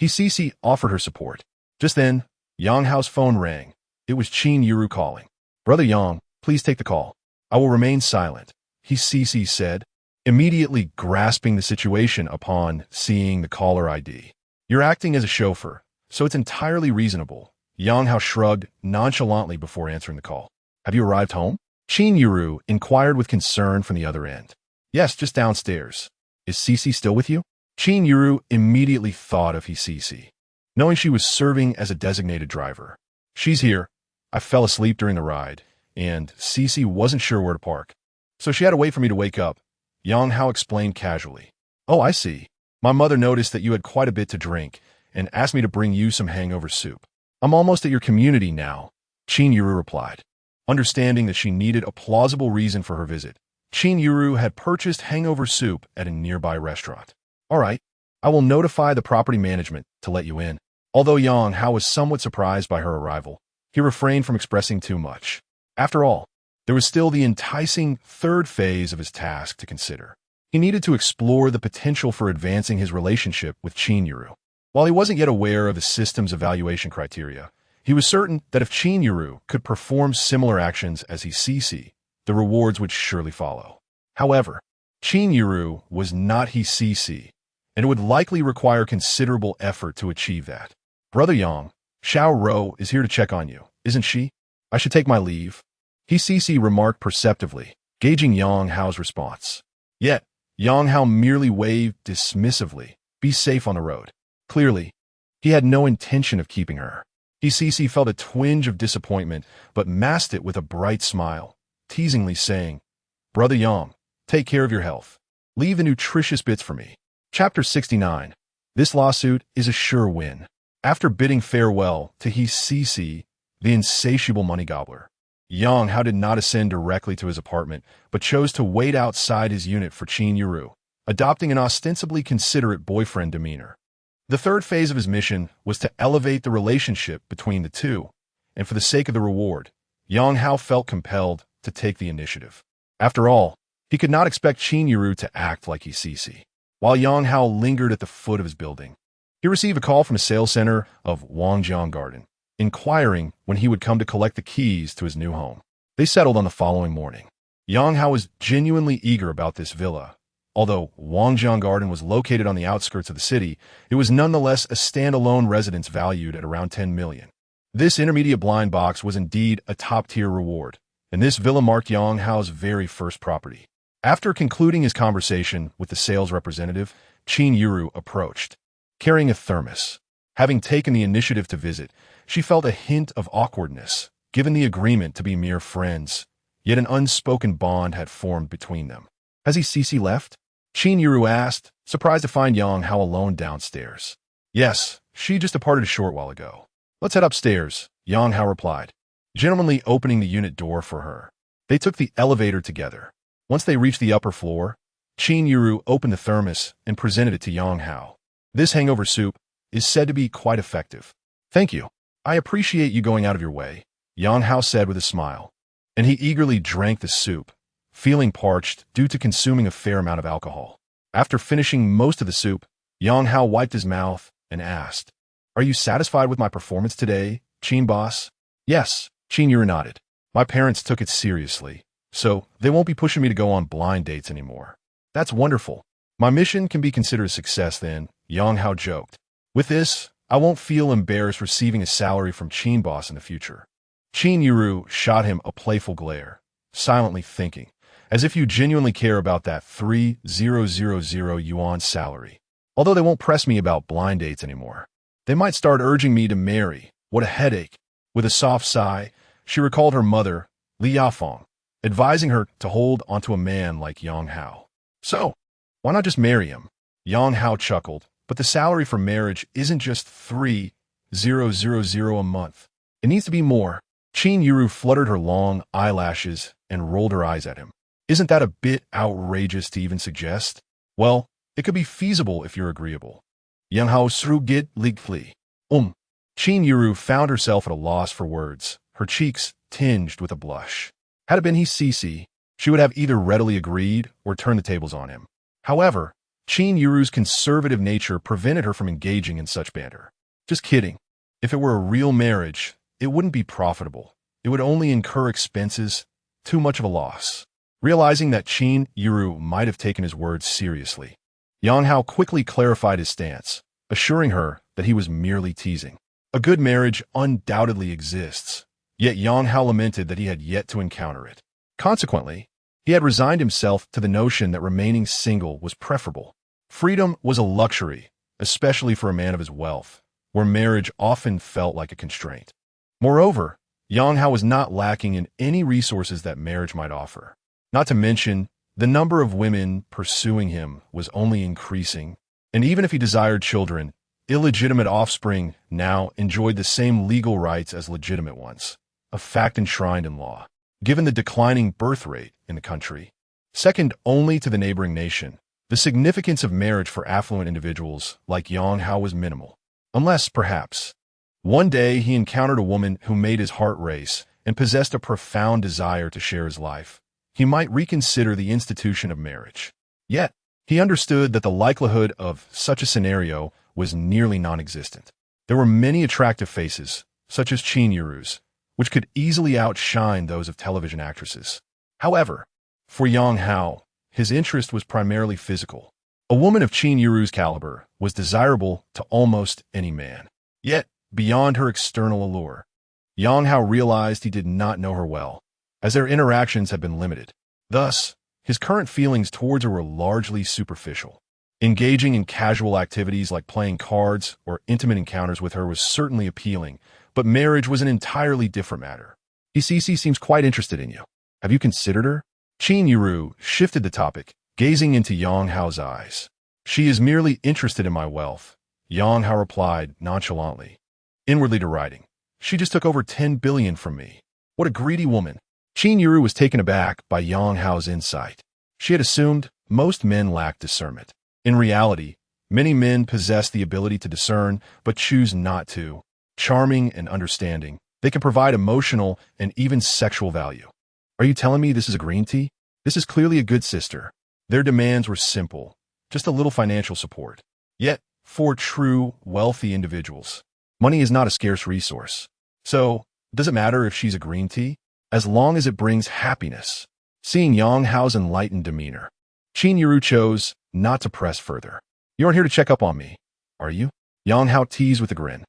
Cece offered her support. Just then, Yang Hao's phone rang. It was Qin Yuru calling. Brother Yang, please take the call. I will remain silent, Cece said, immediately grasping the situation upon seeing the caller ID. You're acting as a chauffeur, so it's entirely reasonable. Yang Hao shrugged nonchalantly before answering the call. Have you arrived home? Qin Yuru inquired with concern from the other end. Yes, just downstairs. Is Cece still with you? Qin Yuru immediately thought of Cece, knowing she was serving as a designated driver. She's here. I fell asleep during the ride, and Cece wasn't sure where to park. So she had to wait for me to wake up, Yang Hao explained casually. Oh, I see. My mother noticed that you had quite a bit to drink and asked me to bring you some hangover soup. I'm almost at your community now, Qin Yuru replied. Understanding that she needed a plausible reason for her visit, Qin Yuru had purchased hangover soup at a nearby restaurant. All right, I will notify the property management to let you in. Although Yang Hao was somewhat surprised by her arrival, he refrained from expressing too much. After all, there was still the enticing third phase of his task to consider. He needed to explore the potential for advancing his relationship with Qin Yuru. While he wasn't yet aware of the system's evaluation criteria, he was certain that if Qin Yuru could perform similar actions as Cece, the rewards would surely follow. However, Qin Yuru was not Cece, and it would likely require considerable effort to achieve that. Brother Yang, Xiao Ro is here to check on you, isn't she? I should take my leave. Cece remarked perceptively, gauging Yang Hao's response. Yet, Yang Hao merely waved dismissively, be safe on the road. Clearly, he had no intention of keeping her. Cece felt a twinge of disappointment, but masked it with a bright smile, teasingly saying, Brother Yang, take care of your health. Leave the nutritious bits for me. Chapter 69. This lawsuit is a sure win. After bidding farewell to Cece, the insatiable money gobbler, Yang Hao did not ascend directly to his apartment, but chose to wait outside his unit for Qin Yuru, adopting an ostensibly considerate boyfriend demeanor. The third phase of his mission was to elevate the relationship between the two, and for the sake of the reward, Yang Hao felt compelled to take the initiative. After all, he could not expect Qin Yuru to act like Cece. While Yang Hao lingered at the foot of his building, he received a call from a sales center of Wangjiang Garden, inquiring when he would come to collect the keys to his new home. They settled on the following morning. Yang Hao was genuinely eager about this villa. Although Wangjiang Garden was located on the outskirts of the city, it was nonetheless a standalone residence valued at around 10 million. This intermediate blind box was indeed a top-tier reward, and this villa marked Yang Hao's very first property. After concluding his conversation with the sales representative, Qin Yuru approached, carrying a thermos. Having taken the initiative to visit, she felt a hint of awkwardness, given the agreement to be mere friends, yet an unspoken bond had formed between them. Has Cece left? Qin Yuru asked, surprised to find Yang Hao alone downstairs. Yes, she just departed a short while ago. Let's head upstairs, Yang Hao replied, gentlemanly opening the unit door for her. They took the elevator together. Once they reached the upper floor, Qin Yuru opened the thermos and presented it to Yang Hao. This hangover soup is said to be quite effective. Thank you. I appreciate you going out of your way, Yang Hao said with a smile, and he eagerly drank the soup, feeling parched due to consuming a fair amount of alcohol. After finishing most of the soup, Yang Hao wiped his mouth and asked, Are you satisfied with my performance today, Qin boss? Yes, Qin Yuru nodded. My parents took it seriously, so they won't be pushing me to go on blind dates anymore. That's wonderful. My mission can be considered a success then, Yang Hao joked. With this, I won't feel embarrassed receiving a salary from Qin boss in the future. Qin Yuru shot him a playful glare, silently thinking, as if you genuinely care about that 3,000 yuan salary. Although they won't press me about blind dates anymore. They might start urging me to marry. What a headache. With a soft sigh, she recalled her mother, Li Yafeng, advising her to hold onto a man like Yang Hao. So, why not just marry him? Yang Hao chuckled, but the salary for marriage isn't just 3,000 a month. It needs to be more. Qin Yuru fluttered her long eyelashes and rolled her eyes at him. Isn't that a bit outrageous to even suggest? Well, it could be feasible if you're agreeable. Yang Hao srugit ligfli. Qin Yuru found herself at a loss for words, her cheeks tinged with a blush. Had it been Cece, she would have either readily agreed or turned the tables on him. However, Qingyun's conservative nature prevented her from engaging in such banter. Just kidding. If it were a real marriage, it wouldn't be profitable. It would only incur expenses, too much of a loss. Realizing that Qingyun might have taken his words seriously, Yang Hao quickly clarified his stance, assuring her that he was merely teasing. A good marriage undoubtedly exists, yet Yang Hao lamented that he had yet to encounter it. Consequently, he had resigned himself to the notion that remaining single was preferable. Freedom was a luxury, especially for a man of his wealth, where marriage often felt like a constraint. Moreover, Yang Hao was not lacking in any resources that marriage might offer. Not to mention, the number of women pursuing him was only increasing, and even if he desired children, illegitimate offspring now enjoyed the same legal rights as legitimate ones, a fact enshrined in law. Given the declining birth rate in the country, second only to the neighboring nation, the significance of marriage for affluent individuals like Yang Hao was minimal. Unless, perhaps, one day he encountered a woman who made his heart race and possessed a profound desire to share his life, he might reconsider the institution of marriage. Yet, he understood that the likelihood of such a scenario was nearly non-existent. There were many attractive faces, such as Qingyun's, which could easily outshine those of television actresses. However, for Yang Hao, his interest was primarily physical. A woman of Qingyun's caliber was desirable to almost any man. Yet, beyond her external allure, Yang Hao realized he did not know her well, as their interactions had been limited. Thus, his current feelings towards her were largely superficial. Engaging in casual activities like playing cards or intimate encounters with her was certainly appealing, but marriage was an entirely different matter. Cece seems quite interested in you. Have you considered her? Qingyun shifted the topic, gazing into Yang Hao's eyes. She is merely interested in my wealth, Yang Hao replied nonchalantly, inwardly deriding. She just took over 10 billion from me. What a greedy woman. Qingyun was taken aback by Yang Hao's insight. She had assumed most men lacked discernment. In reality, many men possess the ability to discern, but choose not to. Charming and understanding, they can provide emotional and even sexual value. Are you telling me this is a green tea? This is clearly a good sister. Their demands were simple, just a little financial support. Yet, for true, wealthy individuals, money is not a scarce resource. So, does it matter if she's a green tea? As long as it brings happiness. Seeing Yang Hao's enlightened demeanor, Qingyun chose not to press further. You aren't here to check up on me, are you? Yang Hao teased with a grin.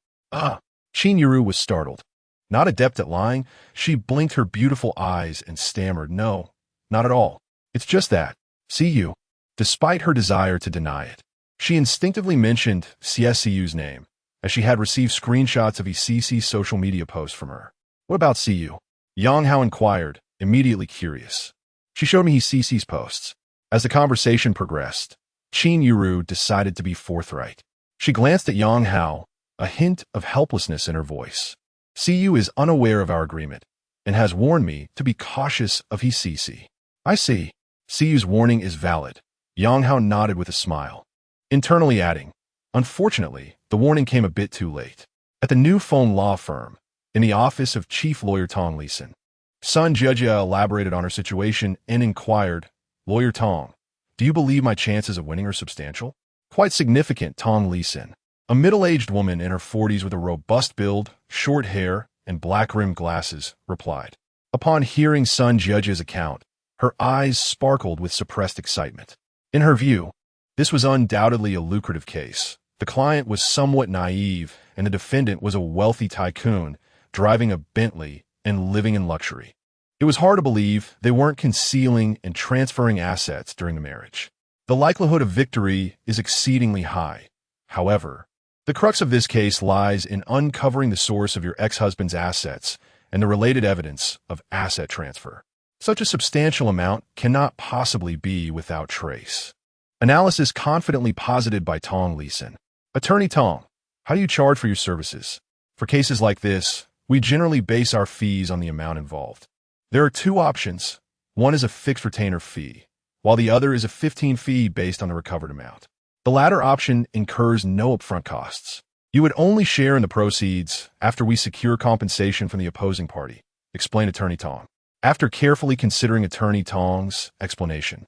Qingyun was startled. Not adept at lying, she blinked her beautiful eyes and stammered, no, not at all. It's just that. See you. Despite her desire to deny it, she instinctively mentioned CSCU's name, as she had received screenshots of ECC's social media posts from her. What about CU? Yang Hao inquired, immediately curious. She showed me CC's posts. As the conversation progressed, Qingyun decided to be forthright. She glanced at Yang Hao, a hint of helplessness in her voice. CU is unaware of our agreement, and has warned me to be cautious of his CC. I see. CU's warning is valid. Yang Hao nodded with a smile, internally adding, unfortunately, the warning came a bit too late. At the new phone law firm, in the office of Chief Lawyer Tong Leeson, Sun Jejia elaborated on her situation and inquired, Lawyer Tong, do you believe my chances of winning are substantial? Quite significant, Tong Leeson, a middle-aged woman in her 40s with a robust build, short hair, and black-rimmed glasses, replied. Upon hearing Sun Jejia's account, her eyes sparkled with suppressed excitement. In her view, this was undoubtedly a lucrative case. The client was somewhat naive, and the defendant was a wealthy tycoon, driving a Bentley and living in luxury. It was hard to believe they weren't concealing and transferring assets during the marriage. The likelihood of victory is exceedingly high. However, the crux of this case lies in uncovering the source of your ex-husband's assets and the related evidence of asset transfer. Such a substantial amount cannot possibly be without trace. Analysis confidently posited by Tong Leeson. Attorney Tong, how do you charge for your services? For cases like this, we generally base our fees on the amount involved. There are two options. One is a fixed retainer fee, while the other is a 15 fee based on the recovered amount. The latter option incurs no upfront costs. You would only share in the proceeds after we secure compensation from the opposing party, explained Attorney Tong. After carefully considering Attorney Tong's explanation,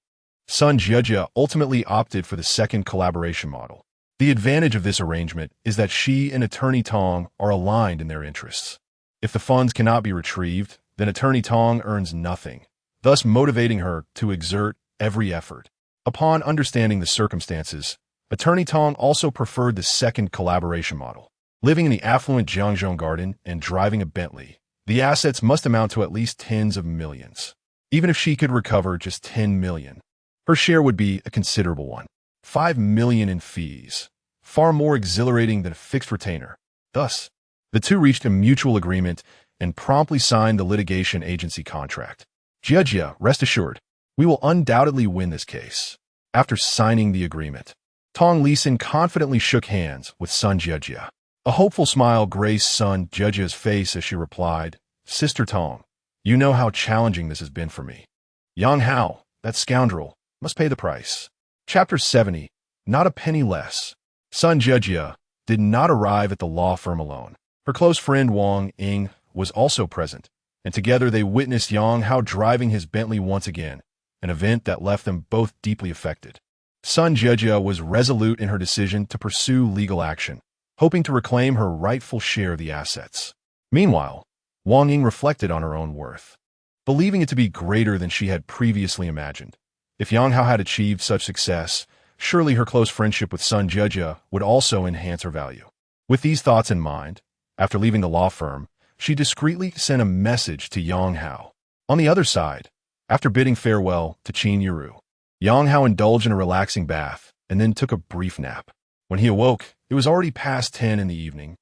Sun Jiejie ultimately opted for the second collaboration model. The advantage of this arrangement is that she and Attorney Tong are aligned in their interests. If the funds cannot be retrieved, then Attorney Tong earns nothing, thus motivating her to exert every effort. Upon understanding the circumstances, Attorney Tong also preferred the second collaboration model. Living in the affluent Jiangzhou garden and driving a Bentley, the assets must amount to at least tens of millions. Even if she could recover just 10 million, her share would be a considerable one. 5 million in fees, far more exhilarating than a fixed retainer. Thus, the two reached a mutual agreement and promptly signed the litigation agency contract. Jiejie, rest assured, we will undoubtedly win this case. After signing the agreement, Tong Lisin confidently shook hands with Sun Jiejie. A hopeful smile graced Sun Jiejie's face as she replied, Sister Tong, you know how challenging this has been for me. Yang Hao, that scoundrel, must pay the price. Chapter 70, Not a Penny Less. Sun Jiejie did not arrive at the law firm alone. Her close friend Wang Ying was also present, and together they witnessed Yang Hao driving his Bentley once again, an event that left them both deeply affected. Sun Jiejie was resolute in her decision to pursue legal action, hoping to reclaim her rightful share of the assets. Meanwhile, Wang Ying reflected on her own worth, believing it to be greater than she had previously imagined. If Yang Hao had achieved such success, surely her close friendship with Sun Jiejie would also enhance her value. With these thoughts in mind, after leaving the law firm, she discreetly sent a message to Yang Hao. On the other side, after bidding farewell to Qingyun Zhi, Yang Hao indulged in a relaxing bath and then took a brief nap. When he awoke, it was already past 10 in the evening,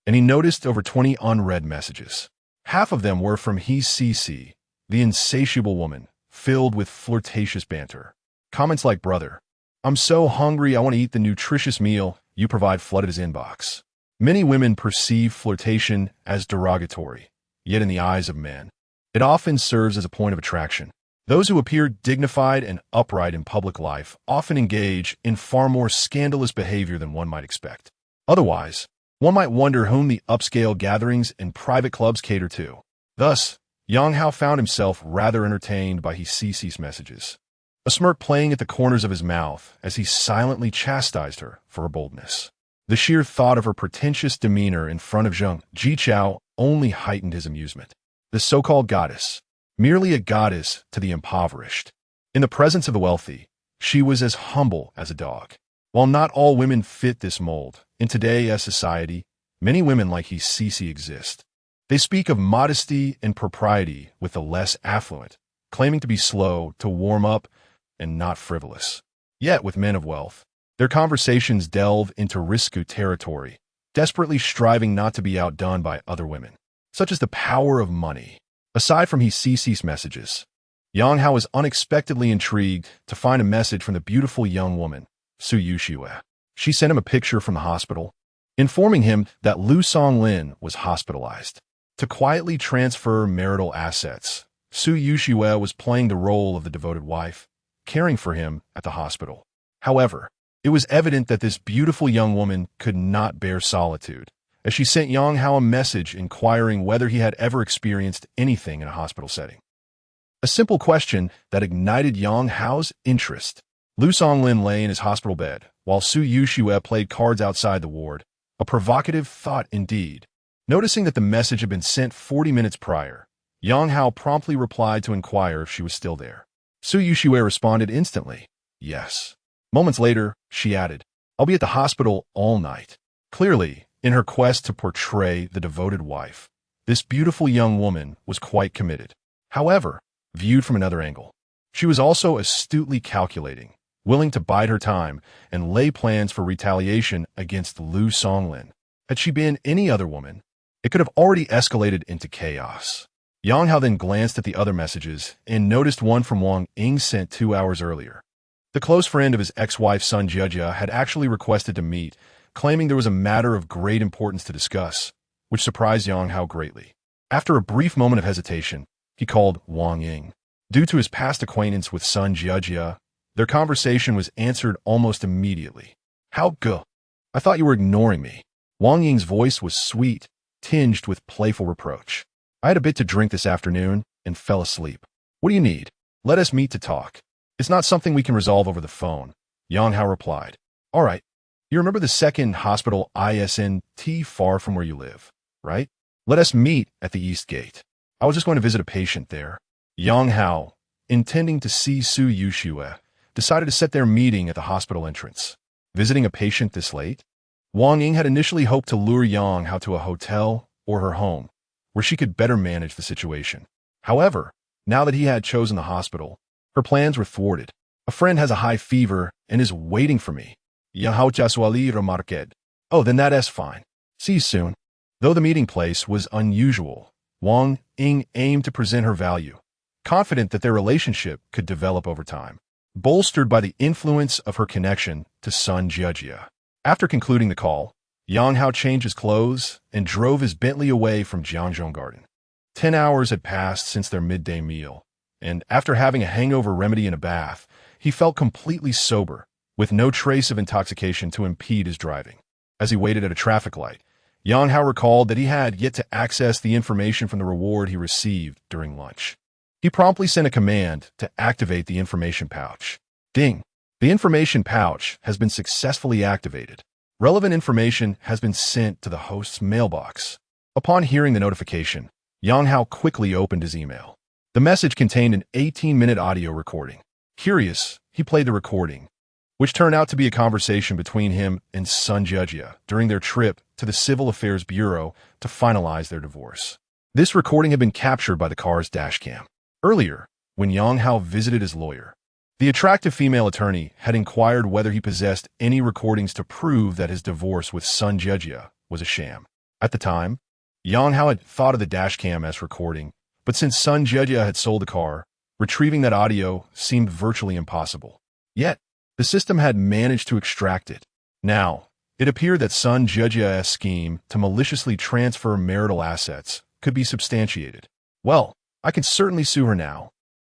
and he noticed over 20 unread messages. Half of them were from He Cece, the insatiable woman, filled with flirtatious banter. Comments like, brother, I'm so hungry I want to eat the nutritious meal you provide, flooded his inbox. Many women perceive flirtation as derogatory, yet in the eyes of men, it often serves as a point of attraction. Those who appear dignified and upright in public life often engage in far more scandalous behavior than one might expect. Otherwise, one might wonder whom the upscale gatherings and private clubs cater to. Thus, Yang Hao found himself rather entertained by He Cece's messages, a smirk playing at the corners of his mouth as he silently chastised her for her boldness. The sheer thought of her pretentious demeanor in front of Zheng Jichao only heightened his amusement. The so-called goddess, merely a goddess to the impoverished. In the presence of the wealthy, she was as humble as a dog. While not all women fit this mold, in today's society, many women like He Cece exist. They speak of modesty and propriety with the less affluent, claiming to be slow to warm up and not frivolous. Yet with men of wealth, their conversations delve into risky territory, desperately striving not to be outdone by other women. Such is the power of money. Aside from He Cece's messages, Yang Hao was unexpectedly intrigued to find a message from the beautiful young woman, Su Yuxiue. She sent him a picture from the hospital, informing him that Lu Songlin was hospitalized. To quietly transfer marital assets, Su Yuxiue was playing the role of the devoted wife, caring for him at the hospital. However, it was evident that this beautiful young woman could not bear solitude, as she sent Yang Hao a message inquiring whether he had ever experienced anything in a hospital setting. A simple question that ignited Yang Hao's interest. Lu Songlin lay in his hospital bed, while Su Yuxiue played cards outside the ward. A provocative thought indeed. Noticing that the message had been sent 40 minutes prior, Yang Hao promptly replied to inquire if she was still there. Su Yuxiue responded instantly, yes. Moments later, she added, I'll be at the hospital all night. Clearly, in her quest to portray the devoted wife, this beautiful young woman was quite committed. However, viewed from another angle, she was also astutely calculating, willing to bide her time and lay plans for retaliation against Lu Songlin. Had she been any other woman, it could have already escalated into chaos. Yang Hao then glanced at the other messages and noticed one from Wang Ying sent 2 hours earlier. The close friend of his ex-wife Sun Jiejie had actually requested to meet, claiming there was a matter of great importance to discuss, which surprised Yang Hao greatly. After a brief moment of hesitation, he called Wang Ying. Due to his past acquaintance with Sun Jiejie, their conversation was answered almost immediately. How go? I thought you were ignoring me. Wang Ying's voice was sweet, tinged with playful reproach. I had a bit to drink this afternoon and fell asleep. What do you need? Let us meet to talk. It's not something we can resolve over the phone, Yang Hao replied. All right. You remember the second hospital ISNT far from where you live, right? Let us meet at the East Gate. I was just going to visit a patient there. Yang Hao, intending to see Su Yuxue, decided to set their meeting at the hospital entrance. Visiting a patient this late? Wang Ying had initially hoped to lure Yang Hao to a hotel or her home, where she could better manage the situation. However, now that he had chosen the hospital, her plans were thwarted. A friend has a high fever and is waiting for me. Yang Hao casually remarqued. Oh, then that's fine. See you soon. Though the meeting place was unusual, Wang Ying aimed to present her value, confident that their relationship could develop over time, bolstered by the influence of her connection to Sun Jie. After concluding the call, Yang Hao changed his clothes and drove his Bentley away from Jiangzhou Garden. 10 hours had passed since their midday meal, and after having a hangover remedy in a bath, he felt completely sober, with no trace of intoxication to impede his driving. As he waited at a traffic light, Yang Hao recalled that he had yet to access the information from the reward he received during lunch. He promptly sent a command to activate the information pouch. Ding! The information pouch has been successfully activated. Relevant information has been sent to the host's mailbox. Upon hearing the notification, Yang Hao quickly opened his email. The message contained an 18-minute audio recording. Curious, he played the recording, which turned out to be a conversation between him and Sun Jie during their trip to the Civil Affairs Bureau to finalize their divorce. This recording had been captured by the car's dashcam. Earlier, when Yang Hao visited his lawyer, the attractive female attorney had inquired whether he possessed any recordings to prove that his divorce with Sun Jie was a sham. At the time, Yang Hao had thought of the dashcam as recording, but since Sun Jie had sold the car, retrieving that audio seemed virtually impossible. Yet, the system had managed to extract it. Now, it appeared that Sun Jie's scheme to maliciously transfer marital assets could be substantiated. Well, I can certainly sue her now.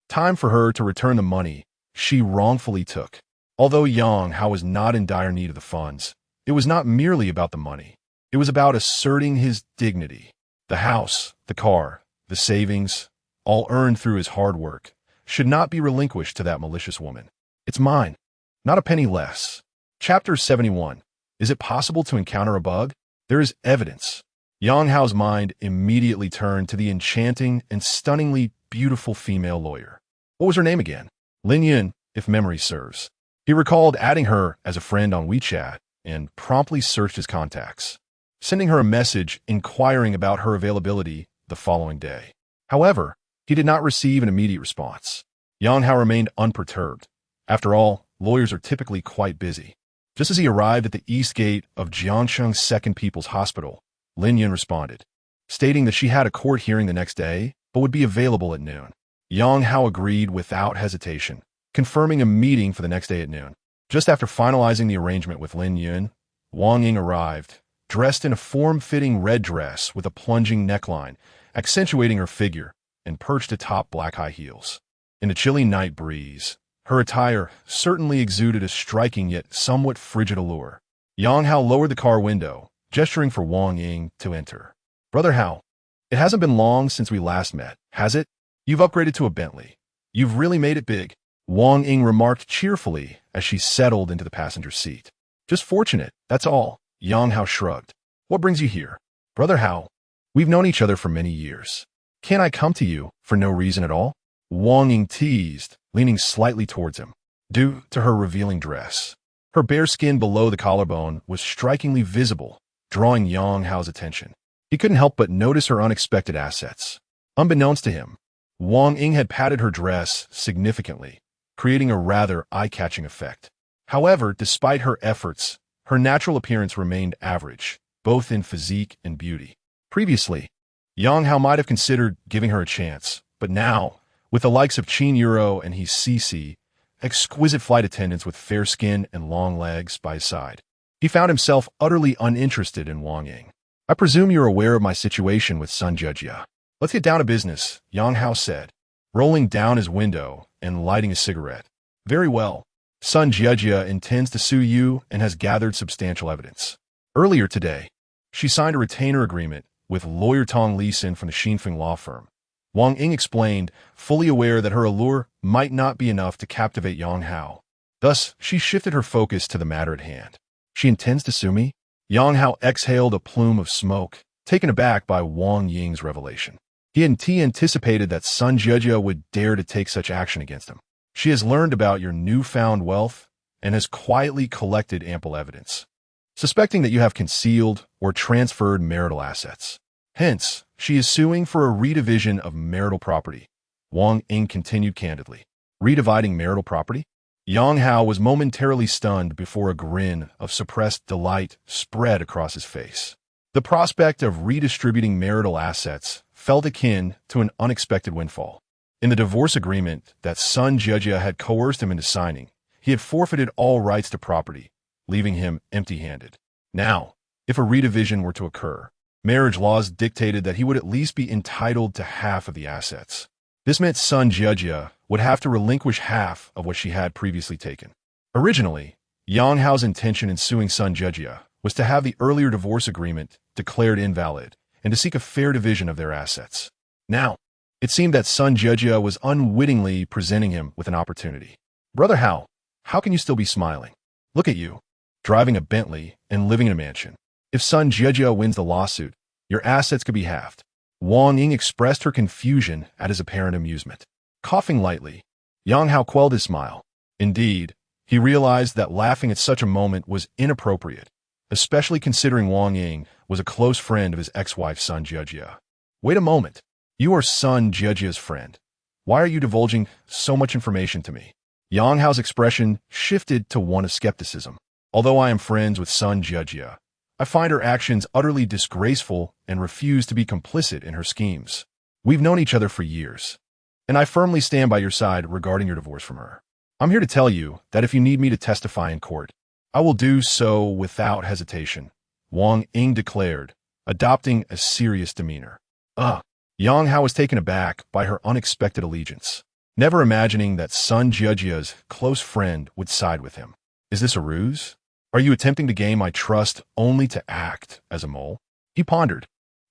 Time for her to return the money she wrongfully took. Although Yang Hao was not in dire need of the funds, it was not merely about the money. It was about asserting his dignity. The house, the car, the savings, all earned through his hard work, should not be relinquished to that malicious woman. It's mine, not a penny less. Chapter 71. Is it possible to encounter a bug? There is evidence. Yang Hao's mind immediately turned to the enchanting and stunningly beautiful female lawyer. What was her name again? Lin Yun, if memory serves. He recalled adding her as a friend on WeChat and promptly searched his contacts, sending her a message inquiring about her availability the following day. However, he did not receive an immediate response. Yang Hao remained unperturbed. After all, lawyers are typically quite busy. Just as he arrived at the east gate of Jiangsheng's Second People's Hospital, Lin Yun responded, stating that she had a court hearing the next day, but would be available at noon. Yang Hao agreed without hesitation, confirming a meeting for the next day at noon. Just after finalizing the arrangement with Lin Yun, Wang Ying arrived, dressed in a form-fitting red dress with a plunging neckline, accentuating her figure, and perched atop black high heels. In the chilly night breeze, her attire certainly exuded a striking yet somewhat frigid allure. Yang Hao lowered the car window, gesturing for Wang Ying to enter. Brother Hao, it hasn't been long since we last met, has it? You've upgraded to a Bentley. You've really made it big, Wang Ying remarked cheerfully as she settled into the passenger seat. Just fortunate, that's all, Yang Hao shrugged. What brings you here? Brother Hao, we've known each other for many years. Can't I come to you for no reason at all? Wang Ying teased, leaning slightly towards him, due to her revealing dress. Her bare skin below the collarbone was strikingly visible, drawing Yang Hao's attention. He couldn't help but notice her unexpected assets. Unbeknownst to him, Wang Ying had padded her dress significantly, creating a rather eye-catching effect. However, despite her efforts, her natural appearance remained average, both in physique and beauty. Previously, Yang Hao might have considered giving her a chance, but now, with the likes of Qin Euro and his CC, exquisite flight attendants with fair skin and long legs by his side, he found himself utterly uninterested in Wang Ying. I presume you're aware of my situation with Sun Jie. Let's get down to business, Yang Hao said, rolling down his window and lighting a cigarette. Very well. Sun Jie intends to sue you and has gathered substantial evidence. Earlier today, she signed a retainer agreement with lawyer Tong Leeson from the Xinfeng law firm, Wang Ying explained, fully aware that her allure might not be enough to captivate Yang Hao. Thus, she shifted her focus to the matter at hand. She intends to sue me? Yang Hao exhaled a plume of smoke, taken aback by Wang Ying's revelation. He anticipated that Sun Jejia would dare to take such action against him. She has learned about your newfound wealth and has quietly collected ample evidence, suspecting that you have concealed or transferred marital assets. Hence, she is suing for a redivision of marital property. Wang Ying continued candidly. Redividing marital property? Yang Hao was momentarily stunned before a grin of suppressed delight spread across his face. The prospect of redistributing marital assets felt akin to an unexpected windfall. In the divorce agreement that Sun Jejia had coerced him into signing, he had forfeited all rights to property, leaving him empty-handed. Now, if a redivision were to occur, marriage laws dictated that he would at least be entitled to half of the assets. This meant Sun Jejia would have to relinquish half of what she had previously taken. Originally, Yang Hao's intention in suing Sun Jejia was to have the earlier divorce agreement declared invalid and to seek a fair division of their assets. Now, it seemed that Sun Jejia was unwittingly presenting him with an opportunity. Brother Hao, how can you still be smiling? Look at you, driving a Bentley and living in a mansion. If Sun Jejia wins the lawsuit, your assets could be halved. Wang Ying expressed her confusion at his apparent amusement. Coughing lightly, Yang Hao quelled his smile. Indeed, he realized that laughing at such a moment was inappropriate, especially considering Wang Ying was a close friend of his ex-wife Sun Jejia. Wait a moment. You are Sun Jejia's friend. Why are you divulging so much information to me? Yang Hao's expression shifted to one of skepticism. Although I am friends with Sun Jejia, I find her actions utterly disgraceful and refuse to be complicit in her schemes. We've known each other for years, and I firmly stand by your side regarding your divorce from her. I'm here to tell you that if you need me to testify in court, I will do so without hesitation, Wang Ying declared, adopting a serious demeanor. Yang Hao was taken aback by her unexpected allegiance, never imagining that Sun Jejia's close friend would side with him. Is this a ruse? Are you attempting to gain my trust only to act as a mole? He pondered,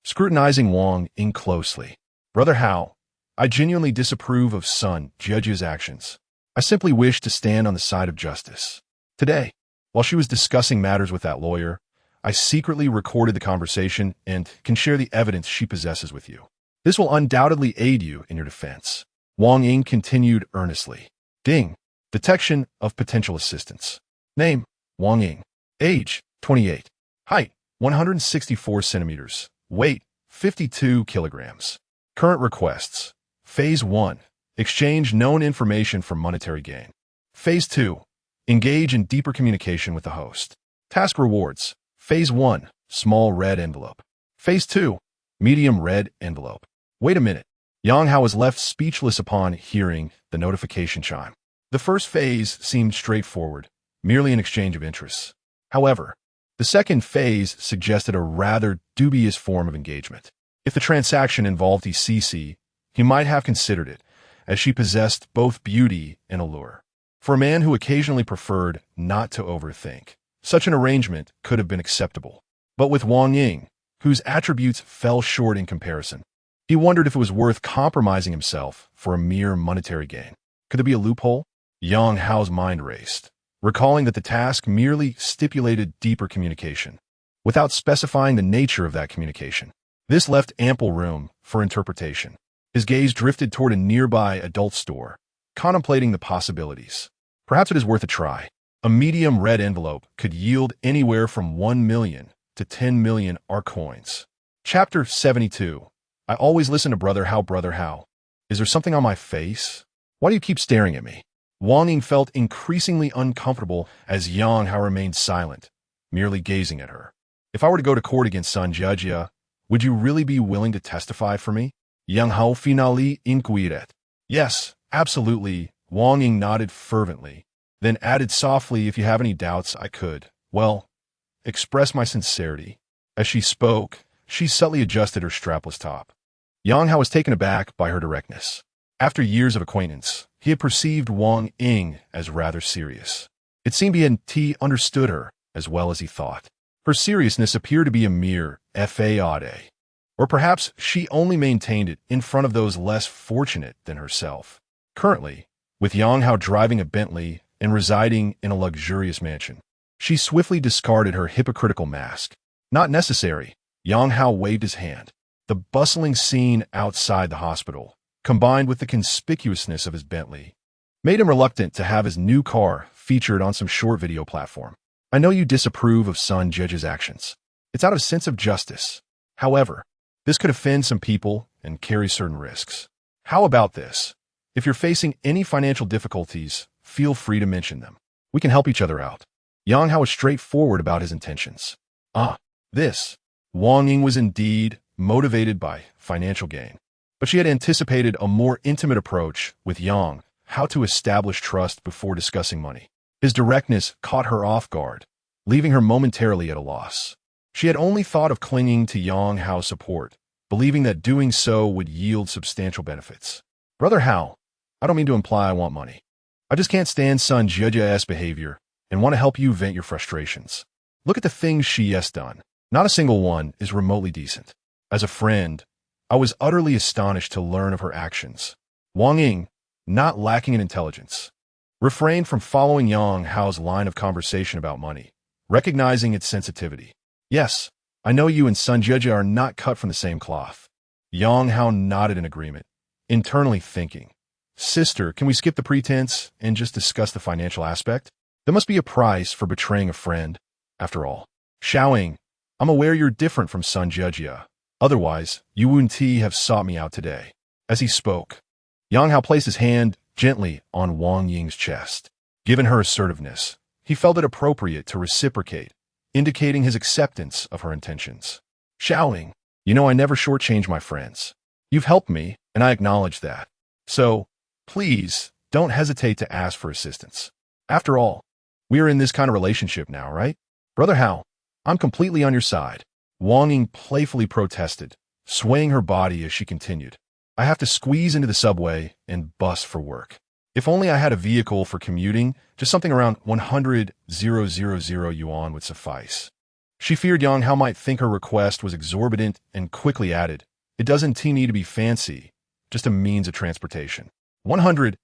scrutinizing Wang Ying closely. Brother Hao, I genuinely disapprove of Sun Jejia's actions. I simply wish to stand on the side of justice. Today, while she was discussing matters with that lawyer, I secretly recorded the conversation and can share the evidence she possesses with you. This will undoubtedly aid you in your defense. Wang Ying continued earnestly. Ding. Detection of potential assistance. Name, Wang Ying. Age, 28. Height, 164 centimeters. Weight, 52 kilograms. Current requests. Phase 1. Exchange known information for monetary gain. Phase 2. Engage in deeper communication with the host. Task rewards. Phase 1. Small red envelope. Phase 2. Medium red envelope. Wait a minute. Yang Hao was left speechless upon hearing the notification chime. The first phase seemed straightforward, merely an exchange of interests. However, the second phase suggested a rather dubious form of engagement. If the transaction involved ECC, he might have considered it, as she possessed both beauty and allure. For a man who occasionally preferred not to overthink, such an arrangement could have been acceptable. But with Wang Ying, whose attributes fell short in comparison, he wondered if it was worth compromising himself for a mere monetary gain. Could there be a loophole? Yang Hao's mind raced, recalling that the task merely stipulated deeper communication, without specifying the nature of that communication. This left ample room for interpretation. His gaze drifted toward a nearby adult store, contemplating the possibilities. Perhaps it is worth a try. A medium red envelope could yield anywhere from 1 million to 10 million ARC coins. Chapter 72. I always listen to Brother Hao. Brother Hao, is there something on my face? Why do you keep staring at me? Wang Ying felt increasingly uncomfortable as Yang Hao remained silent, merely gazing at her. If I were to go to court against Sun Jejia, would you really be willing to testify for me? Yang Hao finally inquired. Yes, absolutely, Wang Ying nodded fervently, then added softly, if you have any doubts, I could, well, express my sincerity. As she spoke, she subtly adjusted her strapless top. Yang Hao was taken aback by her directness. After years of acquaintance, he had perceived Wang Ying as rather serious. It seemed he understood her as well as he thought. Her seriousness appeared to be a mere faade, or Or perhaps she only maintained it in front of those less fortunate than herself. Currently, with Yang Hao driving a Bentley and residing in a luxurious mansion, she swiftly discarded her hypocritical mask. Not necessary. Yang Hao waved his hand. The bustling scene outside the hospital, combined with the conspicuousness of his Bentley, made him reluctant to have his new car featured on some short video platform. I know you disapprove of Sun Judge's actions. It's out of sense of justice. However, this could offend some people and carry certain risks. How about this? If you're facing any financial difficulties, feel free to mention them. We can help each other out. Yang Hao was straightforward about his intentions. This. Wang Ying was indeed motivated by financial gain. But she had anticipated a more intimate approach with Yang Hao to establish trust before discussing money. His directness caught her off guard, leaving her momentarily at a loss. She had only thought of clinging to Yang Hao's support, believing that doing so would yield substantial benefits. Brother Hao, I don't mean to imply I want money. I just can't stand Sun Jie's behavior and want to help you vent your frustrations. Look at the things she has done. Not a single one is remotely decent. As a friend, I was utterly astonished to learn of her actions. Wang Ying, not lacking in intelligence, refrained from following Yang Hao's line of conversation about money, recognizing its sensitivity. Yes, I know you and Sun Jie are not cut from the same cloth. Yang Hao nodded in agreement, internally thinking, Sister, can we skip the pretense and just discuss the financial aspect? There must be a price for betraying a friend, after all. Xiaoying, I'm aware you're different from Sun Jie. Otherwise, you wouldn't have sought me out today. As he spoke, Yang Hao placed his hand gently on Wang Ying's chest. Given her assertiveness, he felt it appropriate to reciprocate, indicating his acceptance of her intentions. Xiaoying, you know I never shortchange my friends. You've helped me, and I acknowledge that. So, please, don't hesitate to ask for assistance. After all, we are in this kind of relationship now, right? Brother Hao, I'm completely on your side. Wang Ying playfully protested, swaying her body as she continued. I have to squeeze into the subway and bus for work. If only I had a vehicle for commuting, just something around 100,000 yuan would suffice. She feared Yang Hao might think her request was exorbitant and quickly added, It doesn't need to be fancy, just a means of transportation. 100,000.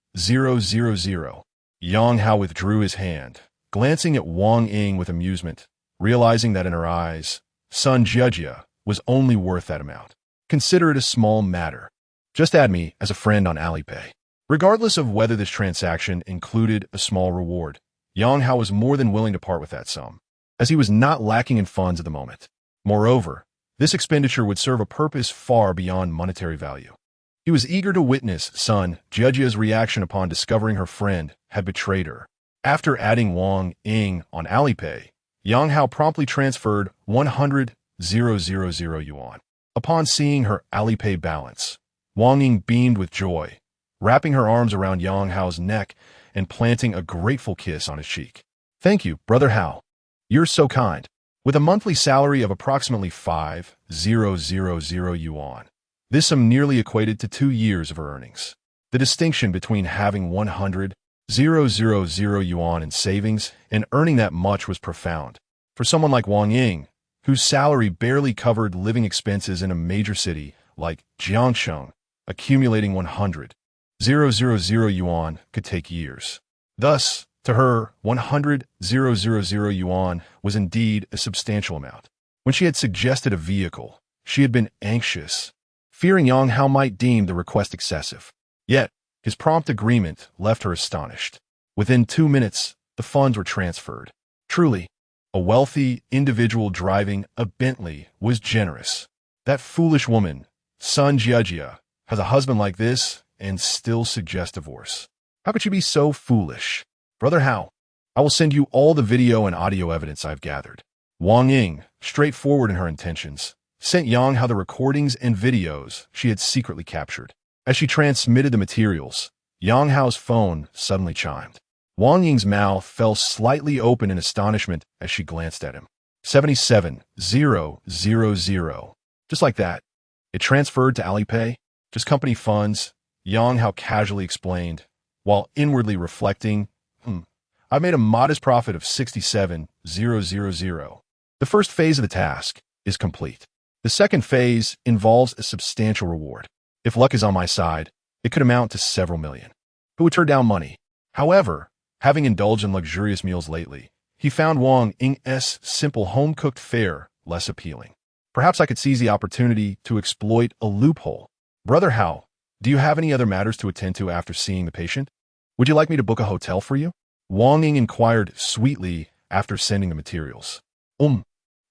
Yang Hao withdrew his hand, glancing at Wang Ying with amusement, realizing that in her eyes, Sun Jie was only worth that amount. Consider it a small matter. Just add me as a friend on Alipay. Regardless of whether this transaction included a small reward, Yang Hao was more than willing to part with that sum, as he was not lacking in funds at the moment. Moreover, this expenditure would serve a purpose far beyond monetary value. He was eager to witness Sun Jie's reaction upon discovering her friend had betrayed her. After adding Wang Ying on Alipay, Yang Hao promptly transferred 100,000 yuan. Upon seeing her Alipay balance, Wang Ying beamed with joy, wrapping her arms around Yang Hao's neck and planting a grateful kiss on his cheek. Thank you, Brother Hao. You're so kind. With a monthly salary of approximately 5,000 yuan, this sum nearly equated to 2 years of her earnings. The distinction between having 100,000 yuan in savings and earning that much was profound. For someone like Wang Ying, whose salary barely covered living expenses in a major city like Jiangsheng, accumulating 100,000 yuan could take years. Thus, to her, 100,000 yuan was indeed a substantial amount. When she had suggested a vehicle, she had been anxious, fearing Yang Hao might deem the request excessive. Yet, his prompt agreement left her astonished. Within 2 minutes, the funds were transferred. Truly, a wealthy individual driving a Bentley was generous. That foolish woman, Sun Jie, has a husband like this and still suggests divorce. How could you be so foolish? Brother Hao, I will send you all the video and audio evidence I've gathered. Wang Ying, straightforward in her intentions, sent Yang Hao the recordings and videos she had secretly captured. As she transmitted the materials, Yang Hao's phone suddenly chimed. Wang Ying's mouth fell slightly open in astonishment as she glanced at him. 77,000. Just like that. It transferred to Alipay, just company funds, Yang Hao casually explained, while inwardly reflecting, I've made a modest profit of 67,000. The first phase of the task is complete. The second phase involves a substantial reward. If luck is on my side, it could amount to several million. Who would turn down money? However, having indulged in luxurious meals lately, he found Wang Ying's simple home-cooked fare less appealing. Perhaps I could seize the opportunity to exploit a loophole. Brother Hao, do you have any other matters to attend to after seeing the patient? Would you like me to book a hotel for you? Wang Ying inquired sweetly after sending the materials.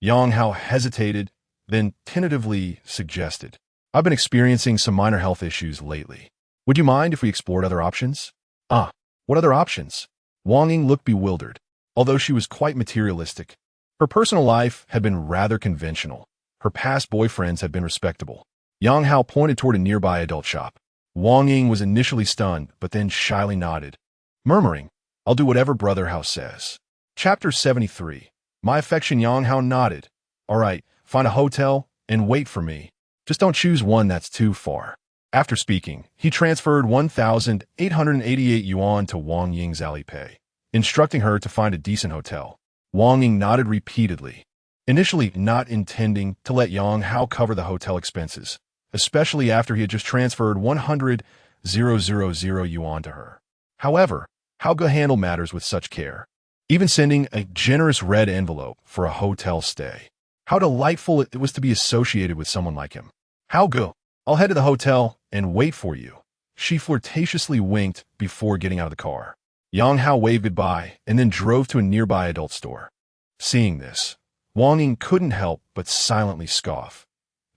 Yang Hao hesitated, then tentatively suggested. I've been experiencing some minor health issues lately. Would you mind if we explored other options? What other options? Wang Ying looked bewildered. Although she was quite materialistic, her personal life had been rather conventional. Her past boyfriends had been respectable. Yang Hao pointed toward a nearby adult shop. Wang Ying was initially stunned, but then shyly nodded, murmuring, I'll do whatever Brother Hao says. Chapter 73. My affection. Yang Hao nodded. All right, find a hotel and wait for me. Just don't choose one that's too far. After speaking, he transferred 1,888 yuan to Wang Ying's Alipay, instructing her to find a decent hotel. Wang Ying nodded repeatedly, initially not intending to let Yang Hao cover the hotel expenses, especially after he had just transferred 100,000 yuan to her. However, how could handle matters with such care, even sending a generous red envelope for a hotel stay. How delightful it was to be associated with someone like him. How good. I'll head to the hotel and wait for you. She flirtatiously winked before getting out of the car. Yang Hao waved goodbye and then drove to a nearby adult store. Seeing this, Wang Ying couldn't help but silently scoff.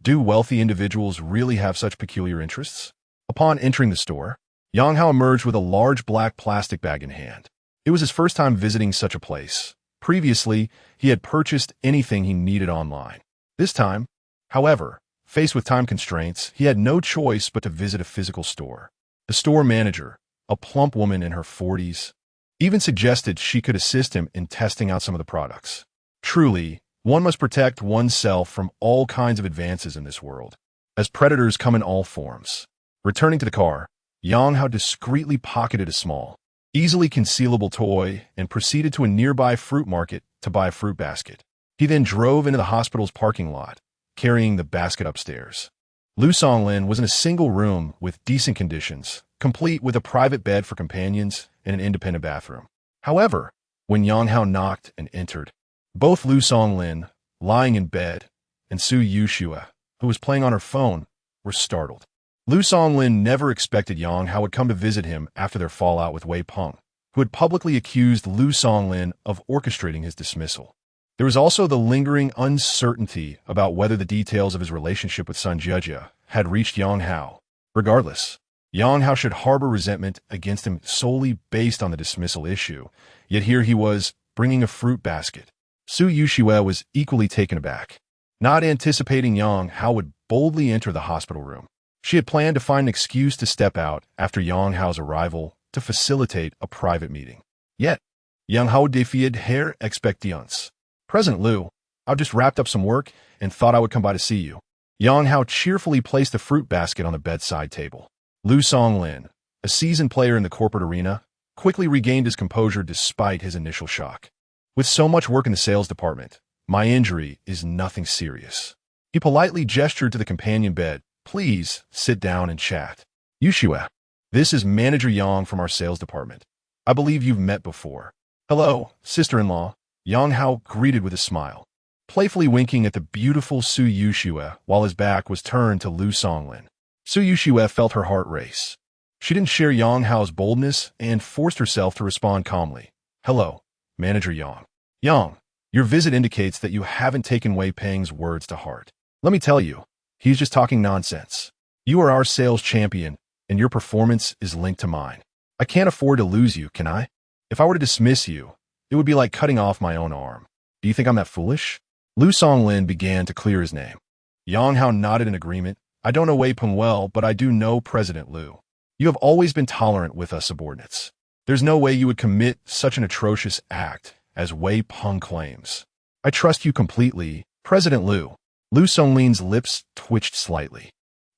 Do wealthy individuals really have such peculiar interests? Upon entering the store, Yang Hao emerged with a large black plastic bag in hand. It was his first time visiting such a place. Previously, he had purchased anything he needed online. This time, however, faced with time constraints, he had no choice but to visit a physical store. The store manager, a plump woman in her 40s, even suggested she could assist him in testing out some of the products. Truly, one must protect oneself from all kinds of advances in this world, as predators come in all forms. Returning to the car, Yang Hao discreetly pocketed a small, easily concealable toy and proceeded to a nearby fruit market to buy a fruit basket. He then drove into the hospital's parking lot, carrying the basket upstairs. Lu Songlin was in a single room with decent conditions, complete with a private bed for companions and an independent bathroom. However, when Yang Hao knocked and entered, both Lu Songlin, lying in bed, and Su Yushua, who was playing on her phone, were startled. Lu Songlin never expected Yang Hao would come to visit him after their fallout with Wei Peng, who had publicly accused Lu Songlin of orchestrating his dismissal. There was also the lingering uncertainty about whether the details of his relationship with Sun Jejia had reached Yang Hao. Regardless, Yang Hao should harbor resentment against him solely based on the dismissal issue, yet here he was, bringing a fruit basket. Su Yushua was equally taken aback, not anticipating Yang Hao would boldly enter the hospital room. She had planned to find an excuse to step out after Yang Hao's arrival to facilitate a private meeting. Yet, Yang Hao defied her expectations. President Lu, I've just wrapped up some work and thought I would come by to see you. Yang Hao cheerfully placed the fruit basket on the bedside table. Lu Songlin, a seasoned player in the corporate arena, quickly regained his composure despite his initial shock. With so much work in the sales department, my injury is nothing serious. He politely gestured to the companion bed. Please sit down and chat. Yushua, this is Manager Yang from our sales department. I believe you've met before. Hello, sister-in-law. Yang Hao greeted with a smile, playfully winking at the beautiful Su Yushua while his back was turned to Lu Songlin. Su Yushua felt her heart race. She didn't share Yang Hao's boldness and forced herself to respond calmly. Hello, Manager Yang. Yang, your visit indicates that you haven't taken Wei Peng's words to heart. Let me tell you, he's just talking nonsense. You are our sales champion, and your performance is linked to mine. I can't afford to lose you, can I? If I were to dismiss you, it would be like cutting off my own arm. Do you think I'm that foolish? Lu Songlin began to clear his name. Yang Hao nodded in agreement. I don't know Wei Peng well, but I do know President Lu. You have always been tolerant with us subordinates. There's no way you would commit such an atrocious act as Wei Peng claims. I trust you completely, President Lu. Lu Songlin's lips twitched slightly.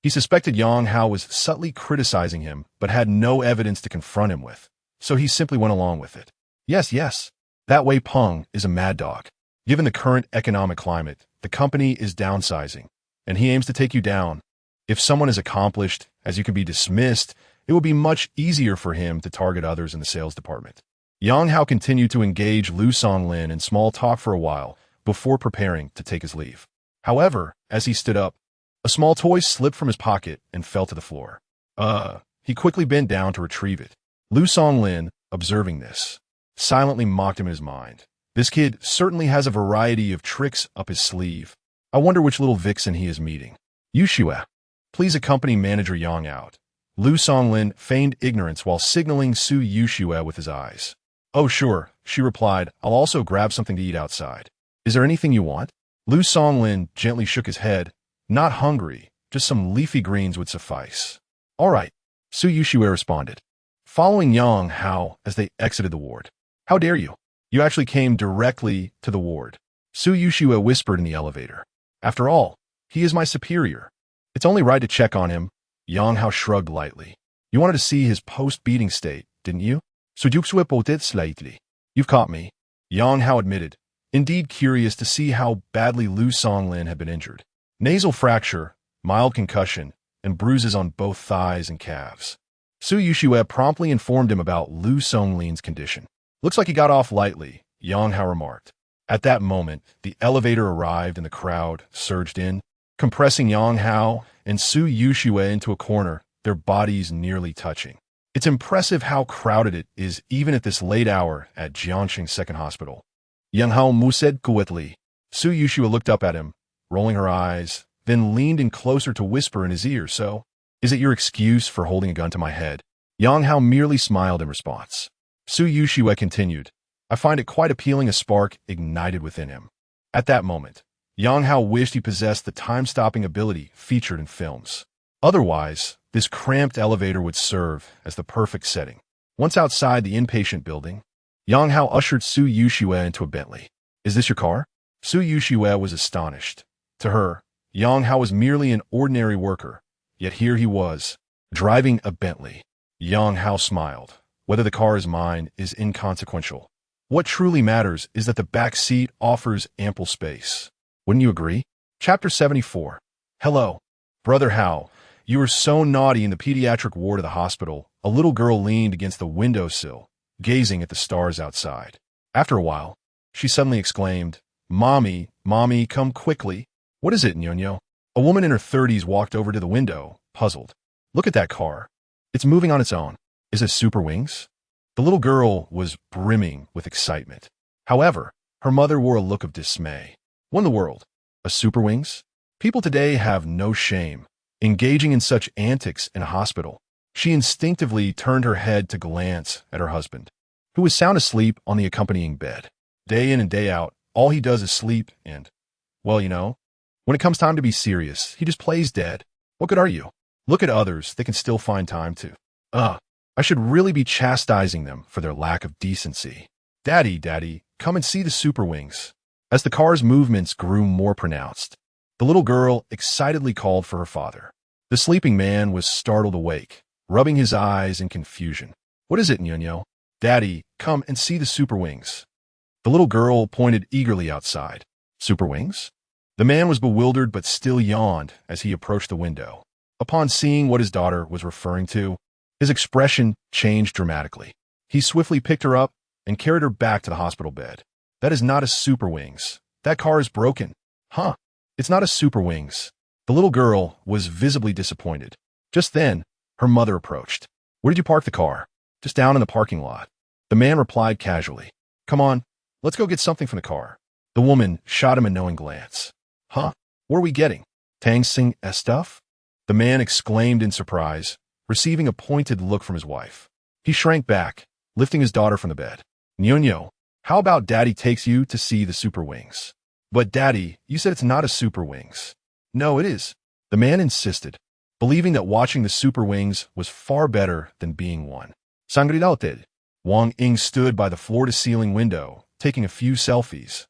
He suspected Yang Hao was subtly criticizing him, but had no evidence to confront him with, so he simply went along with it. Yes. That Wei Peng is a mad dog. Given the current economic climate, the company is downsizing, and he aims to take you down. If someone is accomplished, as you can be dismissed, it will be much easier for him to target others in the sales department. Yang Hao continued to engage Lu Songlin in small talk for a while before preparing to take his leave. However, as he stood up, a small toy slipped from his pocket and fell to the floor. He quickly bent down to retrieve it. Lu Songlin, observing this, silently mocked him in his mind. This kid certainly has a variety of tricks up his sleeve. I wonder which little vixen he is meeting. Yushue, please accompany Manager Yang out. Lu Songlin feigned ignorance while signaling Su Yushue with his eyes. Oh sure, she replied, I'll also grab something to eat outside. Is there anything you want? Lu Songlin gently shook his head. Not hungry, just some leafy greens would suffice. All right, Su Yushue responded, following Yang Hao as they exited the ward. How dare you? You actually came directly to the ward. Su Yushue whispered in the elevator. After all, he is my superior. It's only right to check on him. Yang Hao shrugged lightly. You wanted to see his post-beating state, didn't you? So Yushue poted slightly. You've caught me. Yang Hao admitted, indeed curious to see how badly Lu Songlin had been injured. Nasal fracture, mild concussion, and bruises on both thighs and calves. Su Yushue promptly informed him about Lu Songlin's condition. Looks like he got off lightly, Yang Hao remarked. At that moment, the elevator arrived and the crowd surged in, compressing Yang Hao and Su Yushue into a corner, their bodies nearly touching. It's impressive how crowded it is even at this late hour at Jiangxing Second Hospital. Yang Hao said quietly. Su Yushue looked up at him, rolling her eyes, then leaned in closer to whisper in his ear, so, is it your excuse for holding a gun to my head? Yang Hao merely smiled in response. Su Yushue continued, I find it quite appealing. A spark ignited within him. At that moment, Yang Hao wished he possessed the time-stopping ability featured in films. Otherwise, this cramped elevator would serve as the perfect setting. Once outside the inpatient building, Yang Hao ushered Su Yushue into a Bentley. Is this your car? Su Yushue was astonished. To her, Yang Hao was merely an ordinary worker, yet here he was, driving a Bentley. Yang Hao smiled. Whether the car is mine is inconsequential. What truly matters is that the back seat offers ample space. Wouldn't you agree? Chapter 74. Hello, Brother Hao. You were so naughty in the pediatric ward of the hospital. A little girl leaned against the windowsill, gazing at the stars outside. After a while, she suddenly exclaimed, Mommy, Mommy, come quickly. What is it, Nyonyo? A woman in her 30s walked over to the window, puzzled. Look at that car. It's moving on its own. Is it Super Wings? The little girl was brimming with excitement. However, her mother wore a look of dismay. What in the world? A Super Wings? People today have no shame, engaging in such antics in a hospital. She instinctively turned her head to glance at her husband, who was sound asleep on the accompanying bed. Day in and day out, all he does is sleep and, well, you know, when it comes time to be serious, he just plays dead. What good are you? Look at others, they can still find time to. I should really be chastising them for their lack of decency. Daddy, Daddy, come and see the Super Wings. As the car's movements grew more pronounced, the little girl excitedly called for her father. The sleeping man was startled awake, rubbing his eyes in confusion. What is it, Nyonyo? Daddy, come and see the Super Wings. The little girl pointed eagerly outside. Super Wings? The man was bewildered but still yawned as he approached the window. Upon seeing what his daughter was referring to, his expression changed dramatically. He swiftly picked her up and carried her back to the hospital bed. That is not a Super Wings. That car is broken. Huh? It's not a Super Wings. The little girl was visibly disappointed. Just then, her mother approached. Where did you park the car? Just down in the parking lot. The man replied casually. Come on, let's go get something from the car. The woman shot him a knowing glance. Huh? What are we getting? Tang Sing stuff? The man exclaimed in surprise, receiving a pointed look from his wife. He shrank back, lifting his daughter from the bed. Nyonyo, how about Daddy takes you to see the Super Wings? But Daddy, you said it's not a Super Wings. No, it is. The man insisted, believing that watching the Super Wings was far better than being one. Sangridaoted. Wang Ying stood by the floor-to-ceiling window, taking a few selfies,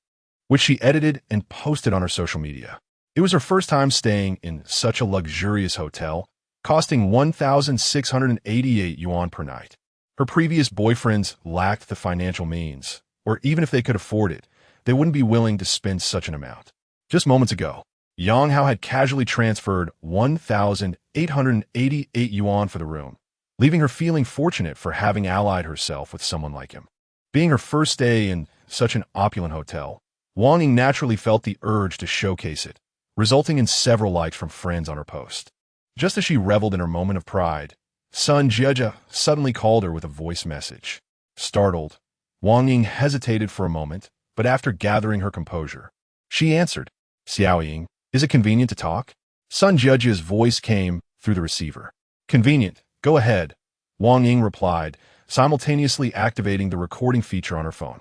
which she edited and posted on her social media. It was her first time staying in such a luxurious hotel, costing 1,688 yuan per night. Her previous boyfriends lacked the financial means, or even if they could afford it, they wouldn't be willing to spend such an amount. Just moments ago, Yang Hao had casually transferred 1,888 yuan for the room, leaving her feeling fortunate for having allied herself with someone like him. Being her first day in such an opulent hotel, Wang Ying naturally felt the urge to showcase it, resulting in several likes from friends on her post. Just as she reveled in her moment of pride, Sun Jieja suddenly called her with a voice message. Startled, Wang Ying hesitated for a moment, but after gathering her composure, she answered, Xiao Ying, is it convenient to talk? Sun Jieja's voice came through the receiver. Convenient, go ahead, Wang Ying replied, simultaneously activating the recording feature on her phone.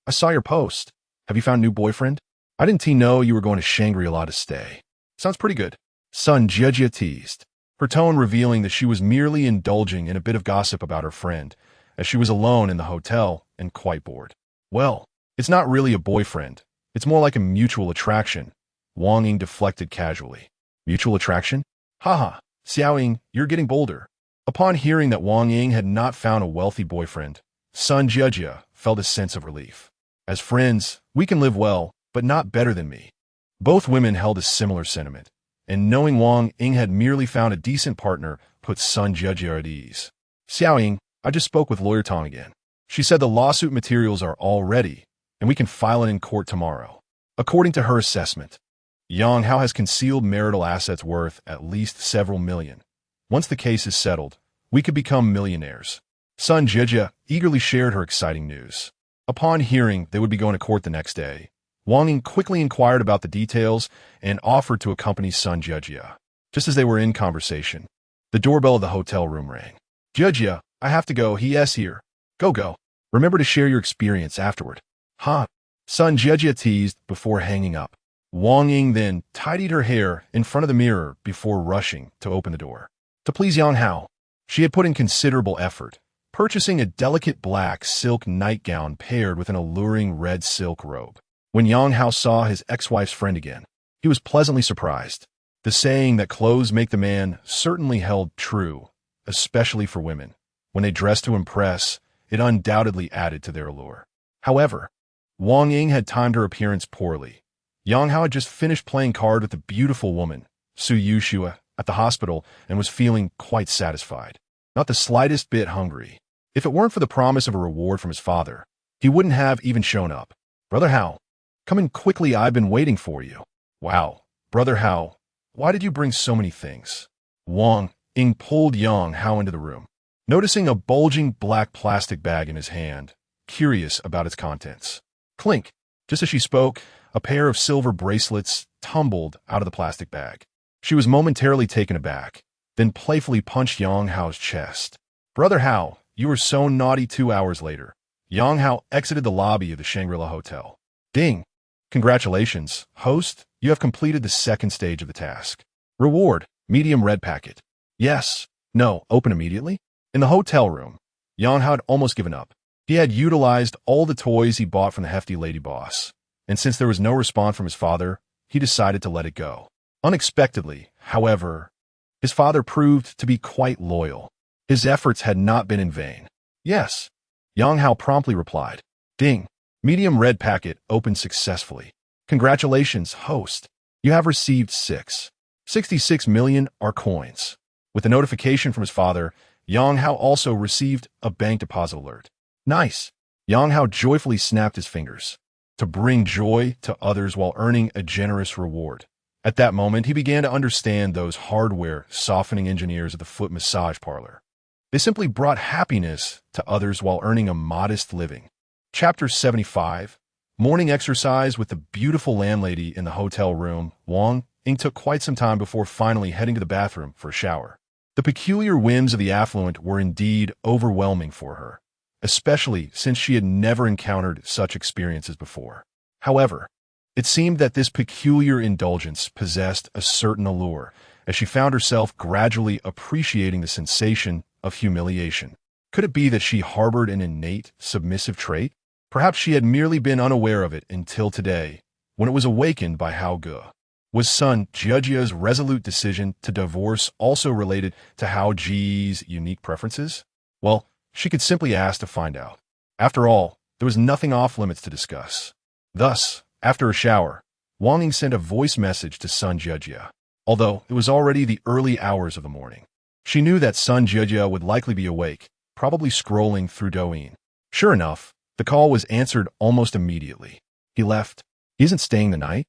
I saw your post. Have you found a new boyfriend? I didn't know you were going to Shangri-La to stay. Sounds pretty good. Sun Jieja teased, her tone revealing that she was merely indulging in a bit of gossip about her friend, as she was alone in the hotel and quite bored. Well, it's not really a boyfriend. It's more like a mutual attraction, Wang Ying deflected casually. Mutual attraction? Haha, Xiao Ying, you're getting bolder. Upon hearing that Wang Ying had not found a wealthy boyfriend, Sun Jieja felt a sense of relief. As friends, we can live well, but not better than me. Both women held a similar sentiment, and knowing Wang Ying had merely found a decent partner put Sun Jieja at ease. Xiao Ying, I just spoke with Lawyer Tong again. She said the lawsuit materials are all ready, and we can file it in court tomorrow. According to her assessment, Yang Hao has concealed marital assets worth at least several million. Once the case is settled, we could become millionaires. Sun Jieja eagerly shared her exciting news. Upon hearing they would be going to court the next day, Wang Ying quickly inquired about the details and offered to accompany Sun Jieja. Just as they were in conversation, the doorbell of the hotel room rang. Jieja, I have to go, he's here. Go. Remember to share your experience afterward. Huh? Sun Jieja teased before hanging up. Wang Ying then tidied her hair in front of the mirror before rushing to open the door. To please Yang Hao, she had put in considerable effort, purchasing a delicate black silk nightgown paired with an alluring red silk robe. When Yang Hao saw his ex-wife's friend again, he was pleasantly surprised. The saying that clothes make the man certainly held true, especially for women. When they dressed to impress, it undoubtedly added to their allure. However, Wang Ying had timed her appearance poorly. Yang Hao had just finished playing card with the beautiful woman, Su Yushua, at the hospital and was feeling quite satisfied. Not the slightest bit hungry. If it weren't for the promise of a reward from his father, he wouldn't have even shown up. Brother Hao, come in quickly, I've been waiting for you. Wow, Brother Hao, why did you bring so many things? Wang Ying pulled Yang Hao into the room, noticing a bulging black plastic bag in his hand, curious about its contents. Clink! Just as she spoke, a pair of silver bracelets tumbled out of the plastic bag. She was momentarily taken aback, then playfully punched Yang Hao's chest. Brother Hao, you were so naughty. 2 hours later, Yang Hao exited the lobby of the Shangri-La Hotel. Ding! Congratulations, host, you have completed the second stage of the task. Reward, medium red packet. Yes, no, open immediately? In the hotel room, Yang Hao had almost given up. He had utilized all the toys he bought from the hefty lady boss, and since there was no response from his father, he decided to let it go. Unexpectedly, however, his father proved to be quite loyal. His efforts had not been in vain. Yes, Yang Hao promptly replied. Ding! Medium red packet opened successfully. Congratulations, host. You have received 66 million coins. With a notification from his father, Yang Hao also received a bank deposit alert. Nice! Yang Hao joyfully snapped his fingers to bring joy to others while earning a generous reward. At that moment, he began to understand those hardware softening engineers at the foot massage parlor. They simply brought happiness to others while earning a modest living. Chapter 75. Morning exercise with the beautiful landlady in the hotel room. Wang Ying took quite some time before finally heading to the bathroom for a shower. The peculiar whims of the affluent were indeed overwhelming for her, especially since she had never encountered such experiences before. However, it seemed that this peculiar indulgence possessed a certain allure, as she found herself gradually appreciating the sensation of humiliation. Could it be that she harbored an innate, submissive trait? Perhaps she had merely been unaware of it until today, when it was awakened by Hao Ge. Was Sun Jieja's resolute decision to divorce also related to Hao Ji's unique preferences? Well, she could simply ask to find out. After all, there was nothing off-limits to discuss. Thus, after a shower, Wang Ying sent a voice message to Sun Jejia. Although it was already the early hours of the morning, she knew that Sun Jejia would likely be awake, probably scrolling through Douyin. Sure enough, the call was answered almost immediately. He left. He isn't staying the night?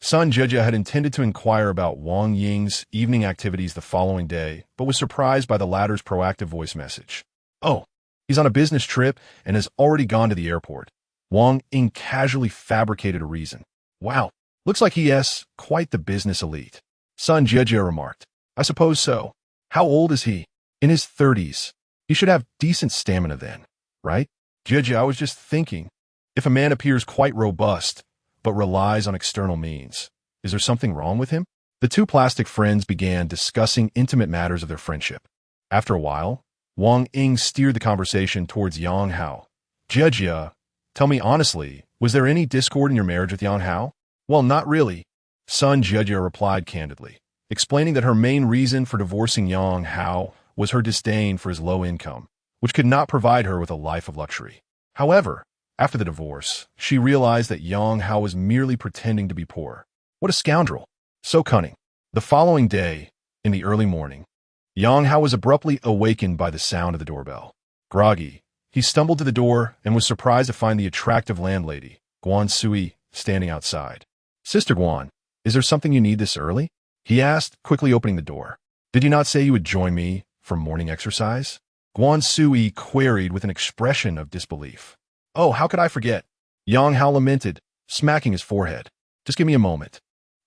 Sun Jejia had intended to inquire about Wang Ying's evening activities the following day, but was surprised by the latter's proactive voice message. Oh, he's on a business trip and has already gone to the airport. Wang Ying casually fabricated a reason. Wow, looks like he has quite the business elite. Sun Jejia remarked. I suppose so. How old is he? In his 30s. He should have decent stamina then, right? Jejia, I was just thinking, if a man appears quite robust, but relies on external means, is there something wrong with him? The two plastic friends began discussing intimate matters of their friendship. After a while, Wang Ying steered the conversation towards Yang Hao. Jejia, tell me honestly, was there any discord in your marriage with Yang Hao? Well, not really. Sun Jejia replied candidly, explaining that her main reason for divorcing Yang Hao was her disdain for his low income, which could not provide her with a life of luxury. However, after the divorce, she realized that Yang Hao was merely pretending to be poor. What a scoundrel! So cunning. The following day, in the early morning, Yang Hao was abruptly awakened by the sound of the doorbell. Groggy, he stumbled to the door and was surprised to find the attractive landlady, Guan Sui, standing outside. Sister Guan, is there something you need this early? He asked, quickly opening the door. Did you not say you would join me for morning exercise? Guan Sui queried with an expression of disbelief. Oh, how could I forget? Yang Hao lamented, smacking his forehead. Just give me a moment.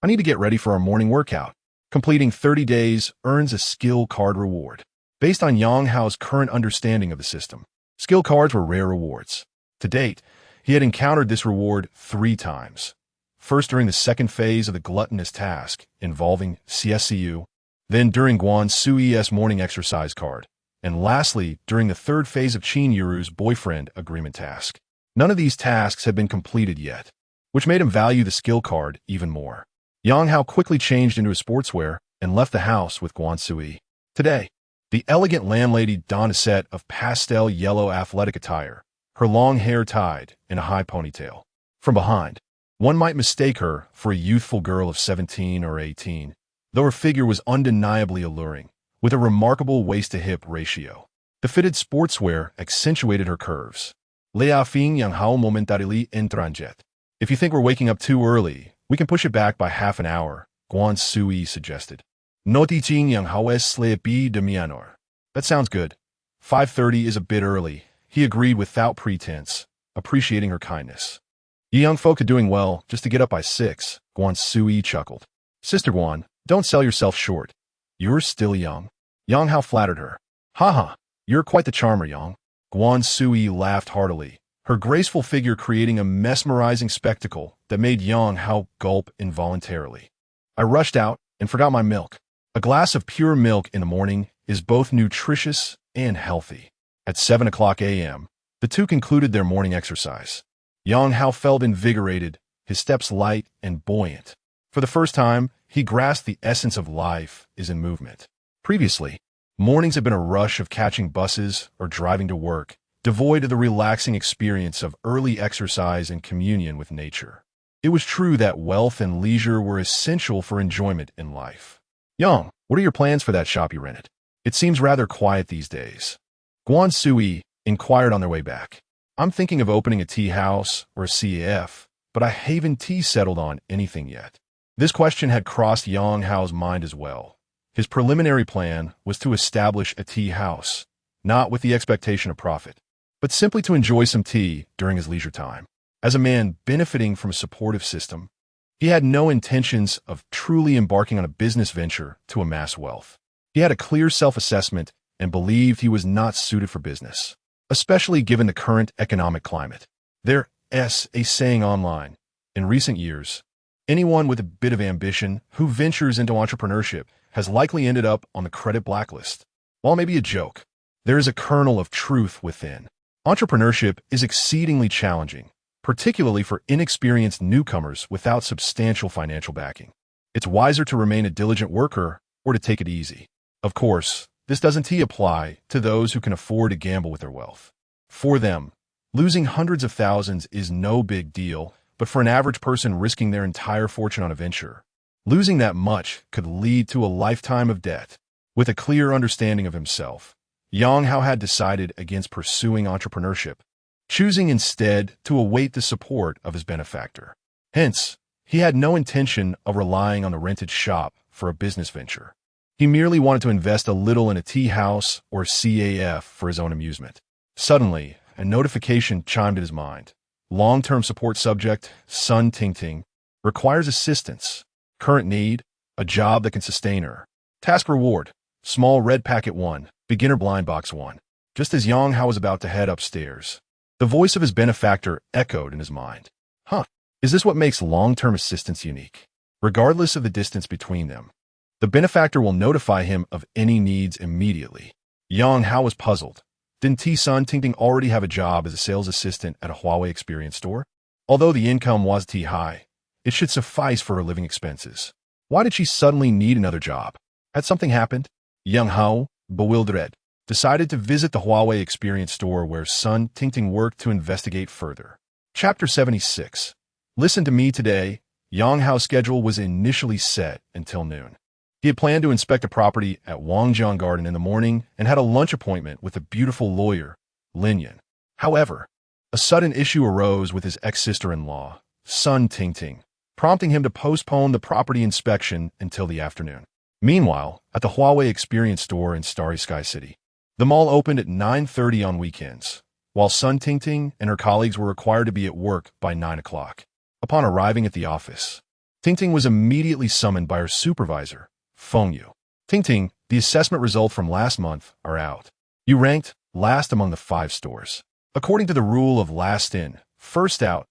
I need to get ready for our morning workout. Completing 30 days earns a skill card reward. Based on Yang Hao's current understanding of the system, skill cards were rare rewards. To date, he had encountered this reward 3 times. First during the second phase of the gluttonous task, involving CSCU, then during Guan Sui's morning exercise card, and lastly during the third phase of Qin Yuru's boyfriend agreement task. None of these tasks had been completed yet, which made him value the skill card even more. Yang Hao quickly changed into his sportswear and left the house with Guan Sui. Today, the elegant landlady donned a set of pastel yellow athletic attire, her long hair tied in a high ponytail. From behind, one might mistake her for a youthful girl of 17 or 18, though her figure was undeniably alluring, with a remarkable waist-to-hip ratio. The fitted sportswear accentuated her curves. Le afin Yang Hao momentarily entranget. If you think we're waking up too early, we can push it back by half an hour, Guan Sui suggested. No teaching Yang Hao es sleepy de mianor. That sounds good. 5:30 is a bit early, he agreed without pretense, appreciating her kindness. You young folk are doing well just to get up by 6, Guan Sui chuckled. Sister Guan, don't sell yourself short. You're still young. Yang Hao flattered her. Ha, you're quite the charmer, Yang. Guan Sui laughed heartily, her graceful figure creating a mesmerizing spectacle that made Yang Hao gulp involuntarily. I rushed out and forgot my milk. A glass of pure milk in the morning is both nutritious and healthy. At 7 o'clock a.m., the two concluded their morning exercise. Yang Hao felt invigorated, his steps light and buoyant. For the first time, he grasped the essence of life is in movement. Previously, mornings had been a rush of catching buses or driving to work, devoid of the relaxing experience of early exercise and communion with nature. It was true that wealth and leisure were essential for enjoyment in life. Yang, what are your plans for that shop you rented? It seems rather quiet these days. Guan Sui inquired on their way back. I'm thinking of opening a tea house or a CAF, but I haven't settled on anything yet. This question had crossed Yang Hao's mind as well. His preliminary plan was to establish a tea house, not with the expectation of profit, but simply to enjoy some tea during his leisure time. As a man benefiting from a supportive system, he had no intentions of truly embarking on a business venture to amass wealth. He had a clear self-assessment and believed he was not suited for business, especially given the current economic climate. There's a saying online. In recent years, anyone with a bit of ambition who ventures into entrepreneurship has likely ended up on the credit blacklist. While maybe a joke, there is a kernel of truth within. Entrepreneurship is exceedingly challenging, particularly for inexperienced newcomers without substantial financial backing. It's wiser to remain a diligent worker or to take it easy. Of course, this doesn't apply to those who can afford to gamble with their wealth. For them, losing hundreds of thousands is no big deal but for an average person risking their entire fortune on a venture, losing that much could lead to a lifetime of debt. With a clear understanding of himself, Yang Hao had decided against pursuing entrepreneurship, choosing instead to await the support of his benefactor. Hence, he had no intention of relying on the rented shop for a business venture. He merely wanted to invest a little in a tea house or CAF for his own amusement. Suddenly, a notification chimed in his mind. Long-term support subject, Sun Tingting, requires assistance. Current need, a job that can sustain her. Task reward, small red packet 1, beginner blind box 1. Just as Yang Hao was about to head upstairs, the voice of his benefactor echoed in his mind. Is this what makes long-term assistance unique? Regardless of the distance between them, the benefactor will notify him of any needs immediately. Yang Hao was puzzled. Didn't Sun Tingting already have a job as a sales assistant at a Huawei experience store? Although the income was high, it should suffice for her living expenses. Why did she suddenly need another job? Had something happened? Yang Hao, bewildered, decided to visit the Huawei experience store where Sun Tingting worked to investigate further. Chapter 76. Listen to me today. Yang Hao's schedule was initially set until noon. He had planned to inspect a property at Wangjiang Garden in the morning and had a lunch appointment with a beautiful lawyer, Lin Yun. However, a sudden issue arose with his ex-sister-in-law, Sun Tingting, prompting him to postpone the property inspection until the afternoon. Meanwhile, at the Huawei experience store in Starry Sky City, the mall opened at 9:30 on weekends, while Sun Tingting and her colleagues were required to be at work by 9 o'clock. Upon arriving at the office, Tingting was immediately summoned by her supervisor, Feng Yu. Tingting, the assessment results from last month are out. You ranked last among the 5 stores. According to the rule of last in, first out,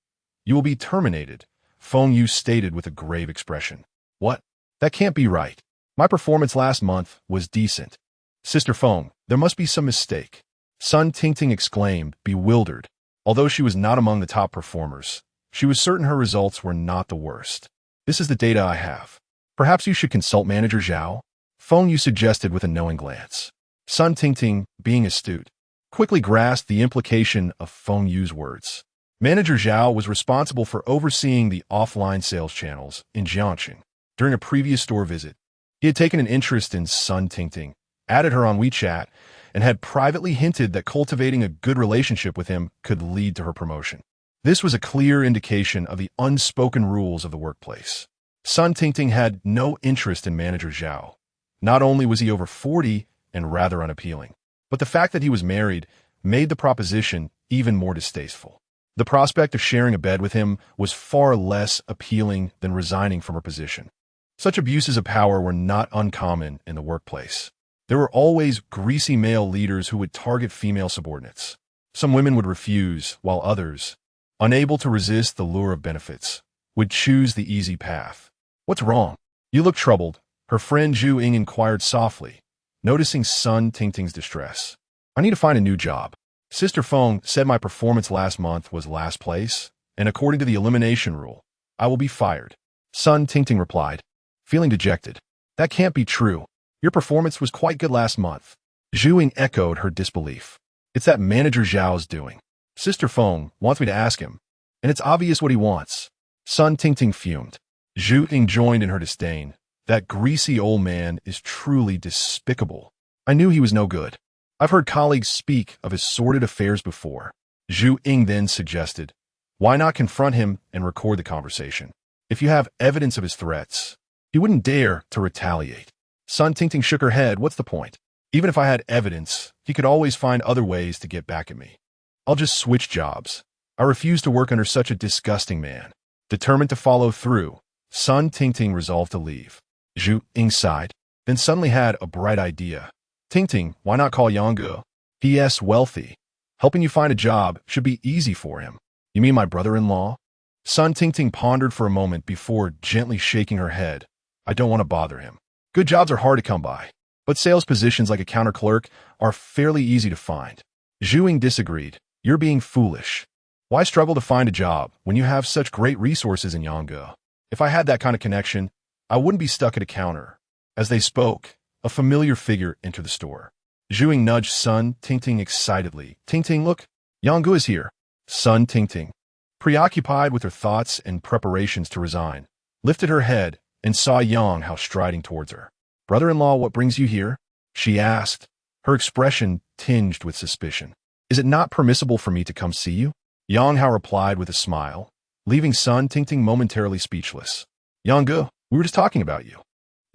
you will be terminated, Feng Yu stated with a grave expression. What? That can't be right. My performance last month was decent. Sister Feng, there must be some mistake. Sun Tingting exclaimed, bewildered. Although she was not among the top performers, she was certain her results were not the worst. This is the data I have. Perhaps you should consult Manager Zhao? Feng Yu suggested with a knowing glance. Sun Tingting, being astute, quickly grasped the implication of Feng Yu's words. Manager Zhao was responsible for overseeing the offline sales channels in Jiangxing. During a previous store visit, he had taken an interest in Sun Tingting, added her on WeChat, and had privately hinted that cultivating a good relationship with him could lead to her promotion. This was a clear indication of the unspoken rules of the workplace. Sun Tingting had no interest in Manager Zhao. Not only was he over 40 and rather unappealing, but the fact that he was married made the proposition even more distasteful. The prospect of sharing a bed with him was far less appealing than resigning from her position. Such abuses of power were not uncommon in the workplace. There were always greasy male leaders who would target female subordinates. Some women would refuse, while others, unable to resist the lure of benefits, would choose the easy path. What's wrong? You look troubled, her friend Zhu Ying inquired softly, noticing Sun Tingting's distress. I need to find a new job. Sister Feng said my performance last month was last place, and according to the elimination rule, I will be fired. Sun Tingting replied, feeling dejected. That can't be true. Your performance was quite good last month. Zhu Ying echoed her disbelief. It's that Manager Zhao's doing. Sister Feng wants me to ask him, and it's obvious what he wants. Sun Tingting fumed. Zhu Ying joined in her disdain. That greasy old man is truly despicable. I knew he was no good. I've heard colleagues speak of his sordid affairs before. Zhu Ying then suggested, why not confront him and record the conversation? If you have evidence of his threats, he wouldn't dare to retaliate. Sun Tingting shook her head. What's the point? Even if I had evidence, he could always find other ways to get back at me. I'll just switch jobs. I refuse to work under such a disgusting man. Determined to follow through, Sun Tingting resolved to leave. Zhu Ying sighed, then suddenly had a bright idea. Tingting, why not call Yang Hao? P.S. wealthy. Helping you find a job should be easy for him. You mean my brother-in-law? Sun Tingting pondered for a moment before gently shaking her head. I don't want to bother him. Good jobs are hard to come by, but sales positions like a counter clerk are fairly easy to find. Zhu Ying disagreed. You're being foolish. Why struggle to find a job when you have such great resources in Yang Hao? If I had that kind of connection, I wouldn't be stuck at a counter. As they spoke, a familiar figure entered the store. Zhu Ying nudged Sun Tingting excitedly. Tingting, look, Yang Hao is here. Sun Tingting, preoccupied with her thoughts and preparations to resign, lifted her head and saw Yang Hao striding towards her. "Brother-in-law, what brings you here?" she asked, her expression tinged with suspicion. "Is it not permissible for me to come see you?" Yang Hao replied with a smile, leaving Sun Tingting momentarily speechless. "Yang Ge, we were just talking about you."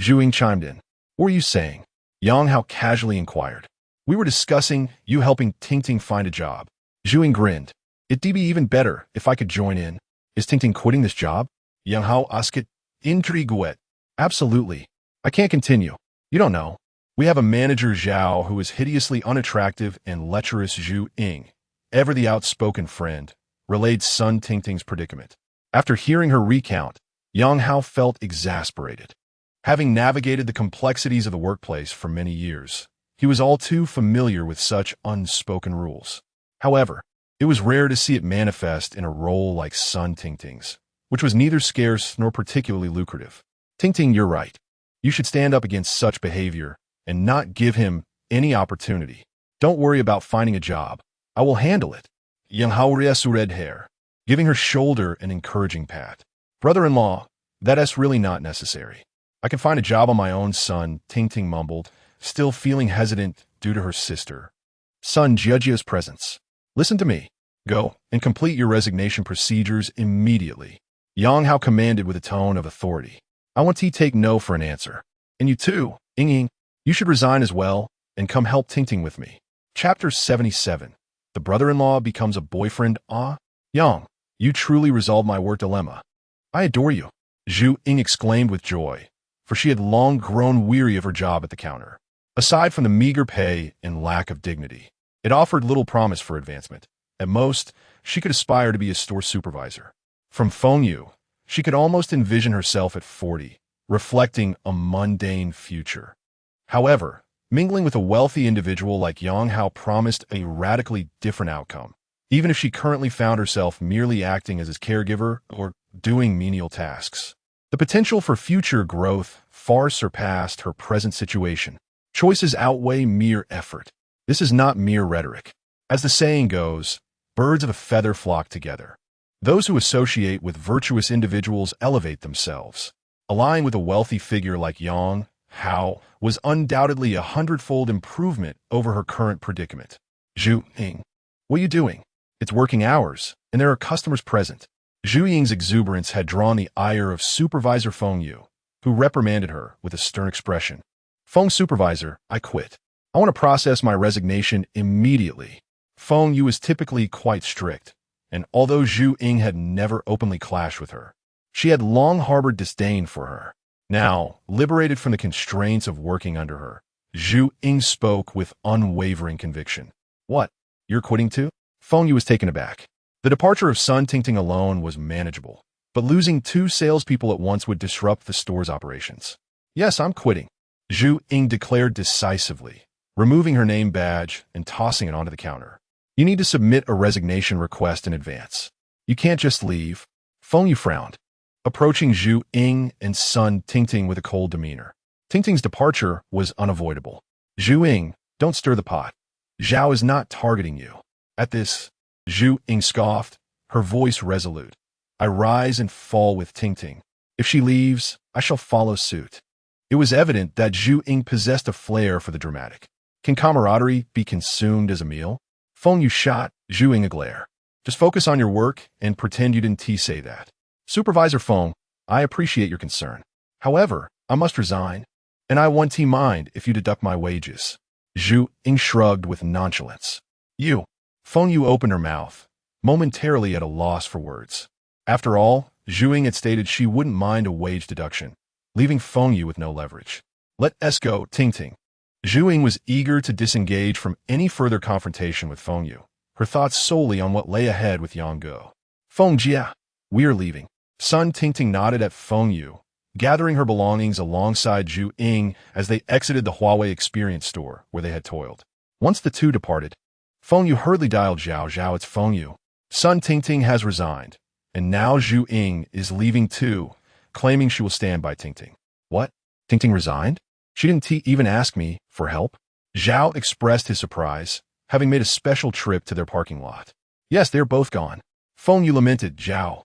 Zhu Ying chimed in. "What were you saying?" Yang Hao casually inquired. "We were discussing you helping Tingting find a job." Zhu Ying grinned. "It'd be even better if I could join in. Is Tingting quitting this job?" Yang Hao asked, intrigued. "Absolutely. I can't continue. You don't know. We have a manager Zhao who is hideously unattractive and lecherous." Zhu Ying, ever the outspoken friend, relayed Sun Tingting's predicament. After hearing her recount, Yang Hao felt exasperated. Having navigated the complexities of the workplace for many years, he was all too familiar with such unspoken rules. However, it was rare to see it manifest in a role like Sun Tingting's, which was neither scarce nor particularly lucrative. "Tingting, you're right. You should stand up against such behavior and not give him any opportunity. Don't worry about finding a job. I will handle it." Yang Hao raised red hair, giving her shoulder an encouraging pat. "Brother-in-law, that's really not necessary. I can find a job on my own." Sun Tingting mumbled, still feeling hesitant due to her sister. Sun Jiajia's presence. "Listen to me. Go and complete your resignation procedures immediately." Yang Hao commanded with a tone of authority. "I want to take no for an answer. And you too, Ying, you should resign as well and come help Tingting with me." Chapter 77. The brother-in-law becomes a boyfriend. "Ah, Yang, you truly resolved my work dilemma. I adore you," Zhu Ying exclaimed with joy, for she had long grown weary of her job at the counter. Aside from the meager pay and lack of dignity, it offered little promise for advancement. At most, she could aspire to be a store supervisor. From Fengyu, she could almost envision herself at 40, reflecting a mundane future. However, mingling with a wealthy individual like Yang Hao promised a radically different outcome, even if she currently found herself merely acting as his caregiver or doing menial tasks. The potential for future growth far surpassed her present situation. Choices outweigh mere effort. This is not mere rhetoric. As the saying goes, birds of a feather flock together. Those who associate with virtuous individuals elevate themselves. Allying with a wealthy figure like Yang Hao was undoubtedly 100-fold improvement over her current predicament. "Zhu Ying, what are you doing? It's working hours, and there are customers present." Zhu Ying's exuberance had drawn the ire of Supervisor Fengyu, who reprimanded her with a stern expression. "Feng Supervisor, I quit. I want to process my resignation immediately." Fengyu is typically quite strict, and although Zhu Ying had never openly clashed with her, she had long harbored disdain for her. Now, liberated from the constraints of working under her, Zhu Ying spoke with unwavering conviction. "What? You're quitting too?" Fengyu was taken aback. The departure of Sun Tingting alone was manageable, but losing 2 salespeople at once would disrupt the store's operations. "Yes, I'm quitting," Zhu Ying declared decisively, removing her name badge and tossing it onto the counter. "You need to submit a resignation request in advance. You can't just leave." Fengyu frowned, approaching Zhu Ying and Sun Tingting with a cold demeanor. Tingting's departure was unavoidable. "Zhu Ying, don't stir the pot. Zhao is not targeting you." At this, Zhu Ying scoffed, her voice resolute. "I rise and fall with Tingting. If she leaves, I shall follow suit." It was evident that Zhu Ying possessed a flair for the dramatic. Can camaraderie be consumed as a meal? Fengyu shot Zhu Ying a glare. "Just focus on your work and pretend you didn't say that." "Supervisor Feng, I appreciate your concern. However, I must resign, and I won't mind if you deduct my wages." Zhu Ying shrugged with nonchalance. "You." Fengyu opened her mouth, momentarily at a loss for words. After all, Zhu Ying had stated she wouldn't mind a wage deduction, leaving Fengyu with no leverage. "Let us go, Tingting." Zhu Ying was eager to disengage from any further confrontation with Fengyu, her thoughts solely on what lay ahead with Yang Ge. "Fengjia, we are leaving." Sun Tingting nodded at Fengyu, gathering her belongings alongside Zhu Ying as they exited the Huawei Experience store where they had toiled. Once the two departed, Fengyu hurriedly dialed Zhao. "Zhao, it's Fengyu. Sun Tingting has resigned, and now Zhu Ying is leaving too, claiming she will stand by Tingting." "What? Tingting resigned? She didn't even ask me for help?" Zhao expressed his surprise, having made a special trip to their parking lot. "Yes, they're both gone." Phone, you lamented, Zhao.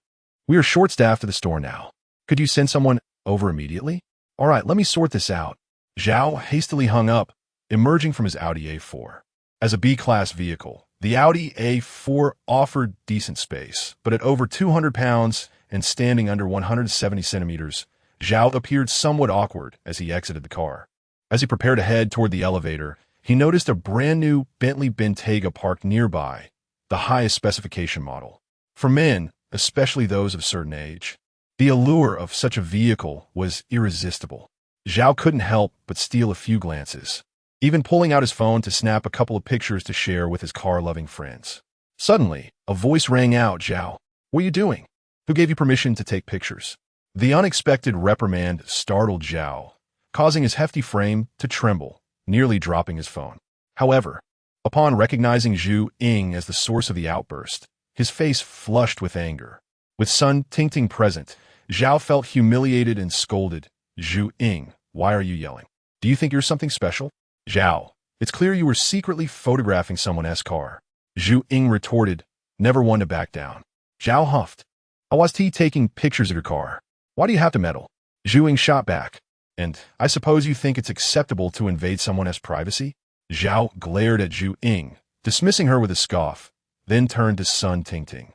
We are short-staffed at the store now. Could you send someone over immediately? All right, let me sort this out. Zhao hastily hung up, emerging from his Audi A4. As a B-class vehicle, the Audi A4 offered decent space, but at over 200 pounds and standing under 170 centimeters, Zhao appeared somewhat awkward as he exited the car. As he prepared to head toward the elevator, he noticed a brand-new Bentley Bentayga parked nearby, the highest specification model. For men, especially those of a certain age, the allure of such a vehicle was irresistible. Zhao couldn't help but steal a few glances, even pulling out his phone to snap a couple of pictures to share with his car-loving friends. Suddenly, a voice rang out, Zhao, what are you doing? Who gave you permission to take pictures? The unexpected reprimand startled Zhao, causing his hefty frame to tremble, nearly dropping his phone. However, upon recognizing Zhu Ying as the source of the outburst, his face flushed with anger. With Sun Tingting present, Zhao felt humiliated and scolded, Zhu Ying, why are you yelling? Do you think you're something special? Zhao, it's clear you were secretly photographing someone's car. Zhu Ying retorted, never one to back down. Zhao huffed. I was taking pictures of your car. Why do you have to meddle? Zhu Ying shot back. And I suppose you think it's acceptable to invade someone's privacy? Zhao glared at Zhu Ying, dismissing her with a scoff, then turned to Sun Tingting.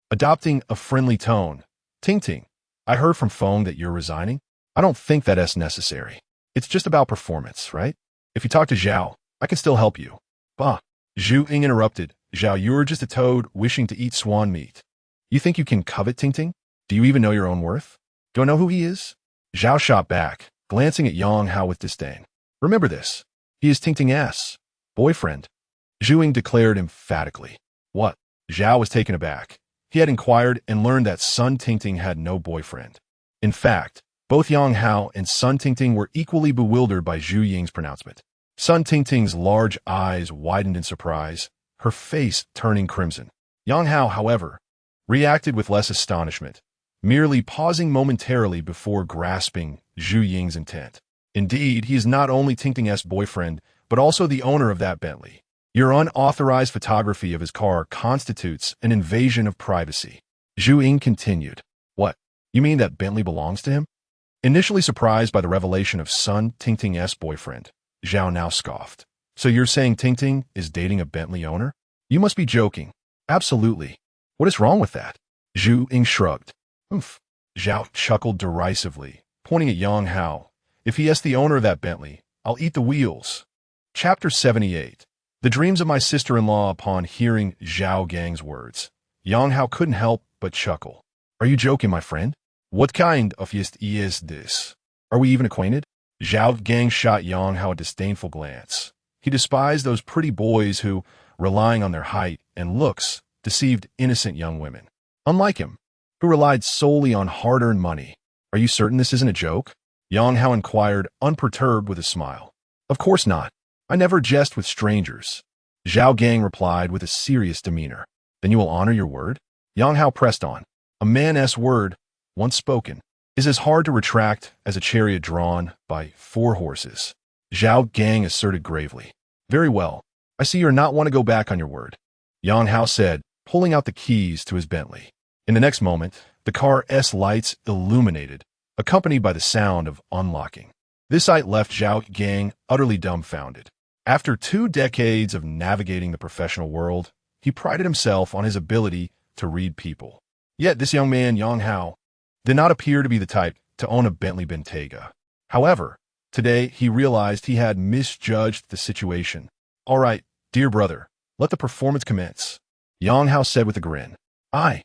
Adopting a friendly tone, Tingting, I heard from Feng that you're resigning. I don't think that's necessary. It's just about performance, right? If you talk to Zhao, I can still help you. Bah. Zhu Ying interrupted. Zhao, you're just a toad wishing to eat swan meat. You think you can covet Tingting? Do you even know your own worth? Do I know who he is? Zhao shot back, glancing at Yang Hao with disdain. Remember this. He is Tingting's boyfriend. Zhu Ying declared emphatically. What? Zhao was taken aback. He had inquired and learned that Sun Tingting had no boyfriend. In fact, both Yang Hao and Sun Tingting were equally bewildered by Zhu Ying's pronouncement. Sun Tingting's large eyes widened in surprise, her face turning crimson. Yang Hao, however, reacted with less astonishment, merely pausing momentarily before grasping Zhu Ying's intent. Indeed, he is not only Tingting's boyfriend, but also the owner of that Bentley. Your unauthorized photography of his car constitutes an invasion of privacy. Zhu Ying continued. What? You mean that Bentley belongs to him? Initially surprised by the revelation of Sun Tingting's boyfriend, Zhao now scoffed. So you're saying Tingting is dating a Bentley owner? You must be joking. Absolutely. What is wrong with that? Zhu Ying shrugged. Oof. Zhao chuckled derisively, pointing at Yang Hao. If he is the owner of that Bentley, I'll eat the wheels. Chapter 78. The dreams of my sister-in-law upon hearing Zhao Gang's words. Yang Hao couldn't help but chuckle. Are you joking, my friend? What kind of jest is this? Are we even acquainted? Zhao Gang shot Yang Hao a disdainful glance. He despised those pretty boys who, relying on their height and looks, deceived innocent young women. Unlike him, who relied solely on hard-earned money. Are you certain this isn't a joke? Yang Hao inquired, unperturbed with a smile. Of course not. I never jest with strangers. Zhao Gang replied with a serious demeanor. Then you will honor your word? Yang Hao pressed on. A man's word, once spoken, is as hard to retract as a chariot drawn by 4 horses. Zhao Gang asserted gravely. Very well. I see you're not one to go back on your word. Yang Hao said, pulling out the keys to his Bentley. In the next moment, the car's lights illuminated, accompanied by the sound of unlocking. This sight left Zhao Gang utterly dumbfounded. After 2 decades of navigating the professional world, he prided himself on his ability to read people. Yet this young man, Yang Hao, did not appear to be the type to own a Bentley Bentayga. However, today he realized he had misjudged the situation. All right, dear brother, let the performance commence. Yang Hao said with a grin. Aye.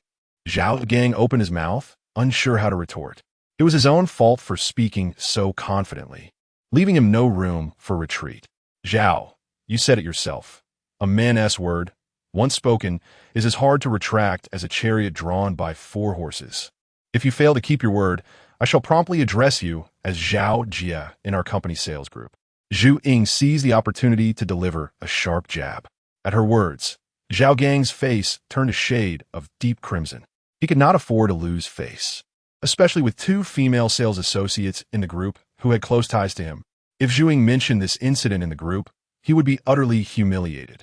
Zhao Gang opened his mouth, unsure how to retort. It was his own fault for speaking so confidently, leaving him no room for retreat. Zhao, you said it yourself. A man's word, once spoken, is as hard to retract as a chariot drawn by 4 horses. If you fail to keep your word, I shall promptly address you as Zhao Jia in our company sales group. Zhu Ying seized the opportunity to deliver a sharp jab. At her words, Zhao Gang's face turned a shade of deep crimson. He could not afford to lose face, especially with 2 female sales associates in the group who had close ties to him. If Zhu Ying mentioned this incident in the group, he would be utterly humiliated.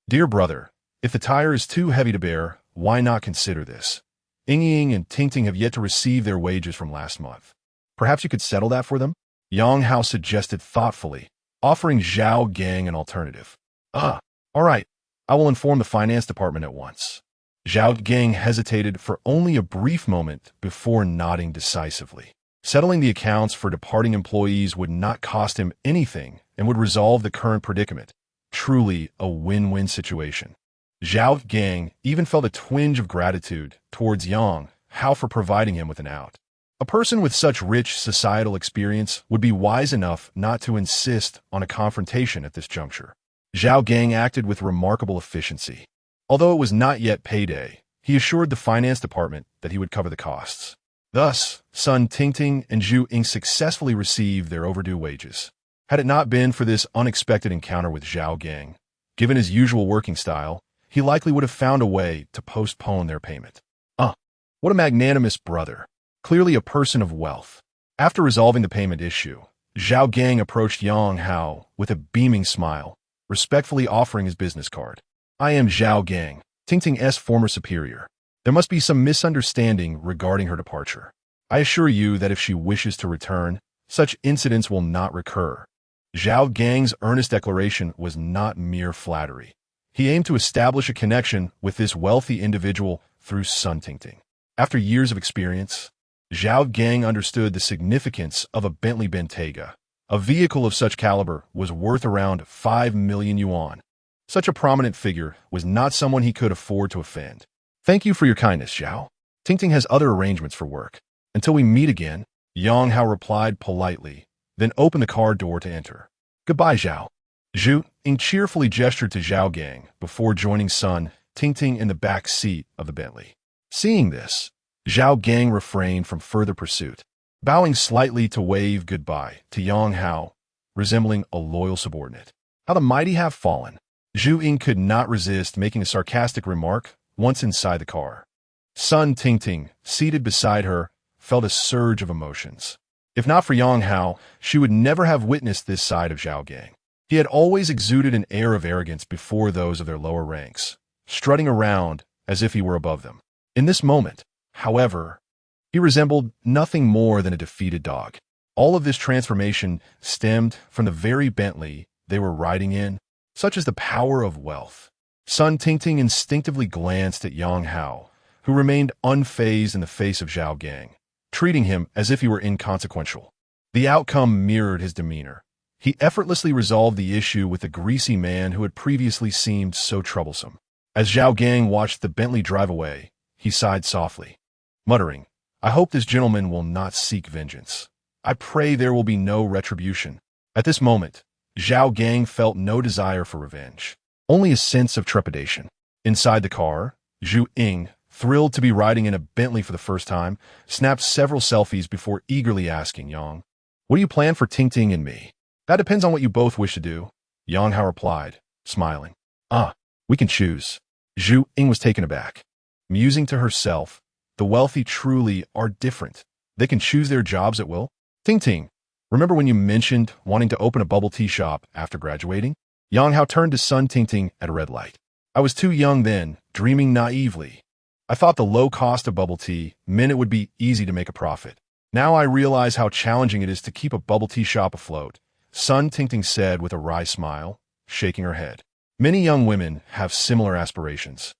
Dear brother, if the tire is too heavy to bear, why not consider this? Ying and Ting have yet to receive their wages from last month. Perhaps you could settle that for them? Yang Hao suggested thoughtfully, offering Zhao Gang an alternative. All right. I will inform the finance department at once. Zhao Gang hesitated for only a brief moment before nodding decisively. Settling the accounts for departing employees would not cost him anything and would resolve the current predicament. Truly a win-win situation. Zhao Gang even felt a twinge of gratitude towards Yang Hao for providing him with an out. A person with such rich societal experience would be wise enough not to insist on a confrontation at this juncture. Zhao Gang acted with remarkable efficiency. Although it was not yet payday, he assured the finance department that he would cover the costs. Thus, Sun Ting and Zhu Ying successfully received their overdue wages. Had it not been for this unexpected encounter with Zhao Gang, given his usual working style, he likely would have found a way to postpone their payment. What a magnanimous brother. Clearly a person of wealth. After resolving the payment issue, Zhao Gang approached Yang Hao with a beaming smile, respectfully offering his business card. I am Zhao Gang, Ting's former superior. There must be some misunderstanding regarding her departure. I assure you that if she wishes to return, such incidents will not recur. Zhao Gang's earnest declaration was not mere flattery. He aimed to establish a connection with this wealthy individual through Sun Ting. After years of experience, Zhao Gang understood the significance of a Bentley Bentayga. A vehicle of such caliber was worth around 5 million yuan. Such a prominent figure was not someone he could afford to offend. Thank you for your kindness, Zhao. Ting has other arrangements for work. Until we meet again, Yang Hao replied politely, then opened the car door to enter. Goodbye, Zhao. Zhu Ying cheerfully gestured to Zhao Gang before joining Sun Ting in the back seat of the Bentley. Seeing this, Zhao Gang refrained from further pursuit, bowing slightly to wave goodbye to Yang Hao, resembling a loyal subordinate. How the mighty have fallen. Zhu Ying could not resist making a sarcastic remark once inside the car. Sun Ting, seated beside her, felt a surge of emotions. If not for Yang Hao, she would never have witnessed this side of Zhao Gang. He had always exuded an air of arrogance before those of their lower ranks, strutting around as if he were above them. In this moment, however, he resembled nothing more than a defeated dog. All of this transformation stemmed from the very Bentley they were riding in, such as the power of wealth. Sun Ting instinctively glanced at Yang Hao, who remained unfazed in the face of Zhao Gang, treating him as if he were inconsequential. The outcome mirrored his demeanor. He effortlessly resolved the issue with the greasy man who had previously seemed so troublesome. As Zhao Gang watched the Bentley drive away, he sighed softly, muttering, I hope this gentleman will not seek vengeance. I pray there will be no retribution. At this moment, Zhao Gang felt no desire for revenge, only a sense of trepidation. Inside the car, Zhu Ying, thrilled to be riding in a Bentley for the first time, snapped several selfies before eagerly asking Yang, what do you plan for Ting and me? That depends on what you both wish to do, Yang Hao replied, smiling. We can choose. Zhu Ying was taken aback. Musing to herself, the wealthy truly are different. They can choose their jobs at will. Ting, remember when you mentioned wanting to open a bubble tea shop after graduating? Yang Hao turned to Sun Ting at a red light. I was too young then, dreaming naively. I thought the low cost of bubble tea meant it would be easy to make a profit. Now I realize how challenging it is to keep a bubble tea shop afloat, Sun Ting said with a wry smile, shaking her head. Many young women have similar aspirations,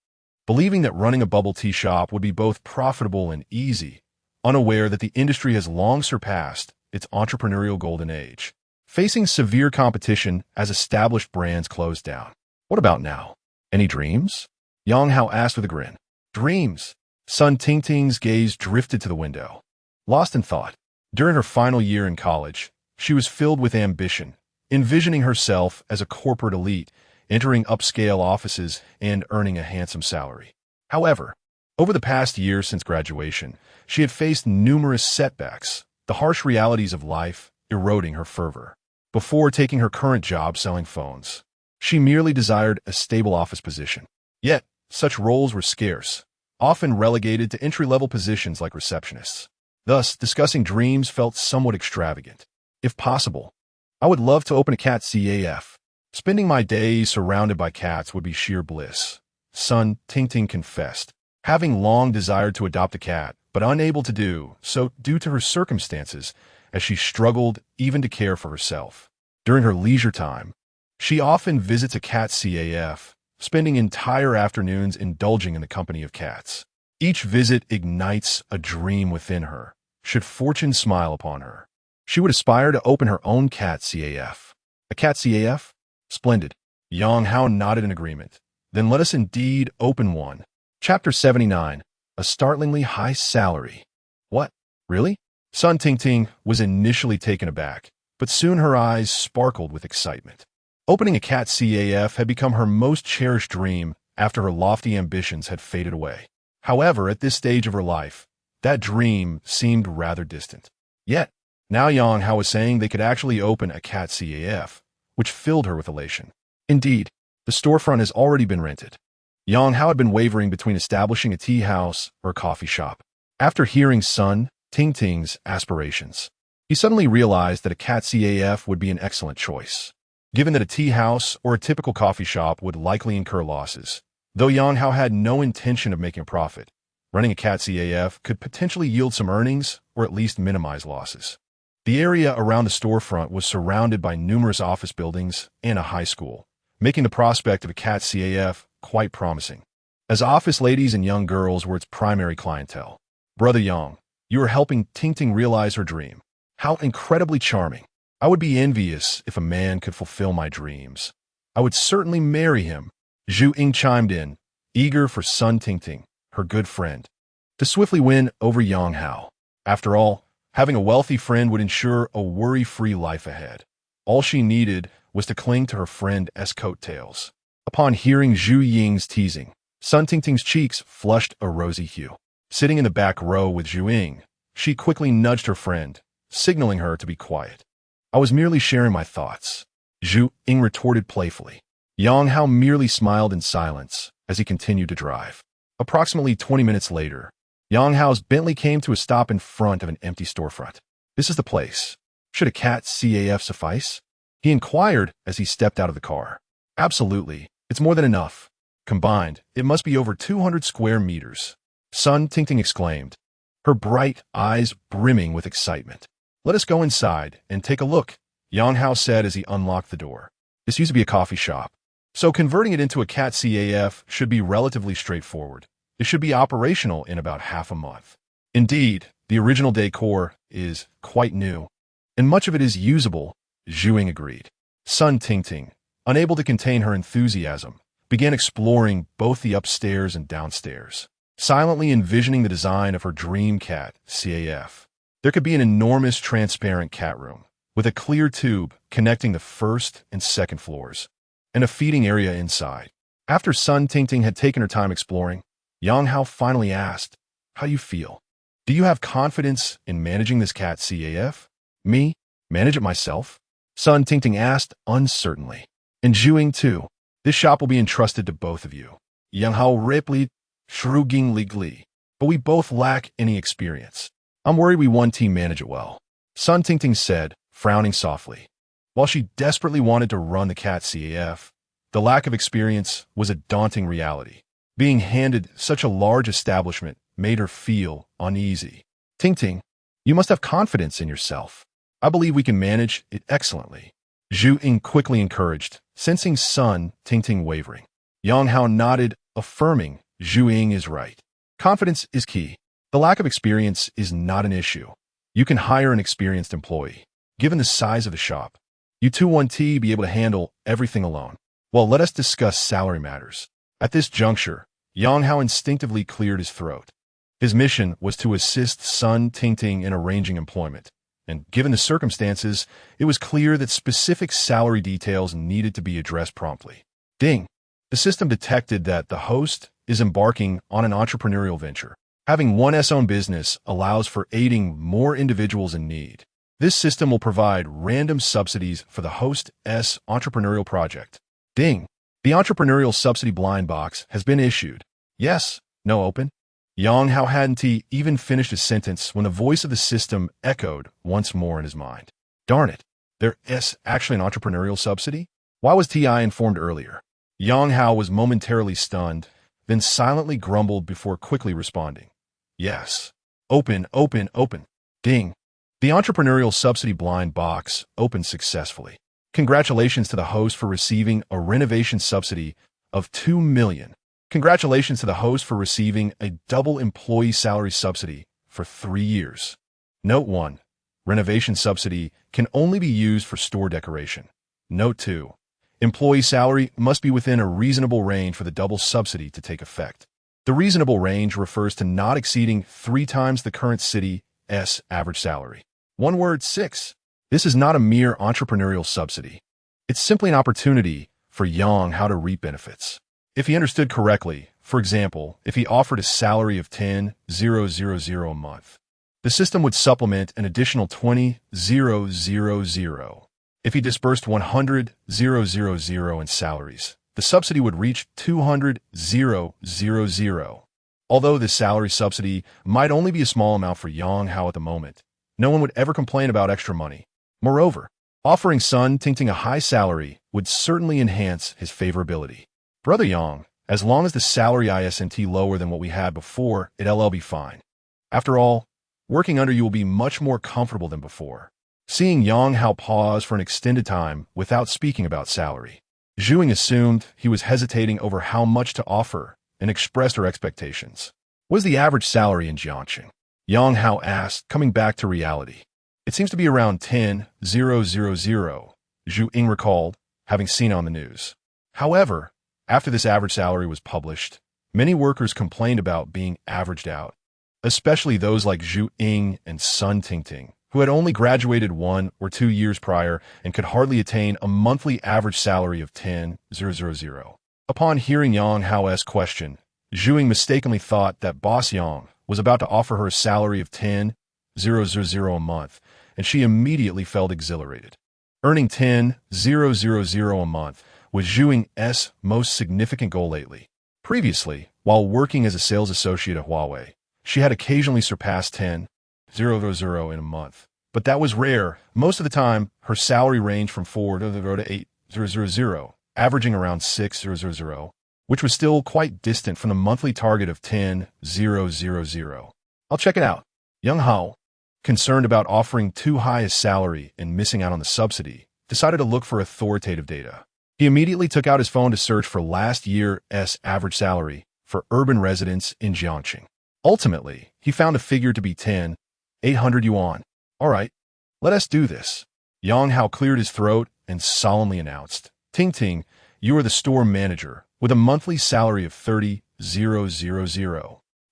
believing that running a bubble tea shop would be both profitable and easy, unaware that the industry has long surpassed its entrepreneurial golden age, facing severe competition as established brands close down. What about now? Any dreams? Yang Hao asked with a grin. Dreams? Sun Ting's gaze drifted to the window. Lost in thought, during her final year in college, she was filled with ambition, envisioning herself as a corporate elite, entering upscale offices and earning a handsome salary. However, over the past year since graduation, she had faced numerous setbacks, the harsh realities of life eroding her fervor. Before taking her current job selling phones, she merely desired a stable office position. Yet, such roles were scarce, often relegated to entry-level positions like receptionists. Thus, discussing dreams felt somewhat extravagant. If possible, I would love to open a cat CAF. Spending my days surrounded by cats would be sheer bliss, Sun Ting confessed, having long desired to adopt a cat, but unable to do so due to her circumstances, as she struggled even to care for herself. During her leisure time, she often visits a cat CAF, spending entire afternoons indulging in the company of cats. Each visit ignites a dream within her. Should fortune smile upon her, she would aspire to open her own cat CAF. A cat CAF? Splendid. Yang Hao nodded in agreement. Then let us indeed open one. Chapter 79. A startlingly high salary. What? Really? Sun Tingting was initially taken aback, but soon her eyes sparkled with excitement. Opening a cat CAF had become her most cherished dream after her lofty ambitions had faded away. However, at this stage of her life, that dream seemed rather distant. Yet, now Yang Hao was saying they could actually open a cat CAF, which filled her with elation. Indeed, the storefront has already been rented. Yang Hao had been wavering between establishing a tea house or a coffee shop. After hearing Sun Tingting's aspirations, he suddenly realized that a cat CAF would be an excellent choice. Given that a tea house or a typical coffee shop would likely incur losses, though Yang Hao had no intention of making a profit, running a cat CAF could potentially yield some earnings or at least minimize losses. The area around the storefront was surrounded by numerous office buildings and a high school, making the prospect of a cat CAF quite promising, as office ladies and young girls were its primary clientele. Brother Yang, you are helping Tingting realize her dream. How incredibly charming. I would be envious if a man could fulfill my dreams. I would certainly marry him. Zhu Ying chimed in, eager for Sun Tingting, her good friend, to swiftly win over Yang Hao. After all, having a wealthy friend would ensure a worry-free life ahead. All she needed was to cling to her friend's coattails. Upon hearing Zhu Ying's teasing, Sun Tingting's cheeks flushed a rosy hue. Sitting in the back row with Zhu Ying, she quickly nudged her friend, signaling her to be quiet. I was merely sharing my thoughts, Zhu Ying retorted playfully. Yang Hao merely smiled in silence as he continued to drive. Approximately 20 minutes later, Yang Hao's Bentley came to a stop in front of an empty storefront. This is the place. Should a cat CAF suffice? He inquired as he stepped out of the car. Absolutely. It's more than enough. Combined, it must be over 200 square meters. Sun Tingting exclaimed, her bright eyes brimming with excitement. Let us go inside and take a look, Yang Hao said as he unlocked the door. This used to be a coffee shop, so converting it into a cat CAF should be relatively straightforward. It should be operational in about half a month. Indeed, the original decor is quite new, and much of it is usable, Zhu Ying agreed. Sun Tingting, unable to contain her enthusiasm, began exploring both the upstairs and downstairs, silently envisioning the design of her dream cat CAF. There could be an enormous transparent cat room, with a clear tube connecting the first and second floors, and a feeding area inside. After Sun Tingting had taken her time exploring, Yang Hao finally asked, how do you feel? Do you have confidence in managing this cat CAF? Me? Manage it myself? Sun Tingting asked uncertainly. And Zhu Ying too. This shop will be entrusted to both of you. Yang Hao replied, shrugingly. But we both lack any experience. I'm worried we one team manage it well. Sun Tingting said, frowning softly. While she desperately wanted to run the cat CAF, the lack of experience was a daunting reality. Being handed such a large establishment made her feel uneasy. Tingting, you must have confidence in yourself. I believe we can manage it excellently. Zhu Ying quickly encouraged, sensing Sun Tingting wavering. Yang Hao nodded, affirming Zhu Ying is right. Confidence is key. The lack of experience is not an issue. You can hire an experienced employee. Given the size of the shop, you 2-1T be able to handle everything alone. Well, let us discuss salary matters. At this juncture, Yang Hao instinctively cleared his throat. His mission was to assist Sun Tingting in arranging employment, and given the circumstances, it was clear that specific salary details needed to be addressed promptly. Ding! The system detected that the host is embarking on an entrepreneurial venture. Having one's own business allows for aiding more individuals in need. This system will provide random subsidies for the host's entrepreneurial project. Ding! The entrepreneurial subsidy blind box has been issued. Yes, no open. Yang Hao hadn't even finished his sentence when the voice of the system echoed once more in his mind. Darn it, there is actually an entrepreneurial subsidy? Why was TI informed earlier? Yang Hao was momentarily stunned, then silently grumbled before quickly responding. Yes. Open, open, open. Ding. The entrepreneurial subsidy blind box opened successfully. Congratulations to the host for receiving a renovation subsidy of $2 million. Congratulations to the host for receiving a double employee salary subsidy for 3 years. Note 1. Renovation subsidy can only be used for store decoration. Note 2. Employee salary must be within a reasonable range for the double subsidy to take effect. The reasonable range refers to not exceeding 3 times the current city's average salary. One word, 6. This is not a mere entrepreneurial subsidy. It's simply an opportunity for Yang Hao to reap benefits. If he understood correctly, for example, if he offered a salary of $10,000 a month, the system would supplement an additional $20,000. If he disbursed $100,000 in salaries, the subsidy would reach $200,000. Although this salary subsidy might only be a small amount for Yang Hao at the moment, no one would ever complain about extra money. Moreover, offering Sun Tingting a high salary would certainly enhance his favorability. Brother Yang, as long as the salary isn't lower than what we had before, it'll be fine. After all, working under you will be much more comfortable than before. Seeing Yang Hao pause for an extended time without speaking about salary, Zhuing assumed he was hesitating over how much to offer and expressed her expectations. What is the average salary in Jiangxing? Yang Hao asked, coming back to reality. It seems to be around 10,000, Zhu recalled, having seen it on the news. However, after this average salary was published, many workers complained about being averaged out, especially those like Zhu and Sun Tingting, who had only graduated 1 or 2 years prior and could hardly attain a monthly average salary of 10,000. Upon hearing Yang Hao's question, Zhu mistakenly thought that Boss Yang was about to offer her a salary of 10,000 a month, and she immediately felt exhilarated. Earning 10,000 a month was Zhuing's most significant goal lately. Previously, while working as a sales associate at Huawei, she had occasionally surpassed 10,000 in a month. But that was rare. Most of the time, her salary ranged from 4,000 to 8,000, averaging around 6,000, which was still quite distant from the monthly target of 10,000. I'll check it out. Yang Hao, concerned about offering too high a salary and missing out on the subsidy, decided to look for authoritative data. He immediately took out his phone to search for last year's average salary for urban residents in Jiangxing. Ultimately, he found a figure to be 10,800 yuan. All right, let us do this. Yang Hao cleared his throat and solemnly announced, Tingting, you are the store manager with a monthly salary of 30,000.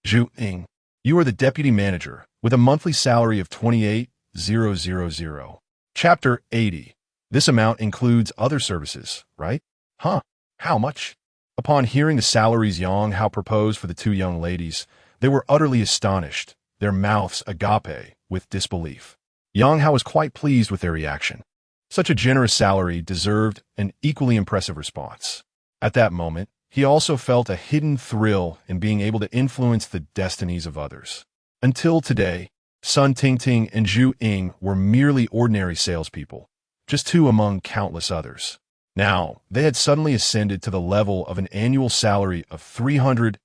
Zhu, you are the deputy manager with a monthly salary of 28,000. Chapter 80. This amount includes other services, right? Huh, how much? Upon hearing the salaries Yang Hao proposed for the 2 young ladies, they were utterly astonished, their mouths agape with disbelief. Yang Hao was quite pleased with their reaction. Such a generous salary deserved an equally impressive response. At that moment, he also felt a hidden thrill in being able to influence the destinies of others. Until today, Sun Tingting and Zhu were merely ordinary salespeople, just 2 among countless others. Now, they had suddenly ascended to the level of an annual salary of 300,000,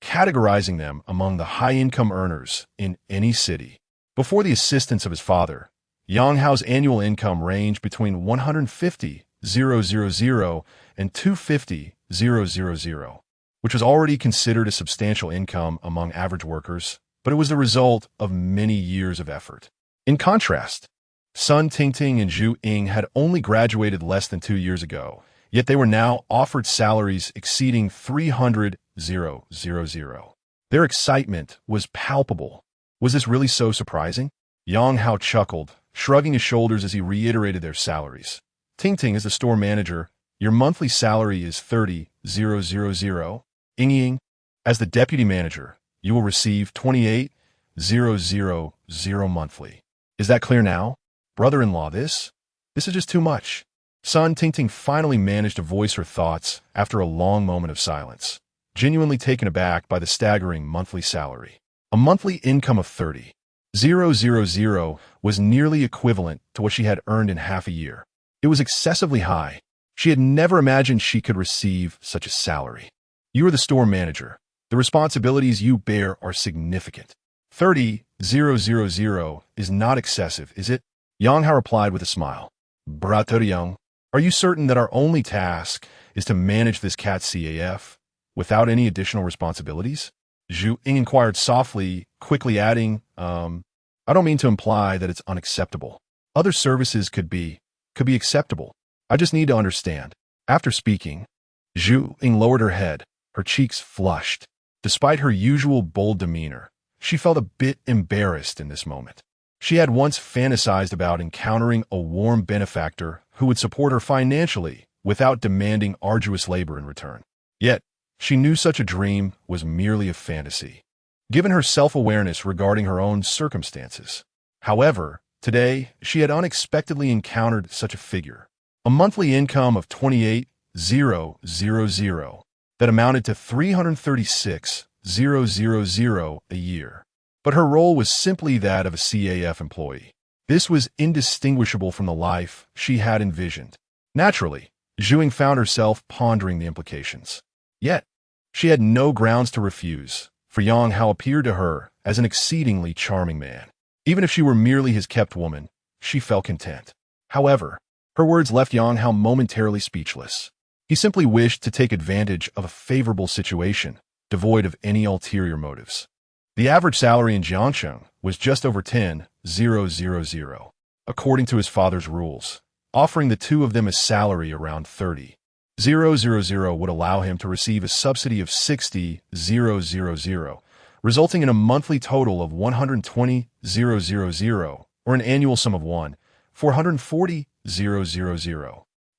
categorizing them among the high-income earners in any city. Before the assistance of his father, Yang Hao's annual income ranged between 150,000 and 250,000, which was already considered a substantial income among average workers, but it was the result of many years of effort. In contrast, Sun Tingting and Zhu had only graduated less than 2 years ago, yet they were now offered salaries exceeding 300,000. Their excitement was palpable. Was this really so surprising? Yang Hao chuckled, shrugging his shoulders as he reiterated their salaries. Tingting is the store manager. Your monthly salary is 30,000. Ying, as the deputy manager, you will receive 28,000 monthly. Is that clear now? Brother-in-law, this is just too much. Sun Tingting finally managed to voice her thoughts after a long moment of silence, genuinely taken aback by the staggering monthly salary. A monthly income of 30,000 was nearly equivalent to what she had earned in half a year. It was excessively high. She had never imagined she could receive such a salary. You are the store manager. The responsibilities you bear are significant. 30,000 is not excessive, is it? Yang Hao replied with a smile. Brother Yang, are you certain that our only task is to manage this cat CAF without any additional responsibilities? Zhu Ying inquired softly, quickly adding, I don't mean to imply that it's unacceptable. Other services could be acceptable. I just need to understand. After speaking, Zhu Ying lowered her head, her cheeks flushed. Despite her usual bold demeanor, she felt a bit embarrassed in this moment. She had once fantasized about encountering a warm benefactor who would support her financially without demanding arduous labor in return. Yet, she knew such a dream was merely a fantasy, given her self-awareness regarding her own circumstances. However, today, she had unexpectedly encountered such a figure, a monthly income of 28,000 that amounted to 336,000 a year. But her role was simply that of a CAF employee. This was indistinguishable from the life she had envisioned. Naturally, Zhu Ying found herself pondering the implications. Yet, she had no grounds to refuse, for Yang Hao appeared to her as an exceedingly charming man. Even if she were merely his kept woman, she felt content. However, her words left Yang Hao momentarily speechless. He simply wished to take advantage of a favorable situation, devoid of any ulterior motives. The average salary in Jiangcheng was just over 10,000, according to his father's rules. Offering the two of them a salary around 30,000 would allow him to receive a subsidy of 60,000, resulting in a monthly total of 120,000, or an annual sum of 440,000.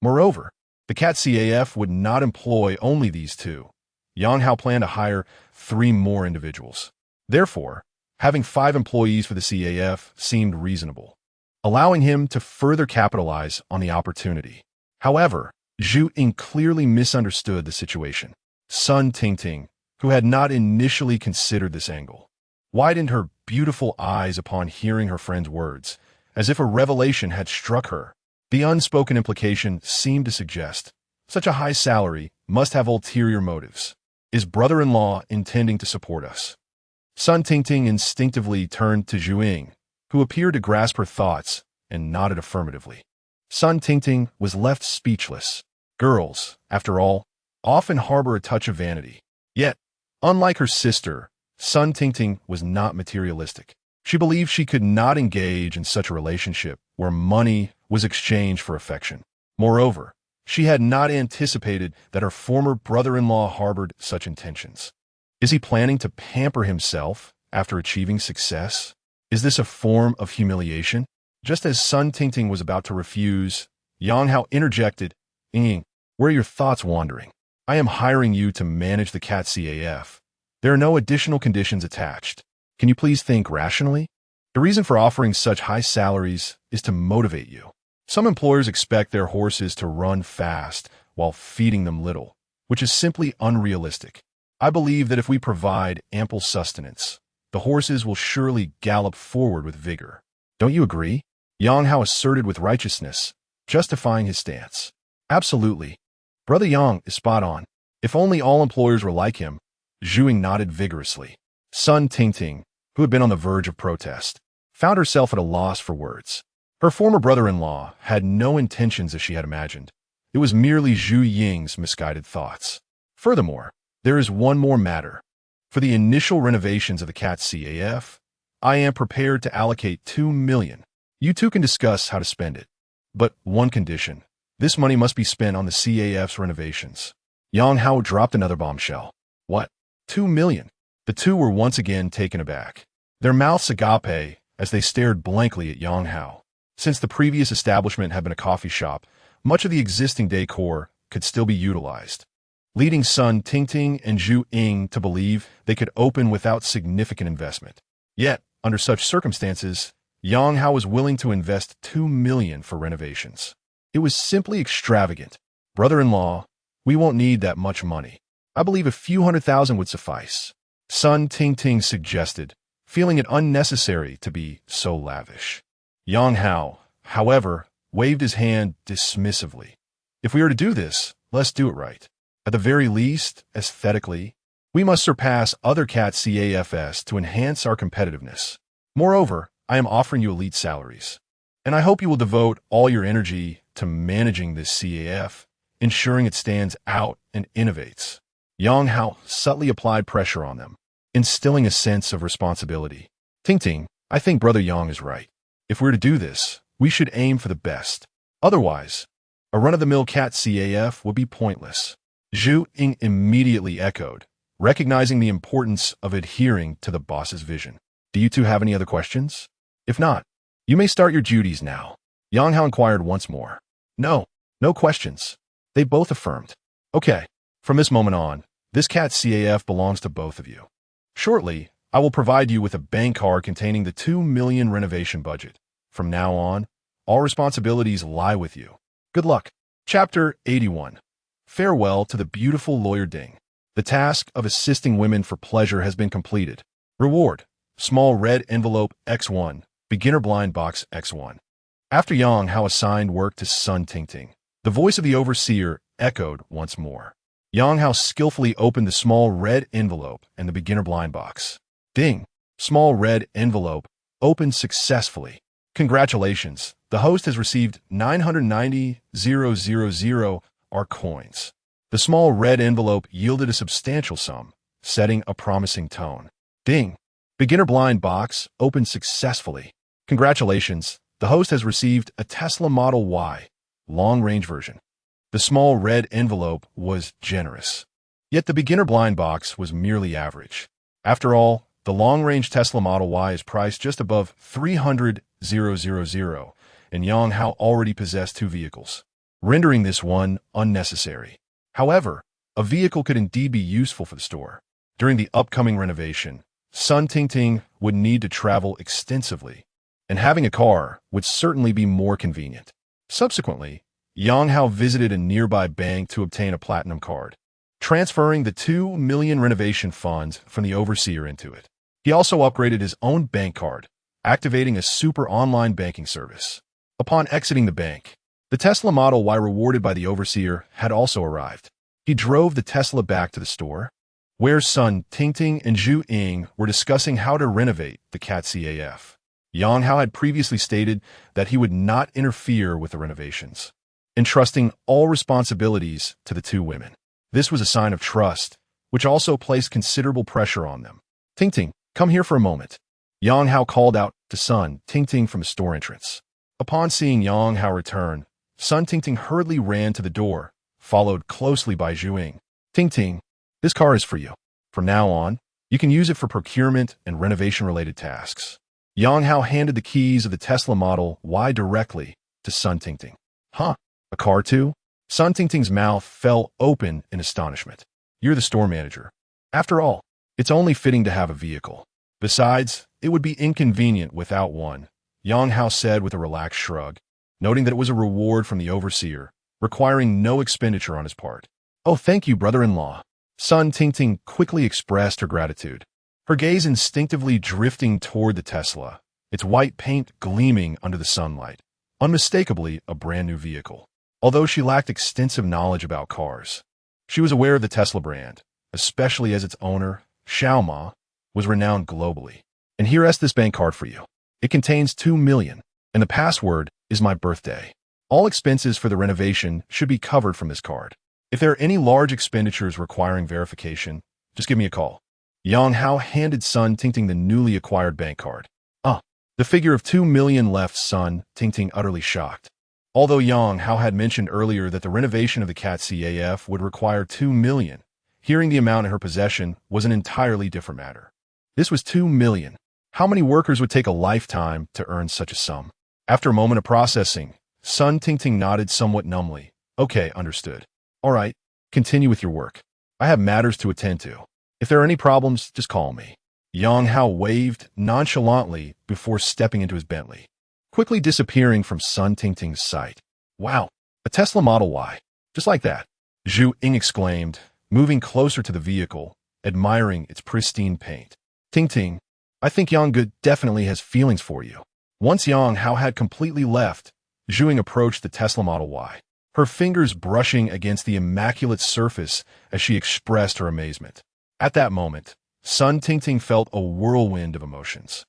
Moreover, the CAT CAF would not employ only these two. Yang Hao planned to hire 3 more individuals. Therefore, having 5 employees for the CAF seemed reasonable, allowing him to further capitalize on the opportunity. However, Zhu Ying clearly misunderstood the situation. Sun Tingting, who had not initially considered this angle, widened her beautiful eyes upon hearing her friend's words, as if a revelation had struck her. The unspoken implication seemed to suggest such a high salary must have ulterior motives. Is brother-in-law intending to support us? Sun Tingting instinctively turned to Zhu Ying, who appeared to grasp her thoughts and nodded affirmatively. Sun Tingting was left speechless. Girls, after all, often harbor a touch of vanity. Yet, unlike her sister, Sun Tingting was not materialistic. She believed she could not engage in such a relationship where money was exchanged for affection. Moreover, she had not anticipated that her former brother-in-law harbored such intentions. Is he planning to pamper himself after achieving success? Is this a form of humiliation? Just as Sun Tingting was about to refuse, Yang Hao interjected, Ying, where are your thoughts wandering? I am hiring you to manage the CAT CAF. There are no additional conditions attached. Can you please think rationally? The reason for offering such high salaries is to motivate you. Some employers expect their horses to run fast while feeding them little, which is simply unrealistic. I believe that if we provide ample sustenance, the horses will surely gallop forward with vigor. Don't you agree? Yang Hao asserted with righteousness, justifying his stance. Absolutely. Brother Yang is spot on. If only all employers were like him. Zhu Ying nodded vigorously. Sun Tingting, who had been on the verge of protest, found herself at a loss for words. Her former brother-in-law had no intentions as she had imagined. It was merely Zhu Ying's misguided thoughts. Furthermore, there is one more matter. For the initial renovations of the CAT CAF, I am prepared to allocate 2 million. You two can discuss how to spend it. But one condition. This money must be spent on the CAF's renovations. Yang Hao dropped another bombshell. What? 2 million? The two were once again taken aback. Their mouths agape as they stared blankly at Yang Hao. Since the previous establishment had been a coffee shop, much of the existing decor could still be utilized, leading Sun Tingting and Zhu Ying to believe they could open without significant investment. Yet, under such circumstances, Yang Hao was willing to invest 2 million for renovations. It was simply extravagant. Brother-in-law, we won't need that much money. I believe a few 100,000 would suffice. Sun Tingting suggested, feeling it unnecessary to be so lavish. Yang Hao, however, waved his hand dismissively. If we are to do this, let's do it right. At the very least, aesthetically, we must surpass other CAT CAFs to enhance our competitiveness. Moreover, I am offering you elite salaries. And I hope you will devote all your energy to managing this CAF, ensuring it stands out and innovates. Yang Hao subtly applied pressure on them, instilling a sense of responsibility. Ting, I think Brother Yang is right. If we're to do this, we should aim for the best. Otherwise, a run-of-the-mill CAT CAF would be pointless. Zhu Ying immediately echoed, recognizing the importance of adhering to the boss's vision. Do you two have any other questions? If not, you may start your duties now. Yang Hao inquired once more. No questions. They both affirmed. Okay, from this moment on, this CAT CAF belongs to both of you. Shortly, I will provide you with a bank card containing the 2 million renovation budget. From now on, all responsibilities lie with you. Good luck. Chapter 81. Farewell to the beautiful lawyer Ding. The task of assisting women for pleasure has been completed. Reward: small red envelope X1, beginner blind box X1. After Yang Hao assigned work to Sun Tingting, the voice of the overseer echoed once more. Yang Hao skillfully opened the small red envelope and the beginner blind box. Ding! Small red envelope opened successfully. Congratulations, the host has received 990,000 R coins. The small red envelope yielded a substantial sum, setting a promising tone. Ding! Beginner blind box opened successfully. Congratulations, the host has received a Tesla Model Y, long-range version. The small red envelope was generous. Yet the beginner blind box was merely average. After all, the long-range Tesla Model Y is priced just above 300,000, and Yang Hao already possessed 2 vehicles, rendering this one unnecessary. However, a vehicle could indeed be useful for the store. During the upcoming renovation, Sun Tingting would need to travel extensively, and having a car would certainly be more convenient. Subsequently, Yang Hao visited a nearby bank to obtain a platinum card, transferring the 2 million renovation funds from the overseer into it. He also upgraded his own bank card, activating a super online banking service. Upon exiting the bank, the Tesla Model Y rewarded by the overseer had also arrived. He drove the Tesla back to the store, where Sun Tingting and Zhu Ying were discussing how to renovate the CAT CAF. Yang Hao had previously stated that he would not interfere with the renovations, entrusting all responsibilities to the 2 women. This was a sign of trust, which also placed considerable pressure on them. Tingting, come here for a moment. Yang Hao called out to Sun Tingting from the store entrance. Upon seeing Yang Hao return, Sun Tingting hurriedly ran to the door, followed closely by Zhu Ying. Tingting, this car is for you. From now on, you can use it for procurement and renovation-related tasks. Yang Hao handed the keys of the Tesla Model Y directly to Sun Tingting. Huh? A car too? Sun Tingting's mouth fell open in astonishment. You're the store manager. After all, it's only fitting to have a vehicle. Besides, it would be inconvenient without one, Yang Hao said with a relaxed shrug, noting that it was a reward from the overseer, requiring no expenditure on his part. Oh, thank you, brother-in-law. Sun Tingting quickly expressed her gratitude, her gaze instinctively drifting toward the Tesla, its white paint gleaming under the sunlight, unmistakably a brand-new vehicle. Although she lacked extensive knowledge about cars, she was aware of the Tesla brand, especially as its owner, Xiao Ma, was renowned globally. And here's this bank card for you. It contains 2 million, and the password is my birthday. All expenses for the renovation should be covered from this card. If there are any large expenditures requiring verification, just give me a call. Yang Hao handed Sun Tingting the newly acquired bank card. The figure of 2 million left Sun Tingting utterly shocked. Although Yang Hao had mentioned earlier that the renovation of the CAT CAF would require 2 million, hearing the amount in her possession was an entirely different matter. This was 2 million. How many workers would take a lifetime to earn such a sum? After a moment of processing, Sun Tingting nodded somewhat numbly. Okay, understood. All right, continue with your work. I have matters to attend to. If there are any problems, just call me. Yang Hao waved nonchalantly before stepping into his Bentley, quickly disappearing from Sun Tingting's sight. Wow, a Tesla Model Y. Just like that. Zhu Ying exclaimed, moving closer to the vehicle, admiring its pristine paint. Tingting, I think Yang Ge definitely has feelings for you. Once Yang Hao had completely left, Zhu Ying approached the Tesla Model Y. her fingers brushing against the immaculate surface as she expressed her amazement. At that moment, Sun Tingting felt a whirlwind of emotions.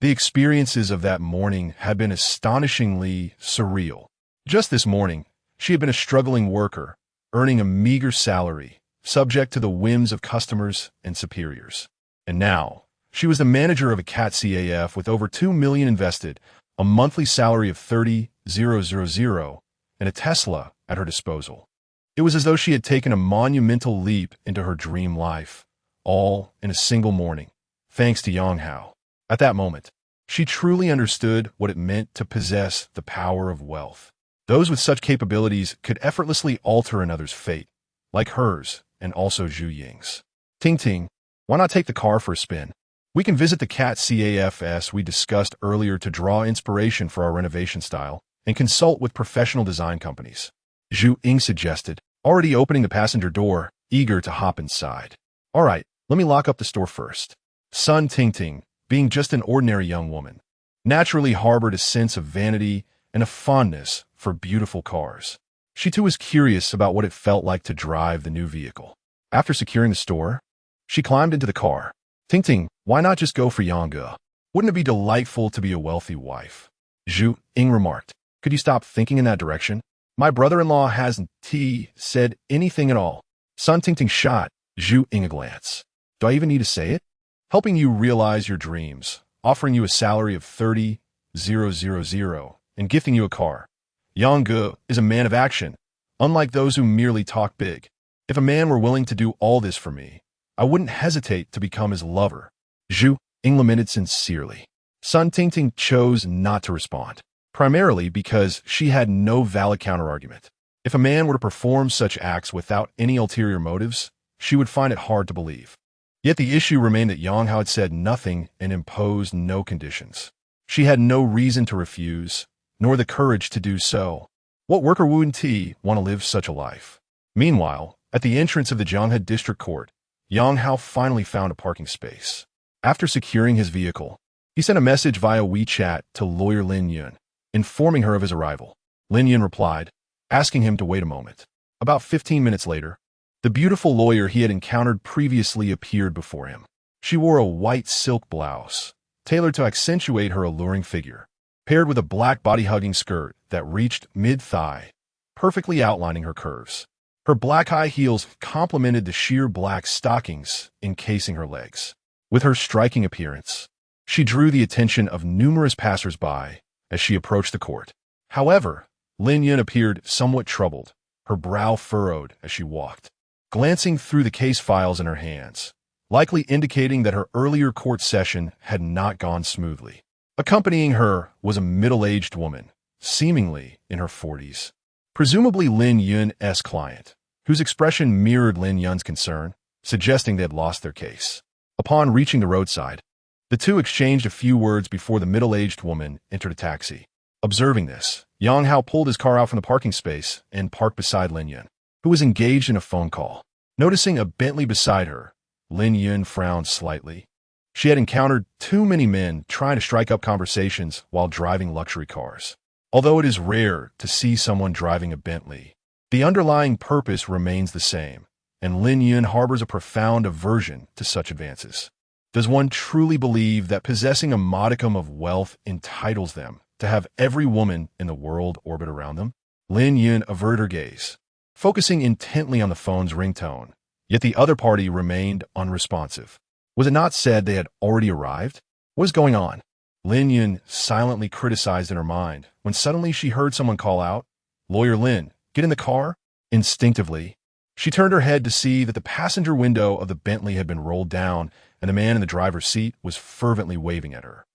The experiences of that morning had been astonishingly surreal. Just this morning, she had been a struggling worker, earning a meager salary, subject to the whims of customers and superiors. And now, she was the manager of a cat CAF with over $2 million invested, a monthly salary of $30,000, and a Tesla at her disposal. It was as though she had taken a monumental leap into her dream life, all in a single morning, thanks to Yang Hao. At that moment, she truly understood what it meant to possess the power of wealth. Those with such capabilities could effortlessly alter another's fate, like hers and also Zhu Ying's. Ting Ting, why not take the car for a spin? We can visit the cat CAFs we discussed earlier to draw inspiration for our renovation style and consult with professional design companies. Zhu Ying suggested, already opening the passenger door, eager to hop inside. All right, let me lock up the store first. Sun Tingting, being just an ordinary young woman, naturally harbored a sense of vanity and a fondness for beautiful cars. She too was curious about what it felt like to drive the new vehicle. After securing the store, she climbed into the car. Tingting, why not just go for Yang? Wouldn't it be delightful to be a wealthy wife? Zhu Ying remarked. Could you stop thinking in that direction? My brother-in-law hasn't said anything at all. Sun Tingting shot Zhu Ying a glance. Do I even need to say it? Helping you realize your dreams, offering you a salary of $30,000, and gifting you a car. Yang is a man of action, unlike those who merely talk big. If a man were willing to do all this for me, I wouldn't hesitate to become his lover. Zhu Ying lamented sincerely. Sun Tingting chose not to respond, primarily because she had no valid counterargument. If a man were to perform such acts without any ulterior motives, she would find it hard to believe. Yet the issue remained that Yang Hao had said nothing and imposed no conditions. She had no reason to refuse, nor the courage to do so. What worker wouldn't want to live such a life? Meanwhile, at the entrance of the Zhanghe District Court, Yang Hao finally found a parking space. After securing his vehicle, he sent a message via WeChat to lawyer Lin Yun, informing her of his arrival. Lin Yun replied, asking him to wait a moment. About 15 minutes later, the beautiful lawyer he had encountered previously appeared before him. She wore a white silk blouse, tailored to accentuate her alluring figure, paired with a black body-hugging skirt that reached mid-thigh, perfectly outlining her curves. Her black high heels complemented the sheer black stockings encasing her legs. With her striking appearance, she drew the attention of numerous passers-by as she approached the court. However, Lin Yun appeared somewhat troubled, her brow furrowed as she walked, glancing through the case files in her hands, likely indicating that her earlier court session had not gone smoothly. Accompanying her was a middle-aged woman, seemingly in her 40s, presumably Lin Yun's client, whose expression mirrored Lin Yun's concern, suggesting they had lost their case. Upon reaching the roadside, the two exchanged a few words before the middle-aged woman entered a taxi. Observing this, Yang Hao pulled his car out from the parking space and parked beside Lin Yun, who was engaged in a phone call. Noticing a Bentley beside her, Lin Yun frowned slightly. She had encountered too many men trying to strike up conversations while driving luxury cars. Although it is rare to see someone driving a Bentley, the underlying purpose remains the same, and Lin Yun harbors a profound aversion to such advances. Does one truly believe that possessing a modicum of wealth entitles them to have every woman in the world orbit around them? Lin Yun averted her gaze, focusing intently on the phone's ringtone, yet the other party remained unresponsive. Was it not said they had already arrived? What was going on? Lin Yun silently criticized in her mind when suddenly she heard someone call out, "Lawyer Lin, get in the car." Instinctively, she turned her head to see that the passenger window of the Bentley had been rolled down and the man in the driver's seat was fervently waving at her.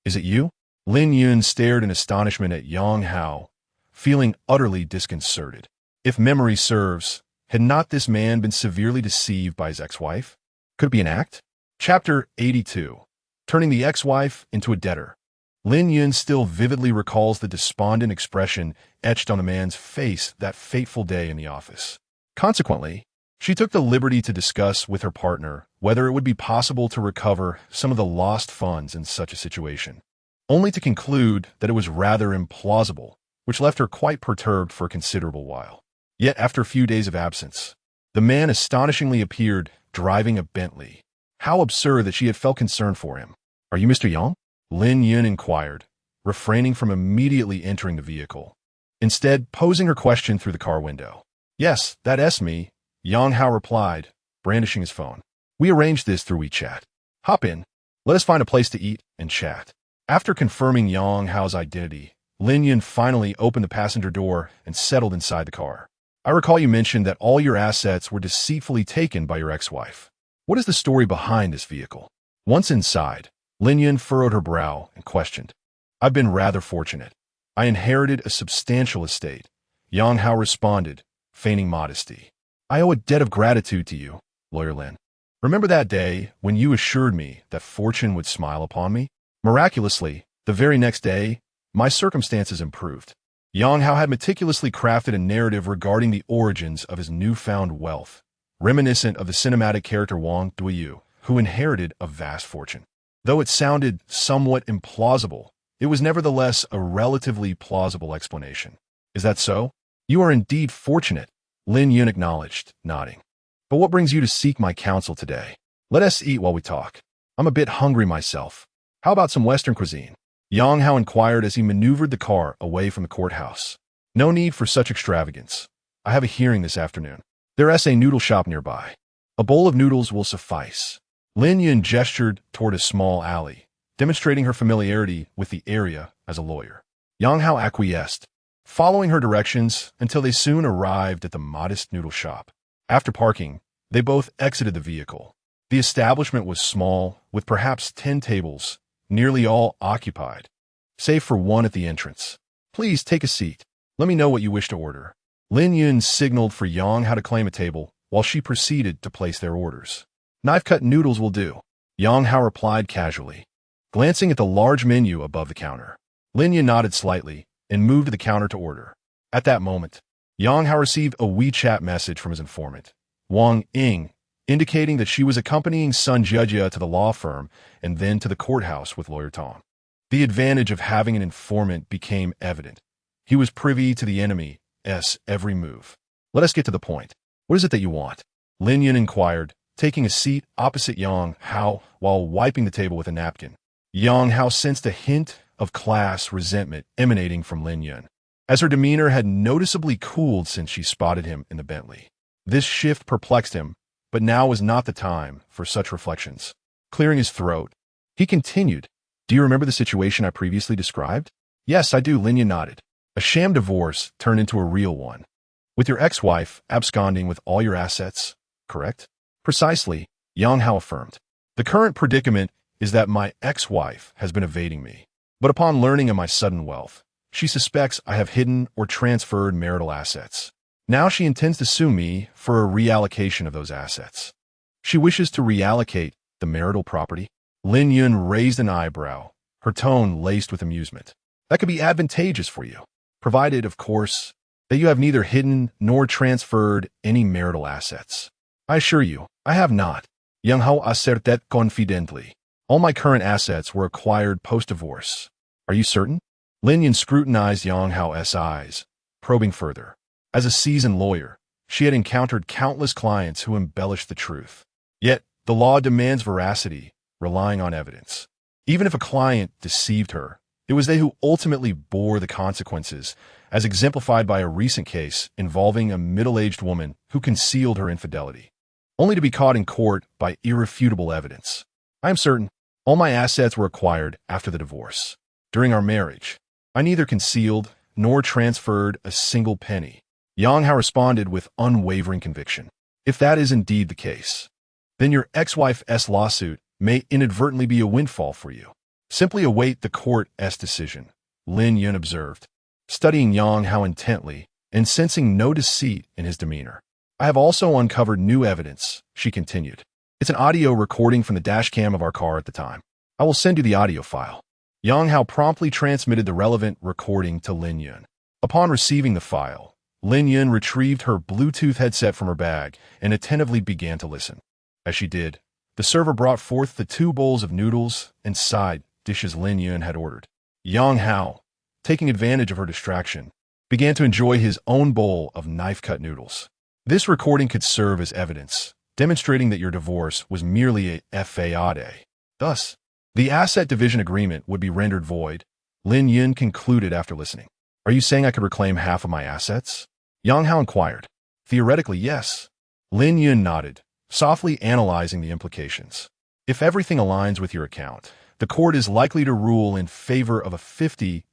Is it you?" Lin Yun stared in astonishment at Yang Hao, feeling utterly disconcerted. If memory serves, had not this man been severely deceived by his ex-wife? Could it be an act? Chapter 82. Turning the ex-wife into a debtor. Lin Yun still vividly recalls the despondent expression etched on the man's face that fateful day in the office. Consequently, she took the liberty to discuss with her partner whether it would be possible to recover some of the lost funds in such a situation, only to conclude that it was rather implausible, which left her quite perturbed for a considerable while. Yet after a few days of absence, the man astonishingly appeared, driving a Bentley. How absurd that she had felt concern for him. "Are you Mr. Yang?" Lin Yun inquired, refraining from immediately entering the vehicle. Instead, posing her question through the car window. "Yes, that's me," Yang Hao replied, brandishing his phone. "We arranged this through WeChat. Hop in. Let us find a place to eat and chat." After confirming Yang Hao's identity, Lin Yun finally opened the passenger door and settled inside the car. "I recall you mentioned that all your assets were deceitfully taken by your ex-wife. What is the story behind this vehicle?" Once inside, Lin Yun furrowed her brow and questioned. "I've been rather fortunate. I inherited a substantial estate," Yang Hao responded, feigning modesty. "I owe a debt of gratitude to you, Lawyer Lin. Remember that day when you assured me that fortune would smile upon me? Miraculously, the very next day, my circumstances improved." Yang Hao had meticulously crafted a narrative regarding the origins of his newfound wealth, reminiscent of the cinematic character Wang Duiyu, who inherited a vast fortune. Though it sounded somewhat implausible, it was nevertheless a relatively plausible explanation. "Is that so? You are indeed fortunate," Lin Yun acknowledged, nodding. "But what brings you to seek my counsel today? Let us eat while we talk. I'm a bit hungry myself. How about some Western cuisine?" Yang Hao inquired as he maneuvered the car away from the courthouse. "No need for such extravagance. I have a hearing this afternoon. There's a noodle shop nearby. A bowl of noodles will suffice." Lin Yun gestured toward a small alley, demonstrating her familiarity with the area as a lawyer. Yang Hao acquiesced, following her directions until they soon arrived at the modest noodle shop. After parking, they both exited the vehicle. The establishment was small, with perhaps 10 tables, nearly all occupied, save for one at the entrance. "Please take a seat. Let me know what you wish to order." Lin Yun signaled for Yang Hao to claim a table, while she proceeded to place their orders. "Knife-cut noodles will do," Yang Hao replied casually, glancing at the large menu above the counter. Lin Yun nodded slightly and moved to the counter to order. At that moment, Yang Hao received a WeChat message from his informant, Wang Ying, indicating that she was accompanying Sun Jia to the law firm and then to the courthouse with Lawyer Tong. The advantage of having an informant became evident. He was privy to the enemy's every move. "Let us get to the point. What is it that you want?" Lin Yun inquired, taking a seat opposite Yang Hao while wiping the table with a napkin. Yang Hao sensed a hint of class resentment emanating from Lin Yun, as her demeanor had noticeably cooled since she spotted him in the Bentley. This shift perplexed him, but now was not the time for such reflections. Clearing his throat, he continued, "Do you remember the situation I previously described?" "Yes, I do," Lin Yun nodded. "A sham divorce turned into a real one, with your ex-wife absconding with all your assets, correct?" "Precisely," Yang Hao affirmed. "The current predicament is that my ex-wife has been evading me, but upon learning of my sudden wealth, she suspects I have hidden or transferred marital assets. Now she intends to sue me for a reallocation of those assets." "She wishes to reallocate the marital property?" Lin Yun raised an eyebrow, her tone laced with amusement. "That could be advantageous for you, provided, of course, that you have neither hidden nor transferred any marital assets." "I assure you, I have not," Yang Hao asserted confidently. "All my current assets were acquired post-divorce." "Are you certain?" Lin Yun scrutinized Yang Hao's eyes, probing further. As a seasoned lawyer, she had encountered countless clients who embellished the truth. Yet, the law demands veracity, relying on evidence. Even if a client deceived her, it was they who ultimately bore the consequences, as exemplified by a recent case involving a middle-aged woman who concealed her infidelity, only to be caught in court by irrefutable evidence. "I am certain. All my assets were acquired after the divorce. During our marriage, I neither concealed nor transferred a single penny," Yang Hao responded with unwavering conviction. "If that is indeed the case, then your ex-wife's lawsuit may inadvertently be a windfall for you. Simply await the court's decision," Lin Yun observed, studying Yang Hao intently and sensing no deceit in his demeanor. "I have also uncovered new evidence," she continued. "It's an audio recording from the dashcam of our car at the time. I will send you the audio file." Yang Hao promptly transmitted the relevant recording to Lin Yun. Upon receiving the file, Lin Yun retrieved her Bluetooth headset from her bag and attentively began to listen. As she did, the server brought forth the 2 bowls of noodles and side dishes Lin Yun had ordered. Yang Hao, taking advantage of her distraction, began to enjoy his own bowl of knife-cut noodles. This recording could serve as evidence, demonstrating that your divorce was merely a fade. Thus, the asset division agreement would be rendered void. Lin Yun concluded after listening. Are you saying I could reclaim half of my assets? Yang Hao inquired. Theoretically, yes. Lin Yun nodded, softly analyzing the implications. If everything aligns with your account, the court is likely to rule in favor of a 50-50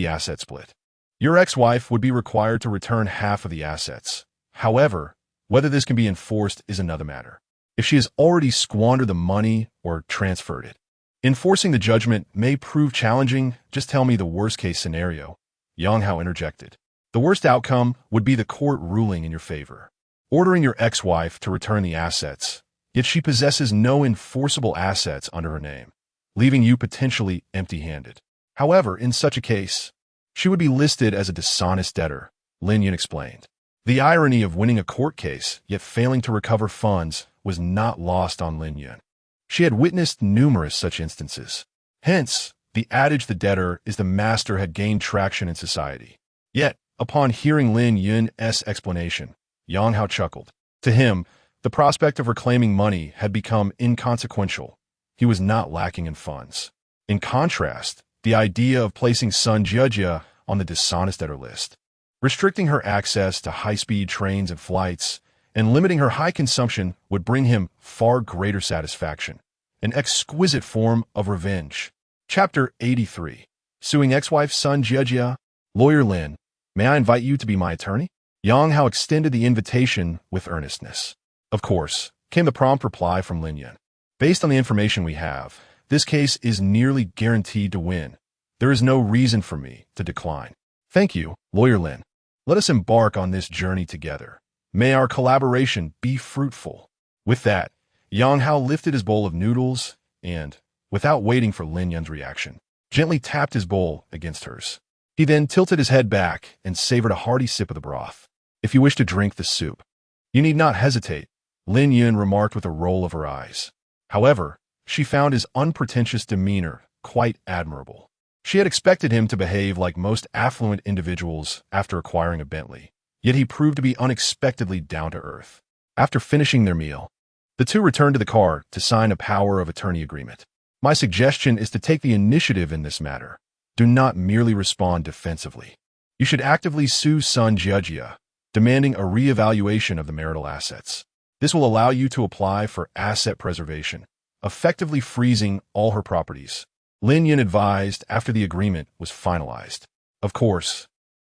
asset split. Your ex-wife would be required to return half of the assets. However, whether this can be enforced is another matter. If she has already squandered the money or transferred it, enforcing the judgment may prove challenging. Just tell me the worst-case scenario, Yang Hao interjected. The worst outcome would be the court ruling in your favor, ordering your ex-wife to return the assets, yet she possesses no enforceable assets under her name, leaving you potentially empty-handed. However, in such a case, she would be listed as a dishonest debtor, Lin Yun explained. The irony of winning a court case, yet failing to recover funds, was not lost on Lin Yun. She had witnessed numerous such instances. Hence, the adage the debtor is the master had gained traction in society. Yet, upon hearing Lin Yun's explanation, Yang Hao chuckled. To him, the prospect of reclaiming money had become inconsequential. He was not lacking in funds. In contrast, the idea of placing Sun Jiejie on the dishonest debtor list, restricting her access to high-speed trains and flights, and limiting her high consumption would bring him far greater satisfaction, an exquisite form of revenge. Chapter 83. Suing ex-wife Sun Jiejie. Lawyer Lin, may I invite you to be my attorney? Yang Hao extended the invitation with earnestness. Of course, came the prompt reply from Lin Yun. Based on the information we have, this case is nearly guaranteed to win. There is no reason for me to decline. Thank you, Lawyer Lin. Let us embark on this journey together. May our collaboration be fruitful. With that, Yang Hao lifted his bowl of noodles and, without waiting for Lin Yun's reaction, gently tapped his bowl against hers. He then tilted his head back and savored a hearty sip of the broth. If you wish to drink the soup, you need not hesitate, Lin Yun remarked with a roll of her eyes. However, she found his unpretentious demeanor quite admirable. She had expected him to behave like most affluent individuals after acquiring a Bentley, yet he proved to be unexpectedly down-to-earth. After finishing their meal, the two returned to the car to sign a power of attorney agreement. My suggestion is to take the initiative in this matter. Do not merely respond defensively. You should actively sue Sun Jiejie, demanding a re-evaluation of the marital assets. This will allow you to apply for asset preservation, effectively freezing all her properties. Lin Yun advised after the agreement was finalized. Of course,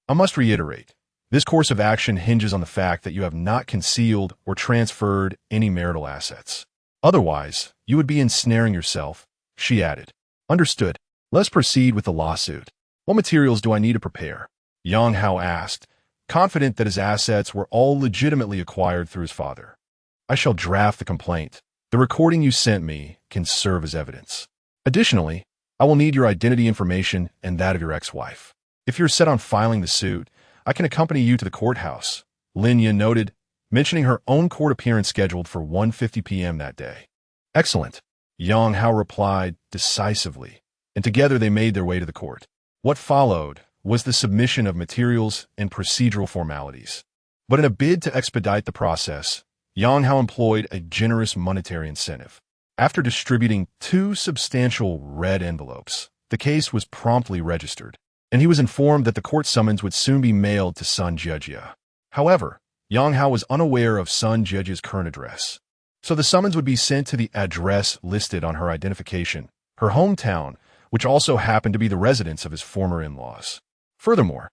I must reiterate, this course of action hinges on the fact that you have not concealed or transferred any marital assets. Otherwise, you would be ensnaring yourself, she added. Understood. Let's proceed with the lawsuit. What materials do I need to prepare? Yang Hao asked, confident that his assets were all legitimately acquired through his father. I shall draft the complaint. The recording you sent me can serve as evidence. Additionally, I will need your identity information and that of your ex-wife. If you're set on filing the suit, I can accompany you to the courthouse, Lin Yun noted, mentioning her own court appearance scheduled for 1:50 p.m. that day. Excellent, Yang Hao replied decisively, and together they made their way to the court. What followed was the submission of materials and procedural formalities. But in a bid to expedite the process, Yang Hao employed a generous monetary incentive. After distributing 2 substantial red envelopes, the case was promptly registered, and he was informed that the court summons would soon be mailed to Sun Jiejie. However, Yang Hao was unaware of Sun Jiejie's current address, so the summons would be sent to the address listed on her identification, her hometown, which also happened to be the residence of his former in-laws. Furthermore,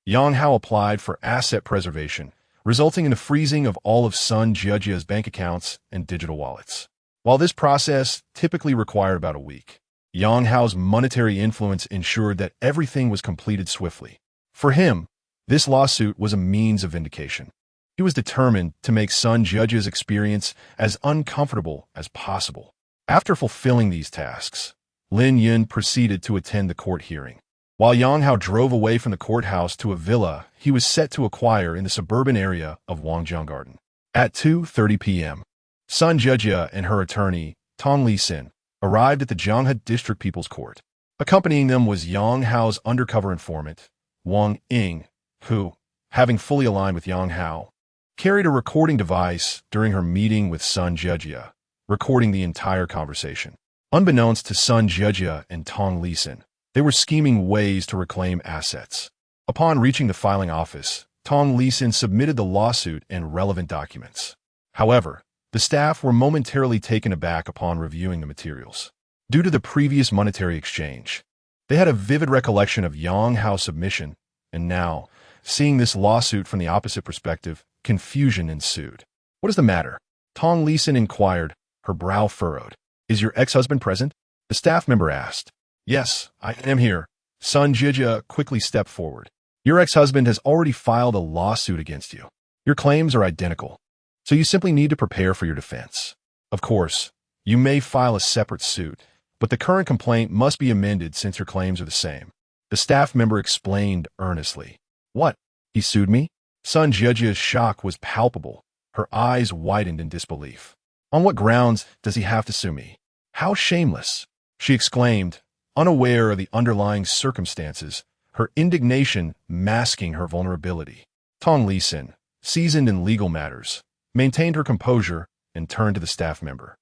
Yang Hao applied for asset preservation, resulting in the freezing of all of Sun Jiejie's bank accounts and digital wallets. While this process typically required about a week, Yang Hao's monetary influence ensured that everything was completed swiftly. For him, this lawsuit was a means of vindication. He was determined to make Sun Jiejie's experience as uncomfortable as possible. After fulfilling these tasks, Lin Yun proceeded to attend the court hearing. While Yang Hao drove away from the courthouse to a villa he was set to acquire in the suburban area of Wangjiang Garden. At 2:30 p.m., Sun Jiejie and her attorney, Tong Li-sin, arrived at the Jianghe District People's Court. Accompanying them was Yang Hao's undercover informant, Wang Ying, who, having fully aligned with Yang Hao, carried a recording device during her meeting with Sun Jejia, recording the entire conversation. Unbeknownst to Sun Jejia and Tong Lisin, they were scheming ways to reclaim assets. Upon reaching the filing office, Tong Lisin submitted the lawsuit and relevant documents. However, the staff were momentarily taken aback upon reviewing the materials. Due to the previous monetary exchange, they had a vivid recollection of Yang Hao's submission, and now, seeing this lawsuit from the opposite perspective, confusion ensued. "What is the matter?" Tong Lisin inquired, her brow furrowed. "Is your ex-husband present?" The staff member asked. "Yes, I am here." Sun Jejia quickly stepped forward. "Your ex-husband has already filed a lawsuit against you. Your claims are identical, so you simply need to prepare for your defense. Of course, you may file a separate suit, but the current complaint must be amended since your claims are the same." The staff member explained earnestly. "What? He sued me?" Sun Jejia's shock was palpable. Her eyes widened in disbelief. "On what grounds does he have to sue me? How shameless!" she exclaimed, unaware of the underlying circumstances, her indignation masking her vulnerability. Tong Lisin, seasoned in legal matters, maintained her composure and turned to the staff member.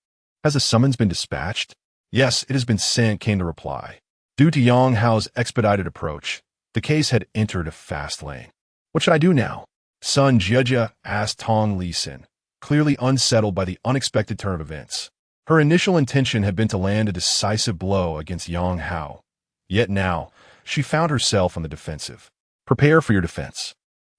"Has the summons been dispatched?" "Yes, it has been sent," came the reply. Due to Yang Hao's expedited approach, the case had entered a fast lane. "What should I do now?" Sun Jejia asked Tong Lisin, clearly unsettled by the unexpected turn of events. Her initial intention had been to land a decisive blow against Yang Hao. Yet now, she found herself on the defensive. "Prepare for your defense.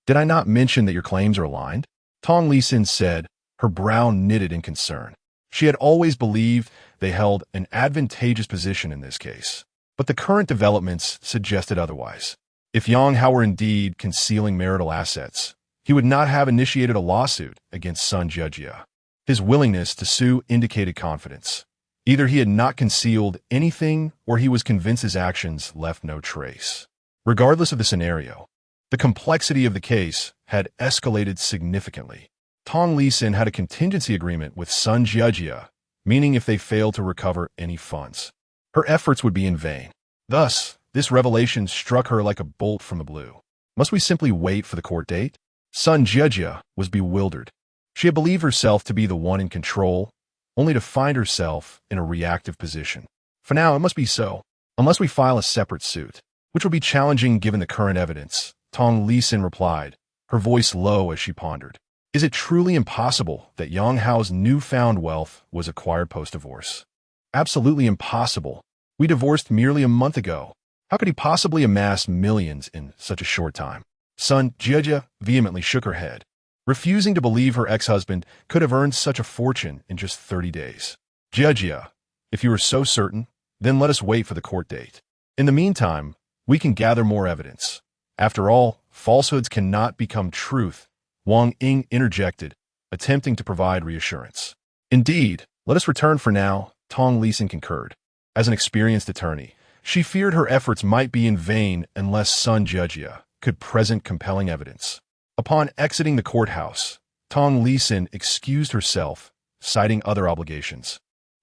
Did I not mention that your claims are aligned?" Tong Lisin said, her brow knitted in concern. She had always believed they held an advantageous position in this case, but the current developments suggested otherwise. If Yang Hao were indeed concealing marital assets, he would not have initiated a lawsuit against Sun Jejia. His willingness to sue indicated confidence. Either he had not concealed anything or he was convinced his actions left no trace. Regardless of the scenario, the complexity of the case had escalated significantly. Tong Lisin had a contingency agreement with Sun Jejia, meaning if they failed to recover any funds, her efforts would be in vain. Thus, this revelation struck her like a bolt from the blue. Must we simply wait for the court date? Sun Jejia was bewildered. She had believed herself to be the one in control, only to find herself in a reactive position. For now, it must be so, unless we file a separate suit, which will be challenging given the current evidence, Tong Lisin replied, her voice low as she pondered. Is it truly impossible that Yang Hao's newfound wealth was acquired post-divorce? Absolutely impossible. We divorced merely a month ago. How could he possibly amass millions in such a short time? Sun Jejia vehemently shook her head, refusing to believe her ex-husband could have earned such a fortune in just 30 days. Jejia, if you are so certain, then let us wait for the court date. In the meantime, we can gather more evidence. After all, falsehoods cannot become truth, Wang Ying interjected, attempting to provide reassurance. Indeed, let us return for now, Tong Lisin concurred. As an experienced attorney, she feared her efforts might be in vain unless Sun Jejia could present compelling evidence. Upon exiting the courthouse, Tong Lisin excused herself, citing other obligations,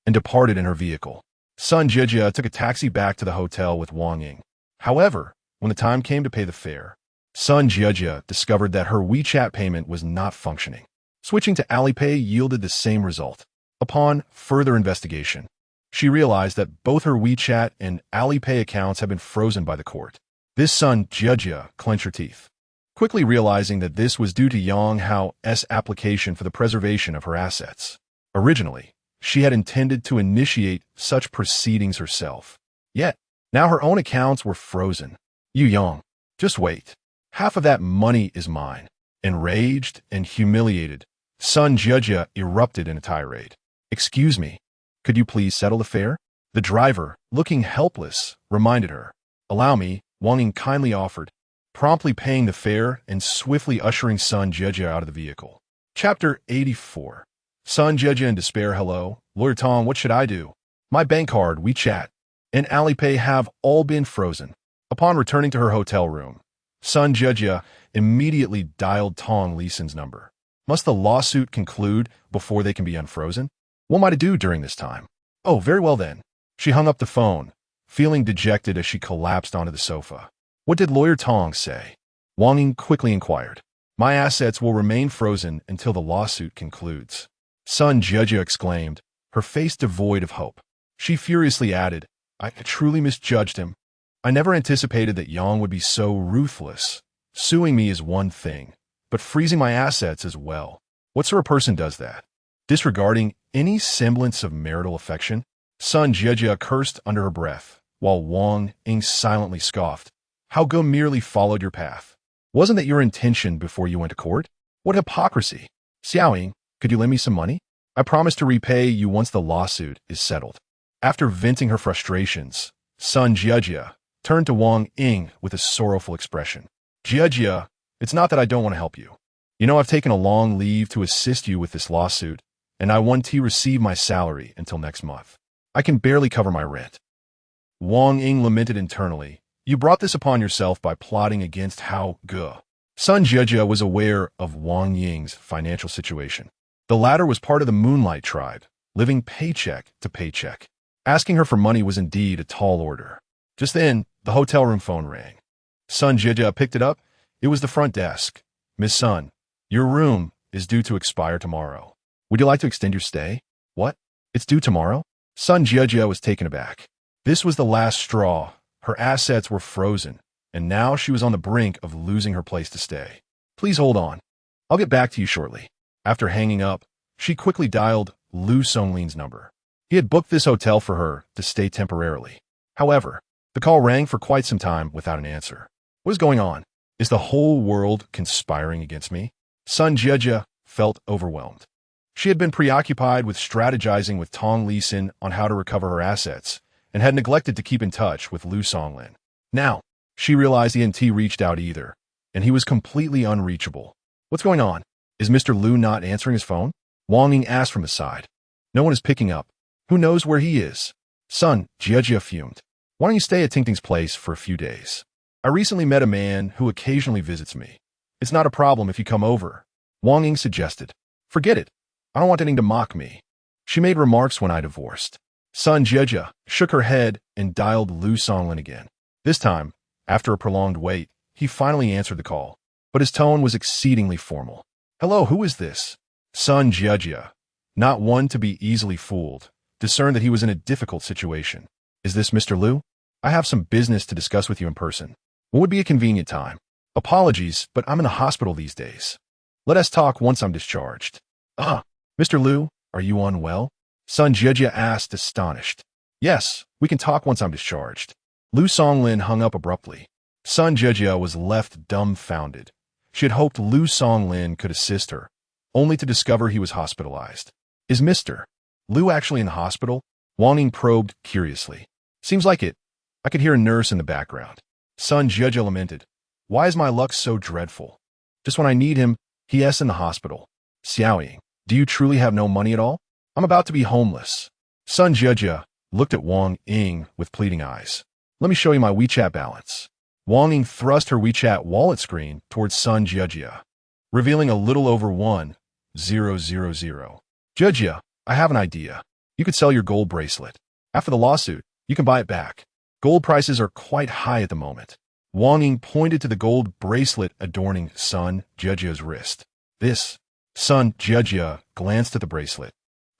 and departed in her vehicle. Sun Jejia took a taxi back to the hotel with Wang Ying. However, when the time came to pay the fare, Sun Jejia discovered that her WeChat payment was not functioning. Switching to Alipay yielded the same result. Upon further investigation, she realized that both her WeChat and Alipay accounts had been frozen by the court. This Sun Jejia clenched her teeth, quickly realizing that this was due to Yang Hao's application for the preservation of her assets. Originally, she had intended to initiate such proceedings herself. Yet, now her own accounts were frozen. "You Yang, just wait. Half of that money is mine." Enraged and humiliated, Sun Jejia erupted in a tirade. "Excuse me, could you please settle the fare?" The driver, looking helpless, reminded her. "Allow me," Wang Ying kindly offered, promptly paying the fare and swiftly ushering Sun Jejia out of the vehicle. Chapter 84. Sun Jejia in despair. "Hello, Lawyer Tong, what should I do? My bank card, WeChat, and Alipay have all been frozen." Upon returning to her hotel room, Sun Jejia immediately dialed Tong Lisin's number. Must the lawsuit conclude before they can be unfrozen? What am I to do during this time? Oh, very well then. She hung up the phone, feeling dejected as she collapsed onto the sofa. What did Lawyer Tong say? Wang Ying quickly inquired. My assets will remain frozen until the lawsuit concludes. Sun Jia exclaimed, her face devoid of hope. She furiously added, I truly misjudged him. I never anticipated that Yang would be so ruthless. Suing me is one thing, but freezing my assets as well. What sort of person does that? Disregarding any semblance of marital affection? Sun Jia cursed under her breath, while Wang Ying silently scoffed. How Go merely followed your path. Wasn't that your intention before you went to court? What hypocrisy! Xiaoying, could you lend me some money? I promise to repay you once the lawsuit is settled. After venting her frustrations, Sun Jia turned to Wang Ying with a sorrowful expression. Jia, it's not that I don't want to help you. You know I've taken a long leave to assist you with this lawsuit, and I want to receive my salary until next month. I can barely cover my rent. Wang Ying lamented internally. You brought this upon yourself by plotting against Hao Ge. Sun Jia was aware of Wang Ying's financial situation. The latter was part of the Moonlight tribe, living paycheck to paycheck. Asking her for money was indeed a tall order. Just then, the hotel room phone rang. Sun Jia picked it up. It was the front desk. Miss Sun, your room is due to expire tomorrow. Would you like to extend your stay? What? It's due tomorrow? Sun Jia was taken aback. This was the last straw. Her assets were frozen, and now she was on the brink of losing her place to stay. Please hold on. I'll get back to you shortly. After hanging up, she quickly dialed Lu Songlin's number. He had booked this hotel for her to stay temporarily. However, the call rang for quite some time without an answer. What is going on? Is the whole world conspiring against me? Sun Jia felt overwhelmed. She had been preoccupied with strategizing with Tong Lisin on how to recover her assets, and had neglected to keep in touch with Lu Songlin. Now, she realized he hadn't reached out either, and he was completely unreachable. What's going on? Is Mr. Lu not answering his phone? Wang Ying asked from the side. No one is picking up. Who knows where he is? Sun Jia fumed. Why don't you stay at Tingting's place for a few days? I recently met a man who occasionally visits me. It's not a problem if you come over. Wang Ying suggested. Forget it. I don't want anything to mock me. She made remarks when I divorced. Sun Jia shook her head and dialed Lu Songlin again. This time, after a prolonged wait, he finally answered the call, but his tone was exceedingly formal. Hello, who is this? Sun Jia, not one to be easily fooled, discerned that he was in a difficult situation. Is this Mr. Lu? I have some business to discuss with you in person. What would be a convenient time? Apologies, but I'm in the hospital these days. Let us talk once I'm discharged. Mr. Lu, are you unwell? Sun Jia asked, astonished. Yes, we can talk once I'm discharged. Lu Songlin hung up abruptly. Sun Jia was left dumbfounded. She had hoped Lu Songlin could assist her, only to discover he was hospitalized. Is Mr. Lu actually in the hospital? Wang Ying probed curiously. Seems like it. I could hear a nurse in the background. Sun Jia lamented. Why is my luck so dreadful? Just when I need him, he's in the hospital. Xiaoying, do you truly have no money at all? I'm about to be homeless. Sun Jia looked at Wang Ying with pleading eyes. Let me show you my WeChat balance. Wang Ying thrust her WeChat wallet screen towards Sun Jia, revealing a little over 1,000. Jia, I have an idea. You could sell your gold bracelet. After the lawsuit, you can buy it back. Gold prices are quite high at the moment. Wang Ying pointed to the gold bracelet adorning Sun Jia's wrist. This. Sun Jia glanced at the bracelet.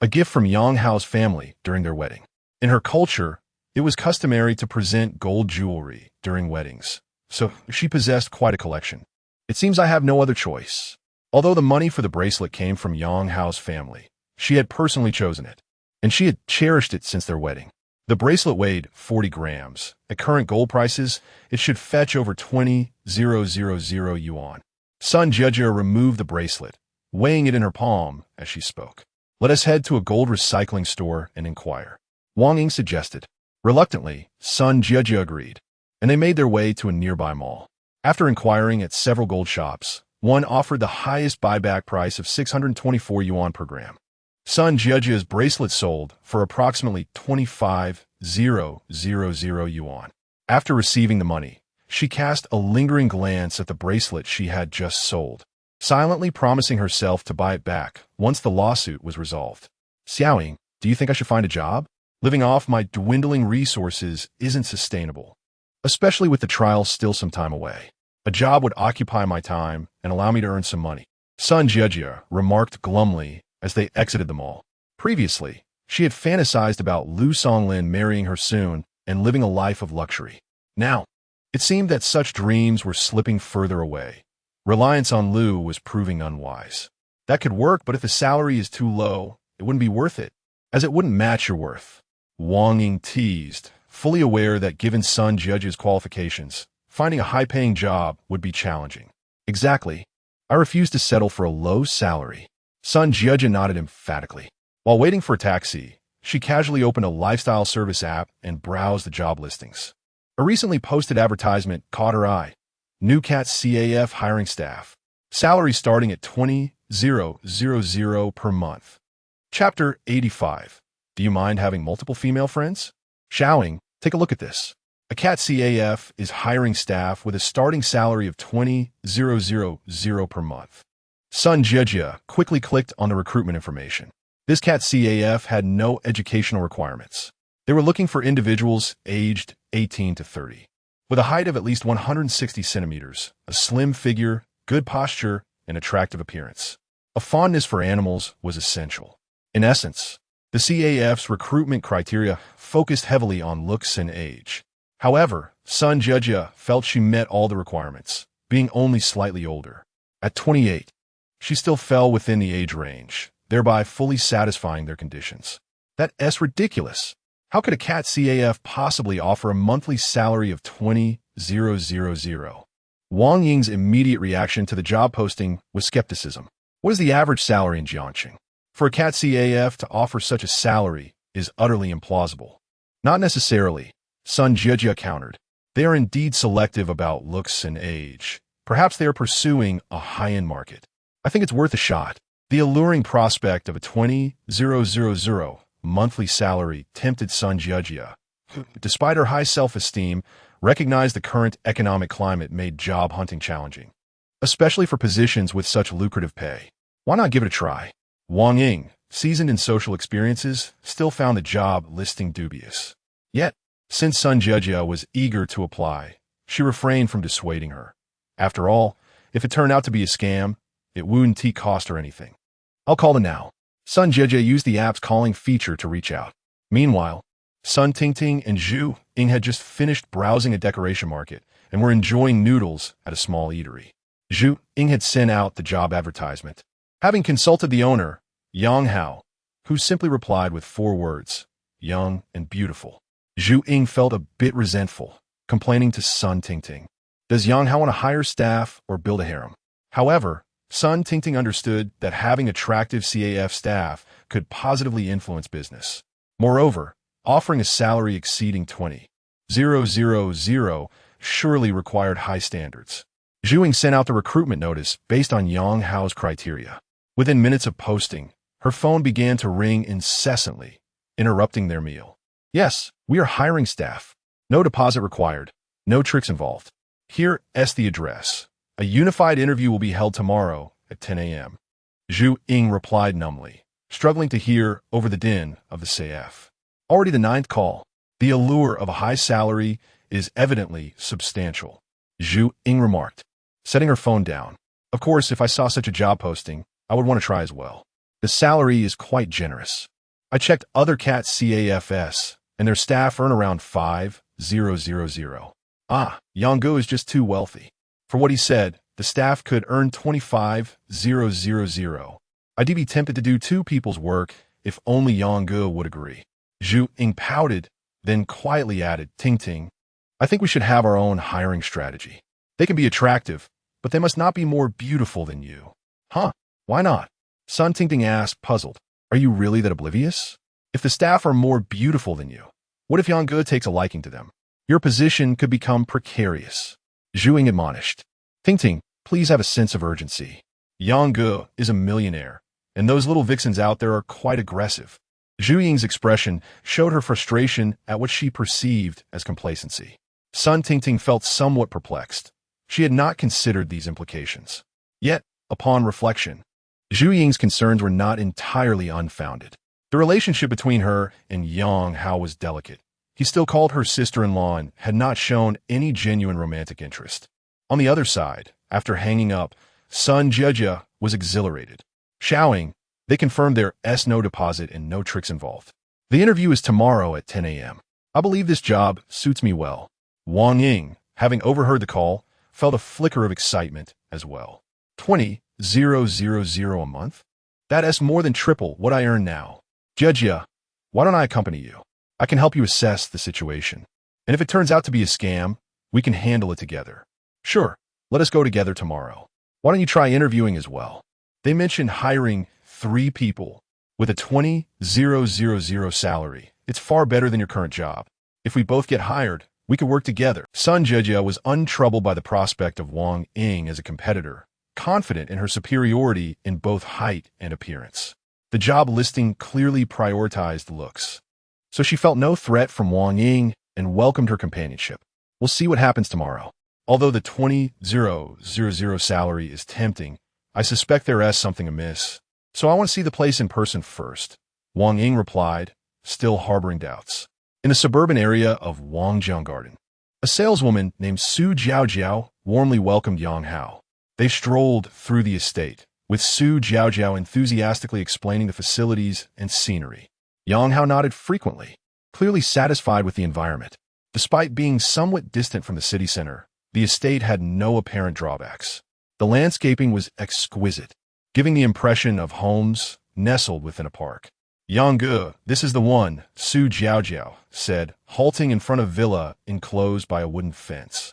A gift from Yang Hao's family during their wedding. In her culture, it was customary to present gold jewelry during weddings, so she possessed quite a collection. It seems I have no other choice. Although the money for the bracelet came from Yang Hao's family, she had personally chosen it, and she had cherished it since their wedding. The bracelet weighed 40 grams. At current gold prices, it should fetch over 20,000 yuan. Sun Jia removed the bracelet, weighing it in her palm as she spoke. Let us head to a gold recycling store and inquire. Wang Ying suggested. Reluctantly, Sun Jia agreed, and they made their way to a nearby mall. After inquiring at several gold shops, one offered the highest buyback price of 624 yuan per gram. Sun Jia's bracelet sold for approximately 25,000 yuan. After receiving the money, she cast a lingering glance at the bracelet she had just sold, silently promising herself to buy it back once the lawsuit was resolved. Xiaoying, do you think I should find a job? Living off my dwindling resources isn't sustainable, especially with the trial still some time away. A job would occupy my time and allow me to earn some money. Sun Jejia remarked glumly as they exited the mall. Previously, she had fantasized about Lu Songlin marrying her soon and living a life of luxury. Now, it seemed that such dreams were slipping further away. Reliance on Lu was proving unwise. That could work, but if the salary is too low, it wouldn't be worth it, as it wouldn't match your worth. Wang Ying teased, fully aware that given Sun Jejia's qualifications, finding a high-paying job would be challenging. Exactly. I refused to settle for a low salary. Sun Jejia nodded emphatically. While waiting for a taxi, she casually opened a lifestyle service app and browsed the job listings. A recently posted advertisement caught her eye. New Cat CAF hiring staff. Salary starting at $20,000 per month. Chapter 85. Do you mind having multiple female friends? Xiaoying, take a look at this. A Cat CAF is hiring staff with a starting salary of $20,000 per month. Sun Jejia quickly clicked on the recruitment information. This Cat CAF had no educational requirements. They were looking for individuals aged 18 to 30, with a height of at least 160 centimeters, a slim figure, good posture, and attractive appearance. A fondness for animals was essential. In essence, the CAF's recruitment criteria focused heavily on looks and age. However, Sun Jejia felt she met all the requirements, being only slightly older. At 28, she still fell within the age range, thereby fully satisfying their conditions. That's ridiculous. How could a Cat CAF possibly offer a monthly salary of $20,000? Wang Ying's immediate reaction to the job posting was skepticism. What is the average salary in Jiangxing? For a Cat CAF to offer such a salary is utterly implausible. Not necessarily, Sun Jejia countered. They are indeed selective about looks and age. Perhaps they are pursuing a high-end market. I think it's worth a shot. The alluring prospect of a $20,000 monthly salary tempted Sun Jejia, who, despite her high self-esteem, recognized the current economic climate made job hunting challenging, especially for positions with such lucrative pay. Why not give it a try? Wang Ying, seasoned in social experiences, still found the job listing dubious. Yet, since Sun Jejia was eager to apply, she refrained from dissuading her. After all, if it turned out to be a scam, it wouldn't cost her anything. I'll call them now. Sun Jejia used the app's calling feature to reach out. Meanwhile, Sun Tingting and Zhu Ying had just finished browsing a decoration market and were enjoying noodles at a small eatery. Zhu Ying had sent out the job advertisement. Having consulted the owner, Yang Hao, who simply replied with 4 words, young and beautiful. Zhu Ying felt a bit resentful, complaining to Sun Tingting. Does Yang Hao want to hire staff or build a harem? However, Sun Tingting understood that having attractive CAF staff could positively influence business. Moreover, offering a salary exceeding $20,000 surely required high standards. Zhu Ying sent out the recruitment notice based on Yang Hao's criteria. Within minutes of posting, her phone began to ring incessantly, interrupting their meal. Yes, we are hiring staff. No deposit required. No tricks involved. Here's the address. A unified interview will be held tomorrow at 10 a.m. Zhu Ying replied numbly, struggling to hear over the din of the CAF. Already the 9th call. The allure of a high salary is evidently substantial, Zhu Ying remarked, setting her phone down. Of course, if I saw such a job posting, I would want to try as well. The salary is quite generous. I checked other Cat CAFs, and their staff earn around $5,000. Yang Hao is just too wealthy. For what he said, the staff could earn $25,000. I'd be tempted to do 2 people's work if only Yang Hao would agree. Zhu Ying pouted, then quietly added, Ting Ting, I think we should have our own hiring strategy. They can be attractive, but they must not be more beautiful than you. Huh? Why not? Sun Tingting asked, puzzled. Are you really that oblivious? If the staff are more beautiful than you, what if Yang Hao takes a liking to them? Your position could become precarious. Zhu Ying admonished. Ting Ting, please have a sense of urgency. Yang Hao is a millionaire, and those little vixens out there are quite aggressive. Zhu Ying's expression showed her frustration at what she perceived as complacency. Sun Tingting felt somewhat perplexed. She had not considered these implications. Yet, upon reflection, Zhu Ying's concerns were not entirely unfounded. The relationship between her and Yang Hao was delicate. He still called her sister-in-law and had not shown any genuine romantic interest. On the other side, after hanging up, Sun Jejia was exhilarated. Shouting, they confirmed there is no deposit and no tricks involved. The interview is tomorrow at 10 a.m. I believe this job suits me well. Wang Ying, having overheard the call, felt a flicker of excitement as well. 20,000 a month? That is more than triple what I earn now. Jejia, why don't I accompany you? I can help you assess the situation. And if it turns out to be a scam, we can handle it together. Sure, let us go together tomorrow. Why don't you try interviewing as well? They mentioned hiring 3 people with a 20,000 salary. It's far better than your current job. If we both get hired, we could work together. Sun Jejia was untroubled by the prospect of Wang Ying as a competitor, confident in her superiority in both height and appearance. The job listing clearly prioritized looks, so she felt no threat from Wang Ying and welcomed her companionship. We'll see what happens tomorrow. Although the 20,000 salary is tempting, I suspect there is something amiss. So I want to see the place in person first, Wang Ying replied, still harboring doubts. In the suburban area of Wangjiang Garden, a saleswoman named Su Jiaojiao warmly welcomed Yang Hao. They strolled through the estate, with Su Jiaojiao enthusiastically explaining the facilities and scenery. Yang Hao nodded frequently, clearly satisfied with the environment. Despite being somewhat distant from the city center, the estate had no apparent drawbacks. The landscaping was exquisite, giving the impression of homes nestled within a park. Yang, this is the one, Su Jiaojiao said, halting in front of villa enclosed by a wooden fence.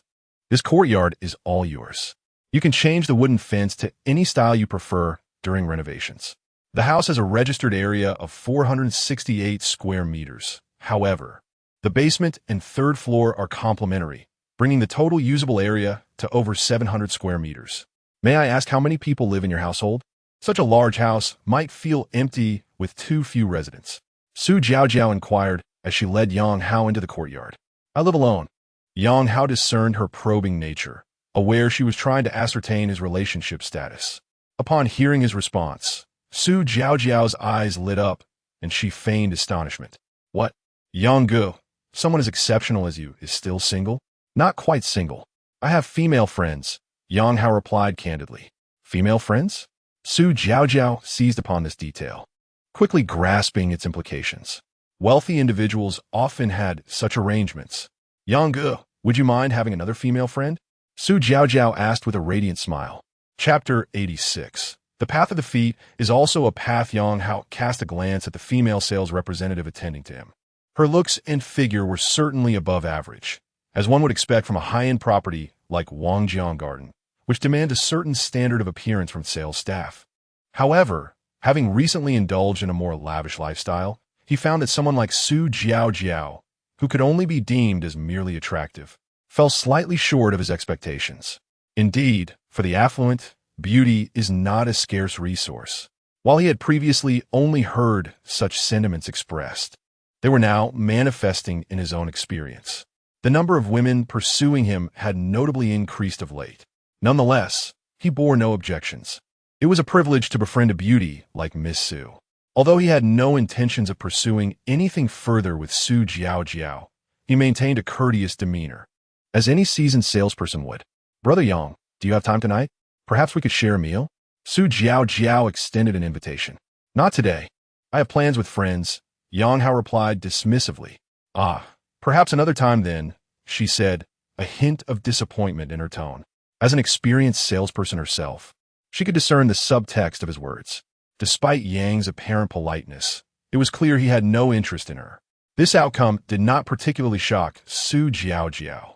This courtyard is all yours. You can change the wooden fence to any style you prefer during renovations. The house has a registered area of 468 square meters. However, the basement and 3rd floor are complementary, bringing the total usable area to over 700 square meters. May I ask how many people live in your household? Such a large house might feel empty with too few residents. Su Jiaojiao inquired as she led Yang Hao into the courtyard. I live alone. Yang Hao discerned her probing nature, aware she was trying to ascertain his relationship status. Upon hearing his response, Su Jiaojiao's eyes lit up, and she feigned astonishment. What? Yang, someone as exceptional as you is still single? Not quite single. I have female friends, Yang Hao replied candidly. Female friends? Su Jiaojiao seized upon this detail, quickly grasping its implications. Wealthy individuals often had such arrangements. Yang, would you mind having another female friend? Su Jiaojiao asked with a radiant smile. Chapter 86. The path of the feet is also a path. Yang Hao cast a glance at the female sales representative attending to him. Her looks and figure were certainly above average, as one would expect from a high-end property like Wangjiang Garden, which demands a certain standard of appearance from sales staff. However, having recently indulged in a more lavish lifestyle, he found that someone like Su Jiaojiao, who could only be deemed as merely attractive, fell slightly short of his expectations. Indeed, for the affluent, beauty is not a scarce resource. While he had previously only heard such sentiments expressed, they were now manifesting in his own experience. The number of women pursuing him had notably increased of late. Nonetheless, he bore no objections. It was a privilege to befriend a beauty like Miss Su. Although he had no intentions of pursuing anything further with Su Jiaojiao, he maintained a courteous demeanor, as any seasoned salesperson would. Brother Yang, do you have time tonight? Perhaps we could share a meal? Su Jiaojiao extended an invitation. Not today. I have plans with friends, Yang Hao replied dismissively. Perhaps another time then, she said, a hint of disappointment in her tone. As an experienced salesperson herself, she could discern the subtext of his words. Despite Yang's apparent politeness, it was clear he had no interest in her. This outcome did not particularly shock Su Jiaojiao.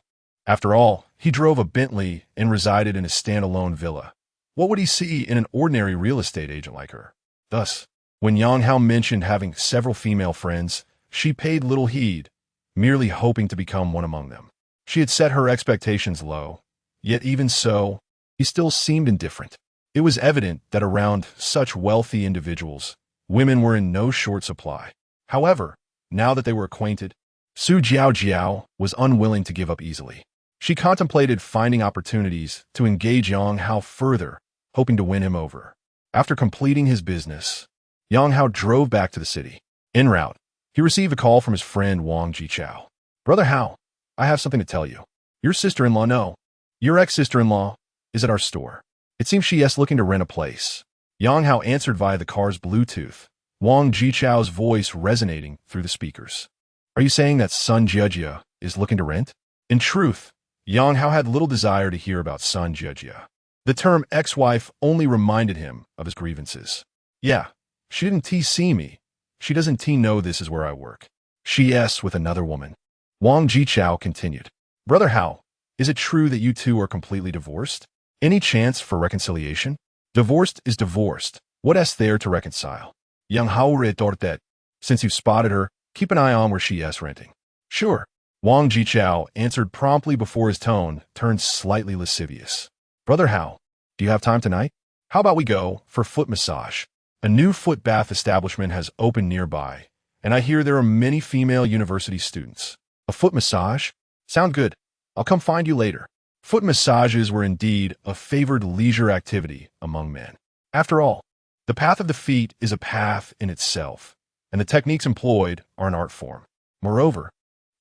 After all, he drove a Bentley and resided in a standalone villa. What would he see in an ordinary real estate agent like her? Thus, when Yang Hao mentioned having several female friends, she paid little heed, merely hoping to become one among them. She had set her expectations low, yet even so, he still seemed indifferent. It was evident that around such wealthy individuals, women were in no short supply. However, now that they were acquainted, Su Jiaojiao was unwilling to give up easily. She contemplated finding opportunities to engage Yang Hao further, hoping to win him over. After completing his business, Yang Hao drove back to the city. En route, he received a call from his friend Wang Jichao. Brother Hao, I have something to tell you. Your sister-in-law, no. Your ex-sister-in-law is at our store. It seems she is looking to rent a place. Yang Hao answered via the car's Bluetooth, Wang Jichao's voice resonating through the speakers. Are you saying that Sun Jiejia is looking to rent? In truth, Yang Hao had little desire to hear about Sun Jiejia. The term ex-wife only reminded him of his grievances. Yeah, she didn't see me. She doesn't know this is where I work. She is with another woman. Wang Jichao continued. Brother Hao, is it true that you two are completely divorced? Any chance for reconciliation? Divorced is divorced. What is there to reconcile? Yang Hao retorted. Since you've spotted her, keep an eye on where she is renting. Sure. Wang Jichao answered promptly before his tone turned slightly lascivious. Brother Hao, do you have time tonight? How about we go for foot massage? A new foot bath establishment has opened nearby, and I hear there are many female university students. A foot massage? Sound good. I'll come find you later. Foot massages were indeed a favored leisure activity among men. After all, the path of the feet is a path in itself, and the techniques employed are an art form. Moreover,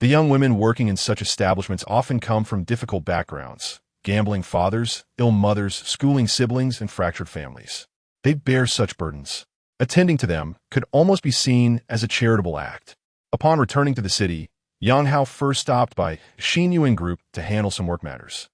the young women working in such establishments often come from difficult backgrounds, gambling fathers, ill mothers, schooling siblings, and fractured families. They bear such burdens. Attending to them could almost be seen as a charitable act. Upon returning to the city, Yang Hao first stopped by Qingyun Group to handle some work matters.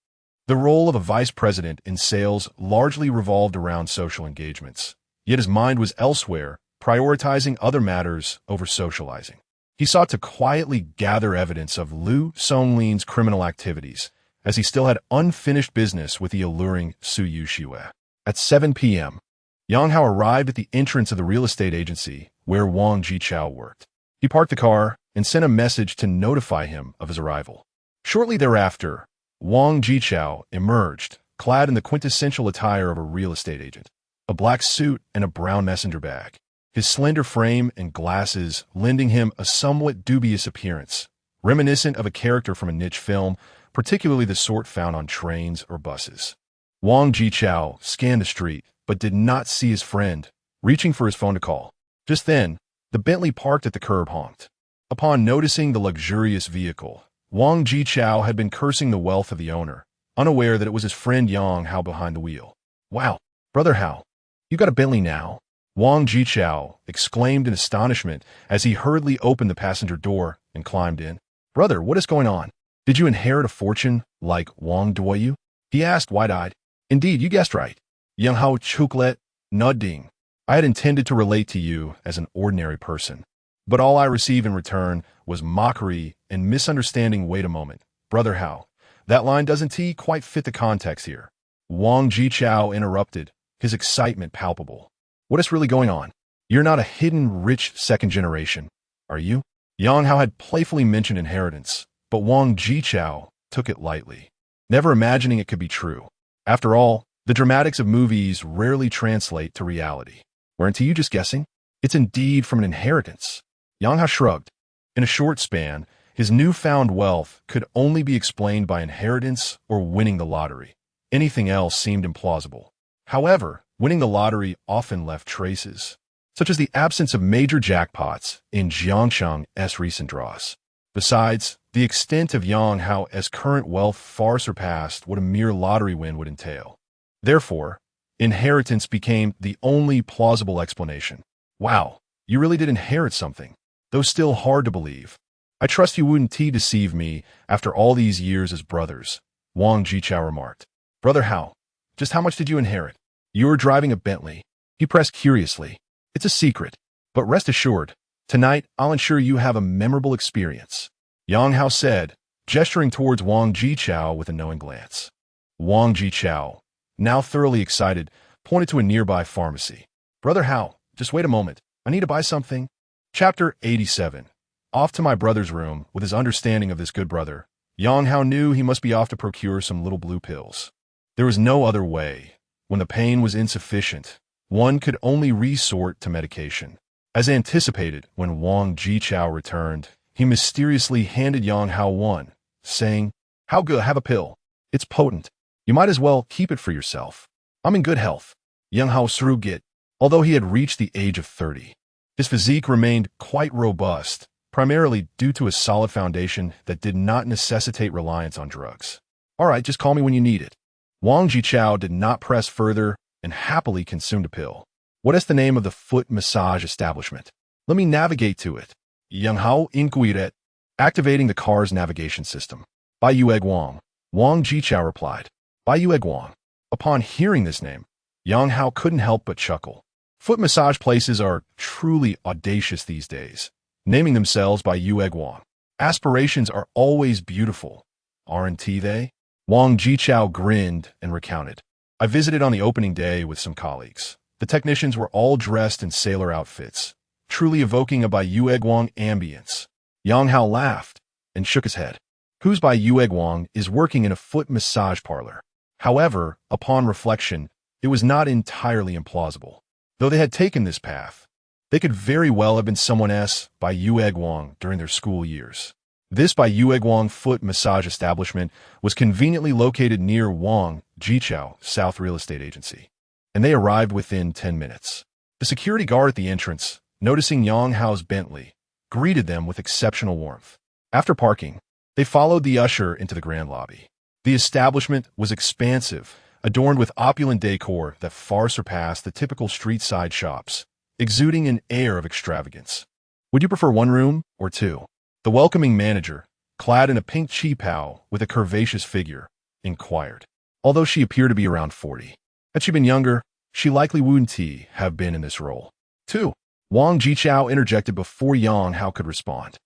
The role of a vice president in sales largely revolved around social engagements, yet his mind was elsewhere, prioritizing other matters over socializing. He sought to quietly gather evidence of Liu Songlin's criminal activities, as he still had unfinished business with the alluring Su Yuxue. At 7 p.m., Yang Hao arrived at the entrance of the real estate agency where Wang Jichao worked. He parked the car and sent a message to notify him of his arrival. Shortly thereafter, Wang Jichao emerged, clad in the quintessential attire of a real estate agent, a black suit and a brown messenger bag, his slender frame and glasses lending him a somewhat dubious appearance, reminiscent of a character from a niche film, particularly the sort found on trains or buses. Wang Jichao scanned the street, but did not see his friend, reaching for his phone to call. Just then, the Bentley parked at the curb honked. Upon noticing the luxurious vehicle, Wang Jichao had been cursing the wealth of the owner, unaware that it was his friend Yang Hao behind the wheel. Wow, Brother Hao, you got a Bentley now? Wang Jichao exclaimed in astonishment as he hurriedly opened the passenger door and climbed in. Brother, what is going on? Did you inherit a fortune like Wang Duoyu? He asked wide-eyed. Indeed, you guessed right. Yang Hao chuklet, nodding. I had intended to relate to you as an ordinary person, but all I received in return was mockery and misunderstanding. Wait a moment, Brother Hao. That line doesn't quite fit the context here. Wang Jichao interrupted, his excitement palpable. What is really going on? You're not a hidden rich second generation, are you? Yang Hao had playfully mentioned inheritance, but Wang Jichao took it lightly, never imagining it could be true. After all, the dramatics of movies rarely translate to reality. Weren't you just guessing? It's indeed from an inheritance. Yang Hao shrugged. In a short span, his newfound wealth could only be explained by inheritance or winning the lottery. Anything else seemed implausible. However, winning the lottery often left traces, such as the absence of major jackpots in Jiangshang's recent draws. Besides, the extent of Yang Hao's current wealth far surpassed what a mere lottery win would entail. Therefore, inheritance became the only plausible explanation. Wow, you really did inherit something, though still hard to believe. I trust you wouldn't deceive me after all these years as brothers, Wang Jichao remarked. Brother Hao, just how much did you inherit? You were driving a Bentley. He pressed curiously. It's a secret, but rest assured, tonight I'll ensure you have a memorable experience, Yang Hao said, gesturing towards Wang Jichao with a knowing glance. Wang Jichao, now thoroughly excited, pointed to a nearby pharmacy. Brother Hao, just wait a moment. I need to buy something. Chapter 87. Off to my brother's room. With his understanding of this good brother, Yang Hao knew he must be off to procure some little blue pills. There was no other way. When the pain was insufficient, one could only resort to medication. As anticipated, when Wang Jichao returned, he mysteriously handed Yang Hao one, saying, How good, have a pill. It's potent. You might as well keep it for yourself. I'm in good health. Yang Hao shrugged it. Although he had reached the age of 30, his physique remained quite robust, primarily due to a solid foundation that did not necessitate reliance on drugs. All right, just call me when you need it. Wang Jichao did not press further and happily consumed a pill. What is the name of the foot massage establishment? Let me navigate to it. Yang Hao inquired, activating the car's navigation system. By Yue Guang. Wang Jichao replied. By Yue Guang. Upon hearing this name, Yang Hao couldn't help but chuckle. Foot massage places are truly audacious these days, naming themselves by Yue Guang. Aspirations are always beautiful, aren't they? Wang Jichao grinned and recounted. I visited on the opening day with some colleagues. The technicians were all dressed in sailor outfits, truly evoking a Bai Yue Guang ambience. Yang Hao laughed and shook his head. Whose Bai Yue Guang is working in a foot massage parlor. However, upon reflection, it was not entirely implausible. Though they had taken this path, they could very well have been someone else Bai Yue Guang during their school years. This Bai Yue Guang foot massage establishment was conveniently located near Wang Jichao South Real Estate Agency, and they arrived within 10 minutes. The security guard at the entrance, noticing Yang Hao's Bentley, greeted them with exceptional warmth. After parking, they followed the usher into the grand lobby. The establishment was expansive, adorned with opulent decor that far surpassed the typical street-side shops, exuding an air of extravagance. Would you prefer one room or two? The welcoming manager, clad in a pink qipao with a curvaceous figure, inquired. Although she appeared to be around 40. Had she been younger, she likely wouldn't have been in this role. 2. Wang Jichao interjected before Yang Hao could respond.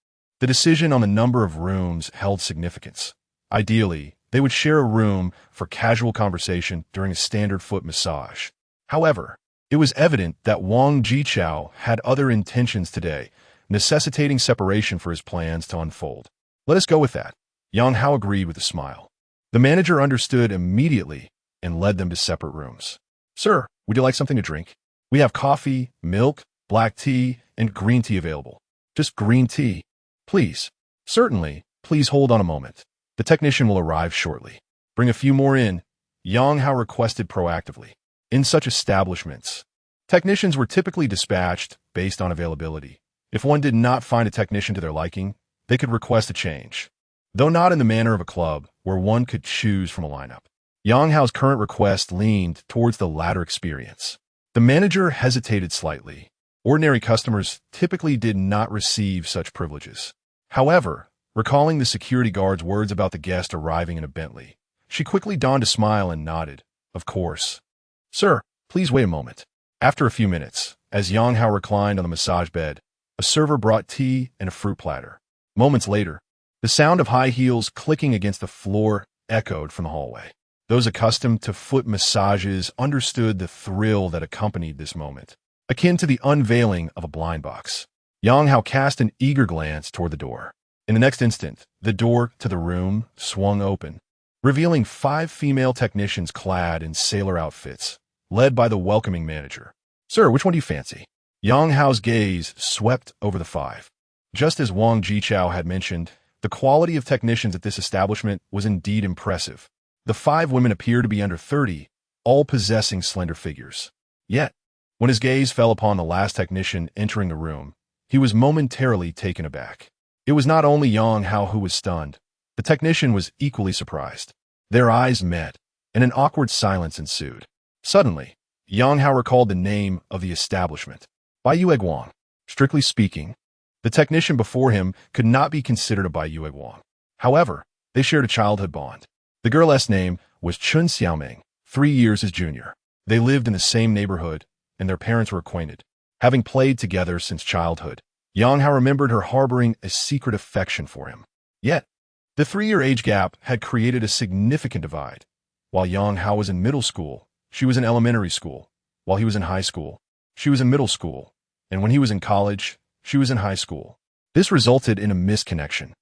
The decision on the number of rooms held significance. Ideally, they would share a room for casual conversation during a standard foot massage. However, it was evident that Wang Jichao had other intentions today, necessitating separation for his plans to unfold. Let us go with that. Yang Hao agreed with a smile. The manager understood immediately and led them to separate rooms. Sir, would you like something to drink? We have coffee, milk, black tea, and green tea available. Just green tea. Please. Certainly. Please hold on a moment. The technician will arrive shortly. Bring a few more in, Yang Hao requested proactively. In such establishments, technicians were typically dispatched based on availability. If one did not find a technician to their liking, they could request a change, though not in the manner of a club where one could choose from a lineup. Yang Hao's current request leaned towards the latter experience. The manager hesitated slightly. Ordinary customers typically did not receive such privileges. However, recalling the security guard's words about the guest arriving in a Bentley, she quickly donned a smile and nodded. Of course. Sir, please wait a moment. After a few minutes, as Yang Hao reclined on the massage bed, a server brought tea and a fruit platter. Moments later, the sound of high heels clicking against the floor echoed from the hallway. Those accustomed to foot massages understood the thrill that accompanied this moment, akin to the unveiling of a blind box. Yang Hao cast an eager glance toward the door. In the next instant, the door to the room swung open, revealing 5 female technicians clad in sailor outfits, led by the welcoming manager. Sir, which one do you fancy? Yang Hao's gaze swept over the 5. Just as Wang Jichao had mentioned, the quality of technicians at this establishment was indeed impressive. The 5 women appeared to be under 30, all possessing slender figures. Yet, when his gaze fell upon the last technician entering the room, he was momentarily taken aback. It was not only Yang Hao who was stunned. The technician was equally surprised. Their eyes met, and an awkward silence ensued. Suddenly, Yang Hao recalled the name of the establishment. Bai Yue Guang. Strictly speaking, the technician before him could not be considered a Bai Yue Guang. However, they shared a childhood bond. The girl's name was Chun Xiaoming, 3 years his junior. They lived in the same neighborhood, and their parents were acquainted. Having played together since childhood, Yang Hao remembered her harboring a secret affection for him. Yet, the 3-year age gap had created a significant divide. While Yang Hao was in middle school, she was in elementary school. While he was in high school, she was in middle school. And when he was in college, she was in high school. This resulted in a misconnection,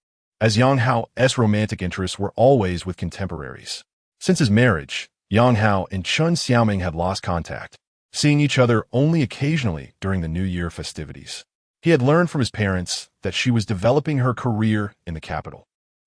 as Yang Hao's romantic interests were always with contemporaries. Since his marriage, Yang Hao and Chun Xiaoming had lost contact, seeing each other only occasionally during the New Year festivities. He had learned from his parents that she was developing her career in the capital.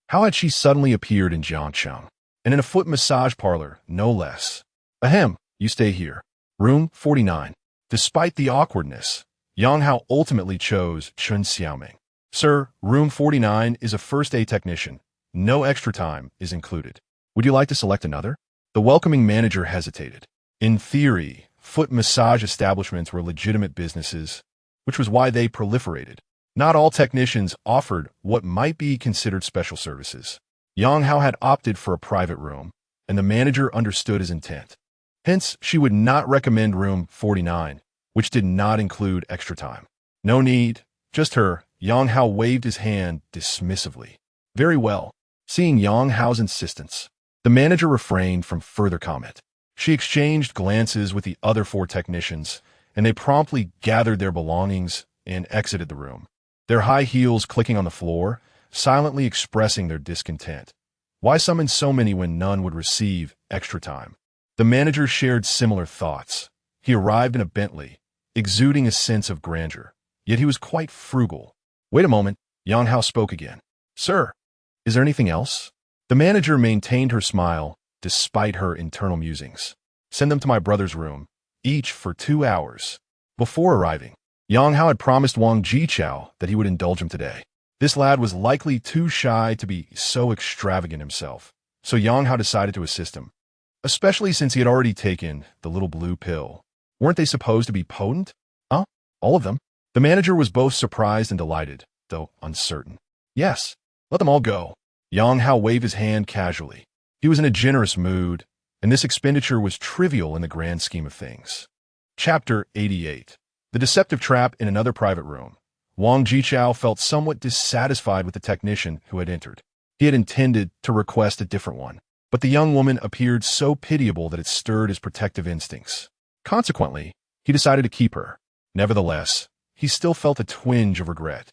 How had she suddenly appeared in Jiangcheng, and in a foot massage parlor, no less? Ahem, you stay here. Room 49. Despite the awkwardness, Yang Hao ultimately chose Chun Xiaoming. Sir, room 49 is a first aid technician. No extra time is included. Would you like to select another? The welcoming manager hesitated. In theory, foot massage establishments were legitimate businesses, which was why they proliferated. Not all technicians offered what might be considered special services. Yang Hao had opted for a private room, and the manager understood his intent. Hence, she would not recommend room 49, which did not include extra time. No need, just her. Yang Hao waved his hand dismissively. Very well. Seeing Yang Hao's insistence, the manager refrained from further comment. She exchanged glances with the other 4 technicians, and they promptly gathered their belongings and exited the room, their high heels clicking on the floor, silently expressing their discontent. Why summon so many when none would receive extra time? The manager shared similar thoughts. He arrived in a Bentley, exuding a sense of grandeur, yet he was quite frugal. Wait a moment, Yang Hao spoke again. Sir, is there anything else? The manager maintained her smile, despite her internal musings. Send them to my brother's room, each for 2 hours. Before arriving, Yang Hao had promised Wang Jichao that he would indulge him today. This lad was likely too shy to be so extravagant himself, so Yang Hao decided to assist him, especially since he had already taken the little blue pill. Weren't they supposed to be potent? Huh? All of them? The manager was both surprised and delighted, though uncertain. Yes, let them all go. Yang Hao waved his hand casually. He was in a generous mood, and this expenditure was trivial in the grand scheme of things. Chapter 88. The deceptive trap in another private room. Wang Jichao felt somewhat dissatisfied with the technician who had entered. He had intended to request a different one, but the young woman appeared so pitiable that it stirred his protective instincts. Consequently, he decided to keep her. Nevertheless, he still felt a twinge of regret,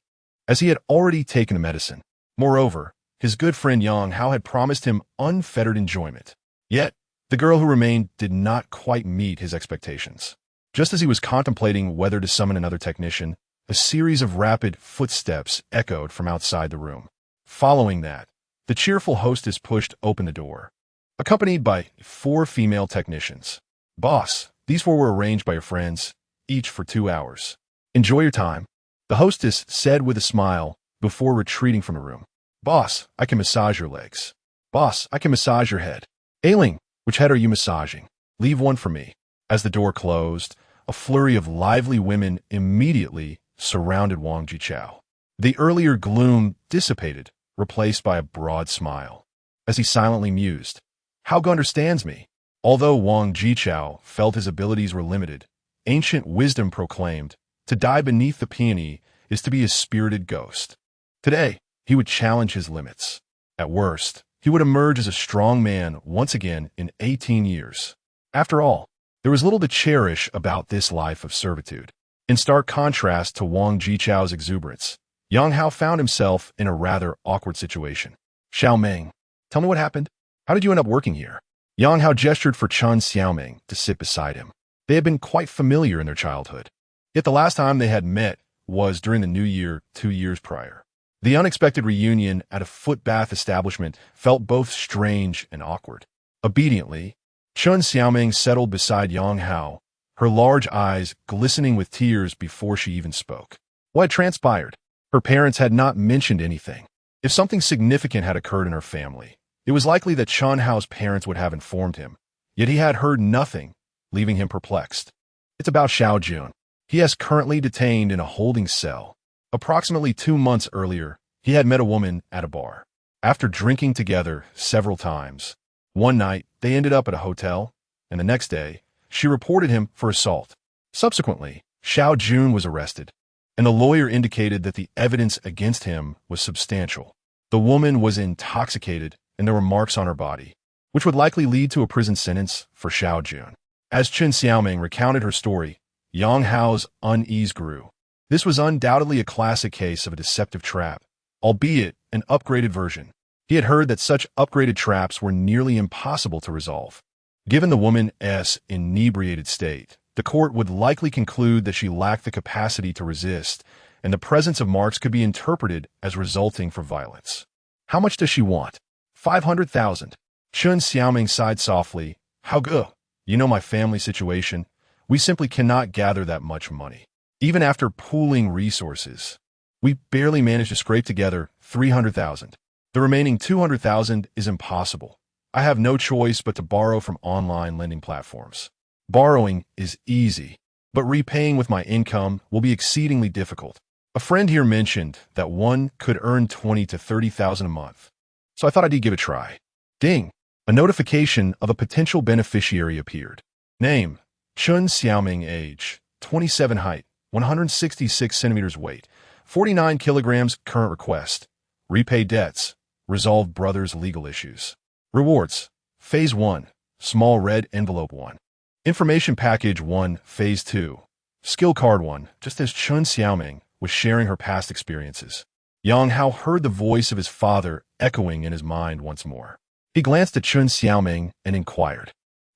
as he had already taken the medicine. Moreover, his good friend Yang Hao had promised him unfettered enjoyment. Yet, the girl who remained did not quite meet his expectations. Just as he was contemplating whether to summon another technician, a series of rapid footsteps echoed from outside the room. Following that, the cheerful hostess pushed open the door, accompanied by 4 female technicians. Boss, these 4 were arranged by your friends, each for 2 hours. Enjoy your time, the hostess said with a smile before retreating from the room. Boss, I can massage your legs. Boss, I can massage your head. Ailing, which head are you massaging? Leave one for me. As the door closed, a flurry of lively women immediately surrounded Wang Jichao. The earlier gloom dissipated, replaced by a broad smile. As he silently mused, Hao understands me. Although Wang Jichao felt his abilities were limited, ancient wisdom proclaimed, to die beneath the peony is to be a spirited ghost. Today, he would challenge his limits. At worst, he would emerge as a strong man once again in 18 years. After all, there was little to cherish about this life of servitude. In stark contrast to Wang Jichao's exuberance, Yang Hao found himself in a rather awkward situation. Xiaoming, tell me what happened. How did you end up working here? Yang Hao gestured for Chen Xiaoming to sit beside him. They had been quite familiar in their childhood. Yet the last time they had met was during the New Year 2 years prior. The unexpected reunion at a foot bath establishment felt both strange and awkward. Obediently, Chen Xiaoming settled beside Yang Hao, her large eyes glistening with tears before she even spoke. What had transpired? Her parents had not mentioned anything. If something significant had occurred in her family, it was likely that Chen Hao's parents would have informed him. Yet he had heard nothing, leaving him perplexed. It's about Xiao Jun. He is currently detained in a holding cell. Approximately 2 months earlier, he had met a woman at a bar. After drinking together several times, one night they ended up at a hotel, and the next day, she reported him for assault. Subsequently, Xiao Jun was arrested, and the lawyer indicated that the evidence against him was substantial. The woman was intoxicated, and there were marks on her body, which would likely lead to a prison sentence for Xiao Jun. As Chen Xiaoming recounted her story, Yang Hao's unease grew. This was undoubtedly a classic case of a deceptive trap, albeit an upgraded version. He had heard that such upgraded traps were nearly impossible to resolve. Given the woman's inebriated state, the court would likely conclude that she lacked the capacity to resist, and the presence of marks could be interpreted as resulting from violence. How much does she want? 500,000. Chen Xiaoming sighed softly. How good? You know my family situation. We simply cannot gather that much money. Even after pooling resources, we barely managed to scrape together 300,000. The remaining 200,000 is impossible. I have no choice but to borrow from online lending platforms. Borrowing is easy, but repaying with my income will be exceedingly difficult. A friend here mentioned that one could earn 20 to 30,000 a month. So I thought I'd give it a try. Ding! A notification of a potential beneficiary appeared. Name: Chun Xiaoming. Age: 27. Height: 166 centimeters. Weight: 49 kilograms. Current request: repay debts, resolve brother's legal issues. Rewards: Phase 1, small red envelope 1. Information package 1, Phase 2. Skill card 1. Just as Chun Xiaoming was sharing her past experiences, Yang Hao heard the voice of his father echoing in his mind once more. He glanced at Chun Xiaoming and inquired,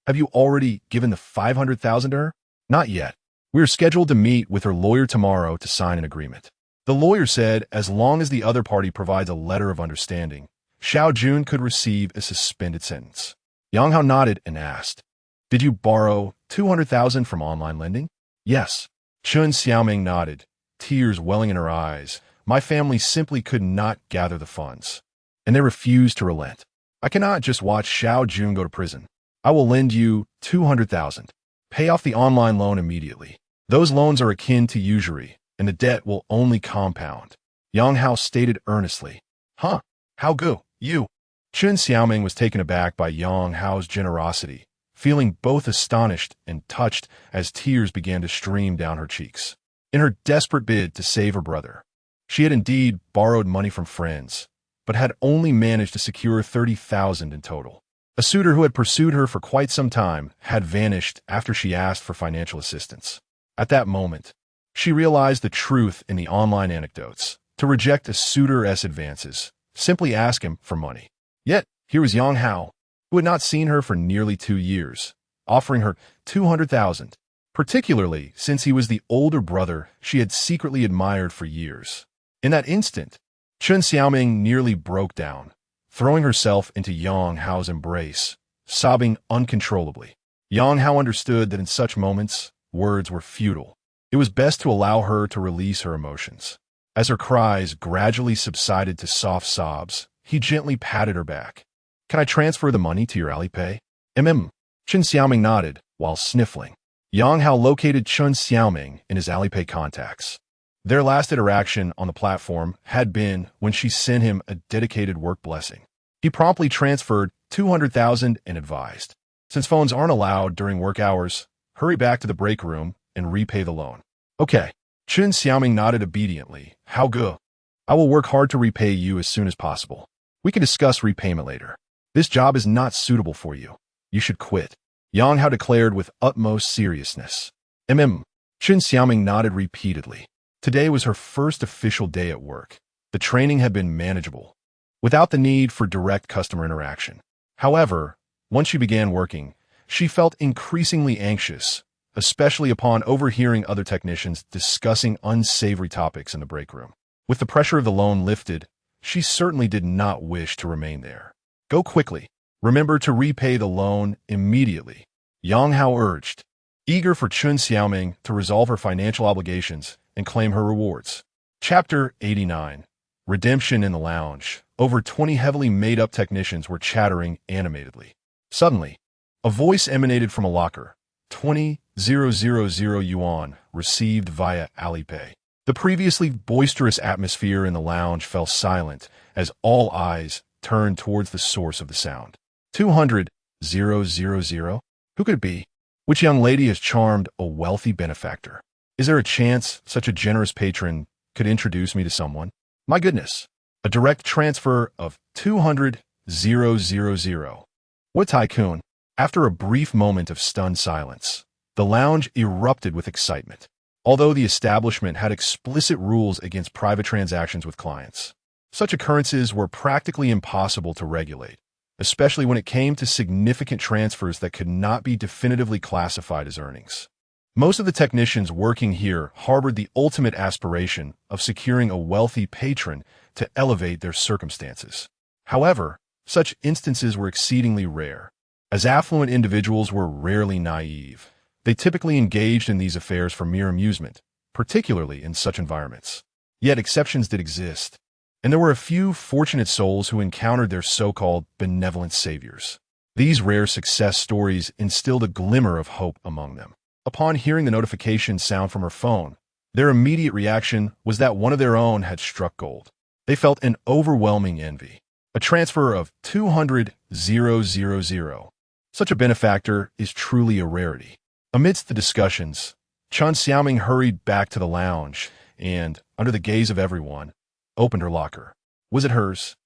"Have you already given the 500,000 to her?" "Not yet. We are scheduled to meet with her lawyer tomorrow to sign an agreement." The lawyer said as long as the other party provides a letter of understanding, Xiao Jun could receive a suspended sentence. Yang Hao nodded and asked, "Did you borrow 200,000 from online lending?" "Yes." Chun Xiaoming nodded, tears welling in her eyes. "My family simply could not gather the funds, and they refused to relent. I cannot just watch Xiao Jun go to prison. I will lend you 200,000. Pay off the online loan immediately. Those loans are akin to usury, and the debt will only compound." Yang Hao stated earnestly. "Huh? How good? You?" Chun Xiaoming was taken aback by Yang Hao's generosity, feeling both astonished and touched as tears began to stream down her cheeks. In her desperate bid to save her brother, she had indeed borrowed money from friends, but had only managed to secure 30,000 in total. A suitor who had pursued her for quite some time had vanished after she asked for financial assistance. At that moment, she realized the truth in the online anecdotes. To reject a suitor's advances, simply ask him for money. Yet, here was Yang Hao, who had not seen her for nearly 2 years, offering her 200,000, particularly since he was the older brother she had secretly admired for years. In that instant, Chun Xiaoming nearly broke down, throwing herself into Yang Hao's embrace, sobbing uncontrollably. Yang Hao understood that in such moments, words were futile. It was best to allow her to release her emotions. As her cries gradually subsided to soft sobs, he gently patted her back. "Can I transfer the money to your Alipay?" Chun Xiaoming nodded while sniffling. Yang Hao located Chun Xiaoming in his Alipay contacts. Their last interaction on the platform had been when she sent him a dedicated work blessing. He promptly transferred 200,000 and advised, "Since phones aren't allowed during work hours, hurry back to the break room and repay the loan." "Okay." Chun Xiaoming nodded obediently. "How good? I will work hard to repay you as soon as possible. We can discuss repayment later. This job is not suitable for you. You should quit," Yang Hao declared with utmost seriousness. Chun Xiaoming nodded repeatedly. Today was her first official day at work. The training had been manageable, without the need for direct customer interaction. However, once she began working, she felt increasingly anxious, especially upon overhearing other technicians discussing unsavory topics in the break room. With the pressure of the loan lifted, she certainly did not wish to remain there. "Go quickly. Remember to repay the loan immediately," Yang Hao urged, eager for Chun Xiaoming to resolve her financial obligations and claim her rewards. Chapter 89. Redemption in the Lounge. Over 20 heavily made-up technicians were chattering animatedly. Suddenly, a voice emanated from a locker. 20,000 yuan received via Alipay. The previously boisterous atmosphere in the lounge fell silent as all eyes turned towards the source of the sound. 200,000? Who could it be? Which young lady has charmed a wealthy benefactor? Is there a chance such a generous patron could introduce me to someone? My goodness, a direct transfer of 200,000. What tycoon? After a brief moment of stunned silence, the lounge erupted with excitement. Although the establishment had explicit rules against private transactions with clients, such occurrences were practically impossible to regulate, especially when it came to significant transfers that could not be definitively classified as earnings. Most of the technicians working here harbored the ultimate aspiration of securing a wealthy patron to elevate their circumstances. However, such instances were exceedingly rare, as affluent individuals were rarely naive. They typically engaged in these affairs for mere amusement, particularly in such environments. Yet exceptions did exist, and there were a few fortunate souls who encountered their so-called benevolent saviors. These rare success stories instilled a glimmer of hope among them. Upon hearing the notification sound from her phone, their immediate reaction was that one of their own had struck gold. They felt an overwhelming envy. A transfer of 200,000. Such a benefactor is truly a rarity. Amidst the discussions, Chen Xiaoming hurried back to the lounge and, under the gaze of everyone, opened her locker. Was it hers?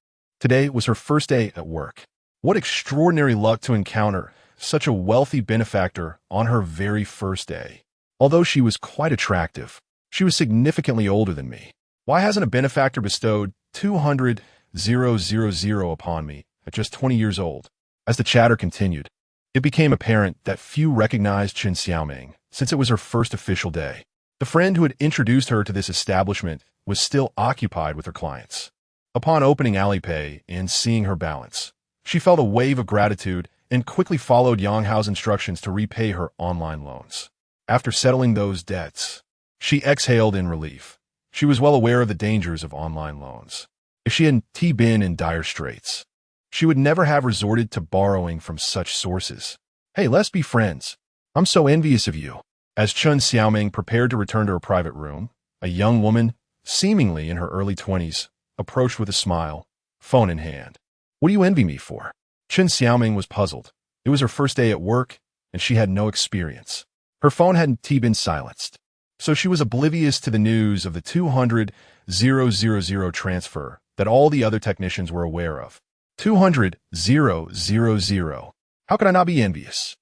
Today was her first day at work. What extraordinary luck to encounter such a wealthy benefactor on her very first day. Although she was quite attractive, she was significantly older than me. Why hasn't a benefactor bestowed 200,000 upon me at just 20 years old? As the chatter continued, it became apparent that few recognized Chen Xiaoming, since it was her first official day. The friend who had introduced her to this establishment was still occupied with her clients. Upon opening Alipay and seeing her balance, she felt a wave of gratitude and quickly followed Yang Hao's instructions to repay her online loans. After settling those debts, she exhaled in relief. She was well aware of the dangers of online loans. If she hadn't been in dire straits, she would never have resorted to borrowing from such sources. Hey, let's be friends. I'm so envious of you. As Chen Xiaoming prepared to return to her private room, a young woman, seemingly in her early 20s, approached with a smile, phone in hand. What do you envy me for? Chen Xiaoming was puzzled. It was her first day at work, and she had no experience. Her phone hadn't been silenced, so she was oblivious to the news of the 200,000 transfer that all the other technicians were aware of. 200,000. How could I not be envious?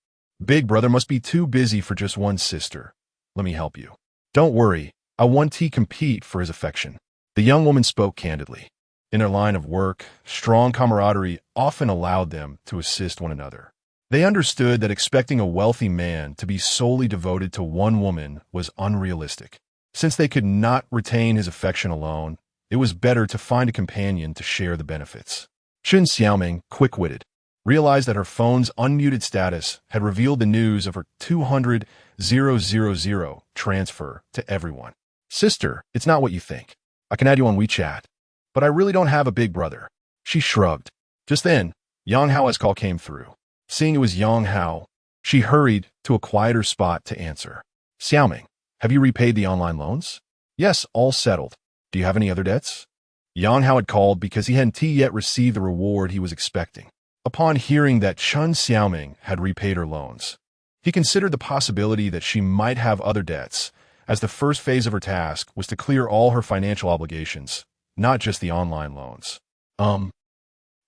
Big brother must be too busy for just one sister. Let me help you. Don't worry, I won't compete for his affection. The young woman spoke candidly. In their line of work, strong camaraderie often allowed them to assist one another. They understood that expecting a wealthy man to be solely devoted to one woman was unrealistic. Since they could not retain his affection alone, it was better to find a companion to share the benefits. Chen Xiaoming, quick-witted, realized that her phone's unmuted status had revealed the news of her 200,000 transfer to everyone. Sister, it's not what you think. I can add you on WeChat, but I really don't have a big brother. She shrugged. Just then, Yang Hao's call came through. Seeing it was Yang Hao, she hurried to a quieter spot to answer. Xiaoming, have you repaid the online loans? Yes, all settled. Do you have any other debts? Yang Hao had called because he hadn't yet received the reward he was expecting. Upon hearing that Chen Xiaoming had repaid her loans, he considered the possibility that she might have other debts, as the first phase of her task was to clear all her financial obligations, not just the online loans. Chen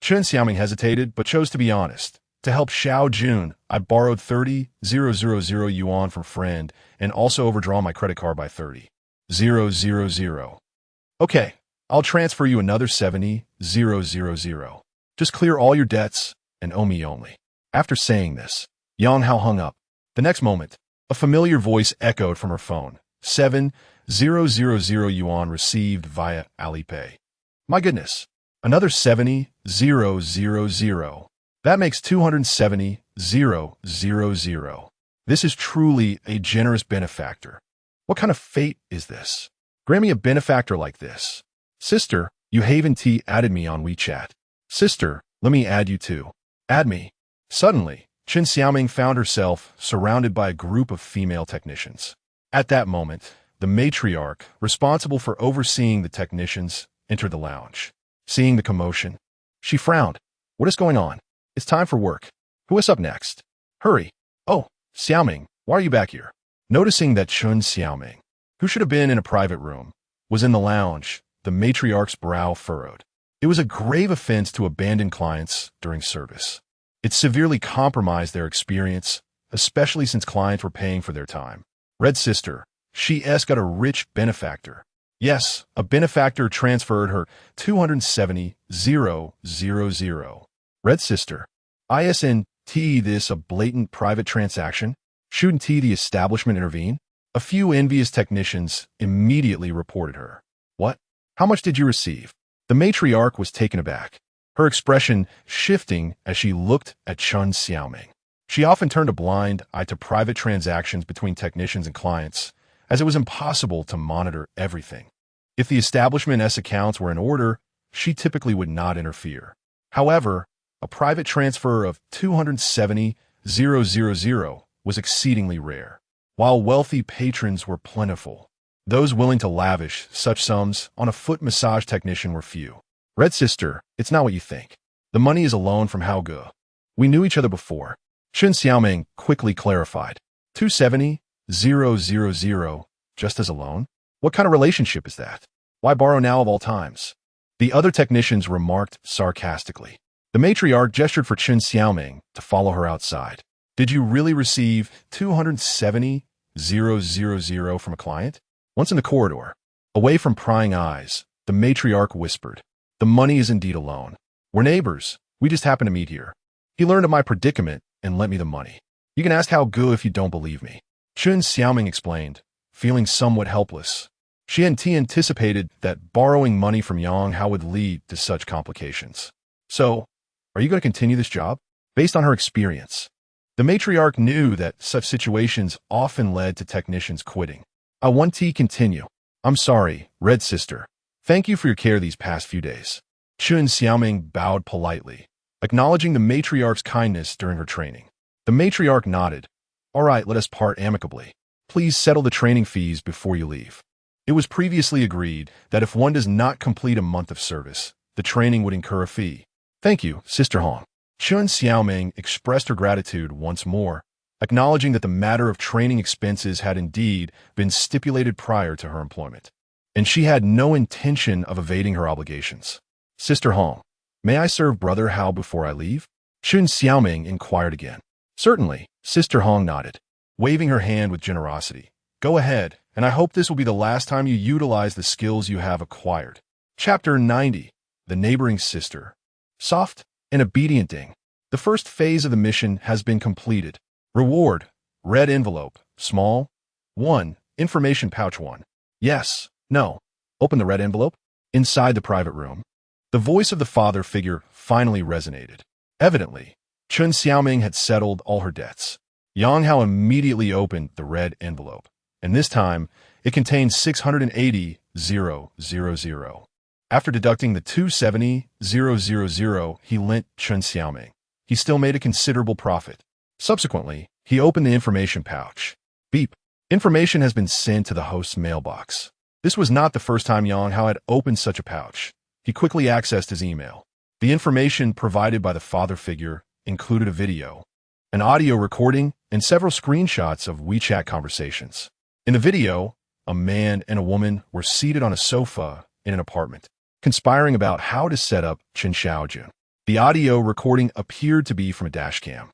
Xiaoming hesitated, but chose to be honest. To help Xiao Jun, I borrowed 30,000 yuan from friend and also overdrawn my credit card by 30,000. Okay, I'll transfer you another 70,000. Just clear all your debts and owe me only. After saying this, Yang Hao hung up. The next moment, a familiar voice echoed from her phone. 7,000 yuan received via Alipay. My goodness, another 70,000. That makes 270,000. This is truly a generous benefactor. What kind of fate is this? Grant me a benefactor like this. Sister, you haven't added me on WeChat. Sister, let me add you too. Add me. Suddenly, Chen Xiaoming found herself surrounded by a group of female technicians. At that moment, the matriarch, responsible for overseeing the technicians, entered the lounge. Seeing the commotion, she frowned. What is going on? It's time for work. Who is up next? Hurry. Oh, Xiaoming, why are you back here? Noticing that Chen Xiaoming, who should have been in a private room, was in the lounge, the matriarch's brow furrowed. It was a grave offense to abandon clients during service. It severely compromised their experience, especially since clients were paying for their time. Red sister, she's got a rich benefactor. Yes, a benefactor transferred her 270,000. Red sister, isn't this a blatant private transaction? Shouldn't the establishment intervene? A few envious technicians immediately reported her. What? How much did you receive? The matriarch was taken aback, her expression shifting as she looked at Chen Xiaoming. She often turned a blind eye to private transactions between technicians and clients, as it was impossible to monitor everything. If the establishment's accounts were in order, she typically would not interfere. However, a private transfer of 270,000 was exceedingly rare. While wealthy patrons were plentiful, those willing to lavish such sums on a foot massage technician were few. Red sister, it's not what you think. The money is a loan from Hao Ge. We knew each other before. Qin Xiaoming quickly clarified. 270,000, just as a loan? What kind of relationship is that? Why borrow now of all times? The other technicians remarked sarcastically. The matriarch gestured for Qin Xiaoming to follow her outside. Did you really receive 270,000 from a client? Once in the corridor, away from prying eyes, the matriarch whispered, "The money is indeed a loan. We're neighbors. We just happen to meet here. He learned of my predicament and lent me the money. You can ask Hao Ge if you don't believe me." Qin Xiaoming explained, feeling somewhat helpless. She hadn't anticipated that borrowing money from Yang Hao would lead to such complications. "So, are you going to continue this job?" Based on her experience, the matriarch knew that such situations often led to technicians quitting. "I want to continue. I'm sorry, Red Sister. Thank you for your care these past few days." Qin Xiaoming bowed politely, acknowledging the matriarch's kindness during her training. The matriarch nodded. "All right, let us part amicably. Please settle the training fees before you leave." It was previously agreed that if one does not complete a month of service, the training would incur a fee. "Thank you, Sister Hong." Qin Xiaoming expressed her gratitude once more, acknowledging that the matter of training expenses had indeed been stipulated prior to her employment, and she had no intention of evading her obligations. "Sister Hong, may I serve Brother Hao before I leave?" Qin Xiaoming inquired again. "Certainly," Sister Hong nodded, waving her hand with generosity. "Go ahead, and I hope this will be the last time you utilize the skills you have acquired." Chapter 90. The Neighboring Sister. Soft and obedient Ding. The first phase of the mission has been completed. Reward. Red envelope. Small. 1. Information pouch 1. Yes. No. Open the red envelope. Inside the private room, the voice of the father figure finally resonated. Evidently, Qin Xiaoming had settled all her debts. Yang Hao immediately opened the red envelope, and this time it contained 680,000. After deducting the 270,000 he lent Qin Xiaoming, he still made a considerable profit. Subsequently, he opened the information pouch. Beep. Information has been sent to the host's mailbox. This was not the first time Yang Hao had opened such a pouch. He quickly accessed his email. The information provided by the father figure included a video, an audio recording, and several screenshots of WeChat conversations. In the video, a man and a woman were seated on a sofa in an apartment, conspiring about how to set up Qin Xiaojun. The audio recording appeared to be from a dashcam,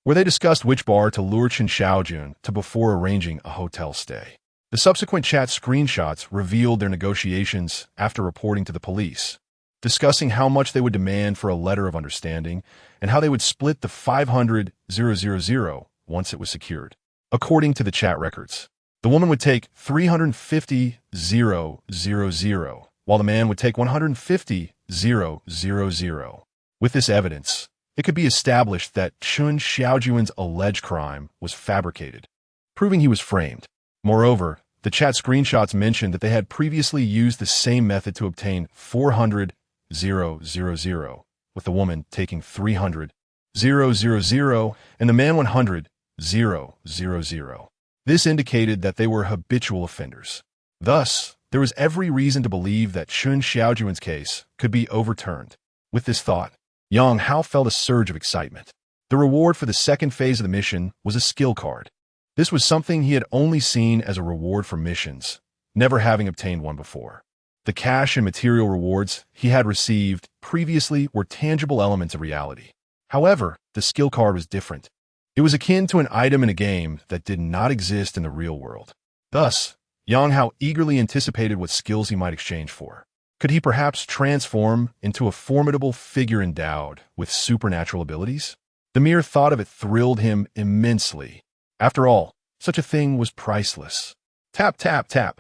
where they discussed which bar to lure Qin Xiaojun to before arranging a hotel stay. The subsequent chat screenshots revealed their negotiations after reporting to the police, discussing how much they would demand for a letter of understanding and how they would split the 500,000 once it was secured. According to the chat records, the woman would take 350,000, while the man would take 150,000. With this evidence, it could be established that Qin Xiaojun's alleged crime was fabricated, proving he was framed. Moreover, the chat screenshots mentioned that they had previously used the same method to obtain 400,000, with the woman taking 300,000 and the man 100,000. This indicated that they were habitual offenders. Thus, there was every reason to believe that Qin Xiaojun's case could be overturned. With this thought, Yang Hao felt a surge of excitement. The reward for the second phase of the mission was a skill card. This was something he had only seen as a reward for missions, never having obtained one before. The cash and material rewards he had received previously were tangible elements of reality. However, the skill card was different. It was akin to an item in a game that did not exist in the real world. Thus, Yang Hao eagerly anticipated what skills he might exchange for. Could he perhaps transform into a formidable figure endowed with supernatural abilities? The mere thought of it thrilled him immensely. After all, such a thing was priceless. Tap, tap, tap.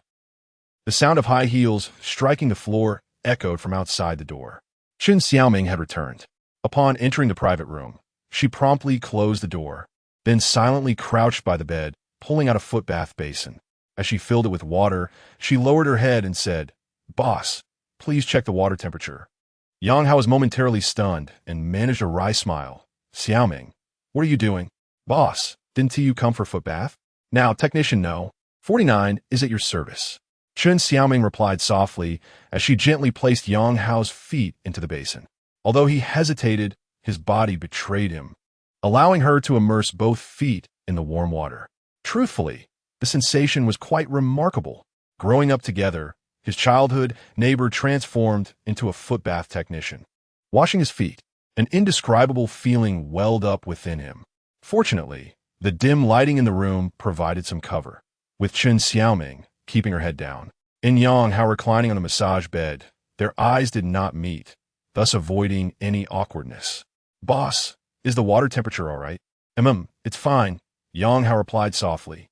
The sound of high heels striking the floor echoed from outside the door. Qin Xiaoming had returned. Upon entering the private room, she promptly closed the door, then silently crouched by the bed, pulling out a foot bath basin. As she filled it with water, she lowered her head and said, "Boss, please check the water temperature." Yang Hao was momentarily stunned and managed a wry smile. Xiaoming, what are you doing? Boss, didn't you come for foot bath? Now, technician, no. 49 is at your service. Chen Xiaoming replied softly as she gently placed Yang Hao's feet into the basin. Although he hesitated, his body betrayed him, allowing her to immerse both feet in the warm water. Truthfully, the sensation was quite remarkable. Growing up together, his childhood neighbor transformed into a foot bath technician. Washing his feet, an indescribable feeling welled up within him. Fortunately, the dim lighting in the room provided some cover, with Chen Xiaoming keeping her head down, and Yang Hao reclining on a massage bed. Their eyes did not meet, thus avoiding any awkwardness. Boss, is the water temperature all right? It's fine, Yang Hao replied softly.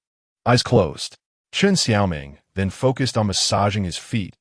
Eyes closed, Chen Xiaoming then focused on massaging his feet,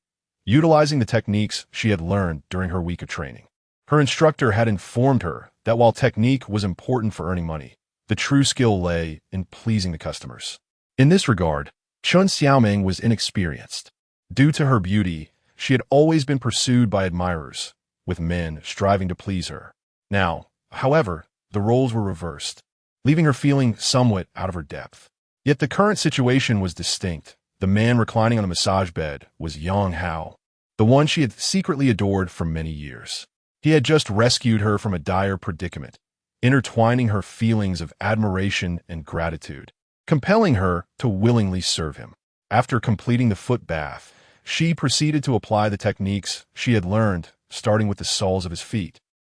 utilizing the techniques she had learned during her week of training. Her instructor had informed her that while technique was important for earning money, the true skill lay in pleasing the customers. In this regard, Chen Xiaoming was inexperienced. Due to her beauty, she had always been pursued by admirers, with men striving to please her. Now, however, the roles were reversed, leaving her feeling somewhat out of her depth. Yet the current situation was distinct. The man reclining on a massage bed was Yang Hao, the one she had secretly adored for many years. He had just rescued her from a dire predicament, intertwining her feelings of admiration and gratitude, compelling her to willingly serve him. After completing the foot bath, she proceeded to apply the techniques she had learned, starting with the soles of his feet,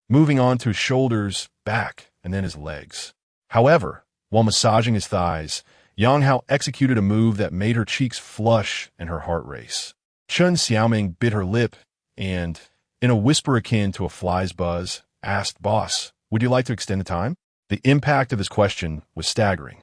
moving on to his shoulders, back, and then his legs. However, while massaging his thighs, Yang Hao executed a move that made her cheeks flush and her heart race. Chen Xiaoming bit her lip and, in a whisper akin to a fly's buzz, asked, Boss, would you like to extend the time? The impact of his question was staggering.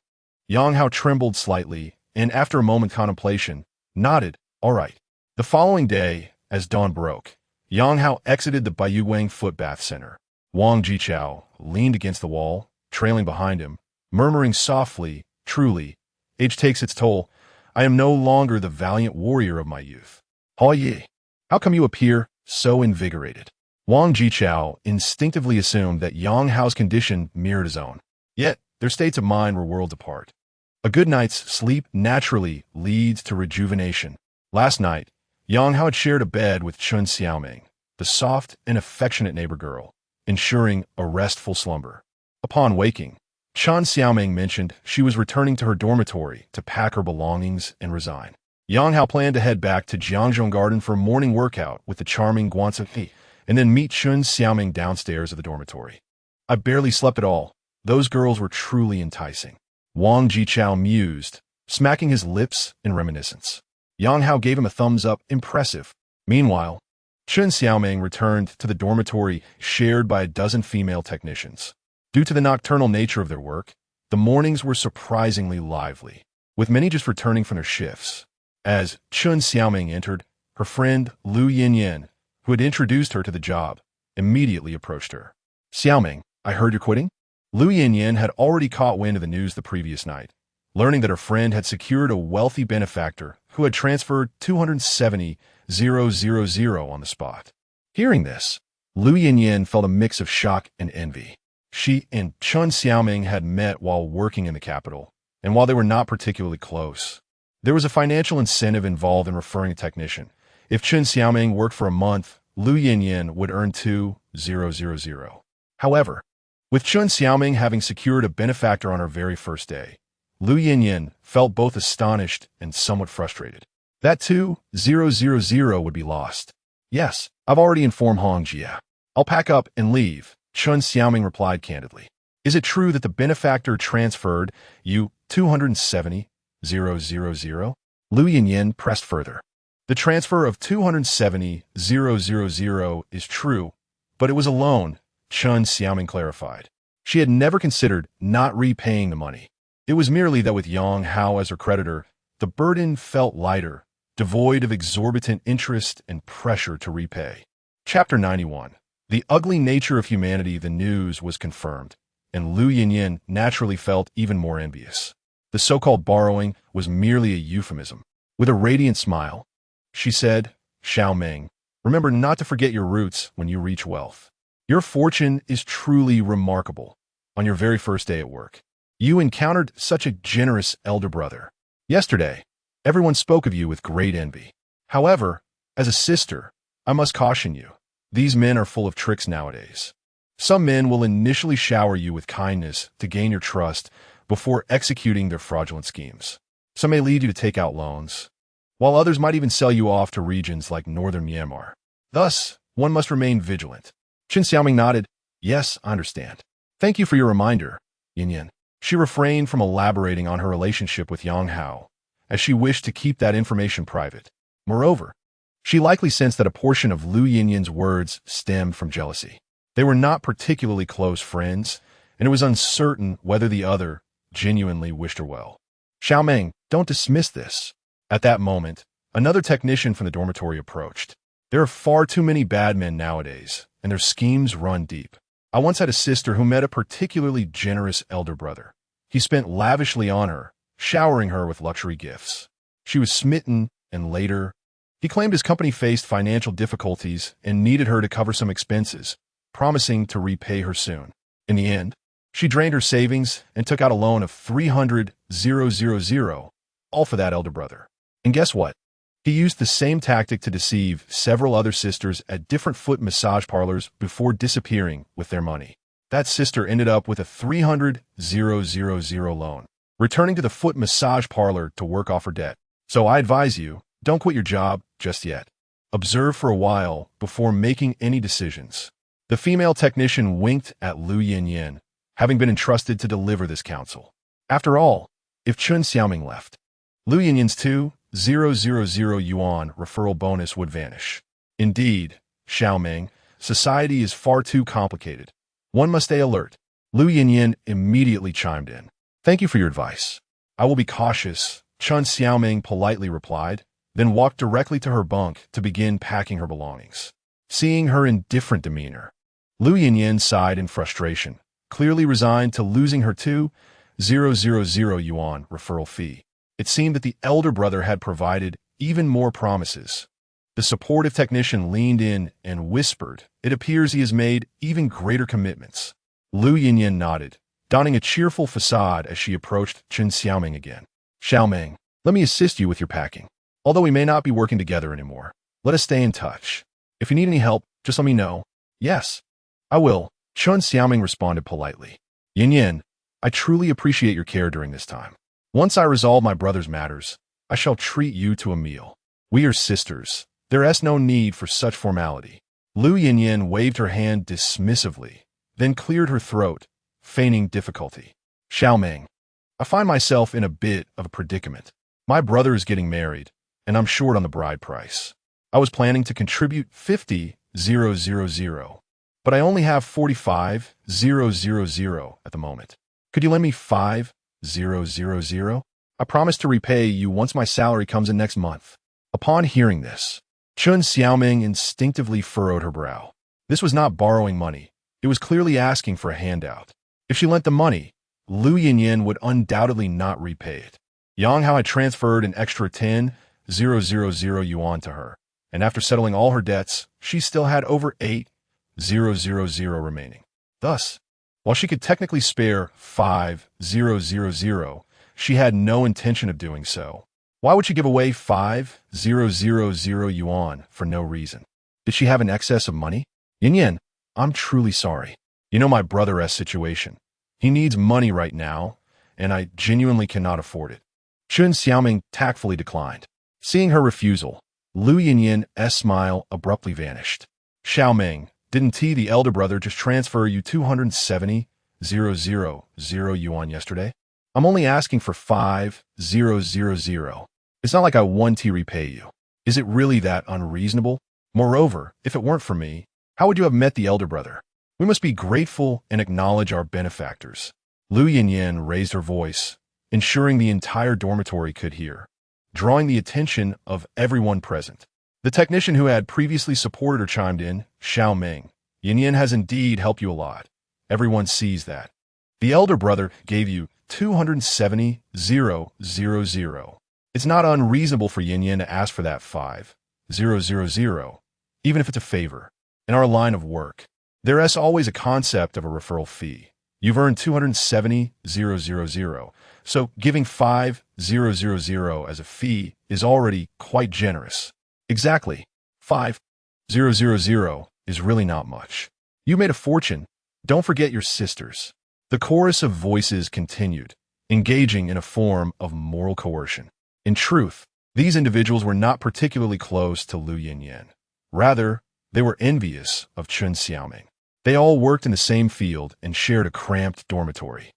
Yang Hao trembled slightly and, after a moment's contemplation, nodded, all right. The following day, as dawn broke, Yang Hao exited the Baiyuwang Foot Bath Center. Wang Jichao leaned against the wall, trailing behind him, murmuring softly, truly, age takes its toll. I am no longer the valiant warrior of my youth. Hao Yi, how come you appear so invigorated? Wang Jichao instinctively assumed that Yang Hao's condition mirrored his own. Yet, their states of mind were worlds apart. A good night's sleep naturally leads to rejuvenation. Last night, Yang Hao had shared a bed with Chen Xiaoming, the soft and affectionate neighbor girl, ensuring a restful slumber. Upon waking, Chen Xiaoming mentioned she was returning to her dormitory to pack her belongings and resign. Yang Hao planned to head back to Jiangzhong Garden for a morning workout with the charming Guanzi, and then meet Chen Xiaoming downstairs of the dormitory. I barely slept at all. Those girls were truly enticing. Wang Jichao mused, smacking his lips in reminiscence. Yang Hao gave him a thumbs up, impressive. Meanwhile, Chen Xiaoming returned to the dormitory shared by a dozen female technicians. Due to the nocturnal nature of their work, the mornings were surprisingly lively, with many just returning from their shifts. As Chen Xiaoming entered, her friend Lu Yinyan, who had introduced her to the job, immediately approached her. Xiaoming, I heard you're quitting? Lu Yinyan had already caught wind of the news the previous night, learning that her friend had secured a wealthy benefactor who had transferred 270,000 on the spot. Hearing this, Lu Yinyan felt a mix of shock and envy. She and Chen Xiaoming had met while working in the capital, and while they were not particularly close, there was a financial incentive involved in referring a technician. If Chen Xiaoming worked for a month, Lu Yinyan would earn 2,000. However, with Chen Xiaoming having secured a benefactor on her very first day, Lu Yinyan felt both astonished and somewhat frustrated. That 2,000 would be lost. Yes, I've already informed Hong Jia. I'll pack up and leave, Chen Xiaoming replied candidly. Is it true that the benefactor transferred you 270,000? Lu Yinyan pressed further. The transfer of 270,000 is true, but it was a loan, Chen Xiaoming clarified. She had never considered not repaying the money. It was merely that with Yang Hao as her creditor, the burden felt lighter, devoid of exorbitant interest and pressure to repay. Chapter 91. The ugly nature of humanity. The news was confirmed, and Lu Yinyan naturally felt even more envious. The so-called borrowing was merely a euphemism. With a radiant smile, she said, Xiaoming, Remember not to forget your roots when you reach wealth. Your fortune is truly remarkable. On your very first day at work, you encountered such a generous elder brother. Yesterday, everyone spoke of you with great envy. However, as a sister, I must caution you. These men are full of tricks nowadays. Some men will initially shower you with kindness to gain your trust before executing their fraudulent schemes. Some may lead you to take out loans, while others might even sell you off to regions like northern Myanmar. Thus, one must remain vigilant. Qin Xiaoming nodded. Yes, I understand. Thank you for your reminder, Yin. She refrained from elaborating on her relationship with Yang Hao, as she wished to keep that information private. Moreover, she likely sensed that a portion of Lu Yinyan's words stemmed from jealousy. They were not particularly close friends, and it was uncertain whether the other genuinely wished her well. Xiaoming, don't dismiss this. At that moment, another technician from the dormitory approached. There are far too many bad men nowadays, and their schemes run deep. I once had a sister who met a particularly generous elder brother. He spent lavishly on her, showering her with luxury gifts. She was smitten, and later, he claimed his company faced financial difficulties and needed her to cover some expenses, promising to repay her soon. In the end, she drained her savings and took out a loan of 300,000, all for that elder brother. And guess what? He used the same tactic to deceive several other sisters at different foot massage parlors before disappearing with their money. That sister ended up with a 300,000 loan, returning to the foot massage parlor to work off her debt. So I advise you, don't quit your job just yet. Observe for a while before making any decisions. The female technician winked at Lu Yinyan, having been entrusted to deliver this counsel. After all, if Qin Xiaoming left, Lu Yinyan's 2,000 yuan referral bonus would vanish. Indeed, Xiaoming, society is far too complicated. One must stay alert. Lu Yinyan immediately chimed in. Thank you for your advice. I will be cautious, Qin Xiaoming politely replied, then walked directly to her bunk to begin packing her belongings. Seeing her indifferent demeanor, Lu Yinyan sighed in frustration, clearly resigned to losing her 2,000 yuan referral fee. It seemed that the elder brother had provided even more promises. The supportive technician leaned in and whispered, it appears he has made even greater commitments. Lu Yinyan nodded, donning a cheerful facade as she approached Qin Xiaoming again. Xiaoming, let me assist you with your packing. Although we may not be working together anymore, let us stay in touch. If you need any help, just let me know. Yes, I will, Qin Xiaoming responded politely. Yin, I truly appreciate your care during this time. Once I resolve my brother's matters, I shall treat you to a meal. We are sisters. There is no need for such formality. Lu Yinyan waved her hand dismissively, then cleared her throat, feigning difficulty. Xiaoming, I find myself in a bit of a predicament. My brother is getting married, and I'm short on the bride price. I was planning to contribute 50,000, but I only have 45,000 at the moment. Could you lend me 5,000? I promise to repay you once my salary comes in next month. Upon hearing this, Qin Xiaoming instinctively furrowed her brow. This was not borrowing money. It was clearly asking for a handout. If she lent the money, Lu Yinyan would undoubtedly not repay it. Yang Hao had transferred an extra 10,000 yuan to her, and after settling all her debts, she still had over 8,000 remaining. Thus, while she could technically spare 5,000, she had no intention of doing so. Why would she give away 5,000 yuan for no reason? Did she have an excess of money? Yin, I'm truly sorry. You know my brother's situation. He needs money right now, and I genuinely cannot afford it. Qin Xiaoming tactfully declined. Seeing her refusal, Lu Yinyan's smile abruptly vanished. Xiaoming, didn't the elder brother just transfer you 270,000 yuan yesterday? I'm only asking for 5,000. It's not like I want to repay you. Is it really that unreasonable? Moreover, if it weren't for me, how would you have met the elder brother? We must be grateful and acknowledge our benefactors. Lu Yinyan raised her voice, ensuring the entire dormitory could hear, drawing the attention of everyone present. The technician who had previously supported her chimed in, Xiaoming, Yin has indeed helped you a lot. Everyone sees that. The elder brother gave you 270,000. It's not unreasonable for Yin to ask for that 5,000, even if it's a favor. In our line of work, there's always a concept of a referral fee. You've earned 270,000, so giving 5,000 as a fee is already quite generous. Exactly. 5,000 is really not much. You made a fortune. Don't forget your sisters. The chorus of voices continued, engaging in a form of moral coercion. In truth, these individuals were not particularly close to Lu Yinyan. Rather, they were envious of Chen Xiaoming. They all worked in the same field and shared a cramped dormitory.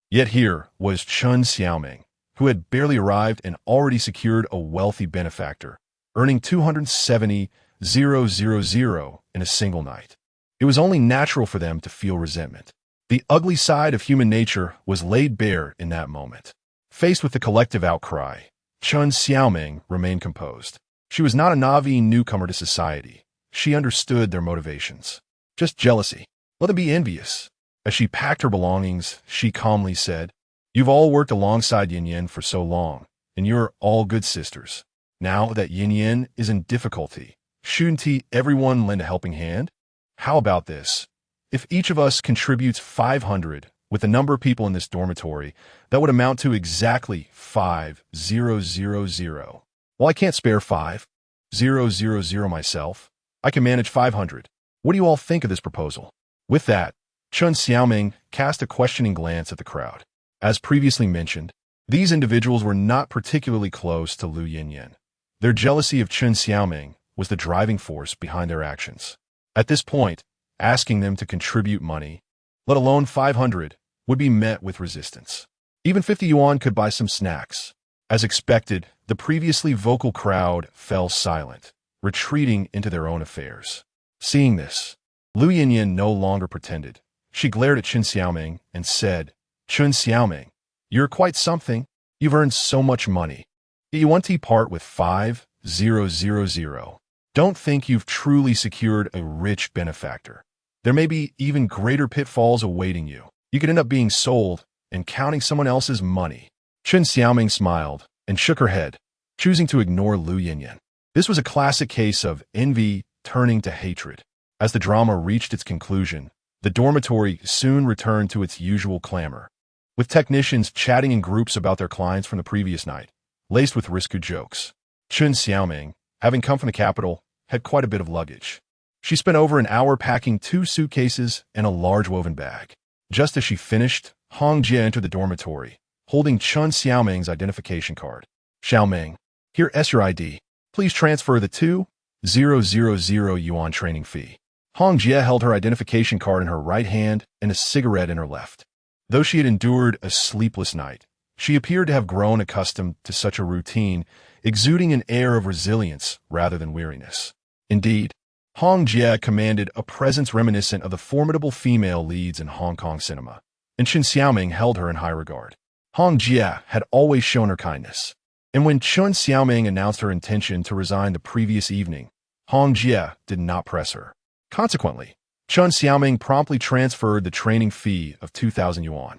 Yet here was Chen Xiaoming, who had barely arrived and already secured a wealthy benefactor, earning 270,000 in a single night. It was only natural for them to feel resentment. The ugly side of human nature was laid bare in that moment. Faced with the collective outcry, Chen Xiaoming remained composed. She was not a Navi newcomer to society. She understood their motivations. Just jealousy. Let them be envious. As she packed her belongings, she calmly said, "You've all worked alongside Yin for so long, and you're all good sisters. Now that Yin is in difficulty, shouldn't everyone lend a helping hand? How about this? If each of us contributes 500 with the number of people in this dormitory, that would amount to exactly 5,000. Well, I can't spare 5,000 myself. I can manage 500. What do you all think of this proposal?" With that, Chen Xiaoming cast a questioning glance at the crowd. As previously mentioned, these individuals were not particularly close to Lu Yinyan. Their jealousy of Chen Xiaoming was the driving force behind their actions. At this point, asking them to contribute money, let alone 500, would be met with resistance. Even 50 yuan could buy some snacks. As expected, the previously vocal crowd fell silent, retreating into their own affairs. Seeing this, Lu Yinyan no longer pretended. She glared at Chen Xiaoming and said, "Chen Xiaoming, you're quite something. You've earned so much money. Yet you want to part with 5,000. Don't think you've truly secured a rich benefactor. There may be even greater pitfalls awaiting you. You could end up being sold and counting someone else's money." Chen Xiaoming smiled and shook her head, choosing to ignore Lu Yinyan. This was a classic case of envy turning to hatred. As the drama reached its conclusion, the dormitory soon returned to its usual clamor, with technicians chatting in groups about their clients from the previous night, laced with risky jokes. Chen Xiaoming, having come from the capital, had quite a bit of luggage. She spent over an hour packing 2 suitcases and a large woven bag. Just as she finished, Hong Jie entered the dormitory, holding Chen Xiaoming's identification card. "Xiaoming, here's your ID. Please transfer the 2,000 yuan training fee." Hong Jie held her identification card in her right hand and a cigarette in her left. Though she had endured a sleepless night, she appeared to have grown accustomed to such a routine, exuding an air of resilience rather than weariness. Indeed, Hong Jie commanded a presence reminiscent of the formidable female leads in Hong Kong cinema, and Chen Xiaoming held her in high regard. Hong Jie had always shown her kindness, and when Chen Xiaoming announced her intention to resign the previous evening, Hong Jie did not press her. Consequently, Chen Xiaoming promptly transferred the training fee of 2,000 yuan,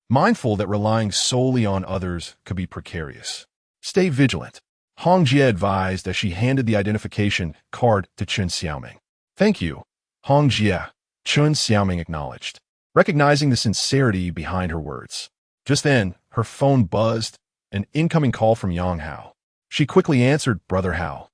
mindful that relying solely on others could be precarious. "Stay vigilant," Hong Jie advised as she handed the identification card to Chen Xiaoming. "Thank you, Hong Jie," Chen Xiaoming acknowledged, recognizing the sincerity behind her words. Just then, her phone buzzed, an incoming call from Yang Hao. She quickly answered, "Brother Hao,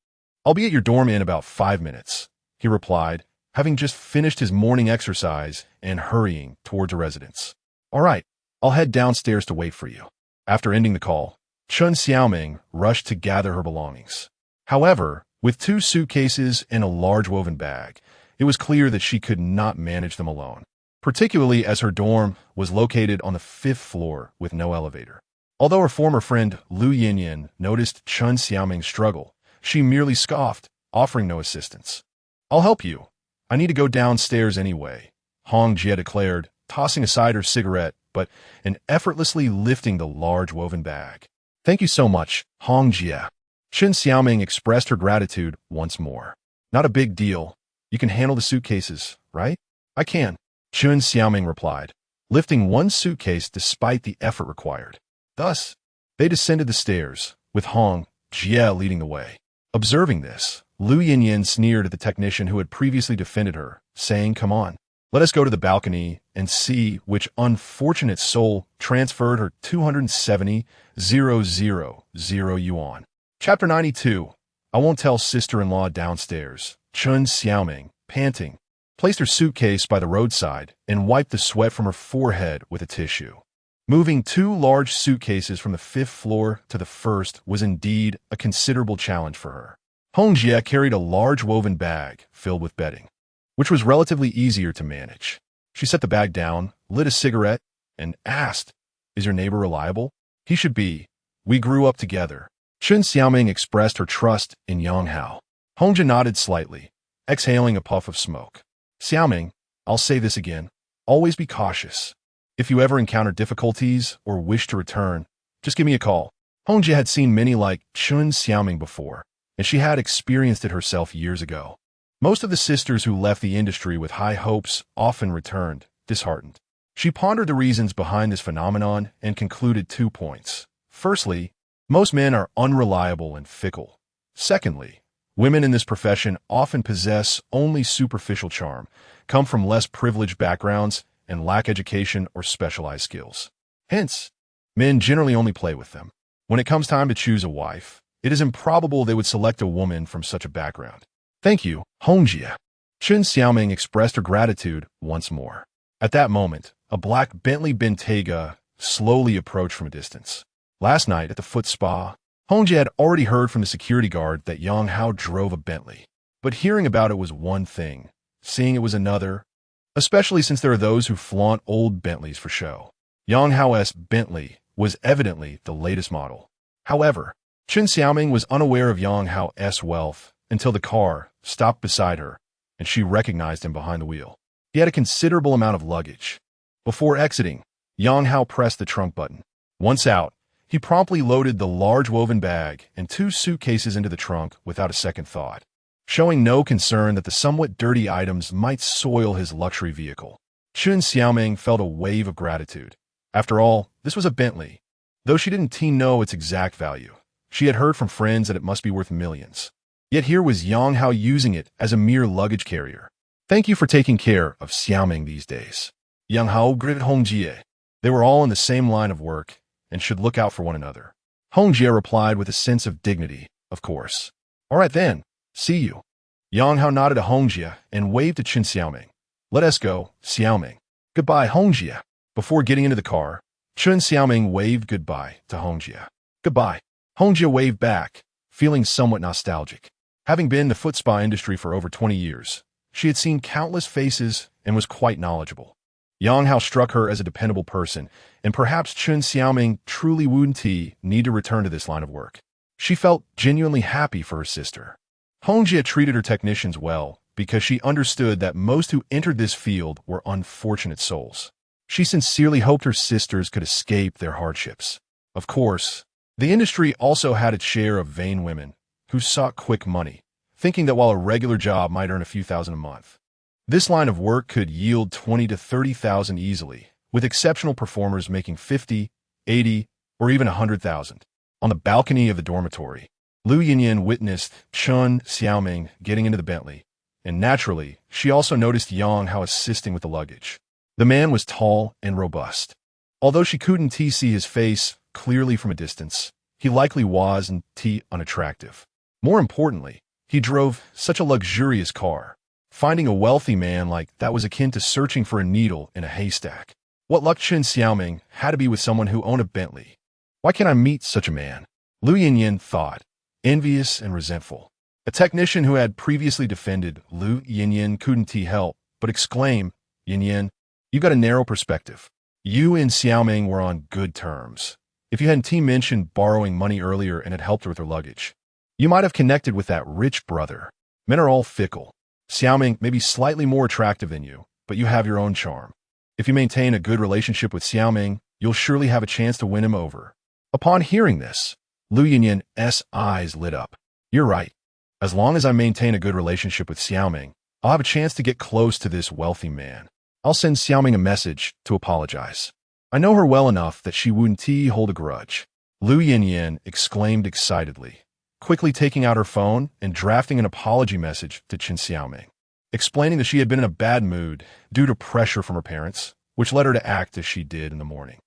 I'll be at your dorm in about 5 minutes," he replied, having just finished his morning exercise and hurrying towards a residence. "All right, I'll head downstairs to wait for you." After ending the call, Chen Xiaoming rushed to gather her belongings. However, with 2 suitcases and a large woven bag, it was clear that she could not manage them alone, particularly as her dorm was located on the 5th floor with no elevator. Although her former friend Lu Yinyan noticed Chen Xiaoming's struggle, she merely scoffed, offering no assistance. "I'll help you. I need to go downstairs anyway," Hong Jie declared, tossing aside her cigarette, and effortlessly lifting the large woven bag. "Thank you so much, Hong Jie." Chen Xiaoming expressed her gratitude once more. "Not a big deal. You can handle the suitcases, right?" "I can," Chen Xiaoming replied, lifting one suitcase despite the effort required. Thus, they descended the stairs, with Hong Jie leading the way. Observing this, Lu Yinyin sneered at the technician who had previously defended her, saying, "Come on, let us go to the balcony and see which unfortunate soul transferred her 270,000 yuan." Chapter 92. I won't tell sister-in-law downstairs. Chun Xiaoming, panting, placed her suitcase by the roadside and wiped the sweat from her forehead with a tissue. Moving 2 large suitcases from the 5th floor to the 1st was indeed a considerable challenge for her. Hongjie carried a large woven bag filled with bedding, which was relatively easier to manage. She set the bag down, lit a cigarette, and asked, "Is your neighbor reliable?" "He should be. We grew up together." Chun Xiaoming expressed her trust in Yang Hao. Hongjie nodded slightly, exhaling a puff of smoke. "Xiaoming, I'll say this again. Always be cautious. If you ever encounter difficulties or wish to return, just give me a call." Hongjie had seen many like Chun Xiaoming before, and she had experienced it herself years ago. Most of the sisters who left the industry with high hopes often returned, disheartened. She pondered the reasons behind this phenomenon and concluded 2 points. Firstly, most men are unreliable and fickle. Secondly, women in this profession often possess only superficial charm, come from less privileged backgrounds, and lack education or specialized skills. Hence, men generally only play with them. When it comes time to choose a wife, it is improbable they would select a woman from such a background. "Thank you, Hongjie." Chun Xiaoming expressed her gratitude once more. At that moment, a black Bentley Bentayga slowly approached from a distance. Last night at the foot spa, Hongjie had already heard from the security guard that Yang Hao drove a Bentley. But hearing about it was one thing, seeing it was another, especially since there are those who flaunt old Bentleys for show. Yang Hao's Bentley was evidently the latest model. However, Chun Xiaoming was unaware of Yang Hao's wealth until the car stopped beside her and she recognized him behind the wheel. He had a considerable amount of luggage. Before exiting, Yang Hao pressed the trunk button. Once out, he promptly loaded the large woven bag and 2 suitcases into the trunk without a second thought, showing no concern that the somewhat dirty items might soil his luxury vehicle. Chun Xiaoming felt a wave of gratitude. After all, this was a Bentley. Though she didn't know its exact value, she had heard from friends that it must be worth millions. Yet here was Yang Hao using it as a mere luggage carrier. "Thank you for taking care of Xiaoming these days." Yang Hao greeted Hongjie. They were all in the same line of work and should look out for one another. Hongjie replied with a sense of dignity, "Of course." "All right then, see you." Yang Hao nodded to Hongjie and waved to Chun Xiaoming. "Let us go, Xiaoming." "Goodbye, Hongjie." Before getting into the car, Chun Xiaoming waved goodbye to Hongjie. "Goodbye." Hongjie waved back, feeling somewhat nostalgic. Having been in the foot spa industry for over 20 years, she had seen countless faces and was quite knowledgeable. Yang Hao struck her as a dependable person, and perhaps Chun Xiaoming truly wouldn't need to return to this line of work. She felt genuinely happy for her sister. Hongjie treated her technicians well because she understood that most who entered this field were unfortunate souls. She sincerely hoped her sisters could escape their hardships. Of course, the industry also had its share of vain women who sought quick money, thinking that while a regular job might earn a few thousand a month, this line of work could yield 20 to 30,000 easily, with exceptional performers making 50, 80, or even 100,000. On the balcony of the dormitory, Lu Yinyin witnessed Chun Xiaoming getting into the Bentley, and naturally, she also noticed Yang Hao assisting with the luggage. The man was tall and robust. Although she couldn't see his face clearly from a distance, he likely wasn't unattractive. More importantly, he drove such a luxurious car. Finding a wealthy man like that was akin to searching for a needle in a haystack. What luck Chun Xiaoming had to be with someone who owned a Bentley. Why can't I meet such a man? Lu Yinyin thought, envious and resentful. A technician who had previously defended Lu Yinyin couldn't help but exclaim, "Yinyin, you've got a narrow perspective. You and Xiaoming were on good terms. If you hadn't mentioned borrowing money earlier and had helped her with her luggage, you might have connected with that rich brother. Men are all fickle. Xiaoming may be slightly more attractive than you, but you have your own charm. If you maintain a good relationship with Xiaoming, you'll surely have a chance to win him over." Upon hearing this, Lu Yinyin's eyes lit up. "You're right. As long as I maintain a good relationship with Xiaoming, I'll have a chance to get close to this wealthy man. I'll send Xiaoming a message to apologize. I know her well enough that she wouldn't hold a grudge." Lu Yinyin exclaimed excitedly, quickly taking out her phone and drafting an apology message to Qin Xiaoming, explaining that she had been in a bad mood due to pressure from her parents, which led her to act as she did in the morning.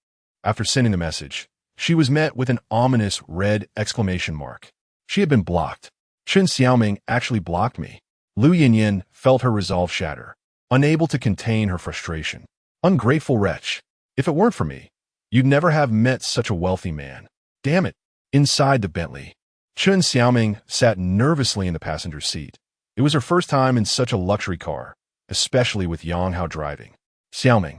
After sending the message, she was met with an ominous red exclamation mark. She had been blocked. Qin Xiaoming actually blocked me. Lu Yinyin felt her resolve shatter, unable to contain her frustration. Ungrateful wretch. If it weren't for me, you'd never have met such a wealthy man. Damn it. Inside the Bentley, Qin Xiaoming sat nervously in the passenger seat. It was her first time in such a luxury car, especially with Yang Hao driving. Xiaoming,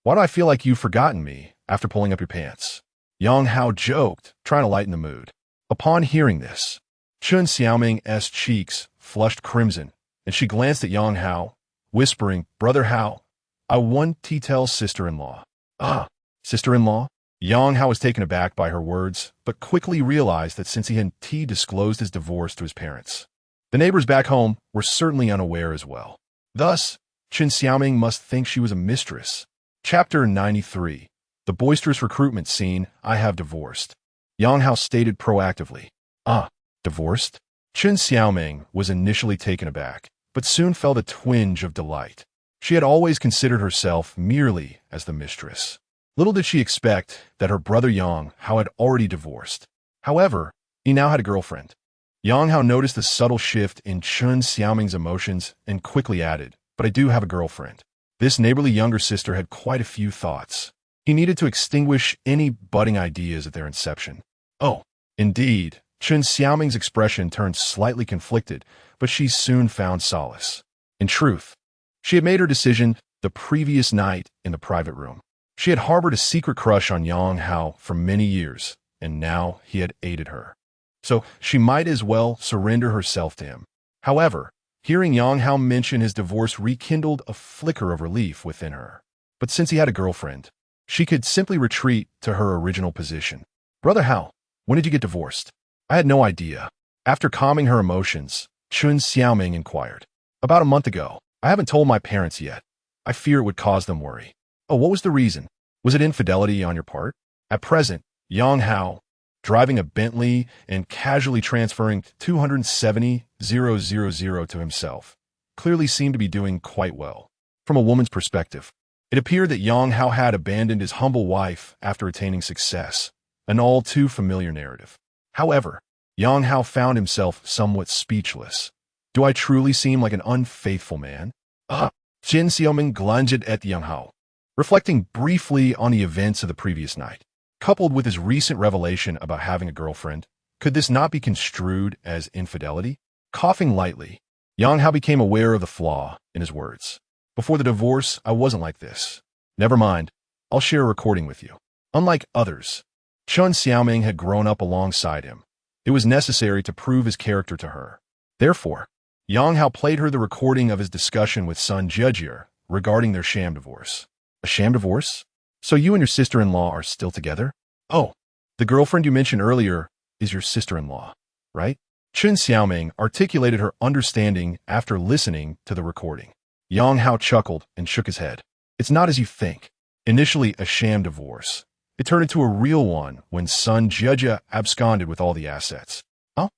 why do I feel like you've forgotten me after pulling up your pants? Yang Hao joked, trying to lighten the mood. Upon hearing this, Qin Xiaoming's cheeks flushed crimson, and she glanced at Yang Hao, whispering, Brother Hao, I want to tell sister-in-law. Ah, sister-in-law? Yang Hao was taken aback by her words, but quickly realized that since he had disclosed his divorce to his parents, the neighbors back home were certainly unaware as well. Thus, Qin Xiaoming must think she was a mistress. Chapter 93. The boisterous recruitment scene. I have divorced. Yang Hao stated proactively. Ah, divorced? Qin Xiaoming was initially taken aback, but soon felt a twinge of delight. She had always considered herself merely as the mistress. Little did she expect that her brother Yang Hao had already divorced. However, he now had a girlfriend. Yang Hao noticed the subtle shift in Qin Xiaoming's emotions and quickly added, but I do have a girlfriend. This neighborly younger sister had quite a few thoughts. He needed to extinguish any budding ideas at their inception. Oh, indeed, Qin Xiaoming's expression turned slightly conflicted, but she soon found solace. In truth, she had made her decision the previous night in the private room. She had harbored a secret crush on Yang Hao for many years, and now he had aided her. So she might as well surrender herself to him. However, hearing Yang Hao mention his divorce rekindled a flicker of relief within her. But since he had a girlfriend, she could simply retreat to her original position. Brother Hao, when did you get divorced? I had no idea. After calming her emotions, Qin Xiaoming inquired. About a month ago. I haven't told my parents yet. I fear it would cause them worry. Oh, what was the reason? Was it infidelity on your part? At present, Yang Hao, driving a Bentley and casually transferring 270,000 to himself, clearly seemed to be doing quite well. From a woman's perspective, it appeared that Yang Hao had abandoned his humble wife after attaining success, an all too familiar narrative. However, Yang Hao found himself somewhat speechless. Do I truly seem like an unfaithful man? Qin Xiaoming glanced at Yang Hao, reflecting briefly on the events of the previous night. Coupled with his recent revelation about having a girlfriend, could this not be construed as infidelity? Coughing lightly, Yang Hao became aware of the flaw in his words. Before the divorce, I wasn't like this. Never mind, I'll share a recording with you. Unlike others, Qin Xiaoming had grown up alongside him. It was necessary to prove his character to her. Therefore, Yang Hao played her the recording of his discussion with Sun Zhejier regarding their sham divorce. A sham divorce? So you and your sister-in-law are still together? Oh, the girlfriend you mentioned earlier is your sister-in-law, right? Qin Xiaoming articulated her understanding after listening to the recording. Yang Hao chuckled and shook his head. It's not as you think. Initially a sham divorce, it turned into a real one when Sun Zhejier absconded with all the assets. Oh?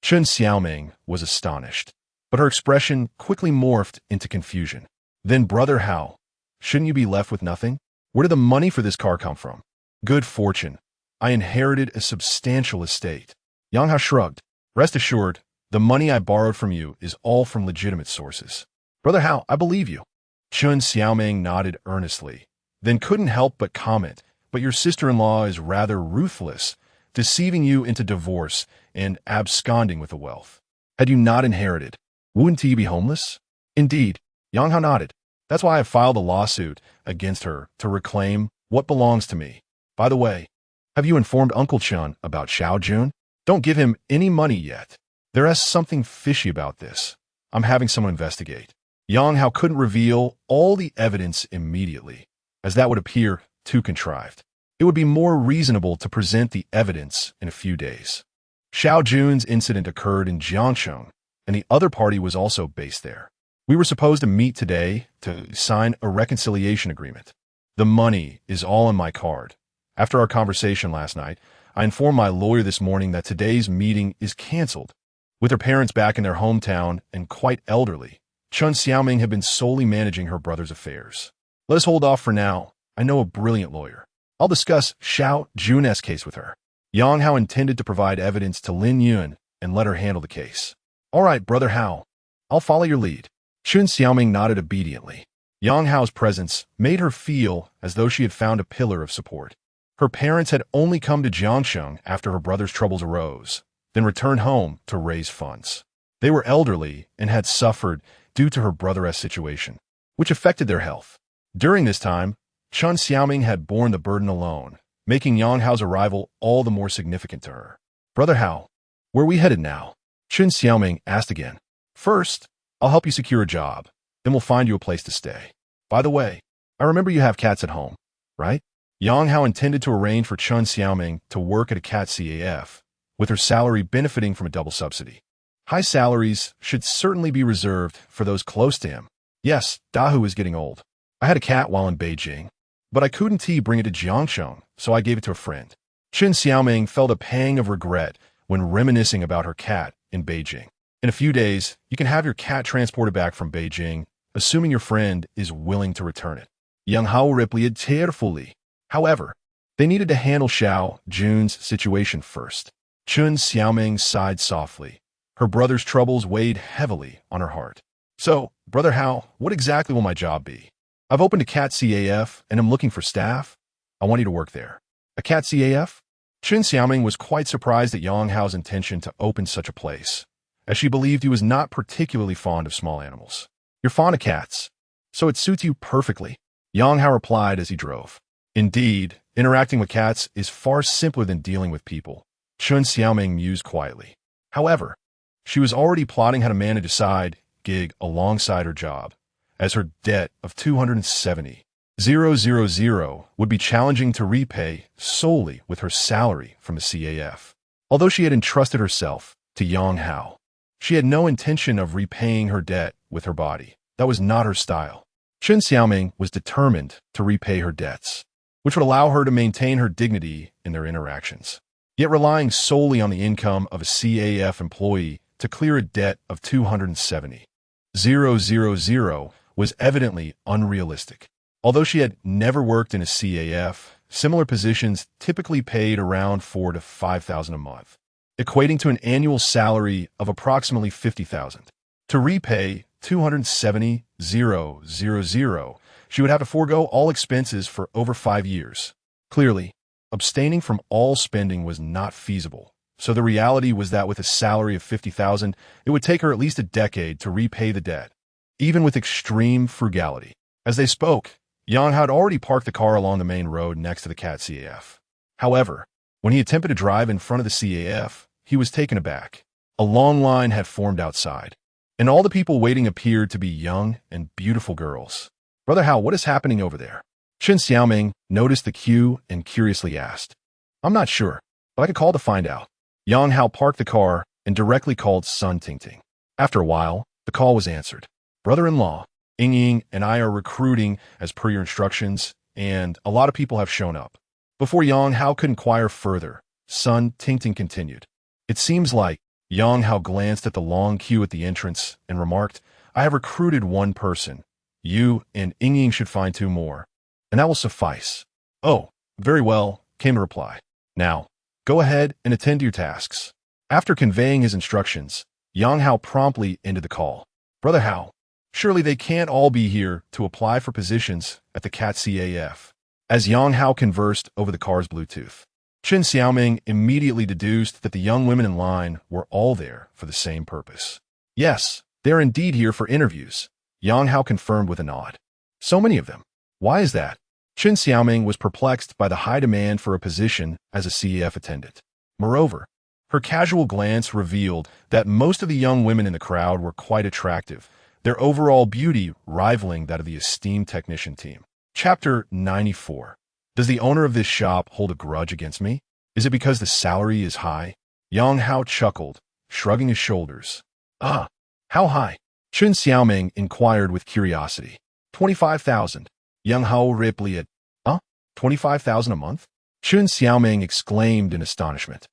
Qin Xiaoming was astonished, but her expression quickly morphed into confusion. Then, Brother Hao, shouldn't you be left with nothing? Where did the money for this car come from? Good fortune. I inherited a substantial estate. Yang Hao shrugged. Rest assured, the money I borrowed from you is all from legitimate sources. Brother Hao, I believe you. Qin Xiaoming nodded earnestly, then couldn't help but comment, but your sister-in-law is rather ruthless, deceiving you into divorce and absconding with the wealth. Had you not inherited, wouldn't you be homeless? Indeed, Yang Hao nodded. That's why I filed a lawsuit against her to reclaim what belongs to me. By the way, have you informed Uncle Chun about Xiao Jun? Don't give him any money yet. There is something fishy about this. I'm having someone investigate. Yang Hao couldn't reveal all the evidence immediately, as that would appear too contrived. It would be more reasonable to present the evidence in a few days. Xiao Jun's incident occurred in Jiangcheng, and the other party was also based there. We were supposed to meet today to sign a reconciliation agreement. The money is all on my card. After our conversation last night, I informed my lawyer this morning that today's meeting is canceled. With her parents back in their hometown and quite elderly, Chun Xiaoming had been solely managing her brother's affairs. Let us hold off for now. I know a brilliant lawyer. I'll discuss Xiao Jun's case with her. Yang Hao intended to provide evidence to Lin Yun and let her handle the case. All right, Brother Hao. I'll follow your lead. Chun Xiaoming nodded obediently. Yang Hao's presence made her feel as though she had found a pillar of support. Her parents had only come to Jiangsheng after her brother's troubles arose, then returned home to raise funds. They were elderly and had suffered due to her brother's situation, which affected their health. During this time, Chun Xiaoming had borne the burden alone, making Yang Hao's arrival all the more significant to her. Brother Hao, where are we headed now? Chun Xiaoming asked again. First, I'll help you secure a job. Then we'll find you a place to stay. By the way, I remember you have cats at home, right? Yang Hao intended to arrange for Chun Xiaoming to work at a cat CAF, with her salary benefiting from a double subsidy. High salaries should certainly be reserved for those close to him. Yes, Dahu is getting old. I had a cat while in Beijing, but I couldn't bring it to Jiangsheng, so I gave it to a friend. Chun Xiaoming felt a pang of regret when reminiscing about her cat in Beijing. In a few days, you can have your cat transported back from Beijing, assuming your friend is willing to return it. Yang Hao replied tearfully. However, they needed to handle Xiao Jun's situation first. Chun Xiaoming sighed softly. Her brother's troubles weighed heavily on her heart. So, Brother Hao, what exactly will my job be? I've opened a cat CAF and am looking for staff. I want you to work there. A cat CAF? Chun Xiaoming was quite surprised at Yang Hao's intention to open such a place, as she believed he was not particularly fond of small animals. You're fond of cats, so it suits you perfectly, Yang Hao replied as he drove. Indeed, interacting with cats is far simpler than dealing with people, Chun Xiaoming mused quietly. However, she was already plotting how to manage a side gig alongside her job, as her debt of 270,000 would be challenging to repay solely with her salary from the CAF. Although she had entrusted herself to Yang Hao, she had no intention of repaying her debt with her body. That was not her style. Chun Xiaoming was determined to repay her debts, which would allow her to maintain her dignity in their interactions. Yet relying solely on the income of a CAF employee to clear a debt of 270,000 was evidently unrealistic. Although she had never worked in a CAF, similar positions typically paid around $4,000 to $5,000 a month, equating to an annual salary of approximately $50,000. To repay 270,000, she would have to forego all expenses for over 5 years. Clearly, abstaining from all spending was not feasible, so the reality was that with a salary of $50,000, it would take her at least a decade to repay the debt, even with extreme frugality. As they spoke, Yang had already parked the car along the main road next to the cat CAF. However, when he attempted to drive in front of the CAF, he was taken aback. A long line had formed outside, and all the people waiting appeared to be young and beautiful girls. Brother Hao, what is happening over there? Chun Xiaoming noticed the queue and curiously asked. I'm not sure, but I could call to find out. Yang Hao parked the car and directly called Sun Tingting. After a while, the call was answered. Brother-in-law, Ying and I are recruiting as per your instructions, and a lot of people have shown up. Before Yang Hao could inquire further, Sun Tingting continued. It seems like Yang Hao glanced at the long queue at the entrance and remarked, I have recruited one person. You and Ying should find 2 more, and that will suffice. Oh, very well, came the reply. Now, go ahead and attend to your tasks. After conveying his instructions, Yang Hao promptly ended the call. Brother Hao, surely they can't all be here to apply for positions at the cat CAF. As Yang Hao conversed over the car's Bluetooth, Chun Xiaoming immediately deduced that the young women in line were all there for the same purpose. Yes, they're indeed here for interviews, Yang Hao confirmed with a nod. So many of them. Why is that? Chun Xiaoming was perplexed by the high demand for a position as a CAF attendant. Moreover, her casual glance revealed that most of the young women in the crowd were quite attractive, their overall beauty rivaling that of the esteemed technician team. Chapter 94. Does the owner of this shop hold a grudge against me? Is it because the salary is high? Yang Hao chuckled, shrugging his shoulders. Ah, how high? Chun Xiaoming inquired with curiosity. 25,000. Yang Hao replied. 25,000 a month? Chun Xiaoming exclaimed in astonishment.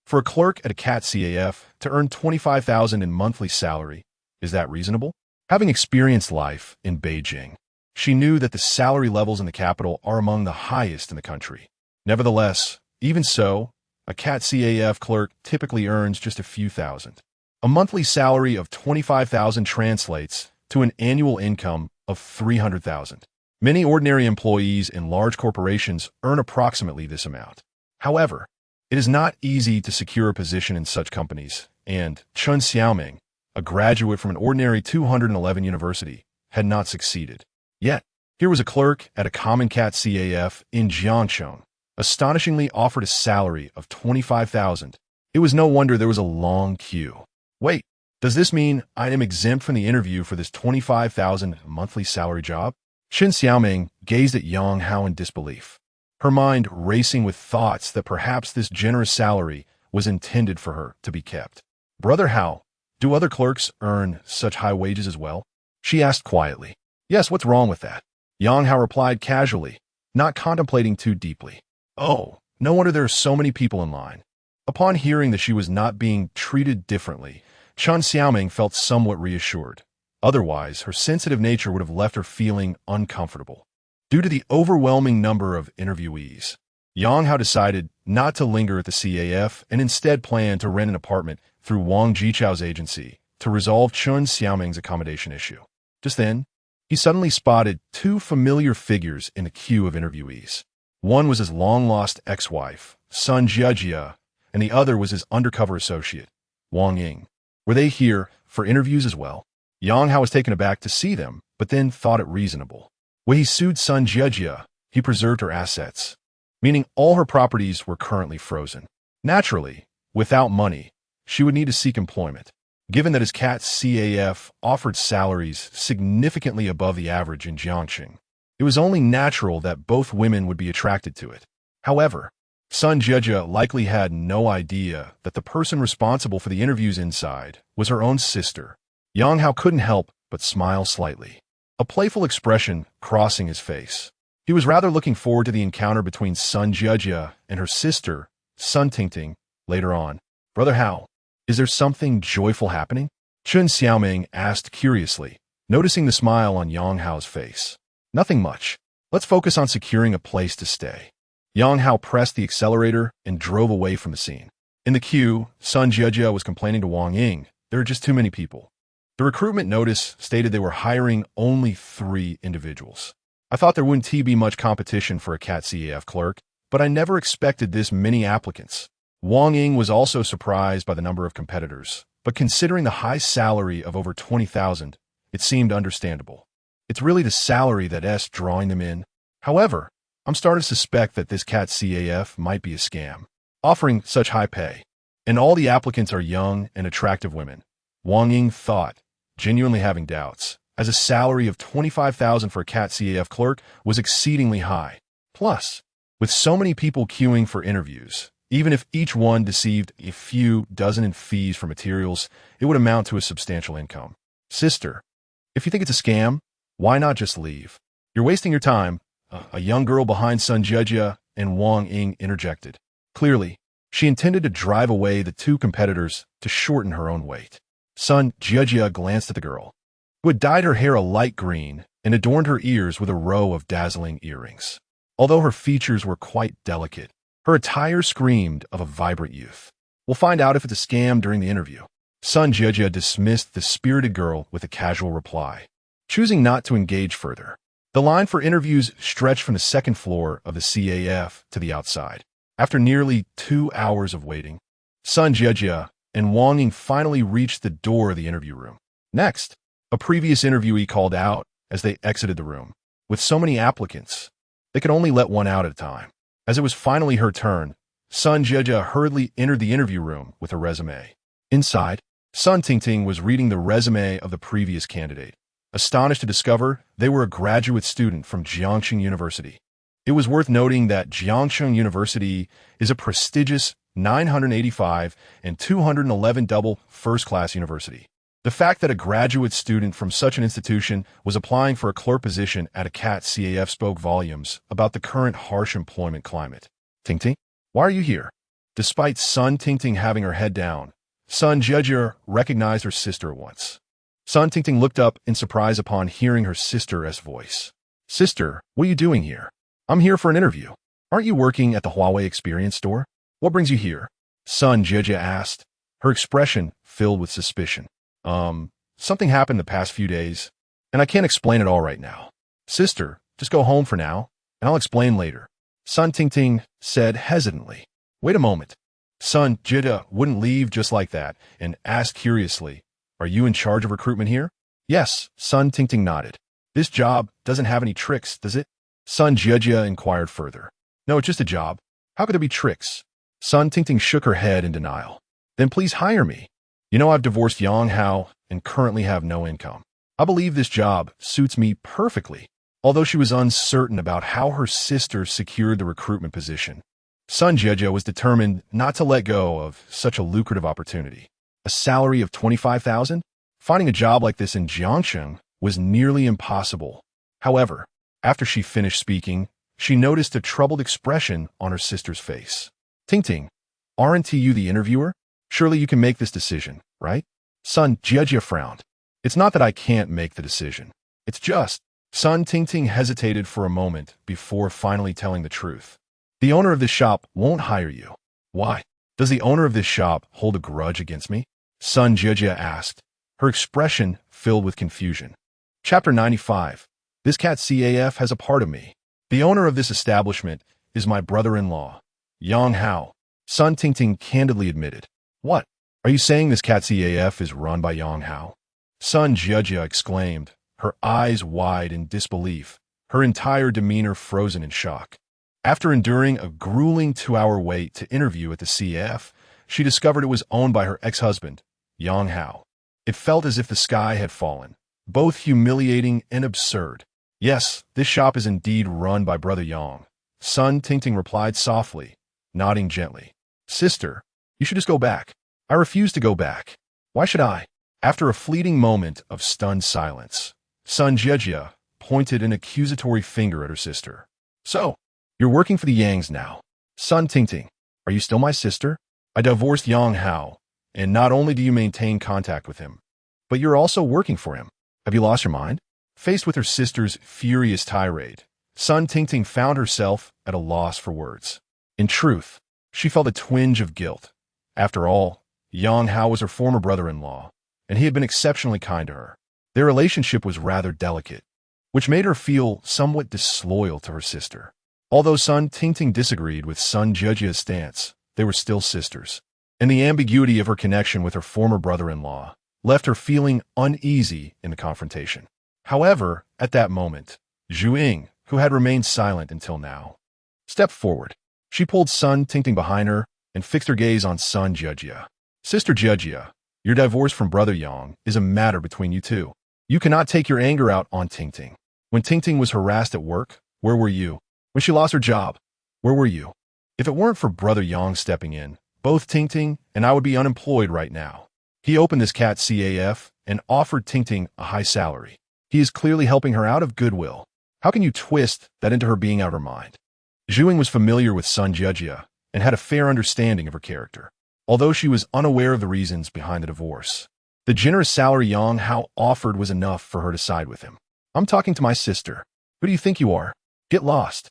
For a clerk at a CAT CAF to earn 25,000 in monthly salary, is that reasonable? Having experienced life in Beijing, she knew that the salary levels in the capital are among the highest in the country. Nevertheless, even so, a CAT CAF clerk typically earns just a few thousand. A monthly salary of 25,000 translates to an annual income of 300,000. Many ordinary employees in large corporations earn approximately this amount. However, it is not easy to secure a position in such companies, and Chun Xiaoming, a graduate from an ordinary 211 university, had not succeeded. Yet, here was a clerk at a common CAT CAF in Jiangcheng, astonishingly offered a salary of 25,000. It was no wonder there was a long queue. Wait, does this mean I am exempt from the interview for this 25,000 monthly salary job? Qin Xiaoming gazed at Yang Hao in disbelief, her mind racing with thoughts that perhaps this generous salary was intended for her to be kept. Brother Hao, do other clerks earn such high wages as well? She asked quietly. Yes, what's wrong with that? Yang Hao replied casually, not contemplating too deeply. Oh, no wonder there are so many people in line. Upon hearing that she was not being treated differently, Chun Xiaoming felt somewhat reassured. Otherwise, her sensitive nature would have left her feeling uncomfortable. Due to the overwhelming number of interviewees, Yang Hao decided not to linger at the CAF and instead planned to rent an apartment through Wang Jichao's agency to resolve Chun Xiaoming's accommodation issue. Just then, he suddenly spotted two familiar figures in the queue of interviewees. One was his long-lost ex-wife, Sun Jiajia, and the other was his undercover associate, Wang Ying. Were they here for interviews as well? Yang Hao was taken aback to see them, but then thought it reasonable. When he sued Sun Jiajia, he preserved her assets, meaning all her properties were currently frozen. Naturally, without money, she would need to seek employment. Given that his CAT CAF offered salaries significantly above the average in Jiangxing, it was only natural that both women would be attracted to it. However, Sun Jiajia likely had no idea that the person responsible for the interviews inside was her own sister. Yang Hao couldn't help but smile slightly, a playful expression crossing his face. He was rather looking forward to the encounter between Sun Jiajia and her sister, Sun Tingting, later on. Brother Hao, is there something joyful happening? Chun Xiaoming asked curiously, noticing the smile on Yang Hao's face. Nothing much. Let's focus on securing a place to stay. Yang Hao pressed the accelerator and drove away from the scene. In the queue, Sun Jiajia was complaining to Wang Ying. There are just too many people. The recruitment notice stated they were hiring only 3 individuals. I thought there wouldn't be much competition for a CAT CAF clerk, but I never expected this many applicants. Wang Ying was also surprised by the number of competitors, but considering the high salary of over 20,000, it seemed understandable. It's really the salary that's drawing them in. However, I'm starting to suspect that this CAT CAF might be a scam, offering such high pay. And all the applicants are young and attractive women. Wang Ying thought, genuinely having doubts, as a salary of 25,000 for a CAT CAF clerk was exceedingly high. Plus, with so many people queuing for interviews, even if each one deceived a few dozen in fees for materials, it would amount to a substantial income. Sister, if you think it's a scam, why not just leave? You're wasting your time. A young girl behind Sun Jiajia and Wang Ying interjected. Clearly, she intended to drive away the 2 competitors to shorten her own wait. Sun Jiajia glanced at the girl, who had dyed her hair a light green and adorned her ears with a row of dazzling earrings. Although her features were quite delicate, her attire screamed of a vibrant youth. We'll find out if it's a scam during the interview. Sun Jiajia dismissed the spirited girl with a casual reply, choosing not to engage further. The line for interviews stretched from the second floor of the CAF to the outside. After nearly 2 hours of waiting, Sun Jiajia and Wang Ying finally reached the door of the interview room. Next, a previous interviewee called out as they exited the room. With so many applicants, they could only let one out at a time. As it was finally her turn, Sun Jiajia hurriedly entered the interview room with a resume. Inside, Sun Tingting was reading the resume of the previous candidate, astonished to discover they were a graduate student from Jiangxing University. It was worth noting that Jiangxing University is a prestigious 985 and 211 double first-class university. The fact that a graduate student from such an institution was applying for a clerk position at a CAT CAF spoke volumes about the current harsh employment climate. Tingting? Why are you here? Despite Sun Tingting having her head down, Sun Jie recognized her sister at once. Sun Tingting looked up in surprise upon hearing her sister's voice. Sister, what are you doing here? I'm here for an interview. Aren't you working at the Huawei Experience store? What brings you here? Sun Jie asked, her expression filled with suspicion. Something happened the past few days, and I can't explain it all right now. Sister, just go home for now, and I'll explain later. Sun Tingting said hesitantly. Wait a moment. Sun Jie wouldn't leave just like that and asked curiously, are you in charge of recruitment here? Yes, Sun Tingting nodded. This job doesn't have any tricks, does it? Sun Jie inquired further. No, it's just a job. How could there be tricks? Sun Tingting shook her head in denial. Then please hire me. You know I've divorced Yang Hao and currently have no income. I believe this job suits me perfectly. Although she was uncertain about how her sister secured the recruitment position, Sun Jie was determined not to let go of such a lucrative opportunity. A salary of 25,000? Finding a job like this in Jiangsheng was nearly impossible. However, after she finished speaking, she noticed a troubled expression on her sister's face. Tingting, aren't you the interviewer? Surely you can make this decision, right? Sun Jie frowned. It's not that I can't make the decision. It's just, Sun Tingting hesitated for a moment before finally telling the truth. The owner of this shop won't hire you. Why? Does the owner of this shop hold a grudge against me? Sun Jie asked, her expression filled with confusion. Chapter 95. This cat CAF has a part of me. The owner of this establishment is my brother-in-law, Yang Hao. Sun Tingting candidly admitted. What? Are you saying this cat CAF is run by Yang Hao? Sun Jie exclaimed, her eyes wide in disbelief, her entire demeanor frozen in shock. After enduring a grueling 2-hour wait to interview at the CF, she discovered it was owned by her ex-husband, Yang Hao. It felt as if the sky had fallen, both humiliating and absurd. Yes, this shop is indeed run by Brother Yang. Sun Tingting replied softly, nodding gently. Sister, you should just go back. I refuse to go back. Why should I? After a fleeting moment of stunned silence, Sun Jie pointed an accusatory finger at her sister. So, you're working for the Yangs now. Sun Tingting, are you still my sister? I divorced Yang Hao, and not only do you maintain contact with him, but you're also working for him. Have you lost your mind? Faced with her sister's furious tirade, Sun Tingting found herself at a loss for words. In truth, she felt a twinge of guilt. After all, Yang Hao was her former brother-in-law, and he had been exceptionally kind to her. Their relationship was rather delicate, which made her feel somewhat disloyal to her sister. Although Sun Tingting disagreed with Sun Jie's stance, they were still sisters, and the ambiguity of her connection with her former brother-in-law left her feeling uneasy in the confrontation. However, at that moment, Zhu Ying, who had remained silent until now, stepped forward. She pulled Sun Tingting behind her and fixed her gaze on Sun Jie. Sister Jie, your divorce from Brother Yang is a matter between you two. You cannot take your anger out on Tingting. When Tingting was harassed at work, where were you? When she lost her job, where were you? If it weren't for Brother Yang stepping in, both Tingting and I would be unemployed right now. He opened this cat CAF and offered Tingting a high salary. He is clearly helping her out of goodwill. How can you twist that into her being out of her mind? Zhu Ying was familiar with Sun Jie and had a fair understanding of her character, although she was unaware of the reasons behind the divorce. The generous salary Yang Hao offered was enough for her to side with him. I'm talking to my sister. Who do you think you are? Get lost.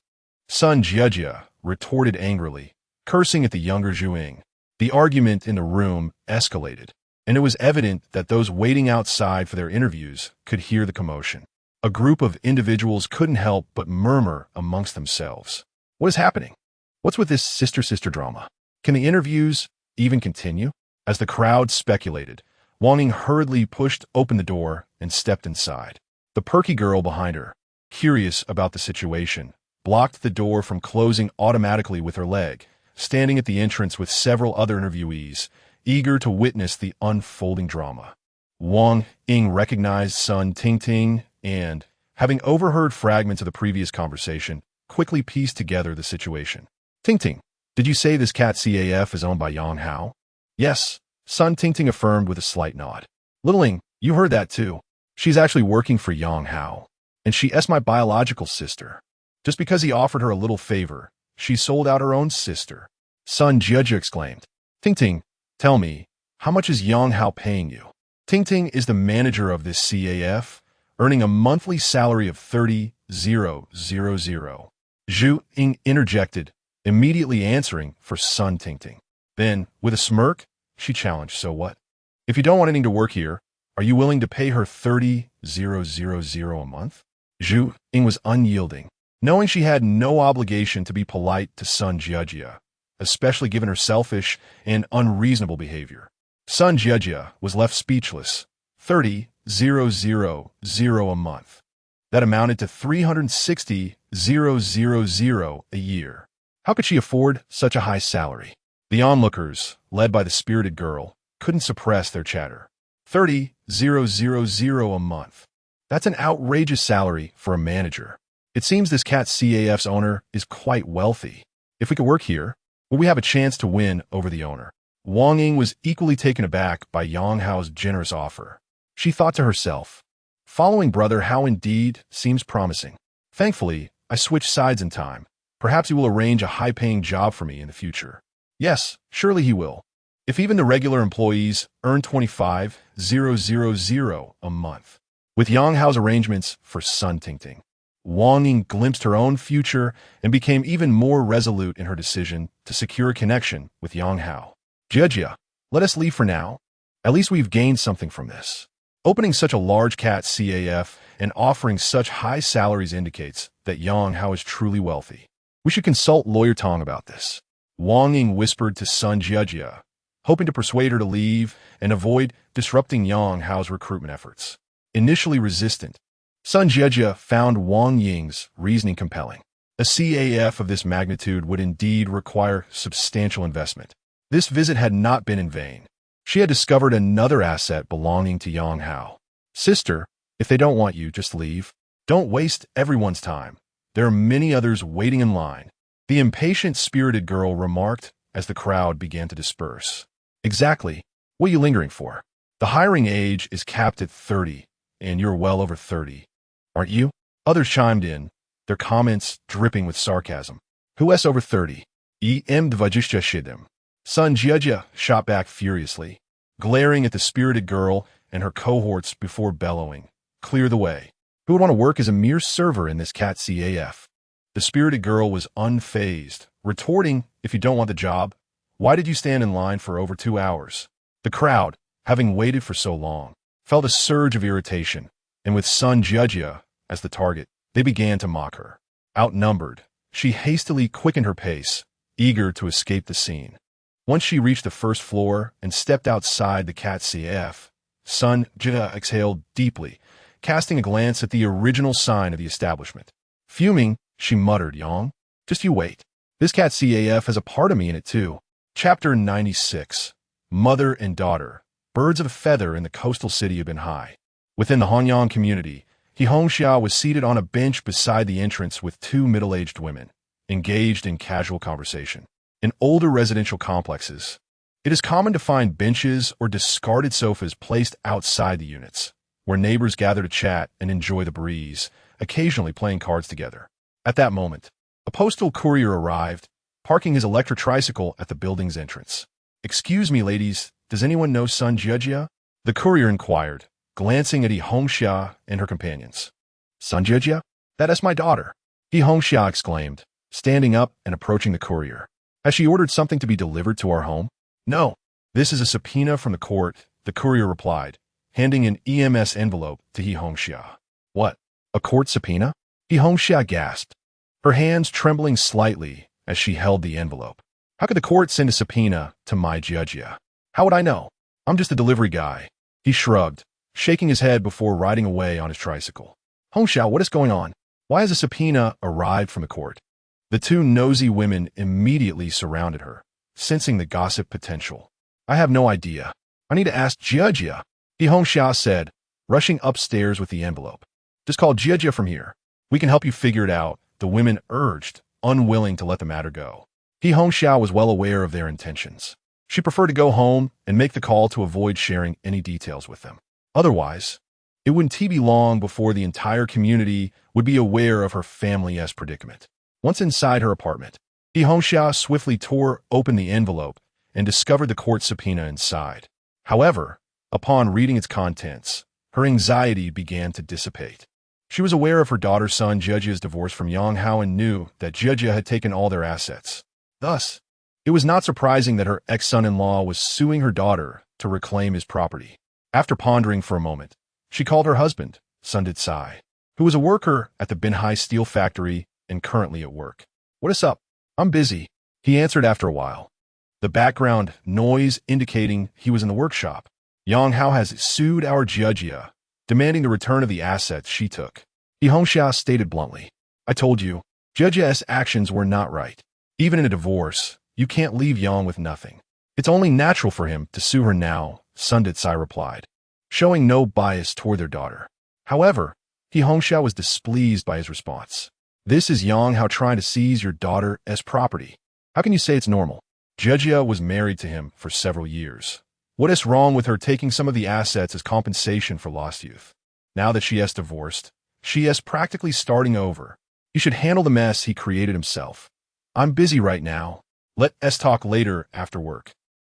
Sun Jie retorted angrily, cursing at the younger Zhu Ying. The argument in the room escalated, and it was evident that those waiting outside for their interviews could hear the commotion. A group of individuals couldn't help but murmur amongst themselves. What is happening? What's with this sister-sister drama? Can the interviews even continue? As the crowd speculated, Wang Ying hurriedly pushed open the door and stepped inside. The perky girl behind her, curious about the situation, blocked the door from closing automatically with her leg, standing at the entrance with several other interviewees, eager to witness the unfolding drama. Wang Ying recognized Sun Tingting and, having overheard fragments of the previous conversation, quickly pieced together the situation. Tingting, did you say this cat CAF is owned by Yang Hao? Yes, Sun Tingting affirmed with a slight nod. Little Ying, you heard that too. She's actually working for Yang Hao, and she is my biological sister. Just because he offered her a little favor, she sold out her own sister. Sun Jia exclaimed. Ting, tell me, how much is Yang Hao paying you? Ting is the manager of this CAF, earning a monthly salary of 30,000. Zhu Ying interjected, immediately answering for Sun Ting. Then, with a smirk, she challenged, so what? If you don't want anything to work here, are you willing to pay her 30,000 a month? Zhu Ying was unyielding, knowing she had no obligation to be polite to Sun Jia, especially given her selfish and unreasonable behavior. Sun Jia was left speechless. 30,000 a month. That amounted to 360,000 a year. How could she afford such a high salary? The onlookers, led by the spirited girl, couldn't suppress their chatter. 30,000 a month. That's an outrageous salary for a manager. It seems this cat CAF's owner is quite wealthy. If we could work here, will we have a chance to win over the owner? Wang Ying was equally taken aback by Yang Hao's generous offer. She thought to herself, following brother Hao indeed seems promising. Thankfully, I switched sides in time. Perhaps he will arrange a high-paying job for me in the future. Yes, surely he will. If even the regular employees earn 25,000 a month. With Yang Hao's arrangements for Sun Ting, Wang Ying glimpsed her own future and became even more resolute in her decision to secure a connection with Yang Hao. Jia, let us leave for now. At least we've gained something from this. Opening such a large cat CAF and offering such high salaries indicates that Yang Hao is truly wealthy. We should consult Lawyer Tong about this. Wang Ying whispered to Sun Jia, hoping to persuade her to leave and avoid disrupting Yang Hao's recruitment efforts. Initially resistant, Sun Jia found Wang Ying's reasoning compelling. A CAF of this magnitude would indeed require substantial investment. This visit had not been in vain. She had discovered another asset belonging to Yang Hao. Sister, if they don't want you, just leave. Don't waste everyone's time. There are many others waiting in line. The impatient, spirited girl remarked as the crowd began to disperse. Exactly. What are you lingering for? The hiring age is capped at 30, and you're well over 30. Aren't you? Others chimed in, their comments dripping with sarcasm. Who's over 30? Em Sun Jia shot back furiously, glaring at the spirited girl and her cohorts before bellowing, clear the way. Who would want to work as a mere server in this cat CAF? The spirited girl was unfazed, retorting, if you don't want the job, why did you stand in line for over 2 hours? The crowd, having waited for so long, felt a surge of irritation, and with Sun Jia as the target, they began to mock her. Outnumbered, she hastily quickened her pace, eager to escape the scene. Once she reached the first floor and stepped outside the cat CAF, Sun Jia exhaled deeply, casting a glance at the original sign of the establishment. Fuming, she muttered, Yang, just you wait. This cat CAF has a part of me in it too. Chapter 96. Mother and Daughter. Birds of a feather in the coastal city of Binhai. Within the Hanyang community, He Hongxia was seated on a bench beside the entrance with 2 middle-aged women, engaged in casual conversation. In older residential complexes, it is common to find benches or discarded sofas placed outside the units, where neighbors gather to chat and enjoy the breeze, occasionally playing cards together. At that moment, a postal courier arrived, parking his electric tricycle at the building's entrance. Excuse me, ladies, does anyone know Sun Jia? The courier inquired, glancing at He Hongxia and her companions. Sun Jia? That is my daughter, He Hongxia exclaimed, standing up and approaching the courier. Has she ordered something to be delivered to our home? No. This is a subpoena from the court, the courier replied, handing an EMS envelope to He Hongxia. What? A court subpoena? He Hongxia gasped, her hands trembling slightly as she held the envelope. How could the court send a subpoena to my Jia? How would I know? I'm just a delivery guy. He shrugged, shaking his head before riding away on his tricycle. Hongxia, what is going on? Why has a subpoena arrived from the court? The 2 nosy women immediately surrounded her, sensing the gossip potential. I have no idea. I need to ask Jia, He Hongxia said, rushing upstairs with the envelope. Just call Jia from here. We can help you figure it out, the women urged, unwilling to let the matter go. He Hongxia was well aware of their intentions. She preferred to go home and make the call to avoid sharing any details with them. Otherwise, it wouldn't be long before the entire community would be aware of her family's predicament. Once inside her apartment, He Hongxia swiftly tore open the envelope and discovered the court subpoena inside. However, upon reading its contents, her anxiety began to dissipate. She was aware of her daughter's son Jiajia's divorce from Yang Hao and knew that Jiajia had taken all their assets. Thus, it was not surprising that her ex-son-in-law was suing her daughter to reclaim his property. After pondering for a moment, she called her husband, Sundit Sai, who was a worker at the Binhai steel factory and currently at work. "What is up? I'm busy," he answered after a while, the background noise indicating he was in the workshop. "Yang Hao has sued our Jiajia, demanding the return of the assets she took," He Hongxia stated bluntly. "I told you, Jiajia's actions were not right. Even in a divorce, you can't leave Yang with nothing. It's only natural for him to sue her now," Sundit Sai replied, showing no bias toward their daughter. However, He Hongxia was displeased by his response. "This is Yang Hao trying to seize your daughter as property. How can you say it's normal? Jiajia was married to him for several years. What is wrong with her taking some of the assets as compensation for lost youth? Now that she is divorced, she is practically starting over. He should handle the mess he created himself. I'm busy right now. Let us talk later after work,"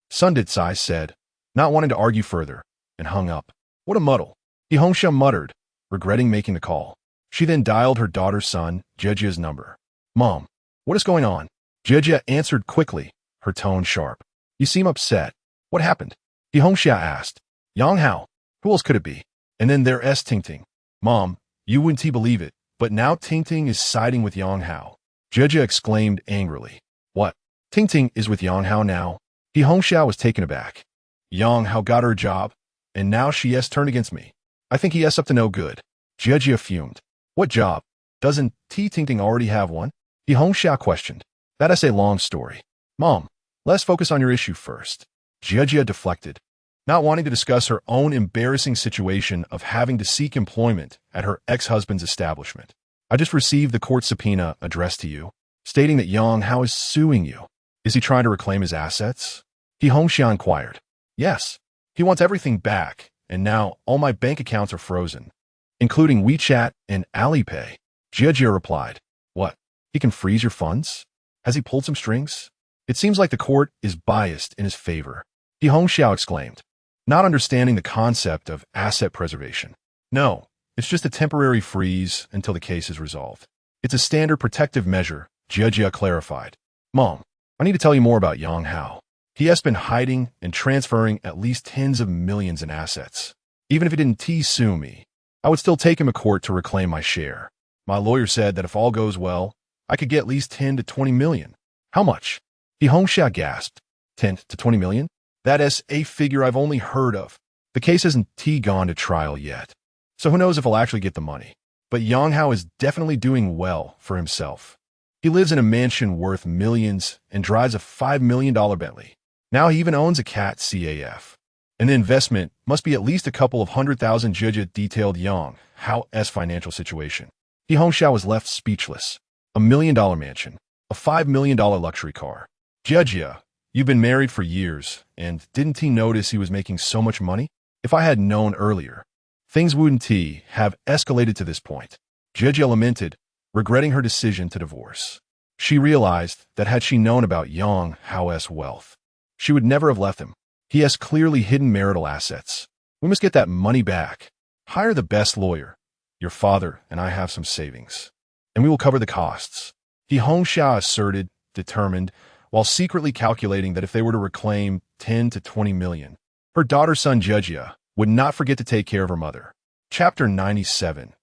Sundit Sai said, not wanting to argue further, and hung up. "What a muddle," He Hongxia muttered, regretting making the call. She then dialed her daughter's son, Jiajia's number. "Mom, what is going on?" Jiajia answered quickly, her tone sharp. "You seem upset. What happened?" He Hongxia asked. "Yang Hao. Who else could it be? And then there's Tingting. Mom, you wouldn't believe it, but now Tingting is siding with Yang Hao," Jiajia exclaimed angrily. "What? Tingting is with Yang Hao now?" He Hongxia was taken aback. "Yang Hao got her job, and now she has turned against me. I think he is up to no good," Jiajia fumed. "What job? Doesn't Tingting already have one?" He Hongxia questioned. "That is a long story. Mom, let's focus on your issue first." Jiajia deflected, not wanting to discuss her own embarrassing situation of having to seek employment at her ex-husband's establishment. "I just received the court subpoena addressed to you, stating that Yang Hao is suing you. Is he trying to reclaim his assets?" He Hongxia inquired. "Yes. He wants everything back, and now all my bank accounts are frozen, including WeChat and Alipay," Jiajia replied. "What? He can freeze your funds? Has he pulled some strings? It seems like the court is biased in his favor," He Hongxia exclaimed, not understanding the concept of asset preservation. "No, it's just a temporary freeze until the case is resolved. It's a standard protective measure," Jiajia clarified. "Mom, I need to tell you more about Yang Hao. He has been hiding and transferring at least tens of millions in assets. Even if he didn't sue me, I would still take him to court to reclaim my share. My lawyer said that if all goes well, I could get at least 10 to 20 million. "How much?" He Hongxia gasped. 10 to 20 million? That is a figure I've only heard of. The case hasn't gone to trial yet, so who knows if I'll actually get the money. But Yang Hao is definitely doing well for himself. He lives in a mansion worth millions and drives a $5 million Bentley. Now he even owns a cat CAF. And the investment must be at least a couple of 100,000. Jiajia detailed Yang Hao's financial situation. He Hongxia was left speechless. $1 million mansion, a $5 million luxury car. "Jiajia, you've been married for years, and didn't he notice he was making so much money? If I had known earlier, things wouldn't have escalated to this point," Jiajia lamented, regretting her decision to divorce. She realized that had she known about Yang Hao's wealth, she would never have left him. He has clearly hidden marital assets. We must get that money back. Hire the best lawyer. Your father and I have some savings, and we will cover the costs, He Hongxia asserted, determined, while secretly calculating that if they were to reclaim 10 to 20 million, her daughter's son Jiajia would not forget to take care of her mother. Chapter 97.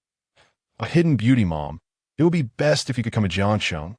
A hidden beauty, Mom. It would be best if you could come to Jiangsheng.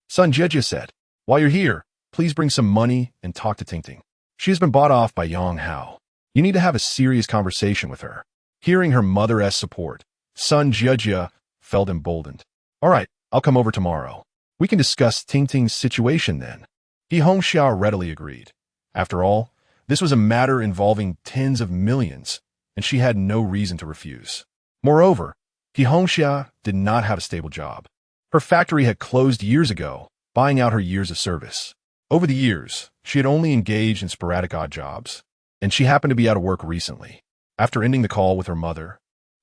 Son Jiajia said, "While you're here, please bring some money and talk to Tingting. She has been bought off by Yang Hao. You need to have a serious conversation with her." Hearing her mother's support, son Jiajia felt emboldened. "All right, I'll come over tomorrow. We can discuss Tingting's situation then." He Hongxia readily agreed. After all, this was a matter involving tens of millions, and she had no reason to refuse. Moreover, He Hongxia did not have a stable job. Her factory had closed years ago, buying out her years of service. Over the years, she had only engaged in sporadic odd jobs, and she happened to be out of work recently. After ending the call with her mother,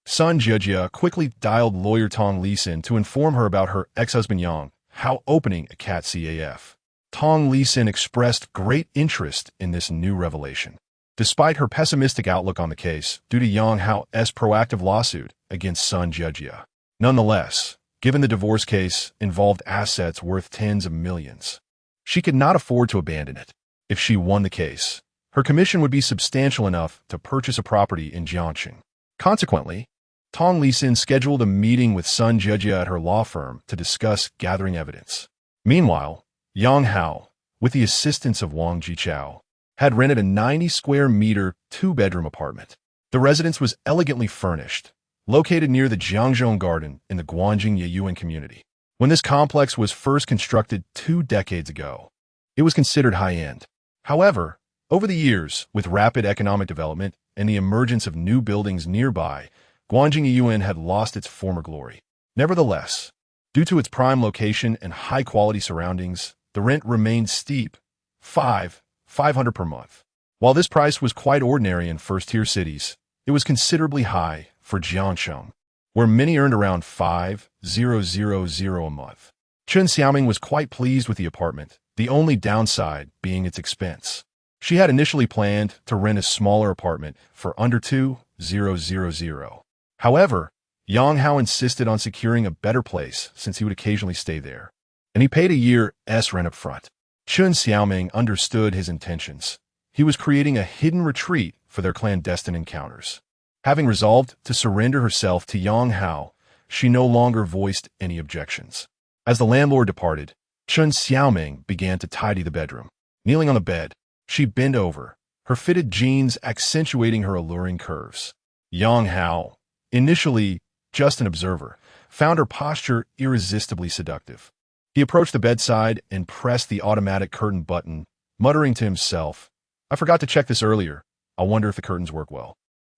son Jiajia quickly dialed lawyer Tong Lisin to inform her about her ex-husband Yang Hao opening a cat CAF. Tong Lisin expressed great interest in this new revelation. Despite her pessimistic outlook on the case due to Yang Hao's proactive lawsuit against Sun Jejia. Nonetheless, given the divorce case involved assets worth tens of millions, she could not afford to abandon it. If she won the case, her commission would be substantial enough to purchase a property in Jiangxing. Consequently, Tong Lisin scheduled a meeting with Sun Jejia at her law firm to discuss gathering evidence. Meanwhile, Yang Hao, with the assistance of Wang Jichao, had rented a 90-square-meter, two-bedroom apartment. The residence was elegantly furnished, located near the Jiangzhong Garden in the Guanjing Yeyuan community. When this complex was first constructed 2 decades ago, it was considered high-end. However, over the years, with rapid economic development and the emergence of new buildings nearby, Guanjing Yeyuan had lost its former glory. Nevertheless, due to its prime location and high-quality surroundings, the rent remained steep, 500 per month. While this price was quite ordinary in first-tier cities, it was considerably high for Jiangsheng, where many earned around 5,000 a month. Chen Xiaoming was quite pleased with the apartment, the only downside being its expense. She had initially planned to rent a smaller apartment for under 2,000. However, Yang Hao insisted on securing a better place since he would occasionally stay there, and he paid a year's rent up front. Chen Xiaoming understood his intentions. He was creating a hidden retreat for their clandestine encounters. Having resolved to surrender herself to Yang Hao, she no longer voiced any objections. As the landlord departed, Chen Xiaoming began to tidy the bedroom. Kneeling on the bed, she bent over, her fitted jeans accentuating her alluring curves. Yang Hao, initially just an observer, found her posture irresistibly seductive. He approached the bedside and pressed the automatic curtain button, muttering to himself, "I forgot to check this earlier. I wonder if the curtains work well."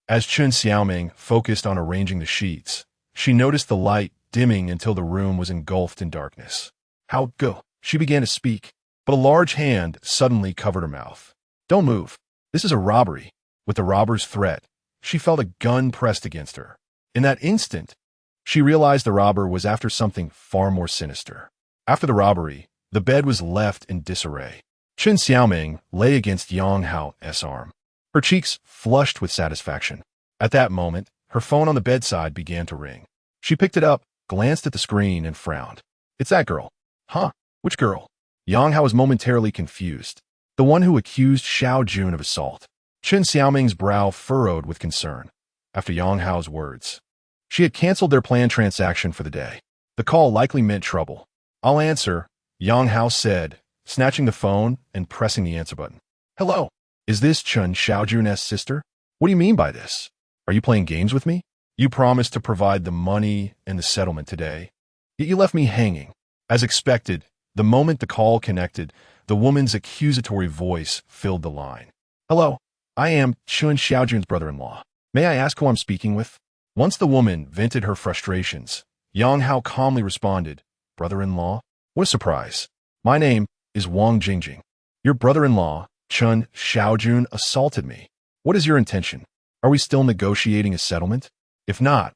As Chen Xiaoming focused on arranging the sheets, she noticed the light dimming until the room was engulfed in darkness. "How go?" She began to speak, but a large hand suddenly covered her mouth. "Don't move. This is a robbery." With the robber's threat, she felt a gun pressed against her. In that instant, she realized the robber was after something far more sinister. After the robbery, the bed was left in disarray. Chen Xiaoming lay against Yang Hao's arm, her cheeks flushed with satisfaction. At that moment, her phone on the bedside began to ring. She picked it up, glanced at the screen, and frowned. "It's that girl." "Huh? Which girl?" Yang Hao was momentarily confused. "The one who accused Xiao Jun of assault." Chen Xiaoming's brow furrowed with concern. After Yang Hao's words, she had canceled their planned transaction for the day. The call likely meant trouble. "I'll answer," Yang Hao said, snatching the phone and pressing the answer button. "Hello. Is this Chen Xiaojun's sister? What do you mean by this? Are you playing games with me? You promised to provide the money and the settlement today, yet you left me hanging." As expected, the moment the call connected, the woman's accusatory voice filled the line. "Hello. I am Chen Xiaojun's brother-in-law. May I ask who I'm speaking with?" Once the woman vented her frustrations, Yang Hao calmly responded, "Brother-in-law? What a surprise. My name is Wang Jingjing. Your brother-in-law, Chen Xiaojun, assaulted me. What is your intention? Are we still negotiating a settlement? If not,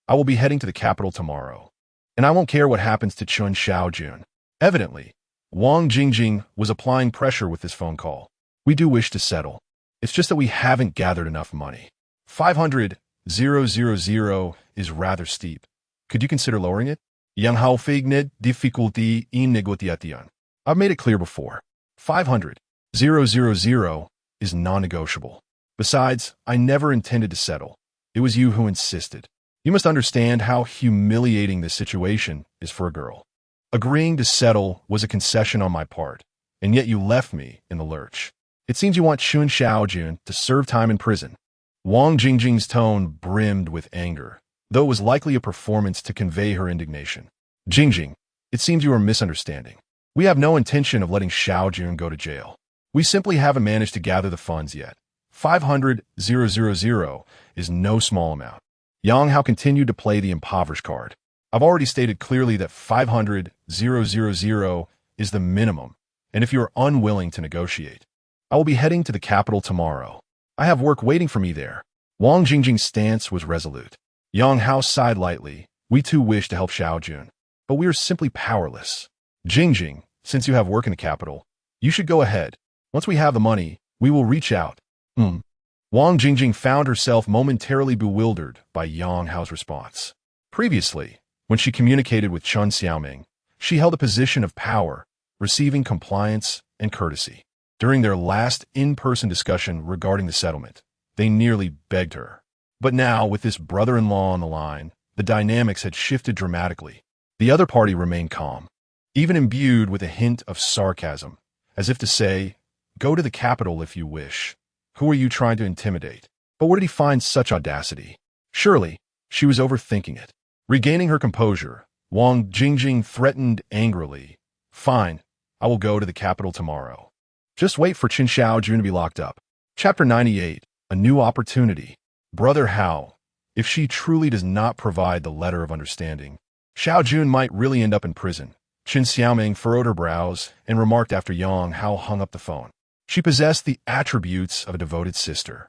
I will be heading to the capital tomorrow, and I won't care what happens to Chen Xiaojun." Evidently, Wang Jingjing was applying pressure with this phone call. "We do wish to settle. It's just that we haven't gathered enough money. 500,000 is rather steep. Could you consider lowering it?" Yang Hao feigned difficulty in negotiation. "I've made it clear before. 500,000 is non-negotiable. Besides, I never intended to settle. It was you who insisted. You must understand how humiliating this situation is for a girl. Agreeing to settle was a concession on my part, and yet you left me in the lurch. It seems you want Chen Xiaojun to serve time in prison." Wang Jingjing's tone brimmed with anger, though it was likely a performance to convey her indignation. "Jingjing, it seems you are misunderstanding. We have no intention of letting Xiaojun go to jail. We simply haven't managed to gather the funds yet. 500,000 is no small amount." Yang Hao continued to play the impoverished card. "I've already stated clearly that 500,000 is the minimum, and if you are unwilling to negotiate, I will be heading to the capital tomorrow. I have work waiting for me there." Wang Jingjing's stance was resolute. Yang Hao sighed lightly. "We too wish to help Xiaojun, but we are simply powerless. Qingyun, since you have work in the capital, you should go ahead. Once we have the money, we will reach out. Wang Qingyun found herself momentarily bewildered by Yang Hao's response. Previously, when she communicated with Chen Xiaoming, she held a position of power, receiving compliance and courtesy. During their last in-person discussion regarding the settlement, they nearly begged her. But now, with this brother-in-law on the line, the dynamics had shifted dramatically. The other party remained calm, even imbued with a hint of sarcasm, as if to say, "Go to the capital if you wish. Who are you trying to intimidate?" But where did he find such audacity? Surely, she was overthinking it. Regaining her composure, Wang Qingyun threatened angrily, "Fine, I will go to the capital tomorrow. Just wait for Qin Xiaojun to be locked up." Chapter 98, A New Opportunity. Brother Hao, if she truly does not provide the letter of understanding, Xiaojun might really end up in prison. Qin Xiaoming furrowed her brows and remarked after Yang Hao hung up the phone. She possessed the attributes of a devoted sister.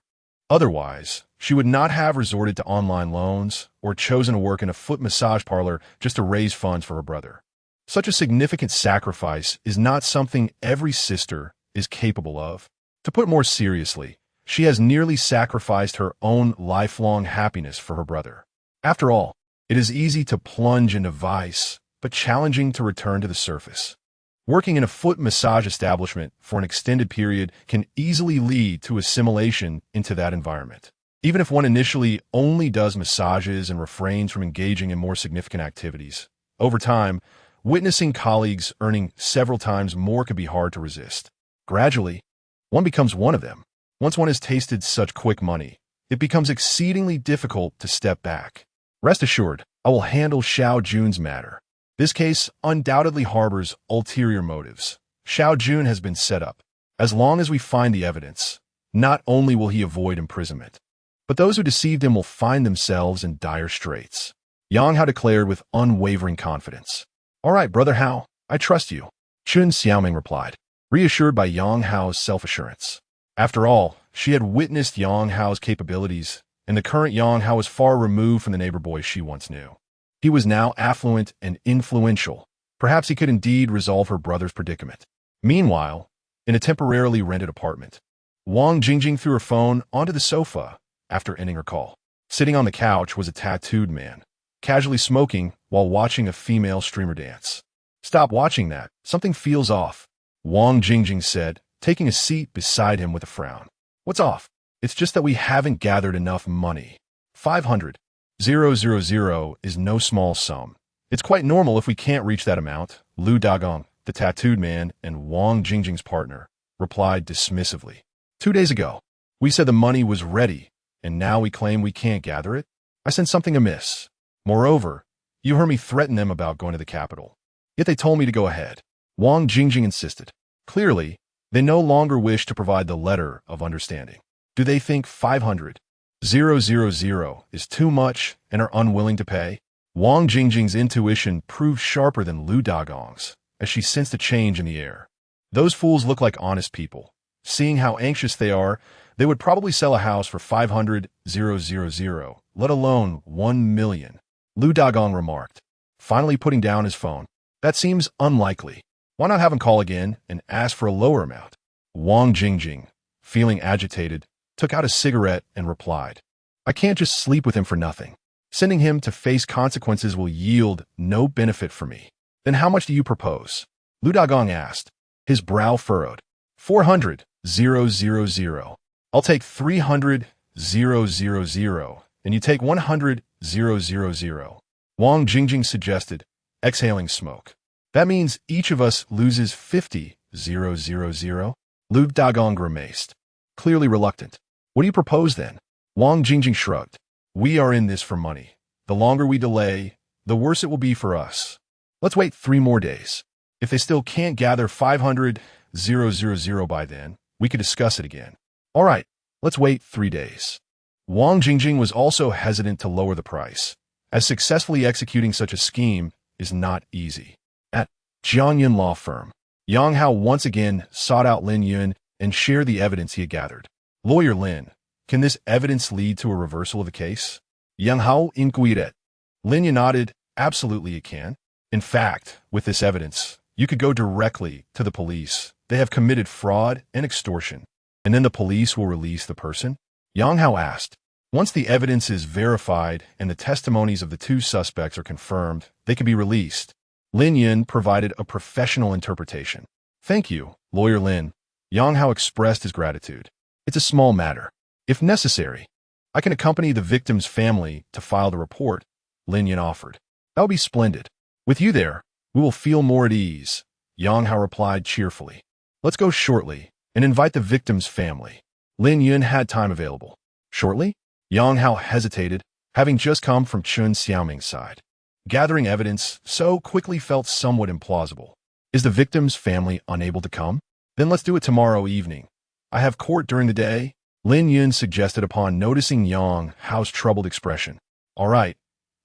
Otherwise, she would not have resorted to online loans or chosen to work in a foot massage parlor just to raise funds for her brother. Such a significant sacrifice is not something every sister is capable of. To put it more seriously, she has nearly sacrificed her own lifelong happiness for her brother. After all, it is easy to plunge into vice, but challenging to return to the surface. Working in a foot massage establishment for an extended period can easily lead to assimilation into that environment. Even if one initially only does massages and refrains from engaging in more significant activities, over time, witnessing colleagues earning several times more can be hard to resist. Gradually, one becomes one of them. Once one has tasted such quick money, it becomes exceedingly difficult to step back. Rest assured, I will handle Xiaojun's matter. This case undoubtedly harbors ulterior motives. Xiaojun has been set up. As long as we find the evidence, not only will he avoid imprisonment, but those who deceived him will find themselves in dire straits. Yang Hao declared with unwavering confidence. "All right, Brother Hao, I trust you," Qin Xiaoming replied, reassured by Yang Hao's self-assurance. After all, she had witnessed Yang Hao's capabilities, and the current Yang Hao was far removed from the neighbor boy she once knew. He was now affluent and influential. Perhaps he could indeed resolve her brother's predicament. Meanwhile, in a temporarily rented apartment, Wang Qingyun threw her phone onto the sofa after ending her call. Sitting on the couch was a tattooed man, casually smoking while watching a female streamer dance. "Stop watching that. Something feels off," Wang Qingyun said, taking a seat beside him with a frown. "What's off? It's just that we haven't gathered enough money. 500,000 is no small sum. It's quite normal if we can't reach that amount," Lu Dagong, the tattooed man and Wang Qingyun's partner, replied dismissively. "2 days ago, we said the money was ready, and now we claim we can't gather it? I sense something amiss. Moreover, you heard me threaten them about going to the capital. Yet they told me to go ahead." Wang Qingyun insisted. Clearly, they no longer wish to provide the letter of understanding. Do they think 500,000 is too much and are unwilling to pay? Wang Qingyun's intuition proved sharper than Lu Dagong's, as she sensed a change in the air. Those fools look like honest people. Seeing how anxious they are, they would probably sell a house for 500,000, let alone 1 million, Lu Dagong remarked, finally putting down his phone. "That seems unlikely. Why not have him call again and ask for a lower amount?" Wang Qingyun, feeling agitated, took out a cigarette and replied, "I can't just sleep with him for nothing. Sending him to face consequences will yield no benefit for me." "Then how much do you propose?" Lu Dagong asked, his brow furrowed. 400,000. "I'll take 300,000, and you take 100,000, Wang Qingyun suggested, exhaling smoke. "That means each of us loses 50,000, Lu Dagong grimaced, clearly reluctant. "What do you propose then?" Wang Qingyun shrugged. "We are in this for money. The longer we delay, the worse it will be for us. Let's wait 3 more days. If they still can't gather 500,000 by then, we could discuss it again." "All right, let's wait 3 days." Wang Qingyun was also hesitant to lower the price, as successfully executing such a scheme is not easy. At Qingyun Law Firm, Yang Hao once again sought out Lin Yun and shared the evidence he had gathered. "Lawyer Lin, can this evidence lead to a reversal of the case?" Yang Hao inquired. Lin Yun nodded. "Absolutely it can. In fact, with this evidence, You could go directly to the police. They have committed fraud and extortion. And then the police will release the person? Yang Hao asked. Once the evidence is verified and the testimonies of the two suspects are confirmed, they can be released. Lin Yun provided a professional interpretation. Thank you, Lawyer Lin. Yang Hao expressed his gratitude. It's a small matter. If necessary, I can accompany the victim's family to file the report, Lin Yun offered. That would be splendid. With you there, we will feel more at ease, Yang Hao replied cheerfully. Let's go shortly and invite the victim's family. Lin Yun had time available. Shortly? Yang Hao hesitated, having just come from Chun Xiaoming's side. Gathering evidence so quickly felt somewhat implausible. Is the victim's family unable to come? Then let's do it tomorrow evening. I have court during the day, Lin Yun suggested upon noticing Yang Hao's troubled expression. All right,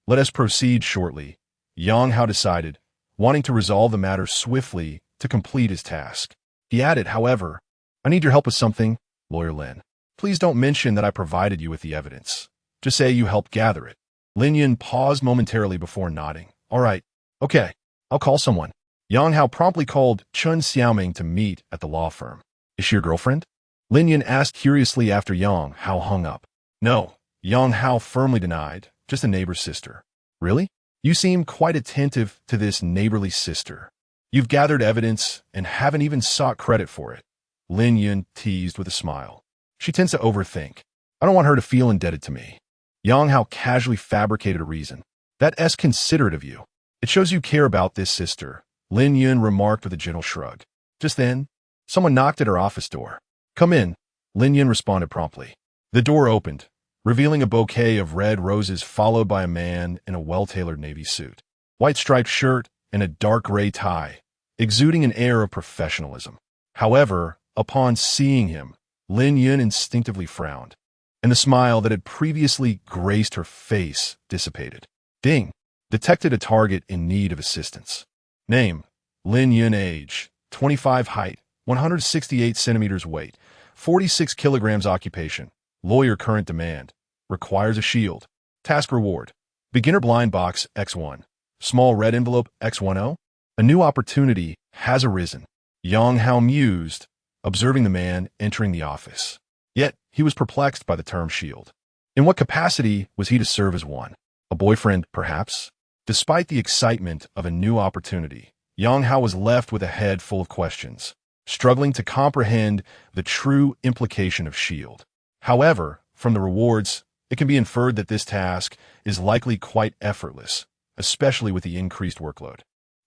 let us proceed shortly, Yang Hao decided, wanting to resolve the matter swiftly to complete his task. He added, however, I need your help with something, Lawyer Lin. Please don't mention that I provided you with the evidence. Just say you helped gather it. Lin Yun paused momentarily before nodding. All right, okay, I'll call someone. Yang Hao promptly called Chun Xiaoming to meet at the law firm. Is she your girlfriend? Lin Yun asked curiously after Yang Hao hung up. No, Yang Hao firmly denied, just a neighbor's sister. Really? You seem quite attentive to this neighborly sister. You've gathered evidence and haven't even sought credit for it. Lin Yun teased with a smile. She tends to overthink. I don't want her to feel indebted to me. Yang Hao casually fabricated a reason. That's considerate of you. It shows you care about this sister, Lin Yun remarked with a gentle shrug. Just then, someone knocked at her office door. Come in, Lin Yun responded promptly. The door opened, revealing a bouquet of red roses followed by a man in a well-tailored navy suit, white striped shirt, and a dark gray tie, exuding an air of professionalism. However, upon seeing him, Lin Yun instinctively frowned, and the smile that had previously graced her face dissipated. Ding! Detected a target in need of assistance. Name, Lin Yun. Age, 25. Height, 168 centimeters. Weight, 46 kilograms. Occupation, lawyer. Current demand, requires a shield. Task reward, beginner blind box X1. Small red envelope X10. A new opportunity has arisen. Yang Hao mused, observing the man entering the office. Yet, he was perplexed by the term shield. In what capacity was he to serve as one? A boyfriend, perhaps? Despite the excitement of a new opportunity, Yang Hao was left with a head full of questions, struggling to comprehend the true implication of shield. However, from the rewards, it can be inferred that this task is likely quite effortless, especially with the increased workload.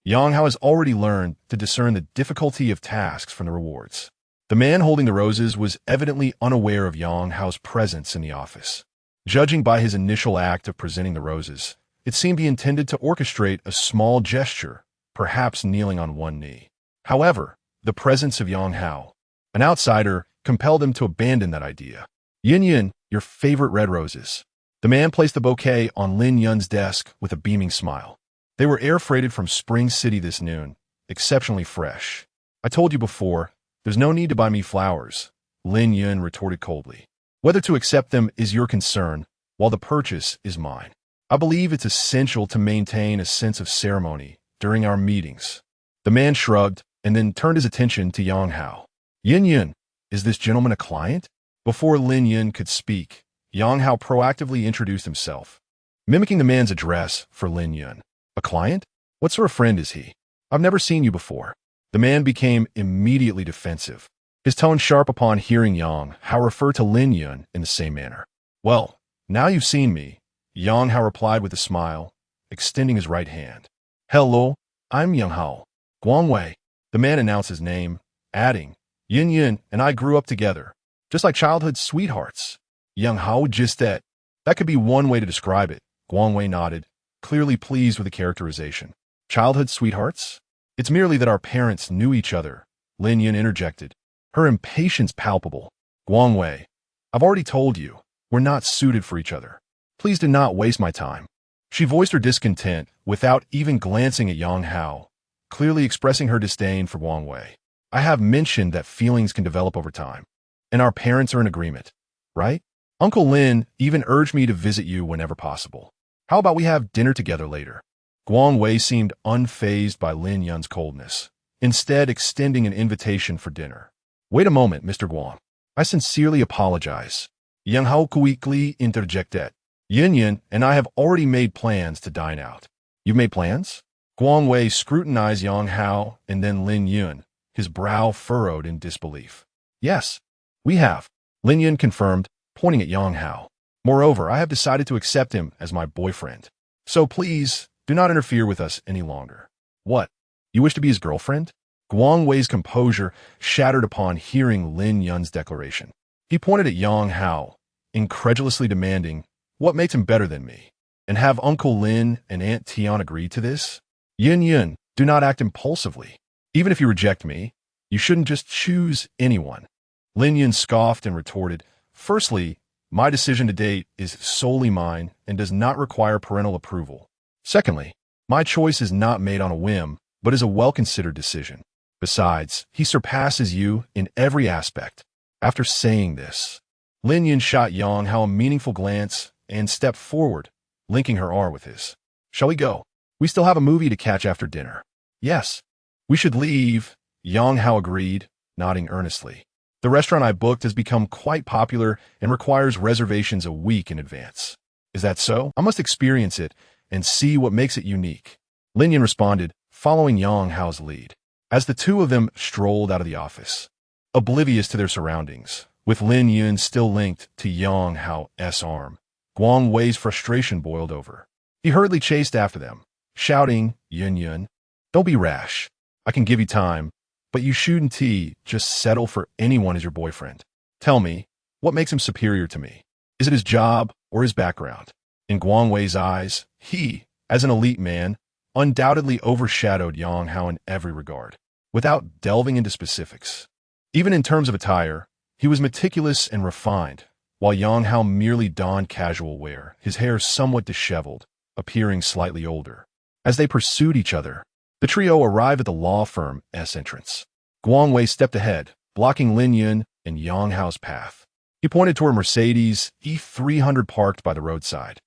Yang Hao has already learned to discern the difficulty of tasks from the rewards. The man holding the roses was evidently unaware of Yang Hao's presence in the office. Judging by his initial act of presenting the roses, it seemed he intended to orchestrate a small gesture, perhaps kneeling on one knee. However, the presence of Yang Hao, an outsider, compelled him to abandon that idea. Yin Yin, your favorite red roses. The man placed the bouquet on Lin Yun's desk with a beaming smile. They were air-freighted from Spring City this noon, exceptionally fresh. I told you before, there's no need to buy me flowers, Lin Yun retorted coldly. Whether to accept them is your concern, while the purchase is mine. I believe it's essential to maintain a sense of ceremony during our meetings. The man shrugged and then turned his attention to Yang Hao. Yin Yun, is this gentleman a client? Before Lin Yun could speak, Yang Hao proactively introduced himself, mimicking the man's address for Lin Yun. A client? What sort of friend is he? I've never seen you before. The man became immediately defensive, his tone sharp upon hearing Yang Hao refer to Lin Yun in the same manner. Well, now you've seen me, Yang Hao replied with a smile, extending his right hand. Hello, I'm Yang Hao. Guangwei. The man announced his name, adding, Yin Yin and I grew up together, just like childhood sweethearts. Yang Hao just that. That could be one way to describe it, Guangwei nodded, clearly pleased with the characterization. Childhood sweethearts? It's merely that our parents knew each other, Lin Yun interjected, her impatience palpable. Guangwei, I've already told you, we're not suited for each other. Please do not waste my time. She voiced her discontent without even glancing at Yang Hao, clearly expressing her disdain for Guangwei. I have mentioned that feelings can develop over time, and our parents are in agreement, right? Uncle Lin even urged me to visit you whenever possible. How about we have dinner together later? Guangwei seemed unfazed by Lin Yun's coldness, instead extending an invitation for dinner. Wait a moment, Mr. Guang. I sincerely apologize. Yang Hao quickly interjected. Yun and I have already made plans to dine out. You've made plans? Guang Wei scrutinized Yang Hao and then Lin Yun, his brow furrowed in disbelief. Yes, we have, Lin Yun confirmed, pointing at Yang Hao. Moreover, I have decided to accept him as my boyfriend. So please, do not interfere with us any longer. What? You wish to be his girlfriend? Guang Wei's composure shattered upon hearing Lin Yun's declaration. He pointed at Yang Hao, incredulously demanding, what makes him better than me? And have Uncle Lin and Aunt Tian agree to this? Yun, do not act impulsively. Even if you reject me, you shouldn't just choose anyone. Lin Yun scoffed and retorted, firstly, my decision to date is solely mine and does not require parental approval. Secondly, my choice is not made on a whim, but is a well-considered decision. Besides, he surpasses you in every aspect. After saying this, Lin Yun shot Yang Hao a meaningful glance and stepped forward, linking her arm with his. Shall we go? We still have a movie to catch after dinner. Yes. We should leave, Yang Hao agreed, nodding earnestly. The restaurant I booked has become quite popular and requires reservations a week in advance. Is that so? I must experience it and see what makes it unique. Lin Yun responded, following Yang Hao's lead. As the two of them strolled out of the office, oblivious to their surroundings, with Lin Yun still linked to Yang Hao's arm, Guang Wei's frustration boiled over. He hurriedly chased after them, shouting, Yun, don't be rash. I can give you time, but you shouldn't just settle for anyone as your boyfriend. Tell me, what makes him superior to me? Is it his job or his background? In Guang Wei's eyes, he, as an elite man, undoubtedly overshadowed Yang Hao in every regard. Without delving into specifics, even in terms of attire, he was meticulous and refined, while Yang Hao merely donned casual wear, his hair somewhat disheveled, appearing slightly older. As they pursued each other, the trio arrived at the law firm's entrance. Guang Wei stepped ahead, blocking Lin Yun and Yang Hao's path. He pointed toward a Mercedes E300 parked by the roadside.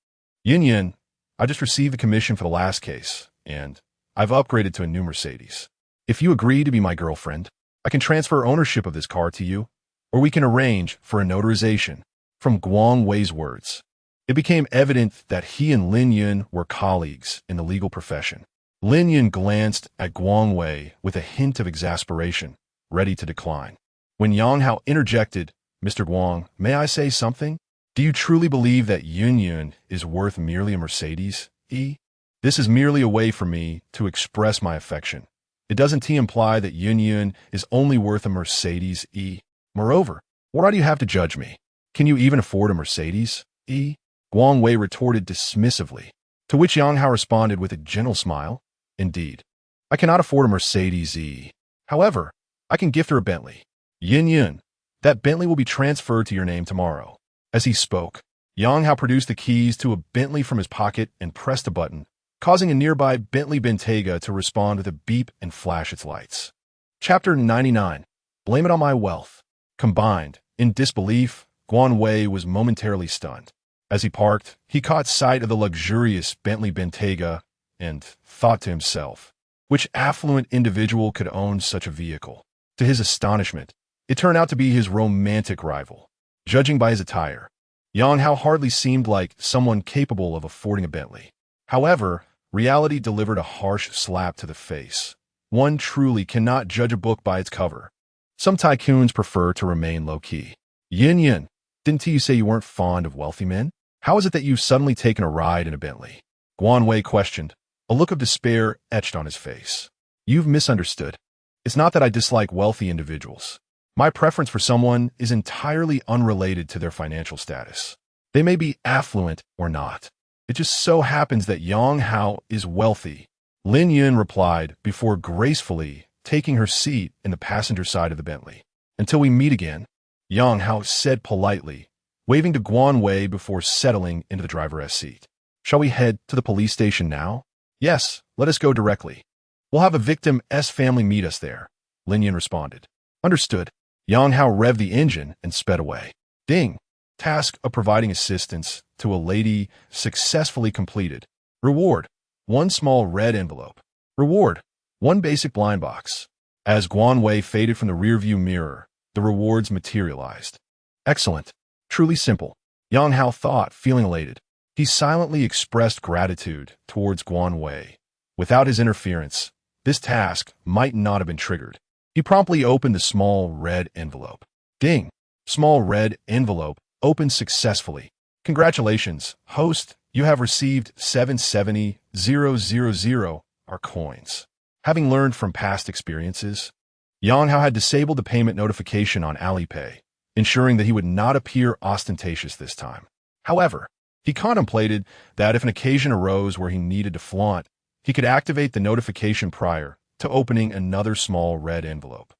Yun, I just received the commission for the last case, and I've upgraded to a new Mercedes. If you agree to be my girlfriend, I can transfer ownership of this car to you, or we can arrange for a notarization. From Guang Wei's words, it became evident that he and Lin Yun were colleagues in the legal profession. Lin Yun glanced at Guang Wei with a hint of exasperation, ready to decline. When Yang Hao interjected, Mr. Guang, may I say something? Do you truly believe that Yun is worth merely a Mercedes? This is merely a way for me to express my affection. It doesn't imply that Yun is only worth a Mercedes? Moreover, why do you have to judge me? Can you even afford a Mercedes? Guang Wei retorted dismissively, to which Yang Hao responded with a gentle smile. Indeed, I cannot afford a Mercedes. However, I can gift her a Bentley. Yun, that Bentley will be transferred to your name tomorrow. As he spoke, Yang Hao produced the keys to a Bentley from his pocket and pressed a button, causing a nearby Bentley Bentayga to respond with a beep and flash its lights. Chapter 99. Blame it on my wealth. Combined, in disbelief, Guan Wei was momentarily stunned. As he parked, he caught sight of the luxurious Bentley Bentayga and thought to himself, which affluent individual could own such a vehicle? To his astonishment, it turned out to be his romantic rival. Judging by his attire, Yang Hao hardly seemed like someone capable of affording a Bentley. However, reality delivered a harsh slap to the face. One truly cannot judge a book by its cover. Some tycoons prefer to remain low-key. Yun, didn't you say you weren't fond of wealthy men? How is it that you've suddenly taken a ride in a Bentley? Guan Wei questioned, a look of despair etched on his face. You've misunderstood. It's not that I dislike wealthy individuals. My preference for someone is entirely unrelated to their financial status. They may be affluent or not. It just so happens that Yang Hao is wealthy. Lin Yun replied before gracefully taking her seat in the passenger side of the Bentley. Until we meet again, Yang Hao said politely, waving to Guan Wei before settling into the driver's seat. Shall we head to the police station now? Yes, let us go directly. We'll have a victim's family meet us there, Lin Yun responded. Understood. Yang Hao revved the engine and sped away. Ding! Task of providing assistance to a lady successfully completed. Reward: 1 small red envelope. Reward: 1 basic blind box. As Guan Wei faded from the rearview mirror, the rewards materialized. Excellent. Truly simple. Yang Hao thought, feeling elated. He silently expressed gratitude towards Guan Wei. Without his interference, this task might not have been triggered. He promptly opened the small red envelope. Ding! Small red envelope opened successfully. Congratulations, host. You have received 770,000 our coins. Having learned from past experiences, Yang Hao had disabled the payment notification on Alipay, ensuring that he would not appear ostentatious this time. However, he contemplated that if an occasion arose where he needed to flaunt, he could activate the notification prior to opening another small red envelope,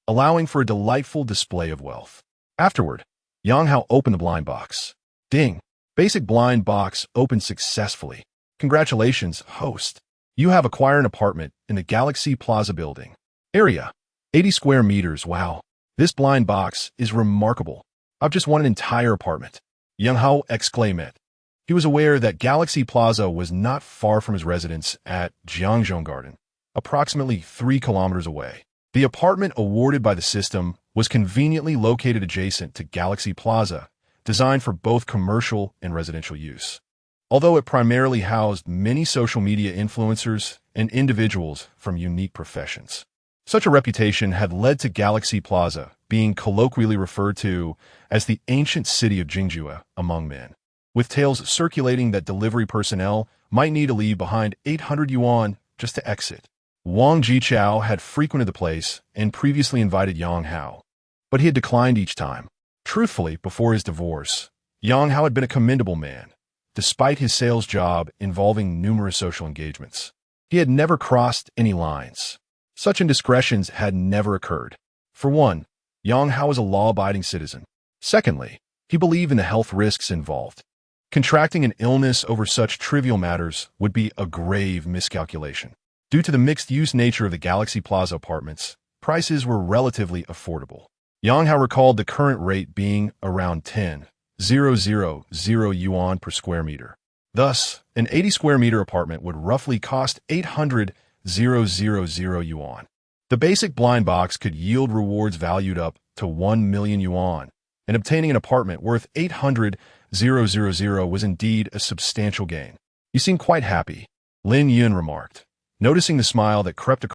allowing for a delightful display of wealth. Afterward, Yang Hao opened the blind box. Ding! Basic blind box opened successfully. Congratulations, host. You have acquired an apartment in the Galaxy Plaza building. Area: 80 square meters. Wow. This blind box is remarkable. I've just won an entire apartment. Yang Hao exclaimed. He was aware that Galaxy Plaza was not far from his residence at Jiangzhou Garden, approximately 3 kilometers away. The apartment awarded by the system was conveniently located adjacent to Galaxy Plaza, designed for both commercial and residential use. Although it primarily housed many social media influencers and individuals from unique professions. Such a reputation had led to Galaxy Plaza being colloquially referred to as the ancient city of Qingyun among men, with tales circulating that delivery personnel might need to leave behind 800 yuan just to exit. Wang Jichao had frequented the place and previously invited Yang Hao, but he had declined each time. Truthfully, before his divorce, Yang Hao had been a commendable man, despite his sales job involving numerous social engagements. He had never crossed any lines. Such indiscretions had never occurred. For one, Yang Hao was a law-abiding citizen. Secondly, he believed in the health risks involved. Contracting an illness over such trivial matters would be a grave miscalculation. Due to the mixed-use nature of the Galaxy Plaza apartments, prices were relatively affordable. Yang Hao recalled the current rate being around 10,000 yuan per square meter. Thus, an 80 square meter apartment would roughly cost 800,000 yuan. The basic blind box could yield rewards valued up to 1 million yuan, and obtaining an apartment worth 800,000 was indeed a substantial gain. You seem quite happy, Lin Yun remarked, noticing the smile that crept across